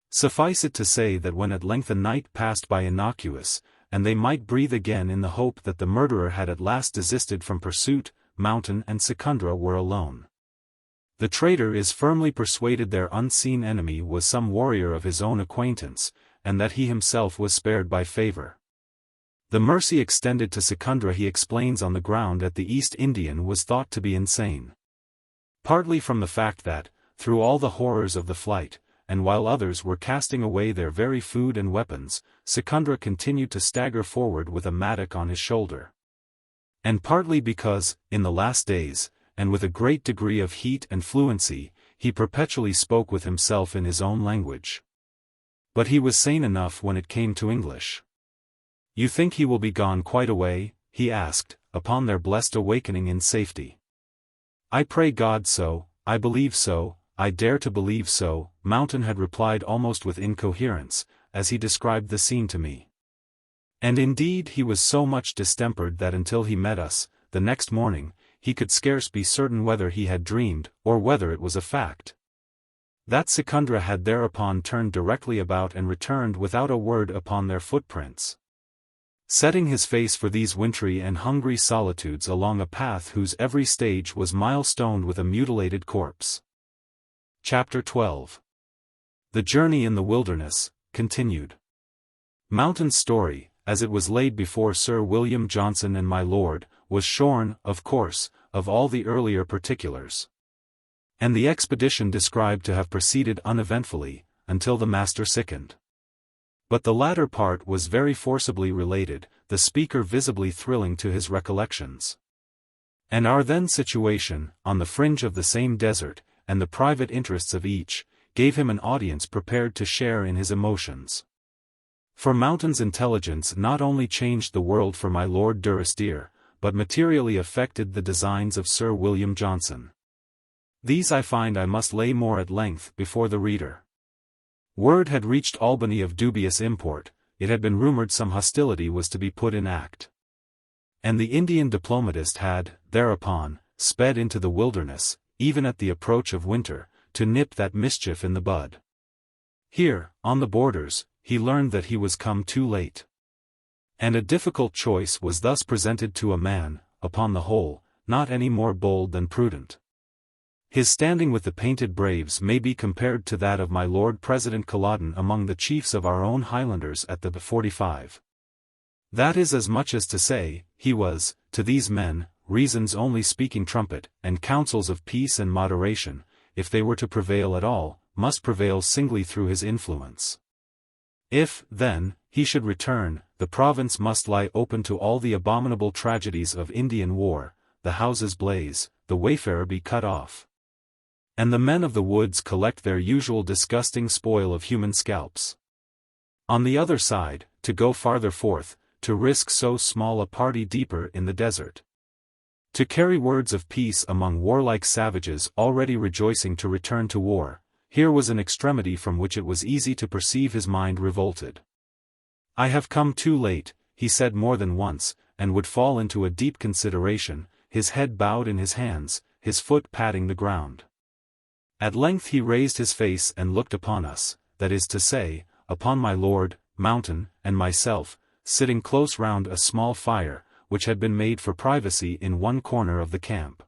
Suffice it to say that when at length a night passed by innocuous, and they might breathe again in the hope that the murderer had at last desisted from pursuit, Mountain and Secundra were alone. The traitor is firmly persuaded their unseen enemy was some warrior of his own acquaintance, and that he himself was spared by favor. The mercy extended to Secundra he explains on the ground that the East Indian was thought to be insane. Partly from the fact that, through all the horrors of the flight, and while others were casting away their very food and weapons, Secundra continued to stagger forward with a mattock on his shoulder. And partly because, in the last days, and with a great degree of heat and fluency, he perpetually spoke with himself in his own language. But he was sane enough when it came to English. "You think he will be gone quite away?" he asked, upon their blessed awakening in safety. "I pray God so, I believe so, I dare to believe so," Mountain had replied almost with incoherence, as he described the scene to me. And indeed he was so much distempered that until he met us, the next morning, he could scarce be certain whether he had dreamed, or whether it was a fact. That Secundra had thereupon turned directly about and returned without a word upon their footprints, setting his face for these wintry and hungry solitudes along a path whose every stage was milestoned with a mutilated corpse. Chapter 12. The Journey in the Wilderness, continued. Mountain's story, as it was laid before Sir William Johnson and my lord, was shorn, of course, of all the earlier particulars. And the expedition described to have proceeded uneventfully, until the master sickened. But the latter part was very forcibly related, the speaker visibly thrilling to his recollections. And our then situation, on the fringe of the same desert, and the private interests of each, gave him an audience prepared to share in his emotions. For Mountain's intelligence not only changed the world for my Lord Durrisdeer, but materially affected the designs of Sir William Johnson. These I find I must lay more at length before the reader. Word had reached Albany of dubious import, it had been rumored some hostility was to be put in act. And the Indian diplomatist had, thereupon, sped into the wilderness, even at the approach of winter, to nip that mischief in the bud. Here, on the borders, he learned that he was come too late. And a difficult choice was thus presented to a man, upon the whole, not any more bold than prudent. His standing with the painted braves may be compared to that of my Lord President Culloden among the chiefs of our own Highlanders at the 45. That is as much as to say, he was, to these men, reason's only speaking trumpet, and counsels of peace and moderation, if they were to prevail at all, must prevail singly through his influence. If, then, he should return, the province must lie open to all the abominable tragedies of Indian war, the houses blaze, the wayfarer be cut off, and the men of the woods collect their usual disgusting spoil of human scalps. On the other side, to go farther forth, to risk so small a party deeper in the desert, to carry words of peace among warlike savages already rejoicing to return to war, here was an extremity from which it was easy to perceive his mind revolted. "I have come too late," he said more than once, and would fall into a deep consideration, his head bowed in his hands, his foot patting the ground. At length he raised his face and looked upon us, that is to say, upon my lord, Mountain, and myself, sitting close round a small fire, which had been made for privacy in one corner of the camp.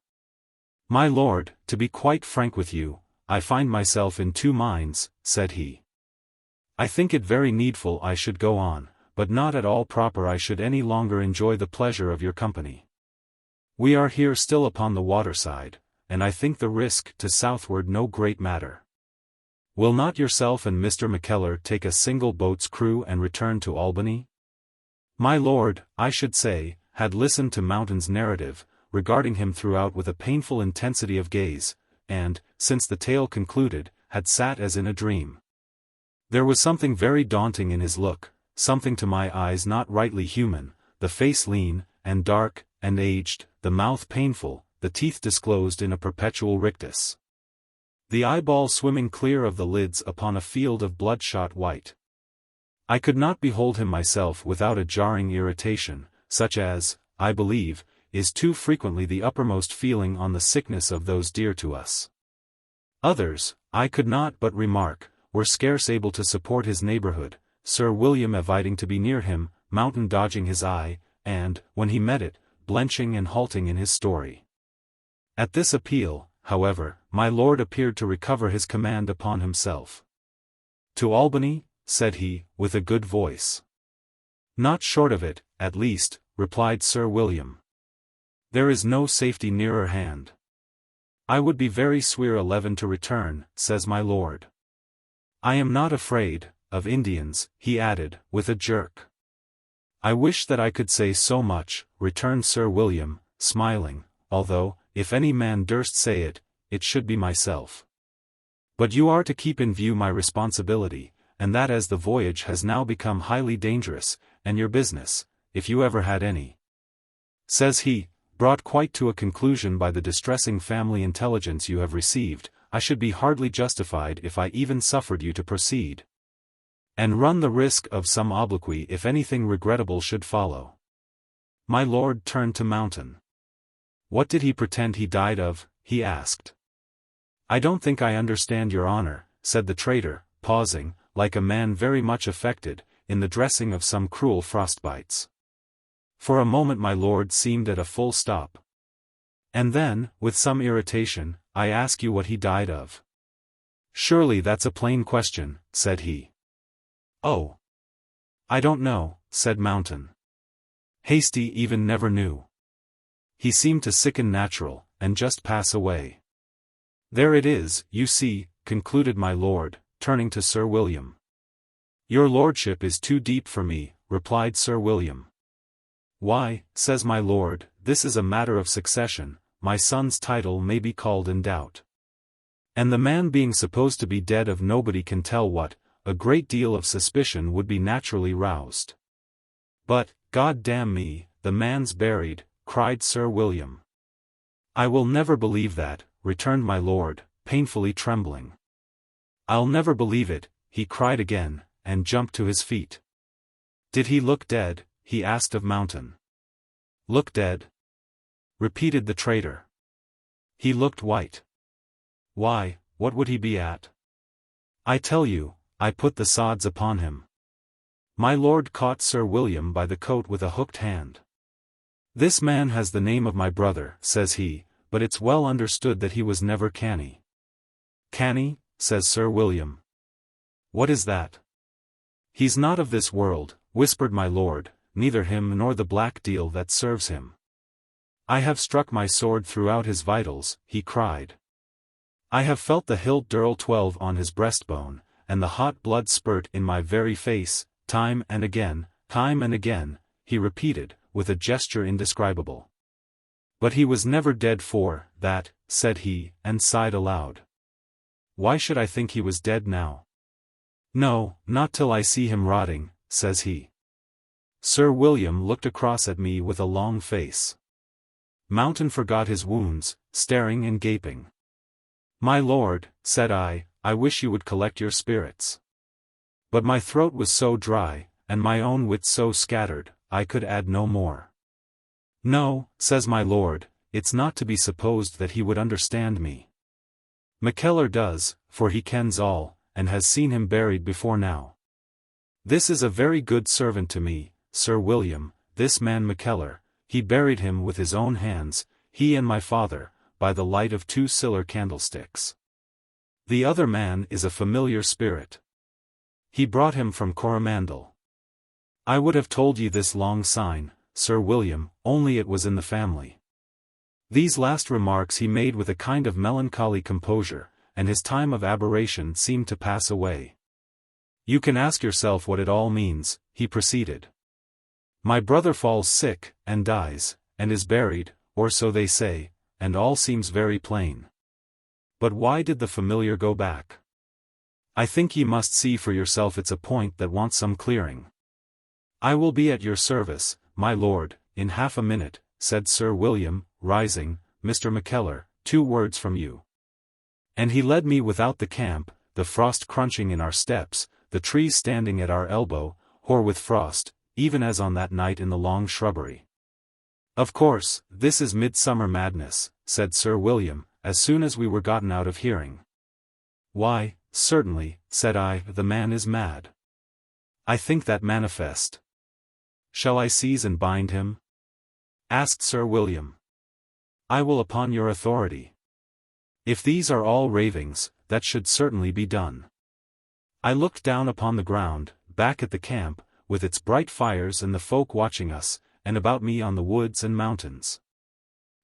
"My lord, to be quite frank with you, I find myself in two minds," said he. "I think it very needful I should go on, but not at all proper I should any longer enjoy the pleasure of your company. We are here still upon the waterside, and I think the risk to southward no great matter. Will not yourself and Mr. Mackellar take a single boat's crew and return to Albany?" My lord, I should say, had listened to Mountain's narrative, regarding him throughout with a painful intensity of gaze, and, since the tale concluded, had sat as in a dream. There was something very daunting in his look, something to my eyes not rightly human, the face lean, and dark, and aged, the mouth painful, the teeth disclosed in a perpetual rictus, the eyeball swimming clear of the lids upon a field of bloodshot white. I could not behold him myself without a jarring irritation, such as, I believe, is too frequently the uppermost feeling on the sickness of those dear to us. Others, I could not but remark, were scarce able to support his neighborhood, Sir William aviding to be near him, Mountain dodging his eye, and, when he met it, blenching and halting in his story. At this appeal, however, my lord appeared to recover his command upon himself. "To Albany?" said he, with a good voice. "Not short of it, at least," replied Sir William. "There is no safety nearer hand. I would be very swear 11 to return, says my lord. I am not afraid of Indians, he added, with a jerk. I wish that I could say so much, returned Sir William, smiling, although, if any man durst say it, it should be myself. But you are to keep in view my responsibility, and that as the voyage has now become highly dangerous, and your business, if you ever had any, says he, brought quite to a conclusion by the distressing family intelligence you have received, I should be hardly justified if I even suffered you to proceed, and run the risk of some obloquy if anything regrettable should follow. My lord turned to Mountain. What did he pretend he died of? He asked. I don't think I understand your honor, said the traitor, pausing, like a man very much affected, in the dressing of some cruel frostbites. For a moment my lord seemed at a full stop. And then, with some irritation, I ask you what he died of. Surely that's a plain question, said he. Oh. I don't know, said Mountain. Hasty even never knew. He seemed to sicken natural, and just pass away. There it is, you see, concluded my lord, turning to Sir William. Your lordship is too deep for me, replied Sir William. Why, says my lord, this is a matter of succession, my son's title may be called in doubt. And the man being supposed to be dead of nobody can tell what, a great deal of suspicion would be naturally roused. But, God damn me, the man's buried, cried Sir William. I will never believe that, returned my lord, painfully trembling. I'll never believe it, he cried again, and jumped to his feet. Did he look dead? He asked of Mountain. Look dead? Repeated the traitor. He looked white. Why, what would he be at? I tell you, I put the sods upon him. My lord caught Sir William by the coat with a hooked hand. This man has the name of my brother, says he, but it's well understood that he was never canny. Canny, says Sir William. What is that? He's not of this world, whispered my lord, neither him nor the black deal that serves him. I have struck my sword throughout his vitals, he cried. I have felt the hilt dirl 12 on his breastbone, and the hot blood spurt in my very face, time and again, he repeated, with a gesture indescribable. But he was never dead for that, said he, and sighed aloud. Why should I think he was dead now? No, not till I see him rotting, says he. Sir William looked across at me with a long face. Mountain forgot his wounds, staring and gaping. My lord, said I wish you would collect your spirits. But my throat was so dry, and my own wits so scattered, I could add no more. No, says my lord, it's not to be supposed that he would understand me. Mackellar does, for he kens all, and has seen him buried before now. This is a very good servant to me, Sir William, this man Mackellar, he buried him with his own hands, he and my father, by the light of 2 siller candlesticks. The other man is a familiar spirit. He brought him from Coromandel. I would have told ye this long syne, Sir William, only it was in the family. These last remarks he made with a kind of melancholy composure, and his time of aberration seemed to pass away. You can ask yourself what it all means, he proceeded. My brother falls sick, and dies, and is buried, or so they say, and all seems very plain. But why did the familiar go back? I think ye must see for yourself it's a point that wants some clearing. I will be at your service, my lord, in half a minute, said Sir William, rising. Mr. Mackellar, 2 words from you. And he led me without the camp, the frost crunching in our steps, the trees standing at our elbow, hoar with frost, even as on that night in the long shrubbery. Of course, this is midsummer madness, said Sir William, as soon as we were gotten out of hearing. Why, certainly, said I, the man is mad. I think that manifest. Shall I seize and bind him? Asked Sir William. I will upon your authority. If these are all ravings, that should certainly be done. I looked down upon the ground, back at the camp, with its bright fires and the folk watching us, and about me on the woods and mountains.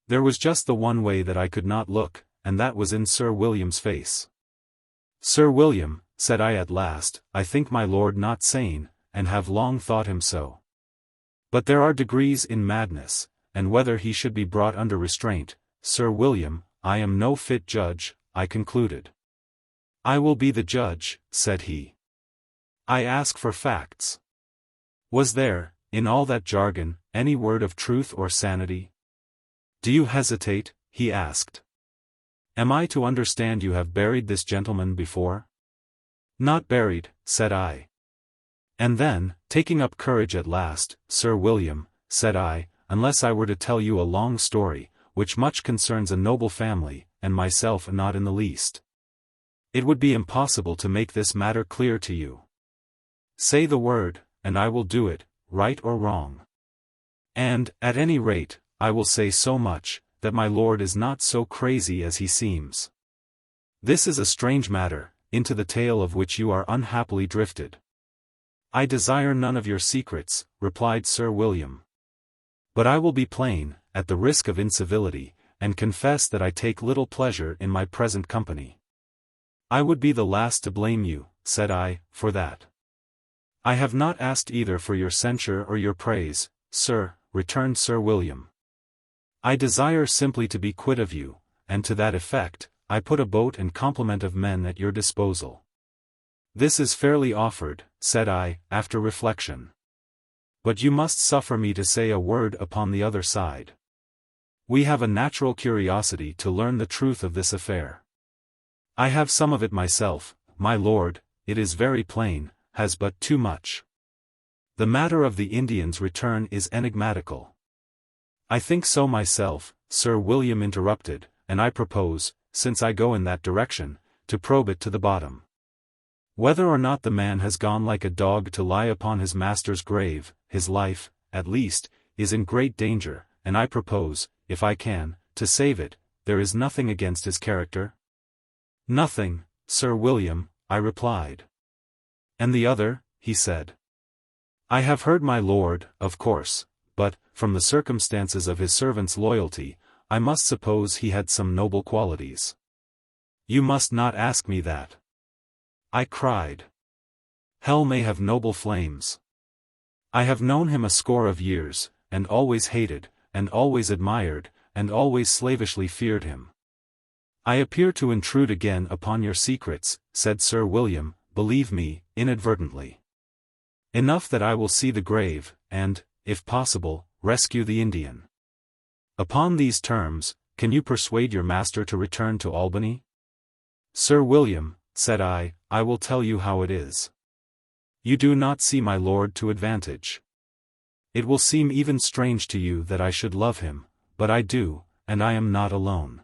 There was just the one way that I could not look, and that was in Sir William's face. "Sir William," said I at last, "I think my lord not sane, and have long thought him so. But there are degrees in madness, and whether he should be brought under restraint, Sir William, I am no fit judge," I concluded. "I will be the judge," said he. "I ask for facts. Was there, in all that jargon, any word of truth or sanity?" "Do you hesitate?" he asked. "Am I to understand you have buried this gentleman before?" "Not buried," said I. And then, taking up courage at last, "Sir William," said I, "unless I were to tell you a long story, which much concerns a noble family, and myself not in the least, it would be impossible to make this matter clear to you. Say the word, and I will do it, right or wrong. And, at any rate, I will say so much, that my lord is not so crazy as he seems. This is a strange matter, into the tale of which you are unhappily drifted." "I desire none of your secrets," replied Sir William. "But I will be plain, at the risk of incivility, and confess that I take little pleasure in my present company." "I would be the last to blame you," said I, "for that. I have not asked either for your censure or your praise, sir," returned Sir William. "I desire simply to be quit of you, and to that effect, I put a boat and complement of men at your disposal." "This is fairly offered," said I, after reflection. "But you must suffer me to say a word upon the other side. We have a natural curiosity to learn the truth of this affair. I have some of it myself, my lord, it is very plain, has but too much. The matter of the Indians' return is enigmatical." "I think so myself," Sir William interrupted, "and I propose, since I go in that direction, to probe it to the bottom. Whether or not the man has gone like a dog to lie upon his master's grave, his life, at least, is in great danger, and I propose, if I can, to save it. There is nothing against his character?" "Nothing, Sir William," I replied. "And the other?" he said. "I have heard my lord, of course, but, from the circumstances of his servant's loyalty, I must suppose he had some noble qualities." "You must not ask me that," I cried. "Hell may have noble flames. I have known him a score of years, and always hated, and always admired, and always slavishly feared him." "I appear to intrude again upon your secrets," said Sir William, "believe me, inadvertently. Enough that I will see the grave, and, if possible, rescue the Indian. Upon these terms, can you persuade your master to return to Albany?" "Sir William," said I will tell you how it is. You do not see my lord to advantage. It will seem even strange to you that I should love him, but I do, and I am not alone.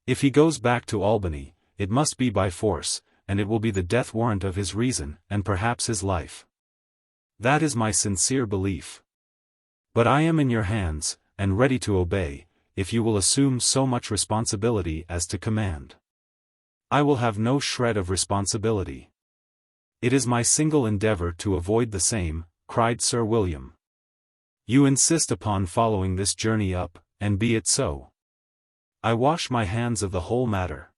If he goes back to Albany, it must be by force, and it will be the death warrant of his reason, and perhaps his life. That is my sincere belief. But I am in your hands, and ready to obey, if you will assume so much responsibility as to command." "I will have no shred of responsibility. It is my single endeavor to avoid the same," cried Sir William. "You insist upon following this journey up, and be it so. I wash my hands of the whole matter."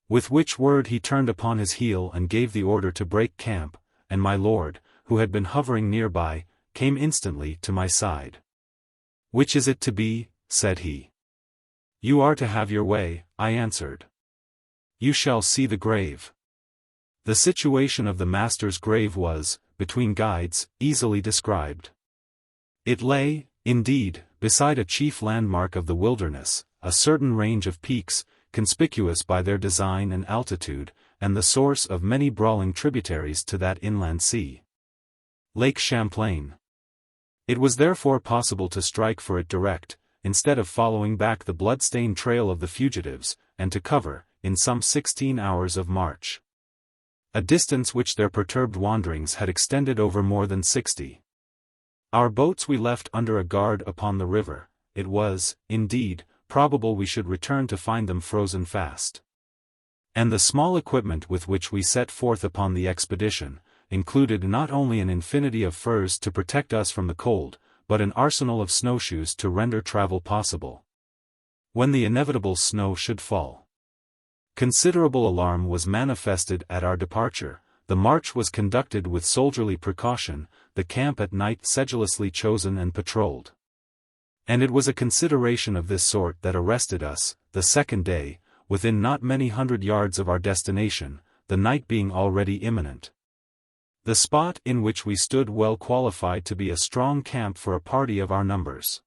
With which word he turned upon his heel and gave the order to break camp, and my lord, who had been hovering nearby, came instantly to my side. "Which is it to be?" said he. "You are to have your way," I answered. "You shall see the grave." The situation of the master's grave was, between guides, easily described. It lay, indeed, beside a chief landmark of the wilderness, a certain range of peaks, conspicuous by their design and altitude, and the source of many brawling tributaries to that inland sea, Lake Champlain. It was therefore possible to strike for it direct, instead of following back the blood-stained trail of the fugitives, and to cover, in some 16 hours of march, a distance which their perturbed wanderings had extended over more than 60. Our boats we left under a guard upon the river. It was, indeed, probable we should return to find them frozen fast. And the small equipment with which we set forth upon the expedition, included not only an infinity of furs to protect us from the cold, but an arsenal of snowshoes to render travel possible. when the inevitable snow should fall. Considerable alarm was manifested at our departure. The march was conducted with soldierly precaution, the camp at night sedulously chosen and patrolled. And it was a consideration of this sort that arrested us, the second day, within not many 100 yards of our destination, the night being already imminent. The spot in which we stood well qualified to be a strong camp for a party of our numbers.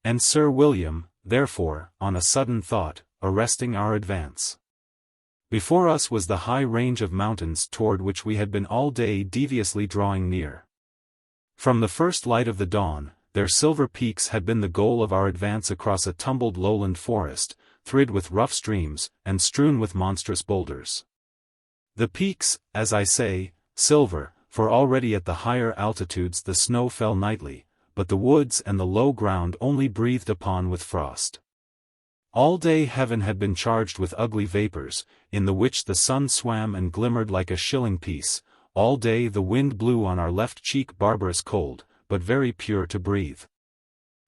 And Sir William, therefore, on a sudden thought, arresting our advance. Before us was the high range of mountains toward which we had been all day deviously drawing near. From the first light of the dawn, their silver peaks had been the goal of our advance across a tumbled lowland forest, thrid with rough streams, and strewn with monstrous boulders. The peaks, as I say, silver, for already at the higher altitudes the snow fell nightly, but the woods and the low ground only breathed upon with frost. All day heaven had been charged with ugly vapors, in the which the sun swam and glimmered like a shilling piece. All day the wind blew on our left cheek barbarous cold, but very pure to breathe.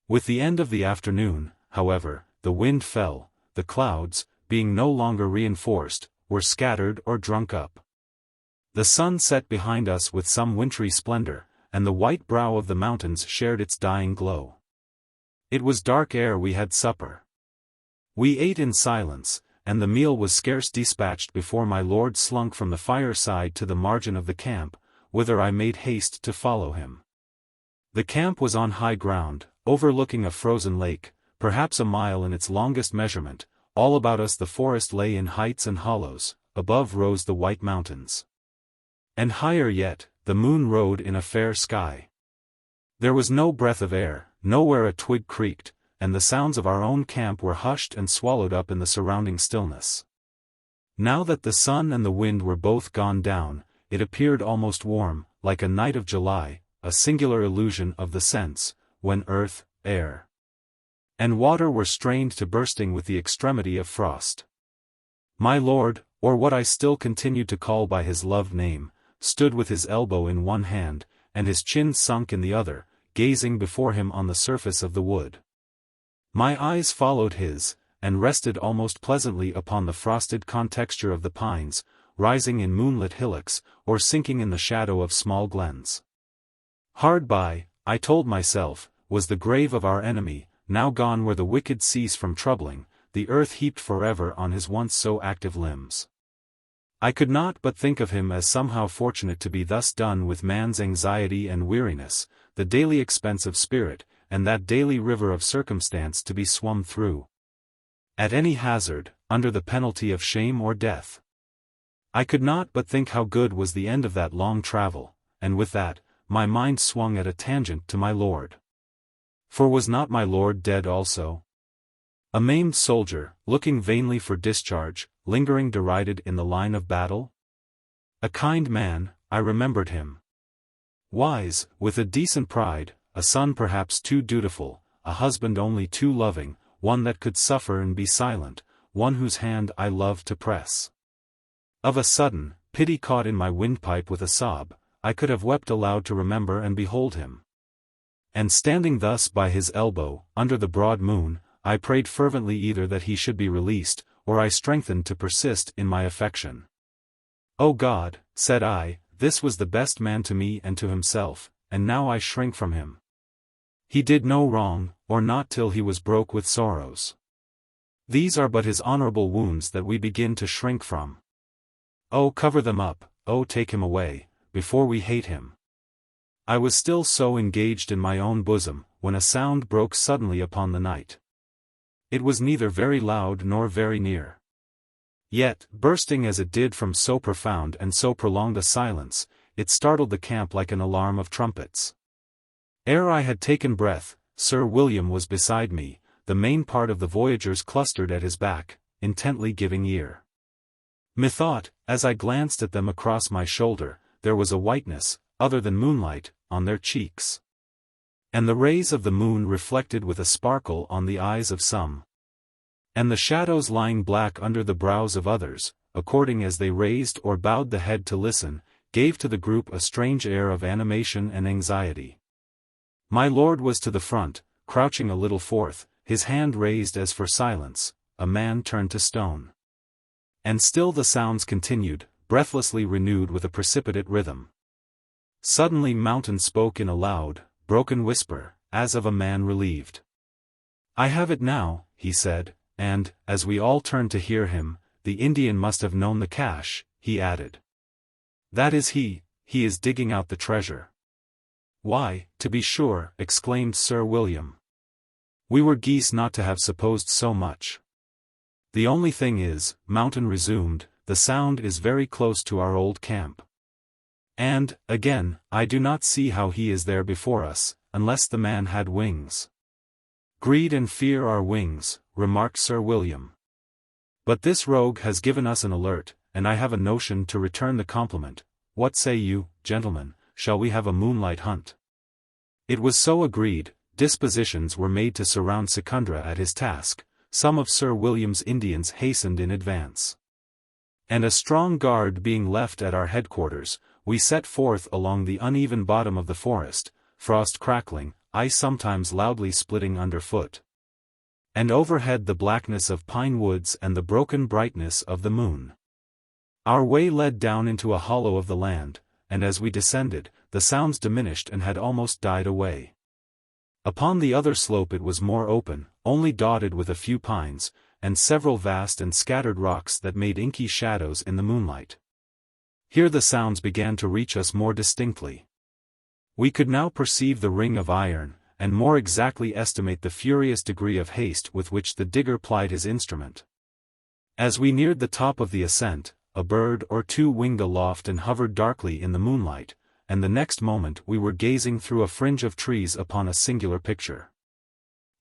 With the end of the afternoon, however, the wind fell, the clouds, being no longer reinforced, were scattered or drunk up. The sun set behind us with some wintry splendor, and the white brow of the mountains shared its dying glow. It was dark ere we had supper. We ate in silence, and the meal was scarce dispatched before my lord slunk from the fireside to the margin of the camp, whither I made haste to follow him. The camp was on high ground, overlooking a frozen lake, perhaps a mile in its longest measurement. All about us the forest lay in heights and hollows, above rose the white mountains. And higher yet, the moon rode in a fair sky. There was no breath of air, nowhere a twig creaked, and the sounds of our own camp were hushed and swallowed up in the surrounding stillness. Now that the sun and the wind were both gone down, it appeared almost warm, like a night of July, a singular illusion of the sense, when earth, air, and water were strained to bursting with the extremity of frost. My lord, or what I still continued to call by his loved name, stood with his elbow in one hand, and his chin sunk in the other, gazing before him on the surface of the wood. My eyes followed his, and rested almost pleasantly upon the frosted contexture of the pines, rising in moonlit hillocks, or sinking in the shadow of small glens. Hard by, I told myself, was the grave of our enemy, now gone where the wicked cease from troubling, the earth heaped forever on his once so active limbs. I could not but think of him as somehow fortunate to be thus done with man's anxiety and weariness, the daily expense of spirit, and that daily river of circumstance to be swum through, at any hazard, under the penalty of shame or death. I could not but think how good was the end of that long travel, and with that, my mind swung at a tangent to my lord. For was not my lord dead also? A maimed soldier, looking vainly for discharge, lingering derided in the line of battle? A kind man, I remembered him. Wise, with a decent pride, a son perhaps too dutiful, a husband only too loving, one that could suffer and be silent, one whose hand I loved to press. Of a sudden, pity caught in my windpipe with a sob. I could have wept aloud to remember and behold him. And standing thus by his elbow, under the broad moon, I prayed fervently either that he should be released, or I strengthened to persist in my affection. O God, said I, this was the best man to me and to himself, and now I shrink from him. He did no wrong, or not till he was broke with sorrows. These are but his honorable wounds that we begin to shrink from. Oh, cover them up, oh, take him away, before we hate him. I was still so engaged in my own bosom, when a sound broke suddenly upon the night. It was neither very loud nor very near. Yet, bursting as it did from so profound and so prolonged a silence, it startled the camp like an alarm of trumpets. Ere I had taken breath, Sir William was beside me, the main part of the voyagers clustered at his back, intently giving ear. Methought, as I glanced at them across my shoulder, there was a whiteness, other than moonlight, on their cheeks. And the rays of the moon reflected with a sparkle on the eyes of some. And the shadows lying black under the brows of others, according as they raised or bowed the head to listen, gave to the group a strange air of animation and anxiety. My lord was to the front, crouching a little forth, his hand raised as for silence, a man turned to stone. And still the sounds continued, breathlessly renewed with a precipitate rhythm. Suddenly Mountain spoke in a loud, broken whisper, as of a man relieved. "I have it now," he said, and, as we all turned to hear him, "The Indian must have known the cache," he added. "That is he is digging out the treasure." "Why, to be sure," exclaimed Sir William. "We were geese not to have supposed so much." "The only thing is," Mountain resumed, "the sound is very close to our old camp. And, again, I do not see how he is there before us, unless the man had wings." "Greed and fear are wings," remarked Sir William. "But this rogue has given us an alert, and I have a notion to return the compliment. What say you, gentlemen, shall we have a moonlight hunt?" It was so agreed. Dispositions were made to surround Secundra at his task. Some of Sir William's Indians hastened in advance. And a strong guard being left at our headquarters, we set forth along the uneven bottom of the forest, frost crackling, ice sometimes loudly splitting underfoot. And overhead the blackness of pine woods and the broken brightness of the moon. Our way led down into a hollow of the land, and as we descended, the sounds diminished and had almost died away. Upon the other slope it was more open, only dotted with a few pines, and several vast and scattered rocks that made inky shadows in the moonlight. Here the sounds began to reach us more distinctly. We could now perceive the ring of iron, and more exactly estimate the furious degree of haste with which the digger plied his instrument. As we neared the top of the ascent, a bird or two winged aloft and hovered darkly in the moonlight, and the next moment we were gazing through a fringe of trees upon a singular picture.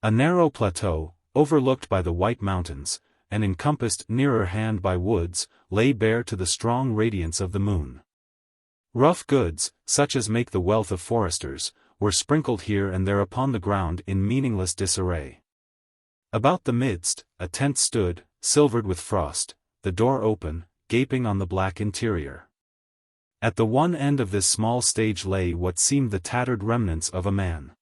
A narrow plateau, overlooked by the White Mountains, and encompassed nearer hand by woods, lay bare to the strong radiance of the moon. Rough goods, such as make the wealth of foresters, were sprinkled here and there upon the ground in meaningless disarray. About the midst, a tent stood, silvered with frost, the door open, gaping on the black interior. At the one end of this small stage lay what seemed the tattered remnants of a man.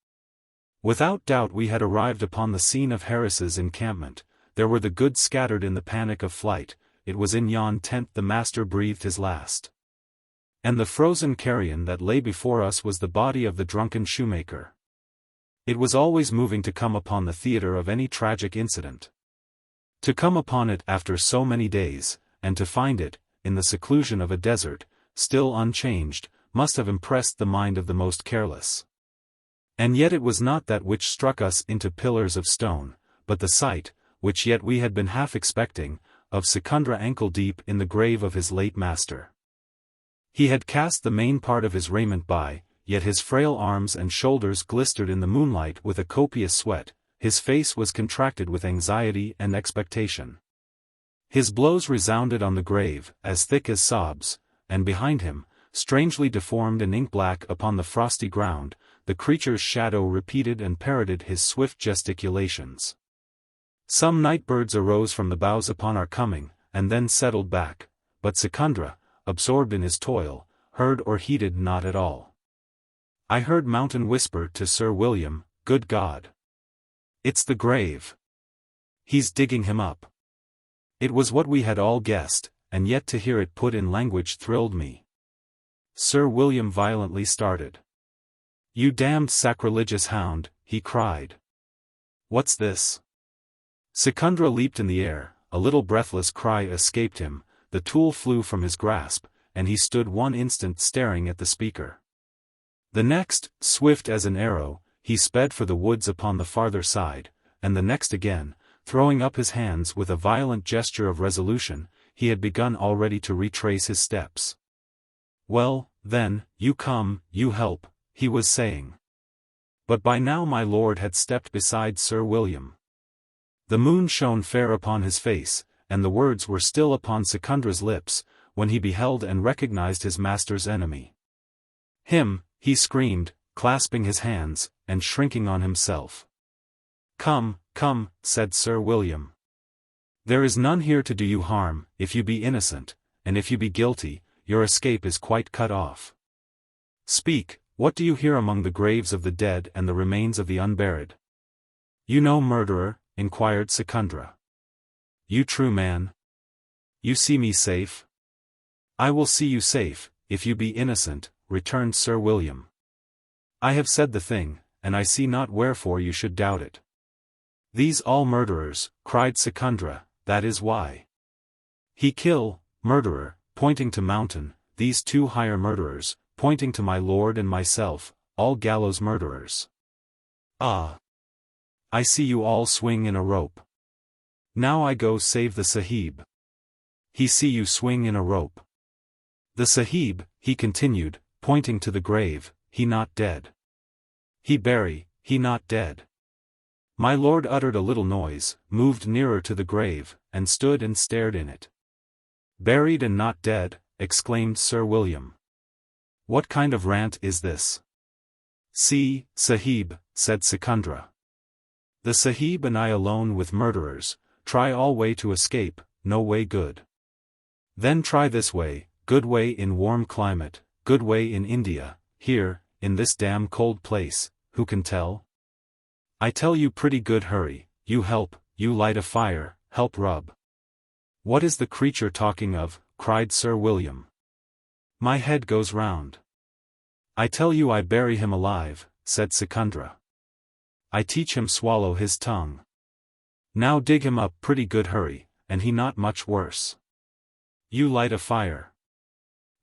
Without doubt we had arrived upon the scene of Harris's encampment. There were the goods scattered in the panic of flight. It was in yon tent the master breathed his last. And the frozen carrion that lay before us was the body of the drunken shoemaker. It was always moving to come upon the theatre of any tragic incident. To come upon it after so many days, and to find it, in the seclusion of a desert, still unchanged, must have impressed the mind of the most careless. And yet it was not that which struck us into pillars of stone, but the sight, which yet we had been half expecting, of Secundra ankle-deep in the grave of his late master. He had cast the main part of his raiment by, yet his frail arms and shoulders glistered in the moonlight with a copious sweat, his face was contracted with anxiety and expectation. His blows resounded on the grave, as thick as sobs, and behind him, strangely deformed and ink-black upon the frosty ground, the creature's shadow repeated and parroted his swift gesticulations. Some night birds arose from the boughs upon our coming, and then settled back, but Secundra, absorbed in his toil, heard or heeded not at all. I heard Mountain whisper to Sir William, "Good God! It's the grave! He's digging him up." It was what we had all guessed, and yet to hear it put in language thrilled me. Sir William violently started. "You damned sacrilegious hound," he cried. "What's this?" Secundra leaped in the air, a little breathless cry escaped him, the tool flew from his grasp, and he stood one instant staring at the speaker. The next, swift as an arrow, he sped for the woods upon the farther side, and the next again, throwing up his hands with a violent gesture of resolution, he had begun already to retrace his steps. "Well, then, you come, you help," he was saying. But by now my lord had stepped beside Sir William. The moon shone fair upon his face, and the words were still upon Secundra's lips, when he beheld and recognized his master's enemy. "Him," he screamed, clasping his hands, and shrinking on himself. "Come, come," said Sir William. "There is none here to do you harm, if you be innocent, and if you be guilty, your escape is quite cut off. Speak, what do you hear among the graves of the dead and the remains of the unburied?" You know murderer? Inquired Secundra. You true man? You see me safe? I will see you safe, if you be innocent, returned Sir William. I have said the thing, and I see not wherefore you should doubt it. These all murderers, cried Secundra, that is why. He kill, murderer, pointing to Mountain, these two higher murderers, pointing to my lord and myself, all gallows murderers. Ah! I see you all swing in a rope. Now I go save the Sahib. He see you swing in a rope. The Sahib, he continued, pointing to the grave, he not dead. He bury, he not dead. My lord uttered a little noise, moved nearer to the grave, and stood and stared in it. Buried and not dead, exclaimed Sir William. What kind of rant is this? See, Sahib, said Secundra. The Sahib and I alone with murderers, try all way to escape, no way good. Then try this way, good way in warm climate, good way in India, here, in this damn cold place, who can tell? I tell you pretty good hurry, you help, you light a fire, help rub. What is the creature talking of? Cried Sir William. My head goes round. I tell you I bury him alive, said Secundra. I teach him swallow his tongue. Now dig him up pretty good hurry, and he not much worse. You light a fire.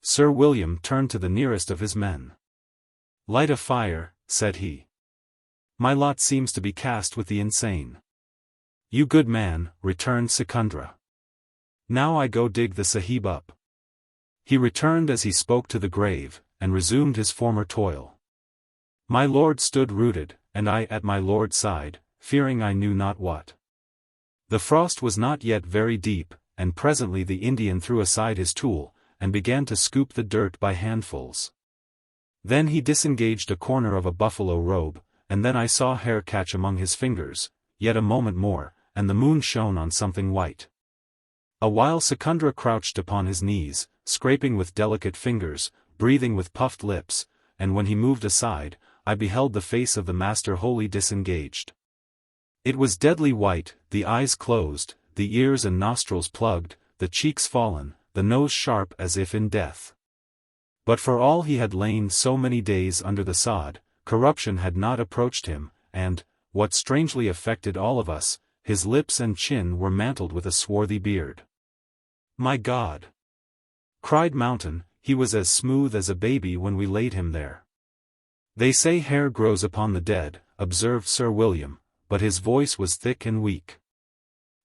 Sir William turned to the nearest of his men. Light a fire, said he. My lot seems to be cast with the insane. You good man, returned Secundra. Now I go dig the Sahib up. He returned as he spoke to the grave, and resumed his former toil. My lord stood rooted, and I at my lord's side, fearing I knew not what. The frost was not yet very deep, and presently the Indian threw aside his tool, and began to scoop the dirt by handfuls. Then he disengaged a corner of a buffalo robe, and then I saw hair catch among his fingers, yet a moment more, and the moon shone on something white. A while Secundra crouched upon his knees, scraping with delicate fingers, breathing with puffed lips, and when he moved aside, I beheld the face of the master wholly disengaged. It was deadly white, the eyes closed, the ears and nostrils plugged, the cheeks fallen, the nose sharp as if in death. But for all he had lain so many days under the sod, corruption had not approached him, and, what strangely affected all of us, his lips and chin were mantled with a swarthy beard. My God! Cried Mountain, he was as smooth as a baby when we laid him there. They say hair grows upon the dead, observed Sir William, but his voice was thick and weak.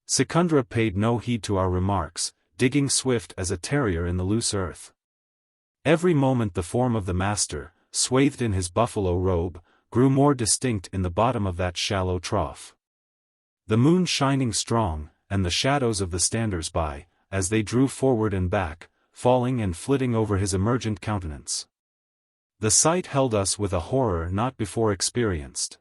Secundra paid no heed to our remarks, digging swift as a terrier in the loose earth. Every moment the form of the master, swathed in his buffalo robe, grew more distinct in the bottom of that shallow trough. The moon shining strong, and the shadows of the standers-by, as they drew forward and back, falling and flitting over his emergent countenance. The sight held us with a horror not before experienced.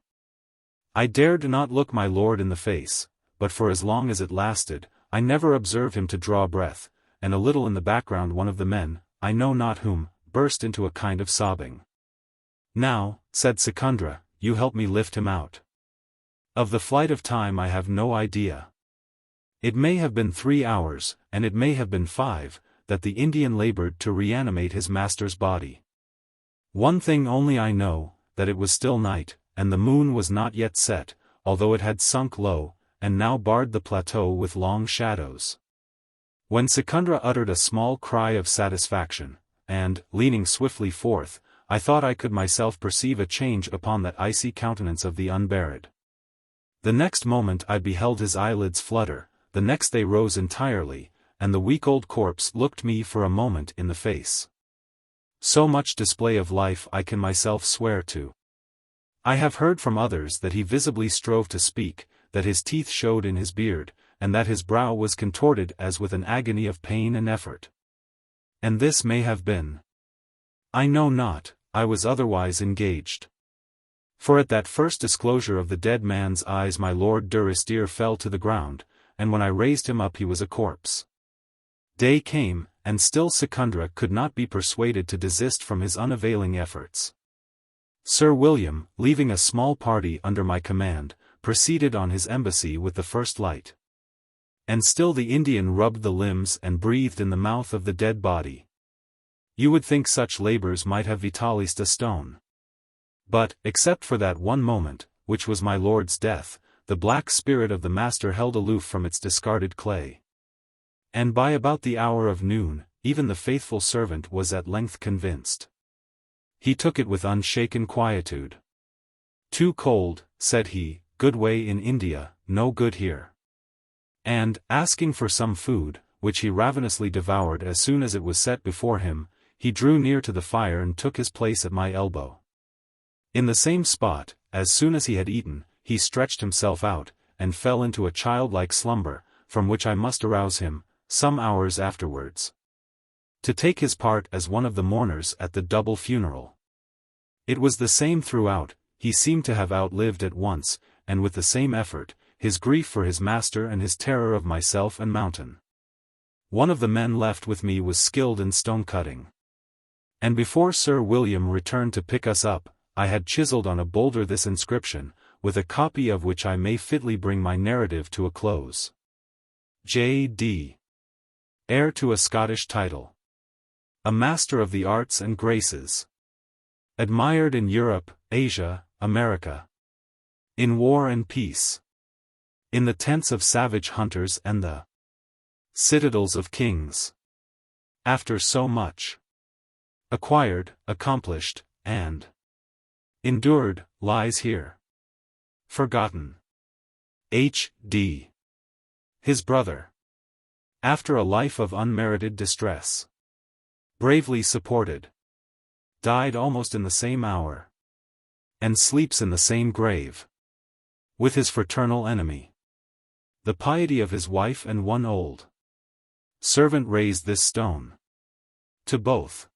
I dared not look my lord in the face, but for as long as it lasted, I never observed him to draw breath, and a little in the background one of the men, I know not whom, burst into a kind of sobbing. Now, said Secundra, you help me lift him out. Of the flight of time I have no idea. It may have been 3 hours, and it may have been 5, that the Indian labored to reanimate his master's body. One thing only I know, that it was still night, and the moon was not yet set, although it had sunk low, and now barred the plateau with long shadows. When Secundra uttered a small cry of satisfaction, and, leaning swiftly forth, I thought I could myself perceive a change upon that icy countenance of the unburied. The next moment I beheld his eyelids flutter, the next they rose entirely, and the weak old corpse looked me for a moment in the face. So much display of life I can myself swear to. I have heard from others that he visibly strove to speak, that his teeth showed in his beard, and that his brow was contorted as with an agony of pain and effort. And this may have been. I know not, I was otherwise engaged. For at that first disclosure of the dead man's eyes my Lord Durrisdeer fell to the ground, and when I raised him up he was a corpse. Day came, and still Secundra could not be persuaded to desist from his unavailing efforts. Sir William, leaving a small party under my command, proceeded on his embassy with the first light. And still the Indian rubbed the limbs and breathed in the mouth of the dead body. You would think such labors might have vitalized a stone. But, except for that one moment, which was my lord's death, the black spirit of the master held aloof from its discarded clay. And by about the hour of noon, even the faithful servant was at length convinced. He took it with unshaken quietude. "Too cold," said he, "good way in India, no good here." And, asking for some food, which he ravenously devoured as soon as it was set before him, he drew near to the fire and took his place at my elbow. In the same spot, as soon as he had eaten, he stretched himself out, and fell into a childlike slumber, from which I must arouse him, some hours afterwards, to take his part as one of the mourners at the double funeral. It was the same throughout. He seemed to have outlived at once, and with the same effort, his grief for his master and his terror of myself and mountain. One of the men left with me was skilled in stone-cutting. And before Sir William returned to pick us up, I had chiseled on a boulder this inscription, with a copy of which I may fitly bring my narrative to a close. J.D. Heir to a Scottish title. A master of the arts and graces. Admired in Europe, Asia, America. In war and peace. In the tents of savage hunters and the citadels of kings. After so much acquired, accomplished, and endured, lies here forgotten. H.D. His brother. After a life of unmerited distress, bravely supported, died almost in the same hour, and sleeps in the same grave with his fraternal enemy. The piety of his wife and one old servant raised this stone. To both